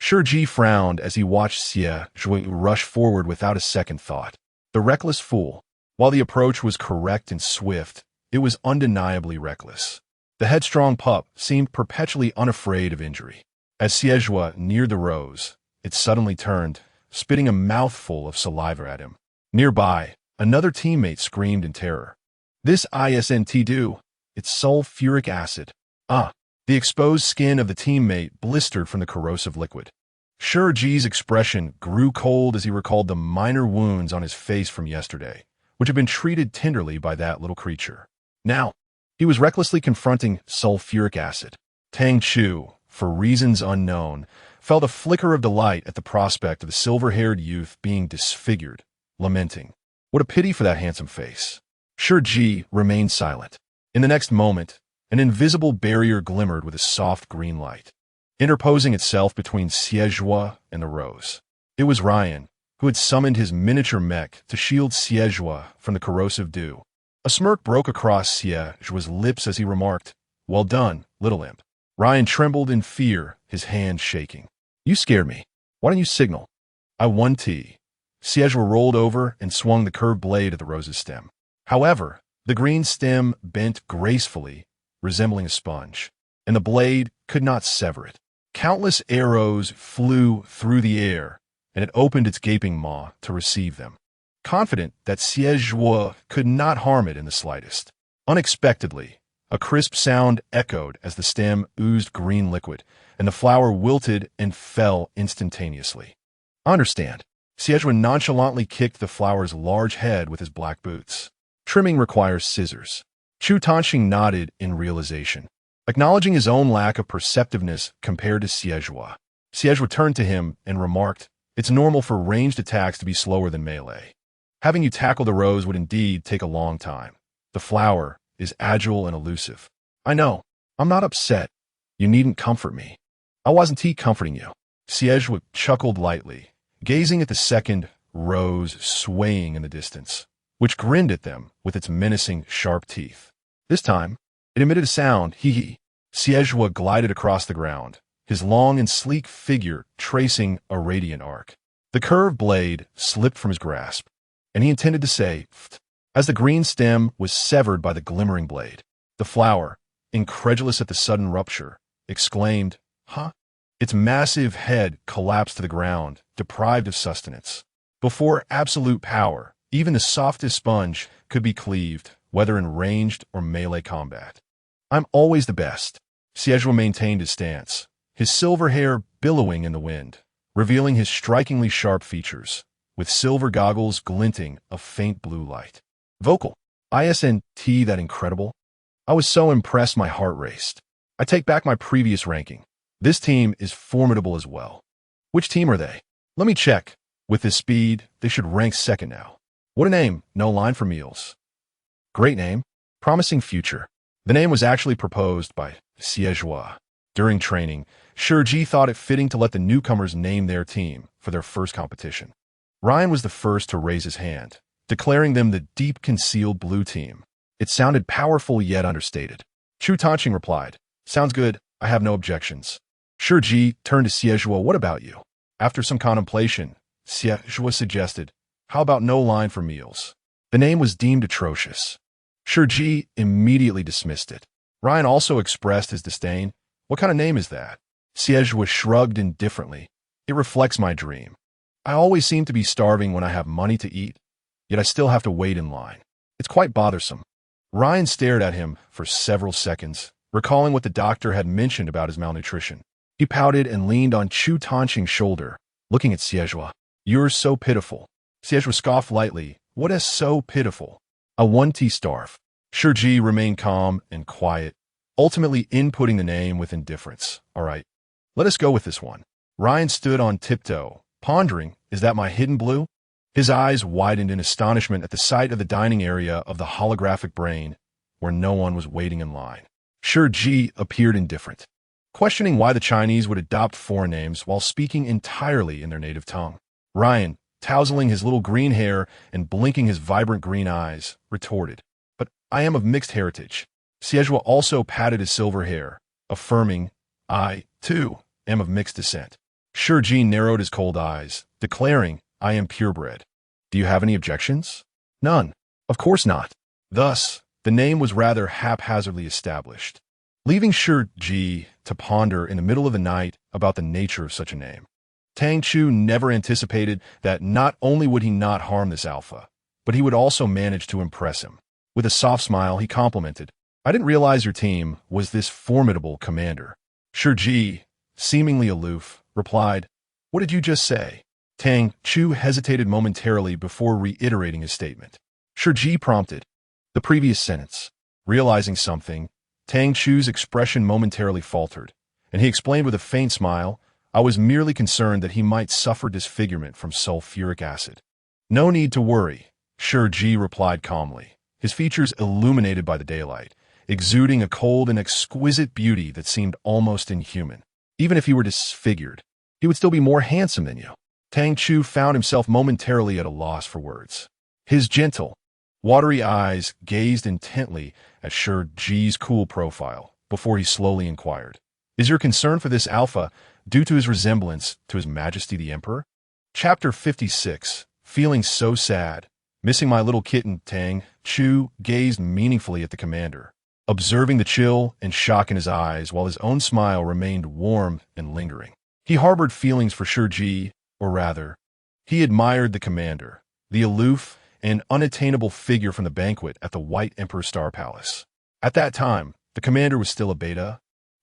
Shi Ji frowned as he watched Xie rush forward without a second thought. The reckless fool. While the approach was correct and swift, it was undeniably reckless. The headstrong pup seemed perpetually unafraid of injury. As Xie neared the rose, it suddenly turned, spitting a mouthful of saliva at him. Nearby, another teammate screamed in terror. "This isn't dew, it's sulfuric acid." Ah, the exposed skin of the teammate blistered from the corrosive liquid. Shi Ji's expression grew cold as he recalled the minor wounds on his face from yesterday, which had been treated tenderly by that little creature. Now, he was recklessly confronting sulfuric acid. Tang Chu, for reasons unknown, felt a flicker of delight at the prospect of the silver-haired youth being disfigured, lamenting, "What a pity for that handsome face." Shi Ji remained silent. In the next moment, an invisible barrier glimmered with a soft green light, interposing itself between Xie and the rose. It was Ryan, who had summoned his miniature mech to shield Xie from the corrosive dew. A smirk broke across Xie's lips as he remarked, "Well done, little imp." Ryan trembled in fear, his hands shaking. "You scared me. Why don't you signal?" "I won T." Xie rolled over and swung the curved blade at the rose's stem. However, the green stem bent gracefully, resembling a sponge, and the blade could not sever it. Countless arrows flew through the air, and it opened its gaping maw to receive them, confident that Xie could not harm it in the slightest. Unexpectedly, a crisp sound echoed as the stem oozed green liquid, and the flower wilted and fell instantaneously. "I understand." Xie nonchalantly kicked the flower's large head with his black boots. "Trimming requires scissors." Chu Tanxing nodded in realization, acknowledging his own lack of perceptiveness compared to Xie. Xie turned to him and remarked, "It's normal for ranged attacks to be slower than melee. Having you tackle the rose would indeed take a long time. The flower is agile and elusive." "I know. I'm not upset. You needn't comfort me." "I wasn't comforting you." Xie chuckled lightly, gazing at the second rose swaying in the distance, which grinned at them with its menacing, sharp teeth. This time, it emitted a sound, hee-hee. Xie glided across the ground, his long and sleek figure tracing a radiant arc. The curved blade slipped from his grasp, and he intended to say, "Pft," as the green stem was severed by the glimmering blade. The flower, incredulous at the sudden rupture, exclaimed, "Huh?" Its massive head collapsed to the ground, deprived of sustenance. Before absolute power, even the softest sponge could be cleaved, whether in ranged or melee combat. "I'm always the best." Xie maintained his stance, his silver hair billowing in the wind, revealing his strikingly sharp features, with silver goggles glinting a faint blue light. "Vocal. Isn't that incredible? I was so impressed my heart raced. I take back my previous ranking. This team is formidable as well." "Which team are they?" "Let me check. With this speed, they should rank second now." "What a name. No line for meals." "Great name. Promising future." The name was actually proposed by Xie. During training, Shi Ji thought it fitting to let the newcomers name their team for their first competition. Ryan was the first to raise his hand, declaring them the deep concealed blue team. It sounded powerful yet understated. Chu Tanxing replied, "Sounds good. I have no objections." Shi Ji turned to Xie. "What about you?" After some contemplation, Xie suggested, "How about no line for meals?" The name was deemed atrocious. Shi Ji immediately dismissed it. Ryan also expressed his disdain. "What kind of name is that?" Xie shrugged indifferently. "It reflects my dream. I always seem to be starving when I have money to eat, yet I still have to wait in line. It's quite bothersome." Ryan stared at him for several seconds, recalling what the doctor had mentioned about his malnutrition. He pouted and leaned on Chu Tanxing's shoulder, looking at Xie. "You're so pitiful." Xie scoffed lightly. "What is so pitiful?" "I want to starve." Shi Ji remained calm and quiet, ultimately inputting the name with indifference. "All right, let us go with this one." Ryan stood on tiptoe, pondering, "Is that my hidden blue?" His eyes widened in astonishment at the sight of the dining area of the holographic brain, where no one was waiting in line. Shi Ji appeared indifferent, questioning why the Chinese would adopt foreign names while speaking entirely in their native tongue. Ryan, tousling his little green hair and blinking his vibrant green eyes, retorted, "But I am of mixed heritage." Xie also patted his silver hair, affirming, "I, too, am of mixed descent." Shi Ji narrowed his cold eyes, declaring, "I am purebred." "Do you have any objections?" "None. Of course not." Thus, the name was rather haphazardly established, leaving Shi Ji to ponder in the middle of the night about the nature of such a name. Tang Chu never anticipated that not only would he not harm this alpha, but he would also manage to impress him. With a soft smile, he complimented, I didn't realize your team was this formidable commander. Shi Ji, seemingly aloof, replied, "What did you just say?" Tang Chu hesitated momentarily before reiterating his statement. Shi Ji prompted, "The previous sentence." Realizing something, Tang Chu's expression momentarily faltered, and he explained with a faint smile, "I was merely concerned that he might suffer disfigurement from sulfuric acid." "No need to worry," Shi Ji replied calmly, his features illuminated by the daylight, exuding a cold and exquisite beauty that seemed almost inhuman. "Even if he were disfigured, he would still be more handsome than you." Tang Chu found himself momentarily at a loss for words. His gentle, watery eyes gazed intently at Shi Ji's cool profile before he slowly inquired, "Is your concern for this alpha due to his resemblance to His Majesty the Emperor?" Chapter 56, Feeling so sad. Missing my little kitten, Tang Chu gazed meaningfully at the commander, observing the chill and shock in his eyes while his own smile remained warm and lingering. He harbored feelings for Shi Ji, or rather, he admired the commander, the aloof and unattainable figure from the banquet at the White Emperor Star Palace. At that time, the commander was still a beta,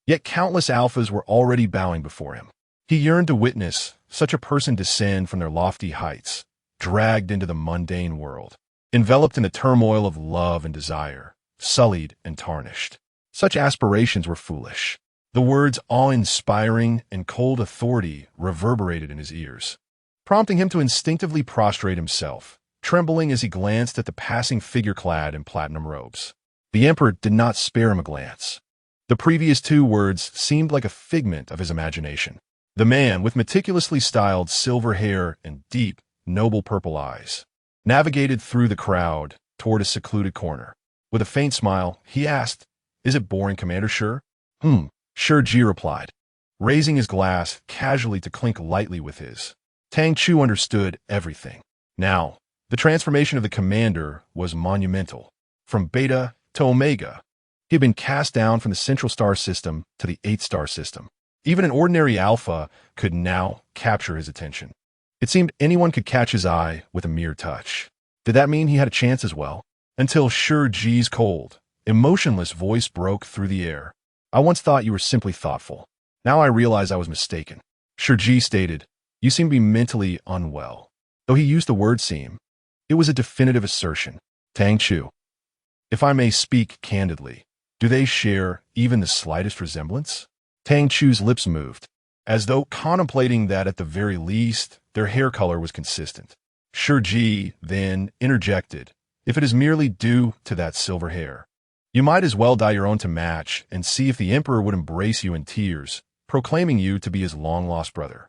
yet countless alphas were already bowing before him. He yearned to witness such a person descend from their lofty heights, dragged into the mundane world, enveloped in the turmoil of love and desire, sullied and tarnished. Such aspirations were foolish. The words awe-inspiring and cold authority reverberated in his ears, prompting him to instinctively prostrate himself, trembling as he glanced at the passing figure clad in platinum robes. The emperor did not spare him a glance. The previous two words seemed like a figment of his imagination. The man, with meticulously styled silver hair and deep, noble purple eyes, navigated through the crowd toward a secluded corner. With a faint smile, he asked, "Is it boring, Commander Shi?" Shi Ji replied, raising his glass casually to clink lightly with his. Tang Chu understood everything. Now, the transformation of the commander was monumental. From beta to omega, he had been cast down from the central star system to the 8-star system. Even an ordinary alpha could now capture his attention. It seemed anyone could catch his eye with a mere touch. Did that mean he had a chance as well? Until Shi Ji's cold, emotionless voice broke through the air. "I once thought you were simply thoughtful. Now I realize I was mistaken." Shi Ji stated, "You seem to be mentally unwell." Though he used the word seem, it was a definitive assertion. Tang Chu, if I may speak candidly, do they share even the slightest resemblance? Tang Chu's lips moved, as though contemplating that at the very least, their hair color was consistent. Shi Ji then interjected, "If it is merely due to that silver hair, you might as well dye your own to match and see if the emperor would embrace you in tears, proclaiming you to be his long-lost brother."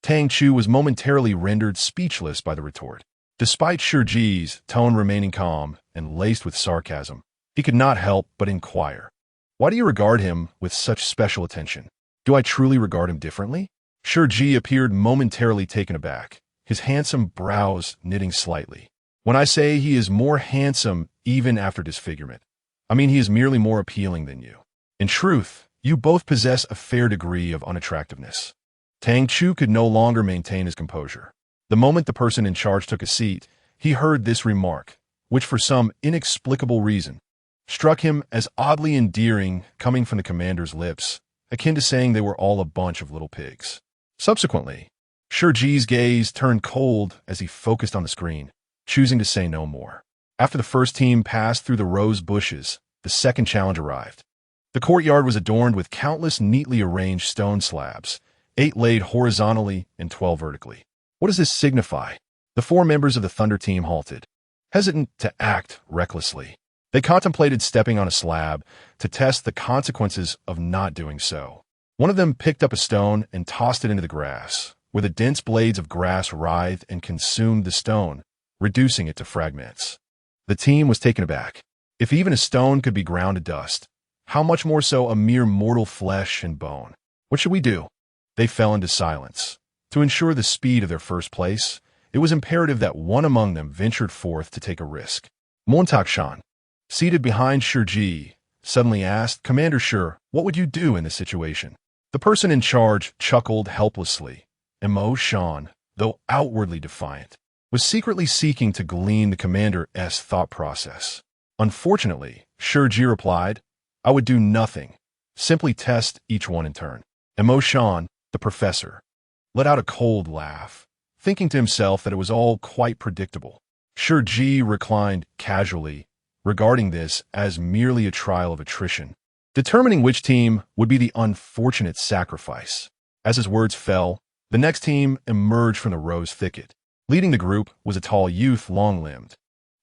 Tang Chu was momentarily rendered speechless by the retort. Despite Shi Ji's tone remaining calm and laced with sarcasm, he could not help but inquire, "Why do you regard him with such special attention? Do I truly regard him differently?" Shi Ji appeared momentarily taken aback, his handsome brows knitting slightly. "When I say he is more handsome even after disfigurement, I mean he is merely more appealing than you. In truth, you both possess a fair degree of unattractiveness." Tang Chu could no longer maintain his composure. The moment the person in charge took a seat, he heard this remark, which for some inexplicable reason struck him as oddly endearing coming from the commander's lips, akin to saying they were all a bunch of little pigs. Subsequently, Shi Ji's gaze turned cold as he focused on the screen, choosing to say no more. After the first team passed through the rose bushes, the second challenge arrived. The courtyard was adorned with countless neatly arranged stone slabs, 8 laid horizontally and 12 vertically. What does this signify? The 4 members of the Thunder team halted, hesitant to act recklessly. They contemplated stepping on a slab to test the consequences of not doing so. One of them picked up a stone and tossed it into the grass, where the dense blades of grass writhed and consumed the stone, reducing it to fragments. The team was taken aback. If even a stone could be ground to dust, how much more so a mere mortal flesh and bone? "What should we do?" They fell into silence. To ensure the speed of their first place, it was imperative that one among them ventured forth to take a risk. Montakshan, seated behind Shi Ji, suddenly asked, "Commander Shi, what would you do in this situation?" The person in charge chuckled helplessly. Mo Shan, though outwardly defiant, was secretly seeking to glean the commander's thought process. "Unfortunately," Shi Ji replied, I would do nothing. Simply test each one in turn. And Mo Shan, the professor, let out a cold laugh, thinking to himself that it was all quite predictable. Shi Ji reclined casually, regarding this as merely a trial of attrition, determining which team would be the unfortunate sacrifice. As his words fell, the next team emerged from the rose thicket. Leading the group was a tall youth, long-limbed,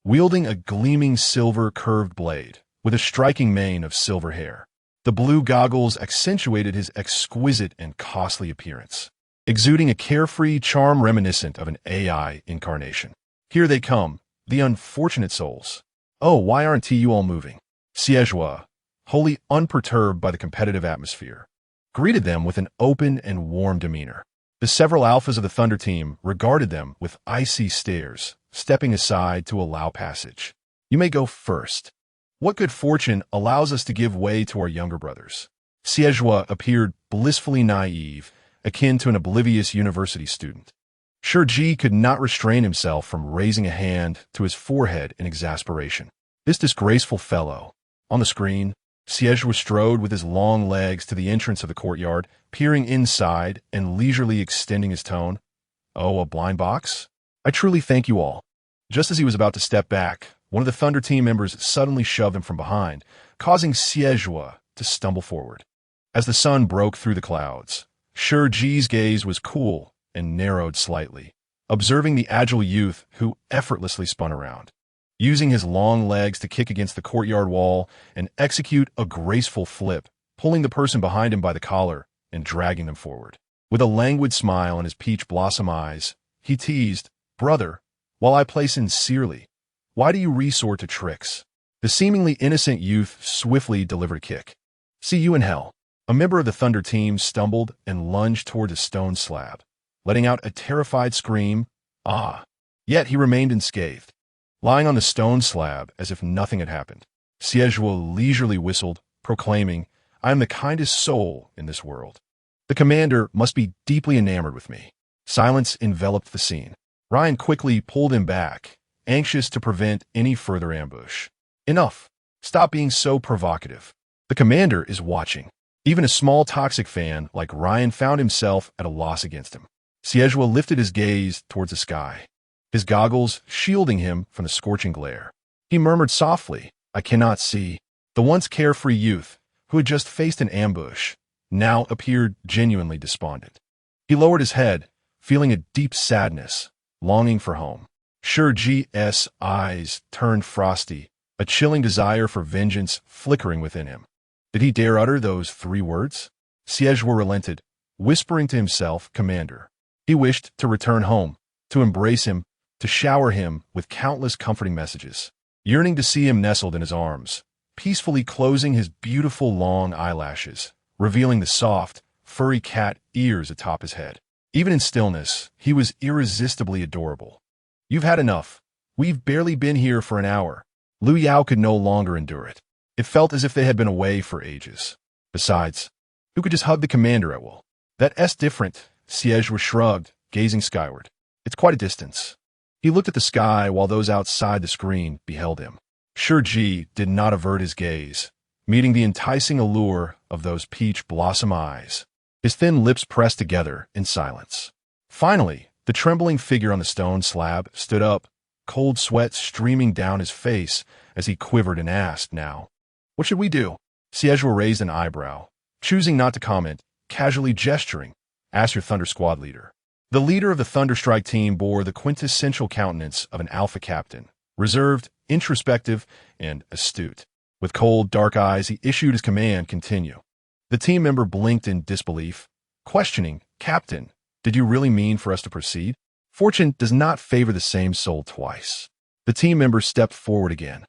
wielding a gleaming silver curved blade, with a striking mane of silver hair. The blue goggles accentuated his exquisite and costly appearance, exuding a carefree charm reminiscent of an AI incarnation. Here they come, the unfortunate souls. Oh, why aren't you all moving? Xie, wholly unperturbed by the competitive atmosphere, greeted them with an open and warm demeanor. The several alphas of the Thunder team regarded them with icy stares, stepping aside to allow passage. You may go first. What good fortune allows us to give way to our younger brothers? Xie appeared blissfully naive, akin to an oblivious university student. Shi Ji could not restrain himself from raising a hand to his forehead in exasperation. This disgraceful fellow. On the screen, Xie strode with his long legs to the entrance of the courtyard, peering inside and leisurely extending his tone. Oh, a blind box? I truly thank you all. Just as he was about to step back, one of the Thunder team members suddenly shoved him from behind, causing Xie to stumble forward. As the sun broke through the clouds, Shi Ji's gaze was cool and narrowed slightly, observing the agile youth who effortlessly spun around, using his long legs to kick against the courtyard wall and execute a graceful flip, pulling the person behind him by the collar and dragging them forward. With a languid smile in his peach blossom eyes, he teased, "Brother, while I play sincerely, why do you resort to tricks?" The seemingly innocent youth swiftly delivered a kick. "See you in hell." A member of the Thunder team stumbled and lunged toward a stone slab, letting out a terrified scream, "Ah!" Yet he remained unscathed, lying on the stone slab as if nothing had happened. Xie leisurely whistled, proclaiming, "I am the kindest soul in this world. The commander must be deeply enamored with me." Silence enveloped the scene. Ryan quickly pulled him back, anxious to prevent any further ambush. "Enough. Stop being so provocative. The commander is watching." Even a small toxic fan like Ryan found himself at a loss against him. Xie lifted his gaze towards the sky, his goggles shielding him from the scorching glare. He murmured softly, "I cannot see." The once carefree youth, who had just faced an ambush, now appeared genuinely despondent. He lowered his head, feeling a deep sadness, longing for home. Shi Ji's eyes turned frosty, a chilling desire for vengeance flickering within him. Did he dare utter those 3 words? Xie relented, whispering to himself, "Commander." He wished to return home, to embrace him, to shower him with countless comforting messages, yearning to see him nestled in his arms, peacefully closing his beautiful long eyelashes, revealing the soft, furry cat ears atop his head. Even in stillness, he was irresistibly adorable. "You've had enough. We've barely been here for an hour." Lu Yao could no longer endure it. It felt as if they had been away for ages. Besides, who could just hug the commander at will? "That's different," Xie shrugged, gazing skyward. "It's quite a distance." He looked at the sky while those outside the screen beheld him. Shi Ji did not avert his gaze, meeting the enticing allure of those peach blossom eyes. His thin lips pressed together in silence. Finally, the trembling figure on the stone slab stood up, cold sweat streaming down his face as he quivered and asked, "Now, what should we do?" Xie raised an eyebrow, choosing not to comment, casually gesturing, "Ask your Thunder Squad leader." The leader of the Thunderstrike team bore the quintessential countenance of an alpha captain, reserved, introspective, and astute. With cold, dark eyes, he issued his command, "Continue." The team member blinked in disbelief, questioning, "Captain, did you really mean for us to proceed?" Fortune does not favor the same soul twice. The team member stepped forward again,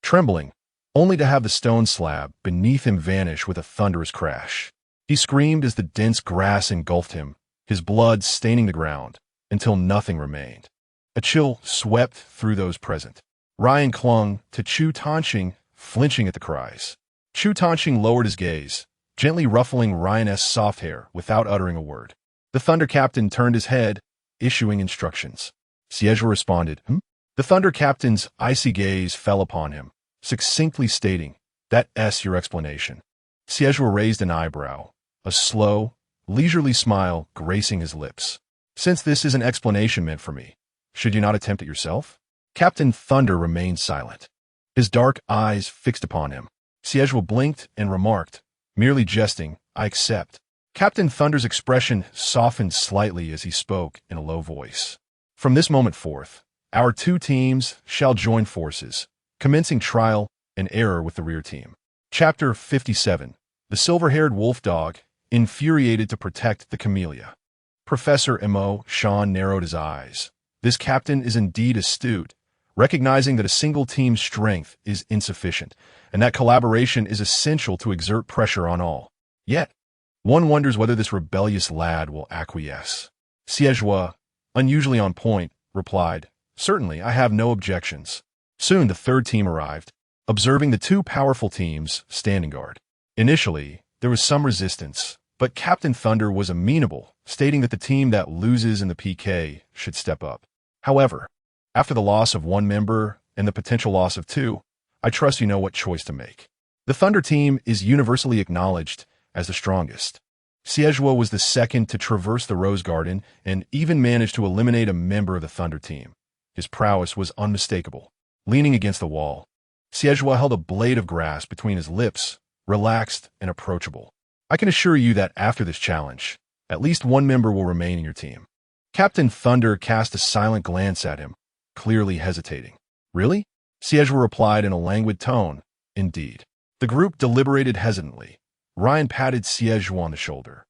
trembling, only to have the stone slab beneath him vanish with a thunderous crash. He screamed as the dense grass engulfed him, his blood staining the ground, until nothing remained. A chill swept through those present. Ryan clung to Chu Tanxing, flinching at the cries. Chu Tanxing lowered his gaze, gently ruffling Ryan's soft hair without uttering a word. The Thunder Captain turned his head, issuing instructions. Xie responded, "Hmm?" The Thunder Captain's icy gaze fell upon him, succinctly stating, That's your explanation. Xie raised an eyebrow, a slow, leisurely smile gracing his lips. Since this is an explanation meant for me, should you not attempt it yourself? Captain Thunder remained silent, his dark eyes fixed upon him. Xie blinked and remarked, merely jesting, I accept. Captain Thunder's expression softened slightly as he spoke in a low voice. From this moment forth, our two teams shall join forces, commencing trial and error with the rear team. Chapter 57. The silver-haired wolf dog, infuriated to protect the camellia. Professor Mo Shan narrowed his eyes. This captain is indeed astute, recognizing that a single team's strength is insufficient, and that collaboration is essential to exert pressure on all. Yet, one wonders whether this rebellious lad will acquiesce. Xie, unusually on point, replied, Certainly, I have no objections. Soon the third team arrived, observing the two powerful teams standing guard. Initially, there was some resistance, but Captain Thunder was amenable, stating that the team that loses in the PK should step up. However, after the loss of one member and the potential loss of two, I trust you know what choice to make. The Thunder team is universally acknowledged as the strongest. Xie was the second to traverse the Rose Garden and even managed to eliminate a member of the Thunder team. His prowess was unmistakable. Leaning against the wall, Xie held a blade of grass between his lips, relaxed and approachable. I can assure you that after this challenge, at least one member will remain in your team. Captain Thunder cast a silent glance at him, clearly hesitating. Really? Xie replied in a languid tone. Indeed. The group deliberated hesitantly. Ryan patted Xie on the shoulder.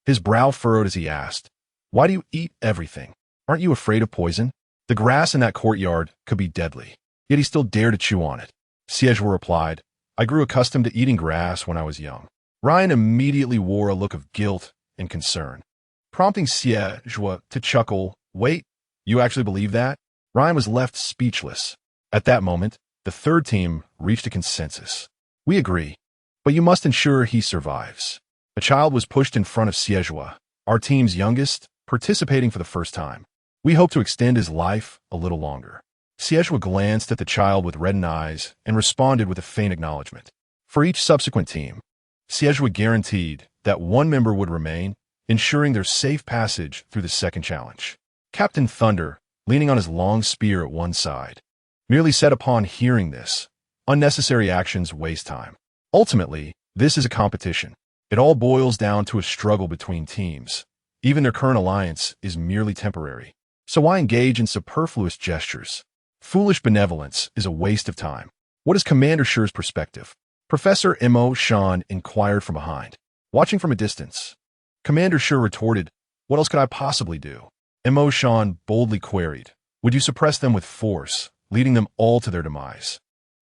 His brow furrowed as he asked, Why do you eat everything? Aren't you afraid of poison? The grass in that courtyard could be deadly. Yet he still dared to chew on it. Xie replied, I grew accustomed to eating grass when I was young. Ryan immediately wore a look of guilt and concern, prompting Xie to chuckle. Wait, you actually believe that? Ryan was left speechless. At that moment, the third team reached a consensus. We agree, but you must ensure he survives. A child was pushed in front of Xie, our team's youngest, participating for the first time. We hope to extend his life a little longer. Xie glanced at the child with reddened eyes and responded with a faint acknowledgement. For each subsequent team, Xie guaranteed that one member would remain, ensuring their safe passage through the second challenge. Captain Thunder, leaning on his long spear at one side, merely said upon hearing this, unnecessary actions waste time. Ultimately, this is a competition. It all boils down to a struggle between teams. Even their current alliance is merely temporary. So why engage in superfluous gestures? Foolish benevolence is a waste of time. What is Commander Shi's perspective? Professor Mo Shan inquired from behind, watching from a distance. Commander Shi retorted, What else could I possibly do? Mo Shan boldly queried, Would you suppress them with force, leading them all to their demise?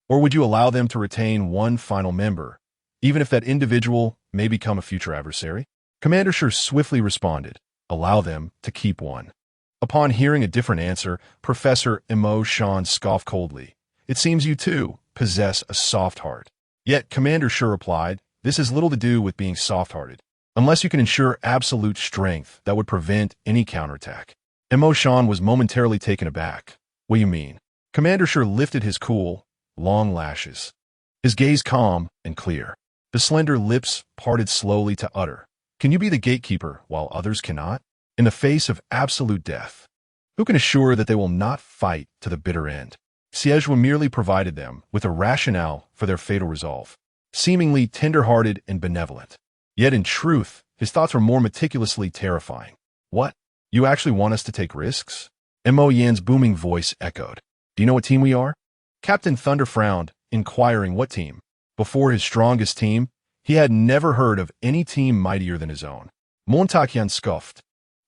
Or would you allow them to retain one final member, even if that individual may become a future adversary? Commander Shi swiftly responded, Allow them to keep one. Upon hearing a different answer, Professor Mo Shan scoffed coldly. It seems you, too, possess a soft heart. Yet Commander Shi replied, This has little to do with being soft-hearted, unless you can ensure absolute strength that would prevent any counterattack. Mo Shan was momentarily taken aback. What do you mean? Commander Shi lifted his cool, long lashes, his gaze calm and clear. The slender lips parted slowly to utter, Can you be the gatekeeper while others cannot? In the face of absolute death, who can assure that they will not fight to the bitter end? Xie merely provided them with a rationale for their fatal resolve, seemingly tender-hearted and benevolent. Yet in truth, his thoughts were more meticulously terrifying. What? You actually want us to take risks? Mo Yan's booming voice echoed. Do you know what team we are? Captain Thunder frowned, inquiring what team. Before his strongest team, he had never heard of any team mightier than his own. Montakian scoffed,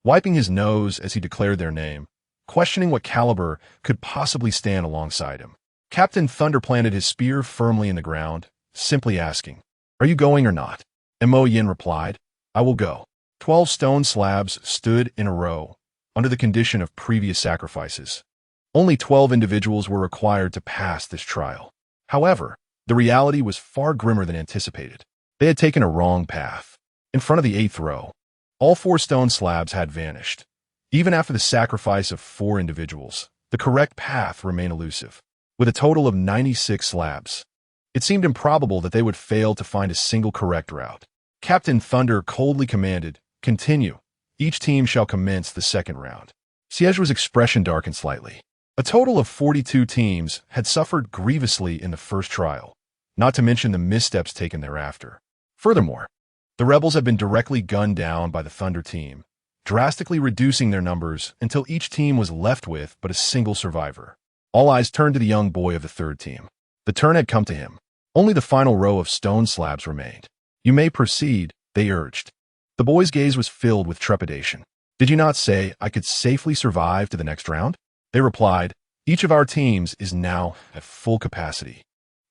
wiping his nose as he declared their name, questioning what caliber could possibly stand alongside him. Captain Thunder planted his spear firmly in the ground, simply asking, Are you going or not? Mo Yin replied, I will go. 12 stone slabs stood in a row, under the condition of previous sacrifices. Only 12 individuals were required to pass this trial. However, the reality was far grimmer than anticipated. They had taken a wrong path. In front of the 8th row, all 4 stone slabs had vanished. Even after the sacrifice of 4 individuals, the correct path remained elusive. With a total of 96 slabs, It seemed improbable that they would fail to find a single correct route. Captain Thunder coldly commanded, "Continue. Each team shall commence the second round." Xie's expression darkened slightly. A total of 42 teams had suffered grievously in the first trial, not to mention the missteps taken thereafter. Furthermore, the rebels had been directly gunned down by the Thunder team, drastically reducing their numbers until each team was left with but a single survivor. All eyes turned to the young boy of the third team. The turn had come to him. Only the final row of stone slabs remained. "You may proceed," they urged. The boy's gaze was filled with trepidation. "Did you not say I could safely survive to the next round?" They replied, "Each of our teams is now at full capacity,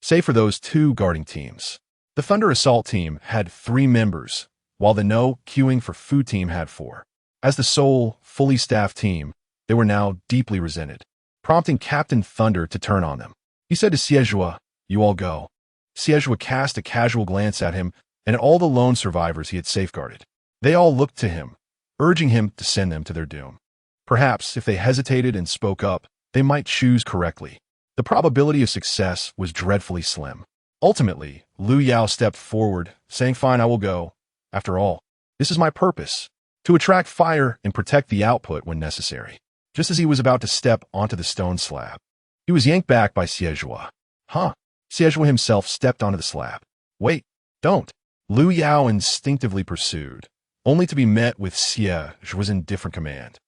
save for those two guarding teams." The Thunder Assault team had 3 members, while the No Queuing for Food team had 4. As the sole, fully staffed team, they were now deeply resented, prompting Captain Thunder to turn on them. He said to Zhuo, "You all go." Zhuo cast a casual glance at him and at all the lone survivors he had safeguarded. They all looked to him, urging him to send them to their doom. Perhaps, if they hesitated and spoke up, they might choose correctly. The probability of success was dreadfully slim. Ultimately, Lu Yao stepped forward, saying, "Fine, I will go. After all, this is my purpose, to attract fire and protect the output when necessary." Just as he was about to step onto the stone slab, he was yanked back by Zhuo. "Huh?" Zhuo himself stepped onto the slab. "Wait, don't." Lu Yao instinctively pursued, only to be met with Xie's indifferent command.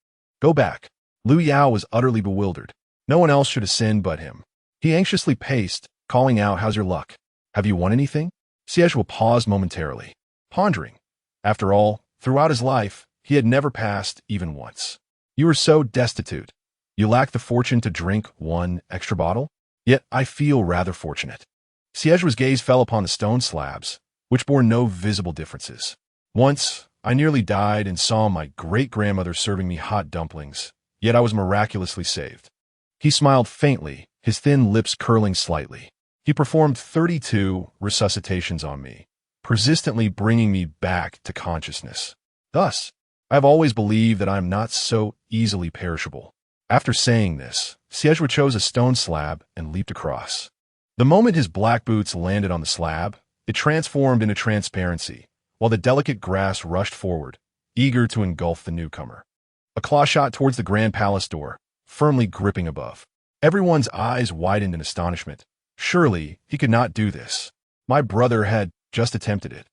"Go back." Lu Yao was utterly bewildered. No one else should ascend but him. He anxiously paced, calling out, "How's your luck? Have you won anything?" Zhuo paused momentarily, pondering. After all, throughout his life, he had never passed even once. "You are so destitute. You lack the fortune to drink one extra bottle? Yet I feel rather fortunate." Zhuo's gaze fell upon the stone slabs, which bore no visible differences. "Once, I nearly died and saw my great-grandmother serving me hot dumplings, yet I was miraculously saved." He smiled faintly, his thin lips curling slightly. "He performed 32 resuscitations on me, persistently bringing me back to consciousness. Thus, I have always believed that I am not so easily perishable." After saying this, Zhuo chose a stone slab and leaped across. The moment his black boots landed on the slab, it transformed into transparency, while the delicate grass rushed forward, eager to engulf the newcomer. A claw shot towards the grand palace door, firmly gripping above. Everyone's eyes widened in astonishment. Surely, he could not do this. My brother had just attempted it,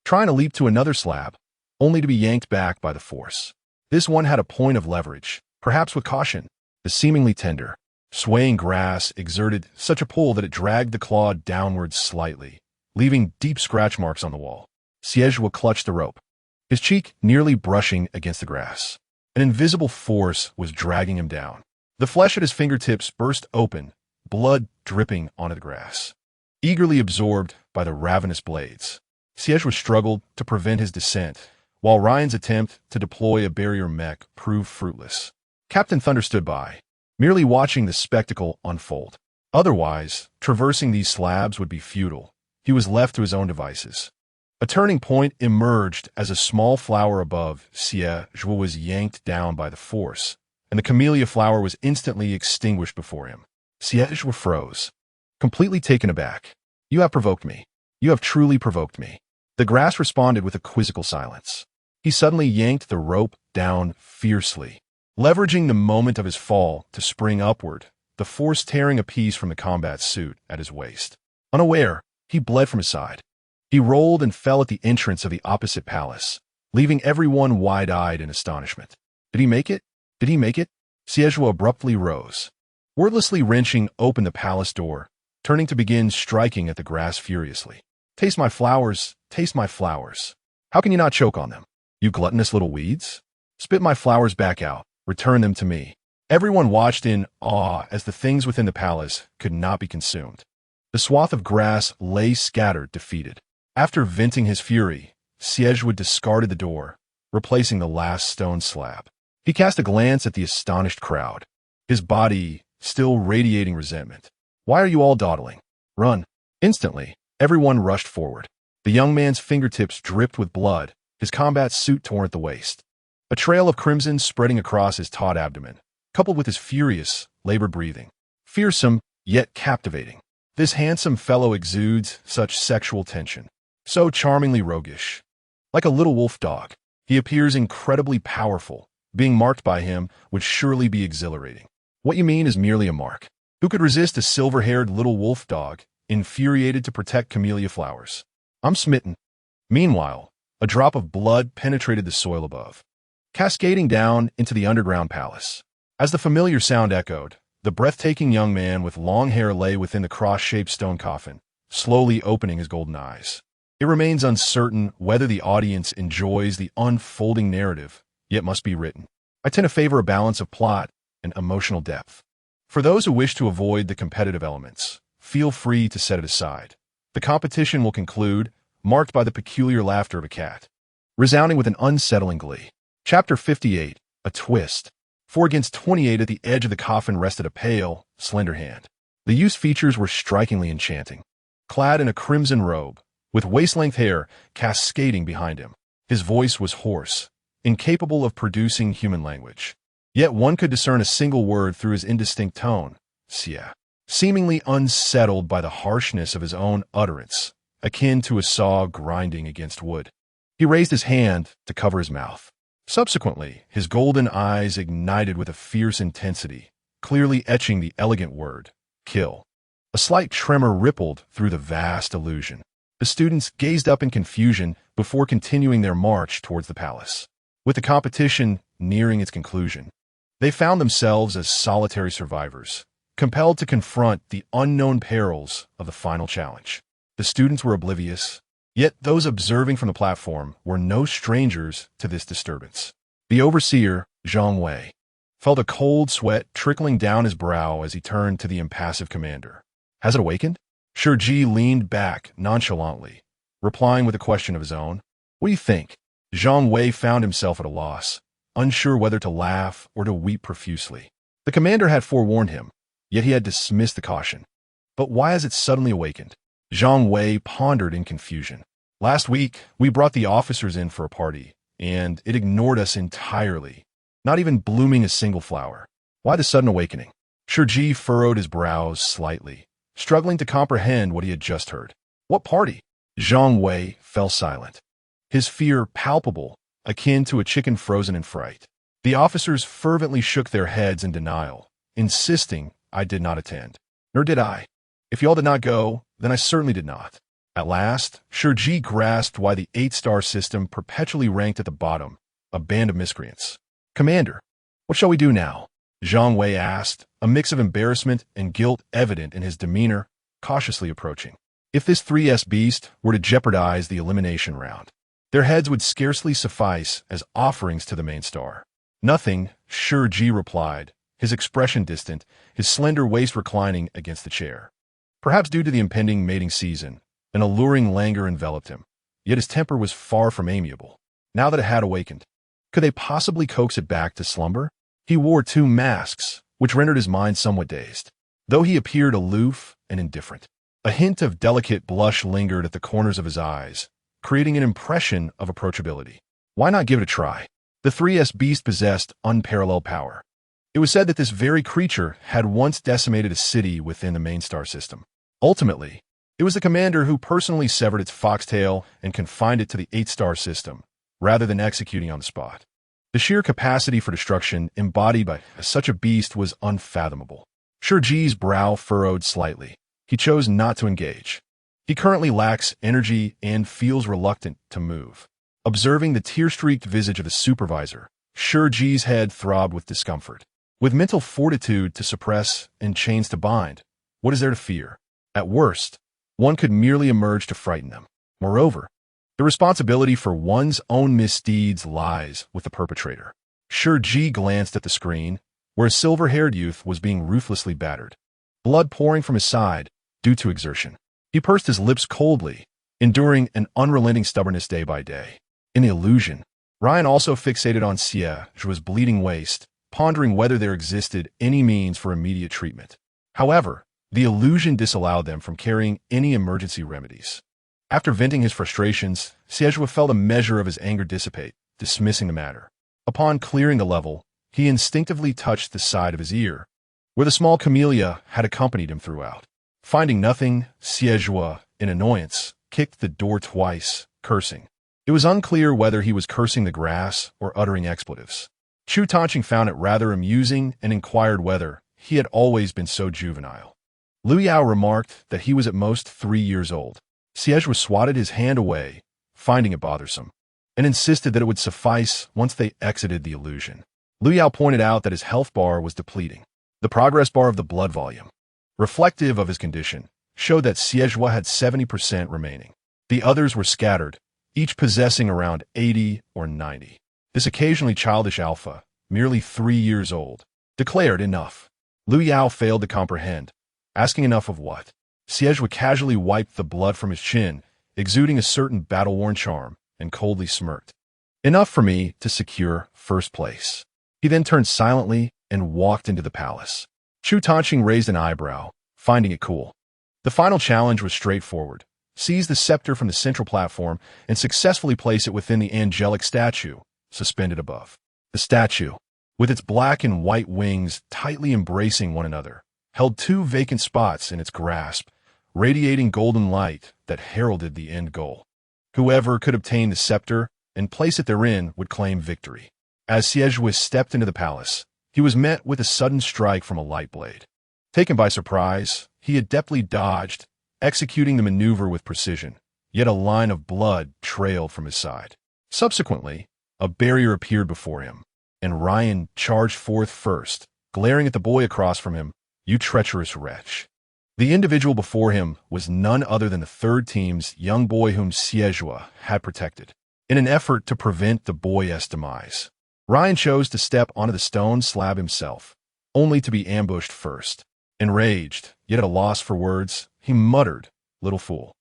trying to leap to another slab, only to be yanked back by the force. This one had a point of leverage, perhaps with caution. The seemingly tender, swaying grass exerted such a pull that it dragged the claw downwards slightly, leaving deep scratch marks on the wall. Zhuo clutched the rope, his cheek nearly brushing against the grass. An invisible force was dragging him down. The flesh at his fingertips burst open, blood dripping onto the grass. Eagerly absorbed by the ravenous blades, Zhuo struggled to prevent his descent, while Ryan's attempt to deploy a barrier mech proved fruitless. Captain Thunder stood by, merely watching the spectacle unfold. Otherwise, traversing these slabs would be futile. He was left to his own devices. A turning point emerged as a small flower above Xie was yanked down by the force, and the camellia flower was instantly extinguished before him. Xie froze, completely taken aback. "You have provoked me. You have truly provoked me." The grass responded with a quizzical silence. He suddenly yanked the rope down fiercely, leveraging the moment of his fall to spring upward, the force tearing a piece from the combat suit at his waist. Unaware, he bled from his side. He rolled and fell at the entrance of the opposite palace, leaving everyone wide-eyed in astonishment. Did he make it? Did he make it? Zhuo abruptly rose, wordlessly wrenching open the palace door, turning to begin striking at the grass furiously. "Taste my flowers, taste my flowers. How can you not choke on them? You gluttonous little weeds? Spit my flowers back out. Return them to me." Everyone watched in awe as the things within the palace could not be consumed. The swath of grass lay scattered, defeated. After venting his fury, Zhuo discarded the door, replacing the last stone slab. He cast a glance at the astonished crowd, his body still radiating resentment. "Why are you all dawdling? Run!" Instantly, everyone rushed forward. The young man's fingertips dripped with blood, his combat suit torn at the waist. A trail of crimson spreading across his taut abdomen, coupled with his furious, labored breathing. Fearsome, yet captivating. This handsome fellow exudes such sexual tension, so charmingly roguish. Like a little wolf dog, he appears incredibly powerful. Being marked by him would surely be exhilarating. What you mean is merely a mark. Who could resist a silver-haired little wolf dog, infuriated to protect camellia flowers? I'm smitten. Meanwhile, a drop of blood penetrated the soil above, cascading down into the underground palace. As the familiar sound echoed, the breathtaking young man with long hair lay within the cross-shaped stone coffin, slowly opening his golden eyes. It remains uncertain whether the audience enjoys the unfolding narrative, yet must be written. I tend to favor a balance of plot and emotional depth. For those who wish to avoid the competitive elements, feel free to set it aside. The competition will conclude, marked by the peculiar laughter of a cat, resounding with an unsettling glee. Chapter 58, A Twist. 4 against 28 at the edge of the coffin rested a pale, slender hand. The youth's features were strikingly enchanting. Clad in a crimson robe, with waist-length hair cascading behind him, his voice was hoarse, incapable of producing human language. Yet one could discern a single word through his indistinct tone, Xie. Seemingly unsettled by the harshness of his own utterance, akin to a saw grinding against wood. He raised his hand to cover his mouth. Subsequently, his golden eyes ignited with a fierce intensity, clearly etching the elegant word, kill. A slight tremor rippled through the vast illusion. The students gazed up in confusion before continuing their march towards the palace. With the competition nearing its conclusion, they found themselves as solitary survivors, compelled to confront the unknown perils of the final challenge. The students were oblivious, yet those observing from the platform were no strangers to this disturbance. The overseer, Zhang Wei, felt a cold sweat trickling down his brow as he turned to the impassive commander. Has it awakened? Shi Ji leaned back nonchalantly, replying with a question of his own. What do you think? Zhang Wei found himself at a loss, unsure whether to laugh or to weep profusely. The commander had forewarned him, yet he had dismissed the caution. But why has it suddenly awakened? Zhang Wei pondered in confusion. Last week, we brought the officers in for a party, and it ignored us entirely, not even blooming a single flower. Why the sudden awakening? Shi Ji furrowed his brows slightly, struggling to comprehend what he had just heard. What party? Zhang Wei fell silent, his fear palpable, akin to a chicken frozen in fright. The officers fervently shook their heads in denial, insisting I did not attend. Nor did I. If y'all did not go, then I certainly did not. At last, Shi Ji grasped why the 8-star system perpetually ranked at the bottom, a band of miscreants. Commander, what shall we do now? Zhang Wei asked, a mix of embarrassment and guilt evident in his demeanor, cautiously approaching. If this 3S beast were to jeopardize the elimination round, their heads would scarcely suffice as offerings to the main star. Nothing, Shi Ji replied, his expression distant, his slender waist reclining against the chair. Perhaps due to the impending mating season, an alluring languor enveloped him, yet his temper was far from amiable. Now that it had awakened, could they possibly coax it back to slumber? He wore 2 masks, which rendered his mind somewhat dazed, though he appeared aloof and indifferent. A hint of delicate blush lingered at the corners of his eyes, creating an impression of approachability. Why not give it a try? The 3S beast possessed unparalleled power. It was said that this very creature had once decimated a city within the main star system. Ultimately, it was the commander who personally severed its foxtail and confined it to the 8-star system, rather than executing on the spot. The sheer capacity for destruction embodied by such a beast was unfathomable. Shi Ji's brow furrowed slightly. He chose not to engage. He currently lacks energy and feels reluctant to move. Observing the tear-streaked visage of the supervisor, Shi Ji's head throbbed with discomfort. With mental fortitude to suppress and chains to bind, what is there to fear? At worst, one could merely emerge to frighten them. Moreover, the responsibility for one's own misdeeds lies with the perpetrator. Shi Ji glanced at the screen, where a silver-haired youth was being ruthlessly battered, blood pouring from his side due to exertion. He pursed his lips coldly, enduring an unrelenting stubbornness day by day. In the illusion, Ryan also fixated on Zhuo's bleeding waist, pondering whether there existed any means for immediate treatment. However, the illusion disallowed them from carrying any emergency remedies. After venting his frustrations, Zhuo felt a measure of his anger dissipate, dismissing the matter. Upon clearing the level, he instinctively touched the side of his ear, where the small camellia had accompanied him throughout. Finding nothing, Xie, in annoyance, kicked the door twice, cursing. It was unclear whether he was cursing the grass or uttering expletives. Zhuo Tanqing found it rather amusing and inquired whether he had always been so juvenile. Liu Yao remarked that he was at most 3 years old. Xie swatted his hand away, finding it bothersome, and insisted that it would suffice once they exited the illusion. Liu Yao pointed out that his health bar was depleting. The progress bar of the blood volume, reflective of his condition, showed that Xie had 70% remaining. The others were scattered, each possessing around 80 or 90. This occasionally childish alpha, merely 3 years old, declared enough. Liu Yao failed to comprehend. Asking enough of what? Xie casually wiped the blood from his chin, exuding a certain battle-worn charm, and coldly smirked. Enough for me to secure first place. He then turned silently and walked into the palace. Zhuo Tanqing raised an eyebrow, finding it cool. The final challenge was straightforward. Seize the scepter from the central platform and successfully place it within the angelic statue, suspended above. The statue, with its black and white wings tightly embracing one another, held 2 vacant spots in its grasp, radiating golden light that heralded the end goal. Whoever could obtain the scepter and place it therein would claim victory. As Xie stepped into the palace, he was met with a sudden strike from a light blade. Taken by surprise, he adeptly dodged, executing the maneuver with precision, yet a line of blood trailed from his side. Subsequently, a barrier appeared before him, and Ryan charged forth first, glaring at the boy across from him. "You treacherous wretch." The individual before him was none other than the third team's young boy whom Xie had protected. In an effort to prevent the boy's demise, Ryan chose to step onto the stone slab himself, only to be ambushed first. Enraged, yet at a loss for words, he muttered, "Little fool."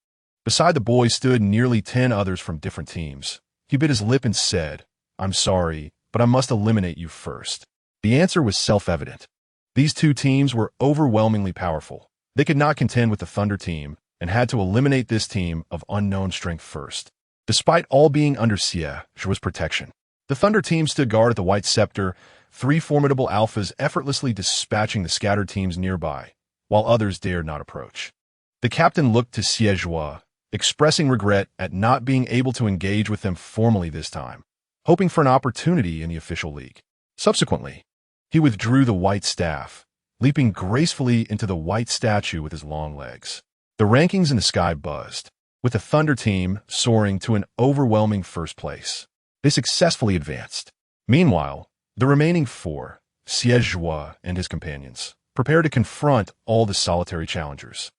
Beside the boy stood nearly 10 others from different teams. He bit his lip and said, "I'm sorry, but I must eliminate you first." The answer was self-evident. These 2 teams were overwhelmingly powerful. They could not contend with the Thunder team and had to eliminate this team of unknown strength first. Despite all being under Xie's protection, the Thunder team stood guard at the White Scepter, 3 formidable alphas effortlessly dispatching the scattered teams nearby, while others dared not approach. The captain looked to Xie, expressing regret at not being able to engage with them formally this time, hoping for an opportunity in the official league. Subsequently, he withdrew the white staff, leaping gracefully into the white statue with his long legs. The rankings in the sky buzzed, with the Thunder team soaring to an overwhelming first place. They successfully advanced. Meanwhile, the remaining 4, Xie and his companions, prepared to confront all the solitary challengers.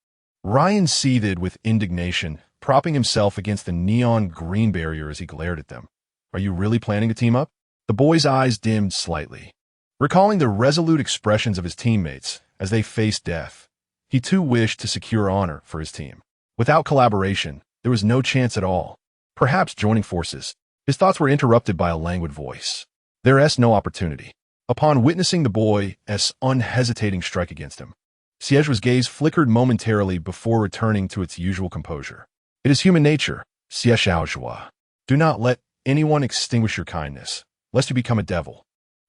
Ryan seethed with indignation, propping himself against the neon green barrier as he glared at them. "Are you really planning to team up?" The boy's eyes dimmed slightly. Recalling the resolute expressions of his teammates as they faced death, he too wished to secure honor for his team. Without collaboration, there was no chance at all. Perhaps joining forces. His thoughts were interrupted by a languid voice. There is no opportunity. Upon witnessing the boy's unhesitating strike against him, Xie's gaze flickered momentarily before returning to its usual composure. "It is human nature, Xie. Do not let anyone extinguish your kindness, lest you become a devil."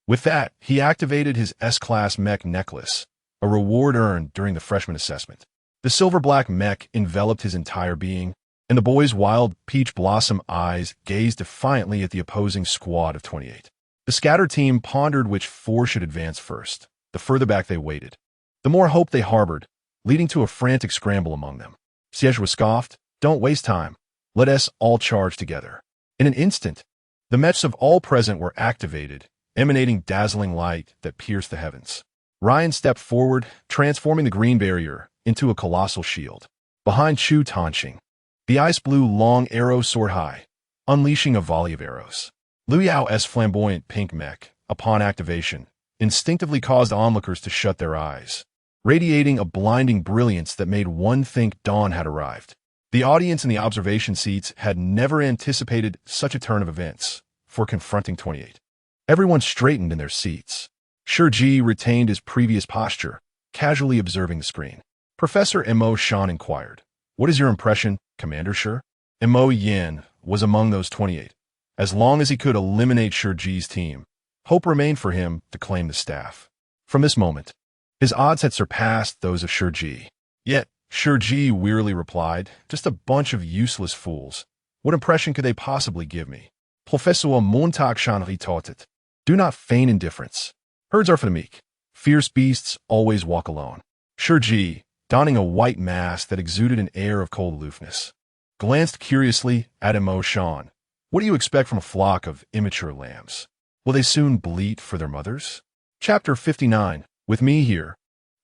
With that, he activated his S-Class mech necklace, a reward earned during the freshman assessment. The silver-black mech enveloped his entire being, and the boy's wild peach blossom eyes gazed defiantly at the opposing squad of 28. The scattered team pondered which 4 should advance first. The further back they waited, the more hope they harbored, leading to a frantic scramble among them. Xie scoffed, "Don't waste time. Let us all charge together." In an instant, the mechs of all present were activated, emanating dazzling light that pierced the heavens. Ryan stepped forward, transforming the green barrier into a colossal shield. Behind Zhuo Tanqing, the ice-blue long arrow soared high, unleashing a volley of arrows. Liu Yao's flamboyant pink mech, upon activation, instinctively caused onlookers to shut their eyes, radiating a blinding brilliance that made one think dawn had arrived. The audience in the observation seats had never anticipated such a turn of events for confronting 28. Everyone straightened in their seats. Shi Ji retained his previous posture, casually observing the screen. Professor Mo Shan inquired, "What is your impression, Commander Shi?" Mo Yin was among those 28. As long as he could eliminate Shi Ji's team, hope remained for him to claim the staff. From this moment, his odds had surpassed those of Shi Ji. Yet, Shi Ji wearily replied, "Just a bunch of useless fools. What impression could they possibly give me? Professor Montag Shan retorted. Do not feign indifference. Herds are for the meek. Fierce beasts always walk alone." Shi Ji, donning a white mask that exuded an air of cold aloofness, glanced curiously at Mo Shan. "What do you expect from a flock of immature lambs? Will they soon bleat for their mothers?" Chapter 59. With me here.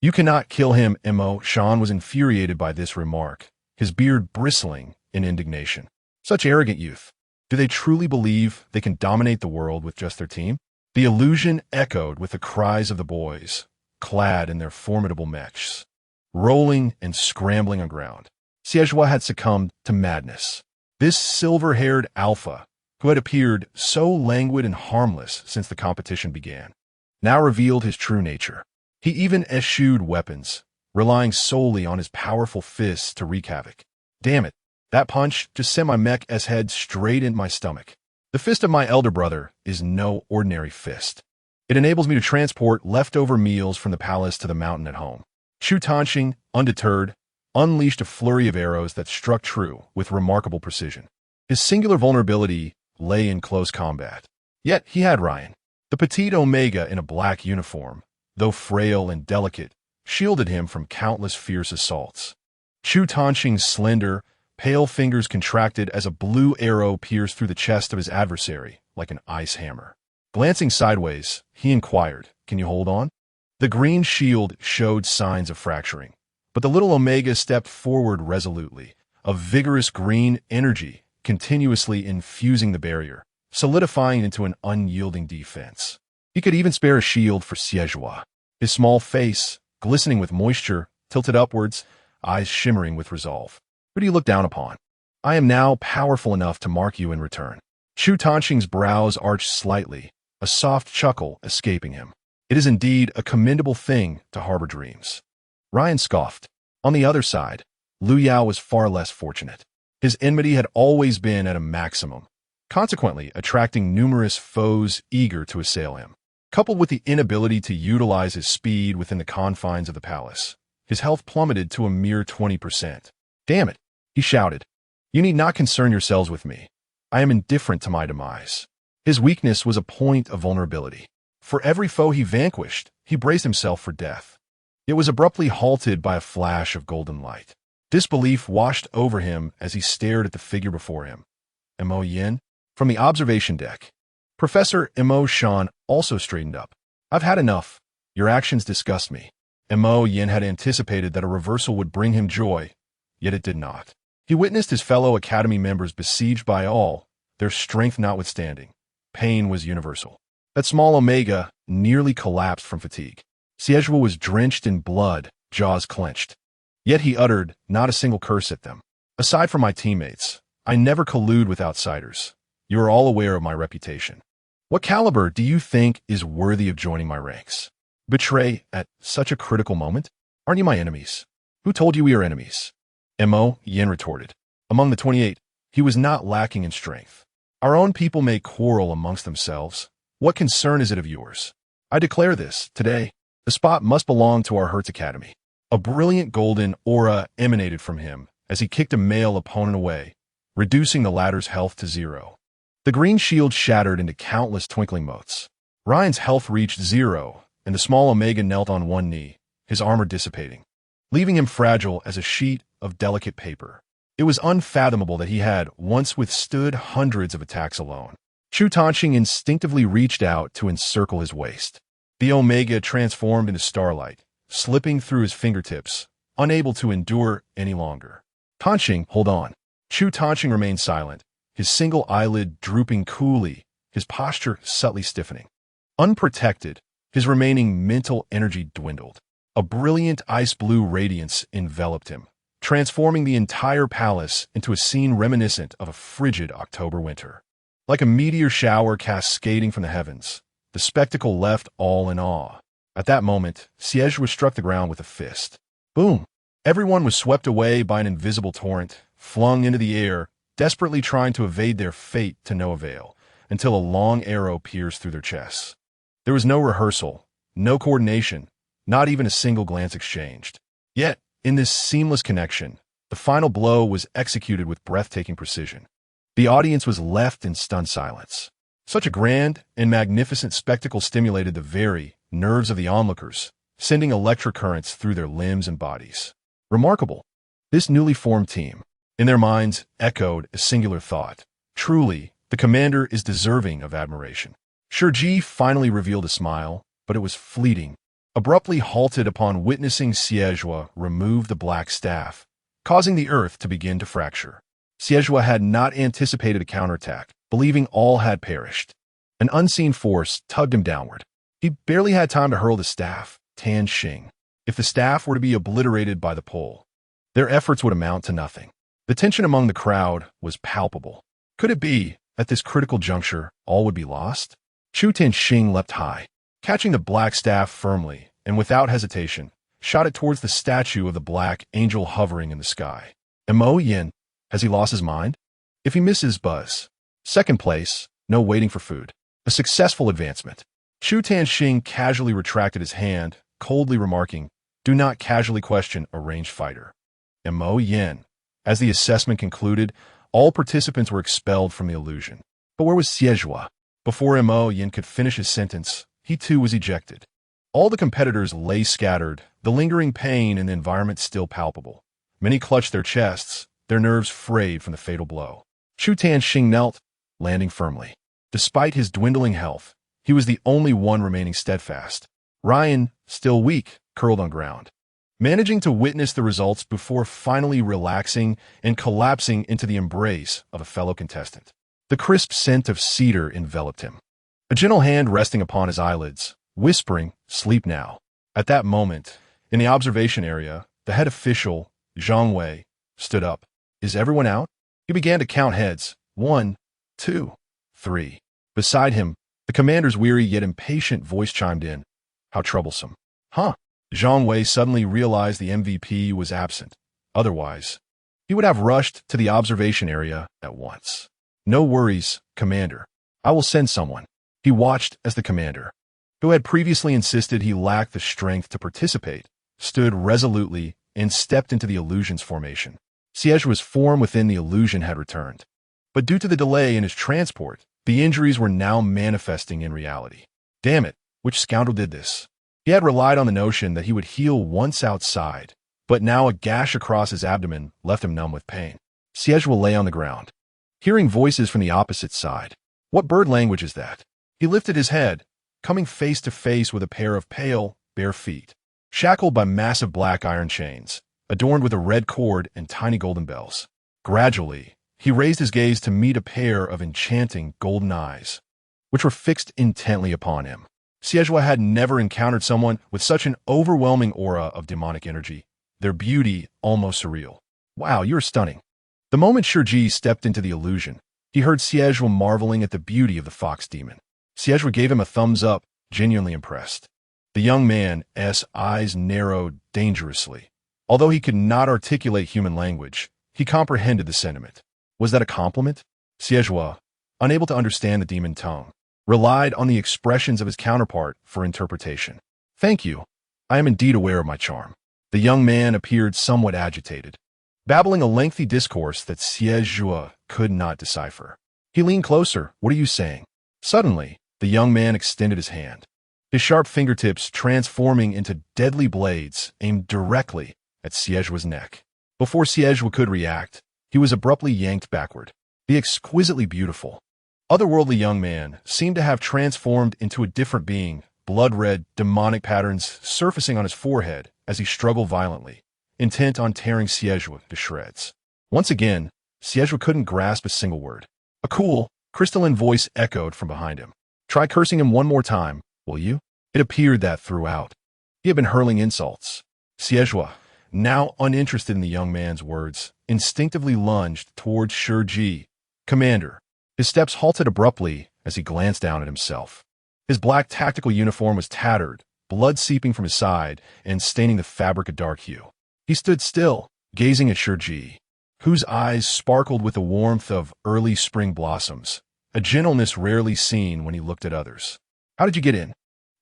"You cannot kill him." Mo Shan was infuriated by this remark, his beard bristling in indignation. Such arrogant youth. Do they truly believe they can dominate the world with just their team? The illusion echoed with the cries of the boys, clad in their formidable mechs, rolling and scrambling on ground. Xie had succumbed to madness. This silver-haired alpha, who had appeared so languid and harmless since the competition began, now revealed his true nature. He even eschewed weapons, relying solely on his powerful fists to wreak havoc. Damn it, that punch just sent my mech's head straight into my stomach. The fist of my elder brother is no ordinary fist. It enables me to transport leftover meals from the palace to the mountain at home. Zhuo Tanxing, undeterred, unleashed a flurry of arrows that struck true with remarkable precision. His singular vulnerability lay in close combat. Yet he had Ryan. The petite Omega in a black uniform, though frail and delicate, shielded him from countless fierce assaults. Zhuo Tanxing's slender, pale fingers contracted as a blue arrow pierced through the chest of his adversary like an ice hammer. Glancing sideways, he inquired, "Can you hold on?" The green shield showed signs of fracturing, but the little Omega stepped forward resolutely, a vigorous green energy continuously infusing the barrier, solidifying into an unyielding defense. He could even spare a shield for Xie Ji. His small face, glistening with moisture, tilted upwards, eyes shimmering with resolve. "Who do you look down upon? I am now powerful enough to mark you in return." Zhuo Tanxing's brows arched slightly, a soft chuckle escaping him. It is indeed a commendable thing to harbor dreams. Ryan scoffed. On the other side, Liu Yao was far less fortunate. His enmity had always been at a maximum, consequently attracting numerous foes eager to assail him. Coupled with the inability to utilize his speed within the confines of the palace, his health plummeted to a mere 20%. "Damn it," he shouted. "You need not concern yourselves with me. I am indifferent to my demise." His weakness was a point of vulnerability. For every foe he vanquished, he braced himself for death. It was abruptly halted by a flash of golden light. Disbelief washed over him as he stared at the figure before him. Mo Yin? From the observation deck. Professor Mo Shan also straightened up. "I've had enough. Your actions disgust me." Mo Yin had anticipated that a reversal would bring him joy, yet it did not. He witnessed his fellow academy members besieged by all, their strength notwithstanding. Pain was universal. That small Omega nearly collapsed from fatigue. Xie Ji was drenched in blood, jaws clenched. Yet he uttered not a single curse at them. "Aside from my teammates, I never collude with outsiders. You are all aware of my reputation. What caliber do you think is worthy of joining my ranks? Betray at such a critical moment? Aren't you my enemies? Who told you we are enemies?" Mo Yin retorted. Among the 28, he was not lacking in strength. "Our own people may quarrel amongst themselves. What concern is it of yours? I declare this, today, the spot must belong to our Hertz Academy." A brilliant golden aura emanated from him as he kicked a male opponent away, reducing the latter's health to 0. The green shield shattered into countless twinkling motes. Ryan's health reached 0, and the small Omega knelt on one knee, his armor dissipating, leaving him fragile as a sheet of delicate paper. It was unfathomable that he had once withstood hundreds of attacks alone. Zhuo Tanxing instinctively reached out to encircle his waist. The Omega transformed into starlight, slipping through his fingertips, unable to endure any longer. "Tanxing, hold on." Zhuo Tanxing remained silent, his single eyelid drooping coolly, his posture subtly stiffening. Unprotected, his remaining mental energy dwindled. A brilliant ice-blue radiance enveloped him, transforming the entire palace into a scene reminiscent of a frigid October winter. Like a meteor shower cascading from the heavens, the spectacle left all in awe. At that moment, Xie Ji struck the ground with a fist. Boom! Everyone was swept away by an invisible torrent, flung into the air, desperately trying to evade their fate to no avail, until a long arrow pierced through their chests. There was no rehearsal, no coordination, not even a single glance exchanged. Yet, in this seamless connection, the final blow was executed with breathtaking precision. The audience was left in stunned silence. Such a grand and magnificent spectacle stimulated the very nerves of the onlookers, sending electric currents through their limbs and bodies. Remarkable. This newly formed team, in their minds, echoed a singular thought. Truly, the commander is deserving of admiration. Shi Ji finally revealed a smile, but it was fleeting. Abruptly halted upon witnessing Xie remove the black staff, causing the earth to begin to fracture. Xie had not anticipated a counterattack, believing all had perished. An unseen force tugged him downward. He barely had time to hurl the staff, Tan Xing. If the staff were to be obliterated by the pole, their efforts would amount to nothing. The tension among the crowd was palpable. Could it be, at this critical juncture, all would be lost? Tan Xing leapt high, catching the black staff firmly, and without hesitation, shot it towards the statue of the black angel hovering in the sky. Mo Yin, has he lost his mind? If he misses, buzz. Second place, no waiting for food. A successful advancement. Tan Xing casually retracted his hand, coldly remarking, "Do not casually question a ranged fighter." Mo Yin. As the assessment concluded, all participants were expelled from the illusion. But where was Xie? Before Mo Yin could finish his sentence, he too was ejected. All the competitors lay scattered, the lingering pain in the environment still palpable. Many clutched their chests, their nerves frayed from the fatal blow. Tan Xing knelt, landing firmly. Despite his dwindling health, he was the only one remaining steadfast. Ryan, still weak, curled on ground, managing to witness the results before finally relaxing and collapsing into the embrace of a fellow contestant. The crisp scent of cedar enveloped him, a gentle hand resting upon his eyelids, whispering, "Sleep now." At that moment, in the observation area, the head official, Zhang Wei, stood up. "Is everyone out?" He began to count heads. 1, 2, 3. Beside him, the commander's weary yet impatient voice chimed in. "How troublesome." Huh? Zhang Wei suddenly realized the MVP was absent. Otherwise, he would have rushed to the observation area at once. "No worries, Commander. I will send someone." He watched as the commander, who had previously insisted he lacked the strength to participate, stood resolutely and stepped into the illusion's formation. Xie's form within the illusion had returned. But due to the delay in his transport, the injuries were now manifesting in reality. Damn it, which scoundrel did this? He had relied on the notion that he would heal once outside, but now a gash across his abdomen left him numb with pain. Xie lay on the ground, hearing voices from the opposite side. What bird language is that? He lifted his head, coming face to face with a pair of pale, bare feet, shackled by massive black iron chains, adorned with a red cord and tiny golden bells. Gradually, he raised his gaze to meet a pair of enchanting golden eyes, which were fixed intently upon him. Xie had never encountered someone with such an overwhelming aura of demonic energy, their beauty almost surreal. "Wow, you're stunning." The moment Shi Ji stepped into the illusion, he heard Xie marveling at the beauty of the fox demon. Xie gave him a thumbs up, genuinely impressed. The young man's eyes narrowed dangerously. Although he could not articulate human language, he comprehended the sentiment. Was that a compliment? Xie, unable to understand the demon tongue, relied on the expressions of his counterpart for interpretation. "Thank you. I am indeed aware of my charm." The young man appeared somewhat agitated, babbling a lengthy discourse that Xie could not decipher. He leaned closer. "What are you saying?" Suddenly, the young man extended his hand, his sharp fingertips transforming into deadly blades aimed directly at Xie's neck. Before Xie could react, he was abruptly yanked backward. The exquisitely beautiful, otherworldly young man seemed to have transformed into a different being, blood-red, demonic patterns surfacing on his forehead as he struggled violently, intent on tearing Xie to shreds. Once again, Xie couldn't grasp a single word. A cool, crystalline voice echoed from behind him. "Try cursing him one more time, will you?" It appeared that throughout, he had been hurling insults. Xie, now uninterested in the young man's words, instinctively lunged towards Shi Ji. "Commander." His steps halted abruptly as he glanced down at himself. His black tactical uniform was tattered, blood seeping from his side and staining the fabric a dark hue. He stood still, gazing at Shi Ji, whose eyes sparkled with the warmth of early spring blossoms, a gentleness rarely seen when he looked at others. "How did you get in?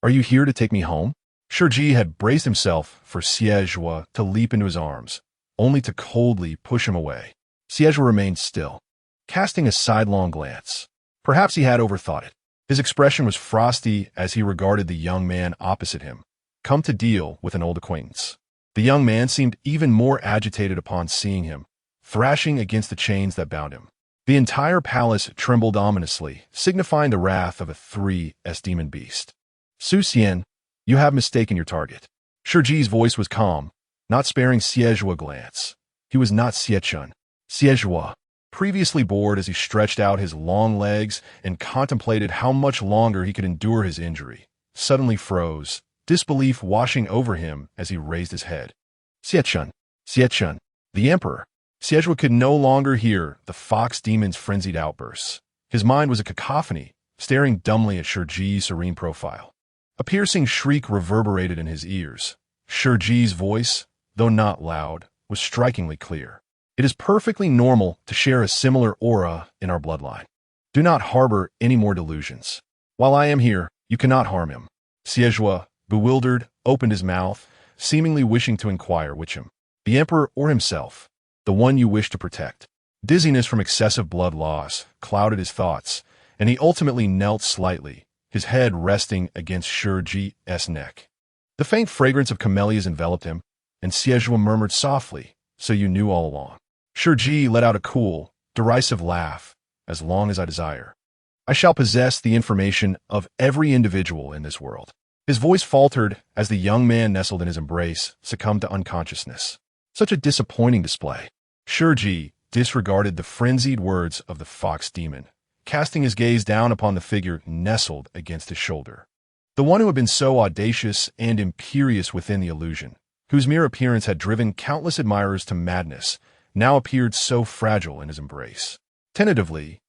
Are you here to take me home?" Shi Ji had braced himself for Zhuo to leap into his arms, only to coldly push him away. Zhuo remained still, casting a sidelong glance. Perhaps he had overthought it. His expression was frosty as he regarded the young man opposite him, come to deal with an old acquaintance. The young man seemed even more agitated upon seeing him, thrashing against the chains that bound him. The entire palace trembled ominously, signifying the wrath of a 3S demon beast. Su Xian, you have mistaken your target. Shi Ji's voice was calm, not sparing Zhuo a glance. He was not Xie. Zhuo, previously bored as he stretched out his long legs and contemplated how much longer he could endure his injury, suddenly froze, disbelief washing over him as he raised his head. Xie, the emperor. Zhuo could no longer hear the fox demon's frenzied outbursts. His mind was a cacophony, staring dumbly at Shi Ji's serene profile. A piercing shriek reverberated in his ears. Shi Ji's voice, though not loud, was strikingly clear. It is perfectly normal to share a similar aura in our bloodline. Do not harbor any more delusions. While I am here, you cannot harm him. Zhuo, bewildered, opened his mouth, seemingly wishing to inquire which him, the emperor or himself, the one you wish to protect. Dizziness from excessive blood loss clouded his thoughts, and he ultimately knelt slightly, his head resting against Shi Ji's neck. The faint fragrance of camellias enveloped him, and Zhuo murmured softly, so you knew all along. Shi Ji let out a cool, derisive laugh. As long as I desire, I shall possess the information of every individual in this world. His voice faltered as the young man nestled in his embrace succumbed to unconsciousness. Such a disappointing display. Shi Ji disregarded the frenzied words of the fox demon, casting his gaze down upon the figure nestled against his shoulder. The one who had been so audacious and imperious within the illusion, whose mere appearance had driven countless admirers to madness, now appeared so fragile in his embrace. Tentatively,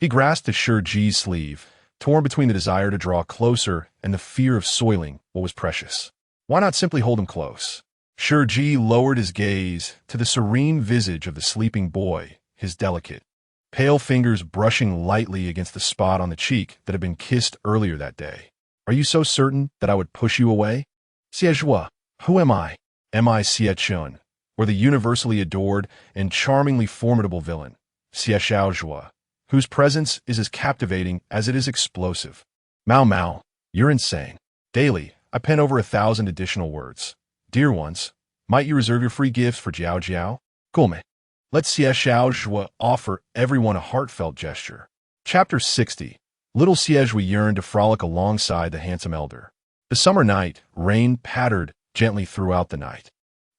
he grasped at Shi Ji's sleeve, torn between the desire to draw closer and the fear of soiling what was precious. Why not simply hold him close? Shi Ji lowered his gaze to the serene visage of the sleeping boy, his delicate, pale fingers brushing lightly against the spot on the cheek that had been kissed earlier that day. Are you so certain that I would push you away? Zhuo, who am I? Am I Xie, or the universally adored and charmingly formidable villain, Zhuo, whose presence is as captivating as it is explosive? Mao, you're insane. Daily, I pen over 1,000 additional words. Dear ones, might you reserve your free gifts for Jiao? Gulme. Let Zhuo offer everyone a heartfelt gesture. Chapter 60. Little Zhuo yearned to frolic alongside the handsome elder. The summer night, rain pattered gently throughout the night.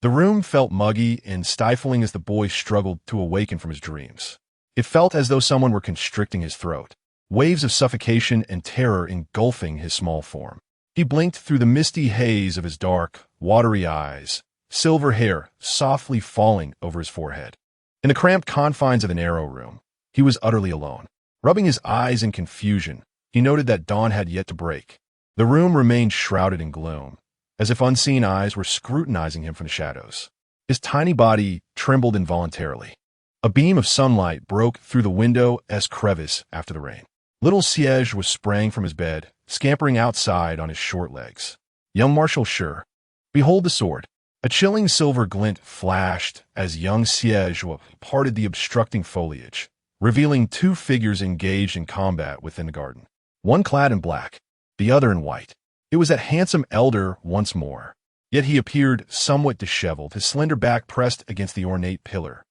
The room felt muggy and stifling as the boy struggled to awaken from his dreams. It felt as though someone were constricting his throat, waves of suffocation and terror engulfing his small form. He blinked through the misty haze of his dark, watery eyes, silver hair softly falling over his forehead. In the cramped confines of the narrow room, he was utterly alone. Rubbing his eyes in confusion, he noted that dawn had yet to break. The room remained shrouded in gloom, as if unseen eyes were scrutinizing him from the shadows. His tiny body trembled involuntarily. A beam of sunlight broke through the window's crevice after the rain. Little Zhuo sprang from his bed, scampering outside on his short legs. Young Marshal Shi, behold the sword. A chilling silver glint flashed as young Zhuo parted the obstructing foliage, revealing two figures engaged in combat within the garden. One clad in black, the other in white. It was that handsome elder once more. Yet he appeared somewhat disheveled, his slender back pressed against the ornate pillar.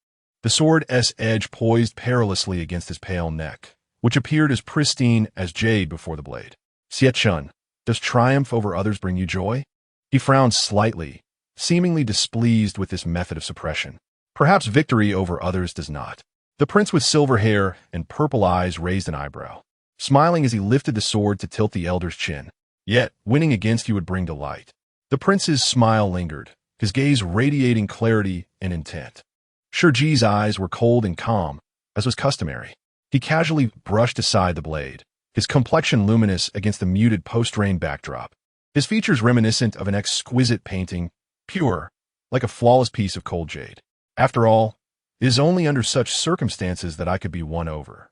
The sword's edge poised perilously against his pale neck, which appeared as pristine as jade before the blade. Xie, does triumph over others bring you joy? He frowned slightly, seemingly displeased with this method of suppression. Perhaps victory over others does not. The prince with silver hair and purple eyes raised an eyebrow, smiling as he lifted the sword to tilt the elder's chin. Yet, winning against you would bring delight. The prince's smile lingered, his gaze radiating clarity and intent. Shi Ji's eyes were cold and calm, as was customary. He casually brushed aside the blade, his complexion luminous against the muted post-rain backdrop, his features reminiscent of an exquisite painting, pure, like a flawless piece of cold jade. After all, it is only under such circumstances that I could be won over.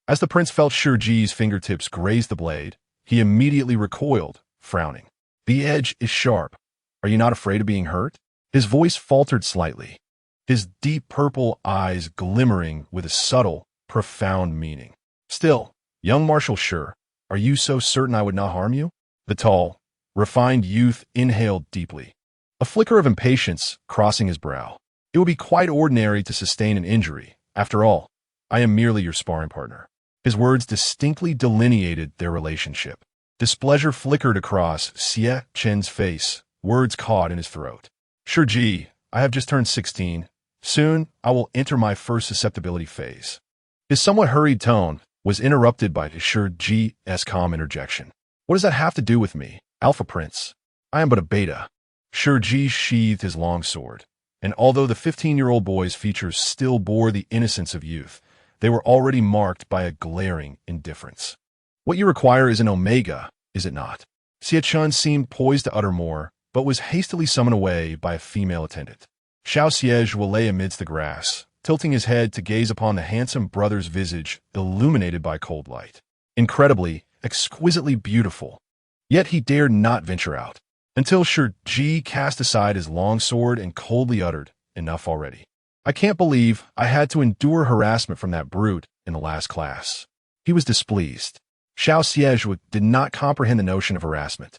As the prince felt Shi Ji's fingertips graze the blade, he immediately recoiled, frowning. The edge is sharp. Are you not afraid of being hurt? His voice faltered slightly, his deep purple eyes glimmering with a subtle, profound meaning. Still, young Marshal Shi, are you so certain I would not harm you? The tall, refined youth inhaled deeply, a flicker of impatience crossing his brow. It would be quite ordinary to sustain an injury. After all, I am merely your sparring partner. His words distinctly delineated their relationship. Displeasure flickered across Xie Chen's face, words caught in his throat. Shi Ji, I have just turned 16. Soon, I will enter my first susceptibility phase. His somewhat hurried tone was interrupted by Shi Ji's calm interjection. What does that have to do with me, Alpha Prince? I am but a beta. Shi Ji sheathed his long sword, and although the 15-year-old boy's features still bore the innocence of youth, they were already marked by a glaring indifference. What you require is an omega, is it not? Xie Chen seemed poised to utter more, but was hastily summoned away by a female attendant. Zhuo lay amidst the grass, tilting his head to gaze upon the handsome brother's visage illuminated by cold light. Incredibly, exquisitely beautiful. Yet he dared not venture out, until Shi Ji cast aside his long sword and coldly uttered, enough already. I can't believe I had to endure harassment from that brute in the last class. He was displeased. Zhuo did not comprehend the notion of harassment,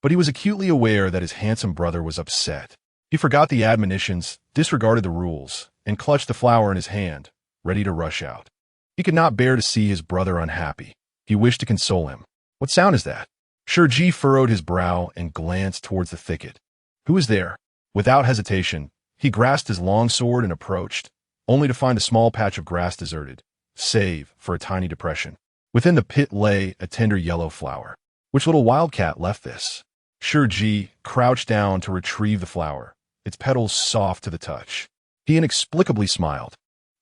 but he was acutely aware that his handsome brother was upset. He forgot the admonitions, disregarded the rules, and clutched the flower in his hand, ready to rush out. He could not bear to see his brother unhappy. He wished to console him. What sound is that? Shi Ji furrowed his brow and glanced towards the thicket. Who is there? Without hesitation, he grasped his long sword and approached, only to find a small patch of grass deserted, save for a tiny depression. Within the pit lay a tender yellow flower. Which little wildcat left this? Shi Ji crouched down to retrieve the flower, its petals soft to the touch. He inexplicably smiled.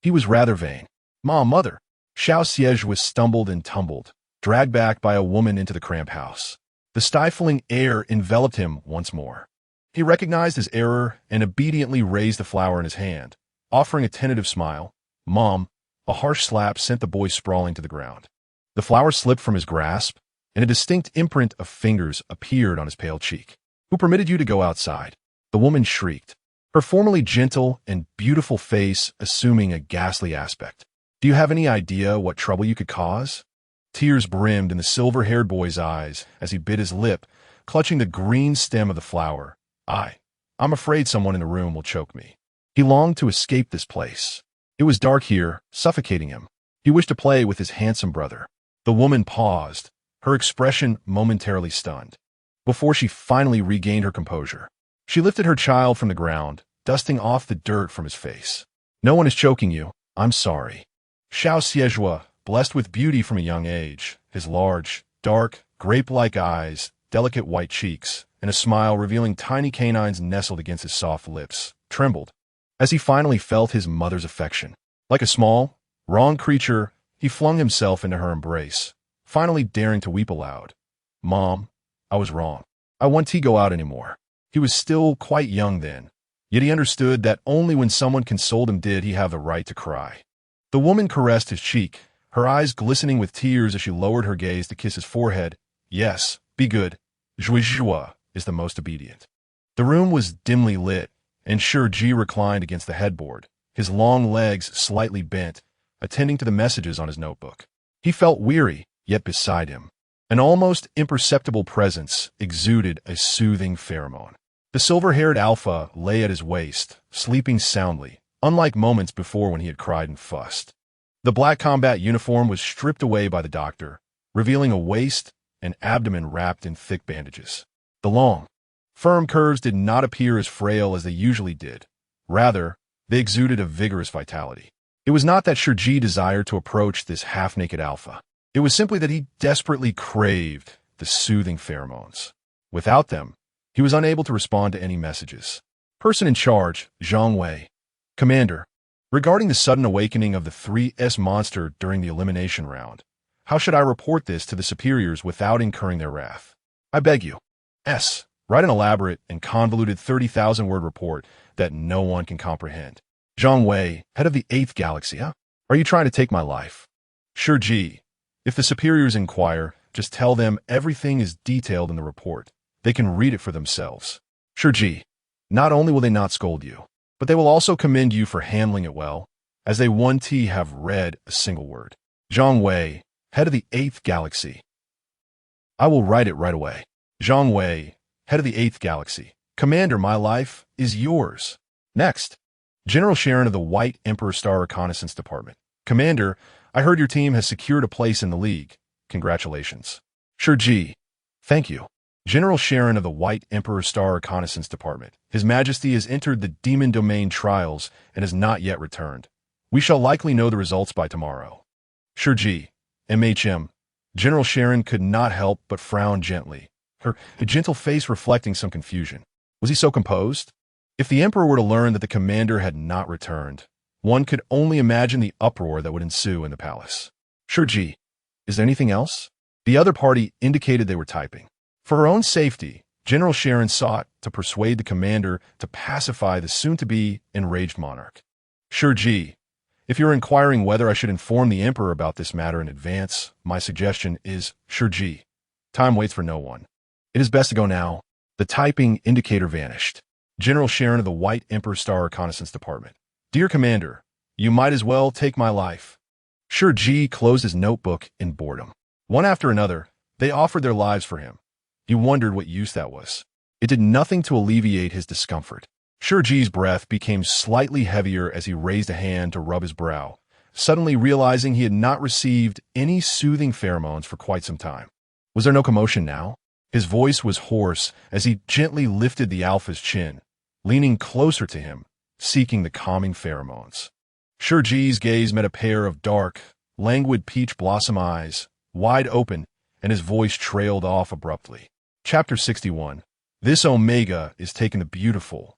He was rather vain. Mother. Zhuo stumbled and tumbled, dragged back by a woman into the cramped house. The stifling air enveloped him once more. He recognized his error and obediently raised the flower in his hand, offering a tentative smile. Mom, a harsh slap sent the boy sprawling to the ground. The flower slipped from his grasp, and a distinct imprint of fingers appeared on his pale cheek. Who permitted you to go outside? The woman shrieked, her formerly gentle and beautiful face assuming a ghastly aspect. Do you have any idea what trouble you could cause? Tears brimmed in the silver-haired boy's eyes as he bit his lip, clutching the green stem of the flower. I'm afraid someone in the room will choke me. He longed to escape this place. It was dark here, suffocating him. He wished to play with his handsome brother. The woman paused, her expression momentarily stunned, before she finally regained her composure. She lifted her child from the ground, dusting off the dirt from his face. No one is choking you. I'm sorry. Zhuo, blessed with beauty from a young age, his large, dark, grape-like eyes, delicate white cheeks, and a smile revealing tiny canines nestled against his soft lips, trembled as he finally felt his mother's affection. Like a small, wrong creature, he flung himself into her embrace, finally daring to weep aloud. Mom, I was wrong. I won't go out anymore. He was still quite young then, yet he understood that only when someone consoled him did he have the right to cry. The woman caressed his cheek, her eyes glistening with tears as she lowered her gaze to kiss his forehead. Yes, be good. Zhuo is the most obedient. The room was dimly lit, and Shi Ji reclined against the headboard, his long legs slightly bent, attending to the messages on his notebook. He felt weary, yet beside him, an almost imperceptible presence exuded a soothing pheromone. The silver-haired alpha lay at his waist, sleeping soundly, unlike moments before when he had cried and fussed. The black combat uniform was stripped away by the doctor, revealing a waist and abdomen wrapped in thick bandages. The long, firm curves did not appear as frail as they usually did. Rather, they exuded a vigorous vitality. It was not that Shi Ji desired to approach this half-naked alpha. It was simply that he desperately craved the soothing pheromones. Without them, he was unable to respond to any messages. Person in charge, Zhang Wei. Commander, regarding the sudden awakening of the 3S monster during the elimination round, how should I report this to the superiors without incurring their wrath? I beg you. Write an elaborate and convoluted 30,000-word report that no one can comprehend. Zhang Wei, head of the 8th Galaxy, huh? Are you trying to take my life? Shi Ji, if the superiors inquire, just tell them everything is detailed in the report. they can read it for themselves. Shi Ji, not only will they not scold you, but they will also commend you for handling it well, as they 1T have read a single word. Zhang Wei, head of the 8th Galaxy. I will write it right away. Zhang Wei, head of the 8th Galaxy. Commander, my life is yours. Next, General Sharon of the White Emperor Star Reconnaissance Department. Commander, I heard your team has secured a place in the League. Congratulations. Shi Ji, thank you. General Sharon of the White Emperor Star Reconnaissance Department. His Majesty has entered the Demon Domain trials and has not yet returned. We shall likely know the results by tomorrow. Shi Ji, MHM. General Sharon could not help but frown gently, her gentle face reflecting some confusion. Was he so composed? If the Emperor were to learn that the commander had not returned, one could only imagine the uproar that would ensue in the palace. Shi Ji, is there anything else? The other party indicated they were typing. For her own safety, General Sharon sought to persuade the commander to pacify the soon-to-be enraged monarch. Shi Ji, if you're inquiring whether I should inform the Emperor about this matter in advance, my suggestion is, Shi Ji, time waits for no one. It is best to go now. The typing indicator vanished. General Sharon of the White Emperor Star Reconnaissance Department. Dear Commander, you might as well take my life. Shi Ji closed his notebook in boredom. One after another, they offered their lives for him. He wondered what use that was. It did nothing to alleviate his discomfort. Shi Ji's breath became slightly heavier as he raised a hand to rub his brow, suddenly realizing he had not received any soothing pheromones for quite some time. Was there no commotion now? His voice was hoarse as he gently lifted the alpha's chin, leaning closer to him, seeking the calming pheromones. Shi Ji's gaze met a pair of dark, languid peach blossom eyes, wide open, and his voice trailed off abruptly. Chapter 61. This Omega is taking the beautiful.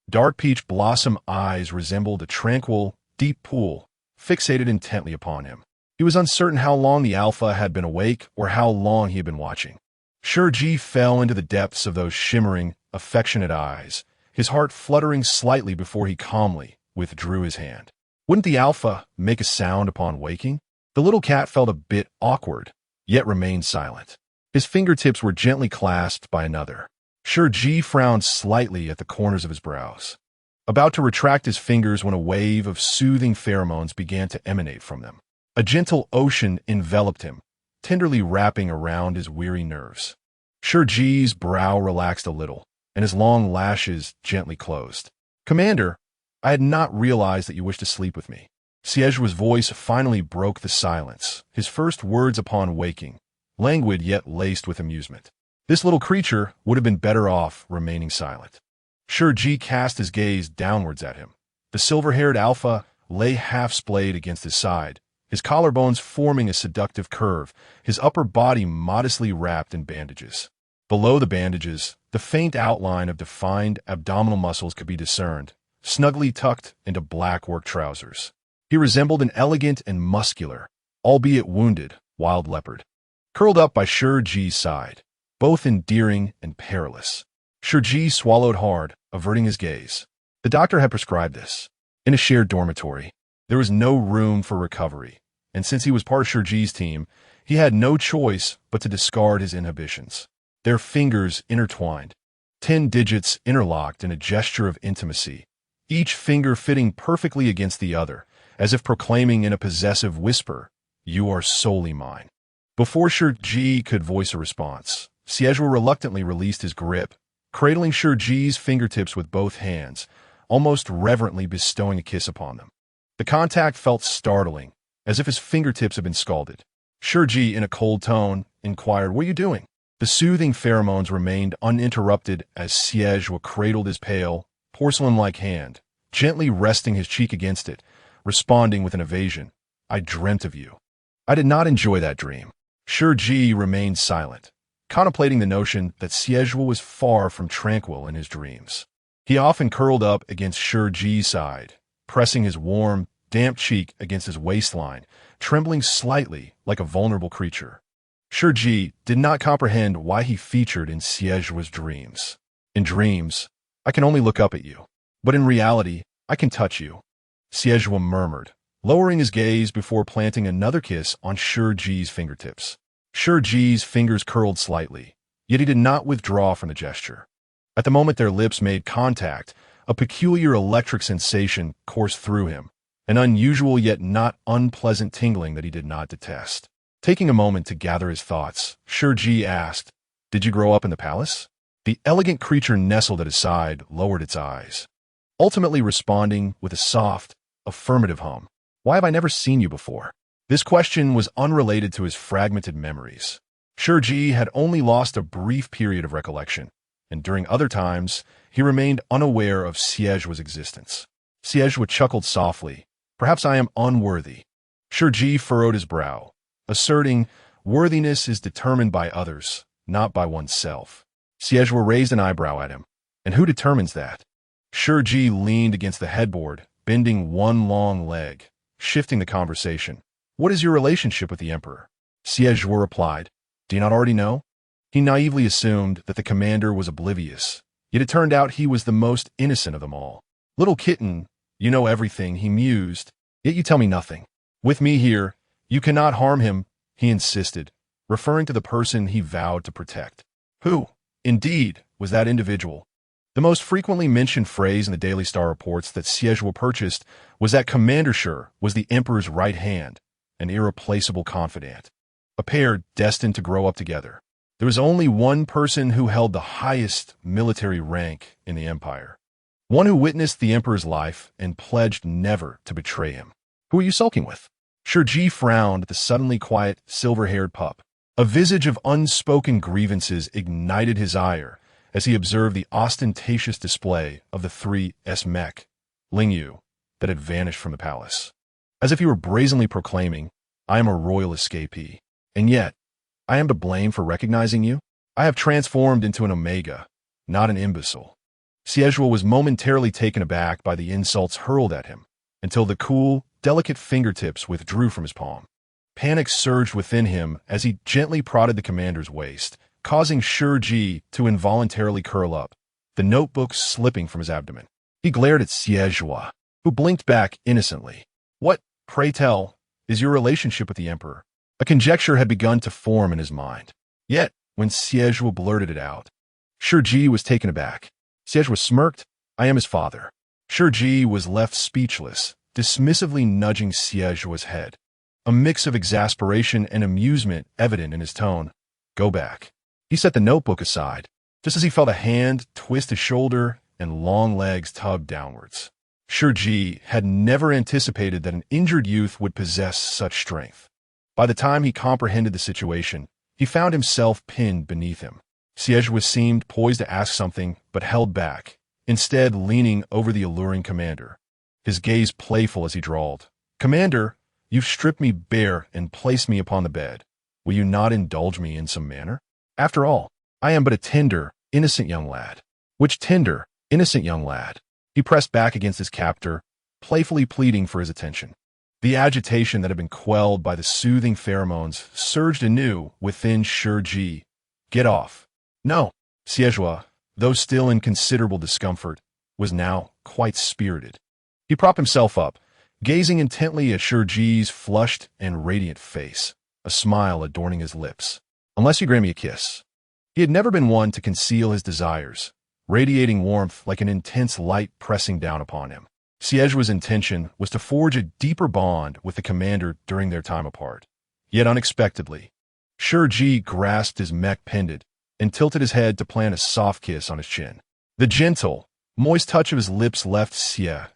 Dark peach blossom eyes resembled a tranquil, deep pool, fixated intently upon him. He was uncertain how long the alpha had been awake or how long he had been watching. Shi Ji fell into the depths of those shimmering, affectionate eyes, his heart fluttering slightly before he calmly withdrew his hand. Wouldn't the alpha make a sound upon waking? The little cat felt a bit awkward, yet remained silent. His fingertips were gently clasped by another. Shi Ji frowned slightly at the corners of his brows, about to retract his fingers when a wave of soothing pheromones began to emanate from them. A gentle ocean enveloped him, tenderly wrapping around his weary nerves. Shi Ji's brow relaxed a little, and his long lashes gently closed. Commander, I had not realized that you wished to sleep with me. Xie's voice finally broke the silence, his first words upon waking, languid yet laced with amusement. This little creature would have been better off remaining silent. Shi Ji cast his gaze downwards at him. The silver-haired alpha lay half-splayed against his side, his collarbones forming a seductive curve, his upper body modestly wrapped in bandages. Below the bandages, the faint outline of defined abdominal muscles could be discerned, snugly tucked into black work trousers. He resembled an elegant and muscular, albeit wounded, wild leopard, curled up by Shi Ji's side, both endearing and perilous. Shi Ji swallowed hard, averting his gaze. The doctor had prescribed this. In a shared dormitory, there was no room for recovery, and since he was part of Shi Ji's team, he had no choice but to discard his inhibitions. Their fingers intertwined, 10 digits interlocked in a gesture of intimacy, each finger fitting perfectly against the other, as if proclaiming in a possessive whisper, "You are solely mine." Before Shi Ji could voice a response, Xie reluctantly released his grip, cradling Shi Ji's fingertips with both hands, almost reverently bestowing a kiss upon them. The contact felt startling, as if his fingertips had been scalded. Shi Ji, in a cold tone, inquired, "What are you doing?" The soothing pheromones remained uninterrupted as Xie cradled his pale, porcelain-like hand, gently resting his cheek against it, responding with an evasion, "I dreamt of you." I did not enjoy that dream. Shi Ji remained silent, contemplating the notion that Xie was far from tranquil in his dreams. He often curled up against Shi Ji's side, pressing his warm, damp cheek against his waistline, trembling slightly like a vulnerable creature. Shi Ji did not comprehend why he featured in Xie's dreams. In dreams, I can only look up at you, but in reality, I can touch you, Xie murmured, lowering his gaze before planting another kiss on Shi Ji's fingertips. Shi Ji's fingers curled slightly, Yet he did not withdraw from the gesture. At the moment their lips made contact, a peculiar electric sensation coursed through him, an unusual yet not unpleasant tingling that he did not detest. Taking a moment to gather his thoughts, Shi Ji asked, "Did you grow up in the palace?" The elegant creature nestled at his side lowered its eyes, ultimately responding with a soft, affirmative hum. "Why have I never seen you before?" This question was unrelated to his fragmented memories. Shi Ji had only lost a brief period of recollection, and during other times, he remained unaware of Xie's existence. Xie chuckled softly. "Perhaps I am unworthy." Shi Ji furrowed his brow, asserting, "Worthiness is determined by others, not by oneself." Xie raised an eyebrow at him. "And who determines that?" Shi Ji leaned against the headboard, bending one long leg, shifting the conversation. "What is your relationship with the emperor?" Xie replied, "Do you not already know?" He naively assumed that the commander was oblivious, yet it turned out he was the most innocent of them all. "Little kitten, you know everything," he mused, "yet you tell me nothing. With me here, you cannot harm him," he insisted, referring to the person he vowed to protect. Who, indeed, was that individual? The most frequently mentioned phrase in the Daily Star reports that Xie purchased was that Commander Shi was the emperor's right hand, an irreplaceable confidant, a pair destined to grow up together. There was only one person who held the highest military rank in the empire, one who witnessed the emperor's life and pledged never to betray him. "Who are you sulking with?" Shi Ji frowned at the suddenly quiet, silver-haired pup. A visage of unspoken grievances ignited his ire as he observed the ostentatious display of the three mech, Lingyu, that had vanished from the palace. As if he were brazenly proclaiming, "I am a royal escapee, and yet, I am to blame for recognizing you? I have transformed into an omega, not an imbecile." Xie was momentarily taken aback by the insults hurled at him, until the cool, delicate fingertips withdrew from his palm. Panic surged within him as he gently prodded the commander's waist, causing Shi Ji to involuntarily curl up, the notebook slipping from his abdomen. He glared at Xie, who blinked back innocently. "What, pray tell, is your relationship with the emperor?" A conjecture had begun to form in his mind. Yet, when Xie blurted it out, Shi Ji was taken aback. Xie smirked, "I am his father." Shi Ji was left speechless, dismissively nudging Xie's head, a mix of exasperation and amusement evident in his tone. "Go back." He set the notebook aside, just as he felt a hand twist his shoulder and long legs tug downwards. Shi Ji had never anticipated that an injured youth would possess such strength. By the time he comprehended the situation, he found himself pinned beneath him. Xie seemed poised to ask something, but held back, instead leaning over the alluring commander, his gaze playful as he drawled, "Commander, you've stripped me bare and placed me upon the bed. Will you not indulge me in some manner? After all, I am but a tender, innocent young lad." "Which tender, innocent young lad?" He pressed back against his captor, playfully pleading for his attention. The agitation that had been quelled by the soothing pheromones surged anew within Shi Ji. "Get off." "No." Xie, though still in considerable discomfort, was now quite spirited. He propped himself up, gazing intently at Shi Ji's flushed and radiant face, a smile adorning his lips. "Unless you grant me a kiss." He had never been one to conceal his desires, radiating warmth like an intense light pressing down upon him. Xie's intention was to forge a deeper bond with the commander during their time apart. Yet unexpectedly, Shi Ji grasped his mech pendant and tilted his head to plant a soft kiss on his chin. The gentle, moist touch of his lips left Xie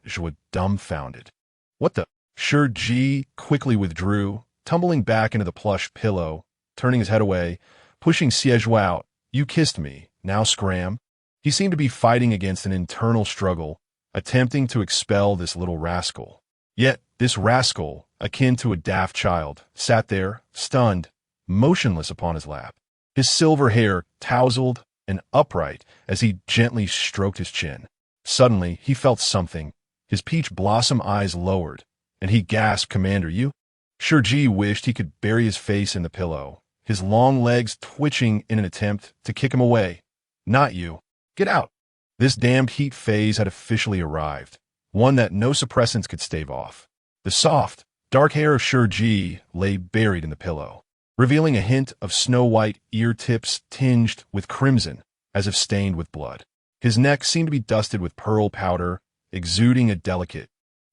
dumbfounded. "What the?" Shi Ji quickly withdrew, tumbling back into the plush pillow, turning his head away, pushing Xie out. "You kissed me, now scram." He seemed to be fighting against an internal struggle, attempting to expel this little rascal. Yet this rascal, akin to a daft child, sat there, stunned, motionless upon his lap, his silver hair tousled and upright as he gently stroked his chin. Suddenly, he felt something. His peach blossom eyes lowered, and he gasped, "Commander, you?" Shi Ji wished he could bury his face in the pillow, his long legs twitching in an attempt to kick him away. "Not you. Get out." This damned heat phase had officially arrived, one that no suppressants could stave off. The soft, dark hair of Shi Ji lay buried in the pillow, revealing a hint of snow-white ear tips tinged with crimson, as if stained with blood. His neck seemed to be dusted with pearl powder, exuding a delicate,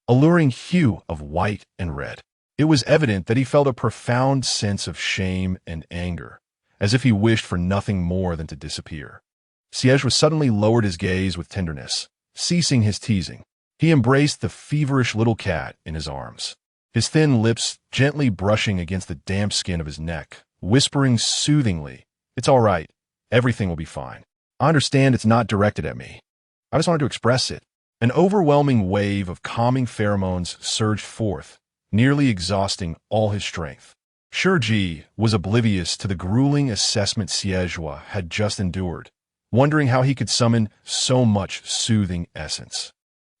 alluring hue of white and red. It was evident that he felt a profound sense of shame and anger, as if he wished for nothing more than to disappear. Xie suddenly lowered his gaze with tenderness, ceasing his teasing. He embraced the feverish little cat in his arms, his thin lips gently brushing against the damp skin of his neck, whispering soothingly, "It's all right. Everything will be fine. I understand it's not directed at me. I just wanted to express it." An overwhelming wave of calming pheromones surged forth, nearly exhausting all his strength. Shi Ji was oblivious to the grueling assessment Xie had just endured, wondering how he could summon so much soothing essence.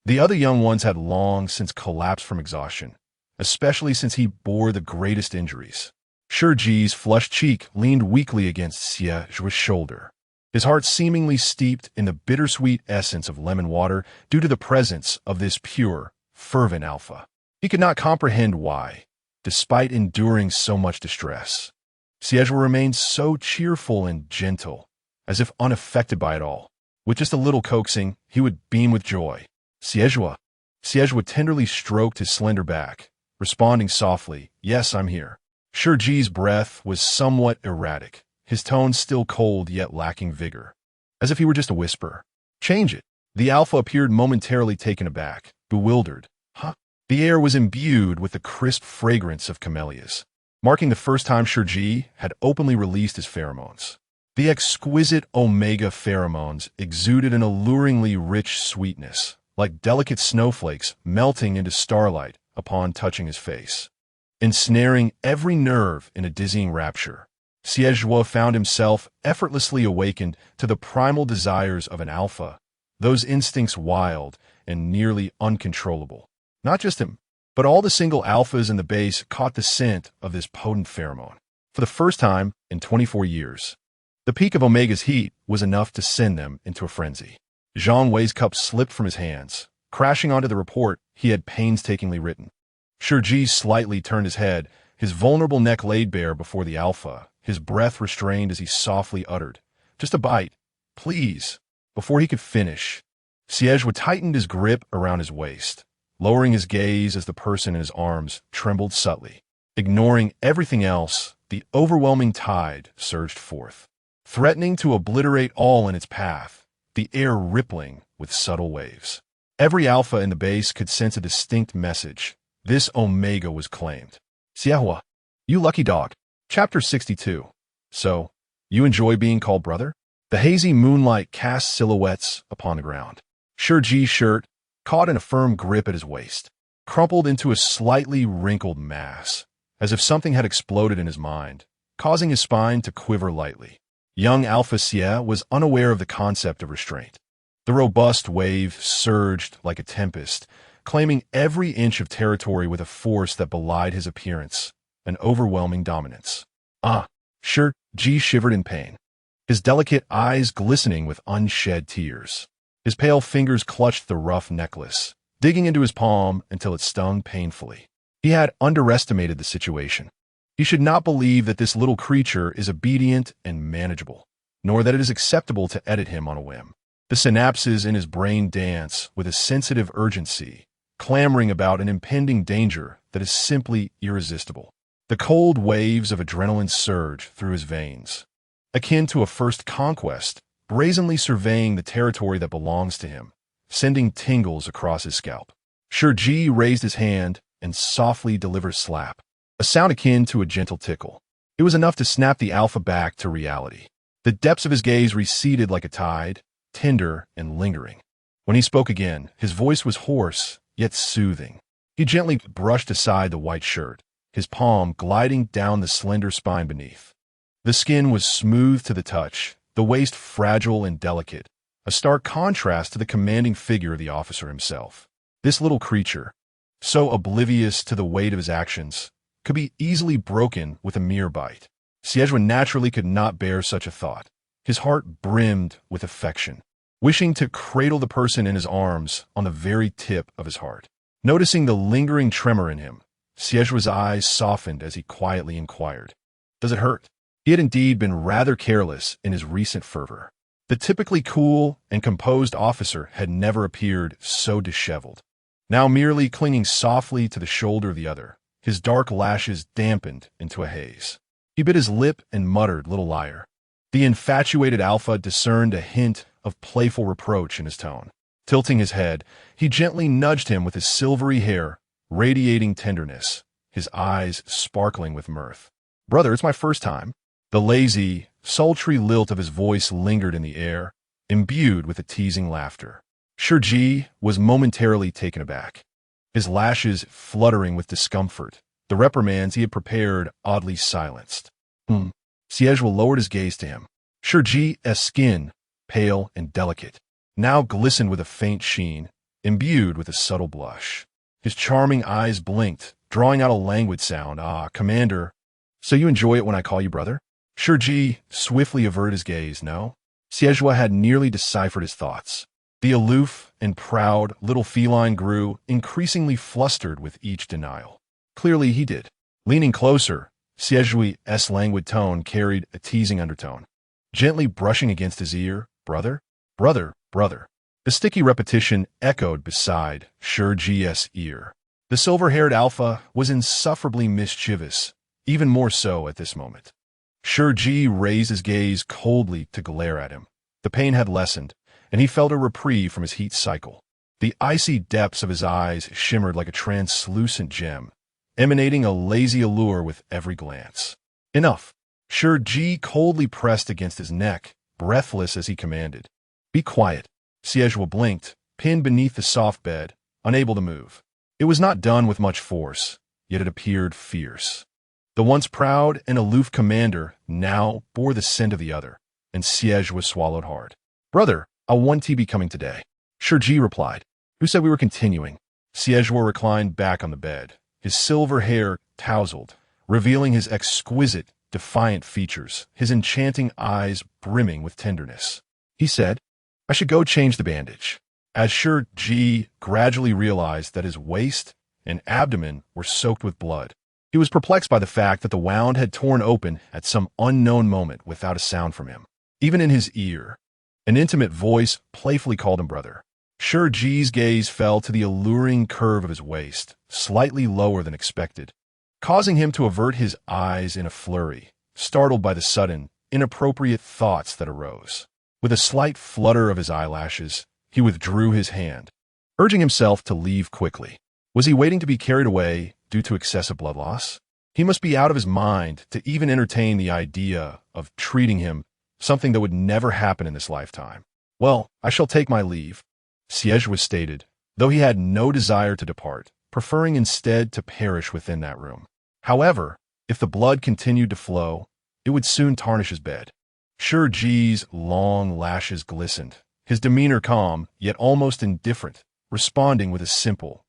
The other young ones had long since collapsed from exhaustion, especially since he bore the greatest injuries. Shi Ji's flushed cheek leaned weakly against Xie's shoulder, his heart seemingly steeped in the bittersweet essence of lemon water due to the presence of this pure, fervent alpha. He could not comprehend why, despite enduring so much distress, Xie remained so cheerful and gentle, as if unaffected by it all. With just a little coaxing, he would beam with joy. Xie tenderly stroked his slender back, responding softly, "Yes, I'm here." Shi Ji's breath was somewhat erratic, his tone still cold yet lacking vigor, as if he were just a whisper. "Change it." The alpha appeared momentarily taken aback, bewildered. "Huh?" The air was imbued with the crisp fragrance of camellias, marking the first time Shi Ji had openly released his pheromones. The exquisite omega pheromones exuded an alluringly rich sweetness, like delicate snowflakes melting into starlight upon touching his face, ensnaring every nerve in a dizzying rapture. Xie found himself effortlessly awakened to the primal desires of an alpha, those instincts wild and nearly uncontrollable. Not just him, but all the single alphas in the base caught the scent of this potent pheromone. For the first time in 24 years, the peak of Omega's heat was enough to send them into a frenzy. Zhang Wei's cup slipped from his hands, crashing onto the report he had painstakingly written. Shi Ji slightly turned his head, his vulnerable neck laid bare before the alpha, his breath restrained as he softly uttered, "Just a bite, please." Before he could finish, Xie tightened his grip around his waist, lowering his gaze as the person in his arms trembled subtly. Ignoring everything else, the overwhelming tide surged forth, threatening to obliterate all in its path, the air rippling with subtle waves. Every alpha in the base could sense a distinct message. This omega was claimed. "Xie, you lucky dog." Chapter 62. "So, you enjoy being called brother?" The hazy moonlight cast silhouettes upon the ground. Shi Ji's shirt, caught in a firm grip at his waist, crumpled into a slightly wrinkled mass, as if something had exploded in his mind, causing his spine to quiver lightly. Young Alpha Xie was unaware of the concept of restraint. The robust wave surged like a tempest, claiming every inch of territory with a force that belied his appearance, an overwhelming dominance. Shi Ji shivered in pain, his delicate eyes glistening with unshed tears. His pale fingers clutched the rough necklace, digging into his palm until it stung painfully. He had underestimated the situation. He should not believe that this little creature is obedient and manageable, nor that it is acceptable to edit him on a whim. The synapses in his brain dance with a sensitive urgency, clamoring about an impending danger that is simply irresistible. The cold waves of adrenaline surge through his veins, akin to a first conquest, brazenly surveying the territory that belongs to him, sending tingles across his scalp. Shi Ji raised his hand and softly delivered a slap, a sound akin to a gentle tickle. It was enough to snap the alpha back to reality. The depths of his gaze receded like a tide, tender and lingering. When he spoke again, his voice was hoarse, yet soothing. He gently brushed aside the white shirt, his palm gliding down the slender spine beneath. The skin was smooth to the touch, the waist fragile and delicate, a stark contrast to the commanding figure of the officer himself. This little creature, so oblivious to the weight of his actions, could be easily broken with a mere bite. Xie naturally could not bear such a thought. His heart brimmed with affection, wishing to cradle the person in his arms on the very tip of his heart. Noticing the lingering tremor in him, Xie's eyes softened as he quietly inquired, Does it hurt? He had indeed been rather careless in his recent fervor. The typically cool and composed officer had never appeared so disheveled. Now merely clinging softly to the shoulder of the other, his dark lashes dampened into a haze. He bit his lip and muttered, "Little liar." The infatuated Alpha discerned a hint of playful reproach in his tone. Tilting his head, he gently nudged him with his silvery hair, radiating tenderness, his eyes sparkling with mirth. "Brother, it's my first time." The lazy, sultry lilt of his voice lingered in the air, imbued with a teasing laughter. Shi Ji was momentarily taken aback, his lashes fluttering with discomfort, the reprimands he had prepared oddly silenced. Xie lowered his gaze to him. Shi Ji's skin, pale and delicate, now glistened with a faint sheen, imbued with a subtle blush. His charming eyes blinked, drawing out a languid sound. "Ah, Commander, so you enjoy it when I call you brother?" Shi Ji swiftly averted his gaze. No. Xie had nearly deciphered his thoughts. The aloof and proud little feline grew increasingly flustered with each denial. Clearly he did. Leaning closer, Xie's languid tone carried a teasing undertone. Gently brushing against his ear, "Brother? Brother, brother." The sticky repetition echoed beside Shi Ji's ear. The silver-haired Alpha was insufferably mischievous, even more so at this moment. Shi Ji raised his gaze coldly to glare at him. The pain had lessened, and he felt a reprieve from his heat cycle. The icy depths of his eyes shimmered like a translucent gem, emanating a lazy allure with every glance. "Enough." Shi Ji coldly pressed against his neck, breathless as he commanded. "Be quiet." Xie blinked, pinned beneath the soft bed, unable to move. It was not done with much force, yet it appeared fierce. The once proud and aloof commander now bore the scent of the other, and Xie swallowed hard. "Brother, I'll 1T be coming today." Shi Ji replied. "Who said we were continuing?" Xie reclined back on the bed, his silver hair tousled, revealing his exquisite, defiant features, his enchanting eyes brimming with tenderness. He said, "I should go change the bandage." As Shi Ji gradually realized that his waist and abdomen were soaked with blood, he was perplexed by the fact that the wound had torn open at some unknown moment without a sound from him. Even in his ear, an intimate voice playfully called him brother. Shi Ji's gaze fell to the alluring curve of his waist, slightly lower than expected, causing him to avert his eyes in a flurry, startled by the sudden, inappropriate thoughts that arose. With a slight flutter of his eyelashes, he withdrew his hand, urging himself to leave quickly. Was he waiting to be carried away due to excessive blood loss? He must be out of his mind to even entertain the idea of treating him, something that would never happen in this lifetime. "Well, I shall take my leave," Xie stated, though he had no desire to depart, preferring instead to perish within that room. However, if the blood continued to flow, it would soon tarnish his bed. Shi Ji's long lashes glistened, his demeanor calm, yet almost indifferent, responding with a simple,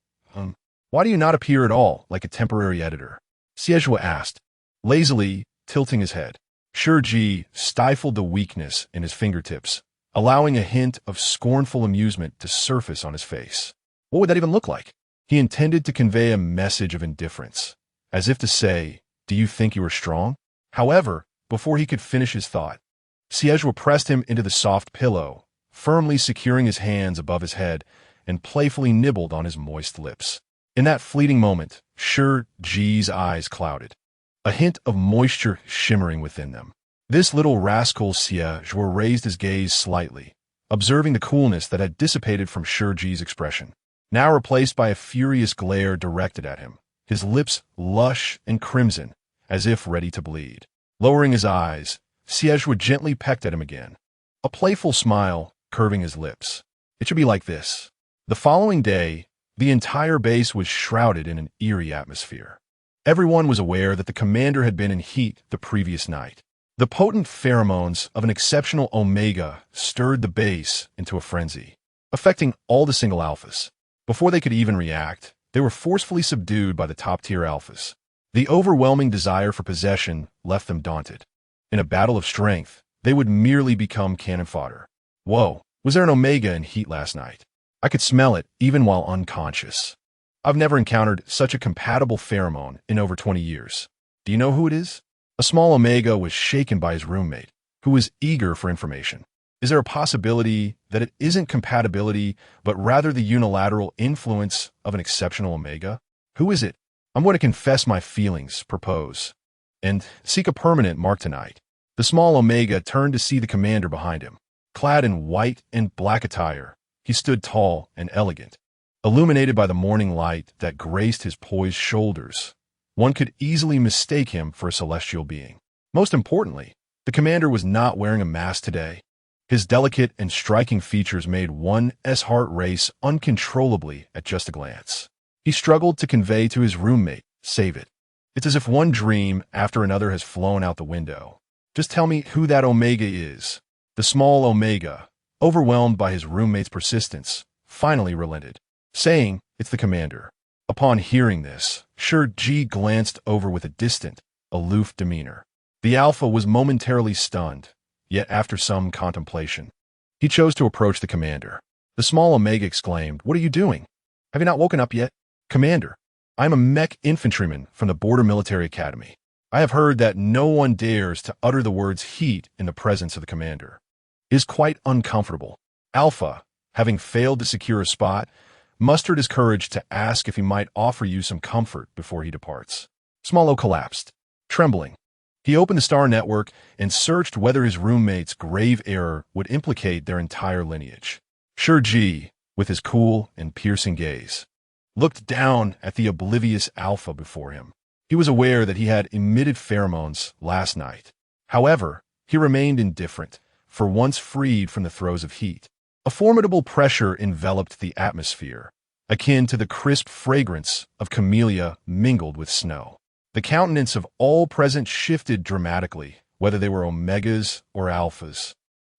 "Why do you not appear at all, like a temporary editor?" Xie asked, lazily tilting his head. Shi Ji stifled the weakness in his fingertips, allowing a hint of scornful amusement to surface on his face. What would that even look like? He intended to convey a message of indifference, as if to say, "Do you think you are strong?" However, before he could finish his thought, Xie pressed him into the soft pillow, firmly securing his hands above his head, and playfully nibbled on his moist lips. In that fleeting moment, Shi Ji's eyes clouded, a hint of moisture shimmering within them. This little rascal Xie raised his gaze slightly, observing the coolness that had dissipated from Shi Ji's expression, now replaced by a furious glare directed at him, his lips lush and crimson, as if ready to bleed. Lowering his eyes, Xie gently pecked at him again, a playful smile curving his lips. It should be like this. The following day, the entire base was shrouded in an eerie atmosphere. Everyone was aware that the commander had been in heat the previous night. The potent pheromones of an exceptional Omega stirred the base into a frenzy, affecting all the single alphas. Before they could even react, they were forcefully subdued by the top-tier alphas. The overwhelming desire for possession left them daunted. In a battle of strength, they would merely become cannon fodder. Whoa, was there an Omega in heat last night? I could smell it even while unconscious. I've never encountered such a compatible pheromone in over 20 years. Do you know who it is? A small Omega was shaken by his roommate, who was eager for information. Is there a possibility that it isn't compatibility, but rather the unilateral influence of an exceptional Omega? Who is it? I'm going to confess my feelings, propose, and seek a permanent mark tonight. The small Omega turned to see the commander behind him. Clad in white and black attire, he stood tall and elegant, illuminated by the morning light that graced his poised shoulders. One could easily mistake him for a celestial being. Most importantly, the commander was not wearing a mask today. His delicate and striking features made one's heart race uncontrollably at just a glance. He struggled to convey to his roommate, "Save it. It's as if one dream after another has flown out the window. Just tell me who that Omega is." The small Omega, overwhelmed by his roommate's persistence, finally relented, saying, "It's the commander." Upon hearing this, Shi Ji glanced over with a distant, aloof demeanor. The Alpha was momentarily stunned, yet after some contemplation, he chose to approach the commander. The small Omega exclaimed, "What are you doing? Have you not woken up yet?" "Commander, I am a mech infantryman from the Border Military Academy. I have heard that no one dares to utter the words heat in the presence of the commander. It is quite uncomfortable." Alpha, having failed to secure a spot, mustered his courage to ask if he might offer you some comfort before he departs. Small O collapsed, trembling. He opened the star network and searched whether his roommate's grave error would implicate their entire lineage. Shi Ji, with his cool and piercing gaze, looked down at the oblivious Alpha before him. He was aware that he had emitted pheromones last night. However, he remained indifferent, for once freed from the throes of heat. A formidable pressure enveloped the atmosphere, akin to the crisp fragrance of camellia mingled with snow. The countenance of all present shifted dramatically, whether they were Omegas or Alphas.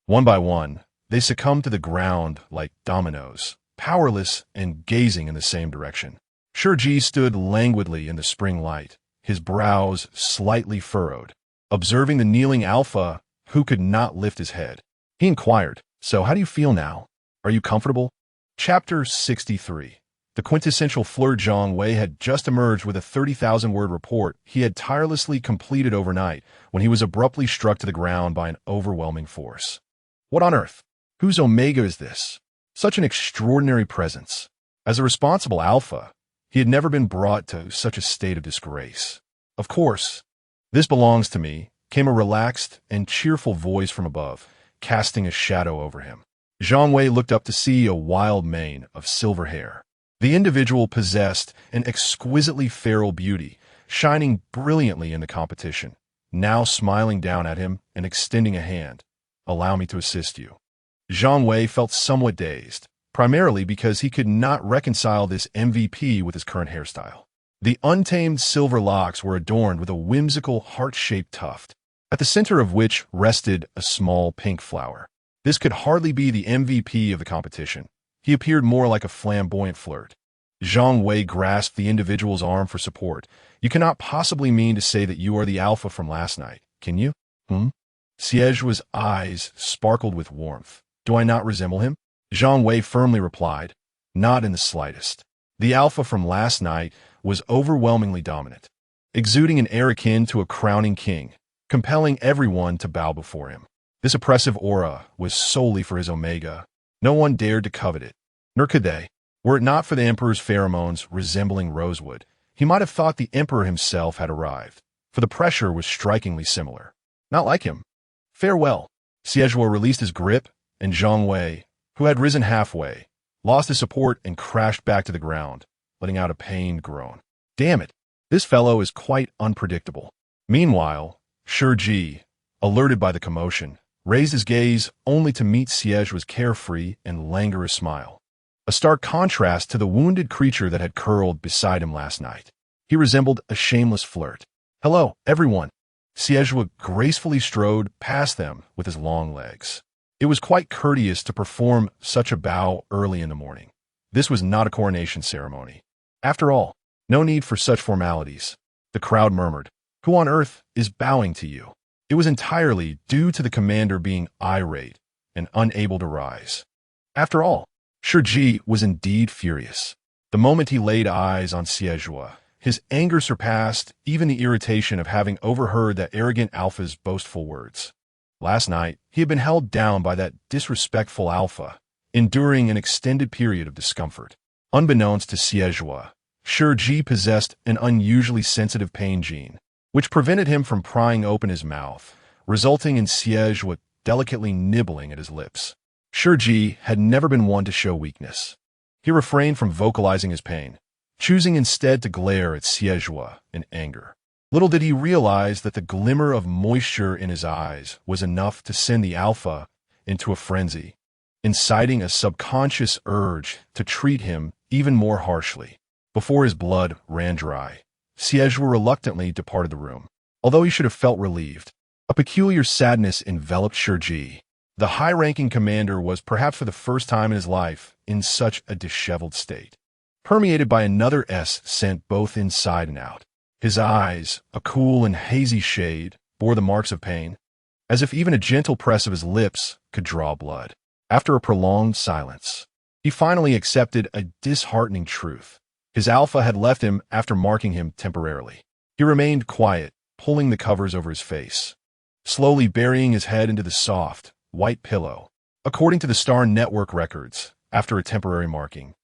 One by one, they succumbed to the ground like dominoes, powerless and gazing in the same direction. Shi Ji stood languidly in the spring light, his brows slightly furrowed, observing the kneeling Alpha who could not lift his head. He inquired, "So how do you feel now? Are you comfortable?" Chapter 63. The quintessential flirt. Zhang Wei had just emerged with a 30,000-word report he had tirelessly completed overnight when he was abruptly struck to the ground by an overwhelming force. What on earth? Whose Omega is this? Such an extraordinary presence. As a responsible Alpha, he had never been brought to such a state of disgrace. "Of course, this belongs to me," came a relaxed and cheerful voice from above, casting a shadow over him. Zhang Wei looked up to see a wild mane of silver hair. The individual possessed an exquisitely feral beauty, shining brilliantly in the competition, now smiling down at him and extending a hand. "Allow me to assist you." Zhang Wei felt somewhat dazed, primarily because he could not reconcile this MVP with his current hairstyle. The untamed silver locks were adorned with a whimsical heart-shaped tuft, at the center of which rested a small pink flower. This could hardly be the MVP of the competition. He appeared more like a flamboyant flirt. Zhang Wei grasped the individual's arm for support. "You cannot possibly mean to say that you are the Alpha from last night, can you?" Xie's eyes sparkled with warmth. "Do I not resemble him?" Zhang Wei firmly replied, "Not in the slightest." The Alpha from last night was overwhelmingly dominant, exuding an air akin to a crowning king, compelling everyone to bow before him. This oppressive aura was solely for his Omega. No one dared to covet it, nor could they. Were it not for the Emperor's pheromones resembling rosewood, he might have thought the Emperor himself had arrived, for the pressure was strikingly similar. Not like him. "Farewell." Zhuo released his grip, and Zhang Wei, who had risen halfway, lost his support and crashed back to the ground, letting out a pained groan. "Damn it, this fellow is quite unpredictable." Meanwhile, Shi Ji, alerted by the commotion, raised his gaze only to meet Xie's carefree and languorous smile, a stark contrast to the wounded creature that had curled beside him last night. He resembled a shameless flirt. "Hello, everyone." Xie gracefully strode past them with his long legs. It was quite courteous to perform such a bow early in the morning. This was not a coronation ceremony. After all, no need for such formalities. The crowd murmured, "Who on earth is bowing to you?" It was entirely due to the commander being irate and unable to rise. After all, Shi Ji was indeed furious. The moment he laid eyes on Xie, his anger surpassed even the irritation of having overheard that arrogant alpha's boastful words. Last night, he had been held down by that disrespectful alpha, enduring an extended period of discomfort. Unbeknownst to Xie, Shi Ji possessed an unusually sensitive pain gene, which prevented him from prying open his mouth, resulting in Xie delicately nibbling at his lips. Shi Ji had never been one to show weakness. He refrained from vocalizing his pain, choosing instead to glare at Xie in anger. Little did he realize that the glimmer of moisture in his eyes was enough to send the alpha into a frenzy, inciting a subconscious urge to treat him even more harshly. Before his blood ran dry, Xie reluctantly departed the room. Although he should have felt relieved, a peculiar sadness enveloped Shi Ji. The high-ranking commander was, perhaps for the first time in his life, in such a disheveled state, permeated by another scent both inside and out. His eyes, a cool and hazy shade, bore the marks of pain, as if even a gentle press of his lips could draw blood. After a prolonged silence, he finally accepted a disheartening truth. His alpha had left him after marking him temporarily. He remained quiet, pulling the covers over his face, slowly burying his head into the soft, white pillow. According to the Star Network records, after a temporary marking,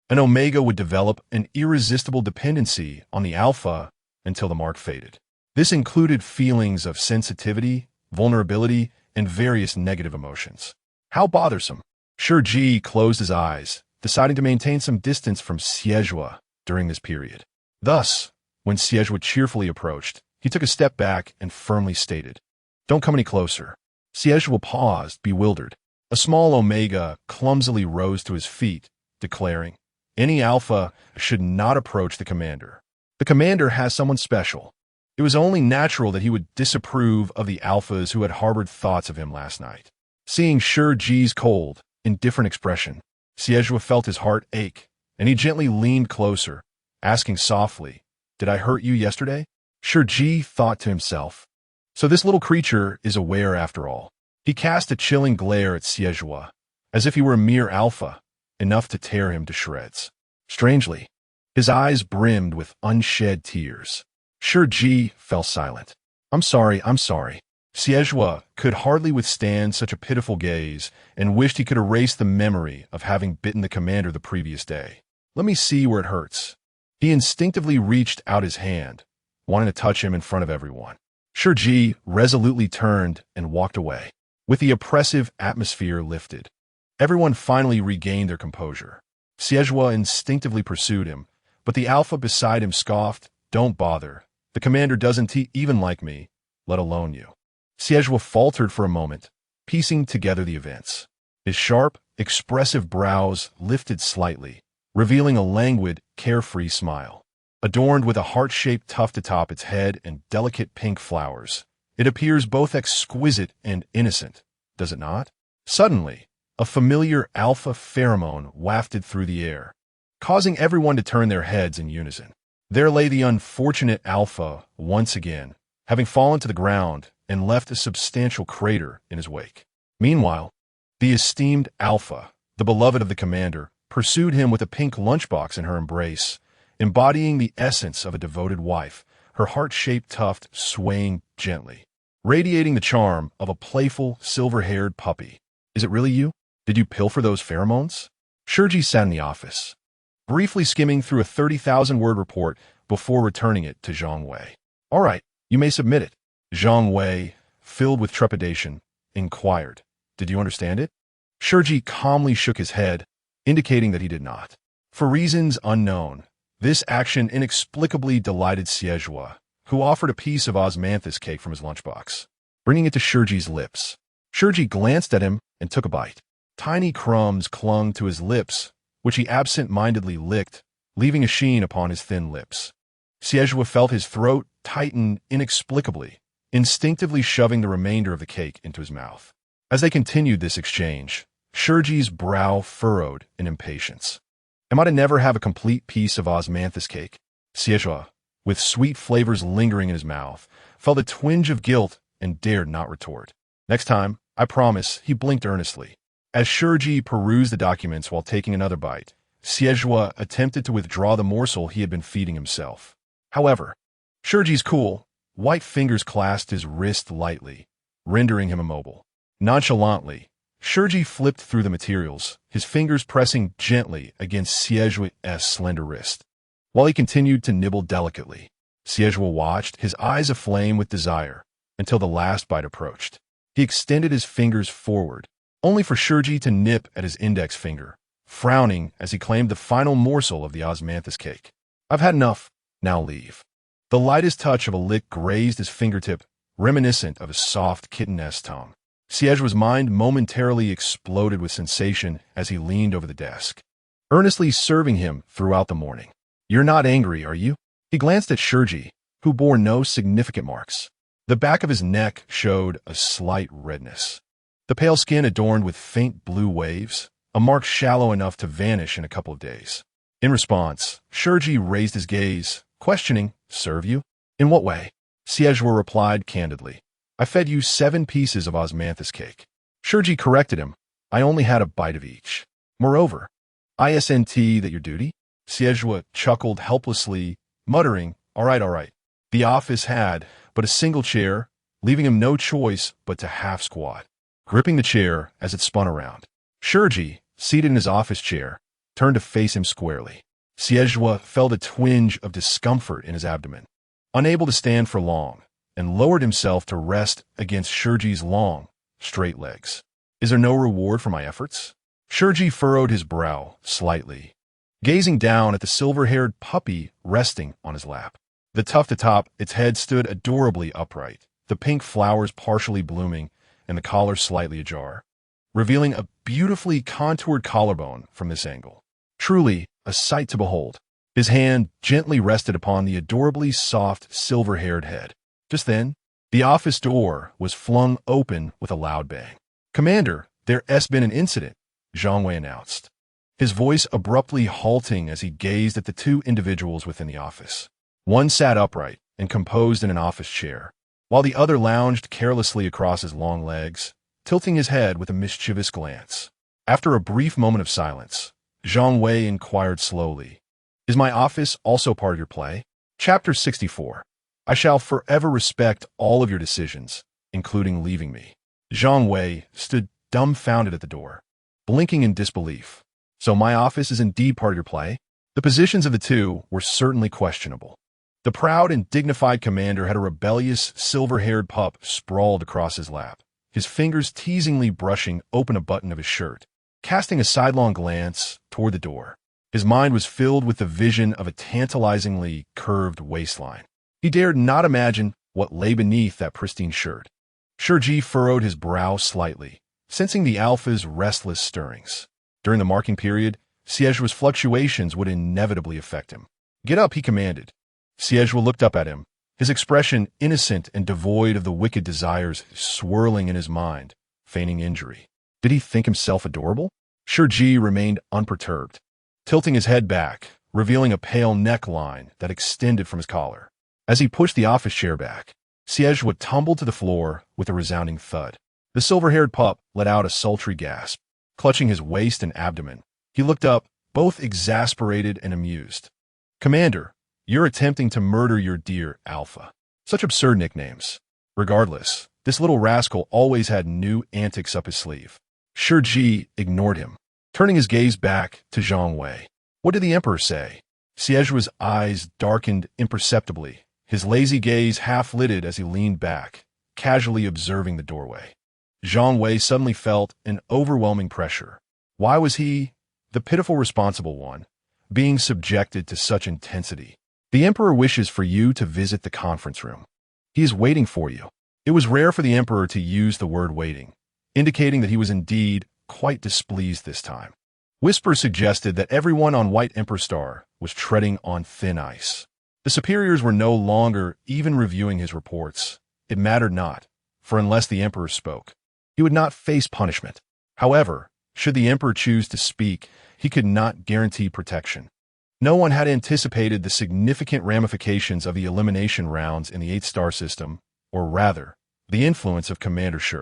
an Omega would develop an irresistible dependency on the alpha until the mark faded. This included feelings of sensitivity, vulnerability, and various negative emotions. How bothersome. Shi Ji closed his eyes, deciding to maintain some distance from Xie during this period. Thus, when Xie cheerfully approached, he took a step back and firmly stated, "Don't come any closer." Xie paused, bewildered. A small Omega clumsily rose to his feet, declaring, "Any alpha should not approach the commander. The commander has someone special." It was only natural that he would disapprove of the alphas who had harbored thoughts of him last night. Seeing Shi Ji's cold, indifferent expression, Xie felt his heart ache, and he gently leaned closer, asking softly, "Did I hurt you yesterday?" Shi Ji thought to himself, "So this little creature is aware after all." He cast a chilling glare at Xie, as if he were a mere alpha, enough to tear him to shreds. Strangely, his eyes brimmed with unshed tears. Shi Ji fell silent. I'm sorry. Xie could hardly withstand such a pitiful gaze and wished he could erase the memory of having bitten the commander the previous day. "Let me see where it hurts." He instinctively reached out his hand, wanting to touch him in front of everyone. Shi Ji resolutely turned and walked away. With the oppressive atmosphere lifted, everyone finally regained their composure. Xie instinctively pursued him, but the alpha beside him scoffed, "Don't bother. The commander doesn't even like me, let alone you." Xie faltered for a moment, piecing together the events. His sharp, expressive brows lifted slightly, revealing a languid, carefree smile. Adorned with a heart-shaped tuft atop its head and delicate pink flowers, it appears both exquisite and innocent, does it not? Suddenly, a familiar alpha pheromone wafted through the air, causing everyone to turn their heads in unison. There lay the unfortunate alpha once again, having fallen to the ground and left a substantial crater in his wake. Meanwhile, the esteemed alpha, the beloved of the commander, pursued him with a pink lunchbox in her embrace, embodying the essence of a devoted wife, her heart-shaped tuft swaying gently, radiating the charm of a playful, silver-haired puppy. "Is it really you? Did you pilfer those pheromones?" Shi Ji sat in the office, briefly skimming through a 30,000-word report before returning it to Zhang Wei. "All right, you may submit it." Zhang Wei, filled with trepidation, inquired, "Did you understand it?" Shi Ji calmly shook his head, indicating that he did not. For reasons unknown, this action inexplicably delighted Xie, who offered a piece of osmanthus cake from his lunchbox, bringing it to Shi Ji's lips. Shi Ji glanced at him and took a bite. Tiny crumbs clung to his lips, which he absent-mindedly licked, leaving a sheen upon his thin lips. Xie felt his throat tighten inexplicably, instinctively shoving the remainder of the cake into his mouth. As they continued this exchange, Shi Ji's brow furrowed in impatience. Am I to never have a complete piece of osmanthus cake? Xie, with sweet flavors lingering in his mouth, felt a twinge of guilt and dared not retort. "Next time, I promise," he blinked earnestly. As Shi Ji perused the documents while taking another bite, Xie attempted to withdraw the morsel he had been feeding himself. However, Shi Ji's cool, white fingers clasped his wrist lightly, rendering him immobile. Nonchalantly, Shi Ji flipped through the materials, his fingers pressing gently against Xie's slender wrist. While he continued to nibble delicately, Xie watched, his eyes aflame with desire, until the last bite approached. He extended his fingers forward, only for Shi Ji to nip at his index finger, frowning as he claimed the final morsel of the osmanthus cake. "I've had enough. Now leave." The lightest touch of a lick grazed his fingertip, reminiscent of a soft kitten's tongue. Xie's mind momentarily exploded with sensation as he leaned over the desk, earnestly serving him throughout the morning. "You're not angry, are you?" He glanced at Shi Ji, who bore no significant marks. The back of his neck showed a slight redness, the pale skin adorned with faint blue waves, a mark shallow enough to vanish in a couple of days. In response, Shi Ji raised his gaze, questioning, "Serve you? In what way?" Xie replied candidly, "I fed you 7 pieces of osmanthus cake." Shi Ji corrected him, "I only had a bite of each. Moreover, isn't that your duty?" Xie chuckled helplessly, muttering, all right. The office had but a single chair, leaving him no choice but to half squat, gripping the chair as it spun around. Shi Ji, seated in his office chair, turned to face him squarely. Xie felt a twinge of discomfort in his abdomen, unable to stand for long, and lowered himself to rest against Shi Ji's long, straight legs. "Is there no reward for my efforts?" Shi Ji furrowed his brow slightly, gazing down at the silver-haired puppy resting on his lap. The tuft atop its head stood adorably upright, the pink flowers partially blooming and the collar slightly ajar, revealing a beautifully contoured collarbone from this angle. Truly a sight to behold. His hand gently rested upon the adorably soft, silver-haired head. Just then, the office door was flung open with a loud bang. "Commander, there's been an incident," Zhuo announced, his voice abruptly halting as he gazed at the 2 individuals within the office. One sat upright and composed in an office chair, while the other lounged carelessly across his long legs, tilting his head with a mischievous glance. After a brief moment of silence, Zhuo inquired slowly, "Is my office also part of your play?" Chapter 64. "I shall forever respect all of your decisions, including leaving me." Zhuo stood dumbfounded at the door, blinking in disbelief. "So my office is indeed part of your play?" The positions of the 2 were certainly questionable. The proud and dignified commander had a rebellious, silver-haired pup sprawled across his lap, his fingers teasingly brushing open a button of his shirt. Casting a sidelong glance toward the door, his mind was filled with the vision of a tantalizingly curved waistline. He dared not imagine what lay beneath that pristine shirt. Shi Ji furrowed his brow slightly, sensing the alpha's restless stirrings. During the marking period, Xie's fluctuations would inevitably affect him. "Get up," he commanded. Xie looked up at him, his expression innocent and devoid of the wicked desires swirling in his mind, feigning injury. Did he think himself adorable? Shi Ji remained unperturbed, tilting his head back, revealing a pale neckline that extended from his collar. As he pushed the office chair back, Xie tumbled to the floor with a resounding thud. The silver-haired pup let out a sultry gasp. Clutching his waist and abdomen, he looked up, both exasperated and amused. "Commander, you're attempting to murder your dear Alpha." Such absurd nicknames. Regardless, this little rascal always had new antics up his sleeve. Shi Ji ignored him, turning his gaze back to Zhuo. "What did the Emperor say?" Xie's eyes darkened imperceptibly, his lazy gaze half-lidded as he leaned back, casually observing the doorway. Zhuo suddenly felt an overwhelming pressure. Why was he, the pitiful responsible one, being subjected to such intensity? "The Emperor wishes for you to visit the conference room. He is waiting for you." It was rare for the Emperor to use the word waiting, indicating that he was indeed quite displeased this time. Whispers suggested that everyone on White Emperor Star was treading on thin ice. The superiors were no longer even reviewing his reports. It mattered not, for unless the Emperor spoke, he would not face punishment. However, should the Emperor choose to speak, he could not guarantee protection. No one had anticipated the significant ramifications of the elimination rounds in the 8-star system, or rather, the influence of Commander Shi.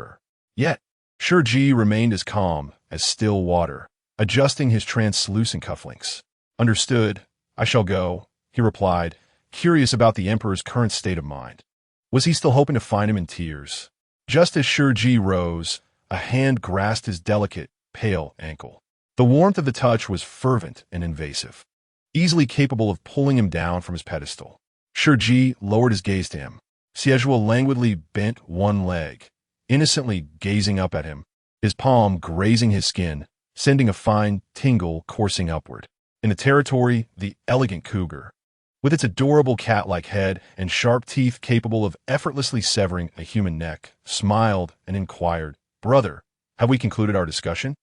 Yet, Shi Ji remained as calm as still water, adjusting his translucent cufflinks. "Understood. I shall go," he replied, curious about the emperor's current state of mind. Was he still hoping to find him in tears? Just as Shi Ji rose, a hand grasped his delicate, pale ankle. The warmth of the touch was fervent and invasive, easily capable of pulling him down from his pedestal. Shi Ji lowered his gaze to him. Zhuo languidly bent one leg, innocently gazing up at him, his palm grazing his skin, sending a fine tingle coursing upward. In the territory, the elegant cougar, with its adorable cat-like head and sharp teeth capable of effortlessly severing a human neck, smiled and inquired, "Brother, have we concluded our discussion?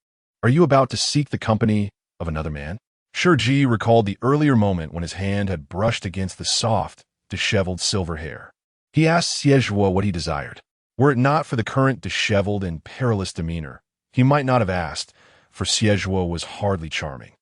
Are you about to seek the company of another man?" Shi Ji recalled the earlier moment when his hand had brushed against the soft, disheveled silver hair. He asked Zhuo what he desired. Were it not for the current disheveled and perilous demeanor, he might not have asked, for Zhuo was hardly charming.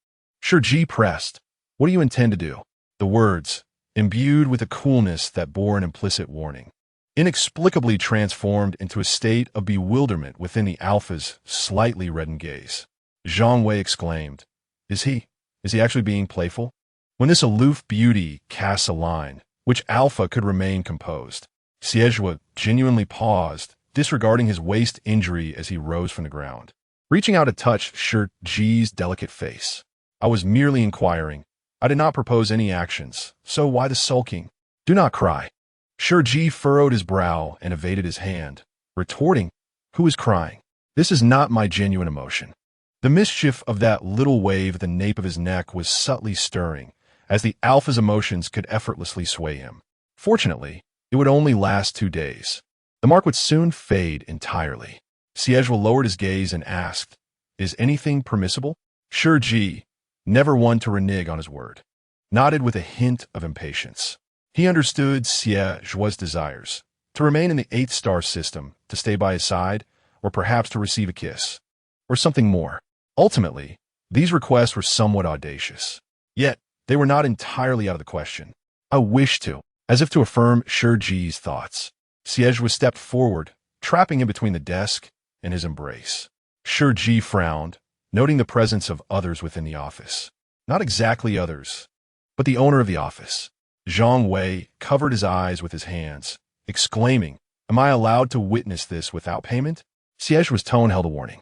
Shi Ji pressed, "What do you intend to do?" The words, imbued with a coolness that bore an implicit warning, inexplicably transformed into a state of bewilderment within the Alpha's slightly reddened gaze. Zhang Wei exclaimed, Is he actually being playful?" When this aloof beauty casts a line, which Alpha could remain composed, Zhuo genuinely paused, disregarding his waist injury as he rose from the ground. Reaching out to touch Shi Ji's delicate face. "I was merely inquiring. I did not propose any actions, so why the sulking? Do not cry." Shi Ji furrowed his brow and evaded his hand, retorting, "Who is crying? This is not my genuine emotion." The mischief of that little wave at the nape of his neck was subtly stirring, as the Alpha's emotions could effortlessly sway him. Fortunately, it would only last 2 days. The mark would soon fade entirely. Zhuo lowered his gaze and asked, "Is anything permissible?" Shi Ji, never one to renege on his word, nodded with a hint of impatience. He understood Zhuo's desires, to remain in the 8-star system, to stay by his side, or perhaps to receive a kiss, or something more. Ultimately, these requests were somewhat audacious. Yet, they were not entirely out of the question. "I wish to," as if to affirm Shi Ji's thoughts. Zhuo stepped forward, trapping him between the desk and his embrace. Shi Ji frowned, noting the presence of others within the office. Not exactly others, but the owner of the office. Zhang Wei covered his eyes with his hands, exclaiming, "Am I allowed to witness this without payment?" Zhuo's tone held a warning.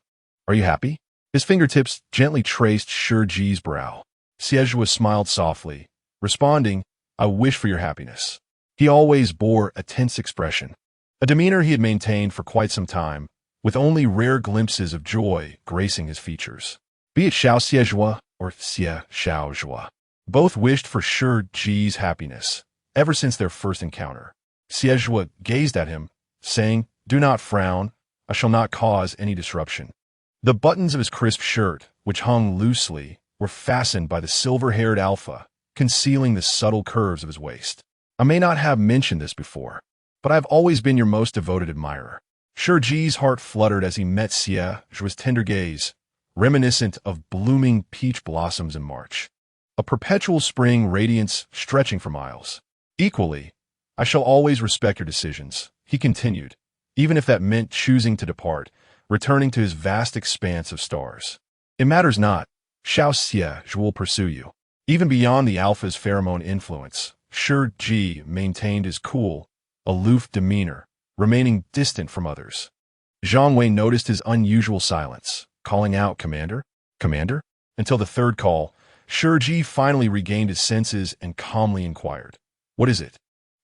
"Are you happy?" His fingertips gently traced Shi Ji's brow. Zhuo smiled softly, responding, "I wish for your happiness." He always bore a tense expression, a demeanor he had maintained for quite some time, with only rare glimpses of joy gracing his features. Be it Xiao Zhuo or Xie Xiao Zhuo, both wished for Shi Ji's happiness, ever since their first encounter. Zhuo gazed at him, saying, "Do not frown, I shall not cause any disruption." The buttons of his crisp shirt, which hung loosely, were fastened by the silver-haired Alpha, concealing the subtle curves of his waist. "I may not have mentioned this before, but I have always been your most devoted admirer." Shi Ji's heart fluttered as he met Zhuo's tender gaze, reminiscent of blooming peach blossoms in March, a perpetual spring radiance stretching for miles. "Equally, I shall always respect your decisions," he continued, even if that meant choosing to depart, returning to his vast expanse of stars. "It matters not. Xiao Xie will pursue you." Even beyond the Alpha's pheromone influence, Shi Ji maintained his cool, aloof demeanor, remaining distant from others. Zhang Wei noticed his unusual silence, calling out, "Commander? Commander?" Until the third call, Shi Ji finally regained his senses and calmly inquired, "What is it?"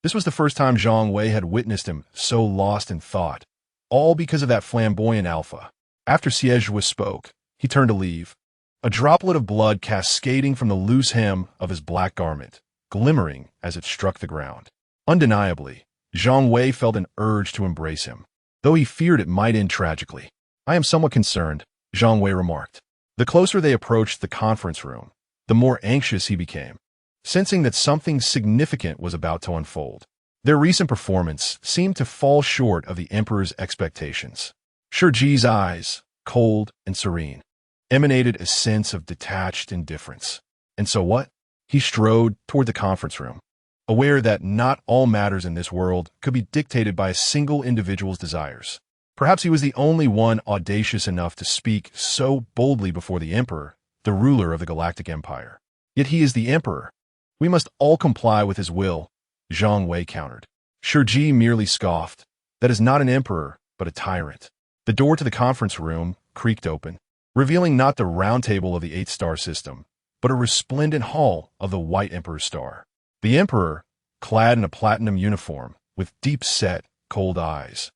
This was the first time Zhang Wei had witnessed him so lost in thought, all because of that flamboyant Alpha. After Zhuo spoke, he turned to leave, a droplet of blood cascading from the loose hem of his black garment, glimmering as it struck the ground. Undeniably, Zhang Wei felt an urge to embrace him, though he feared it might end tragically. "I am somewhat concerned," Zhang Wei remarked. The closer they approached the conference room, the more anxious he became, sensing that something significant was about to unfold. Their recent performance seemed to fall short of the Emperor's expectations. Shi Ji's eyes, cold and serene, emanated a sense of detached indifference. And so what? He strode toward the conference room, aware that not all matters in this world could be dictated by a single individual's desires. Perhaps he was the only one audacious enough to speak so boldly before the Emperor, the ruler of the Galactic Empire. Yet he is the Emperor. We must all comply with his will, Zhang Wei countered. Shi Ji merely scoffed. That is not an emperor, but a tyrant. The door to the conference room creaked open, revealing not the round table of the 8-star system, but a resplendent hall of the White Emperor's star. The emperor, clad in a platinum uniform, with deep-set, cold eyes,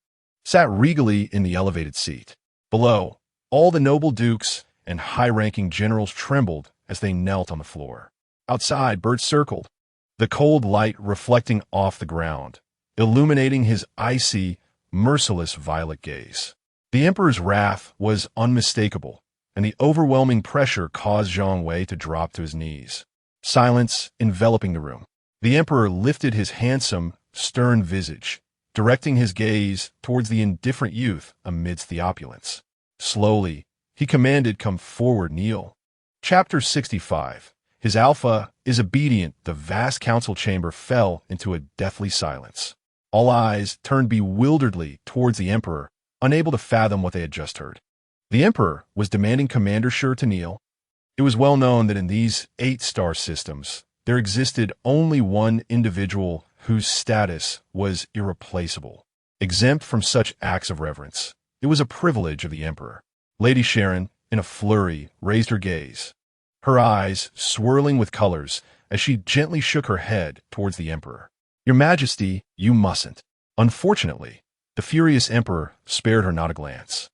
sat regally in the elevated seat. Below, all the noble dukes and high-ranking generals trembled as they knelt on the floor. Outside, birds circled, the cold light reflecting off the ground, illuminating his icy, merciless violet gaze. The emperor's wrath was unmistakable, and the overwhelming pressure caused Zhang Wei to drop to his knees. Silence enveloping the room. The emperor lifted his handsome, stern visage, directing his gaze towards the indifferent youth amidst the opulence. Slowly, he commanded, "Come forward, kneel." Chapter 65. His alpha is obedient. The vast council chamber fell into a deathly silence. All eyes turned bewilderedly towards the emperor, unable to fathom what they had just heard. The emperor was demanding Commander Shi to kneel. It was well known that in these 8-star systems, there existed only one individual whose status was irreplaceable, exempt from such acts of reverence. It was a privilege of the emperor. Lady Sharon, in a flurry, raised her gaze, her eyes swirling with colors as she gently shook her head towards the emperor. "Your Majesty, you mustn't." Unfortunately, the furious emperor spared her not a glance,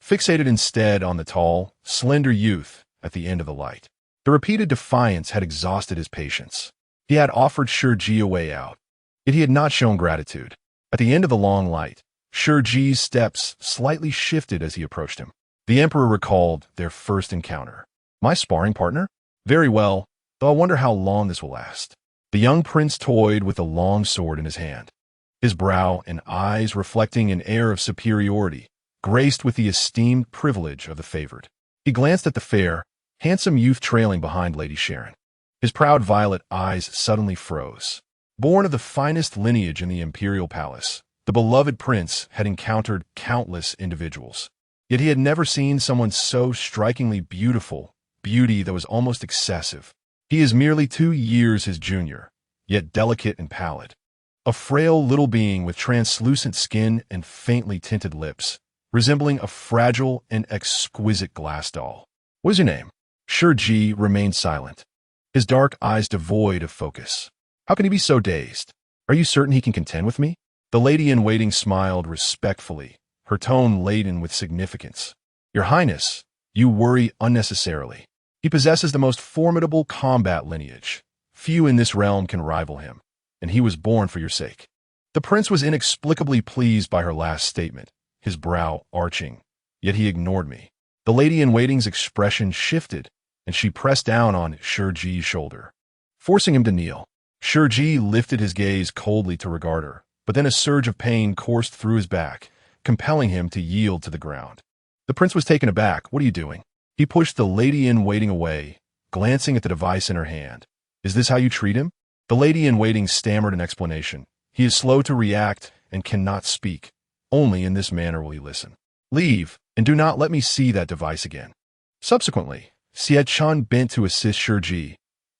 fixated instead on the tall, slender youth at the end of the light. The repeated defiance had exhausted his patience. He had offered Shi Ji a way out, yet he had not shown gratitude. At the end of the long light, Shi Ji's steps slightly shifted as he approached him. The emperor recalled their first encounter. "My sparring partner? Very well, though I wonder how long this will last." The young prince toyed with the long sword in his hand, his brow and eyes reflecting an air of superiority, graced with the esteemed privilege of the favored. He glanced at the fair, handsome youth trailing behind Lady Sharon. His proud violet eyes suddenly froze. Born of the finest lineage in the imperial palace, the beloved prince had encountered countless individuals. Yet he had never seen someone so strikingly beautiful, beauty that was almost excessive. He is merely 2 years his junior, yet delicate and pallid. A frail little being with translucent skin and faintly tinted lips, resembling a fragile and exquisite glass doll. "What is your name?" Shi Ji remained silent, his dark eyes devoid of focus. "How can he be so dazed? Are you certain he can contend with me?" The lady-in-waiting smiled respectfully, her tone laden with significance. "Your Highness, you worry unnecessarily. He possesses the most formidable combat lineage. Few in this realm can rival him, and he was born for your sake." The prince was inexplicably pleased by her last statement, his brow arching, yet he ignored me. The lady-in-waiting's expression shifted, and she pressed down on Shi Ji's shoulder, forcing him to kneel. Shi Ji lifted his gaze coldly to regard her, but then a surge of pain coursed through his back, compelling him to yield to the ground. The prince was taken aback. "What are you doing?" He pushed the lady-in-waiting away, glancing at the device in her hand. "Is this how you treat him?" The lady-in-waiting stammered an explanation. "He is slow to react and cannot speak. Only in this manner will he listen. Leave, and do not let me see that device again." Subsequently, Xie bent to assist Shi Ji.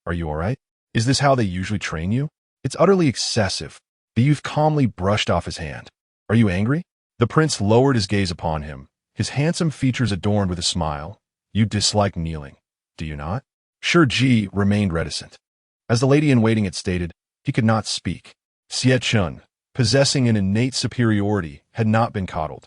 "Are you all right? Is this how they usually train you?" "It's utterly excessive." The youth calmly brushed off his hand. "Are you angry?" The prince lowered his gaze upon him, his handsome features adorned with a smile. "You dislike kneeling, do you not?" Shi Ji remained reticent. As the lady-in-waiting had stated, he could not speak. Xie, possessing an innate superiority, had not been coddled.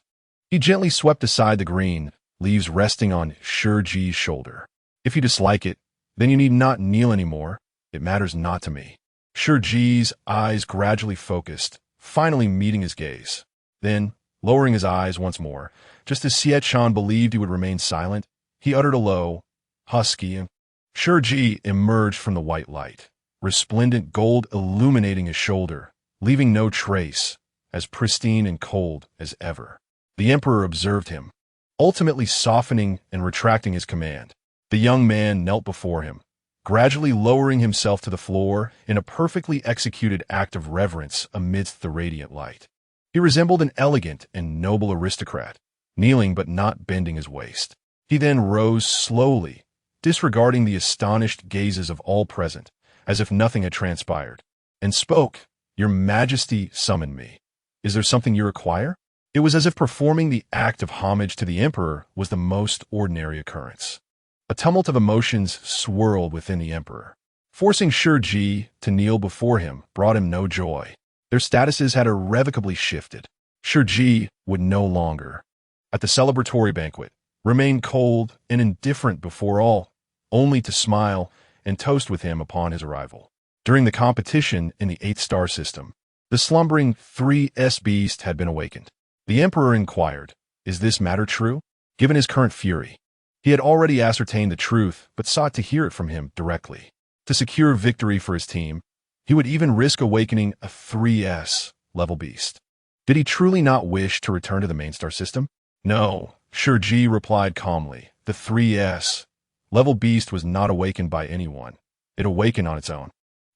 He gently swept aside the green leaves resting on Shi Ji's shoulder. "If you dislike it, then you need not kneel anymore. It matters not to me." Shi Ji's eyes gradually focused, finally meeting his gaze. Then, lowering his eyes once more, just as Xie believed he would remain silent, he uttered a low, husky. Shi Ji emerged from the white light, resplendent gold illuminating his shoulder, leaving no trace, as pristine and cold as ever. The emperor observed him, ultimately softening and retracting his command. The young man knelt before him, gradually lowering himself to the floor in a perfectly executed act of reverence amidst the radiant light. He resembled an elegant and noble aristocrat, kneeling but not bending his waist. He then rose slowly, disregarding the astonished gazes of all present, as if nothing had transpired, and spoke. "Your Majesty summoned me. Is there something you require?" It was as if performing the act of homage to the emperor was the most ordinary occurrence. A tumult of emotions swirled within the emperor. Forcing Shi Ji to kneel before him brought him no joy. Their statuses had irrevocably shifted. Shi Ji would no longer, at the celebratory banquet, remain cold and indifferent before all, only to smile and toast with him upon his arrival. During the competition in the 8-star system, the slumbering 3S beast had been awakened. The emperor inquired, "Is this matter true?" Given his current fury, he had already ascertained the truth, but sought to hear it from him directly. To secure victory for his team, he would even risk awakening a 3S level beast. Did he truly not wish to return to the main star system? No, Shi Ji replied calmly. The 3S level beast was not awakened by anyone. It awakened on its own.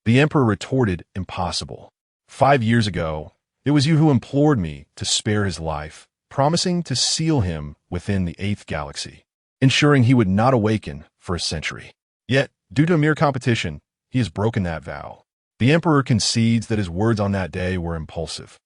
The emperor retorted, "Impossible. 5 years ago, it was you who implored me to spare his life, promising to seal him within the 8th galaxy, ensuring he would not awaken for a century. Yet, due to a mere competition, he has broken that vow." The emperor concedes that his words on that day were impulsive,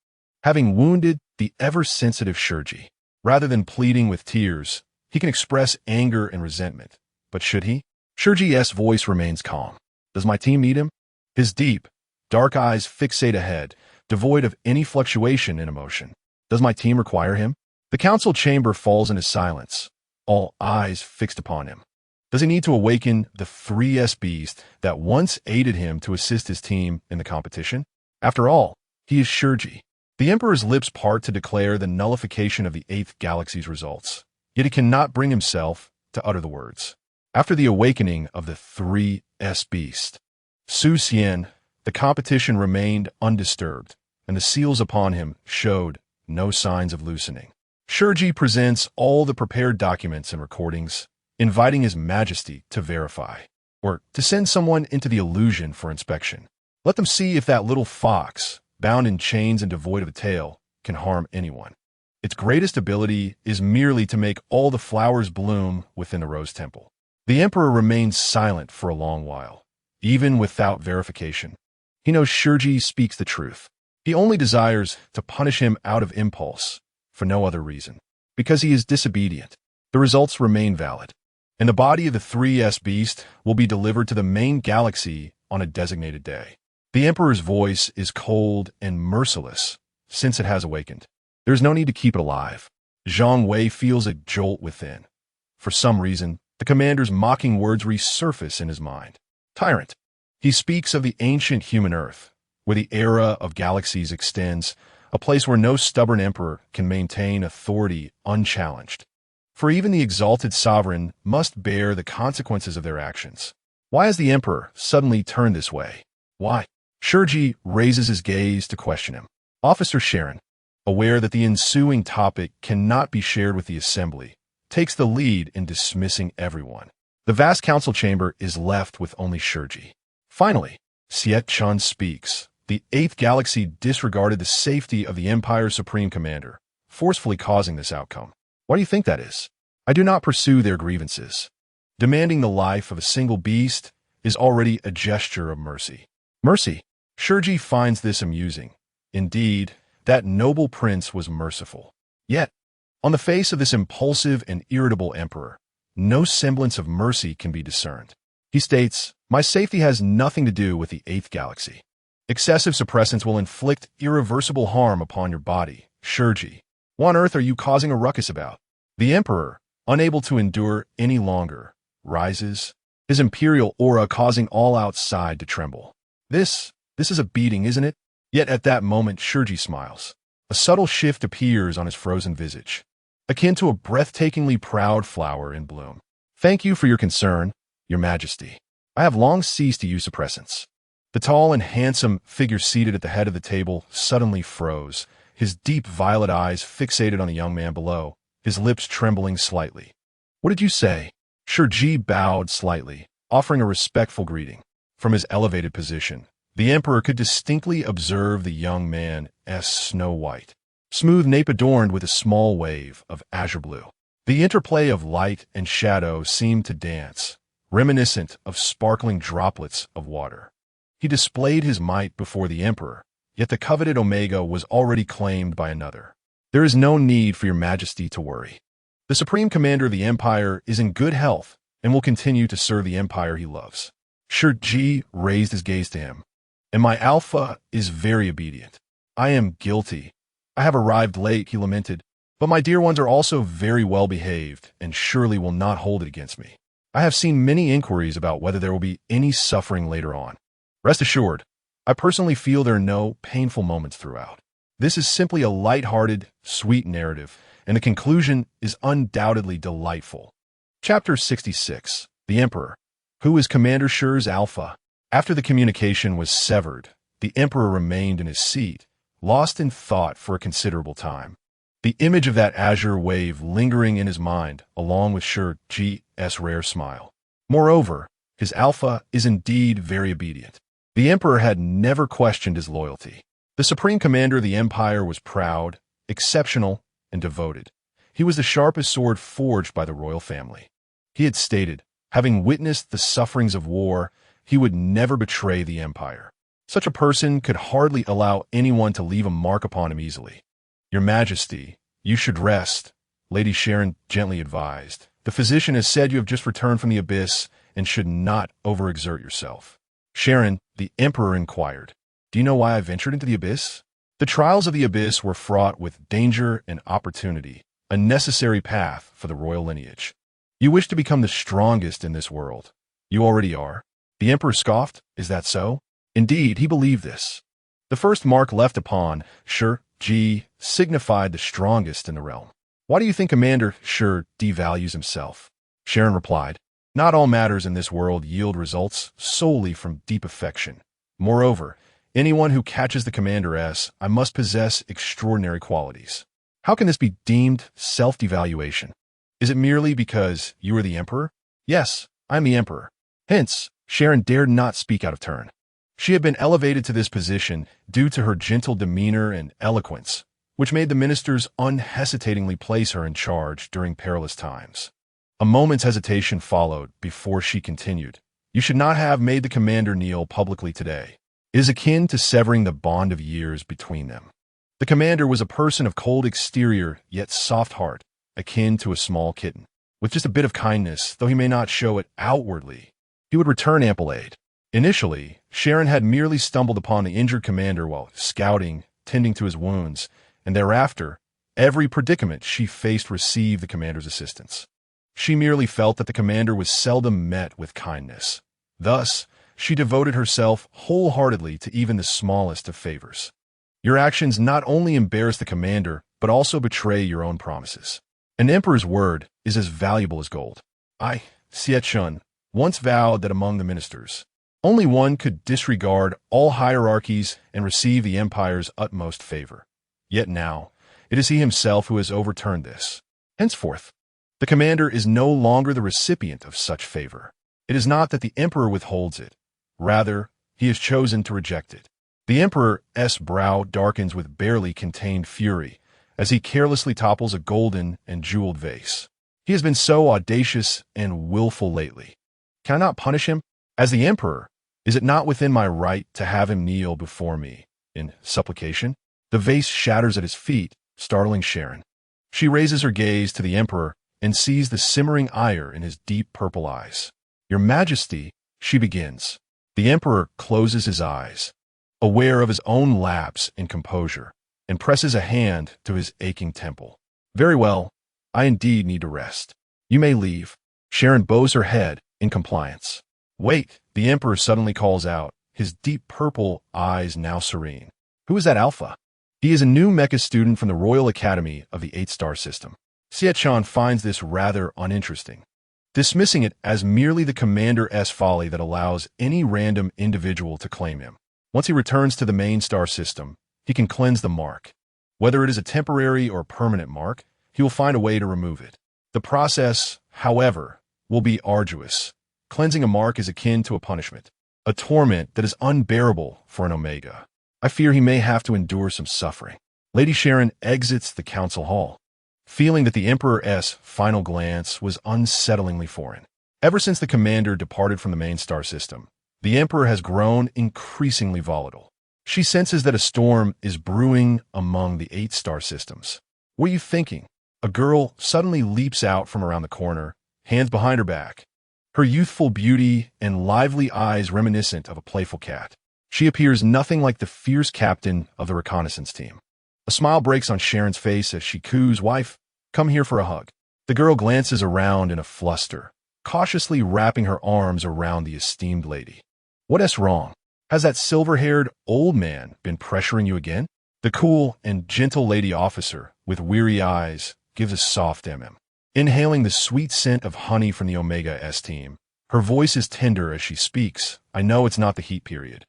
having wounded the ever-sensitive Shi Ji. Rather than pleading with tears, he can express anger and resentment. But should he? Shi Ji's voice remains calm. Does my team need him? His deep, dark eyes fixate ahead, devoid of any fluctuation in emotion. Does my team require him? The council chamber falls into silence, all eyes fixed upon him. Does he need to awaken the 3S beast that once aided him to assist his team in the competition? After all, he is Shi Ji. The emperor's lips part to declare the nullification of the 8th galaxy's results, yet he cannot bring himself to utter the words. After the awakening of the 3S beast, Su Xian, the competition remained undisturbed, and the seals upon him showed no signs of loosening. Shi Ji presents all the prepared documents and recordings, inviting His Majesty to verify, or to send someone into the illusion for inspection. Let them see if that little fox, bound in chains and devoid of a tail, can harm anyone. Its greatest ability is merely to make all the flowers bloom within the Rose Temple. The emperor remains silent for a long while, even without verification. He knows Shi Ji speaks the truth. He only desires to punish him out of impulse, for no other reason. Because he is disobedient, the results remain valid, and the body of the 3S beast will be delivered to the main galaxy on a designated day. The emperor's voice is cold and merciless, since it has awakened. There is no need to keep it alive. Zhang Wei feels a jolt within. For some reason, the commander's mocking words resurface in his mind. Tyrant. He speaks of the ancient human Earth, where the era of galaxies extends, a place where no stubborn emperor can maintain authority unchallenged. For even the exalted sovereign must bear the consequences of their actions. Why has the emperor suddenly turned this way? Why? Shi Ji raises his gaze to question him. Officer Sharon, aware that the ensuing topic cannot be shared with the assembly, takes the lead in dismissing everyone. The vast council chamber is left with only Shi Ji. Finally, Xie Chun speaks. The 8th galaxy disregarded the safety of the Empire's supreme commander, forcefully causing this outcome. Why do you think that is? I do not pursue their grievances. Demanding the life of a single beast is already a gesture of mercy. Mercy. Shi Ji finds this amusing. Indeed, that noble prince was merciful. Yet, on the face of this impulsive and irritable emperor, no semblance of mercy can be discerned. He states, "My safety has nothing to do with the 8th galaxy. Excessive suppressants will inflict irreversible harm upon your body, Shi Ji. What on earth are you causing a ruckus about?" The emperor, unable to endure any longer, rises, his imperial aura causing all outside to tremble. This is a beating, isn't it? Yet at that moment, Shi Ji smiles. A subtle shift appears on his frozen visage, akin to a breathtakingly proud flower in bloom. "Thank you for your concern, Your Majesty. I have long ceased to use suppressants." The tall and handsome figure seated at the head of the table suddenly froze, his deep violet eyes fixated on the young man below, his lips trembling slightly. "What did you say?" Shi Ji bowed slightly, offering a respectful greeting. From his elevated position, the emperor could distinctly observe the young man's snow white, smooth nape adorned with a small wave of azure blue. The interplay of light and shadow seemed to dance, reminiscent of sparkling droplets of water. He displayed his might before the emperor, yet the coveted Omega was already claimed by another. There is no need for your majesty to worry. The supreme commander of the empire is in good health and will continue to serve the empire he loves. Shi Ji raised his gaze to him. And my alpha is very obedient. I am guilty. I have arrived late, he lamented, but my dear ones are also very well behaved and surely will not hold it against me. I have seen many inquiries about whether there will be any suffering later on. Rest assured, I personally feel there are no painful moments throughout. This is simply a light-hearted, sweet narrative, and the conclusion is undoubtedly delightful. Chapter 66. The Emperor. Who is Commander Shi's alpha? After the communication was severed, the Emperor remained in his seat, lost in thought for a considerable time. The image of that azure wave lingering in his mind, along with Shi Ji's rare smile. Moreover, his alpha is indeed very obedient. The Emperor had never questioned his loyalty. The supreme commander of the empire was proud, exceptional, and devoted. He was the sharpest sword forged by the royal family. He had stated, having witnessed the sufferings of war, he would never betray the empire. Such a person could hardly allow anyone to leave a mark upon him easily. Your Majesty, you should rest, Lady Sharon gently advised. The physician has said you have just returned from the abyss and should not overexert yourself. Sharon, the Emperor inquired, do you know why I ventured into the abyss? The trials of the abyss were fraught with danger and opportunity, a necessary path for the royal lineage. You wish to become the strongest in this world. You already are. The Emperor scoffed, is that so? Indeed, he believed this. The first mark left upon Shi Ji signified the strongest in the realm. Why do you think Commander Shi devalues himself? Sharon replied, not all matters in this world yield results solely from deep affection. Moreover, anyone who catches the Commander I must possess extraordinary qualities. How can this be deemed self-devaluation? Is it merely because you are the Emperor? Yes, I'm the Emperor. Hence, Sharon dared not speak out of turn. She had been elevated to this position due to her gentle demeanor and eloquence, which made the ministers unhesitatingly place her in charge during perilous times. A moment's hesitation followed before she continued. You should not have made the commander kneel publicly today. It is akin to severing the bond of years between them. The commander was a person of cold exterior yet soft heart, akin to a small kitten. With just a bit of kindness, though he may not show it outwardly, he would return ample aid. Initially, Sharon had merely stumbled upon the injured commander while scouting, tending to his wounds, and thereafter, every predicament she faced received the commander's assistance. She merely felt that the commander was seldom met with kindness. Thus, she devoted herself wholeheartedly to even the smallest of favors. Your actions not only embarrass the commander, but also betray your own promises. An emperor's word is as valuable as gold. I, Xie Chun, once vowed that among the ministers, only one could disregard all hierarchies and receive the empire's utmost favor. Yet now, it is he himself who has overturned this. Henceforth, the commander is no longer the recipient of such favor. It is not that the emperor withholds it. Rather, he has chosen to reject it. The emperor's brow darkens with barely contained fury as he carelessly topples a golden and jeweled vase. He has been so audacious and willful lately. Can I not punish him? As the emperor, is it not within my right to have him kneel before me in supplication? The vase shatters at his feet, startling Sharon. She raises her gaze to the emperor and sees the simmering ire in his deep purple eyes. Your Majesty, she begins. The emperor closes his eyes, aware of his own lapse in composure, and presses a hand to his aching temple. Very well, I indeed need to rest. You may leave. Sharon bows her head in compliance. Wait, the emperor suddenly calls out, his deep purple eyes now serene. Who is that alpha? He is a new mecha student from the Royal Academy of the 8-star system. Xie Chan finds this rather uninteresting, dismissing it as merely the commander's folly that allows any random individual to claim him. Once he returns to the main star system, he can cleanse the mark. Whether it is a temporary or permanent mark, he will find a way to remove it. The process, however, will be arduous. Cleansing a mark is akin to a punishment, a torment that is unbearable for an Omega. I fear he may have to endure some suffering. Lady Sharon exits the council hall, feeling that the Emperor's final glance was unsettlingly foreign. Ever since the commander departed from the main star system, the Emperor has grown increasingly volatile. She senses that a storm is brewing among the 8-star systems. What are you thinking? A girl suddenly leaps out from around the corner, hands behind her back, her youthful beauty and lively eyes reminiscent of a playful cat. She appears nothing like the fierce captain of the reconnaissance team. A smile breaks on Sharon's face as she coos, "Wife, come here for a hug." The girl glances around in a fluster, cautiously wrapping her arms around the esteemed lady. "What's wrong? Has that silver-haired old man been pressuring you again?" The cool and gentle lady officer, with weary eyes, gives a soft inhaling the sweet scent of honey from the Omega S team. Her voice is tender as she speaks. "I know it's not the heat period,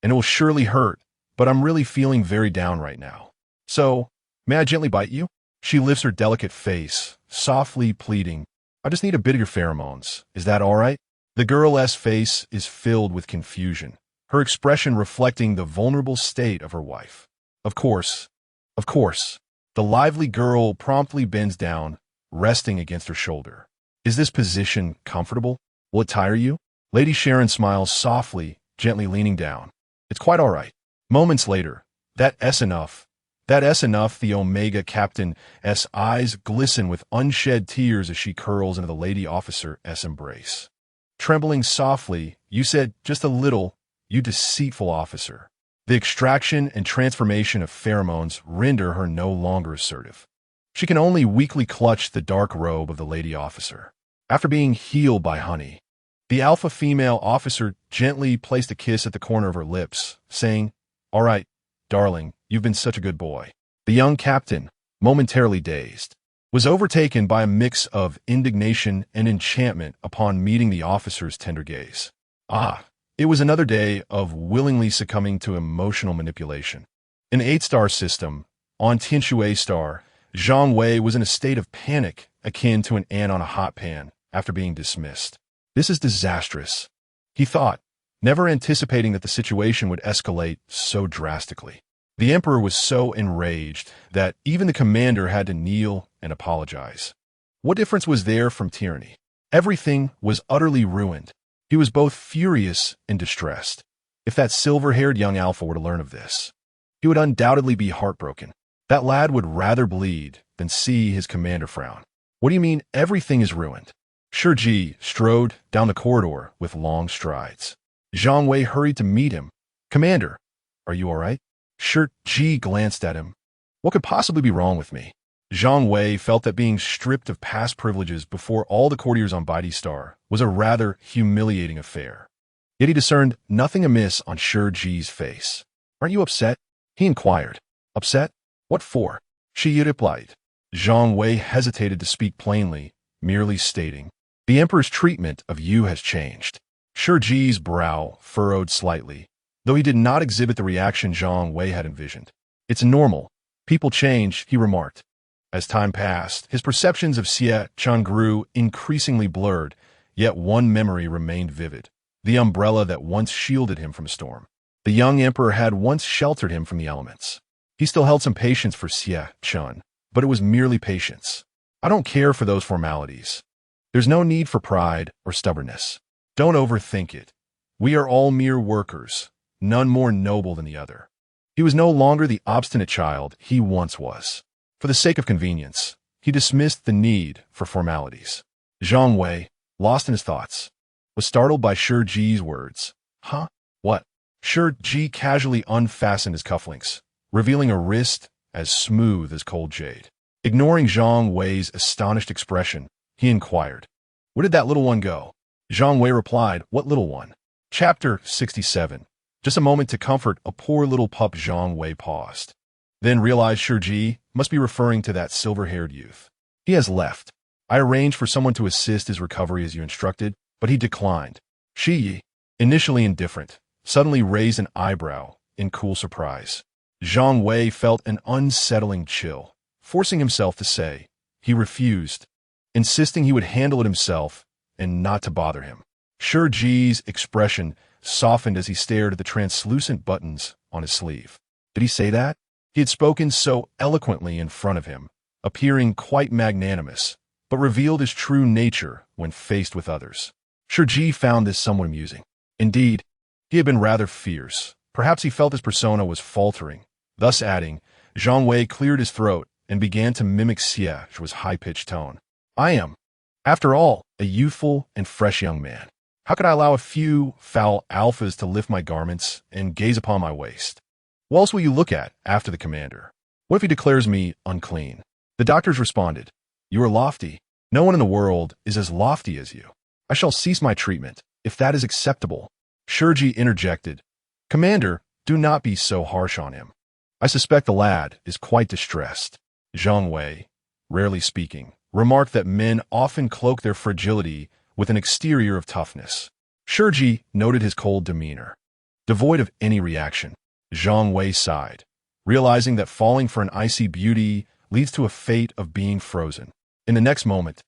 and it will surely hurt, but I'm really feeling very down right now. So, may I gently bite you?" She lifts her delicate face, softly pleading, "I just need a bit of your pheromones. Is that all right?" The girl's face is filled with confusion, her expression reflecting the vulnerable state of her wife. Of course. The lively girl promptly bends down, resting against her shoulder. "Is this position comfortable? Will it tire you?" Lady Sharon smiles softly, gently leaning down. "It's quite all right." Moments later, that's enough. The Omega Captain's eyes glisten with unshed tears as she curls into the lady officer's embrace. Trembling softly, "You said just a little, you deceitful officer." The extraction and transformation of pheromones render her no longer assertive. She can only weakly clutch the dark robe of the lady officer. After being healed by honey, the alpha female officer gently placed a kiss at the corner of her lips, saying, "All right, darling, you've been such a good boy." The young captain, momentarily dazed, was overtaken by a mix of indignation and enchantment upon meeting the officer's tender gaze. It was another day of willingly succumbing to emotional manipulation. In the 8-star system, on Tianxue star, Zhang Wei was in a state of panic akin to an ant on a hot pan after being dismissed. "This is disastrous," he thought, never anticipating that the situation would escalate so drastically. The emperor was so enraged that even the commander had to kneel and apologize. What difference was there from tyranny? Everything was utterly ruined. He was both furious and distressed. If that silver-haired young alpha were to learn of this, he would undoubtedly be heartbroken. That lad would rather bleed than see his commander frown. "What do you mean everything is ruined?" Shi Ji strode down the corridor with long strides. Zhang Wei hurried to meet him. "Commander, are you all right?" Shi Ji glanced at him. "What could possibly be wrong with me?" Zhang Wei felt that being stripped of past privileges before all the courtiers on Baidi Star was a rather humiliating affair. Yet he discerned nothing amiss on Shi Ji's face. "Aren't you upset?" he inquired. "Upset? What for?" Shi replied. Zhang Wei hesitated to speak plainly, merely stating, "The emperor's treatment of you has changed." Shi Ji's brow furrowed slightly, though he did not exhibit the reaction Zhang Wei had envisioned. "It's normal. People change," he remarked. As time passed, his perceptions of Xie Chun grew increasingly blurred, yet one memory remained vivid: the umbrella that once shielded him from a storm. The young emperor had once sheltered him from the elements. He still held some patience for Xie Chun, but it was merely patience. "I don't care for those formalities. There's no need for pride or stubbornness. Don't overthink it. We are all mere workers, none more noble than the other." He was no longer the obstinate child he once was. For the sake of convenience, he dismissed the need for formalities. Zhang Wei, lost in his thoughts, was startled by Shi Ji's words. "Huh? What?" Shi Ji casually unfastened his cufflinks, revealing a wrist as smooth as cold jade. Ignoring Zhang Wei's astonished expression, he inquired, "Where did that little one go?" Zhang Wei replied, "What little one?" Chapter 67. Just a moment to comfort a poor little pup. Zhang Wei paused, then realized Shi Ji must be referring to that silver-haired youth. "He has left. I arranged for someone to assist his recovery as you instructed, but he declined." Shi Ji, initially indifferent, suddenly raised an eyebrow in cool surprise. Zhang Wei felt an unsettling chill, forcing himself to say, "He refused," insisting he would handle it himself and not to bother him. Shi Ji's expression softened as he stared at the translucent buttons on his sleeve. Did he say that? He had spoken so eloquently in front of him, appearing quite magnanimous, but revealed his true nature when faced with others. Shi Ji found this somewhat amusing. Indeed, he had been rather fierce, Perhaps he felt his persona was faltering, thus adding, Zhang Wei cleared his throat and began to mimic Xie's high-pitched tone. I am, after all, a youthful and fresh young man. How could I allow a few foul alphas to lift my garments and gaze upon my waist? What else will you look at after the commander? What if he declares me unclean? The doctors responded, You are lofty. No one in the world is as lofty as you. I shall cease my treatment, if that is acceptable. Shi Ji interjected, Commander, do not be so harsh on him. I suspect the lad is quite distressed. Zhang Wei, rarely speaking, remarked that men often cloak their fragility with an exterior of toughness. Shi Ji noted his cold demeanor. Devoid of any reaction, Zhang Wei sighed, realizing that falling for an icy beauty leads to a fate of being frozen. In the next moment,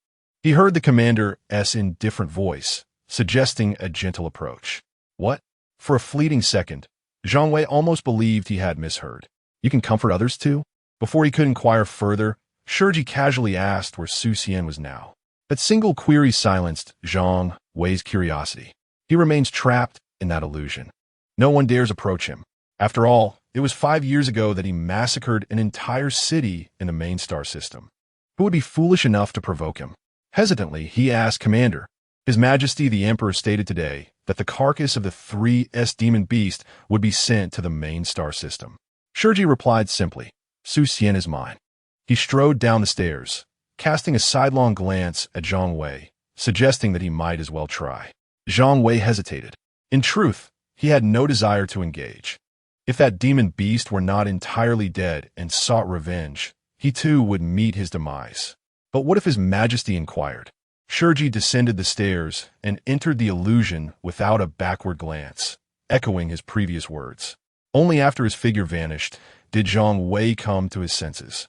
he heard the commander's indifferent voice, suggesting a gentle approach. What? For a fleeting second, Zhang Wei almost believed he had misheard. You can comfort others too? Before he could inquire further, Shi Ji casually asked where Su Xian was now. That single query silenced Zhang Wei's curiosity. He remains trapped in that illusion. No one dares approach him. After all, it was 5 years ago that he massacred an entire city in the main star system. Who would be foolish enough to provoke him? Hesitantly, he asked Commander. His Majesty the Emperor stated today that the carcass of the 3S demon beast would be sent to the main star system. Shi Ji replied simply, Su Xian is mine. He strode down the stairs, casting a sidelong glance at Zhang Wei, suggesting that he might as well try. Zhang Wei hesitated. In truth, he had no desire to engage. If that demon beast were not entirely dead and sought revenge, he too would meet his demise. But what if His Majesty inquired? Shi Ji descended the stairs and entered the illusion without a backward glance, echoing his previous words. Only after his figure vanished did Zhang Wei come to his senses.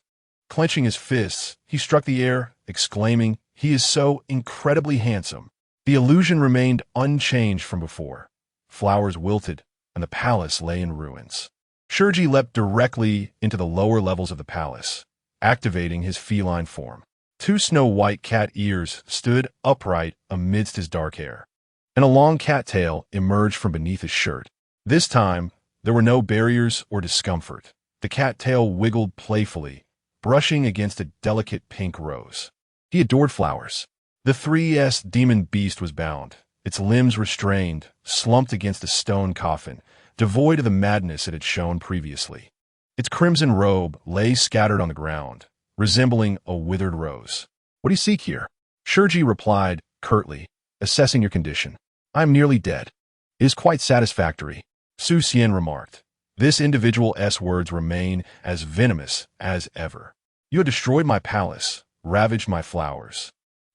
Clenching his fists, he struck the air, exclaiming, He is so incredibly handsome. The illusion remained unchanged from before. Flowers wilted, and the palace lay in ruins. Shi Ji leapt directly into the lower levels of the palace, activating his feline form. 2 snow-white cat ears stood upright amidst his dark hair, and a long cat tail emerged from beneath his shirt. This time, there were no barriers or discomfort. The cat tail wiggled playfully, brushing against a delicate pink rose. He adored flowers. The 3S demon beast was bound, its limbs restrained, slumped against a stone coffin, devoid of the madness it had shown previously. Its crimson robe lay scattered on the ground, resembling a withered rose. What do you seek here? Shi Ji replied curtly, assessing your condition. I am nearly dead. It is quite satisfactory. Su Xian remarked. This individual's words remain as venomous as ever. You have destroyed my palace, ravaged my flowers.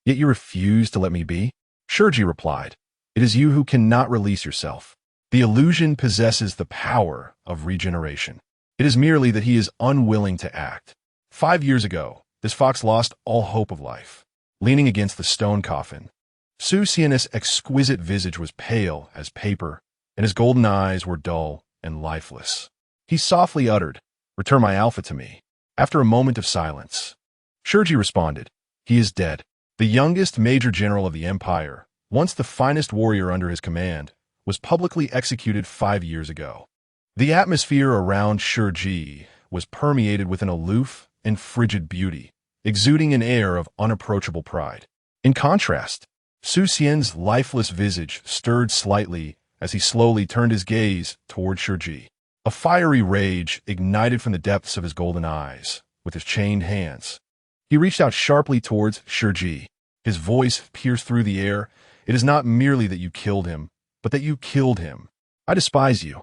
Yet you refuse to let me be? Shi Ji replied. It is you who cannot release yourself. The illusion possesses the power of regeneration. It is merely that he is unwilling to act. 5 years ago, this fox lost all hope of life. Leaning against the stone coffin, Su Xian's exquisite visage was pale as paper, and his golden eyes were dull and lifeless. He softly uttered, Return my alpha to me. After a moment of silence, Shi Ji responded, He is dead. The youngest major general of the empire, once the finest warrior under his command, was publicly executed 5 years ago. The atmosphere around Shi Ji was permeated with an aloof and frigid beauty, exuding an air of unapproachable pride. In contrast, Su Xian's lifeless visage stirred slightly as he slowly turned his gaze toward Shi Ji. A fiery rage ignited from the depths of his golden eyes. With his chained hands, he reached out sharply towards Shi Ji. His voice pierced through the air. It is not merely that you killed him, but that you killed him. I despise you.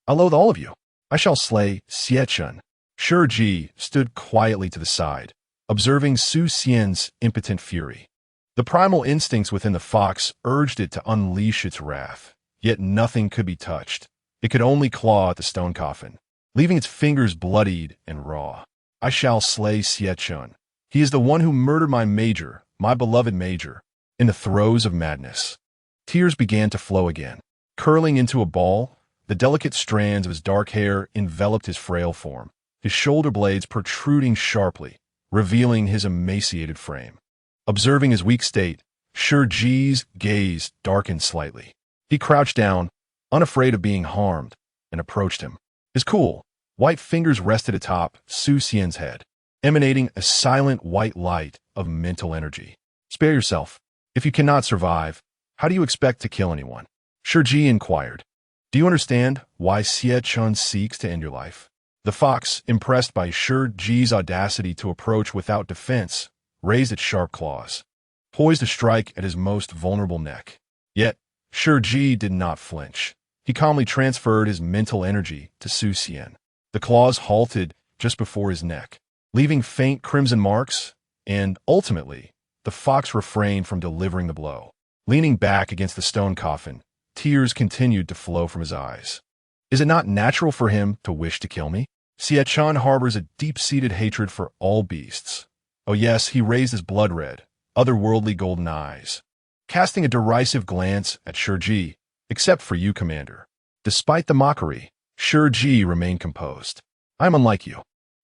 I loathe all of you. I shall slay Xie. Shi Ji stood quietly to the side, observing Su Xian's impotent fury. The primal instincts within the fox urged it to unleash its wrath, yet nothing could be touched. It could only claw at the stone coffin, leaving its fingers bloodied and raw. I shall slay Xie. He is the one who murdered my major, my beloved major, in the throes of madness. Tears began to flow again. Curling into a ball, the delicate strands of his dark hair enveloped his frail form, his shoulder blades protruding sharply, revealing his emaciated frame. Observing his weak state, Shi Ji's gaze darkened slightly. He crouched down, unafraid of being harmed, and approached him. His cool, white fingers rested atop Su Xian's head, emanating a silent white light of mental energy. Spare yourself. If you cannot survive, how do you expect to kill anyone? Shi Ji inquired. Do you understand why Xie Chun seeks to end your life? The fox, impressed by Shi Ji's audacity to approach without defense, raised its sharp claws, poised to strike at his most vulnerable neck. Yet, Shi Ji did not flinch. He calmly transferred his mental energy to Su Xian. The claws halted just before his neck, leaving faint crimson marks, and, ultimately, the fox refrained from delivering the blow. Leaning back against the stone coffin, tears continued to flow from his eyes. Is it not natural for him to wish to kill me? Xie Chun harbors a deep-seated hatred for all beasts. Oh yes, he raised his blood-red, otherworldly golden eyes, casting a derisive glance at Shi Ji. Except for you, Commander. Despite the mockery, Shi Ji remained composed. I am unlike you.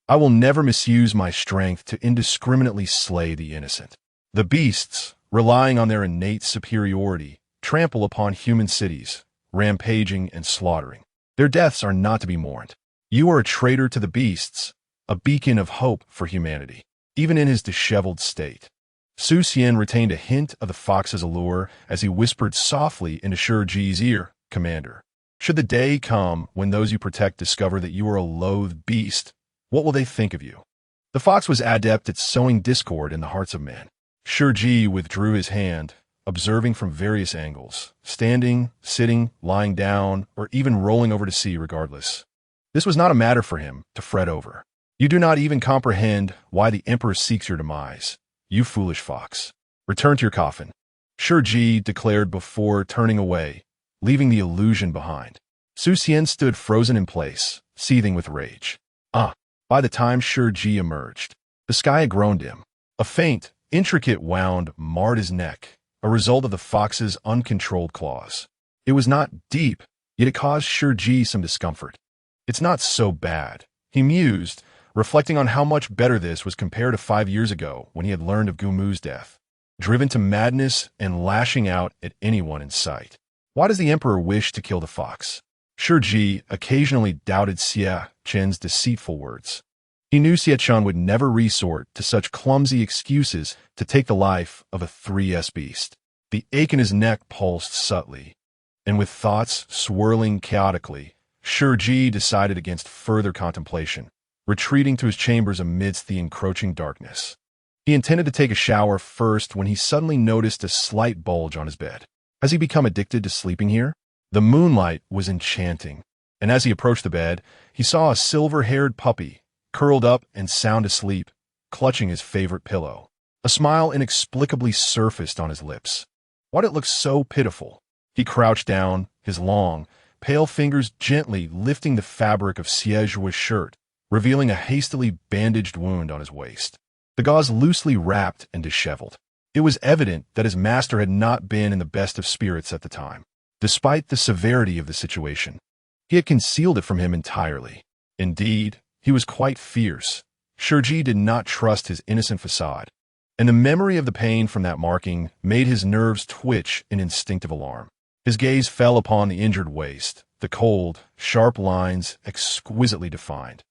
I will never misuse my strength to indiscriminately slay the innocent. The beasts, relying on their innate superiority, trample upon human cities, rampaging and slaughtering. Their deaths are not to be mourned. You are a traitor to the beasts, a beacon of hope for humanity, even in his disheveled state. Su Xian retained a hint of the fox's allure as he whispered softly into Shi Ji's ear, Commander. Should the day come when those you protect discover that you are a loathed beast, what will they think of you? The fox was adept at sowing discord in the hearts of men. Shi Ji withdrew his hand, observing from various angles, standing, sitting, lying down, or even rolling over to see regardless. This was not a matter for him to fret over. You do not even comprehend why the emperor seeks your demise. You foolish fox. Return to your coffin, Shi Ji declared before turning away, leaving the illusion behind. Su Xian stood frozen in place, seething with rage. By the time Shi Ji emerged, the sky had grown dim. A faint, intricate wound marred his neck, a result of the fox's uncontrolled claws. It was not deep, yet it caused Shi Ji some discomfort. It's not so bad, he mused, reflecting on how much better this was compared to 5 years ago when he had learned of Gumu's death. Driven to madness and lashing out at anyone in sight. Why does the emperor wish to kill the fox? Shi Ji occasionally doubted Xie Chen's deceitful words. He knew Xie Chen would never resort to such clumsy excuses to take the life of a 3S beast. The ache in his neck pulsed subtly, and with thoughts swirling chaotically, Shi Ji decided against further contemplation, retreating to his chambers amidst the encroaching darkness. He intended to take a shower first when he suddenly noticed a slight bulge on his bed. Has he become addicted to sleeping here? The moonlight was enchanting, and as he approached the bed, he saw a silver-haired puppy, curled up and sound asleep, clutching his favorite pillow. A smile inexplicably surfaced on his lips. Why did it look so pitiful? He crouched down, his long, pale fingers gently lifting the fabric of Xie Zhuo's shirt, revealing a hastily bandaged wound on his waist. The gauze loosely wrapped and disheveled. It was evident that his master had not been in the best of spirits at the time. Despite the severity of the situation, he had concealed it from him entirely. Indeed, he was quite fierce. Shi Ji did not trust his innocent facade, and the memory of the pain from that marking made his nerves twitch in instinctive alarm. His gaze fell upon the injured waist, the cold, sharp lines exquisitely defined,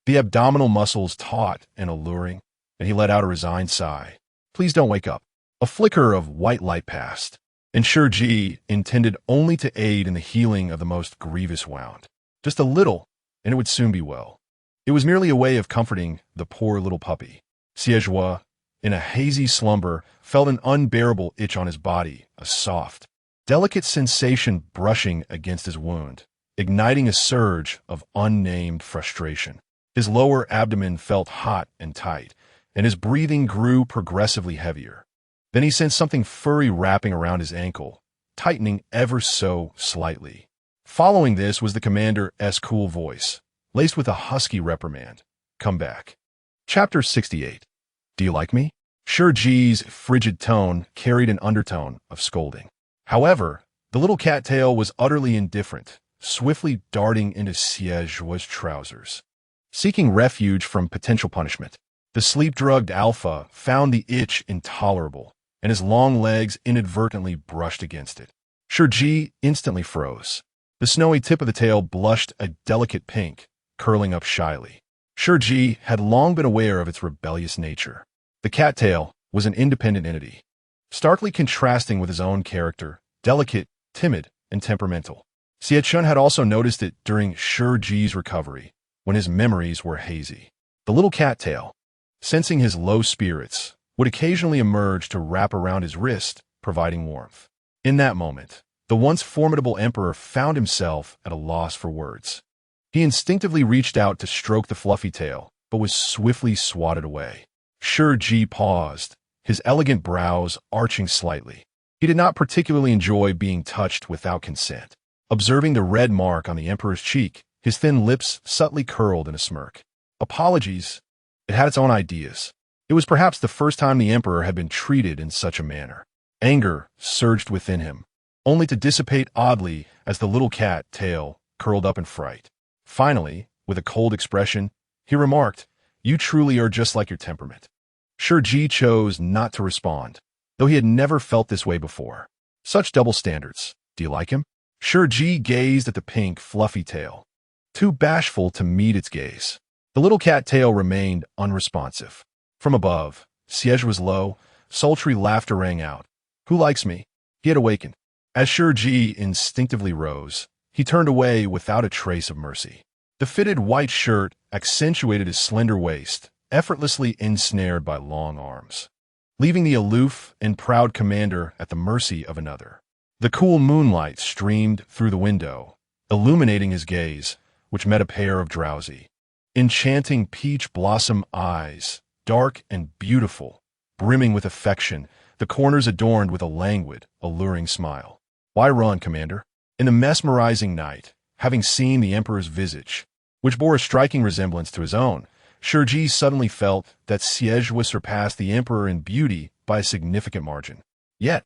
the abdominal muscles taut and alluring, and he let out a resigned sigh. Please don't wake up. A flicker of white light passed, and Shi Ji intended only to aid in the healing of the most grievous wound. Just a little, and it would soon be well. It was merely a way of comforting the poor little puppy. Xie Zhuo, in a hazy slumber, felt an unbearable itch on his body, a soft, delicate sensation brushing against his wound, igniting a surge of unnamed frustration. His lower abdomen felt hot and tight, and his breathing grew progressively heavier. Then he sensed something furry wrapping around his ankle, tightening ever so slightly. Following this was the commander's cool voice, laced with a husky reprimand. Come back. Chapter 68. Do you like me? Shi Ji's frigid tone carried an undertone of scolding. However, the little cattail was utterly indifferent, swiftly darting into Xie Zhuo's trousers. Seeking refuge from potential punishment, the sleep-drugged alpha found the itch intolerable, and his long legs inadvertently brushed against it. Shi Ji instantly froze. The snowy tip of the tail blushed a delicate pink, curling up shyly. Shi Ji had long been aware of its rebellious nature. The cattail was an independent entity, starkly contrasting with his own character, delicate, timid, and temperamental. Xie Chun had also noticed it during Shi Ji's recovery, when his memories were hazy. The little cattail, sensing his low spirits, would occasionally emerge to wrap around his wrist, providing warmth. In that moment, the once formidable emperor found himself at a loss for words. He instinctively reached out to stroke the fluffy tail, but was swiftly swatted away. Shi Ji paused, his elegant brows arching slightly. He did not particularly enjoy being touched without consent. Observing the red mark on the emperor's cheek, his thin lips subtly curled in a smirk. Apologies. It had its own ideas. It was perhaps the first time the emperor had been treated in such a manner. Anger surged within him, only to dissipate oddly as the little cat tail curled up in fright. Finally, with a cold expression, he remarked, "You truly are just like your temperament." Shi Ji chose not to respond, though he had never felt this way before. Such double standards. Do you like him? Shi Ji gazed at the pink, fluffy tail, too bashful to meet its gaze. The little cat tail remained unresponsive. From above, Xie was low, sultry laughter rang out. "Who likes me?" He had awakened. As Shi Ji instinctively rose, he turned away without a trace of mercy. The fitted white shirt accentuated his slender waist, effortlessly ensnared by long arms, leaving the aloof and proud commander at the mercy of another. The cool moonlight streamed through the window, illuminating his gaze, which met a pair of drowsy, enchanting peach blossom eyes, dark and beautiful, brimming with affection, the corners adorned with a languid, alluring smile. "Why run, Commander?" In the mesmerizing night, having seen the emperor's visage, which bore a striking resemblance to his own, Shi Ji suddenly felt that Xie surpassed the emperor in beauty by a significant margin. Yet,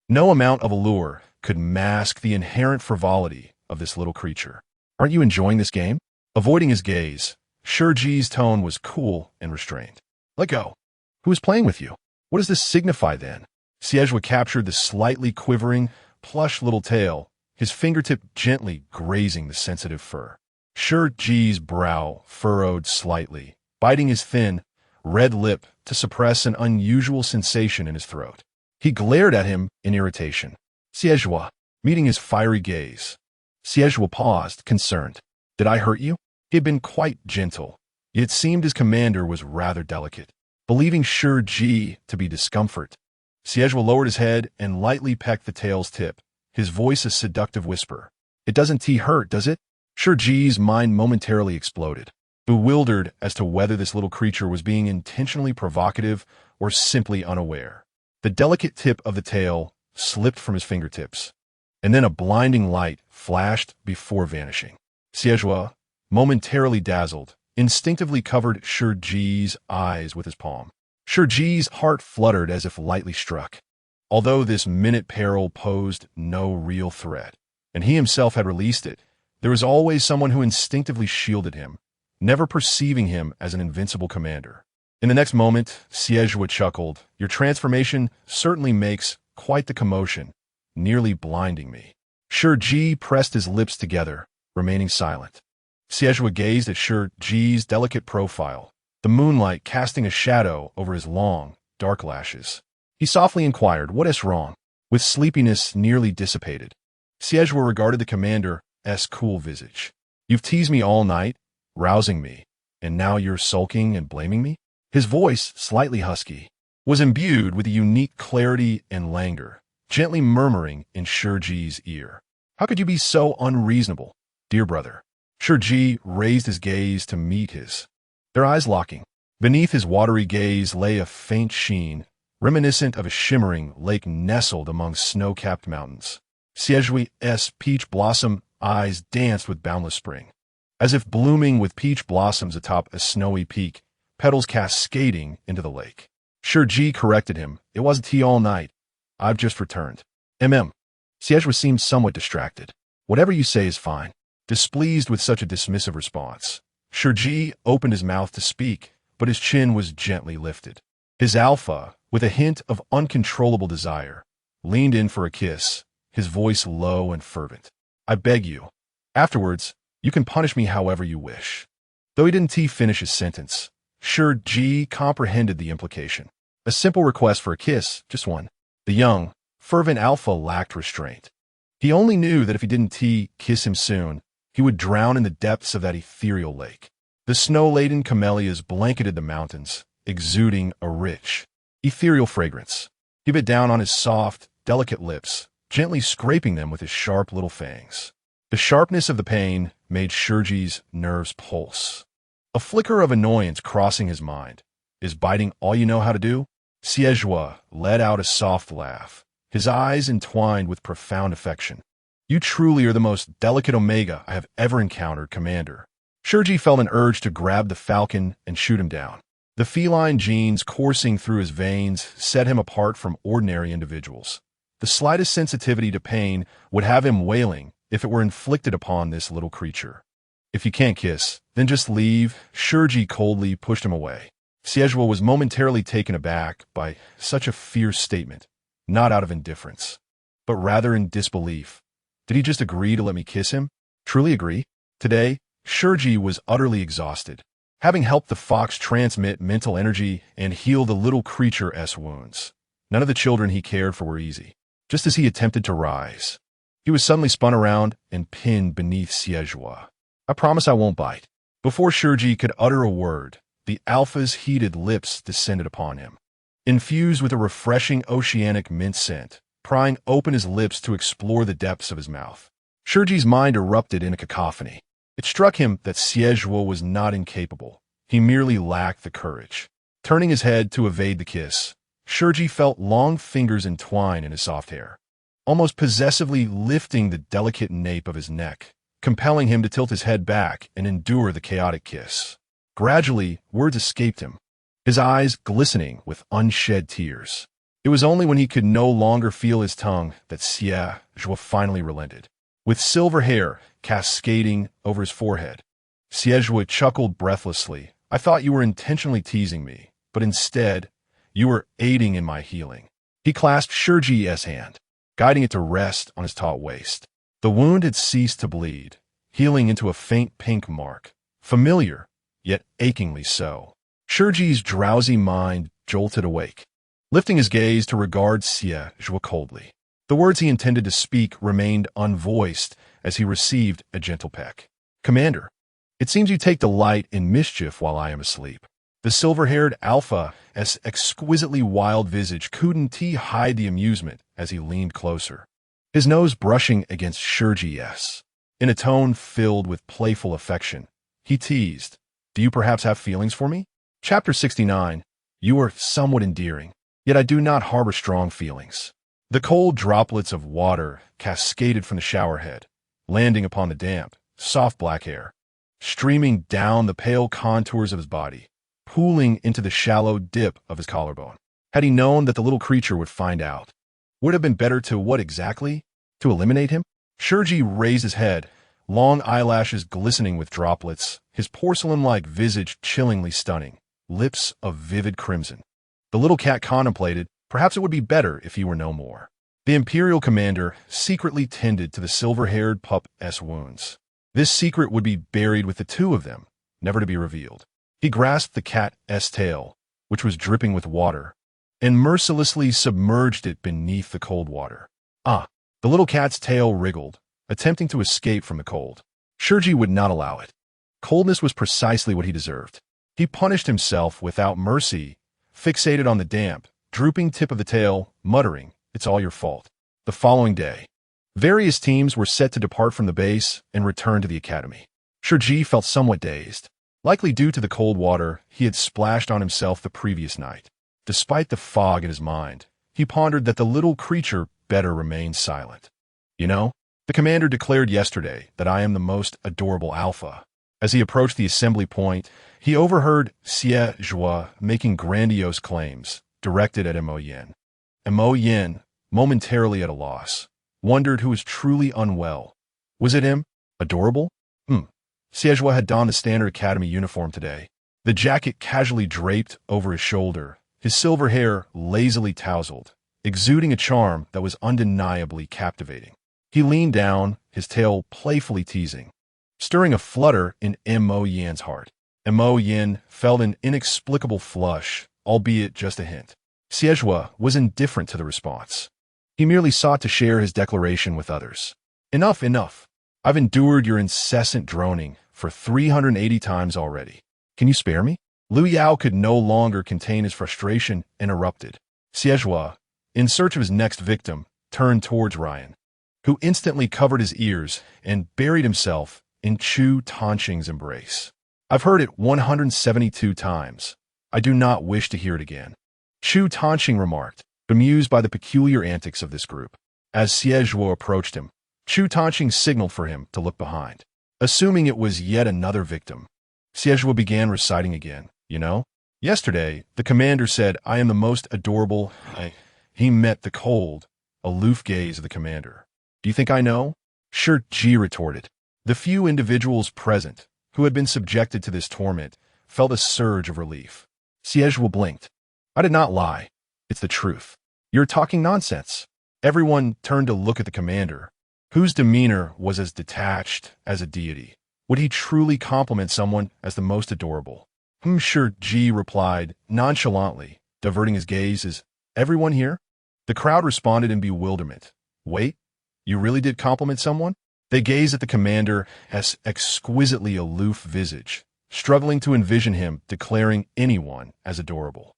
no amount of allure could mask the inherent frivolity of this little creature. "Aren't you enjoying this game?" Avoiding his gaze, Shi Ji's tone was cool and restrained. "Let go. Who is playing with you? What does this signify then?" Xie captured the slightly quivering, plush little tail, his fingertip gently grazing the sensitive fur. Shi Ji's brow furrowed slightly, biting his thin, red lip to suppress an unusual sensation in his throat. He glared at him in irritation. Xie, meeting his fiery gaze. Xie paused, concerned. "Did I hurt you?" He had been quite gentle, yet it seemed his commander was rather delicate. Believing Shi Ji to be discomfort, Xie lowered his head and lightly pecked the tail's tip, his voice a seductive whisper. "It doesn't hurt, does it?" Shi Ji's mind momentarily exploded, bewildered as to whether this little creature was being intentionally provocative or simply unaware. The delicate tip of the tail slipped from his fingertips, and then a blinding light flashed before vanishing. Xie, momentarily dazzled, instinctively covered Shi Ji's eyes with his palm. Shi Ji's heart fluttered as if lightly struck. Although this minute peril posed no real threat, and he himself had released it, there was always someone who instinctively shielded him, never perceiving him as an invincible commander. In the next moment, Xie chuckled, "Your transformation certainly makes quite the commotion, nearly blinding me." Shi Ji pressed his lips together, remaining silent. Xie gazed at Shi Ji's delicate profile, the moonlight casting a shadow over his long, dark lashes. He softly inquired, "What is wrong?" With sleepiness nearly dissipated, Xie regarded the commander's cool visage. "You've teased me all night, rousing me, and now you're sulking and blaming me?" His voice, slightly husky, was imbued with a unique clarity and languor, gently murmuring in Shi Ji's ear. "How could you be so unreasonable, dear brother?" Shi Ji raised his gaze to meet his, their eyes locking. Beneath his watery gaze lay a faint sheen, reminiscent of a shimmering lake nestled among snow-capped mountains. Xie's peach blossom eyes danced with boundless spring, as if blooming with peach blossoms atop a snowy peak, petals cascading into the lake. Shi Ji corrected him. "It wasn't tea all night. I've just returned." Xie seemed somewhat distracted. "Whatever you say is fine." Displeased with such a dismissive response, Shi Ji opened his mouth to speak, but his chin was gently lifted. His alpha, with a hint of uncontrollable desire, leaned in for a kiss, his voice low and fervent. "I beg you, Afterwards, you can punish me however you wish." Though he didn't finish his sentence, Shi Ji comprehended the implication. A simple request for a kiss, just one. The young, fervent alpha lacked restraint. He only knew that if he didn't kiss him soon, he would drown in the depths of that ethereal lake. The snow-laden camellias blanketed the mountains, exuding a rich, ethereal fragrance. He bit down on his soft, delicate lips, gently scraping them with his sharp little fangs. The sharpness of the pain made Shi Ji's nerves pulse. A flicker of annoyance crossing his mind. "Is biting all you know how to do?" Zhuo let out a soft laugh, his eyes entwined with profound affection. "You truly are the most delicate Omega I have ever encountered, Commander." Shi Ji felt an urge to grab the falcon and shoot him down. The feline genes coursing through his veins set him apart from ordinary individuals. The slightest sensitivity to pain would have him wailing if it were inflicted upon this little creature. "If you can't kiss, then just leave." Shi Ji coldly pushed him away. Zhuo was momentarily taken aback by such a fierce statement, not out of indifference, but rather in disbelief. Did he just agree to let me kiss him? Truly agree? Today, Shi Ji was utterly exhausted, having helped the fox transmit mental energy and heal the little creature's wounds. None of the children he cared for were easy. Just as he attempted to rise, he was suddenly spun around and pinned beneath Zhuo. "I promise I won't bite." Before Shi Ji could utter a word, the alpha's heated lips descended upon him, infused with a refreshing oceanic mint scent, prying open his lips to explore the depths of his mouth. Shi Ji's mind erupted in a cacophony. It struck him that Zhuo was not incapable. He merely lacked the courage. Turning his head to evade the kiss, Shi Ji felt long fingers entwine in his soft hair, almost possessively lifting the delicate nape of his neck, compelling him to tilt his head back and endure the chaotic kiss. Gradually, words escaped him, his eyes glistening with unshed tears. It was only when he could no longer feel his tongue that Zhuo finally relented. With silver hair cascading over his forehead, Zhuo chuckled breathlessly. "I thought you were intentionally teasing me, but instead, you were aiding in my healing." He clasped Shi Ji's hand, guiding it to rest on his taut waist. The wound had ceased to bleed, healing into a faint pink mark, familiar, yet achingly so. Shi Ji's drowsy mind jolted awake, lifting his gaze to regard Zhuo coldly. The words he intended to speak remained unvoiced as he received a gentle peck. "Commander, it seems you take delight in mischief while I am asleep." The silver-haired alpha's exquisitely wild visage couldn't hide the amusement as he leaned closer, his nose brushing against Shi Ji's. In a tone filled with playful affection, he teased, "Do you perhaps have feelings for me?" Chapter 69. "You are somewhat endearing, yet I do not harbor strong feelings." The cold droplets of water cascaded from the shower head, landing upon the damp, soft black hair, streaming down the pale contours of his body, pooling into the shallow dip of his collarbone. Had he known that the little creature would find out, would it have been better to what exactly? To eliminate him? Shi Ji raised his head, long eyelashes glistening with droplets, his porcelain-like visage chillingly stunning, lips of vivid crimson. The little cat contemplated, perhaps it would be better if he were no more. The Imperial commander secretly tended to the silver-haired pup's wounds. This secret would be buried with the two of them, never to be revealed. He grasped the cat's tail, which was dripping with water, and mercilessly submerged it beneath the cold water. The little cat's tail wriggled, attempting to escape from the cold. Shi Ji would not allow it. Coldness was precisely what he deserved. He punished himself without mercy, fixated on the damp, drooping tip of the tail, muttering, "It's all your fault." The following day, various teams were set to depart from the base and return to the academy. Shi Ji felt somewhat dazed, likely due to the cold water he had splashed on himself the previous night. Despite the fog in his mind, he pondered that the little creature better remain silent. "You know, the commander declared yesterday that I am the most adorable alpha." As he approached the assembly point, he overheard Zhuo making grandiose claims directed at Mo Yin. Mo Yin, momentarily at a loss, wondered who was truly unwell. Was it him? Adorable? Zhuo had donned the standard academy uniform today, the jacket casually draped over his shoulder, his silver hair lazily tousled, exuding a charm that was undeniably captivating. He leaned down, his tail playfully teasing, stirring a flutter in Mo Yan's heart. Mo Yan felt an inexplicable flush, albeit just a hint. Xie was indifferent to the response. He merely sought to share his declaration with others. Enough, enough. I've endured your incessant droning for 380 times already. Can you spare me? Liu Yao could no longer contain his frustration and erupted. Xie, in search of his next victim, turned towards Ryan, who instantly covered his ears and buried himself in Chu Tanqing's embrace. I've heard it 172 times. I do not wish to hear it again. Chu Tanqing remarked, bemused by the peculiar antics of this group. As Xie approached him, Chu Tanqing signaled for him to look behind. Assuming it was yet another victim, Xie began reciting again. You know, yesterday, the commander said, I am the most adorable. He met the cold, aloof gaze of the commander. Do you think I know? Shi Ji retorted. The few individuals present who had been subjected to this torment felt a surge of relief. Xie blinked. I did not lie. It's the truth. You're talking nonsense. Everyone turned to look at the commander, whose demeanor was as detached as a deity. Would he truly compliment someone as the most adorable? Shi Ji replied nonchalantly, diverting his gaze. Is everyone here? The crowd responded in bewilderment. Wait, you really did compliment someone? They gazed at the commander's exquisitely aloof visage, struggling to envision him declaring anyone as adorable.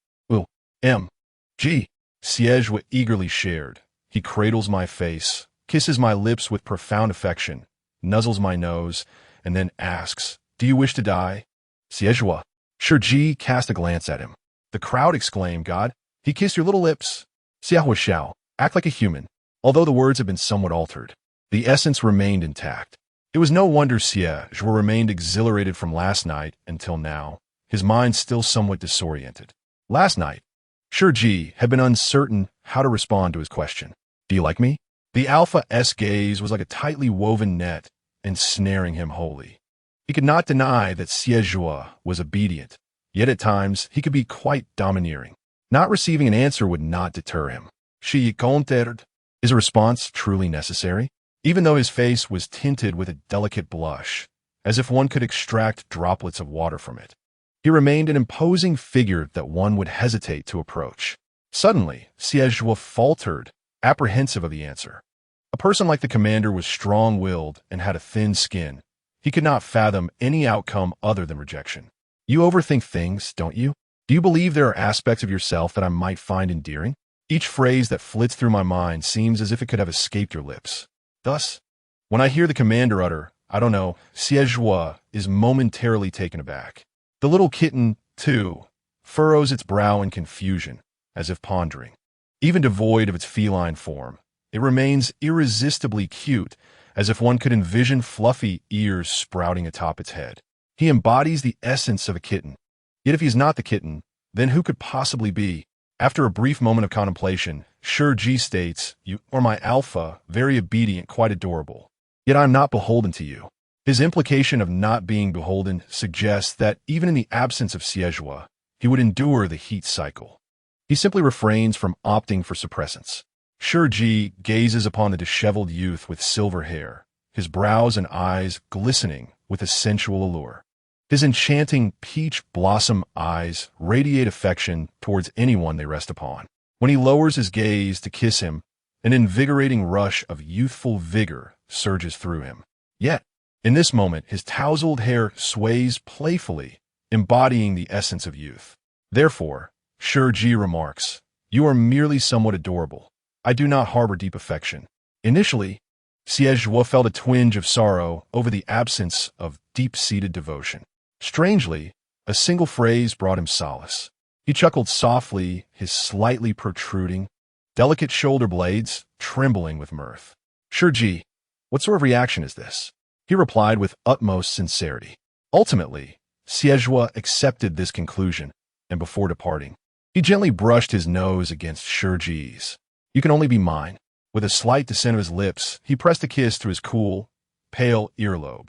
G. Xie eagerly shared. He cradles my face, kisses my lips with profound affection, nuzzles my nose, and then asks, do you wish to die? Xie. Shi Ji cast a glance at him. The crowd exclaimed, God, he kissed your little lips. Xie, act like a human. Although the words had been somewhat altered, the essence remained intact. It was no wonder Xie remained exhilarated from last night until now, his mind still somewhat disoriented. Last night, Shi Ji had been uncertain how to respond to his question. Do you like me? The Alpha's gaze was like a tightly woven net, ensnaring him wholly. He could not deny that Xie was obedient, yet at times he could be quite domineering. Not receiving an answer would not deter him. Shi Ji, is a response truly necessary? Even though his face was tinted with a delicate blush, as if one could extract droplets of water from it, he remained an imposing figure that one would hesitate to approach. Suddenly, Xie faltered, apprehensive of the answer. A person like the commander was strong-willed and had a thin skin. He could not fathom any outcome other than rejection. You overthink things, don't you? Do you believe there are aspects of yourself that I might find endearing? Each phrase that flits through my mind seems as if it could have escaped your lips. Thus, when I hear the commander utter, I don't know, Xie is momentarily taken aback. The little kitten, too, furrows its brow in confusion, as if pondering. Even devoid of its feline form, it remains irresistibly cute, as if one could envision fluffy ears sprouting atop its head. He embodies the essence of a kitten. Yet if he's not the kitten, then who could possibly be? After a brief moment of contemplation, Shi Ji states, you are my alpha, very obedient, quite adorable. Yet I am not beholden to you. His implication of not being beholden suggests that even in the absence of Xie, he would endure the heat cycle. He simply refrains from opting for suppressants. Shi Ji gazes upon the disheveled youth with silver hair, his brows and eyes glistening with a sensual allure. His enchanting peach blossom eyes radiate affection towards anyone they rest upon. When he lowers his gaze to kiss him, an invigorating rush of youthful vigor surges through him. Yet, in this moment, his tousled hair sways playfully, embodying the essence of youth. Therefore, Shi Ji remarks, you are merely somewhat adorable. I do not harbor deep affection. Initially, Xie felt a twinge of sorrow over the absence of deep-seated devotion. Strangely, a single phrase brought him solace. He chuckled softly, his slightly protruding, delicate shoulder blades trembling with mirth. Shi Ji, what sort of reaction is this? He replied with utmost sincerity. Ultimately, Xie accepted this conclusion, and before departing, he gently brushed his nose against Shi Ji's. You can only be mine. With a slight descent of his lips, he pressed a kiss to his cool, pale earlobe.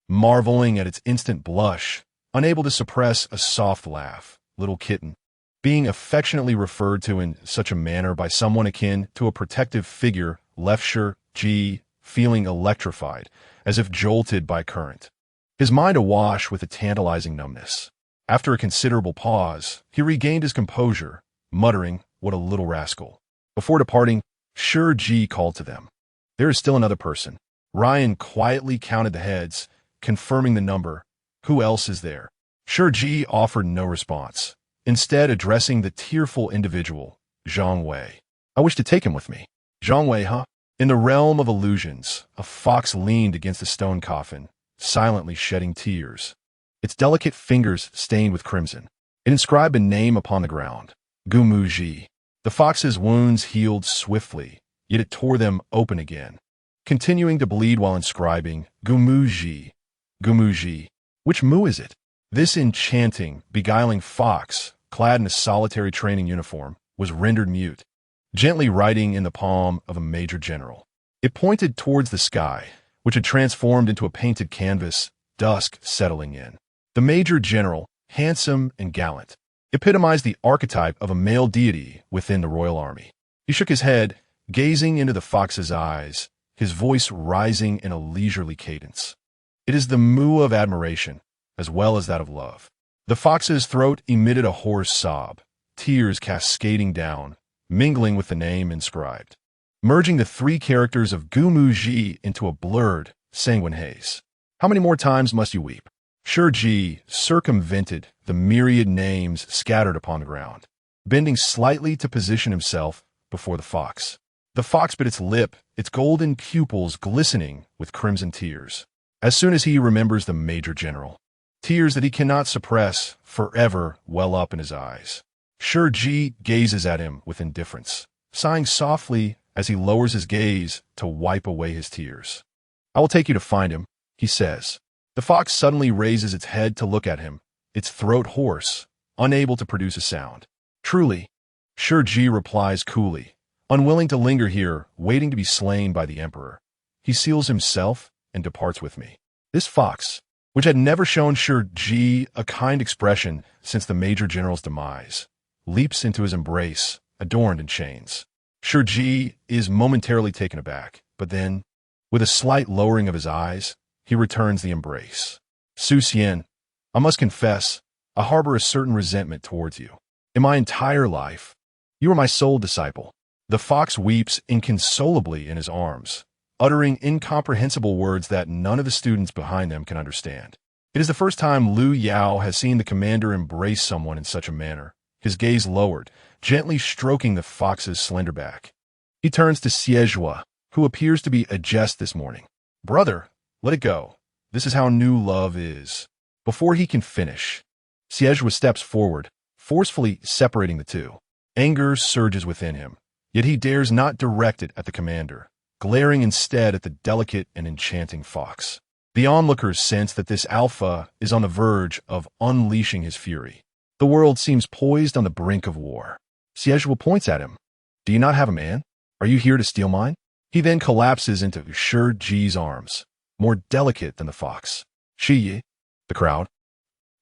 Marveling at its instant blush, unable to suppress a soft laugh, little kitten, being affectionately referred to in such a manner by someone akin to a protective figure, left Shi Ji feeling electrified, as if jolted by current. His mind awash with a tantalizing numbness. After a considerable pause, he regained his composure, muttering, "What a little rascal." Before departing, Shi Ji called to them. "There is still another person." Ryan quietly counted the heads, confirming the number. "Who else is there?" Shi Ji offered no response, instead addressing the tearful individual, Zhang Wei. "I wish to take him with me." "Zhang Wei, huh?" In the realm of illusions, a fox leaned against a stone coffin, silently shedding tears. Its delicate fingers stained with crimson. It inscribed a name upon the ground, Gumu. The fox's wounds healed swiftly, yet it tore them open again, continuing to bleed while inscribing, Gumu. Which Mu is it? This enchanting, beguiling fox, clad in a solitary training uniform, was rendered mute, gently writing in the palm of a major general. It pointed towards the sky, which had transformed into a painted canvas, dusk settling in. The major general, handsome and gallant, epitomized the archetype of a male deity within the royal army. He shook his head, gazing into the fox's eyes, his voice rising in a leisurely cadence. "It is the moo of admiration, as well as that of love." The fox's throat emitted a hoarse sob, tears cascading down, mingling with the name inscribed, merging the three characters of Gumu into a blurred, sanguine haze. "How many more times must you weep?" Shi Ji circumvented the myriad names scattered upon the ground, bending slightly to position himself before the fox. The fox bit its lip, its golden pupils glistening with crimson tears. As soon as he remembers the major general, tears that he cannot suppress forever well up in his eyes. Shi Ji gazes at him with indifference, sighing softly as he lowers his gaze to wipe away his tears. "I will take you to find him," he says. The fox suddenly raises its head to look at him, its throat hoarse, unable to produce a sound. "Truly," Shi Ji replies coolly, unwilling to linger here, waiting to be slain by the emperor. He seals himself and departs with me. This fox, which had never shown Shi Ji a kind expression since the major general's demise, leaps into his embrace, adorned in chains. Shi Ji is momentarily taken aback, but then, with a slight lowering of his eyes, he returns the embrace. "Su Xian, I must confess, I harbor a certain resentment towards you. In my entire life, you were my sole disciple." The fox weeps inconsolably in his arms, uttering incomprehensible words that none of the students behind them can understand. It is the first time Lu Yao has seen the commander embrace someone in such a manner, his gaze lowered, gently stroking the fox's slender back. He turns to Zhuo, who appears to be a jest this morning. "Brother, let it go. This is how new love is." Before he can finish, Zhuo steps forward, forcefully separating the two. Anger surges within him, yet he dares not direct it at the commander, glaring instead at the delicate and enchanting fox. The onlookers sense that this alpha is on the verge of unleashing his fury. The world seems poised on the brink of war. Zhuo points at him. "Do you not have a man? Are you here to steal mine?" He then collapses into Shi Ji's arms, more delicate than the fox. "Shi Ji," the crowd.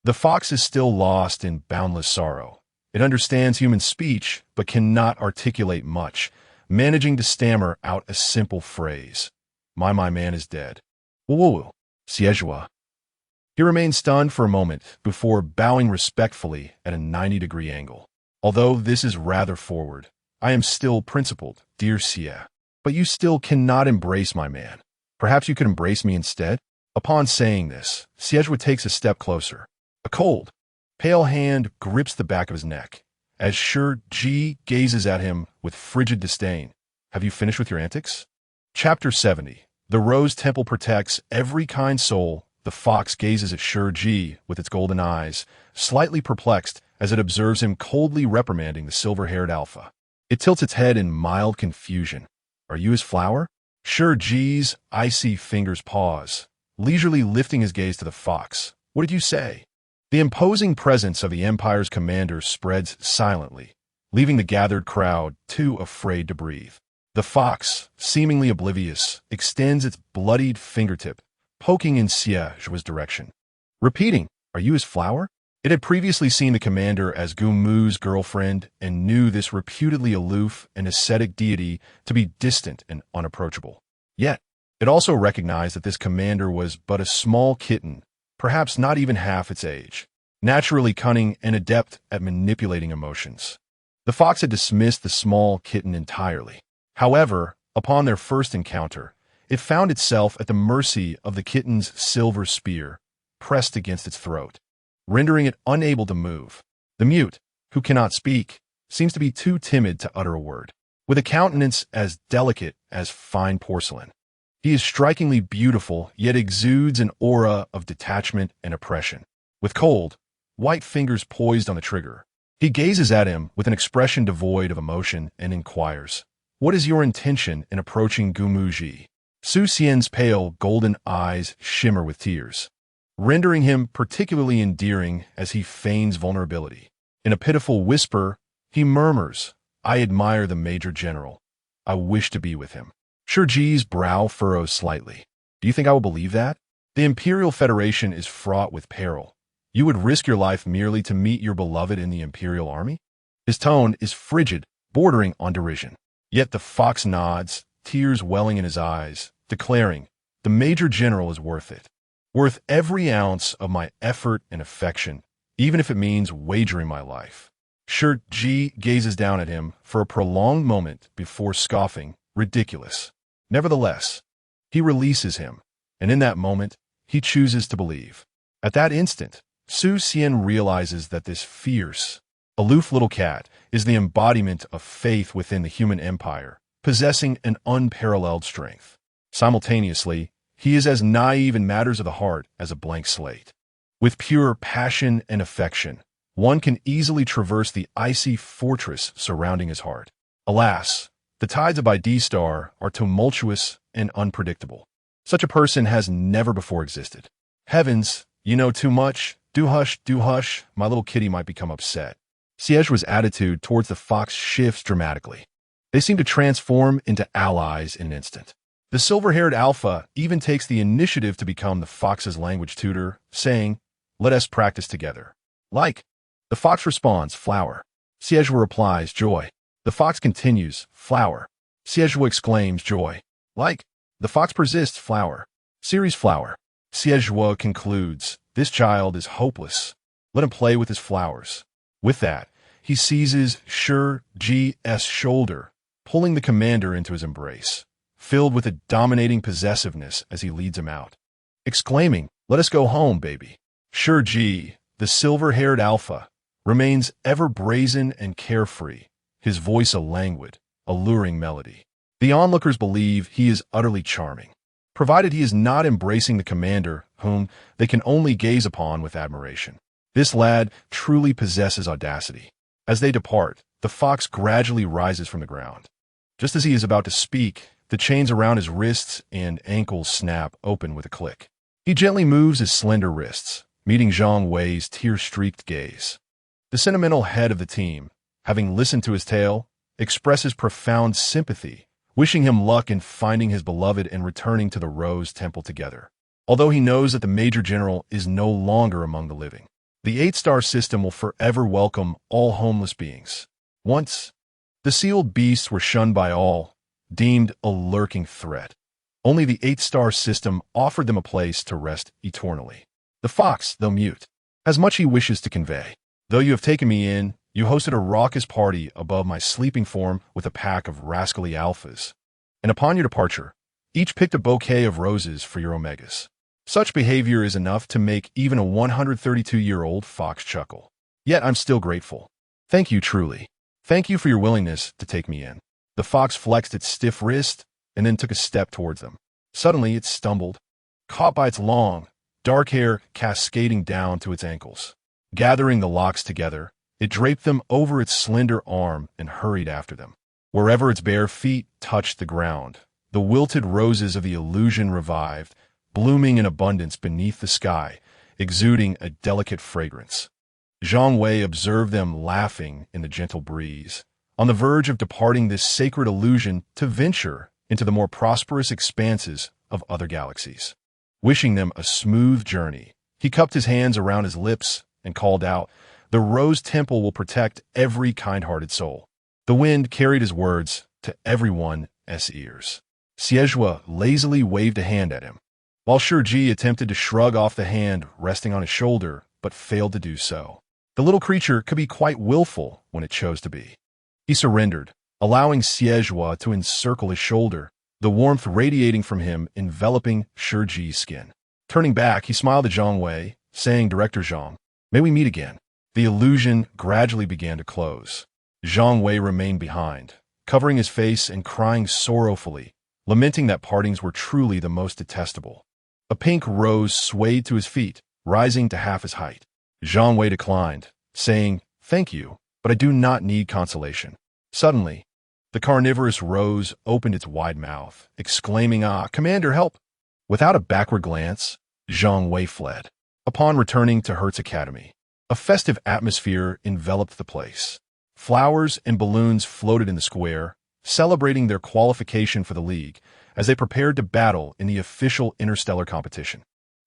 The fox is still lost in boundless sorrow. It understands human speech, but cannot articulate much, managing to stammer out a simple phrase. My man is dead." "Woo-woo, Zhuo." He remains stunned for a moment before bowing respectfully at a 90-degree angle. "Although this is rather forward, I am still principled, dear Xie. But you still cannot embrace my man. Perhaps you could embrace me instead?" Upon saying this, Zhuo takes a step closer. A cold, pale hand grips the back of his neck, as Shi Ji gazes at him with frigid disdain. "Have you finished with your antics?" Chapter 70. The Rose Temple protects every kind soul. The fox gazes at Shi Ji with its golden eyes, slightly perplexed as it observes him coldly reprimanding the silver-haired alpha. It tilts its head in mild confusion. "Are you his flower?" Shi Ji's icy fingers pause, leisurely lifting his gaze to the fox. "What did you say?" The imposing presence of the Empire's commander spreads silently, leaving the gathered crowd too afraid to breathe. The fox, seemingly oblivious, extends its bloodied fingertip, poking in Zhuo's direction. Repeating, "Are you his flower?" It had previously seen the commander as Gumu's girlfriend and knew this reputedly aloof and ascetic deity to be distant and unapproachable. Yet, It also recognized that this commander was but a small kitten, perhaps not even half its age, naturally cunning and adept at manipulating emotions. The fox had dismissed the small kitten entirely. However, upon their first encounter, it found itself at the mercy of the kitten's silver spear, pressed against its throat, rendering it unable to move. The mute, who cannot speak, seems to be too timid to utter a word. With a countenance as delicate as fine porcelain, he is strikingly beautiful, yet exudes an aura of detachment and oppression. With cold, white fingers poised on the trigger, he gazes at him with an expression devoid of emotion and inquires, "What is your intention in approaching Gumuji?" Su Xian's pale, golden eyes shimmer with tears, rendering him particularly endearing as he feigns vulnerability. In a pitiful whisper, he murmurs, "I admire the Major General. I wish to be with him." Shi Ji's brow furrows slightly. "Do you think I will believe that? The Imperial Federation is fraught with peril. You would risk your life merely to meet your beloved in the Imperial Army?" His tone is frigid, bordering on derision. Yet the fox nods, tears welling in his eyes, declaring, "The Major General is worth it. Worth every ounce of my effort and affection, even if it means wagering my life." Shi Ji gazes down at him for a prolonged moment before scoffing, "Ridiculous." Nevertheless, he releases him, and in that moment, he chooses to believe. At that instant, Su Xian realizes that this fierce, aloof little cat is the embodiment of faith within the human empire, possessing an unparalleled strength. Simultaneously, he is as naive in matters of the heart as a blank slate. With pure passion and affection, one can easily traverse the icy fortress surrounding his heart. Alas, the tides of D-Star are tumultuous and unpredictable. Such a person has never before existed. Heavens, you know too much. Do hush, my little kitty might become upset. Xie's attitude towards the fox shifts dramatically. They seem to transform into allies in an instant. The silver-haired alpha even takes the initiative to become the fox's language tutor, saying, "Let us practice together." Like. The fox responds, "Flower." Xie replies, "Joy." The fox continues, "Flower." Xie exclaims, "Joy." Like. The fox persists, "Flower." Series flower. Xie concludes, "This child is hopeless. Let him play with his flowers." With that, he seizes Shi Ji's shoulder, pulling the commander into his embrace, filled with a dominating possessiveness as he leads him out, exclaiming, "Let us go home, baby." Shi Ji, the silver-haired alpha, remains ever brazen and carefree, his voice a languid, alluring melody. The onlookers believe he is utterly charming, provided he is not embracing the commander, whom they can only gaze upon with admiration. This lad truly possesses audacity. As they depart, the fox gradually rises from the ground. Just as he is about to speak, the chains around his wrists and ankles snap open with a click. He gently moves his slender wrists, meeting Zhang Wei's tear-streaked gaze. The sentimental head of the team, having listened to his tale, expresses profound sympathy, wishing him luck in finding his beloved and returning to the Rose Temple together. Although he knows that the Major General is no longer among the living, the 8-star system will forever welcome all homeless beings. Once, the sealed beasts were shunned by all, deemed a lurking threat. Only the 8-star system offered them a place to rest eternally. The fox, though mute, has much he wishes to convey. Though you have taken me in, you hosted a raucous party above my sleeping form with a pack of rascally alphas. And upon your departure, each picked a bouquet of roses for your omegas. Such behavior is enough to make even a 132-year-old fox chuckle. Yet I'm still grateful. Thank you truly. Thank you for your willingness to take me in. The fox flexed its stiff wrist and then took a step towards them. Suddenly it stumbled, caught by its long, dark hair cascading down to its ankles. Gathering the locks together, it draped them over its slender arm and hurried after them. Wherever its bare feet touched the ground, the wilted roses of the illusion revived, blooming in abundance beneath the sky, exuding a delicate fragrance. Zhang Wei observed them laughing in the gentle breeze, on the verge of departing this sacred illusion to venture into the more prosperous expanses of other galaxies. Wishing them a smooth journey, he cupped his hands around his lips and called out, "The Rose Temple will protect every kind-hearted soul." The wind carried his words to everyone's ears. Xie lazily waved a hand at him, while Shi Ji attempted to shrug off the hand resting on his shoulder, but failed to do so. The little creature could be quite willful when it chose to be. He surrendered, allowing Xie to encircle his shoulder, the warmth radiating from him enveloping Shi Ji's skin. Turning back, he smiled at Zhang Wei, saying, "Director Zhang, may we meet again?" The illusion gradually began to close. Zhang Wei remained behind, covering his face and crying sorrowfully, lamenting that partings were truly the most detestable. A pink rose swayed to his feet, rising to half his height. Zhang Wei declined, saying, "Thank you, but I do not need consolation." Suddenly, the carnivorous rose opened its wide mouth, exclaiming, "Ah, Commander, help!" Without a backward glance, Zhang Wei fled. Upon returning to Hertz Academy, a festive atmosphere enveloped the place. Flowers and balloons floated in the square, celebrating their qualification for the league as they prepared to battle in the official interstellar competition.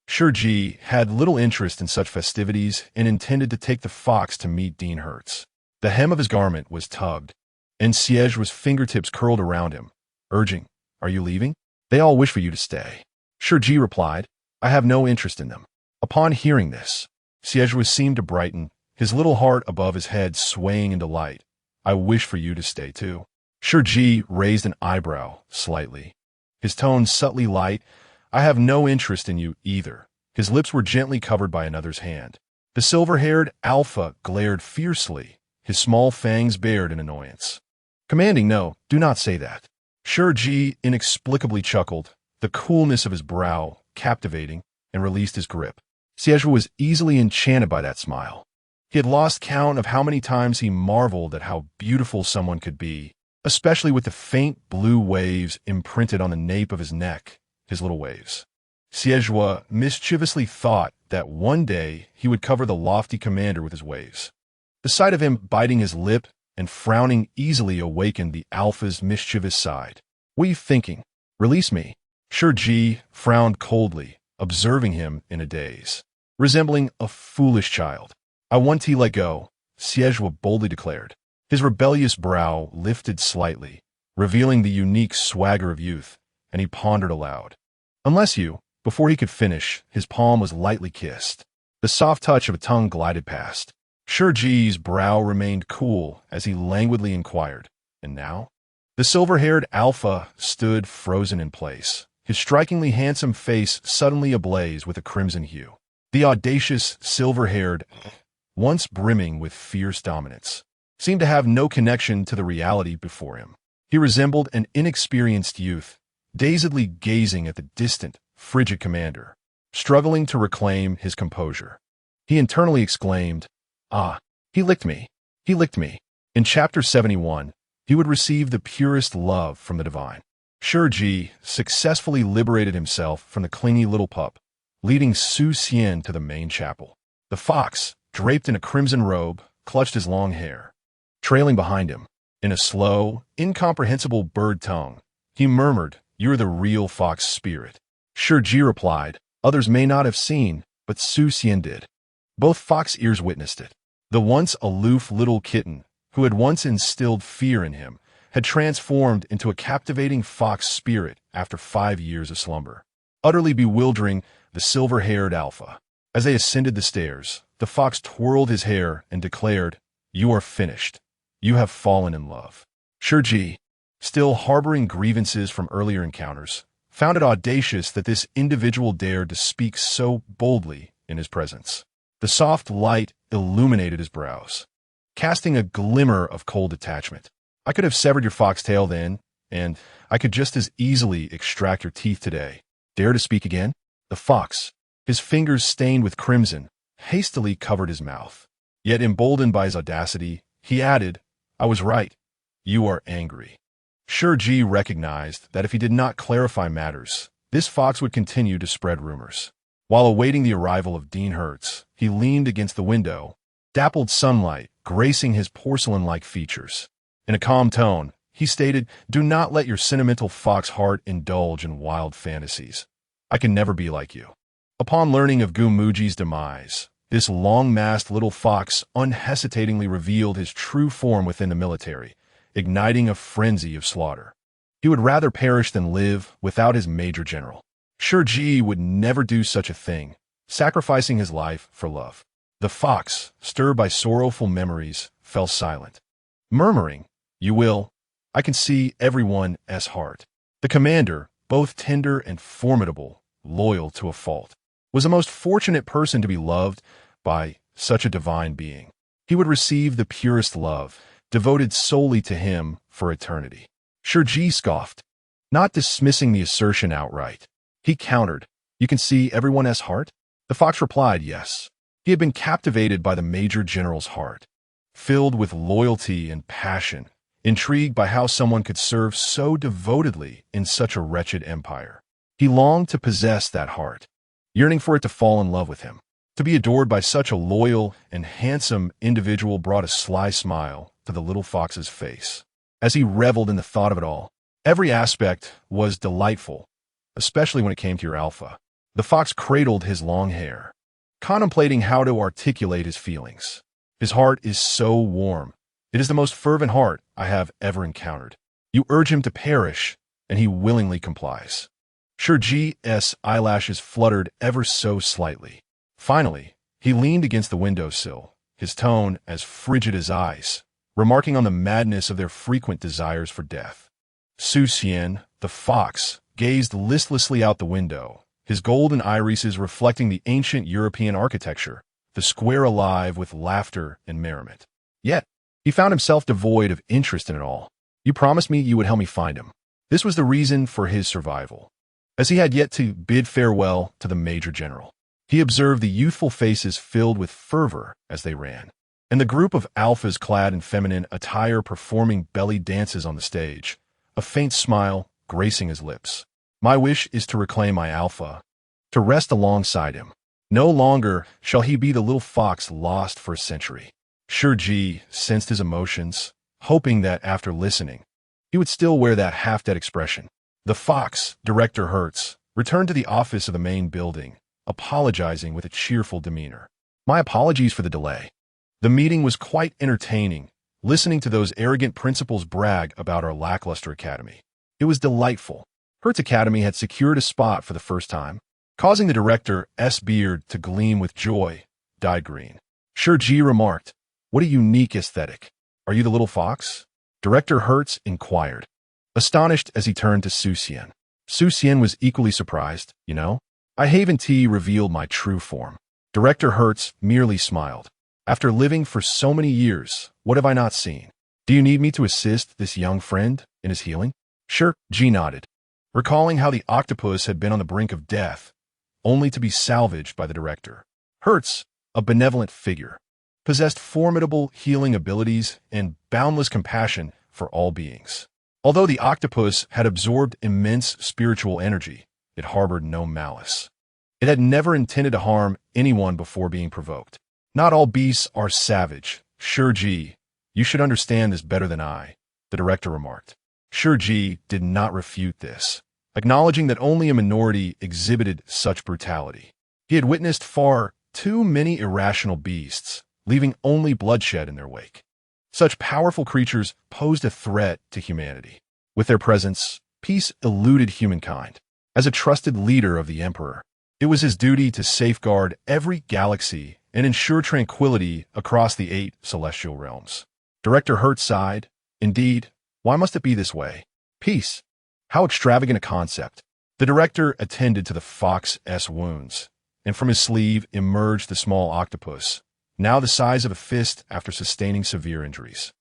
Shi Ji had little interest in such festivities and intended to take the fox to meet Dean Hertz. The hem of his garment was tugged, and Xie's fingertips curled around him, urging, "Are you leaving? They all wish for you to stay." Shi Ji replied, "I have no interest in them." Upon hearing this, Xie seemed to brighten, his little heart above his head swaying in delight. "I wish for you to stay too." Shi Ji raised an eyebrow slightly, his tone subtly light. "I have no interest in you either." His lips were gently covered by another's hand. The silver-haired alpha glared fiercely, his small fangs bared in annoyance. Commanding, "No, do not say that." Shi Ji inexplicably chuckled, the coolness of his brow captivating, and released his grip. Xie was easily enchanted by that smile. He had lost count of how many times he marveled at how beautiful someone could be, especially with the faint blue waves imprinted on the nape of his neck, his little waves. Xie mischievously thought that one day he would cover the lofty commander with his waves. The sight of him biting his lip and frowning easily awakened the alpha's mischievous side. "What are you thinking? Release me." Shi Ji frowned coldly, observing him in a daze, resembling a foolish child. "I want to let go," Xie boldly declared. His rebellious brow lifted slightly, revealing the unique swagger of youth, and he pondered aloud. "Unless you..." Before he could finish, his palm was lightly kissed. The soft touch of a tongue glided past. Shi Ji's brow remained cool as he languidly inquired, "And now?" The silver-haired alpha stood frozen in place, his strikingly handsome face suddenly ablaze with a crimson hue. The audacious, silver-haired, once brimming with fierce dominance, seemed to have no connection to the reality before him. He resembled an inexperienced youth, dazedly gazing at the distant, frigid commander, struggling to reclaim his composure. He internally exclaimed, "Ah, he licked me. He licked me." In Chapter 71, he would receive the purest love from the divine. Shi Ji successfully liberated himself from the clingy little pup, leading Su Xian to the main chapel. The fox, draped in a crimson robe, clutched his long hair. Trailing behind him, in a slow, incomprehensible bird tongue, he murmured, "You're the real fox spirit." Shi Ji replied, "Others may not have seen, but Su Xian did." Both fox ears witnessed it. The once aloof little kitten, who had once instilled fear in him, had transformed into a captivating fox spirit after 5 years of slumber. Utterly bewildering the silver-haired alpha. As they ascended the stairs, the fox twirled his hair and declared, "You are finished. You have fallen in love." Shi Ji, still harboring grievances from earlier encounters, found it audacious that this individual dared to speak so boldly in his presence. The soft light illuminated his brows, casting a glimmer of cold detachment. "I could have severed your foxtail then, and I could just as easily extract your teeth today. Dare to speak again?" The fox, his fingers stained with crimson, hastily covered his mouth. Yet emboldened by his audacity, he added, "I was right. You are angry." Shi Ji recognized that if he did not clarify matters, this fox would continue to spread rumors. While awaiting the arrival of Dean Hertz, he leaned against the window, dappled sunlight gracing his porcelain-like features. In a calm tone, he stated, "Do not let your sentimental fox heart indulge in wild fantasies. I can never be like you." Upon learning of Gu Muji's demise, this long-masked little fox unhesitatingly revealed his true form within the military, igniting a frenzy of slaughter. He would rather perish than live without his major general. Shi Ji would never do such a thing, sacrificing his life for love. The fox, stirred by sorrowful memories, fell silent, murmuring, "You will. I can see everyone's heart." The commander, both tender and formidable, loyal to a fault, was a most fortunate person to be loved by such a divine being. He would receive the purest love, devoted solely to him for eternity. Shi Ji scoffed, not dismissing the assertion outright. He countered, "You can see everyone's heart?" The fox replied, yes. He had been captivated by the major general's heart, filled with loyalty and passion, intrigued by how someone could serve so devotedly in such a wretched empire. He longed to possess that heart, yearning for it to fall in love with him. To be adored by such a loyal and handsome individual brought a sly smile to the little fox's face. As he reveled in the thought of it all, every aspect was delightful, especially when it came to your alpha. The fox cradled his long hair, contemplating how to articulate his feelings. His heart is so warm. It is the most fervent heart I have ever encountered. You urge him to perish, and he willingly complies. Shi Ji's eyelashes fluttered ever so slightly. Finally, he leaned against the windowsill, his tone as frigid as ice, remarking on the madness of their frequent desires for death. Xie, the fox, gazed listlessly out the window, his golden irises reflecting the ancient European architecture, the square alive with laughter and merriment. Yet, he found himself devoid of interest in it all. "You promised me you would help me find him." This was the reason for his survival, as he had yet to bid farewell to the major general. He observed the youthful faces filled with fervor as they ran, and the group of alphas clad in feminine attire performing belly dances on the stage, a faint smile gracing his lips. "My wish is to reclaim my alpha, to rest alongside him. No longer shall he be the little fox lost for a century." Shi Ji sensed his emotions, hoping that after listening, he would still wear that half-dead expression. The fox, Director Hertz, returned to the office of the main building, apologizing with a cheerful demeanor. "My apologies for the delay. The meeting was quite entertaining, listening to those arrogant principals brag about our lackluster academy. It was delightful." Hertz Academy had secured a spot for the first time, causing the director's beard to gleam with joy, dyed green. Shi Ji remarked, "What a unique aesthetic. Are you the little fox?" Director Hertz inquired, astonished as he turned to Xie. Xie was equally surprised. "You know, I haven't revealed my true form." Director Hertz merely smiled. "After living for so many years, what have I not seen? Do you need me to assist this young friend in his healing?" Shi Ji nodded, recalling how the octopus had been on the brink of death, only to be salvaged by the director. Hertz, a benevolent figure, possessed formidable healing abilities and boundless compassion for all beings. Although the octopus had absorbed immense spiritual energy, it harbored no malice. It had never intended to harm anyone before being provoked. "Not all beasts are savage, Shi Ji. You should understand this better than I," the director remarked. Shi Ji did not refute this, acknowledging that only a minority exhibited such brutality. He had witnessed far too many irrational beasts, leaving only bloodshed in their wake. Such powerful creatures posed a threat to humanity. With their presence, peace eluded humankind. As a trusted leader of the Emperor, it was his duty to safeguard every galaxy and ensure tranquility across the 8 celestial realms. Director Hertz sighed. "Indeed, why must it be this way? Peace. How extravagant a concept." The director attended to the fox's wounds, and from his sleeve emerged the small octopus, now the size of a fist after sustaining severe injuries.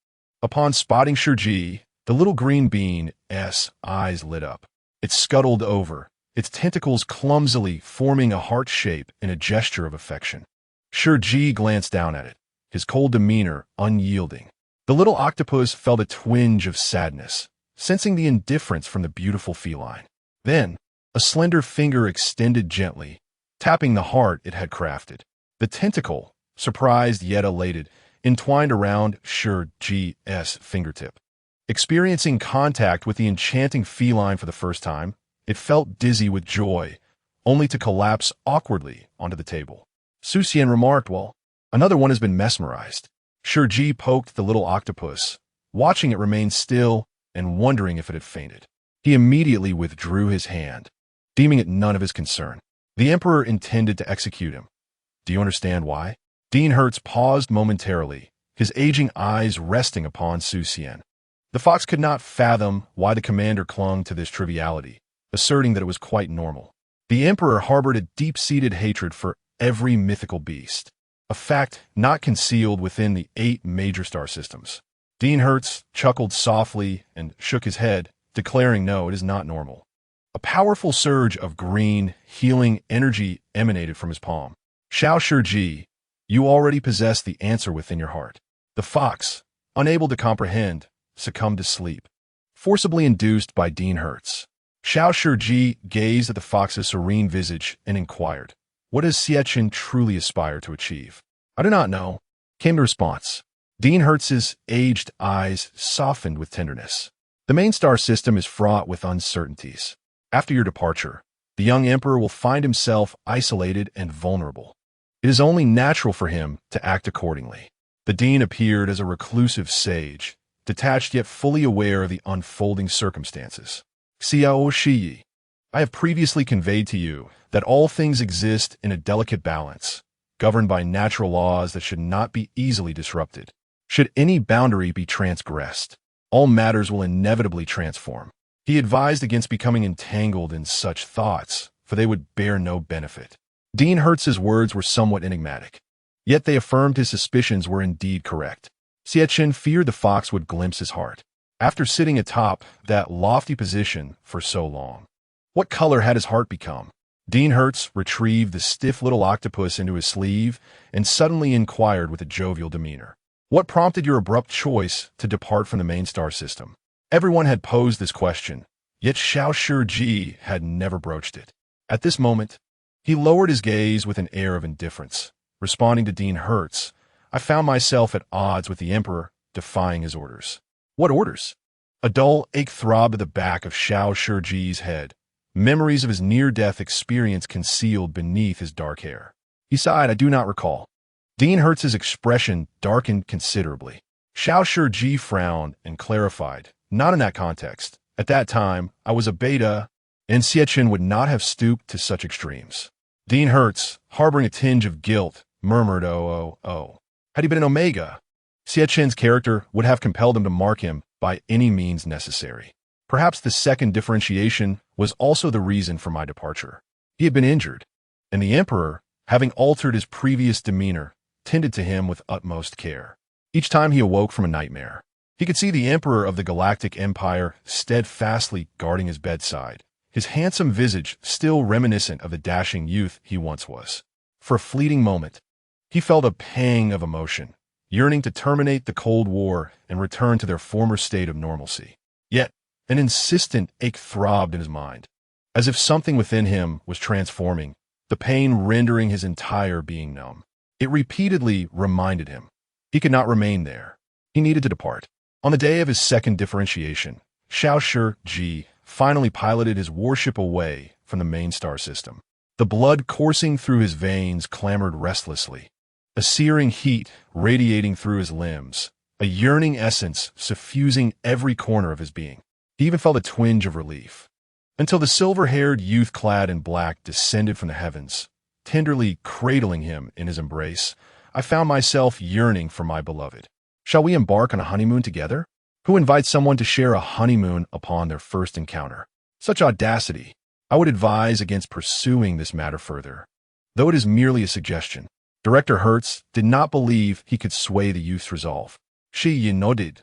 Upon spotting Shi Ji, the little green bean's eyes lit up. It scuttled over, its tentacles clumsily forming a heart shape in a gesture of affection. Shi Ji glanced down at it, his cold demeanor unyielding. The little octopus felt a twinge of sadness, sensing the indifference from the beautiful feline. Then, a slender finger extended gently, tapping the heart it had crafted. The tentacle, surprised yet elated, entwined around Shi Ji's fingertip. Experiencing contact with the enchanting feline for the first time, it felt dizzy with joy, only to collapse awkwardly onto the table. Xie remarked, "Well, another one has been mesmerized." Shi Ji poked the little octopus, watching it remain still and wondering if it had fainted. He immediately withdrew his hand, deeming it none of his concern. The emperor intended to execute him. Do you understand why? Dean Hertz paused momentarily, his aging eyes resting upon Su Xian. The fox could not fathom why the commander clung to this triviality, asserting that it was quite normal. The emperor harbored a deep-seated hatred for every mythical beast, a fact not concealed within the 8 major star systems. Dean Hertz chuckled softly and shook his head, declaring no, it is not normal. A powerful surge of green, healing energy emanated from his palm. Shi Ji, you already possess the answer within your heart. The fox, unable to comprehend, succumbed to sleep, forcibly induced by Dean Hertz. Shi Ji gazed at the fox's serene visage and inquired, what does Xie truly aspire to achieve? I do not know, came the response. Dean Hertz's aged eyes softened with tenderness. The main star system is fraught with uncertainties. After your departure, the young emperor will find himself isolated and vulnerable. It is only natural for him to act accordingly. The dean appeared as a reclusive sage, detached yet fully aware of the unfolding circumstances. Shi Ji, I have previously conveyed to you that all things exist in a delicate balance, governed by natural laws that should not be easily disrupted. Should any boundary be transgressed, all matters will inevitably transform. He advised against becoming entangled in such thoughts, for they would bear no benefit. Dean Hertz's words were somewhat enigmatic, yet they affirmed his suspicions were indeed correct. Xie feared the fox would glimpse his heart. After sitting atop that lofty position for so long, what color had his heart become? Dean Hertz retrieved the stiff little octopus into his sleeve and suddenly inquired with a jovial demeanor. What prompted your abrupt choice to depart from the main star system? Everyone had posed this question, yet Shi Ji had never broached it. At this moment, he lowered his gaze with an air of indifference. Responding to Dean Hertz, I found myself at odds with the emperor, defying his orders. What orders? A dull ache throbbed at the back of Shi Ji's head, memories of his near-death experience concealed beneath his dark hair. He sighed, I do not recall. Dean Hertz's expression darkened considerably. Shi Ji frowned and clarified, not in that context. At that time, I was a beta, and Xie would not have stooped to such extremes. Dean Hertz, harboring a tinge of guilt, murmured, oh. Had he been an omega, Xie character would have compelled him to mark him by any means necessary. Perhaps the second differentiation was also the reason for my departure. He had been injured, and the emperor, having altered his previous demeanor, tended to him with utmost care. Each time he awoke from a nightmare, he could see the emperor of the galactic empire steadfastly guarding his bedside, his handsome visage still reminiscent of the dashing youth he once was. For a fleeting moment, he felt a pang of emotion, yearning to terminate the Cold War and return to their former state of normalcy. Yet, an insistent ache throbbed in his mind, as if something within him was transforming, the pain rendering his entire being numb. It repeatedly reminded him he could not remain there. He needed to depart. On the day of his second differentiation, Shi Ji finally piloted his warship away from the main star system. The blood coursing through his veins clamored restlessly, a searing heat radiating through his limbs, a yearning essence suffusing every corner of his being. He even felt a twinge of relief, until the silver-haired youth clad in black descended from the heavens, tenderly cradling him in his embrace. I found myself yearning for my beloved. Shall we embark on a honeymoon together? Who invites someone to share a honeymoon upon their first encounter? Such audacity! I would advise against pursuing this matter further, though it is merely a suggestion. Director Hertz did not believe he could sway the youth's resolve. Shi Ji nodded,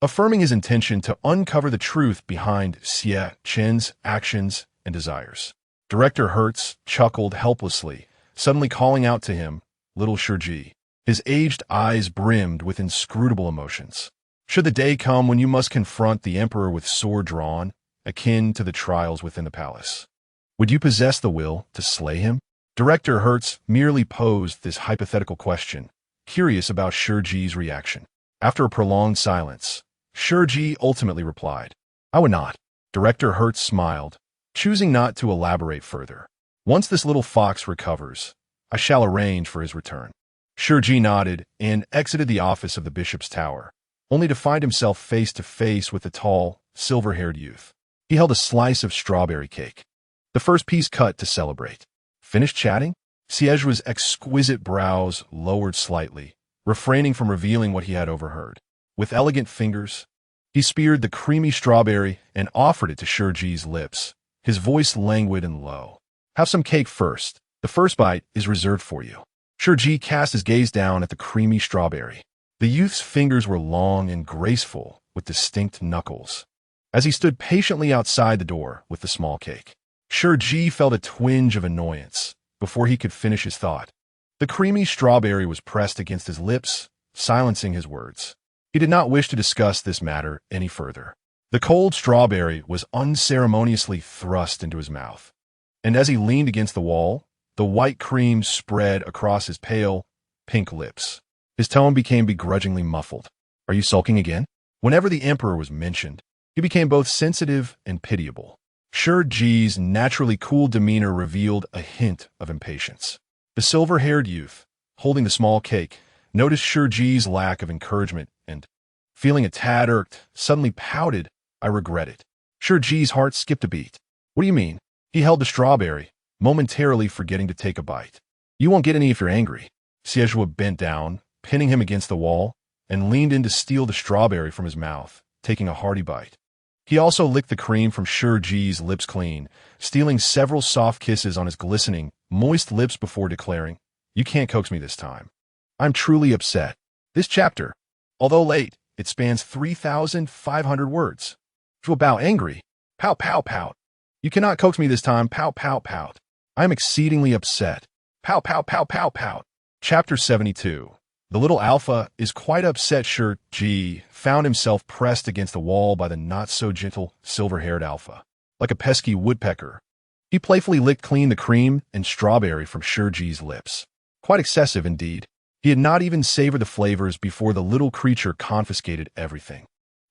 affirming his intention to uncover the truth behind Xie actions and desires. Director Hertz chuckled helplessly, suddenly calling out to him, little Shi Ji. His aged eyes brimmed with inscrutable emotions. Should the day come when you must confront the emperor with sword drawn, akin to the trials within the palace, would you possess the will to slay him? Director Hertz merely posed this hypothetical question, curious about Shi Ji's reaction. After a prolonged silence, Shi Ji ultimately replied, I would not. Director Hertz smiled, choosing not to elaborate further. Once this little fox recovers, I shall arrange for his return. Shi Ji nodded and exited the office of the bishop's tower, only to find himself face to face with the tall, silver-haired youth. He held a slice of strawberry cake, the first piece cut to celebrate. Finished chatting? Xie's exquisite brows lowered slightly, refraining from revealing what he had overheard. With elegant fingers, he speared the creamy strawberry and offered it to Shi Ji's lips, his voice languid and low. Have some cake first. The first bite is reserved for you. Shi Ji cast his gaze down at the creamy strawberry. The youth's fingers were long and graceful, with distinct knuckles. As he stood patiently outside the door with the small cake, Shi Ji felt a twinge of annoyance before he could finish his thought. The creamy strawberry was pressed against his lips, silencing his words. He did not wish to discuss this matter any further. The cold strawberry was unceremoniously thrust into his mouth, and as he leaned against the wall, the white cream spread across his pale, pink lips. His tone became begrudgingly muffled. Are you sulking again? Whenever the emperor was mentioned, he became both sensitive and pitiable. Shi Ji's naturally cool demeanor revealed a hint of impatience. The silver-haired youth, holding the small cake, noticed Shi Ji's lack of encouragement and, feeling a tad irked, suddenly pouted, I regret it. Shi Ji's heart skipped a beat. What do you mean? He held the strawberry, momentarily forgetting to take a bite. You won't get any if you're angry. Zhuo bent down, pinning him against the wall, and leaned in to steal the strawberry from his mouth, taking a hearty bite. He also licked the cream from Shi Ji's lips clean, stealing several soft kisses on his glistening, moist lips before declaring, You can't coax me this time. I'm truly upset. This chapter, although late, it spans 3,500 words. Zhuo bow angry. Pout, pout, pout. You cannot coax me this time. Pout, pout, pout. I am exceedingly upset. Pout, pout, pout, pout, pout. Chapter 72. The little alpha is quite upset. Shi Ji found himself pressed against the wall by the not-so-gentle, silver-haired alpha. Like a pesky woodpecker, he playfully licked clean the cream and strawberry from Shi Ji's lips. Quite excessive indeed. He had not even savored the flavors before the little creature confiscated everything.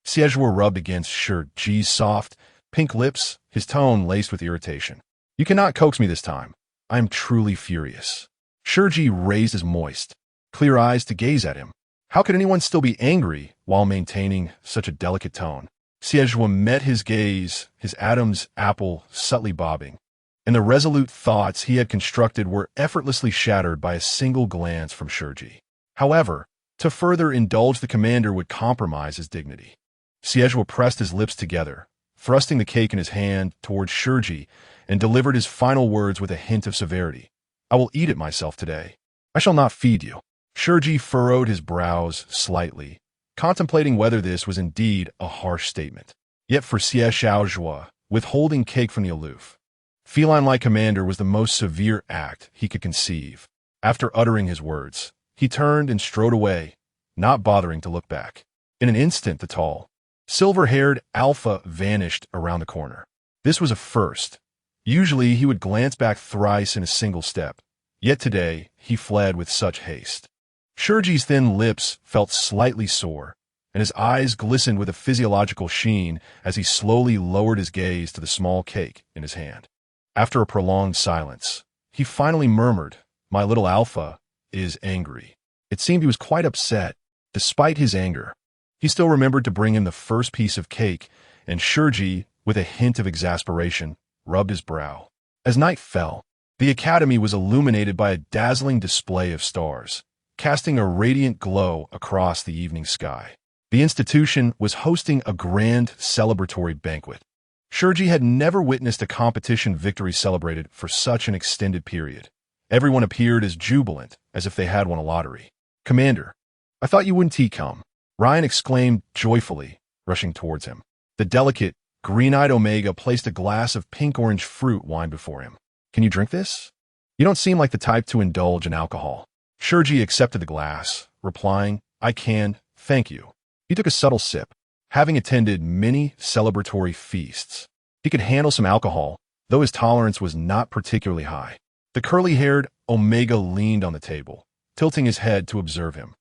Zhuo rubbed against Shi Ji's soft, pink lips, his tone laced with irritation. You cannot coax me this time. I am truly furious. Shi Ji raised his moist, clear eyes to gaze at him. How could anyone still be angry while maintaining such a delicate tone? Zhuo met his gaze, his Adam's apple subtly bobbing, and the resolute thoughts he had constructed were effortlessly shattered by a single glance from Shi Ji. However, to further indulge the commander would compromise his dignity. Zhuo pressed his lips together, thrusting the cake in his hand towards Shi Ji, and delivered his final words with a hint of severity. I will eat it myself today. I shall not feed you. Shi Ji furrowed his brows slightly, contemplating whether this was indeed a harsh statement. Yet for Zhuo, withholding cake from the aloof, feline-like commander was the most severe act he could conceive. After uttering his words, he turned and strode away, not bothering to look back. In an instant, the tall, silver-haired alpha vanished around the corner. This was a first. Usually he would glance back thrice in a single step, yet today he fled with such haste. Shi Ji's thin lips felt slightly sore, and his eyes glistened with a physiological sheen as he slowly lowered his gaze to the small cake in his hand. After a prolonged silence, he finally murmured, My little alpha is angry. It seemed he was quite upset. Despite his anger, he still remembered to bring him the first piece of cake, and Shi Ji, with a hint of exasperation, rubbed his brow. As night fell, the academy was illuminated by a dazzling display of stars, casting a radiant glow across the evening sky. The institution was hosting a grand celebratory banquet. Shi Ji had never witnessed a competition victory celebrated for such an extended period. Everyone appeared as jubilant as if they had won a lottery. Commander, I thought you wouldn't come. Ryan exclaimed joyfully, rushing towards him. The delicate, green-eyed Omega placed a glass of pink-orange fruit wine before him. Can you drink this? You don't seem like the type to indulge in alcohol. Shi Ji accepted the glass, replying, I can, thank you. He took a subtle sip. Having attended many celebratory feasts, he could handle some alcohol, though his tolerance was not particularly high. The curly-haired Omega leaned on the table, tilting his head to observe him.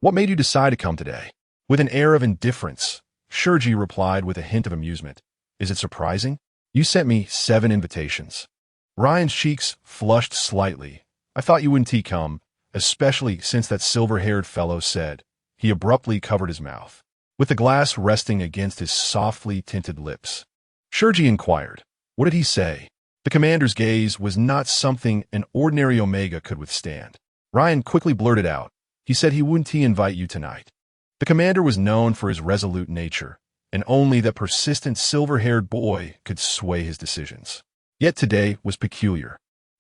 What made you decide to come today? With an air of indifference, Shi Ji replied with a hint of amusement. Is it surprising? You sent me 7 invitations. Ryan's cheeks flushed slightly. I thought you wouldn't come, especially since that silver-haired fellow said. He abruptly covered his mouth, with the glass resting against his softly tinted lips. Shi Ji inquired. What did he say? The commander's gaze was not something an ordinary Omega could withstand. Ryan quickly blurted out. He said he wouldn't invite you tonight. The commander was known for his resolute nature, and only that persistent silver-haired boy could sway his decisions. Yet today was peculiar.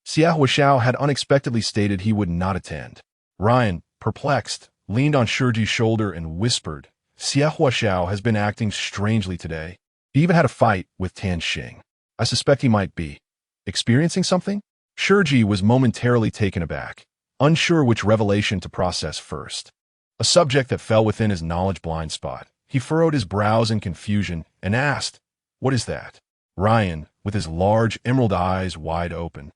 Xiao had unexpectedly stated he would not attend. Ryan, perplexed, leaned on Shi Ji's shoulder and whispered, Xiao has been acting strangely today. He even had a fight with Tan Xing. I suspect he might be experiencing something? Shi Ji was momentarily taken aback, unsure which revelation to process first. A subject that fell within his knowledge blind spot. He furrowed his brows in confusion and asked, What is that? Ryan, with his large emerald eyes wide open,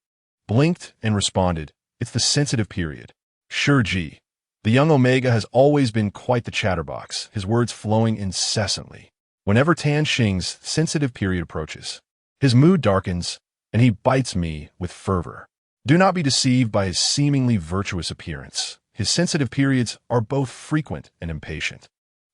blinked and responded, It's the sensitive period. Shi Ji. The young Omega has always been quite the chatterbox, his words flowing incessantly. Whenever Tan Xing's sensitive period approaches, his mood darkens, and he bites me with fervor. Do not be deceived by his seemingly virtuous appearance. His sensitive periods are both frequent and impatient.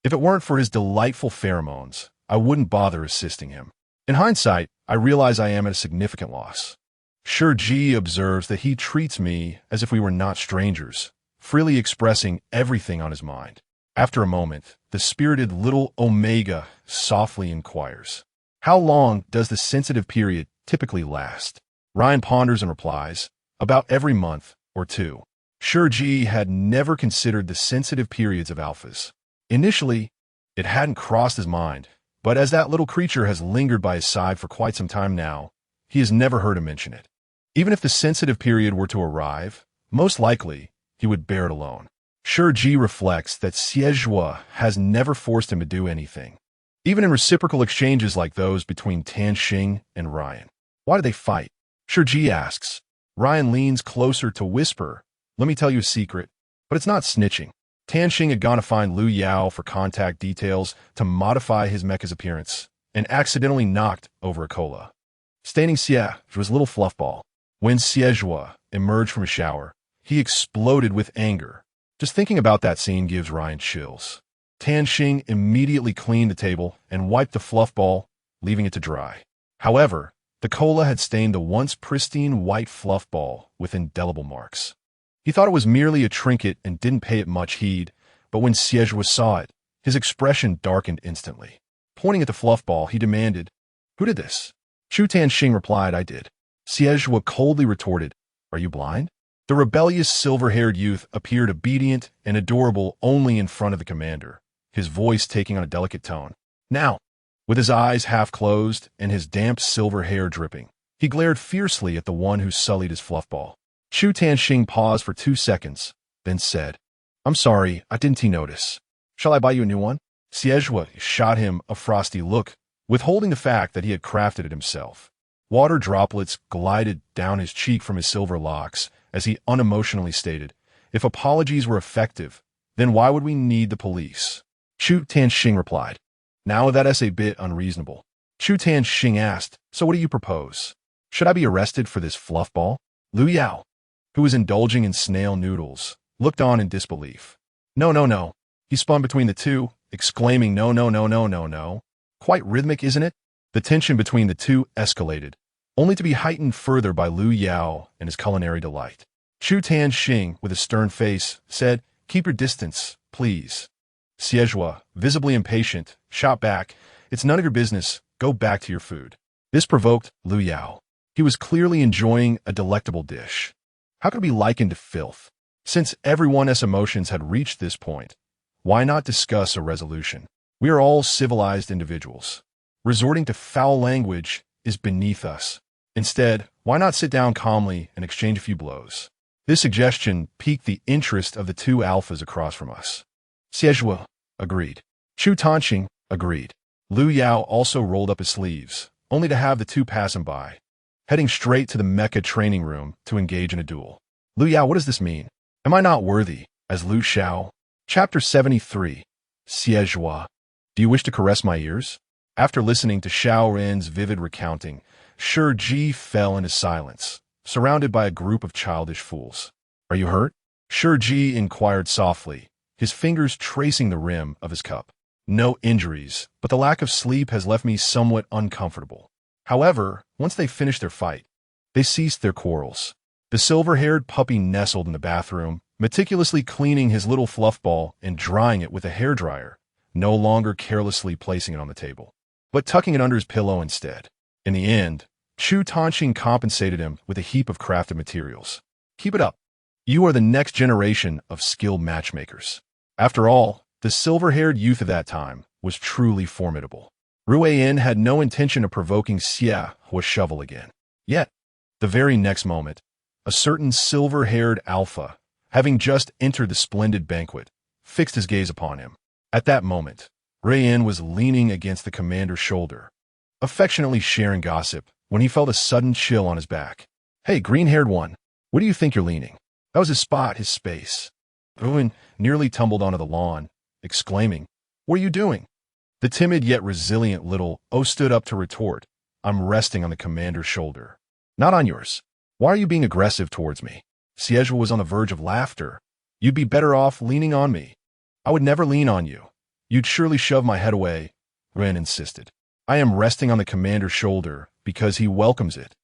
If it weren't for his delightful pheromones, I wouldn't bother assisting him. In hindsight, I realize I am at a significant loss. Shi Ji observes that he treats me as if we were not strangers, freely expressing everything on his mind. After a moment, the spirited little Omega softly inquires, How long does the sensitive period typically last? Ryan ponders and replies, About every month or two. Shi Ji had never considered the sensitive periods of alphas. Initially, it hadn't crossed his mind, but as that little creature has lingered by his side for quite some time now, he has never heard him mention it. Even if the sensitive period were to arrive, most likely, he would bear it alone. Shi Ji reflects that Zhuo has never forced him to do anything, even in reciprocal exchanges like those between Tan Xing and Ryan. Why do they fight? Shi Ji asks. Ryan leans closer to whisper, Let me tell you a secret, but it's not snitching. Tan Xing had gone to find Liu Yao for contact details to modify his mecha's appearance, and accidentally knocked over a cola, staining Xie to his little fluff ball. When Zhuo emerged from a shower, he exploded with anger. Just thinking about that scene gives Ryan chills. Tan Xing immediately cleaned the table and wiped the fluff ball, leaving it to dry. However, the cola had stained the once pristine white fluff ball with indelible marks. He thought it was merely a trinket and didn't pay it much heed, but when Zhuo saw it, his expression darkened instantly. Pointing at the fluff ball, he demanded, Who did this? Tan Xing replied, I did. Zhuo coldly retorted, Are you blind? The rebellious silver-haired youth appeared obedient and adorable only in front of the commander, his voice taking on a delicate tone. Now, with his eyes half closed and his damp silver hair dripping, he glared fiercely at the one who sullied his fluff ball. Tan Xing paused for 2 seconds, then said, I'm sorry, I didn't notice. Shall I buy you a new one? Zhuo shot him a frosty look, withholding the fact that he had crafted it himself. Water droplets glided down his cheek from his silver locks as he unemotionally stated, If apologies were effective, then why would we need the police? Tan Xing replied, Now that's a bit unreasonable. Tan Xing asked, So what do you propose? Should I be arrested for this fluff ball? Liu Yao, who was indulging in snail noodles, looked on in disbelief. No. He spun between the two, exclaiming, No. Quite rhythmic, isn't it? The tension between the two escalated, only to be heightened further by Liu Yao and his culinary delight. Tan Xing, with a stern face, said, Keep your distance, please. Zhuo, visibly impatient, shot back, It's none of your business, go back to your food. This provoked Liu Yao. He was clearly enjoying a delectable dish. How could it be likened to filth? Since everyone's emotions had reached this point, why not discuss a resolution? We are all civilized individuals. Resorting to foul language is beneath us. Instead, why not sit down calmly and exchange a few blows? This suggestion piqued the interest of the two alphas across from us. Zhuo agreed. Tan Xing agreed. Liu Yao also rolled up his sleeves, only to have the two pass him by, heading straight to the mecha training room to engage in a duel. Liu Yao, what does this mean? Am I not worthy, as Liu Xiao? Chapter 73. Zhuo, do you wish to caress my ears? After listening to Xiao Ren's vivid recounting, Shi Ji fell into silence, surrounded by a group of childish fools. Are you hurt? Shi Ji inquired softly, his fingers tracing the rim of his cup. No injuries, but the lack of sleep has left me somewhat uncomfortable. However, once they finished their fight, they ceased their quarrels. The silver-haired puppy nestled in the bathroom, meticulously cleaning his little fluff ball and drying it with a hairdryer, no longer carelessly placing it on the table, but tucking it under his pillow instead. In the end, Chu Tanxing compensated him with a heap of crafted materials. Keep it up. You are the next generation of skilled matchmakers. After all, the silver-haired youth of that time was truly formidable. Ruiyin had no intention of provoking Xie with a shovel again. Yet, the very next moment, a certain silver-haired alpha, having just entered the splendid banquet, fixed his gaze upon him. At that moment, Ruiyin was leaning against the commander's shoulder, affectionately sharing gossip, when he felt a sudden chill on his back. Hey, green-haired one, where do you think you're leaning? That was his spot, his space. Ruiyin nearly tumbled onto the lawn, exclaiming, What are you doing? The timid yet resilient little O stood up to retort, I'm resting on the commander's shoulder. Not on yours. Why are you being aggressive towards me? Xie was on the verge of laughter. You'd be better off leaning on me. I would never lean on you. You'd surely shove my head away, Ren insisted. I am resting on the commander's shoulder because he welcomes it.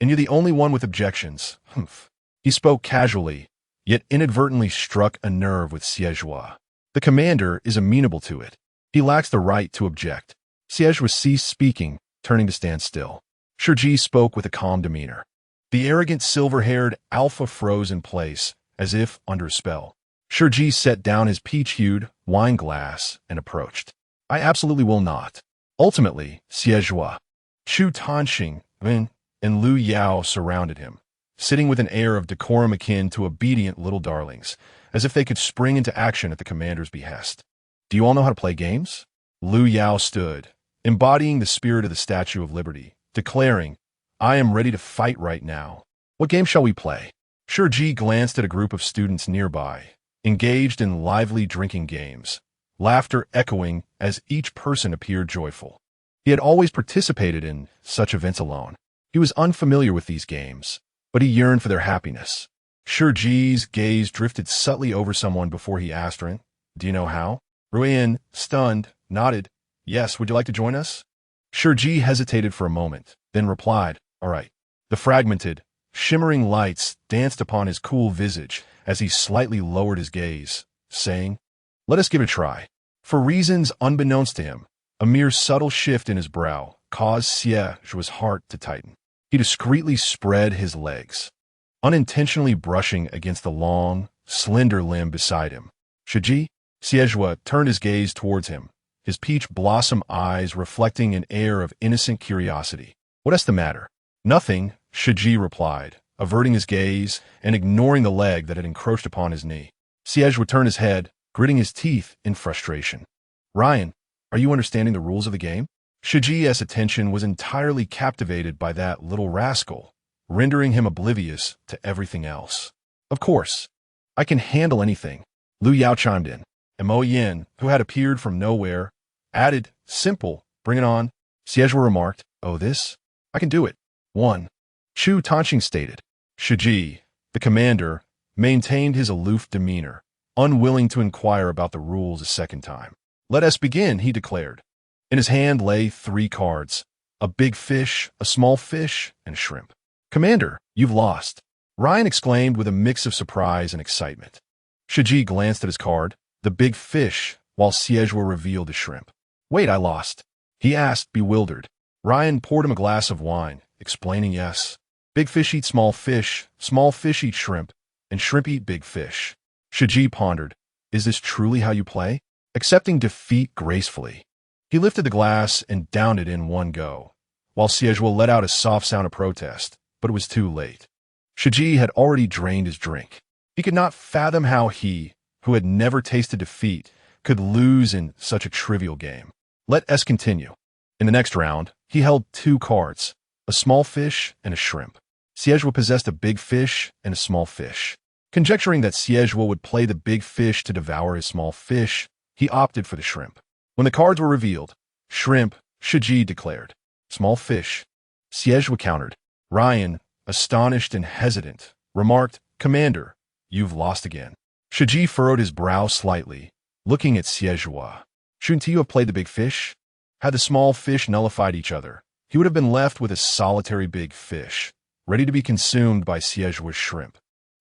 And you're the only one with objections. Humph. He spoke casually, yet inadvertently struck a nerve with Xie. The commander is amenable to it. He lacks the right to object. Xie ceased speaking, turning to stand still. Shi Ji spoke with a calm demeanor. The arrogant silver-haired alpha froze in place, as if under a spell. Shi Ji set down his peach-hued wine glass and approached. I absolutely will not. Ultimately, Xie, Chu Tanxing, Wen, and Lu Yao surrounded him, sitting with an air of decorum akin to obedient little darlings, as if they could spring into action at the commander's behest. Do you all know how to play games? Lu Yao stood, embodying the spirit of the Statue of Liberty, declaring, I am ready to fight right now. What game shall we play? Shi Ji glanced at a group of students nearby, engaged in lively drinking games, laughter echoing as each person appeared joyful. He had always participated in such events alone. He was unfamiliar with these games, but he yearned for their happiness. Shi Ji's gaze drifted subtly over someone before he asked Ren, Do you know how? Ruiyin, stunned, nodded. Yes, would you like to join us? Shi Ji hesitated for a moment, then replied, All right. The fragmented, shimmering lights danced upon his cool visage as he slightly lowered his gaze, saying, Let us give it a try. For reasons unbeknownst to him, a mere subtle shift in his brow caused Xie's heart to tighten. He discreetly spread his legs, unintentionally brushing against the long, slender limb beside him. Shi Ji? Xie turned his gaze towards him, his peach blossom eyes reflecting an air of innocent curiosity. What is the matter? Nothing, Shi Ji replied, averting his gaze and ignoring the leg that had encroached upon his knee. Xie turned his head, gritting his teeth in frustration. Ryan, are you understanding the rules of the game? Shi Ji's attention was entirely captivated by that little rascal, rendering him oblivious to everything else. Of course. I can handle anything. Lu Yao chimed in. And Mo Yin, who had appeared from nowhere, added, Simple, bring it on. Xie remarked, Oh, this? I can do it. 1. Chu Tanxing stated. Shi Ji, the commander, maintained his aloof demeanor, unwilling to inquire about the rules a second time. Let us begin, he declared. In his hand lay 3 cards, a big fish, a small fish, and a shrimp. Commander, you've lost, Ryan exclaimed with a mix of surprise and excitement. Shi Ji glanced at his card, the big fish, while Xie revealed the shrimp. Wait, I lost, he asked, bewildered. Ryan poured him a glass of wine, explaining yes. Big fish eat small fish eat shrimp, and shrimp eat big fish. Shi Ji pondered, Is this truly how you play? Accepting defeat gracefully, he lifted the glass and downed it in one go, while Xie let out a soft sound of protest, but it was too late. Shi Ji had already drained his drink. He could not fathom how he, who had never tasted defeat, could lose in such a trivial game. Let us continue. In the next round, he held 2 cards, a small fish and a shrimp. Xie possessed a big fish and a small fish. Conjecturing that Xie would play the big fish to devour his small fish, he opted for the shrimp. When the cards were revealed, shrimp, Shi Ji declared. Small fish. Xie countered. Ryan, astonished and hesitant, remarked, Commander, you've lost again. Shi Ji furrowed his brow slightly, looking at Xie. Shouldn't you have played the big fish? Had the small fish nullified each other, he would have been left with a solitary big fish, ready to be consumed by Xie's shrimp.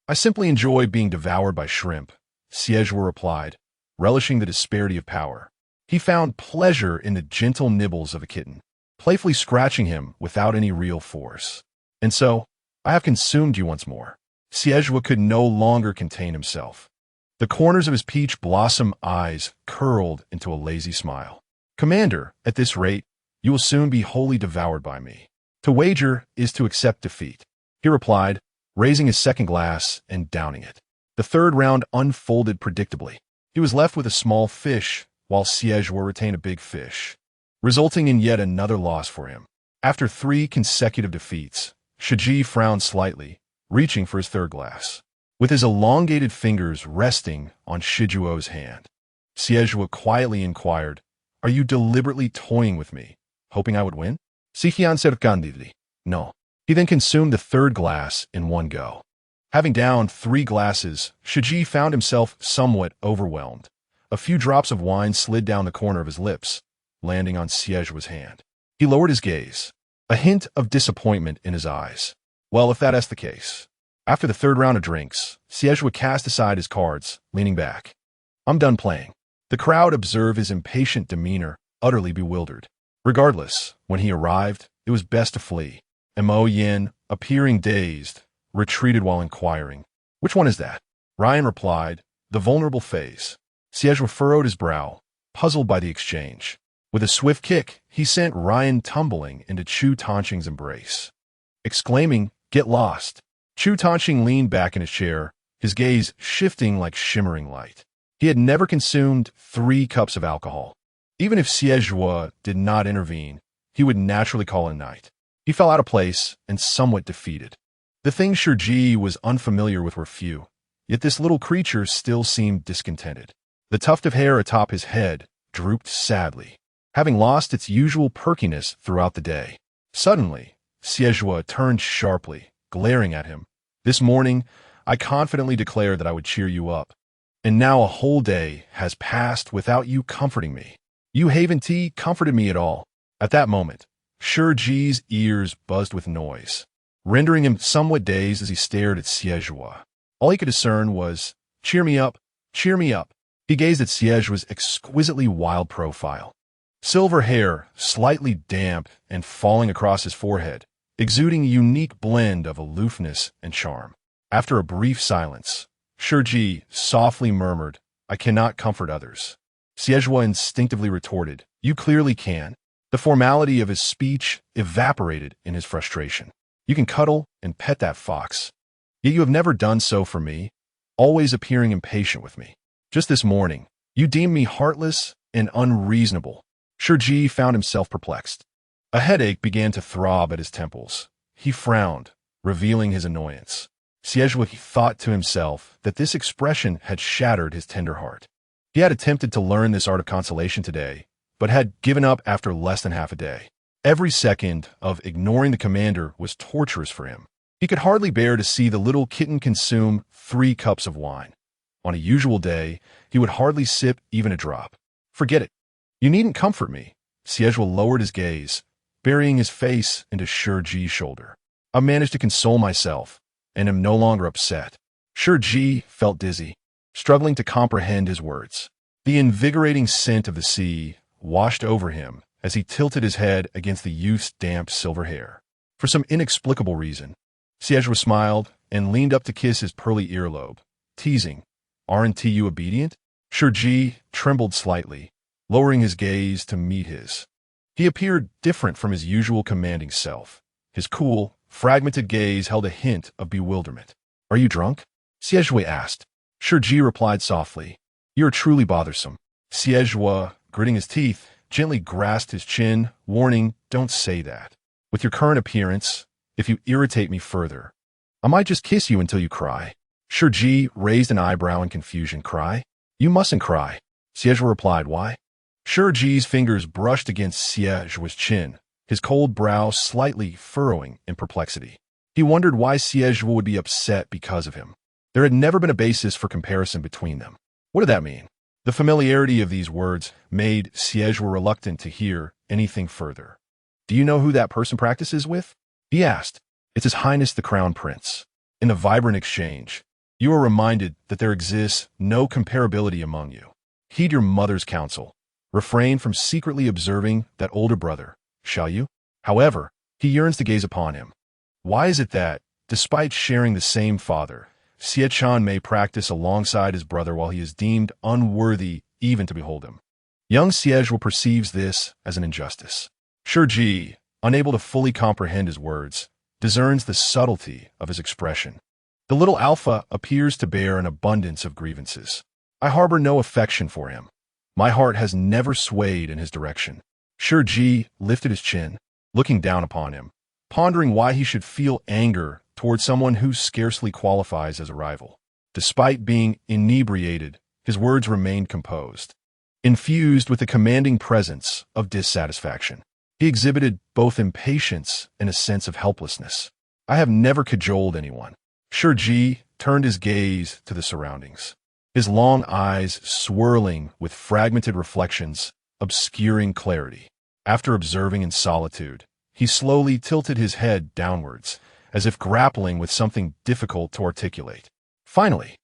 I simply enjoy being devoured by shrimp, Xie replied, relishing the disparity of power. He found pleasure in the gentle nibbles of a kitten, playfully scratching him without any real force. And so, I have consumed you once more. Xie could no longer contain himself. The corners of his peach blossom eyes curled into a lazy smile. Commander, at this rate, you will soon be wholly devoured by me. To wager is to accept defeat, he replied, raising his second glass and downing it. The third round unfolded predictably. He was left with a small fish, while Xie retained a big fish, resulting in yet another loss for him. After 3 consecutive defeats, Shi Ji frowned slightly, reaching for his third glass. With his elongated fingers resting on Zhuo's hand, Xie quietly inquired, "Are you deliberately toying with me, hoping I would win?" No. He then consumed the third glass in one go. Having downed 3 glasses, Shi Ji found himself somewhat overwhelmed. A few drops of wine slid down the corner of his lips, landing on Xie's hand. He lowered his gaze, a hint of disappointment in his eyes. Well, if that's the case. After the third round of drinks, Xie cast aside his cards, leaning back. I'm done playing. The crowd observed his impatient demeanor, utterly bewildered. Regardless, when he arrived, it was best to flee. Mo Yin, appearing dazed, retreated while inquiring. Which one is that? Ryan replied, the vulnerable phase. Xie furrowed his brow, puzzled by the exchange. With a swift kick, he sent Ryan tumbling into Chu Tanqing's embrace. Exclaiming, "Get lost!" Chu Tanqing leaned back in his chair, his gaze shifting like shimmering light. He had never consumed 3 cups of alcohol. Even if Xie did not intervene, he would naturally call it a night. He felt out of place and somewhat defeated. The things Shi Ji was unfamiliar with were few, yet this little creature still seemed discontented. The tuft of hair atop his head drooped sadly, having lost its usual perkiness throughout the day. Suddenly, Xie turned sharply, glaring at him. This morning, I confidently declared that I would cheer you up. And now a whole day has passed without you comforting me. You haven't comforted me at all. At that moment, Shi Ji's ears buzzed with noise, rendering him somewhat dazed as he stared at Xie. All he could discern was, "Cheer me up, cheer me up." He gazed at Xie's exquisitely wild profile. Silver hair, slightly damp and falling across his forehead, exuding a unique blend of aloofness and charm. After a brief silence, Shi Ji softly murmured, "I cannot comfort others." Xie instinctively retorted, "You clearly can." The formality of his speech evaporated in his frustration. "You can cuddle and pet that fox. Yet you have never done so for me, always appearing impatient with me. Just this morning, you deemed me heartless and unreasonable." Shi Ji found himself perplexed. A headache began to throb at his temples. He frowned, revealing his annoyance. Xie thought to himself that this expression had shattered his tender heart. He had attempted to learn this art of consolation today, but had given up after less than half a day. Every second of ignoring the commander was torturous for him. He could hardly bear to see the little kitten consume 3 cups of wine. On a usual day, he would hardly sip even a drop. "Forget it. You needn't comfort me." Xie lowered his gaze, burying his face into Shi Ji's shoulder. "I've managed to console myself, and am no longer upset." Shi Ji felt dizzy, struggling to comprehend his words. The invigorating scent of the sea washed over him as he tilted his head against the youth's damp silver hair. For some inexplicable reason, Xie smiled and leaned up to kiss his pearly earlobe, teasing, "Aren't you obedient?" Shi Ji trembled slightly, lowering his gaze to meet his. He appeared different from his usual commanding self. His cool, fragmented gaze held a hint of bewilderment. "Are you drunk?" Xie asked. Shi Ji replied softly, "You are truly bothersome." Xie, gritting his teeth, gently grasped his chin, warning, "Don't say that. With your current appearance, if you irritate me further, I might just kiss you until you cry." Shi Ji raised an eyebrow in confusion. "Cry? You mustn't cry." Xie replied, "Why?" Shi Ji's fingers brushed against Xie's chin, his cold brow slightly furrowing in perplexity. He wondered why Xie would be upset because of him. There had never been a basis for comparison between them. What did that mean? The familiarity of these words made Xie reluctant to hear anything further. "Do you know who that person practices with?" he asked. "It's His Highness the Crown Prince." In the vibrant exchange, you are reminded that there exists no comparability among you. Heed your mother's counsel. Refrain from secretly observing that older brother, shall you? However, he yearns to gaze upon him. Why is it that, despite sharing the same father, Xie may practice alongside his brother while he is deemed unworthy even to behold him? Young Xie perceives this as an injustice. Shi Ji, unable to fully comprehend his words, discerns the subtlety of his expression. The little alpha appears to bear an abundance of grievances. I harbor no affection for him. My heart has never swayed in his direction. Shi Ji lifted his chin, looking down upon him, pondering why he should feel anger toward someone who scarcely qualifies as a rival. Despite being inebriated, his words remained composed, infused with the commanding presence of dissatisfaction. He exhibited both impatience and a sense of helplessness. I have never cajoled anyone. Shi Ji turned his gaze to the surroundings, his long eyes swirling with fragmented reflections, obscuring clarity. After observing in solitude, he slowly tilted his head downwards, as if grappling with something difficult to articulate. Finally,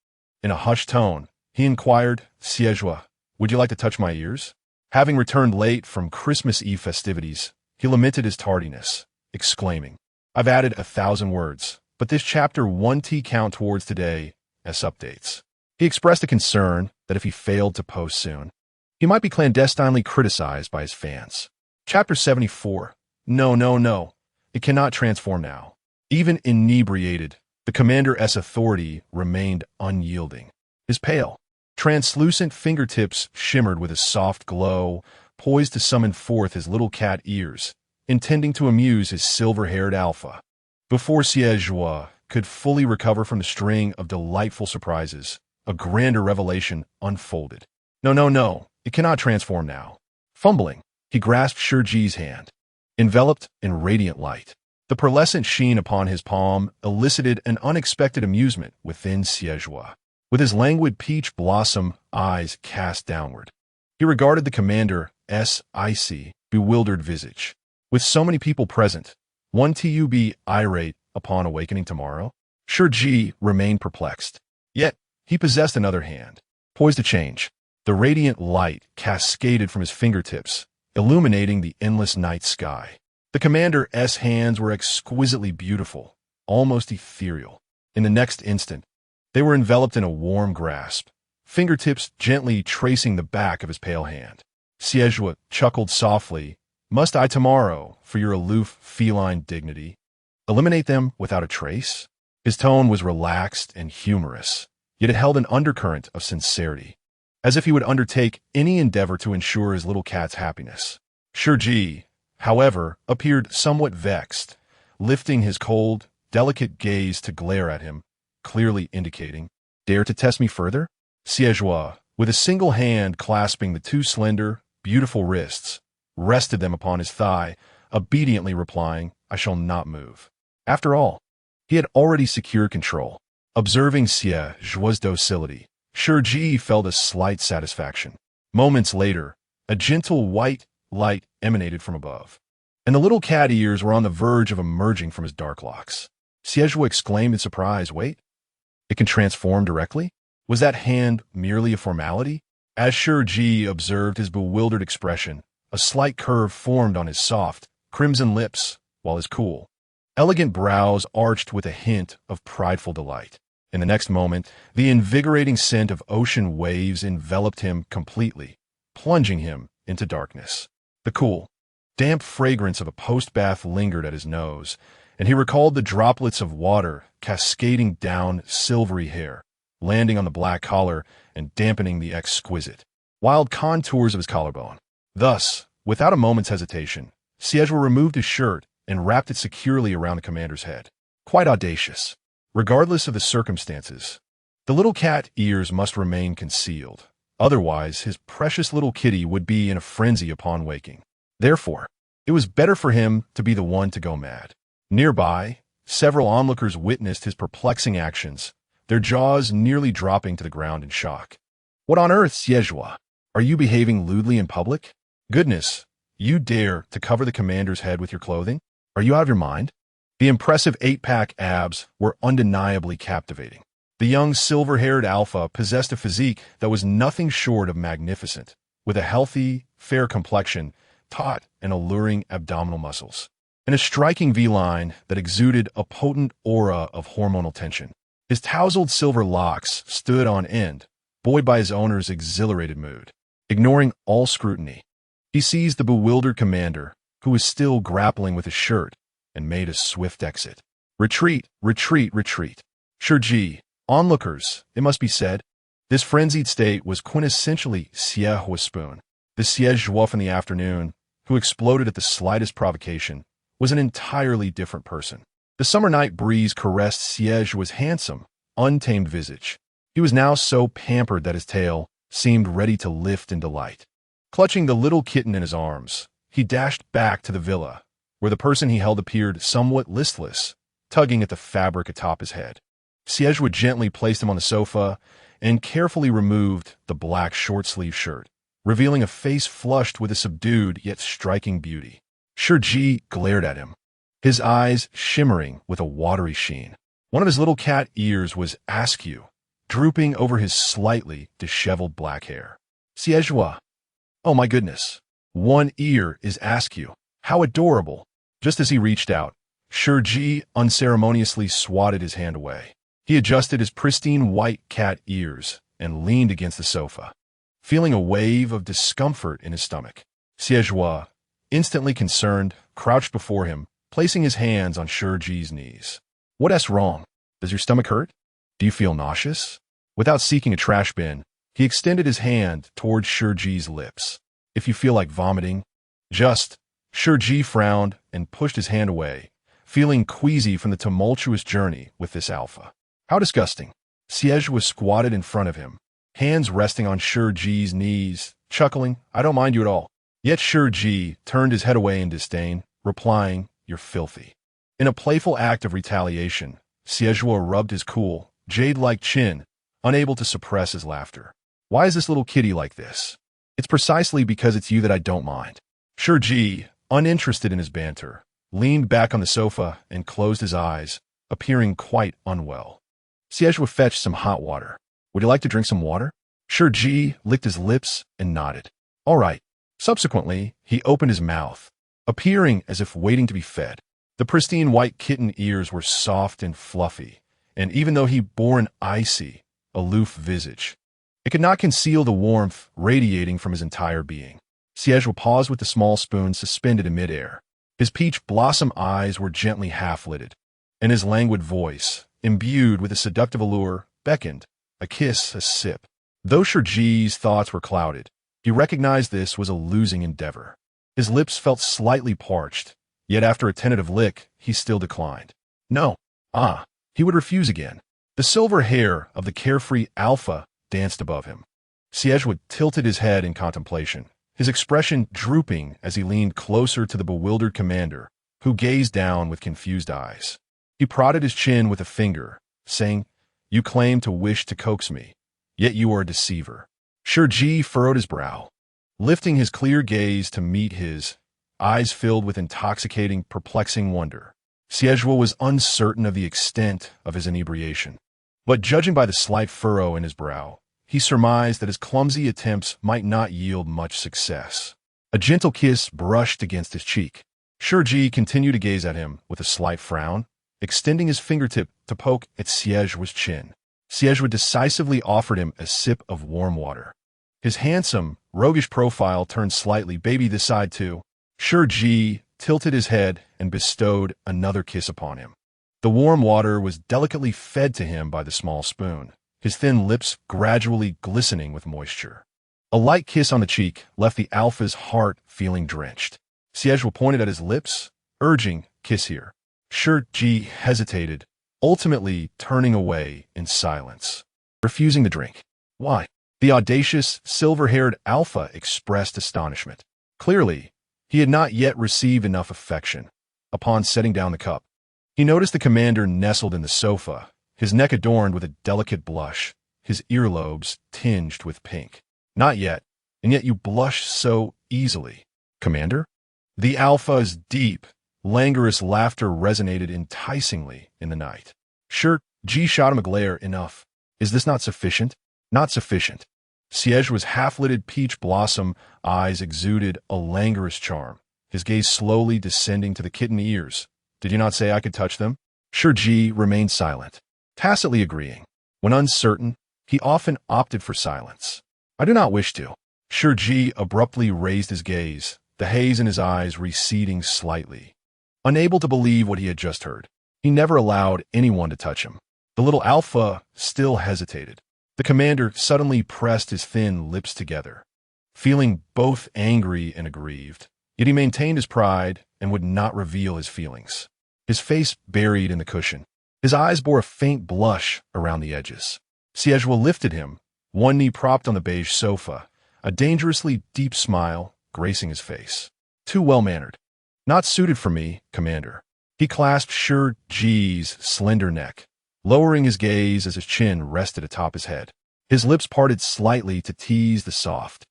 in a hushed tone, he inquired, "Xie, would you like to touch my ears?" Having returned late from Christmas Eve festivities, he lamented his tardiness, exclaiming, "I've added 1,000 words, but this chapter 1T count towards today as updates." He expressed a concern that if he failed to post soon, he might be clandestinely criticized by his fans. Chapter 74. No. It cannot transform now. Even inebriated, the commander's authority remained unyielding. His pale, translucent fingertips shimmered with a soft glow, poised to summon forth his little cat ears, intending to amuse his silver-haired alpha. Before Xie could fully recover from the string of delightful surprises, a grander revelation unfolded. No. It cannot transform now. Fumbling, he grasped Shi Ji's hand, enveloped in radiant light. The pearlescent sheen upon his palm elicited an unexpected amusement within Xie. With his languid peach blossom eyes cast downward, he regarded the commander's icy, bewildered visage. With so many people present, won't you be irate upon awakening tomorrow? Shi Ji remained perplexed. Yet, he possessed another hand, poised to change. The radiant light cascaded from his fingertips, illuminating the endless night sky. The commander's hands were exquisitely beautiful, almost ethereal. In the next instant, they were enveloped in a warm grasp, fingertips gently tracing the back of his pale hand. Xie chuckled softly. "Must I tomorrow, for your aloof feline dignity, eliminate them without a trace?" His tone was relaxed and humorous, yet it held an undercurrent of sincerity, as if he would undertake any endeavor to ensure his little cat's happiness. Shi Ji, however, appeared somewhat vexed, lifting his cold, delicate gaze to glare at him, clearly indicating, "Dare to test me further?" Xie, with a single hand clasping the two slender, beautiful wrists, rested them upon his thigh, obediently replying, "I shall not move." After all, he had already secured control. Observing Xie's docility, Shi Ji felt a slight satisfaction. Moments later, a gentle white light emanated from above, and the little cat ears were on the verge of emerging from his dark locks. Xie exclaimed in surprise, "Wait, it can transform directly? Was that hand merely a formality?" As Shi Ji observed his bewildered expression, a slight curve formed on his soft, crimson lips, while his cool, elegant brows arched with a hint of prideful delight. In the next moment, the invigorating scent of ocean waves enveloped him completely, plunging him into darkness. The cool, damp fragrance of a post-bath lingered at his nose, and he recalled the droplets of water cascading down silvery hair, landing on the black collar and dampening the exquisite, wild contours of his collarbone. Thus, without a moment's hesitation, Xie removed his shirt and wrapped it securely around the commander's head. Quite audacious. Regardless of the circumstances, the little cat ears must remain concealed. Otherwise, his precious little kitty would be in a frenzy upon waking. Therefore, it was better for him to be the one to go mad. Nearby, several onlookers witnessed his perplexing actions, their jaws nearly dropping to the ground in shock. What on earth, Xie? Are you behaving lewdly in public? Goodness, you dare to cover the commander's head with your clothing? Are you out of your mind? The impressive 8-pack abs were undeniably captivating. The young silver-haired alpha possessed a physique that was nothing short of magnificent, with a healthy, fair complexion, taut and alluring abdominal muscles, and a striking V-line that exuded a potent aura of hormonal tension. His tousled silver locks stood on end, buoyed by his owner's exhilarated mood. Ignoring all scrutiny, he seized the bewildered commander, who was still grappling with his shirt, and made a swift exit. Retreat, retreat, retreat. Shi Ji, onlookers, it must be said, this frenzied state was quintessentially Xie spoon. The Zhuo from the afternoon, who exploded at the slightest provocation, was an entirely different person. The summer night breeze caressed Xie's handsome, untamed visage. He was now so pampered that his tail seemed ready to lift in delight. Clutching the little kitten in his arms, he dashed back to the villa, where the person he held appeared somewhat listless, tugging at the fabric atop his head. Xie gently placed him on the sofa and carefully removed the black short-sleeved shirt, revealing a face flushed with a subdued yet striking beauty. Shi Ji glared at him, his eyes shimmering with a watery sheen. One of his little cat ears was askew, drooping over his slightly disheveled black hair. Xie, oh my goodness, one ear is askew. How adorable. Just as he reached out, Shi Ji unceremoniously swatted his hand away. He adjusted his pristine white cat ears and leaned against the sofa, feeling a wave of discomfort in his stomach. Xie, instantly concerned, crouched before him, placing his hands on Shi Ji's knees. What's wrong? Does your stomach hurt? Do you feel nauseous? Without seeking a trash bin, he extended his hand towards Shi Ji's lips. If you feel like vomiting, just... Shi Ji frowned and pushed his hand away, feeling queasy from the tumultuous journey with this alpha. How disgusting. Xie was squatted in front of him, hands resting on Shi Ji's knees, chuckling, I don't mind you at all. Yet Shi Ji turned his head away in disdain, replying, you're filthy. In a playful act of retaliation, Xie rubbed his cool, jade-like chin, unable to suppress his laughter. Why is this little kitty like this? It's precisely because it's you that I don't mind. Shi Ji, uninterested in his banter, leaned back on the sofa and closed his eyes, appearing quite unwell. Xie fetched some hot water. Would you like to drink some water? Shi Ji licked his lips and nodded. All right. Subsequently, he opened his mouth, appearing as if waiting to be fed. The pristine white kitten ears were soft and fluffy, and even though he bore an icy, aloof visage, it could not conceal the warmth radiating from his entire being. Xie paused with the small spoon suspended in midair. His peach blossom eyes were gently half-lidded, and his languid voice, imbued with a seductive allure, beckoned, a kiss, a sip. Though Shi Ji's thoughts were clouded, he recognized this was a losing endeavor. His lips felt slightly parched, yet after a tentative lick, he still declined. No. He would refuse again. The silver hair of the carefree alpha danced above him. Xie tilted his head in contemplation, his expression drooping as he leaned closer to the bewildered commander, who gazed down with confused eyes. He prodded his chin with a finger, saying, You claim to wish to coax me, yet you are a deceiver. Shi Ji furrowed his brow, lifting his clear gaze to meet his, eyes filled with intoxicating, perplexing wonder. Xie was uncertain of the extent of his inebriation, but judging by the slight furrow in his brow, he surmised that his clumsy attempts might not yield much success. A gentle kiss brushed against his cheek. Shi Ji continued to gaze at him with a slight frown, extending his fingertip to poke at Xie's chin. Xie decisively offered him a sip of warm water. His handsome, roguish profile turned slightly baby this side too. Shi Ji tilted his head and bestowed another kiss upon him. The warm water was delicately fed to him by the small spoon, his thin lips gradually glistening with moisture. A light kiss on the cheek left the alpha's heart feeling drenched. Xie pointed at his lips, urging, kiss here. Shi Ji hesitated, ultimately turning away in silence, refusing the drink. Why? The audacious, silver-haired alpha expressed astonishment. Clearly, he had not yet received enough affection. Upon setting down the cup, he noticed the commander nestled in the sofa, his neck adorned with a delicate blush, his earlobes tinged with pink. Not yet, and yet you blush so easily. Commander? The Alpha's deep, languorous laughter resonated enticingly in the night. Shi Ji shot him a glare. Enough. Is this not sufficient? Not sufficient. Xie was half-lidded peach blossom eyes exuded a languorous charm, his gaze slowly descending to the kitten ears. Did you not say I could touch them? Shi Ji remained silent, tacitly agreeing. When uncertain, he often opted for silence. I do not wish to. Shi Ji abruptly raised his gaze, the haze in his eyes receding slightly. Unable to believe what he had just heard, he never allowed anyone to touch him. The little Alpha still hesitated. The commander suddenly pressed his thin lips together, feeling both angry and aggrieved. Yet he maintained his pride and would not reveal his feelings. His face buried in the cushion. His eyes bore a faint blush around the edges. Xie lifted him, one knee propped on the beige sofa, a dangerously deep smile gracing his face. Too well-mannered. Not suited for me, Commander. He clasped Shi Ji's slender neck, lowering his gaze as his chin rested atop his head. His lips parted slightly to tease the soft,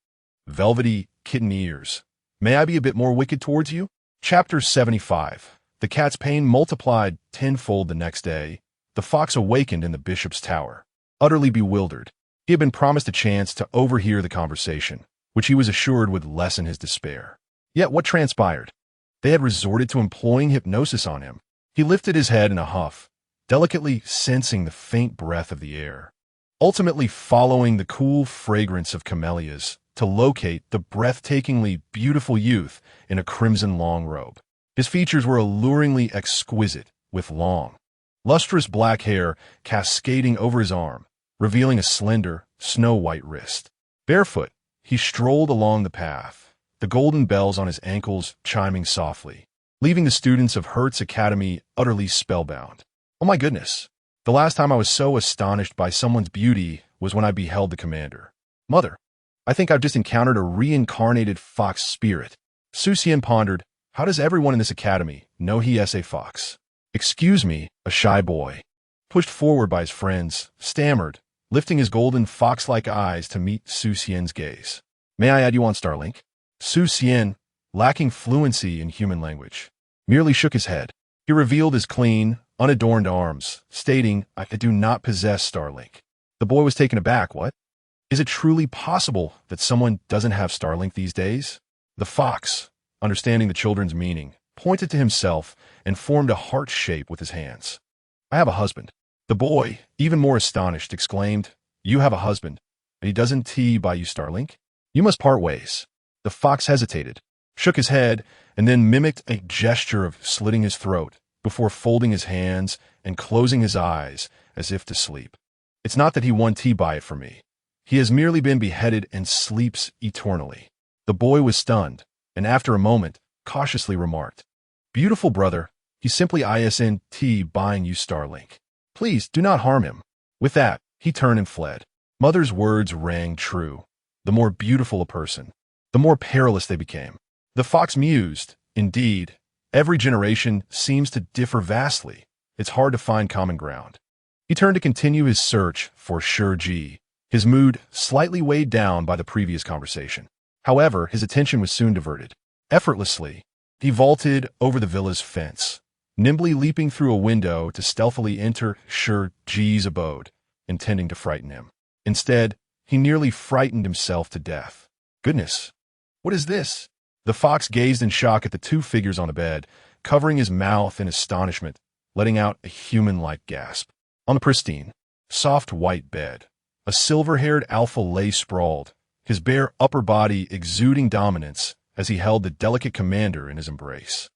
velvety kitten ears. May I be a bit more wicked towards you? Chapter 75. The cat's pain multiplied tenfold the next day. The fox awakened in the bishop's tower, utterly bewildered. He had been promised a chance to overhear the conversation, which he was assured would lessen his despair. Yet what transpired? They had resorted to employing hypnosis on him. He lifted his head in a huff, delicately sensing the faint breath of the air, ultimately following the cool fragrance of camellias to locate the breathtakingly beautiful youth in a crimson long robe. His features were alluringly exquisite, with long, lustrous black hair cascading over his arm, revealing a slender, snow-white wrist. Barefoot, he strolled along the path, the golden bells on his ankles chiming softly, leaving the students of Hertz Academy utterly spellbound. Oh my goodness! The last time I was so astonished by someone's beauty was when I beheld the commander. Mother, I think I've just encountered a reincarnated fox spirit. Xie pondered, how does everyone in this academy know he is a fox? Excuse me, a shy boy, pushed forward by his friends, stammered, lifting his golden fox-like eyes to meet Xue's gaze. May I add you on Starlink? Xie, lacking fluency in human language, merely shook his head. He revealed his clean, unadorned arms, stating, I do not possess Starlink. The boy was taken aback. What? Is it truly possible that someone doesn't have Starlink these days? The fox, understanding the children's meaning, pointed to himself and formed a heart shape with his hands. I have a husband. The boy, even more astonished, exclaimed, You have a husband, and he doesn't buy you Starlink? You must part ways. The fox hesitated, shook his head, and then mimicked a gesture of slitting his throat before folding his hands and closing his eyes as if to sleep. It's not that he won buy it for me. He has merely been beheaded and sleeps eternally. The boy was stunned, and after a moment, cautiously remarked, Beautiful brother, he simply isn't buying you Starlink. Please do not harm him. With that, he turned and fled. Mother's words rang true. The more beautiful a person, the more perilous they became. The fox mused, indeed, every generation seems to differ vastly. It's hard to find common ground. He turned to continue his search for Shi Ji, his mood slightly weighed down by the previous conversation. However, his attention was soon diverted. Effortlessly, he vaulted over the villa's fence, nimbly leaping through a window to stealthily enter Shi Ji's abode, intending to frighten him. Instead, he nearly frightened himself to death. Goodness, what is this? The fox gazed in shock at the two figures on the bed, covering his mouth in astonishment, letting out a human-like gasp. On the pristine, soft white bed, a silver-haired alpha lay sprawled, his bare upper body exuding dominance as he held the delicate commander in his embrace.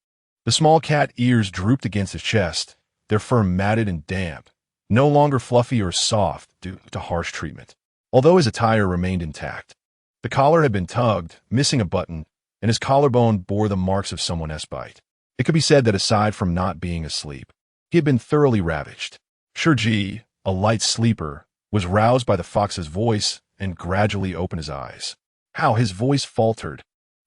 The small cat ears drooped against his chest, their fur matted and damp, no longer fluffy or soft due to harsh treatment. Although his attire remained intact, the collar had been tugged, missing a button, and his collarbone bore the marks of someone's bite. It could be said that aside from not being asleep, he had been thoroughly ravaged. Shi Ji, a light sleeper, was roused by the fox's voice and gradually opened his eyes. How his voice faltered,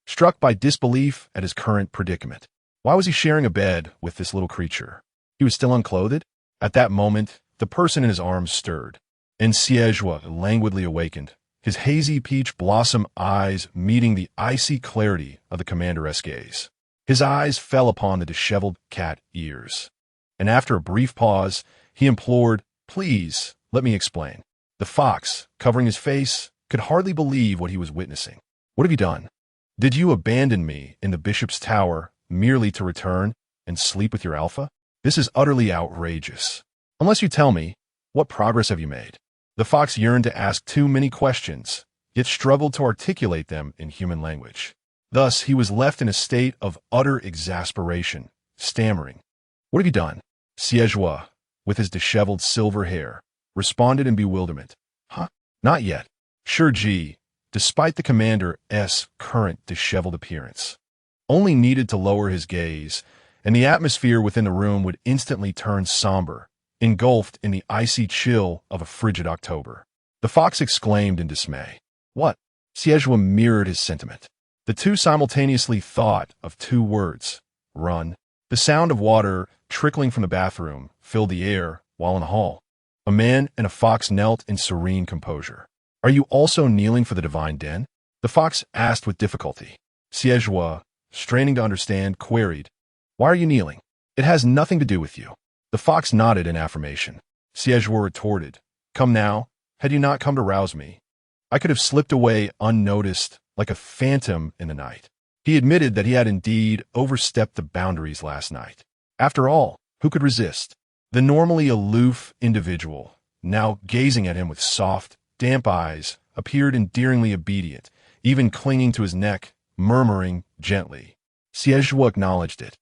struck by disbelief at his current predicament. Why was he sharing a bed with this little creature? He was still unclothed? At that moment, the person in his arms stirred. And Xie languidly awakened, his hazy peach blossom eyes meeting the icy clarity of the commander's gaze. His eyes fell upon the disheveled cat ears. And after a brief pause, he implored, "Please, let me explain." The fox, covering his face, could hardly believe what he was witnessing. "What have you done? Did you abandon me in the bishop's tower merely to return and sleep with your alpha? This is utterly outrageous. Unless you tell me, what progress have you made?" The fox yearned to ask too many questions, yet struggled to articulate them in human language. Thus, he was left in a state of utter exasperation, stammering. "What have you done?" Xie, with his disheveled silver hair, responded in bewilderment. "Huh? Not yet." Shi Ji, despite the commander's current disheveled appearance, only needed to lower his gaze, and the atmosphere within the room would instantly turn somber, engulfed in the icy chill of a frigid October. The fox exclaimed in dismay. "What?" Xie mirrored his sentiment. The two simultaneously thought of two words: run. The sound of water trickling from the bathroom filled the air while in the hall. A man and a fox knelt in serene composure. "Are you also kneeling for the divine den?" The fox asked with difficulty. Xie, straining to understand, queried, "Why are you kneeling? It has nothing to do with you." The fox nodded in affirmation. Xie retorted, "Come now, had you not come to rouse me, I could have slipped away unnoticed like a phantom in the night." He admitted that he had indeed overstepped the boundaries last night. After all, who could resist? The normally aloof individual, now gazing at him with soft, damp eyes, appeared endearingly obedient, even clinging to his neck, murmuring gently. Xie acknowledged it.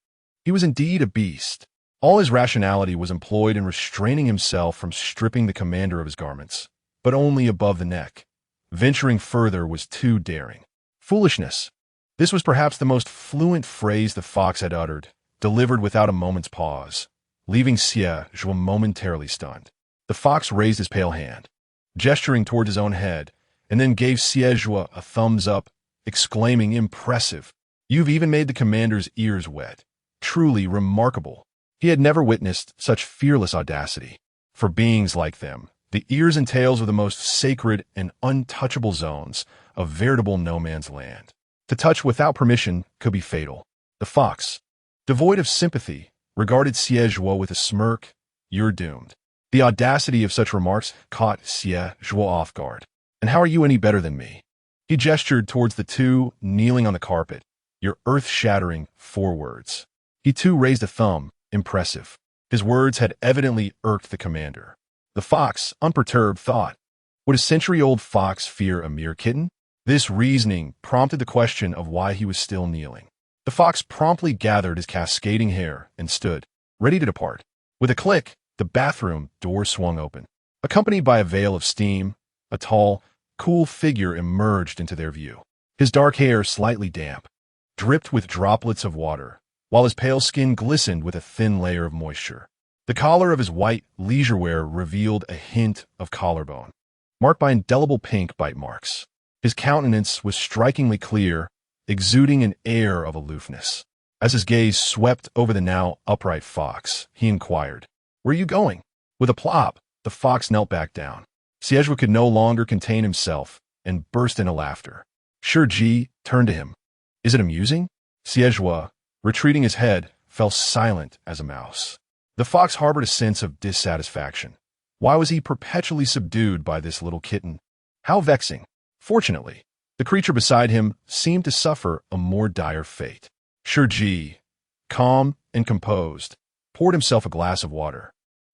He was indeed a beast. All his rationality was employed in restraining himself from stripping the commander of his garments, but only above the neck. Venturing further was too daring. Foolishness. This was perhaps the most fluent phrase the fox had uttered, delivered without a moment's pause, leaving Xie momentarily stunned. The fox raised his pale hand, gesturing towards his own head, and then gave Xie a thumbs up, exclaiming, "Impressive. You've even made the commander's ears wet. Truly remarkable." He had never witnessed such fearless audacity. For beings like them, the ears and tails were the most sacred and untouchable zones of veritable no-man's land. To touch without permission could be fatal. The fox, devoid of sympathy, regarded Xie with a smirk. "You're doomed." The audacity of such remarks caught Xie off guard. "And how are you any better than me?" He gestured towards the two kneeling on the carpet. "You're earth-shattering 4 words." He too raised a thumb. Impressive. His words had evidently irked the commander. The fox, unperturbed, thought, would a century-old fox fear a mere kitten? This reasoning prompted the question of why he was still kneeling. The fox promptly gathered his cascading hair and stood, ready to depart. With a click, the bathroom door swung open. Accompanied by a veil of steam, a tall, cool figure emerged into their view. His dark hair, slightly damp, dripped with droplets of water, while his pale skin glistened with a thin layer of moisture. The collar of his white leisure wear revealed a hint of collarbone, marked by indelible pink bite marks. His countenance was strikingly clear, exuding an air of aloofness. As his gaze swept over the now upright fox, he inquired, "Where are you going?" With a plop, the fox knelt back down. Xie could no longer contain himself and burst into laughter. Shi Ji turned to him. "Is it amusing?" Xie, retreating his head, fell silent as a mouse. The fox harbored a sense of dissatisfaction. Why was he perpetually subdued by this little kitten? How vexing. Fortunately, the creature beside him seemed to suffer a more dire fate. Shi Ji, calm and composed, poured himself a glass of water.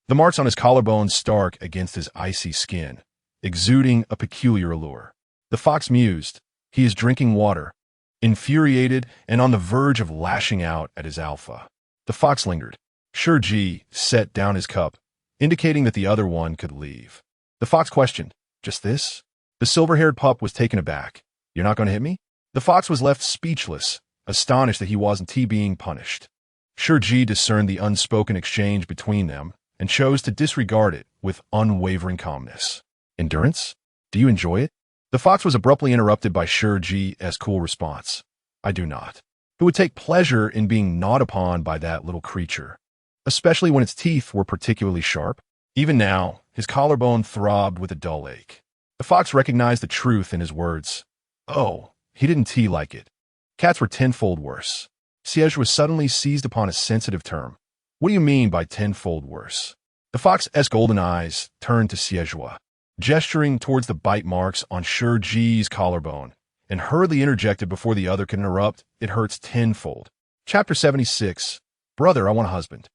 The marks on his collarbone stark against his icy skin, exuding a peculiar allure. The fox mused, "He is drinking water." Infuriated and on the verge of lashing out at his alpha, the fox lingered. Shi Ji set down his cup, indicating that the other one could leave. The fox questioned, "Just this?" The silver-haired pup was taken aback. "You're not going to hit me?" The fox was left speechless, astonished that he wasn't being punished. Shi Ji discerned the unspoken exchange between them and chose to disregard it with unwavering calmness. "Endurance? Do you enjoy it?" The fox was abruptly interrupted by Shi Ji's cool response. "I do not." Who would take pleasure in being gnawed upon by that little creature, especially when its teeth were particularly sharp? Even now, His collarbone throbbed with a dull ache. The fox recognized the truth in his words. Oh, he didn't tea like it. Cats were tenfold worse. Xie was suddenly seized upon a sensitive term. What do you mean by tenfold worse? The fox's golden eyes turned to Xie, gesturing towards the bite marks on Shi Ji's collarbone, and hurriedly interjected before the other could interrupt. It hurts tenfold. Chapter 76. Brother, I want a husband.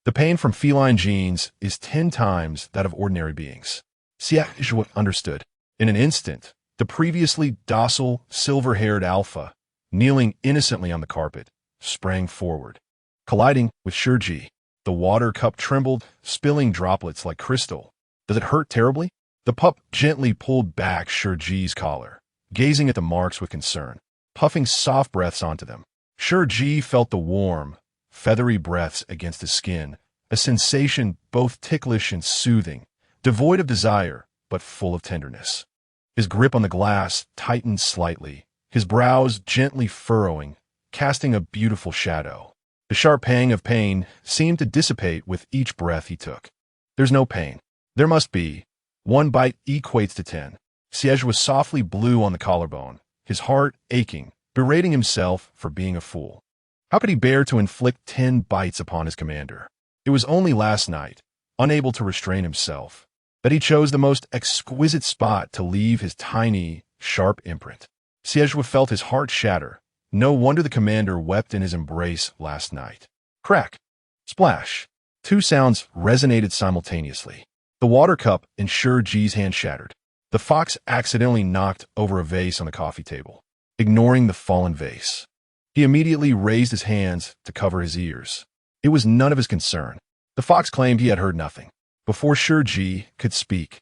The pain from feline genes is 10 times that of ordinary beings. Xie understood. In an instant, the previously docile, silver-haired alpha, kneeling innocently on the carpet, sprang forward. Colliding with Shi Ji, the water cup trembled, spilling droplets like crystal. Does it hurt terribly? The pup gently pulled back Shi Ji's collar, gazing at the marks with concern, puffing soft breaths onto them. Shi Ji felt the warm, feathery breaths against his skin, a sensation both ticklish and soothing, devoid of desire, but full of tenderness. His grip on the glass tightened slightly, his brows gently furrowing, casting a beautiful shadow. The sharp pang of pain seemed to dissipate with each breath he took. There's no pain. There must be. 1 bite equates to 10. Xie was softly blue on the collarbone, his heart aching, berating himself for being a fool. How could he bear to inflict 10 bites upon his commander? It was only last night, unable to restrain himself, that he chose the most exquisite spot to leave his tiny, sharp imprint. Xie felt his heart shatter. No wonder the commander wept in his embrace last night. Crack! Splash! 2 sounds resonated simultaneously. The water cup in Shi Ji's hand shattered. The fox accidentally knocked over a vase on the coffee table, ignoring the fallen vase. He immediately raised his hands to cover his ears. It was none of his concern. The fox claimed he had heard nothing. Before Shi Ji could speak,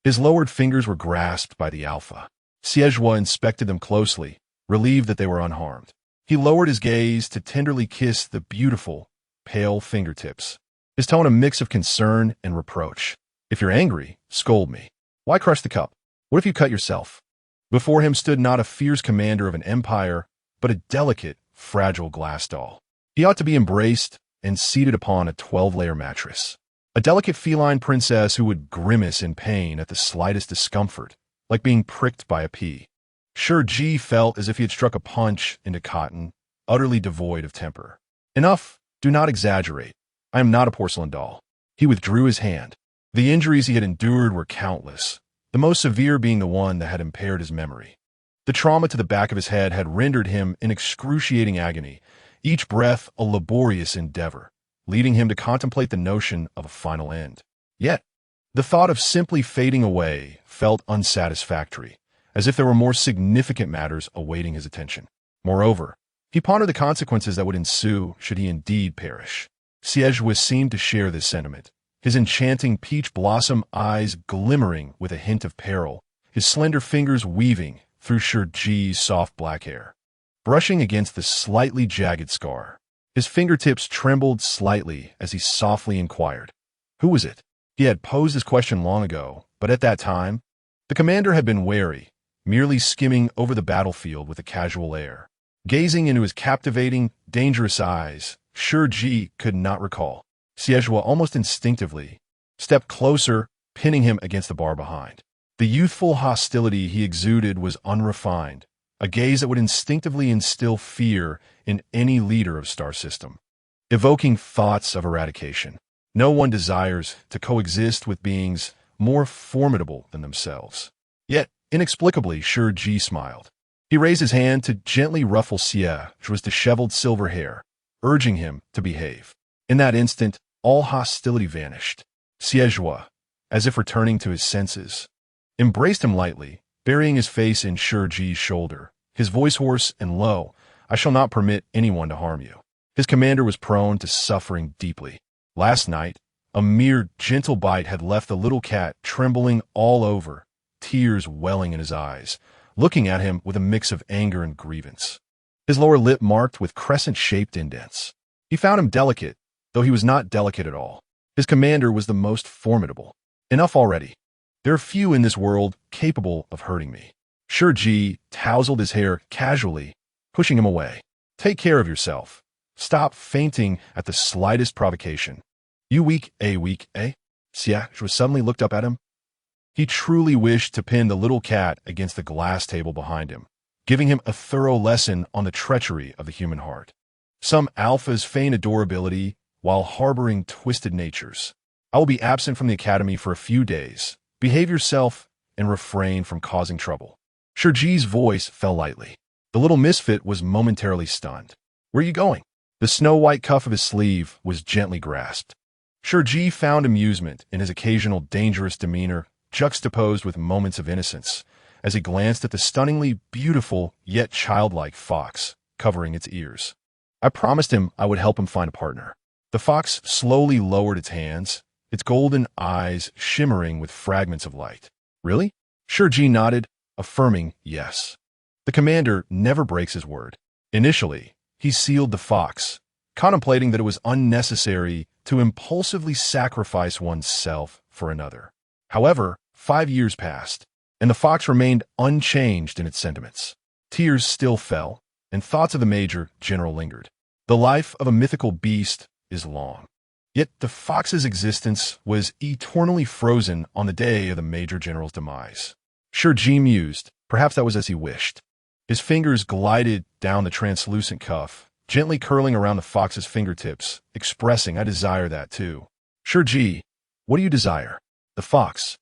his lowered fingers were grasped by the alpha. Xie inspected them closely, relieved that they were unharmed. He lowered his gaze to tenderly kiss the beautiful, pale fingertips, his tone a mix of concern and reproach. If you're angry, scold me. Why crush the cup? What if you cut yourself? Before him stood not a fierce commander of an empire, but a delicate, fragile glass doll. He ought to be embraced and seated upon a 12-layer mattress. A delicate feline princess who would grimace in pain at the slightest discomfort, like being pricked by a pea. Shi Ji felt as if he had struck a punch into cotton, utterly devoid of temper. Enough, do not exaggerate. I am not a porcelain doll. He withdrew his hand. The injuries he had endured were countless, the most severe being the one that had impaired his memory. The trauma to the back of his head had rendered him in excruciating agony, each breath a laborious endeavor, leading him to contemplate the notion of a final end. Yet, the thought of simply fading away felt unsatisfactory, as if there were more significant matters awaiting his attention. Moreover, he pondered the consequences that would ensue should he indeed perish. Xie seemed to share this sentiment, his enchanting peach blossom eyes glimmering with a hint of peril, his slender fingers weaving through Shi Ji's soft black hair, brushing against the slightly jagged scar. His fingertips trembled slightly as he softly inquired, "Who was it?" He had posed this question long ago, but at that time, the commander had been wary, merely skimming over the battlefield with a casual air. Gazing into his captivating, dangerous eyes, Shi Ji could not recall. Xie almost instinctively stepped closer, pinning him against the bar behind. The youthful hostility he exuded was unrefined, a gaze that would instinctively instill fear in any leader of star system, evoking thoughts of eradication. No one desires to coexist with beings more formidable than themselves. Yet, inexplicably, Shi Ji smiled. He raised his hand to gently ruffle Xie's disheveled silver hair, urging him to behave. In that instant, all hostility vanished. Xie, as if returning to his senses, embraced him lightly, burying his face in Shi Ji's shoulder, his voice hoarse and low. "I shall not permit anyone to harm you." His commander was prone to suffering deeply. Last night, a mere gentle bite had left the little cat trembling all over, tears welling in his eyes, looking at him with a mix of anger and grievance. His lower lip marked with crescent-shaped indents. He found him delicate, though he was not delicate at all. His commander was the most formidable. Enough already. There are few in this world capable of hurting me. Shi Ji tousled his hair casually, pushing him away. "Take care of yourself. Stop fainting at the slightest provocation. You weak, eh? Xie suddenly looked up at him. He truly wished to pin the little cat against the glass table behind him, giving him a thorough lesson on the treachery of the human heart. Some alphas feign adorability while harboring twisted natures. I will be absent from the academy for a few days. Behave yourself and refrain from causing trouble. Shi Ji's voice fell lightly. The little misfit was momentarily stunned. Where are you going? The snow-white cuff of his sleeve was gently grasped. Shi Ji found amusement in his occasional dangerous demeanor, juxtaposed with moments of innocence, as he glanced at the stunningly beautiful yet childlike fox covering its ears. I promised him I would help him find a partner. The fox slowly lowered its hands, its golden eyes shimmering with fragments of light. Really? Shi Ji nodded, affirming yes. The commander never breaks his word. Initially, he sealed the fox, contemplating that it was unnecessary to impulsively sacrifice oneself for another. However, 5 years passed, and the fox remained unchanged in its sentiments. Tears still fell, and thoughts of the Major General lingered. The life of a mythical beast is long. Yet the fox's existence was eternally frozen on the day of the Major General's demise. Shi Ji mused, perhaps that was as he wished. His fingers glided down the translucent cuff, gently curling around the fox's fingertips, expressing, I desire that too. Shi Ji, what do you desire? The fox,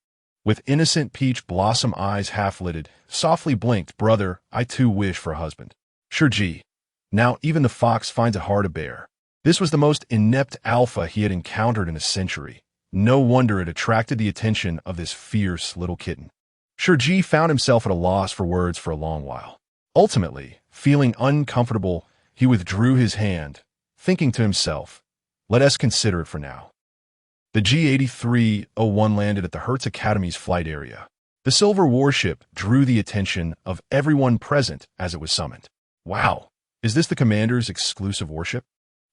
with innocent peach blossom eyes half-lidded, softly blinked, brother, I too wish for a husband. Shi Ji, now even the fox finds it hard to bear. This was the most inept alpha he had encountered in a century. No wonder it attracted the attention of this fierce little kitten. Shi Ji found himself at a loss for words for a long while. Ultimately, feeling uncomfortable, he withdrew his hand, thinking to himself, let us consider it for now. The G-8301 landed at the Hertz Academy's flight area. The silver warship drew the attention of everyone present as it was summoned. Wow, is this the commander's exclusive warship?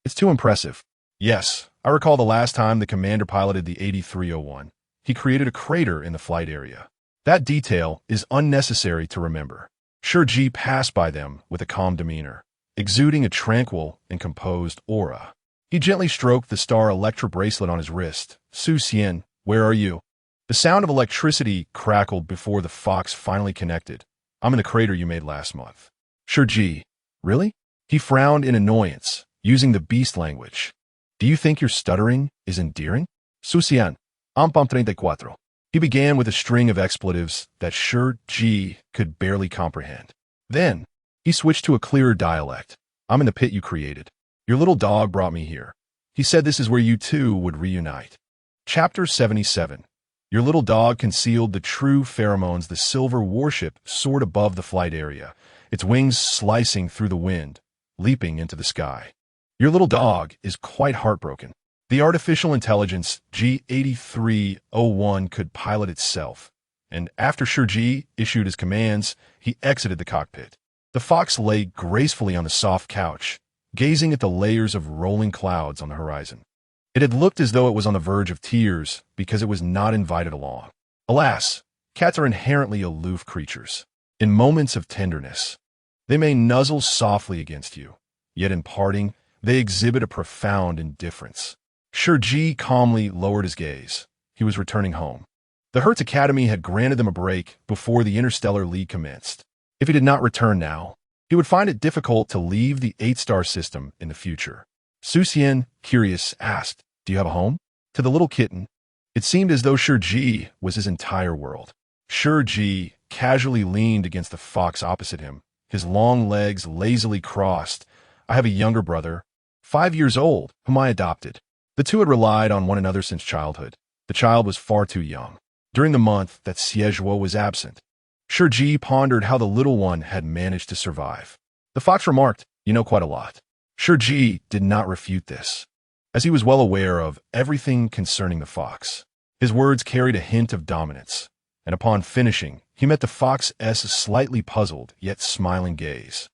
It's too impressive. Yes, I recall the last time the commander piloted the 8301. He created a crater in the flight area. That detail is unnecessary to remember. Shi Ji passed by them with a calm demeanor, exuding a tranquil and composed aura. He gently stroked the star electro bracelet on his wrist. Su Xian, where are you? The sound of electricity crackled before the fox finally connected. I'm in the crater you made last month. Shi Ji, really? He frowned in annoyance, using the beast language. Do you think your stuttering is endearing? Su Xian, Ampam 34. He began with a string of expletives that Shi Ji could barely comprehend. Then, he switched to a clearer dialect. I'm in the pit you created. Your little dog brought me here. He said this is where you two would reunite. Chapter 77. Your little dog concealed the true pheromones. The silver warship soared above the flight area, its wings slicing through the wind, leaping into the sky. Your little dog is quite heartbroken. The artificial intelligence G-8301 could pilot itself, and after Shi Ji issued his commands, he exited the cockpit. The fox lay gracefully on the soft couch, gazing at the layers of rolling clouds on the horizon. It had looked as though it was on the verge of tears because it was not invited along. Alas, cats are inherently aloof creatures. In moments of tenderness, they may nuzzle softly against you, yet in parting, they exhibit a profound indifference. Shi Ji calmly lowered his gaze. He was returning home. The Hertz Academy had granted them a break before the Interstellar League commenced. If he did not return now, he would find it difficult to leave the 8-star system in the future. Su Xian, curious, asked, do you have a home? To the little kitten, it seemed as though Shi Ji was his entire world. Shi Ji casually leaned against the fox opposite him, his long legs lazily crossed. I have a younger brother, 5 years old, whom I adopted. The two had relied on one another since childhood. The child was far too young. During the month that Zhuo was absent, Shi Ji pondered how the little one had managed to survive. The fox remarked, you know quite a lot. Shi Ji did not refute this, as he was well aware of everything concerning the fox. His words carried a hint of dominance, and upon finishing, he met the fox's slightly puzzled yet smiling gaze.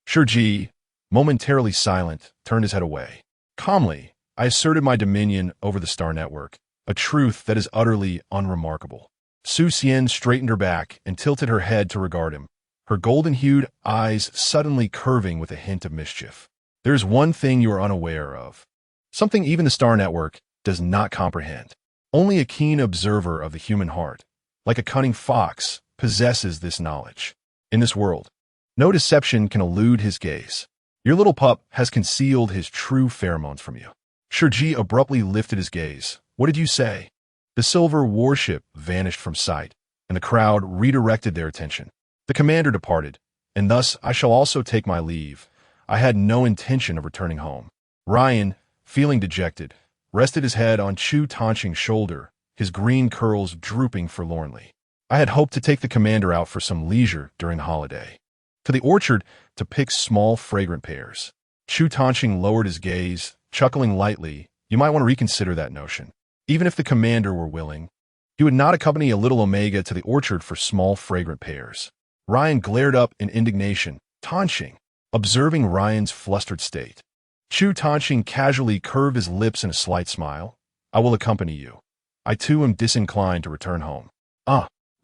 Shi Ji, momentarily silent, turned his head away. Calmly, I asserted my dominion over the star network, a truth that is utterly unremarkable. Su Xian straightened her back and tilted her head to regard him, her golden-hued eyes suddenly curving with a hint of mischief. There is one thing you are unaware of, something even the star network does not comprehend. Only a keen observer of the human heart, like a cunning fox, possesses this knowledge. In this world, no deception can elude his gaze. Your little pup has concealed his true pheromones from you. Shi Ji abruptly lifted his gaze. What did you say? The silver warship vanished from sight, and the crowd redirected their attention. The commander departed, and thus I shall also take my leave. I had no intention of returning home. Ryan, feeling dejected, rested his head on Chu Tanqing's shoulder, his green curls drooping forlornly. I had hoped to take the commander out for some leisure during the holiday. To the orchard to pick small, fragrant pears. Chu Tanqing lowered his gaze, chuckling lightly. You might want to reconsider that notion. Even if the commander were willing, he would not accompany a little Omega to the orchard for small, fragrant pears. Ryan glared up in indignation. Tanqing, observing Ryan's flustered state. Chu Tanqing casually curved his lips in a slight smile. I will accompany you. I too am disinclined to return home.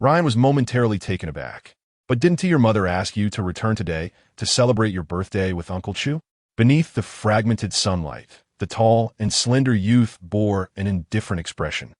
Ryan was momentarily taken aback. But didn't your mother ask you to return today to celebrate your birthday with Uncle Chu? Beneath the fragmented sunlight, the tall and slender youth bore an indifferent expression,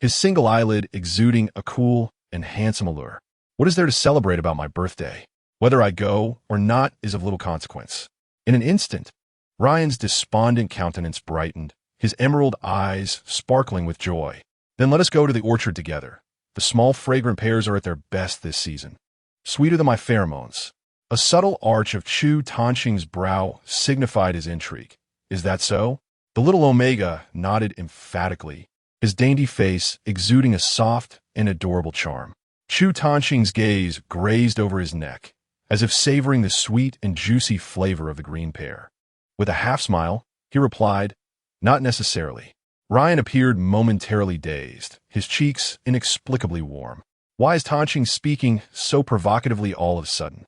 his single eyelid exuding a cool and handsome allure. What is there to celebrate about my birthday? Whether I go or not is of little consequence. In an instant, Ryan's despondent countenance brightened, his emerald eyes sparkling with joy. Then let us go to the orchard together. The small fragrant pears are at their best this season. Sweeter than my pheromones. A subtle arch of Chu Tanqing's brow signified his intrigue. Is that so? The little Omega nodded emphatically, his dainty face exuding a soft and adorable charm. Chu Tanqing's gaze grazed over his neck, as if savoring the sweet and juicy flavor of the green pear. With a half-smile, he replied, Not necessarily. Ryan appeared momentarily dazed, his cheeks inexplicably warm. Why is Tanqing speaking so provocatively all of a sudden?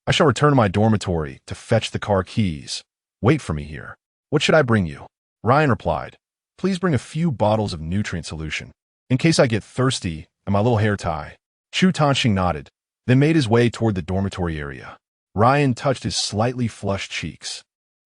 I shall return to my dormitory to fetch the car keys. Wait for me here. What should I bring you? Ryan replied, Please bring a few bottles of nutrient solution, in case I get thirsty and my little hair tie. Chu Tanqing nodded, then made his way toward the dormitory area. Ryan touched his slightly flushed cheeks,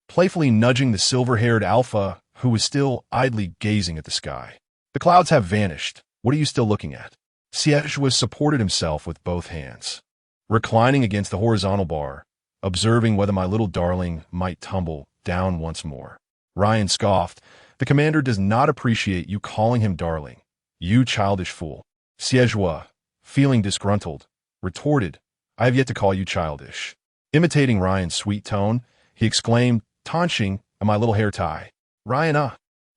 playfully nudging the silver-haired alpha who was still idly gazing at the sky. The clouds have vanished. What are you still looking at? Xie supported himself with both hands, reclining against the horizontal bar, observing whether my little darling might tumble down once more. Ryan scoffed. The commander does not appreciate you calling him darling. You childish fool. Xie, feeling disgruntled, retorted, I have yet to call you childish. Imitating Ryan's sweet tone, he exclaimed, Tanqing and my little hair tie. Ryan,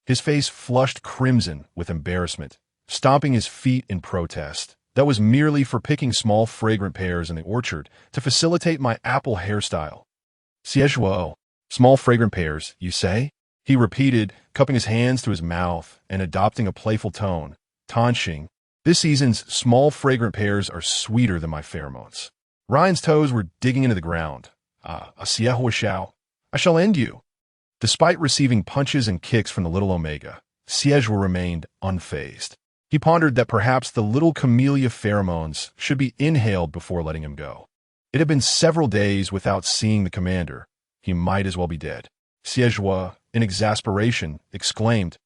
His face flushed crimson with embarrassment, stomping his feet in protest. That was merely for picking small fragrant pears in the orchard to facilitate my apple hairstyle. Xie, small fragrant pears, you say? He repeated, cupping his hands to his mouth and adopting a playful tone. Tanqing, this season's small fragrant pears are sweeter than my pheromones. Ryan's toes were digging into the ground. Xie, I shall end you. Despite receiving punches and kicks from the little Omega, Xie remained unfazed. He pondered that perhaps the little camellia pheromones should be inhaled before letting him go. It had been several days without seeing the commander. He might as well be dead. Xie, in exasperation, exclaimed,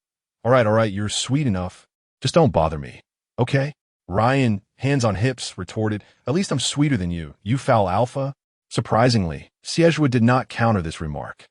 All right, you're sweet enough. Just don't bother me, okay? Ryan, hands on hips, retorted, At least I'm sweeter than you, you foul alpha. Surprisingly, Xie did not counter this remark.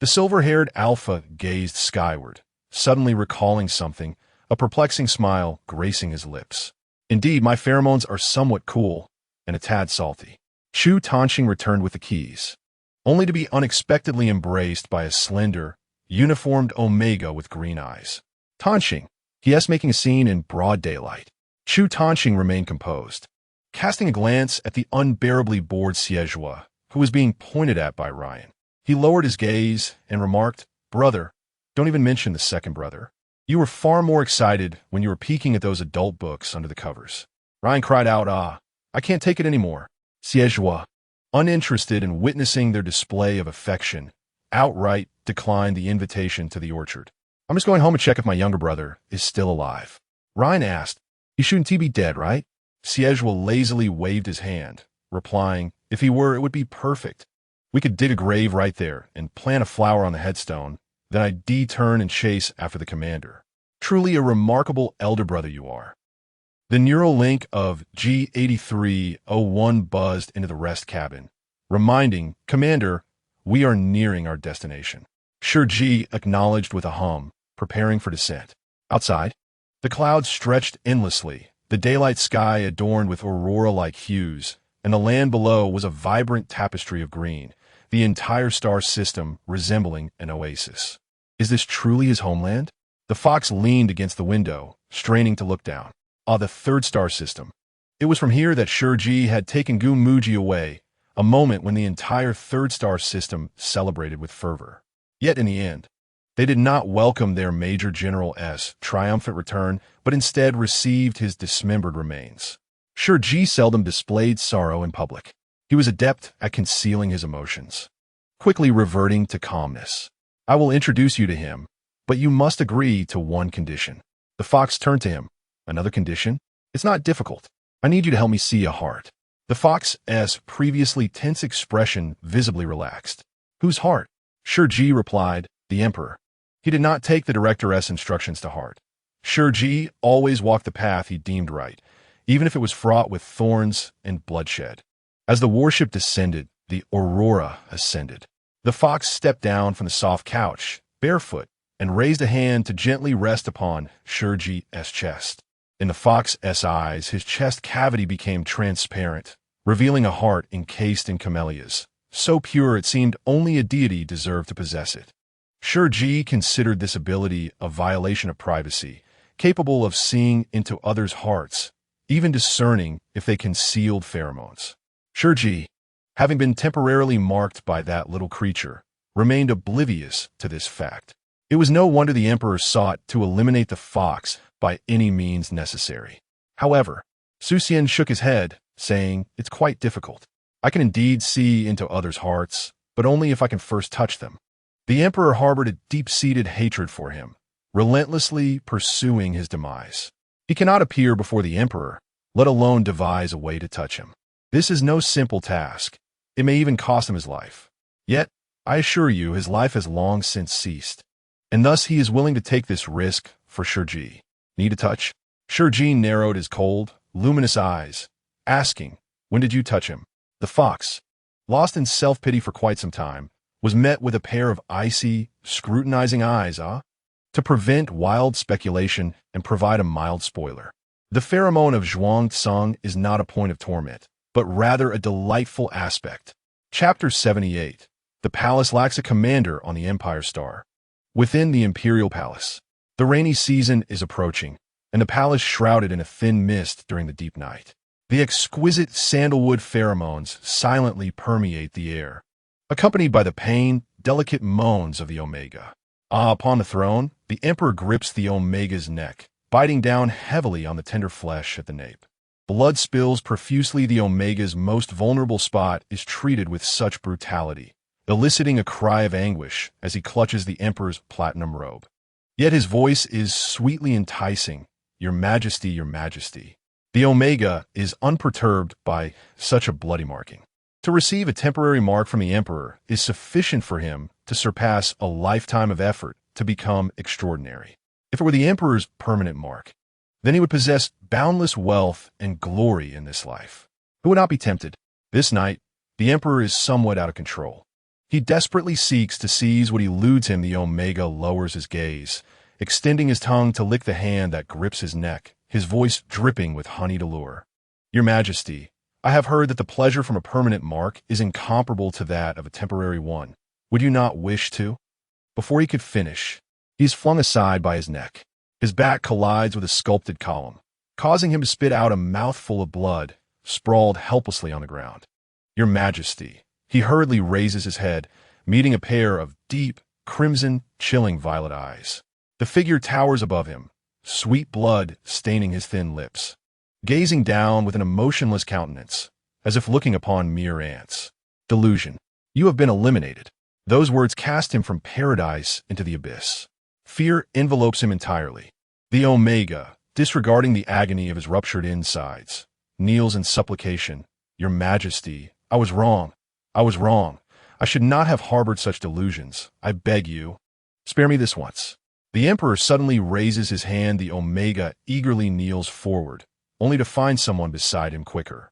The silver-haired alpha gazed skyward, suddenly recalling something, a perplexing smile gracing his lips. Indeed, my pheromones are somewhat cool and a tad salty. Chu Tanqing returned with the keys, only to be unexpectedly embraced by a slender, uniformed Omega with green eyes. Tanqing, yes, making a scene in broad daylight. Chu Tanqing remained composed, casting a glance at the unbearably bored Xie, who was being pointed at by Ryan. He lowered his gaze and remarked, Brother, don't even mention the second brother. You were far more excited when you were peeking at those adult books under the covers. Ryan cried out, I can't take it anymore. Xie, uninterested in witnessing their display of affection, outright declined the invitation to the orchard. I'm just going home to check if my younger brother is still alive. Ryan asked, He shouldn't be dead, right? Xie lazily waved his hand, replying, If he were, it would be perfect. We could dig a grave right there and plant a flower on the headstone. Then I'd turn and chase after the commander. Truly a remarkable elder brother you are. The neural link of G8301 buzzed into the rest cabin, reminding, Commander, we are nearing our destination. Shi Ji acknowledged with a hum, preparing for descent. Outside, the clouds stretched endlessly, the daylight sky adorned with aurora-like hues, and the land below was a vibrant tapestry of green, the entire star system resembling an oasis. Is this truly his homeland? The fox leaned against the window, straining to look down. Ah, the third star system. It was from here that Shi Ji had taken Gu Muji away, a moment when the entire third star system celebrated with fervor. Yet in the end, they did not welcome their Major General's triumphant return, but instead received his dismembered remains. Shi Ji seldom displayed sorrow in public. He was adept at concealing his emotions, quickly reverting to calmness. I will introduce you to him, but you must agree to one condition. The fox turned to him. Another condition? It's not difficult. I need you to help me see a heart. The fox's previously tense expression visibly relaxed. Whose heart? Shi Ji replied, the emperor. He did not take the director's instructions to heart. Shi Ji always walked the path he deemed right, even if it was fraught with thorns and bloodshed. As the warship descended, the aurora ascended. The fox stepped down from the soft couch, barefoot, and raised a hand to gently rest upon Shi Ji's chest. In the fox's eyes, his chest cavity became transparent, revealing a heart encased in camellias, so pure it seemed only a deity deserved to possess it. Shi Ji considered this ability a violation of privacy, capable of seeing into others' hearts, even discerning if they concealed pheromones. Shi Ji, having been temporarily marked by that little creature, remained oblivious to this fact. It was no wonder the emperor sought to eliminate the fox by any means necessary. However, Su Xian shook his head, saying, it's quite difficult. I can indeed see into others' hearts, but only if I can first touch them. The emperor harbored a deep-seated hatred for him, relentlessly pursuing his demise. He cannot appear before the emperor, let alone devise a way to touch him. This is no simple task. It may even cost him his life. Yet, I assure you, his life has long since ceased. And thus he is willing to take this risk for Shi Ji. Need a touch? Shi Ji narrowed his cold, luminous eyes, asking, when did you touch him? The fox, lost in self-pity for quite some time, was met with a pair of icy, scrutinizing eyes, to prevent wild speculation and provide a mild spoiler. The pheromone of Zhuang is not a point of torment, but rather a delightful aspect. Chapter 78. The palace lacks a commander on the Empire Star. Within the Imperial Palace, the rainy season is approaching, and the palace shrouded in a thin mist during the deep night. The exquisite sandalwood pheromones silently permeate the air, accompanied by the pained, delicate moans of the Omega. Upon the throne, the emperor grips the Omega's neck, biting down heavily on the tender flesh at the nape. Blood spills profusely. The Omega's most vulnerable spot is treated with such brutality, eliciting a cry of anguish as he clutches the emperor's platinum robe. Yet his voice is sweetly enticing, Your Majesty, Your Majesty. The Omega is unperturbed by such a bloody marking. To receive a temporary mark from the emperor is sufficient for him to surpass a lifetime of effort to become extraordinary. If it were the emperor's permanent mark, then he would possess boundless wealth and glory in this life. Who would not be tempted? This night, the emperor is somewhat out of control. He desperately seeks to seize what eludes him. The Omega lowers his gaze, extending his tongue to lick the hand that grips his neck, his voice dripping with honeyed allure. Your Majesty, I have heard that the pleasure from a permanent mark is incomparable to that of a temporary one. Would you not wish to? Before he could finish, he is flung aside by his neck. His back collides with a sculpted column, causing him to spit out a mouthful of blood, sprawled helplessly on the ground. Your Majesty, he hurriedly raises his head, meeting a pair of deep, crimson, chilling violet eyes. The figure towers above him, sweet blood staining his thin lips, gazing down with an emotionless countenance, as if looking upon mere ants. Delusion. You have been eliminated. Those words cast him from paradise into the abyss. Fear envelopes him entirely. The Omega, disregarding the agony of his ruptured insides, kneels in supplication. Your Majesty, I was wrong. I was wrong. I should not have harbored such delusions. I beg you, spare me this once. The emperor suddenly raises his hand. The Omega eagerly kneels forward, only to find someone beside him quicker.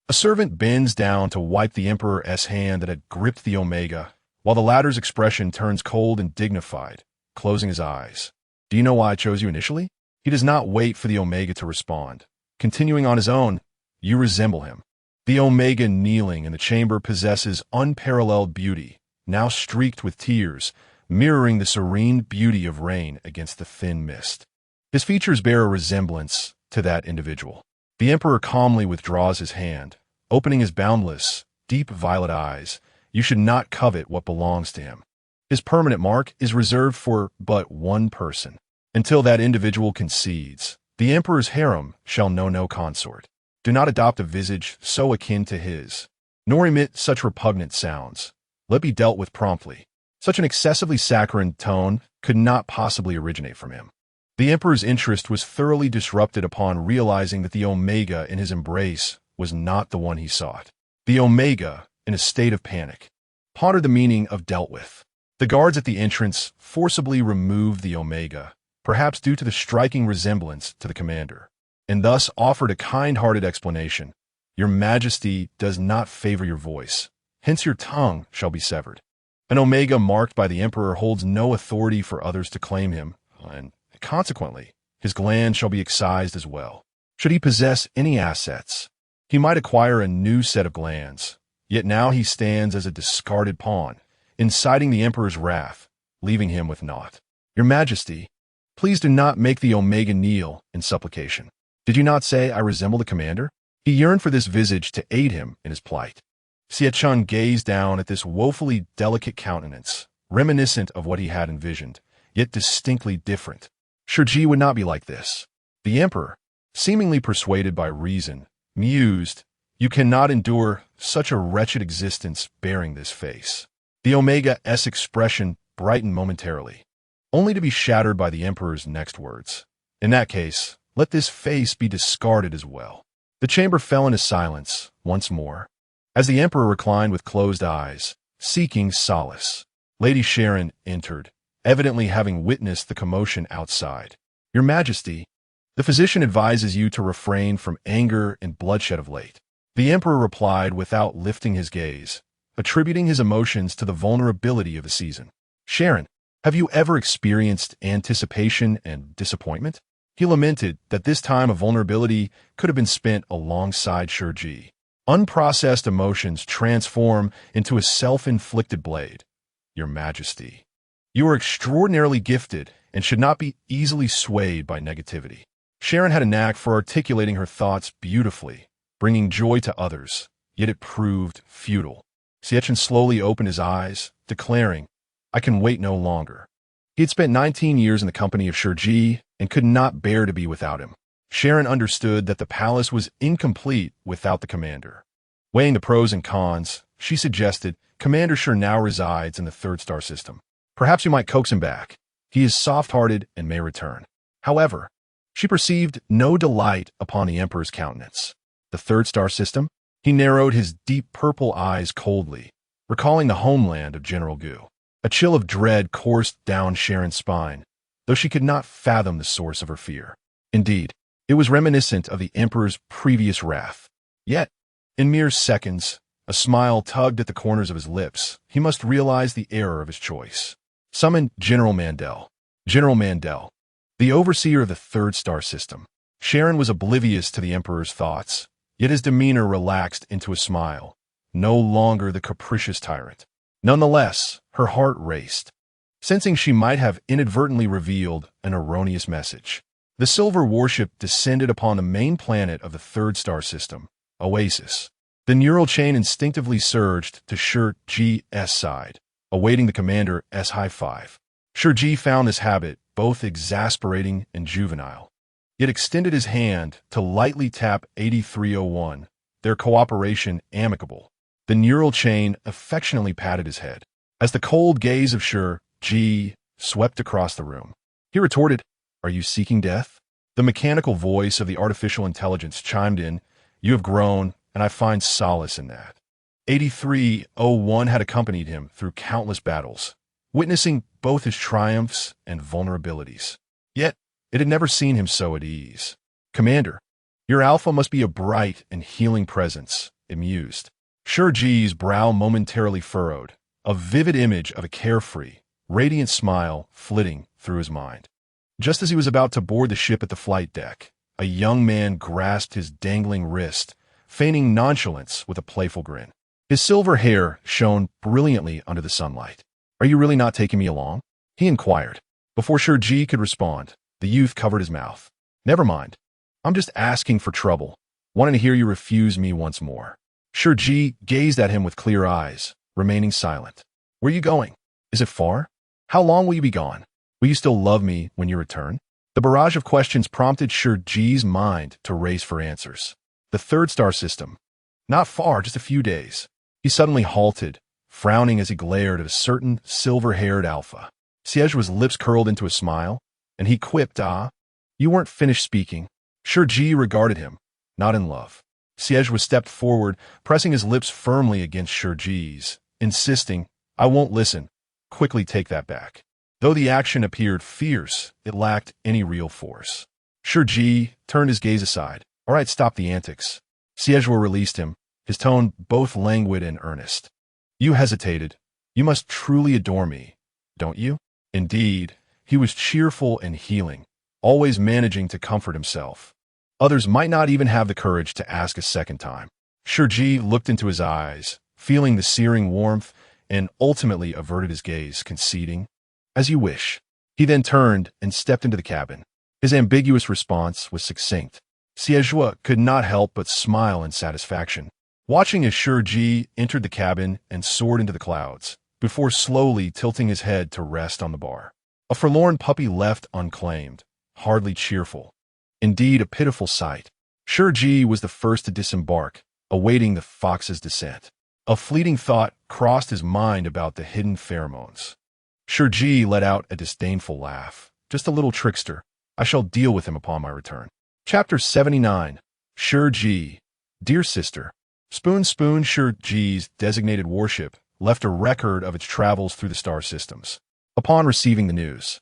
A servant bends down to wipe the emperor's hand that had gripped the Omega, while the latter's expression turns cold and dignified, closing his eyes. Do you know why I chose you initially? He does not wait for the Omega to respond. Continuing on his own, you resemble him. The Omega kneeling in the chamber possesses unparalleled beauty, now streaked with tears, mirroring the serene beauty of rain against the thin mist. His features bear a resemblance to that individual. The emperor calmly withdraws his hand, opening his boundless, deep violet eyes. You should not covet what belongs to him. His permanent mark is reserved for but one person. Until that individual concedes, the emperor's harem shall know no consort. Do not adopt a visage so akin to his, nor emit such repugnant sounds. Let be dealt with promptly. Such an excessively saccharine tone could not possibly originate from him. The emperor's interest was thoroughly disrupted upon realizing that the Omega in his embrace was not the one he sought. The Omega, in a state of panic, pondered the meaning of dealt with. The guards at the entrance forcibly removed the Omega, perhaps due to the striking resemblance to the commander, and thus offered a kind-hearted explanation. Your Majesty does not favor your voice, hence your tongue shall be severed. An Omega marked by the emperor holds no authority for others to claim him, and consequently, his gland shall be excised as well. Should he possess any assets, he might acquire a new set of glands, yet now he stands as a discarded pawn, inciting the emperor's wrath, leaving him with naught. Your Majesty, please do not make the Omega kneel in supplication. Did you not say I resemble the commander? He yearned for this visage to aid him in his plight. Xie gazed down at this woefully delicate countenance, reminiscent of what he had envisioned, yet distinctly different. Shi Ji would not be like this. The emperor, seemingly persuaded by reason, mused, you cannot endure such a wretched existence bearing this face. The Omega's expression brightened momentarily, only to be shattered by the emperor's next words. In that case, let this face be discarded as well. The chamber fell into silence once more, as the emperor reclined with closed eyes, seeking solace. Lady Sharon entered, evidently having witnessed the commotion outside. Your Majesty, the physician advises you to refrain from anger and bloodshed of late. The emperor replied without lifting his gaze, attributing his emotions to the vulnerability of the season. Sharon, have you ever experienced anticipation and disappointment? He lamented that this time of vulnerability could have been spent alongside Shi Ji. Unprocessed emotions transform into a self-inflicted blade. Your Majesty, you are extraordinarily gifted and should not be easily swayed by negativity. Sharon had a knack for articulating her thoughts beautifully, bringing joy to others, yet it proved futile. Xie slowly opened his eyes, declaring, I can wait no longer. He had spent 19 years in the company of Shi Ji and could not bear to be without him. Sharon understood that the palace was incomplete without the commander. Weighing the pros and cons, she suggested, Commander Shi now resides in the third-star system. Perhaps you might coax him back. He is soft-hearted and may return. However, she perceived no delight upon the emperor's countenance. The third-star system? He narrowed his deep purple eyes coldly, recalling the homeland of General Gu. A chill of dread coursed down Sharon's spine, though she could not fathom the source of her fear. Indeed, it was reminiscent of the emperor's previous wrath. Yet, in mere seconds, a smile tugged at the corners of his lips. He must realize the error of his choice. Summon General Mandel. General Mandel, the overseer of the third-star system. Sharon was oblivious to the emperor's thoughts, yet his demeanor relaxed into a smile, no longer the capricious tyrant. Nonetheless, her heart raced, sensing she might have inadvertently revealed an erroneous message. The silver warship descended upon the main planet of the third-star system, Oasis. The neural chain instinctively surged to Shi Ji's side, awaiting the commander's high five. Shi Ji found this habit both exasperating and juvenile, yet extended his hand to lightly tap 8301, their cooperation amicable. The neural chain affectionately patted his head. As the cold gaze of Shi Ji swept across the room, he retorted, Are you seeking death? The mechanical voice of the artificial intelligence chimed in, You have grown, and I find solace in that. 8301 had accompanied him through countless battles, witnessing both his triumphs and vulnerabilities. Yet, it had never seen him so at ease. "Commander, your alpha must be a bright and healing presence," it mused. Shi Ji's brow momentarily furrowed, a vivid image of a carefree, radiant smile flitting through his mind. Just as he was about to board the ship at the flight deck, a young man grasped his dangling wrist, feigning nonchalance with a playful grin. His silver hair shone brilliantly under the sunlight. "Are you really not taking me along?" he inquired. Before Shi Ji could respond, the youth covered his mouth. "Never mind. I'm just asking for trouble, wanting to hear you refuse me once more." Shi Ji gazed at him with clear eyes, remaining silent. "Where are you going? Is it far? How long will you be gone? Will you still love me when you return?" The barrage of questions prompted Shi Ji's mind to race for answers. "The third star system. Not far, just a few days." He suddenly halted, frowning as he glared at a certain silver-haired alpha. Xie was lips curled into a smile, and he quipped, "Ah, you weren't finished speaking." Shi Ji regarded him, not in love. Xie stepped forward, pressing his lips firmly against Shi Ji's, insisting, "I won't listen. Quickly take that back." Though the action appeared fierce, it lacked any real force. Shi Ji turned his gaze aside. "All right, stop the antics." Xie released him, his tone both languid and earnest. "You hesitated. You must truly adore me, don't you?" Indeed, he was cheerful and healing, always managing to comfort himself. Others might not even have the courage to ask a second time. Shi Ji looked into his eyes, feeling the searing warmth, and ultimately averted his gaze, conceding, "As you wish." He then turned and stepped into the cabin. His ambiguous response was succinct. Zhuo could not help but smile in satisfaction, watching as Shi Ji entered the cabin and soared into the clouds, before slowly tilting his head to rest on the bar. A forlorn puppy left unclaimed, hardly cheerful. Indeed, a pitiful sight. Shi Ji was the first to disembark, awaiting the fox's descent. A fleeting thought crossed his mind about the hidden pheromones. Shi Ji let out a disdainful laugh. "Just a little trickster. I shall deal with him upon my return." Chapter 79. Shi Ji. Dear sister. Spoon Shi Ji's designated warship left a record of its travels through the star systems. Upon receiving the news,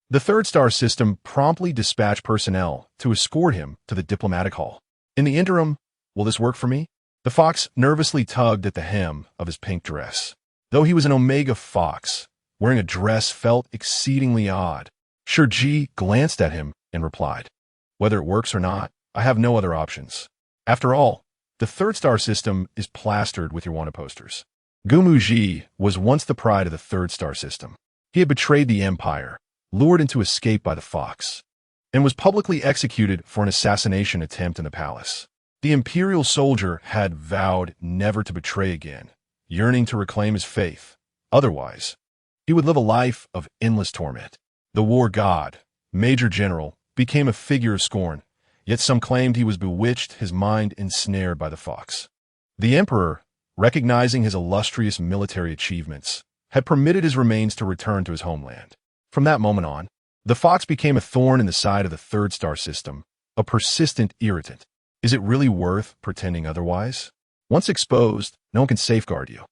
the third star system promptly dispatched personnel to escort him to the diplomatic hall. In the interim, will this work for me? The fox nervously tugged at the hem of his pink dress. Though he was an Omega fox, wearing a dress felt exceedingly odd. Shi Ji glanced at him and replied, "Whether it works or not, I have no other options. After all, the third star system is plastered with your wanted posters." Gumu Ji was once the pride of the third star system. He had betrayed the empire, lured into escape by the fox, and was publicly executed for an assassination attempt in the palace. The imperial soldier had vowed never to betray again, yearning to reclaim his faith. Otherwise, he would live a life of endless torment. The war god, Major General, became a figure of scorn, yet some claimed he was bewitched, his mind ensnared by the fox. The emperor, recognizing his illustrious military achievements, had permitted his remains to return to his homeland. From that moment on, the fox became a thorn in the side of the third star system, a persistent irritant. Is it really worth pretending otherwise? Once exposed, no one can safeguard you.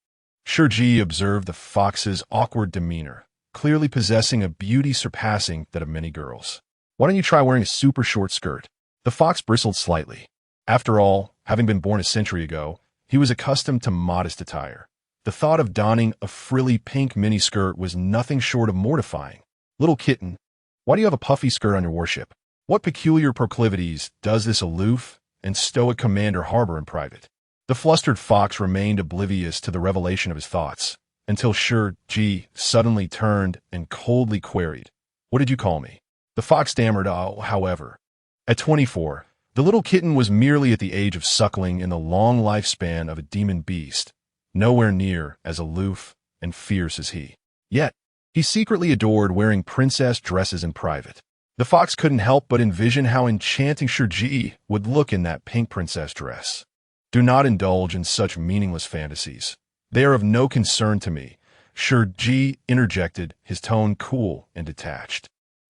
Shi Ji observed the fox's awkward demeanor, clearly possessing a beauty surpassing that of many girls. "Why don't you try wearing a super short skirt?" The fox bristled slightly. After all, having been born a century ago, he was accustomed to modest attire. The thought of donning a frilly pink miniskirt was nothing short of mortifying. "Little kitten, why do you have a puffy skirt on your warship? What peculiar proclivities does this aloof and stoic commander harbor in private?" The flustered fox remained oblivious to the revelation of his thoughts, until Shi Ji suddenly turned and coldly queried, "What did you call me?" The fox stammered, however. At 24, the little kitten was merely at the age of suckling in the long lifespan of a demon beast, nowhere near as aloof and fierce as he. Yet, he secretly adored wearing princess dresses in private. The fox couldn't help but envision how enchanting Shi Ji would look in that pink princess dress. "Do not indulge in such meaningless fantasies. They are of no concern to me," Shi Ji interjected, his tone cool and detached.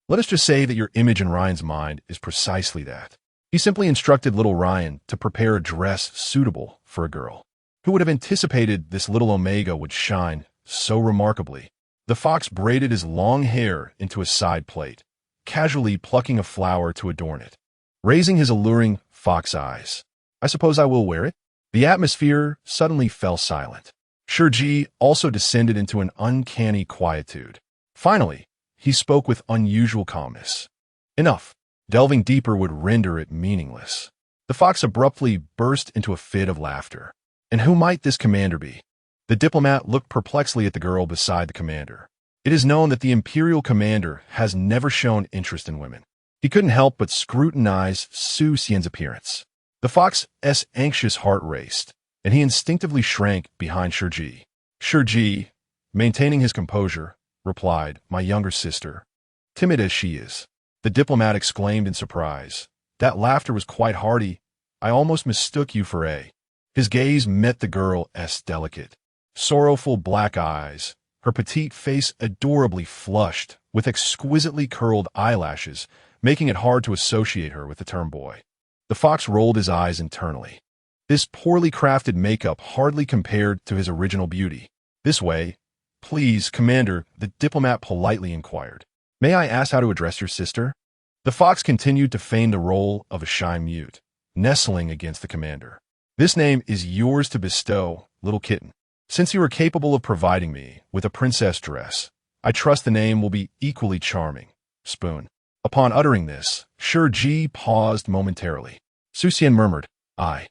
"Let us just say that your image in Ryan's mind is precisely that." He simply instructed little Ryan to prepare a dress suitable for a girl. Who would have anticipated this little Omega would shine so remarkably? The fox braided his long hair into a side plate, casually plucking a flower to adorn it. Raising his alluring fox eyes, "I suppose I will wear it?" The atmosphere suddenly fell silent. Shi Ji also descended into an uncanny quietude. Finally, he spoke with unusual calmness. "Enough. Delving deeper would render it meaningless." The fox abruptly burst into a fit of laughter. "And who might this commander be?" The diplomat looked perplexedly at the girl beside the commander. It is known that the imperial commander has never shown interest in women. He couldn't help but scrutinize Su Xian's appearance. The fox's anxious heart raced, and he instinctively shrank behind Shi Ji. Shi Ji, maintaining his composure, replied, "My younger sister, timid as she is." The diplomat exclaimed in surprise. "That laughter was quite hearty. I almost mistook you for a." His gaze met the girl's delicate, sorrowful black eyes, her petite face adorably flushed, with exquisitely curled eyelashes, making it hard to associate her with the term boy. The fox rolled his eyes internally. This poorly crafted makeup hardly compared to his original beauty. "This way, please, Commander," the diplomat politely inquired. "May I ask how to address your sister?" The fox continued to feign the role of a shy mute, nestling against the commander. "This name is yours to bestow, little kitten. Since you are capable of providing me with a princess dress, I trust the name will be equally charming. Spoon." Upon uttering this, Shi Ji paused momentarily. Su Xian murmured, I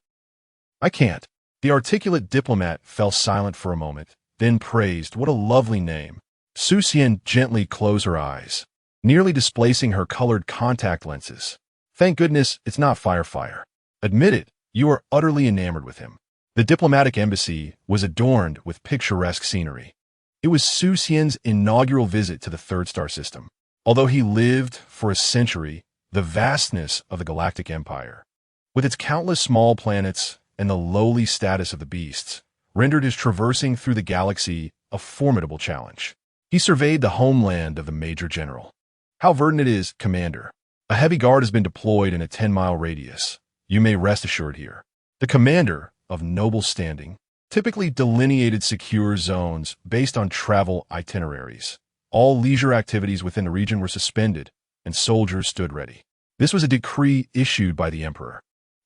can't." The articulate diplomat fell silent for a moment, then praised, "What a lovely name." Su Xian gently closed her eyes, nearly displacing her colored contact lenses. "Thank goodness it's not Fire. Admit it, you are utterly enamored with him." The diplomatic embassy was adorned with picturesque scenery. It was Su Xian's inaugural visit to the third star system. Although he lived for a century, the vastness of the galactic empire, with its countless small planets and the lowly status of the beasts, rendered his traversing through the galaxy a formidable challenge. He surveyed the homeland of the Major General. "How verdant it is, Commander. A heavy guard has been deployed in a 10-mile radius. You may rest assured here." The commander, of noble standing, typically delineated secure zones based on travel itineraries. All leisure activities within the region were suspended, and soldiers stood ready. This was a decree issued by the emperor.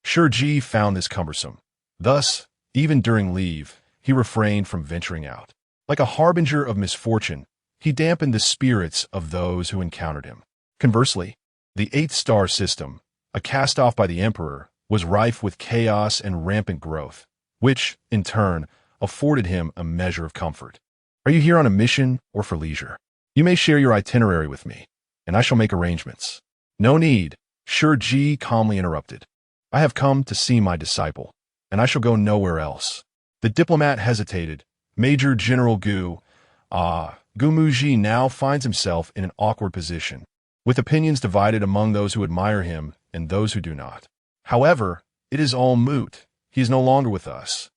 Shi Ji found this cumbersome. Thus, even during leave, he refrained from venturing out. Like a harbinger of misfortune, he dampened the spirits of those who encountered him. Conversely, the eighth-star system, a cast-off by the emperor, was rife with chaos and rampant growth, which, in turn, afforded him a measure of comfort. "Are you here on a mission or for leisure? You may share your itinerary with me, and I shall make arrangements." "No need," Shi Ji calmly interrupted. "I have come to see my disciple, and I shall go nowhere else." The diplomat hesitated. Major General Gu Muji now finds himself in an awkward position, with opinions divided among those who admire him and those who do not. However, it is all moot. He is no longer with us,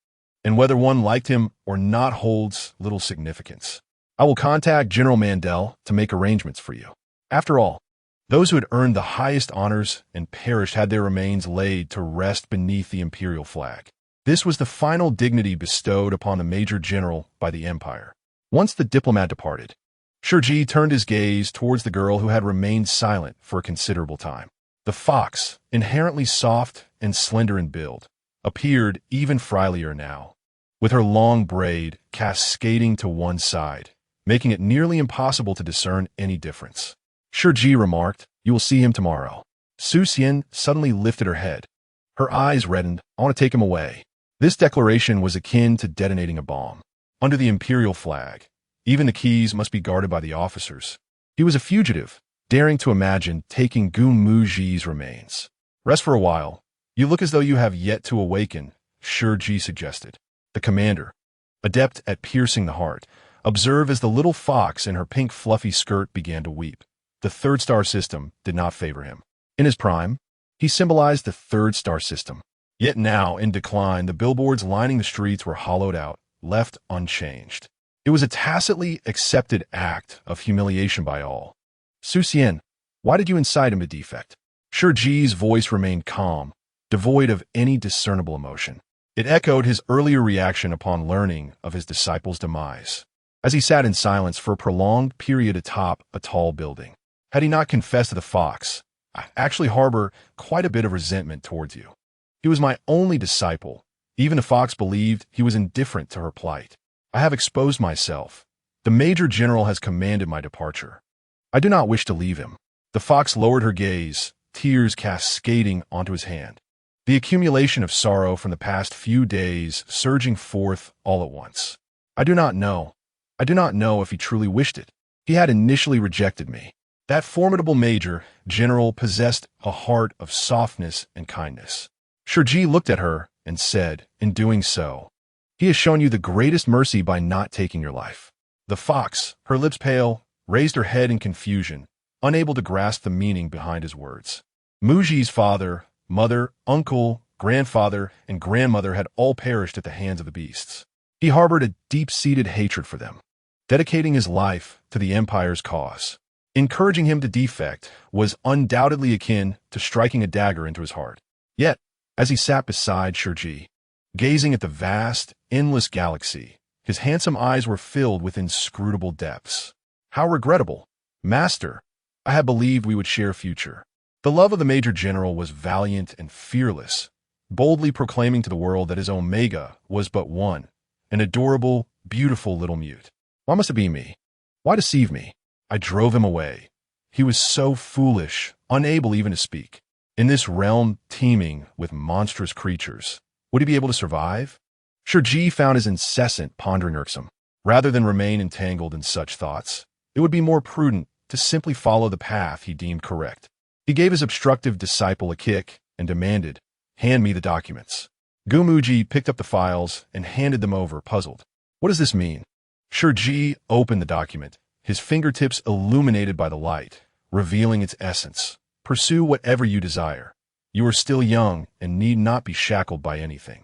and whether one liked him or not holds little significance. I will contact General Mandel to make arrangements for you. After all, those who had earned the highest honors and perished had their remains laid to rest beneath the imperial flag. This was the final dignity bestowed upon the Major General by the Empire. Once the diplomat departed, Shi Ji turned his gaze towards the girl who had remained silent for a considerable time. The fox, inherently soft and slender in build, appeared even frilier now, with her long braid cascading to one side, making it nearly impossible to discern any difference. Shi Ji remarked, "You will see him tomorrow." Su Xian suddenly lifted her head. Her eyes reddened. "I want to take him away." This declaration was akin to detonating a bomb. Under the imperial flag, even the keys must be guarded by the officers. He was a fugitive, daring to imagine taking Gu Muji's remains. "Rest for a while. You look as though you have yet to awaken," Shi Ji suggested. The commander, adept at piercing the heart, observed as the little fox in her pink fluffy skirt began to weep. The third star system did not favor him. In his prime, he symbolized the third star system. Yet now, in decline, the billboards lining the streets were hollowed out, left unchanged. It was a tacitly accepted act of humiliation by all. "Su Xian, why did you incite him to defect?" Shi Ji's voice remained calm, devoid of any discernible emotion. It echoed his earlier reaction upon learning of his disciple's demise. as he sat in silence for a prolonged period atop a tall building. Had he not confessed to the fox, I actually harbor quite a bit of resentment towards you. He was my only disciple. Even the fox believed he was indifferent to her plight. I have exposed myself. The Major General has commanded my departure. I do not wish to leave him. The fox lowered her gaze, tears cascading onto his hand. The accumulation of sorrow from the past few days surging forth all at once. I do not know if he truly wished it. He had initially rejected me. That formidable Major General possessed a heart of softness and kindness. Shi Ji looked at her and said, in doing so, he has shown you the greatest mercy by not taking your life. The fox, her lips pale, raised her head in confusion, unable to grasp the meaning behind his words. Muji's father, mother, uncle, grandfather, and grandmother had all perished at the hands of the beasts. He harbored a deep-seated hatred for them, dedicating his life to the empire's cause. Encouraging him to defect was undoubtedly akin to striking a dagger into his heart. Yet, as he sat beside Shi Ji, gazing at the vast, endless galaxy, his handsome eyes were filled with inscrutable depths. How regrettable! Master, I had believed we would share a future. The love of the Major General was valiant and fearless, boldly proclaiming to the world that his Omega was but one, an adorable, beautiful little mute. Why must it be me? Why deceive me? I drove him away. He was so foolish, unable even to speak. In this realm teeming with monstrous creatures, would he be able to survive? Shi Ji found his incessant pondering irksome. Rather than remain entangled in such thoughts, it would be more prudent to simply follow the path he deemed correct. He gave his obstructive disciple a kick and demanded, "Hand me the documents." Gumuji picked up the files and handed them over, puzzled. What does this mean? Shi Ji opened the document, his fingertips illuminated by the light, revealing its essence. Pursue whatever you desire. You are still young and need not be shackled by anything.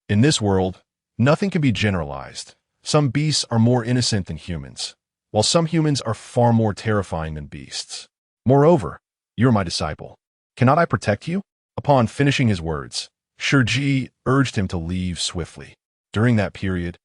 In this world, nothing can be generalized. Some beasts are more innocent than humans, while some humans are far more terrifying than beasts. Moreover, you are my disciple. Cannot I protect you? Upon finishing his words, Shi Ji urged him to leave swiftly. During that period,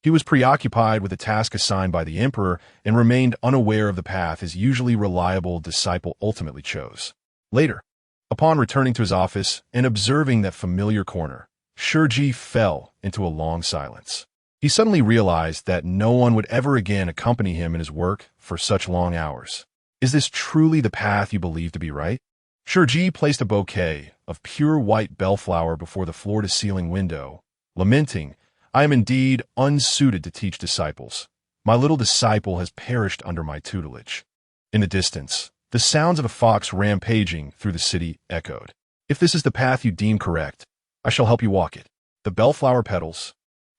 he was preoccupied with the task assigned by the emperor and remained unaware of the path his usually reliable disciple ultimately chose. Later, upon returning to his office and observing that familiar corner, Shi Ji fell into a long silence. He suddenly realized that no one would ever again accompany him in his work for such long hours. Is this truly the path you believe to be right? Shi Ji placed a bouquet of pure white bellflower before the floor-to-ceiling window, lamenting, I am indeed unsuited to teach disciples. My little disciple has perished under my tutelage. In the distance, the sounds of a fox rampaging through the city echoed. If this is the path you deem correct, I shall help you walk it. The bellflower petals,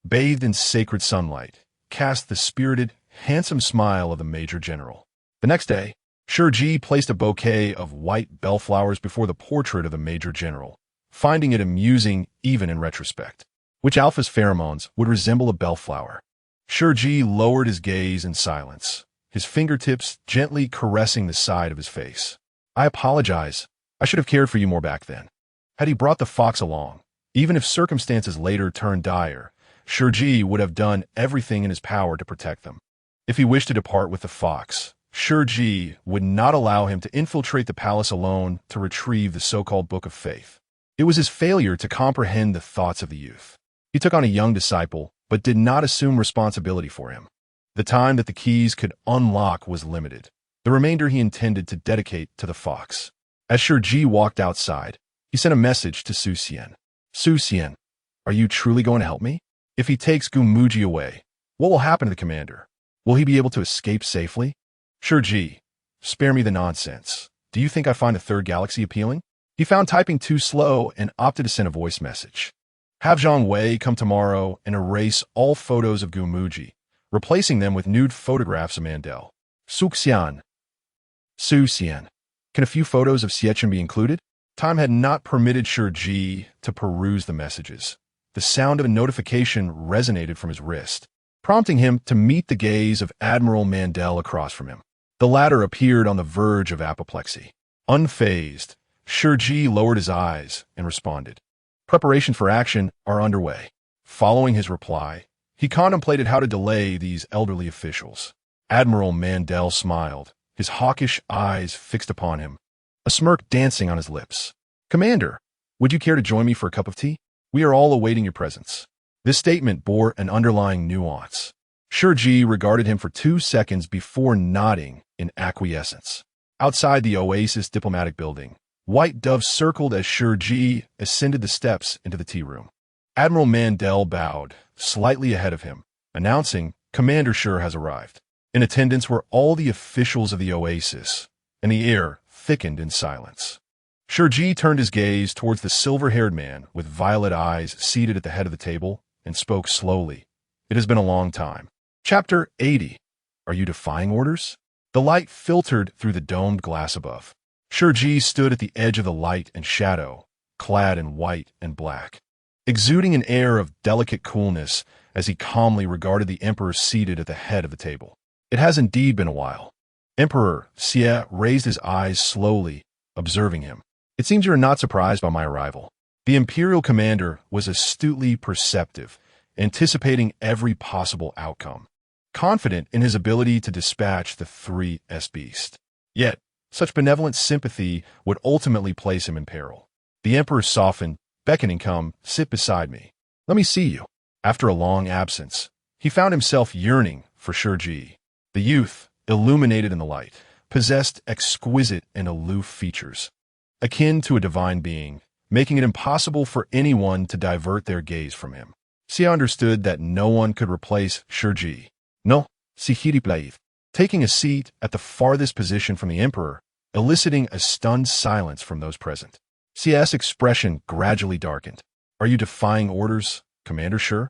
bathed in sacred sunlight, cast the spirited, handsome smile of the Major General. The next day, Shi Ji placed a bouquet of white bellflowers before the portrait of the Major General, finding it amusing even in retrospect. Which alpha's pheromones would resemble a bellflower? Shi Ji lowered his gaze in silence, his fingertips gently caressing the side of his face. I apologize. I should have cared for you more back then. Had he brought the fox along, even if circumstances later turned dire, Shi Ji would have done everything in his power to protect them. If he wished to depart with the fox, Shi Ji would not allow him to infiltrate the palace alone to retrieve the so-called Book of Faith. It was his failure to comprehend the thoughts of the youth. He took on a young disciple, but did not assume responsibility for him. The time that the keys could unlock was limited. The remainder he intended to dedicate to the fox. As Shi Ji walked outside, he sent a message to Su Xian. Su Xian, are you truly going to help me? If he takes Gumuji away, what will happen to the commander? Will he be able to escape safely? Shi Ji, spare me the nonsense. Do you think I find the third galaxy appealing? He found typing too slow and opted to send a voice message. Have Zhang Wei come tomorrow and erase all photos of Gumuji, replacing them with nude photographs of Mandel. Su Xian. Can a few photos of Xie be included? Time had not permitted Shi Ji to peruse the messages. The sound of a notification resonated from his wrist, prompting him to meet the gaze of Admiral Mandel across from him. The latter appeared on the verge of apoplexy. Unfazed, Shi Ji lowered his eyes and responded. Preparations for action are underway. Following his reply, He contemplated how to delay these elderly officials. Admiral Mandel smiled, his hawkish eyes fixed upon him, a smirk dancing on his lips. "Commander, would you care to join me for a cup of tea? We are all awaiting your presence." This statement bore an underlying nuance. Shi Ji regarded him for 2 seconds before nodding in acquiescence. Outside the Oasis diplomatic building, white doves circled as Shi Ji ascended the steps into the tea room. Admiral Mandel bowed, slightly ahead of him, announcing, "Commander Shi has arrived." In attendance were all the officials of the Oasis, and the air thickened in silence. Shi Ji turned his gaze towards the silver-haired man with violet eyes seated at the head of the table and spoke slowly. "It has been a long time." Chapter 80. Are you defying orders? The light filtered through the domed glass above. Shi Ji stood at the edge of the light and shadow, clad in white and black, exuding an air of delicate coolness as he calmly regarded the emperor seated at the head of the table. "It has indeed been a while." Emperor Xie raised his eyes slowly, observing him. "It seems you are not surprised by my arrival." The imperial commander was astutely perceptive, anticipating every possible outcome, confident in his ability to dispatch the 3S beast. Yet, such benevolent sympathy would ultimately place him in peril. The emperor softened, beckoning, "Come, sit beside me. Let me see you." After a long absence, he found himself yearning for Shi Ji. The youth, illuminated in the light, possessed exquisite and aloof features, akin to a divine being, making it impossible for anyone to divert their gaze from him. Xie understood that no one could replace Shi Ji. "No, si plaid." Taking a seat at the farthest position from the emperor, eliciting a stunned silence from those present. Xie's expression gradually darkened. "Are you defying orders, Commander Shi?"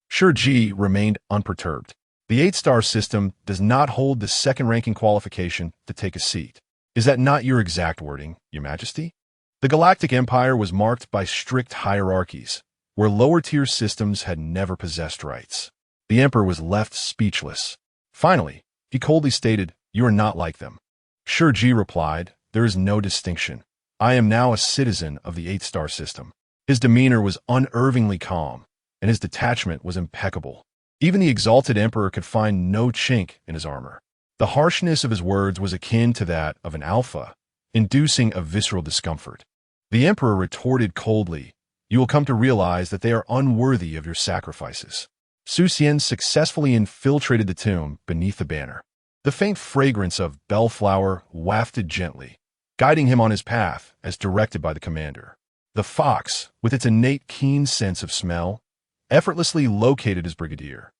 Shi Ji remained unperturbed. "The 8-star system does not hold the second-ranking qualification to take a seat. Is that not your exact wording, Your Majesty?" The Galactic Empire was marked by strict hierarchies, where lower-tier systems had never possessed rights. The emperor was left speechless. Finally, he coldly stated, "You are not like them." Shi Ji replied, "There is no distinction. I am now a citizen of the 8-star system." His demeanor was unnervingly calm, and his detachment was impeccable. Even the exalted emperor could find no chink in his armor. The harshness of his words was akin to that of an alpha, inducing a visceral discomfort. The emperor retorted coldly, "You will come to realize that they are unworthy of your sacrifices." Su Xian successfully infiltrated the tomb beneath the banner. The faint fragrance of bellflower wafted gently, guiding him on his path as directed by the commander. The fox, with its innate keen sense of smell, effortlessly located his brigadier.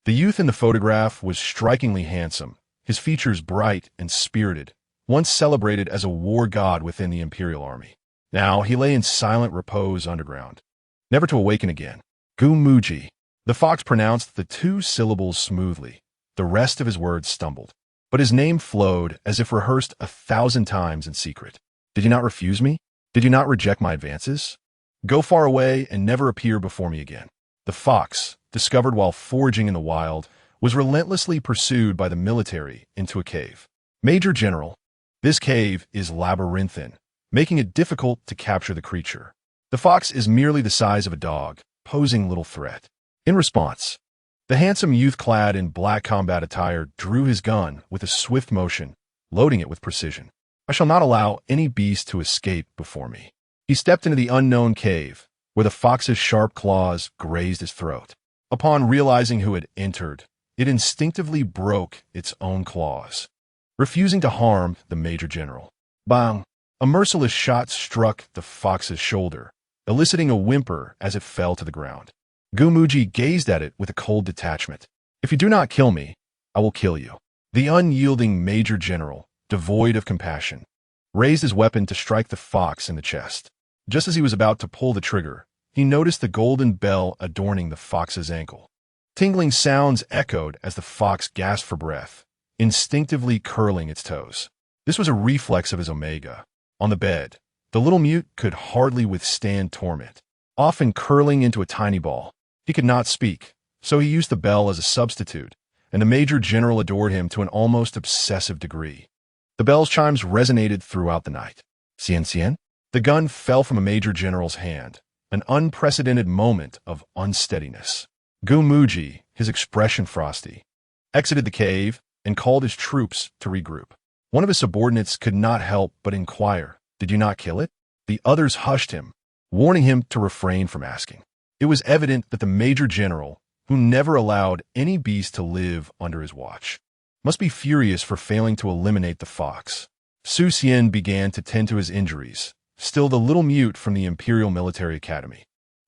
The youth in the photograph was strikingly handsome, his features bright and spirited, once celebrated as a war god within the imperial army. Now he lay in silent repose underground, never to awaken again. Gumuji. The fox pronounced the 2 syllables smoothly. The rest of his words stumbled, but his name flowed as if rehearsed 1,000 times in secret. "Did you not refuse me? Did you not reject my advances? Go far away and never appear before me again." The fox, discovered while foraging in the wild, was relentlessly pursued by the military into a cave. "Major General, this cave is labyrinthine, making it difficult to capture the creature. The fox is merely the size of a dog, posing little threat." In response, the handsome youth clad in black combat attire drew his gun with a swift motion, loading it with precision. "I shall not allow any beast to escape before me." He stepped into the unknown cave, where the fox's sharp claws grazed his throat. Upon realizing who had entered, it instinctively broke its own claws, refusing to harm the Major General. Bang! A merciless shot struck the fox's shoulder, eliciting a whimper as it fell to the ground. Gumuji gazed at it with a cold detachment. "If you do not kill me, I will kill you." The unyielding Major General, devoid of compassion, raised his weapon to strike the fox in the chest. Just as he was about to pull the trigger, he noticed the golden bell adorning the fox's ankle. Tingling sounds echoed as the fox gasped for breath, instinctively curling its toes. This was a reflex of his omega. On the bed, the little mute could hardly withstand torment, often curling into a tiny ball. He could not speak, so he used the bell as a substitute, and the Major General adored him to an almost obsessive degree. The bell's chimes resonated throughout the night. "Xian Xian?" The gun fell from a Major General's hand, an unprecedented moment of unsteadiness. Gumuji, his expression frosty, exited the cave and called his troops to regroup. One of his subordinates could not help but inquire, "Did you not kill it?" The others hushed him, warning him to refrain from asking. It was evident that the Major General, who never allowed any beast to live under his watch, must be furious for failing to eliminate the fox. Su Xian began to tend to his injuries, still the little mute from the Imperial Military Academy.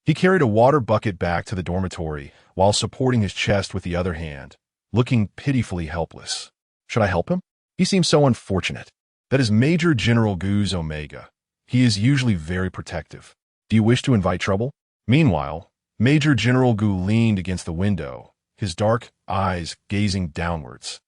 He carried a water bucket back to the dormitory while supporting his chest with the other hand, looking pitifully helpless. Should I help him? He seems so unfortunate. That is Major General Gu's Omega. He is usually very protective. Do you wish to invite trouble? Meanwhile, Major General Gu leaned against the window, his dark eyes gazing downwards,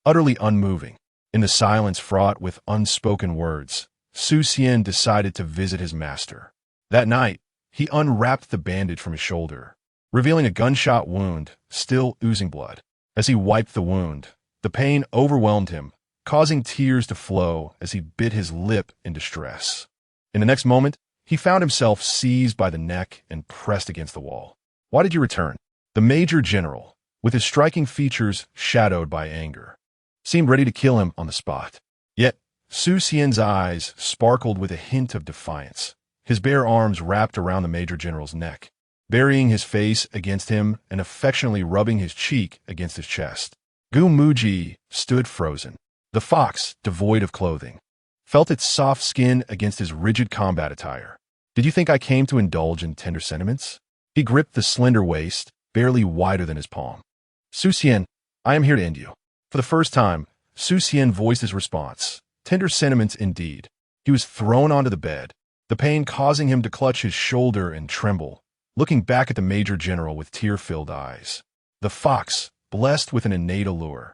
utterly unmoving. In the silence fraught with unspoken words, Su Xian decided to visit his master. That night, he unwrapped the bandage from his shoulder, revealing a gunshot wound still oozing blood. As he wiped the wound, the pain overwhelmed him, causing tears to flow as he bit his lip in distress. In the next moment, he found himself seized by the neck and pressed against the wall. "Why did you return?" The Major General, with his striking features shadowed by anger, seemed ready to kill him on the spot. Yet, Su Xian's eyes sparkled with a hint of defiance, his bare arms wrapped around the Major General's neck, burying his face against him and affectionately rubbing his cheek against his chest. Gu Muji stood frozen. The fox, devoid of clothing, felt its soft skin against his rigid combat attire. "Did you think I came to indulge in tender sentiments?" He gripped the slender waist, barely wider than his palm. "Su Xian, I am here to end you." For the first time, Su Xian voiced his response. Tender sentiments indeed. He was thrown onto the bed, the pain causing him to clutch his shoulder and tremble, looking back at the Major General with tear-filled eyes. The fox, blessed with an innate allure,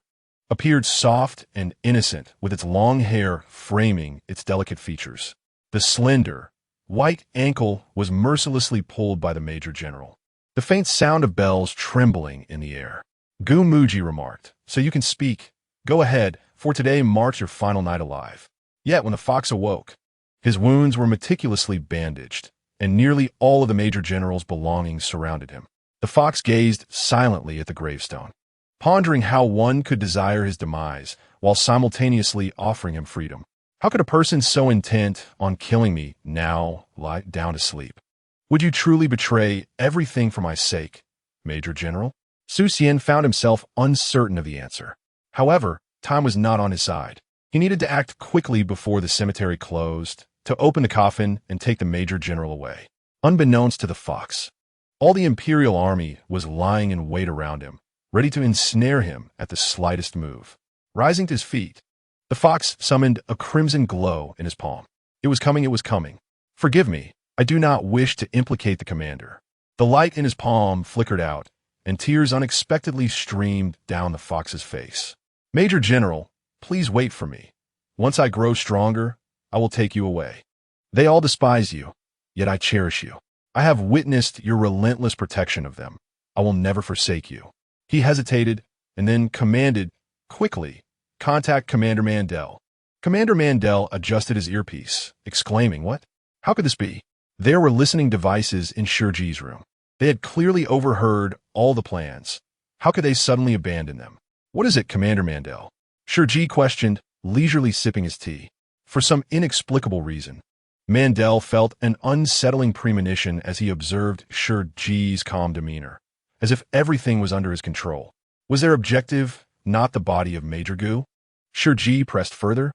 appeared soft and innocent with its long hair framing its delicate features. The slender, white ankle was mercilessly pulled by the Major General, the faint sound of bells trembling in the air. Gu Muji remarked, "So you can speak. Go ahead, for today marks your final night alive." Yet when the fox awoke, his wounds were meticulously bandaged, and nearly all of the Major General's belongings surrounded him. The fox gazed silently at the gravestone, pondering how one could desire his demise while simultaneously offering him freedom. How could a person so intent on killing me now lie down to sleep? Would you truly betray everything for my sake, Major General? Su Xian found himself uncertain of the answer. However, time was not on his side. He needed to act quickly before the cemetery closed, to open the coffin and take the Major General away. Unbeknownst to the fox, all the Imperial army was lying in wait around him, ready to ensnare him at the slightest move. Rising to his feet, the fox summoned a crimson glow in his palm. It was coming, it was coming. "Forgive me, I do not wish to implicate the commander." The light in his palm flickered out, and tears unexpectedly streamed down the fox's face. "Major General, please wait for me. Once I grow stronger, I will take you away. They all despise you, yet I cherish you. I have witnessed your relentless protection of them. I will never forsake you." He hesitated and then commanded, "Quickly, contact Commander Mandel." Commander Mandel adjusted his earpiece, exclaiming, "What? How could this be?" There were listening devices in Shi Ji's room. They had clearly overheard all the plans. How could they suddenly abandon them? "What is it, Commander Mandel?" Shi Ji questioned, leisurely sipping his tea. For some inexplicable reason, Mandel felt an unsettling premonition as he observed Shi Ji's calm demeanor, as if everything was under his control. Was their objective not the body of Major Gu? Shi Ji pressed further.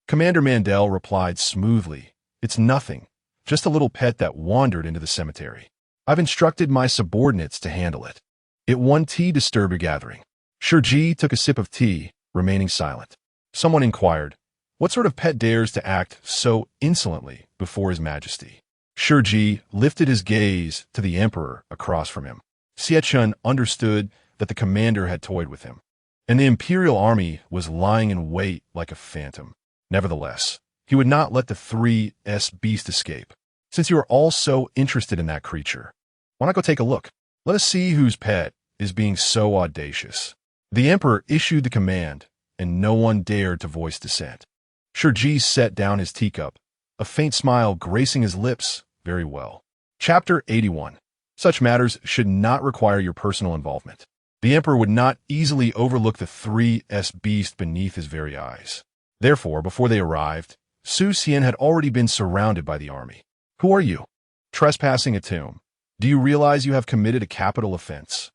Commander Mandel replied smoothly, "It's nothing, just a little pet that wandered into the cemetery. I've instructed my subordinates to handle it." It won't tea disturb your gathering. Shi Ji took a sip of tea, remaining silent. Someone inquired, "What sort of pet dares to act so insolently before His Majesty?" Shi Ji lifted his gaze to the emperor across from him. Xie Chun understood that the commander had toyed with him, and the imperial army was lying in wait like a phantom. Nevertheless, he would not let the 3S beast escape. "Since you are all so interested in that creature, why not go take a look? Let us see whose pet is being so audacious." The emperor issued the command, and no one dared to voice dissent. Shi Ji set down his teacup, a faint smile gracing his lips. "Very well." Chapter 81. Such matters should not require your personal involvement. The emperor would not easily overlook the 3S beast beneath his very eyes. Therefore, before they arrived, Su Xian had already been surrounded by the army. Who are you? Trespassing a tomb. Do you realize you have committed a capital offense?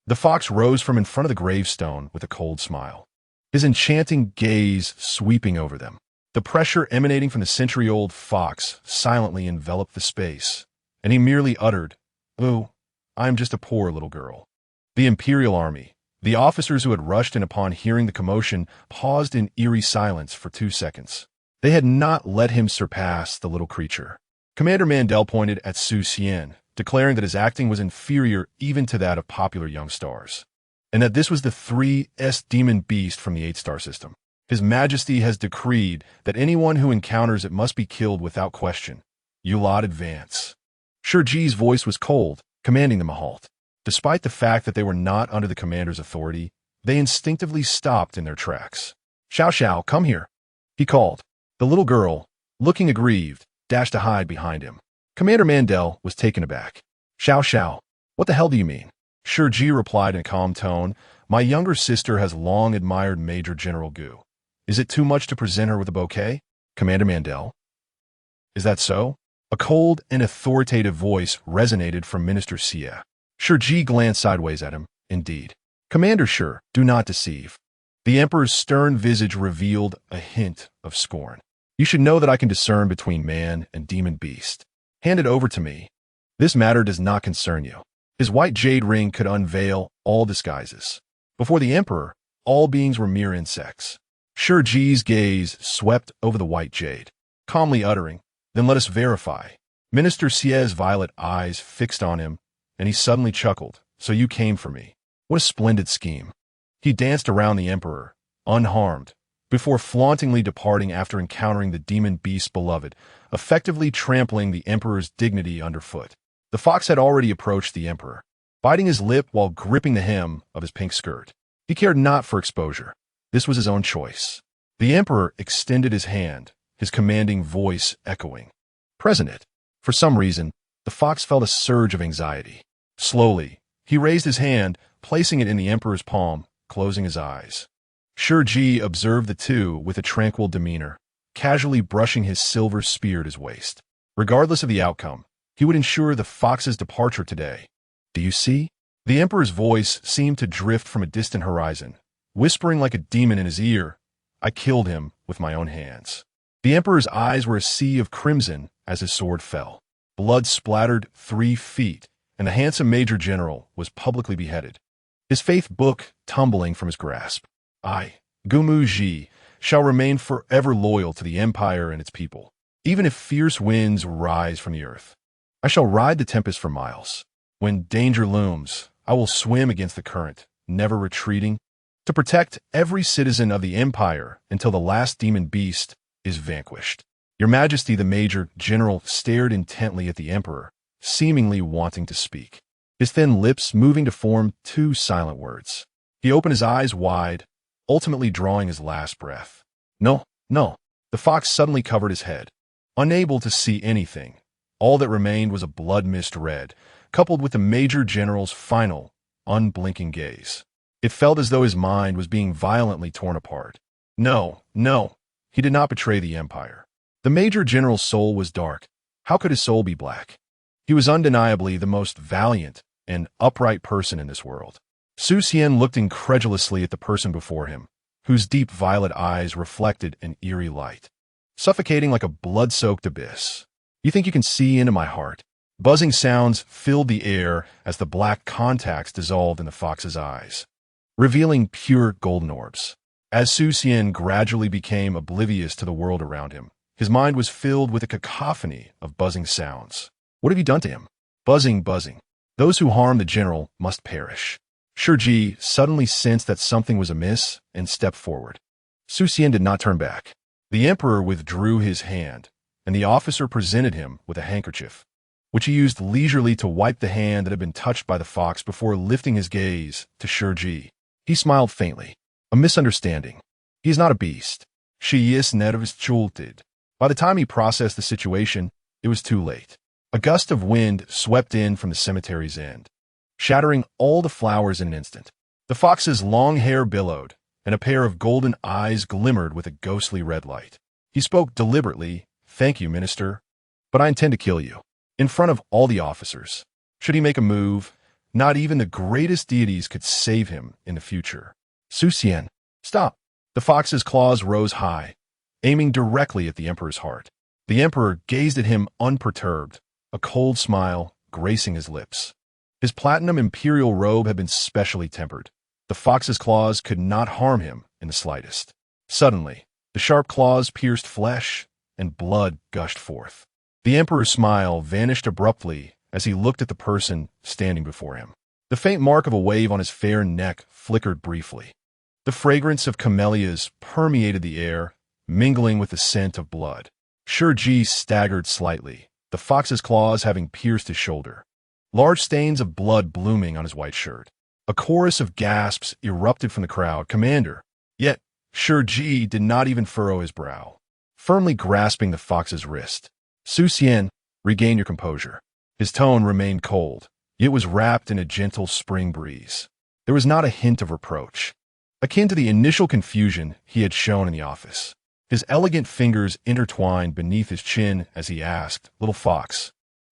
The fox rose from in front of the gravestone with a cold smile, his enchanting gaze sweeping over them. The pressure emanating from the century-old fox silently enveloped the space, and he merely uttered, "Oh, I am just a poor little girl." The imperial army, the officers who had rushed in upon hearing the commotion, paused in eerie silence for 2 seconds. They had not let him surpass the little creature. Commander Mandel pointed at Su Xian, declaring that his acting was inferior even to that of popular young stars, and that this was the 3S demon beast from the 8-star system. His Majesty has decreed that anyone who encounters it must be killed without question. You lot advance. Shi Ji's voice was cold, commanding them a halt. Despite the fact that they were not under the commander's authority, they instinctively stopped in their tracks. "Xiao Xiao, come here," he called. The little girl, looking aggrieved, dashed to hide behind him. Commander Mandel was taken aback. "Xiao Xiao, what the hell do you mean?" Shi Ji replied in a calm tone, "My younger sister has long admired Major General Gu. Is it too much to present her with a bouquet?" Commander Mandel. "Is that so?" A cold and authoritative voice resonated from Minister Xie. Shi Ji glanced sideways at him. "Indeed. Commander Shi, do not deceive." The emperor's stern visage revealed a hint of scorn. "You should know that I can discern between man and demon beast. Hand it over to me. This matter does not concern you." His white jade ring could unveil all disguises. Before the emperor, all beings were mere insects. Shi Ji's gaze swept over the white jade, calmly uttering, "Then let us verify." Minister Xie's violet eyes fixed on him, and he suddenly chuckled. "So you came for me. What a splendid scheme." He danced around the emperor, unharmed, before flauntingly departing after encountering the demon beast's beloved, effectively trampling the emperor's dignity underfoot. The fox had already approached the emperor, biting his lip while gripping the hem of his pink skirt. He cared not for exposure. This was his own choice. The emperor extended his hand, his commanding voice echoing. "Present it." For some reason, the fox felt a surge of anxiety. Slowly, he raised his hand, placing it in the emperor's palm, closing his eyes. Shi Ji observed the two with a tranquil demeanor, casually brushing his silver spear at his waist. Regardless of the outcome, he would ensure the fox's departure today. "Do you see?" The emperor's voice seemed to drift from a distant horizon, whispering like a demon in his ear, "I killed him with my own hands." The emperor's eyes were a sea of crimson as his sword fell. Blood splattered 3 feet, and the handsome major general was publicly beheaded, his faith book tumbling from his grasp. "I, Gumu Ji, shall remain forever loyal to the empire and its people, even if fierce winds rise from the earth. I shall ride the tempest for miles. When danger looms, I will swim against the current, never retreating, to protect every citizen of the empire until the last demon beast is vanquished." Your Majesty, the major general stared intently at the emperor, seemingly wanting to speak, his thin lips moving to form 2 silent words. He opened his eyes wide, ultimately drawing his last breath. "No, no." The fox suddenly covered his head, unable to see anything. All that remained was a blood-mist red, coupled with the major general's final, unblinking gaze. It felt as though his mind was being violently torn apart. No, no, he did not betray the empire. The major general's soul was dark. How could his soul be black? He was undeniably the most valiant and upright person in this world. Su Xian looked incredulously at the person before him, whose deep violet eyes reflected an eerie light, suffocating like a blood-soaked abyss. "You think you can see into my heart?" Buzzing sounds filled the air as the black contacts dissolved in the fox's eyes, revealing pure golden orbs. As Su Xian gradually became oblivious to the world around him, his mind was filled with a cacophony of buzzing sounds. What have you done to him? Buzzing, buzzing. Those who harm the general must perish. Shi Ji suddenly sensed that something was amiss and stepped forward. Su Xian did not turn back. The emperor withdrew his hand, and the officer presented him with a handkerchief, which he used leisurely to wipe the hand that had been touched by the fox before lifting his gaze to Shi Ji. He smiled faintly. "A misunderstanding. He is not a beast." Shi Ji's nerves jolted. By the time he processed the situation, it was too late. A gust of wind swept in from the cemetery's end, shattering all the flowers in an instant. The fox's long hair billowed, and a pair of golden eyes glimmered with a ghostly red light. He spoke deliberately, "Thank you, Minister, but I intend to kill you." In front of all the officers. Should he make a move, not even the greatest deities could save him in the future. Suxian, stop! The fox's claws rose high, aiming directly at the emperor's heart. The emperor gazed at him unperturbed, a cold smile gracing his lips. His platinum imperial robe had been specially tempered. The fox's claws could not harm him in the slightest. Suddenly, the sharp claws pierced flesh, and blood gushed forth. The emperor's smile vanished abruptly as he looked at the person standing before him. The faint mark of a wave on his fair neck flickered briefly. The fragrance of camellias permeated the air, mingling with the scent of blood. Shi Ji staggered slightly, the fox's claws having pierced his shoulder. Large stains of blood blooming on his white shirt. A chorus of gasps erupted from the crowd. "Commander!" Yet, Shi Ji did not even furrow his brow, firmly grasping the fox's wrist. "Suxian, regain your composure." His tone remained cold. It was wrapped in a gentle spring breeze. There was not a hint of reproach, akin to the initial confusion he had shown in the office. His elegant fingers intertwined beneath his chin as he asked, "Little fox,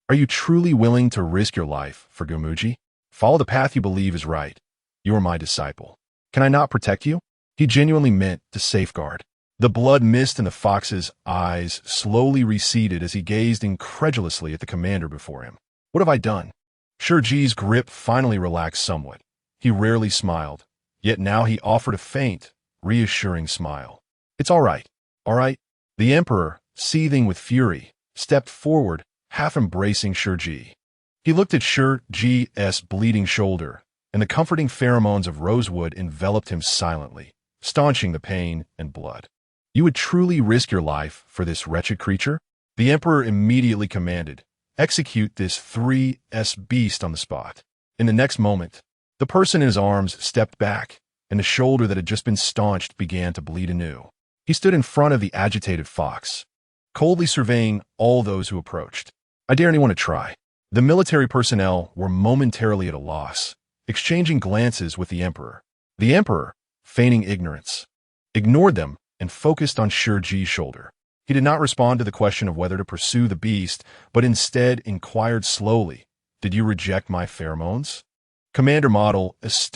are you truly willing to risk your life for Gumuji? Follow the path you believe is right. You are my disciple. Can I not protect you?" He genuinely meant to safeguard. The blood mist in the fox's eyes slowly receded as he gazed incredulously at the commander before him. "What have I done?" Shi Ji's grip finally relaxed somewhat. He rarely smiled, yet now he offered a faint, reassuring smile. "It's all right, all right." The emperor, seething with fury, stepped forward, half embracing Shi Ji. He looked at Shi Ji's bleeding shoulder, and the comforting pheromones of rosewood enveloped him silently, staunching the pain and blood. "You would truly risk your life for this wretched creature?" The emperor immediately commanded, "Execute this 3S beast on the spot." In the next moment, the person in his arms stepped back, and the shoulder that had just been staunched began to bleed anew. He stood in front of the agitated fox, coldly surveying all those who approached. "I dare anyone to try." The military personnel were momentarily at a loss, exchanging glances with the emperor. The emperor, feigning ignorance, ignored them and focused on Shi Ji's shoulder. He did not respond to the question of whether to pursue the beast, but instead inquired slowly, "Did you reject my pheromones?" Commander Model, astute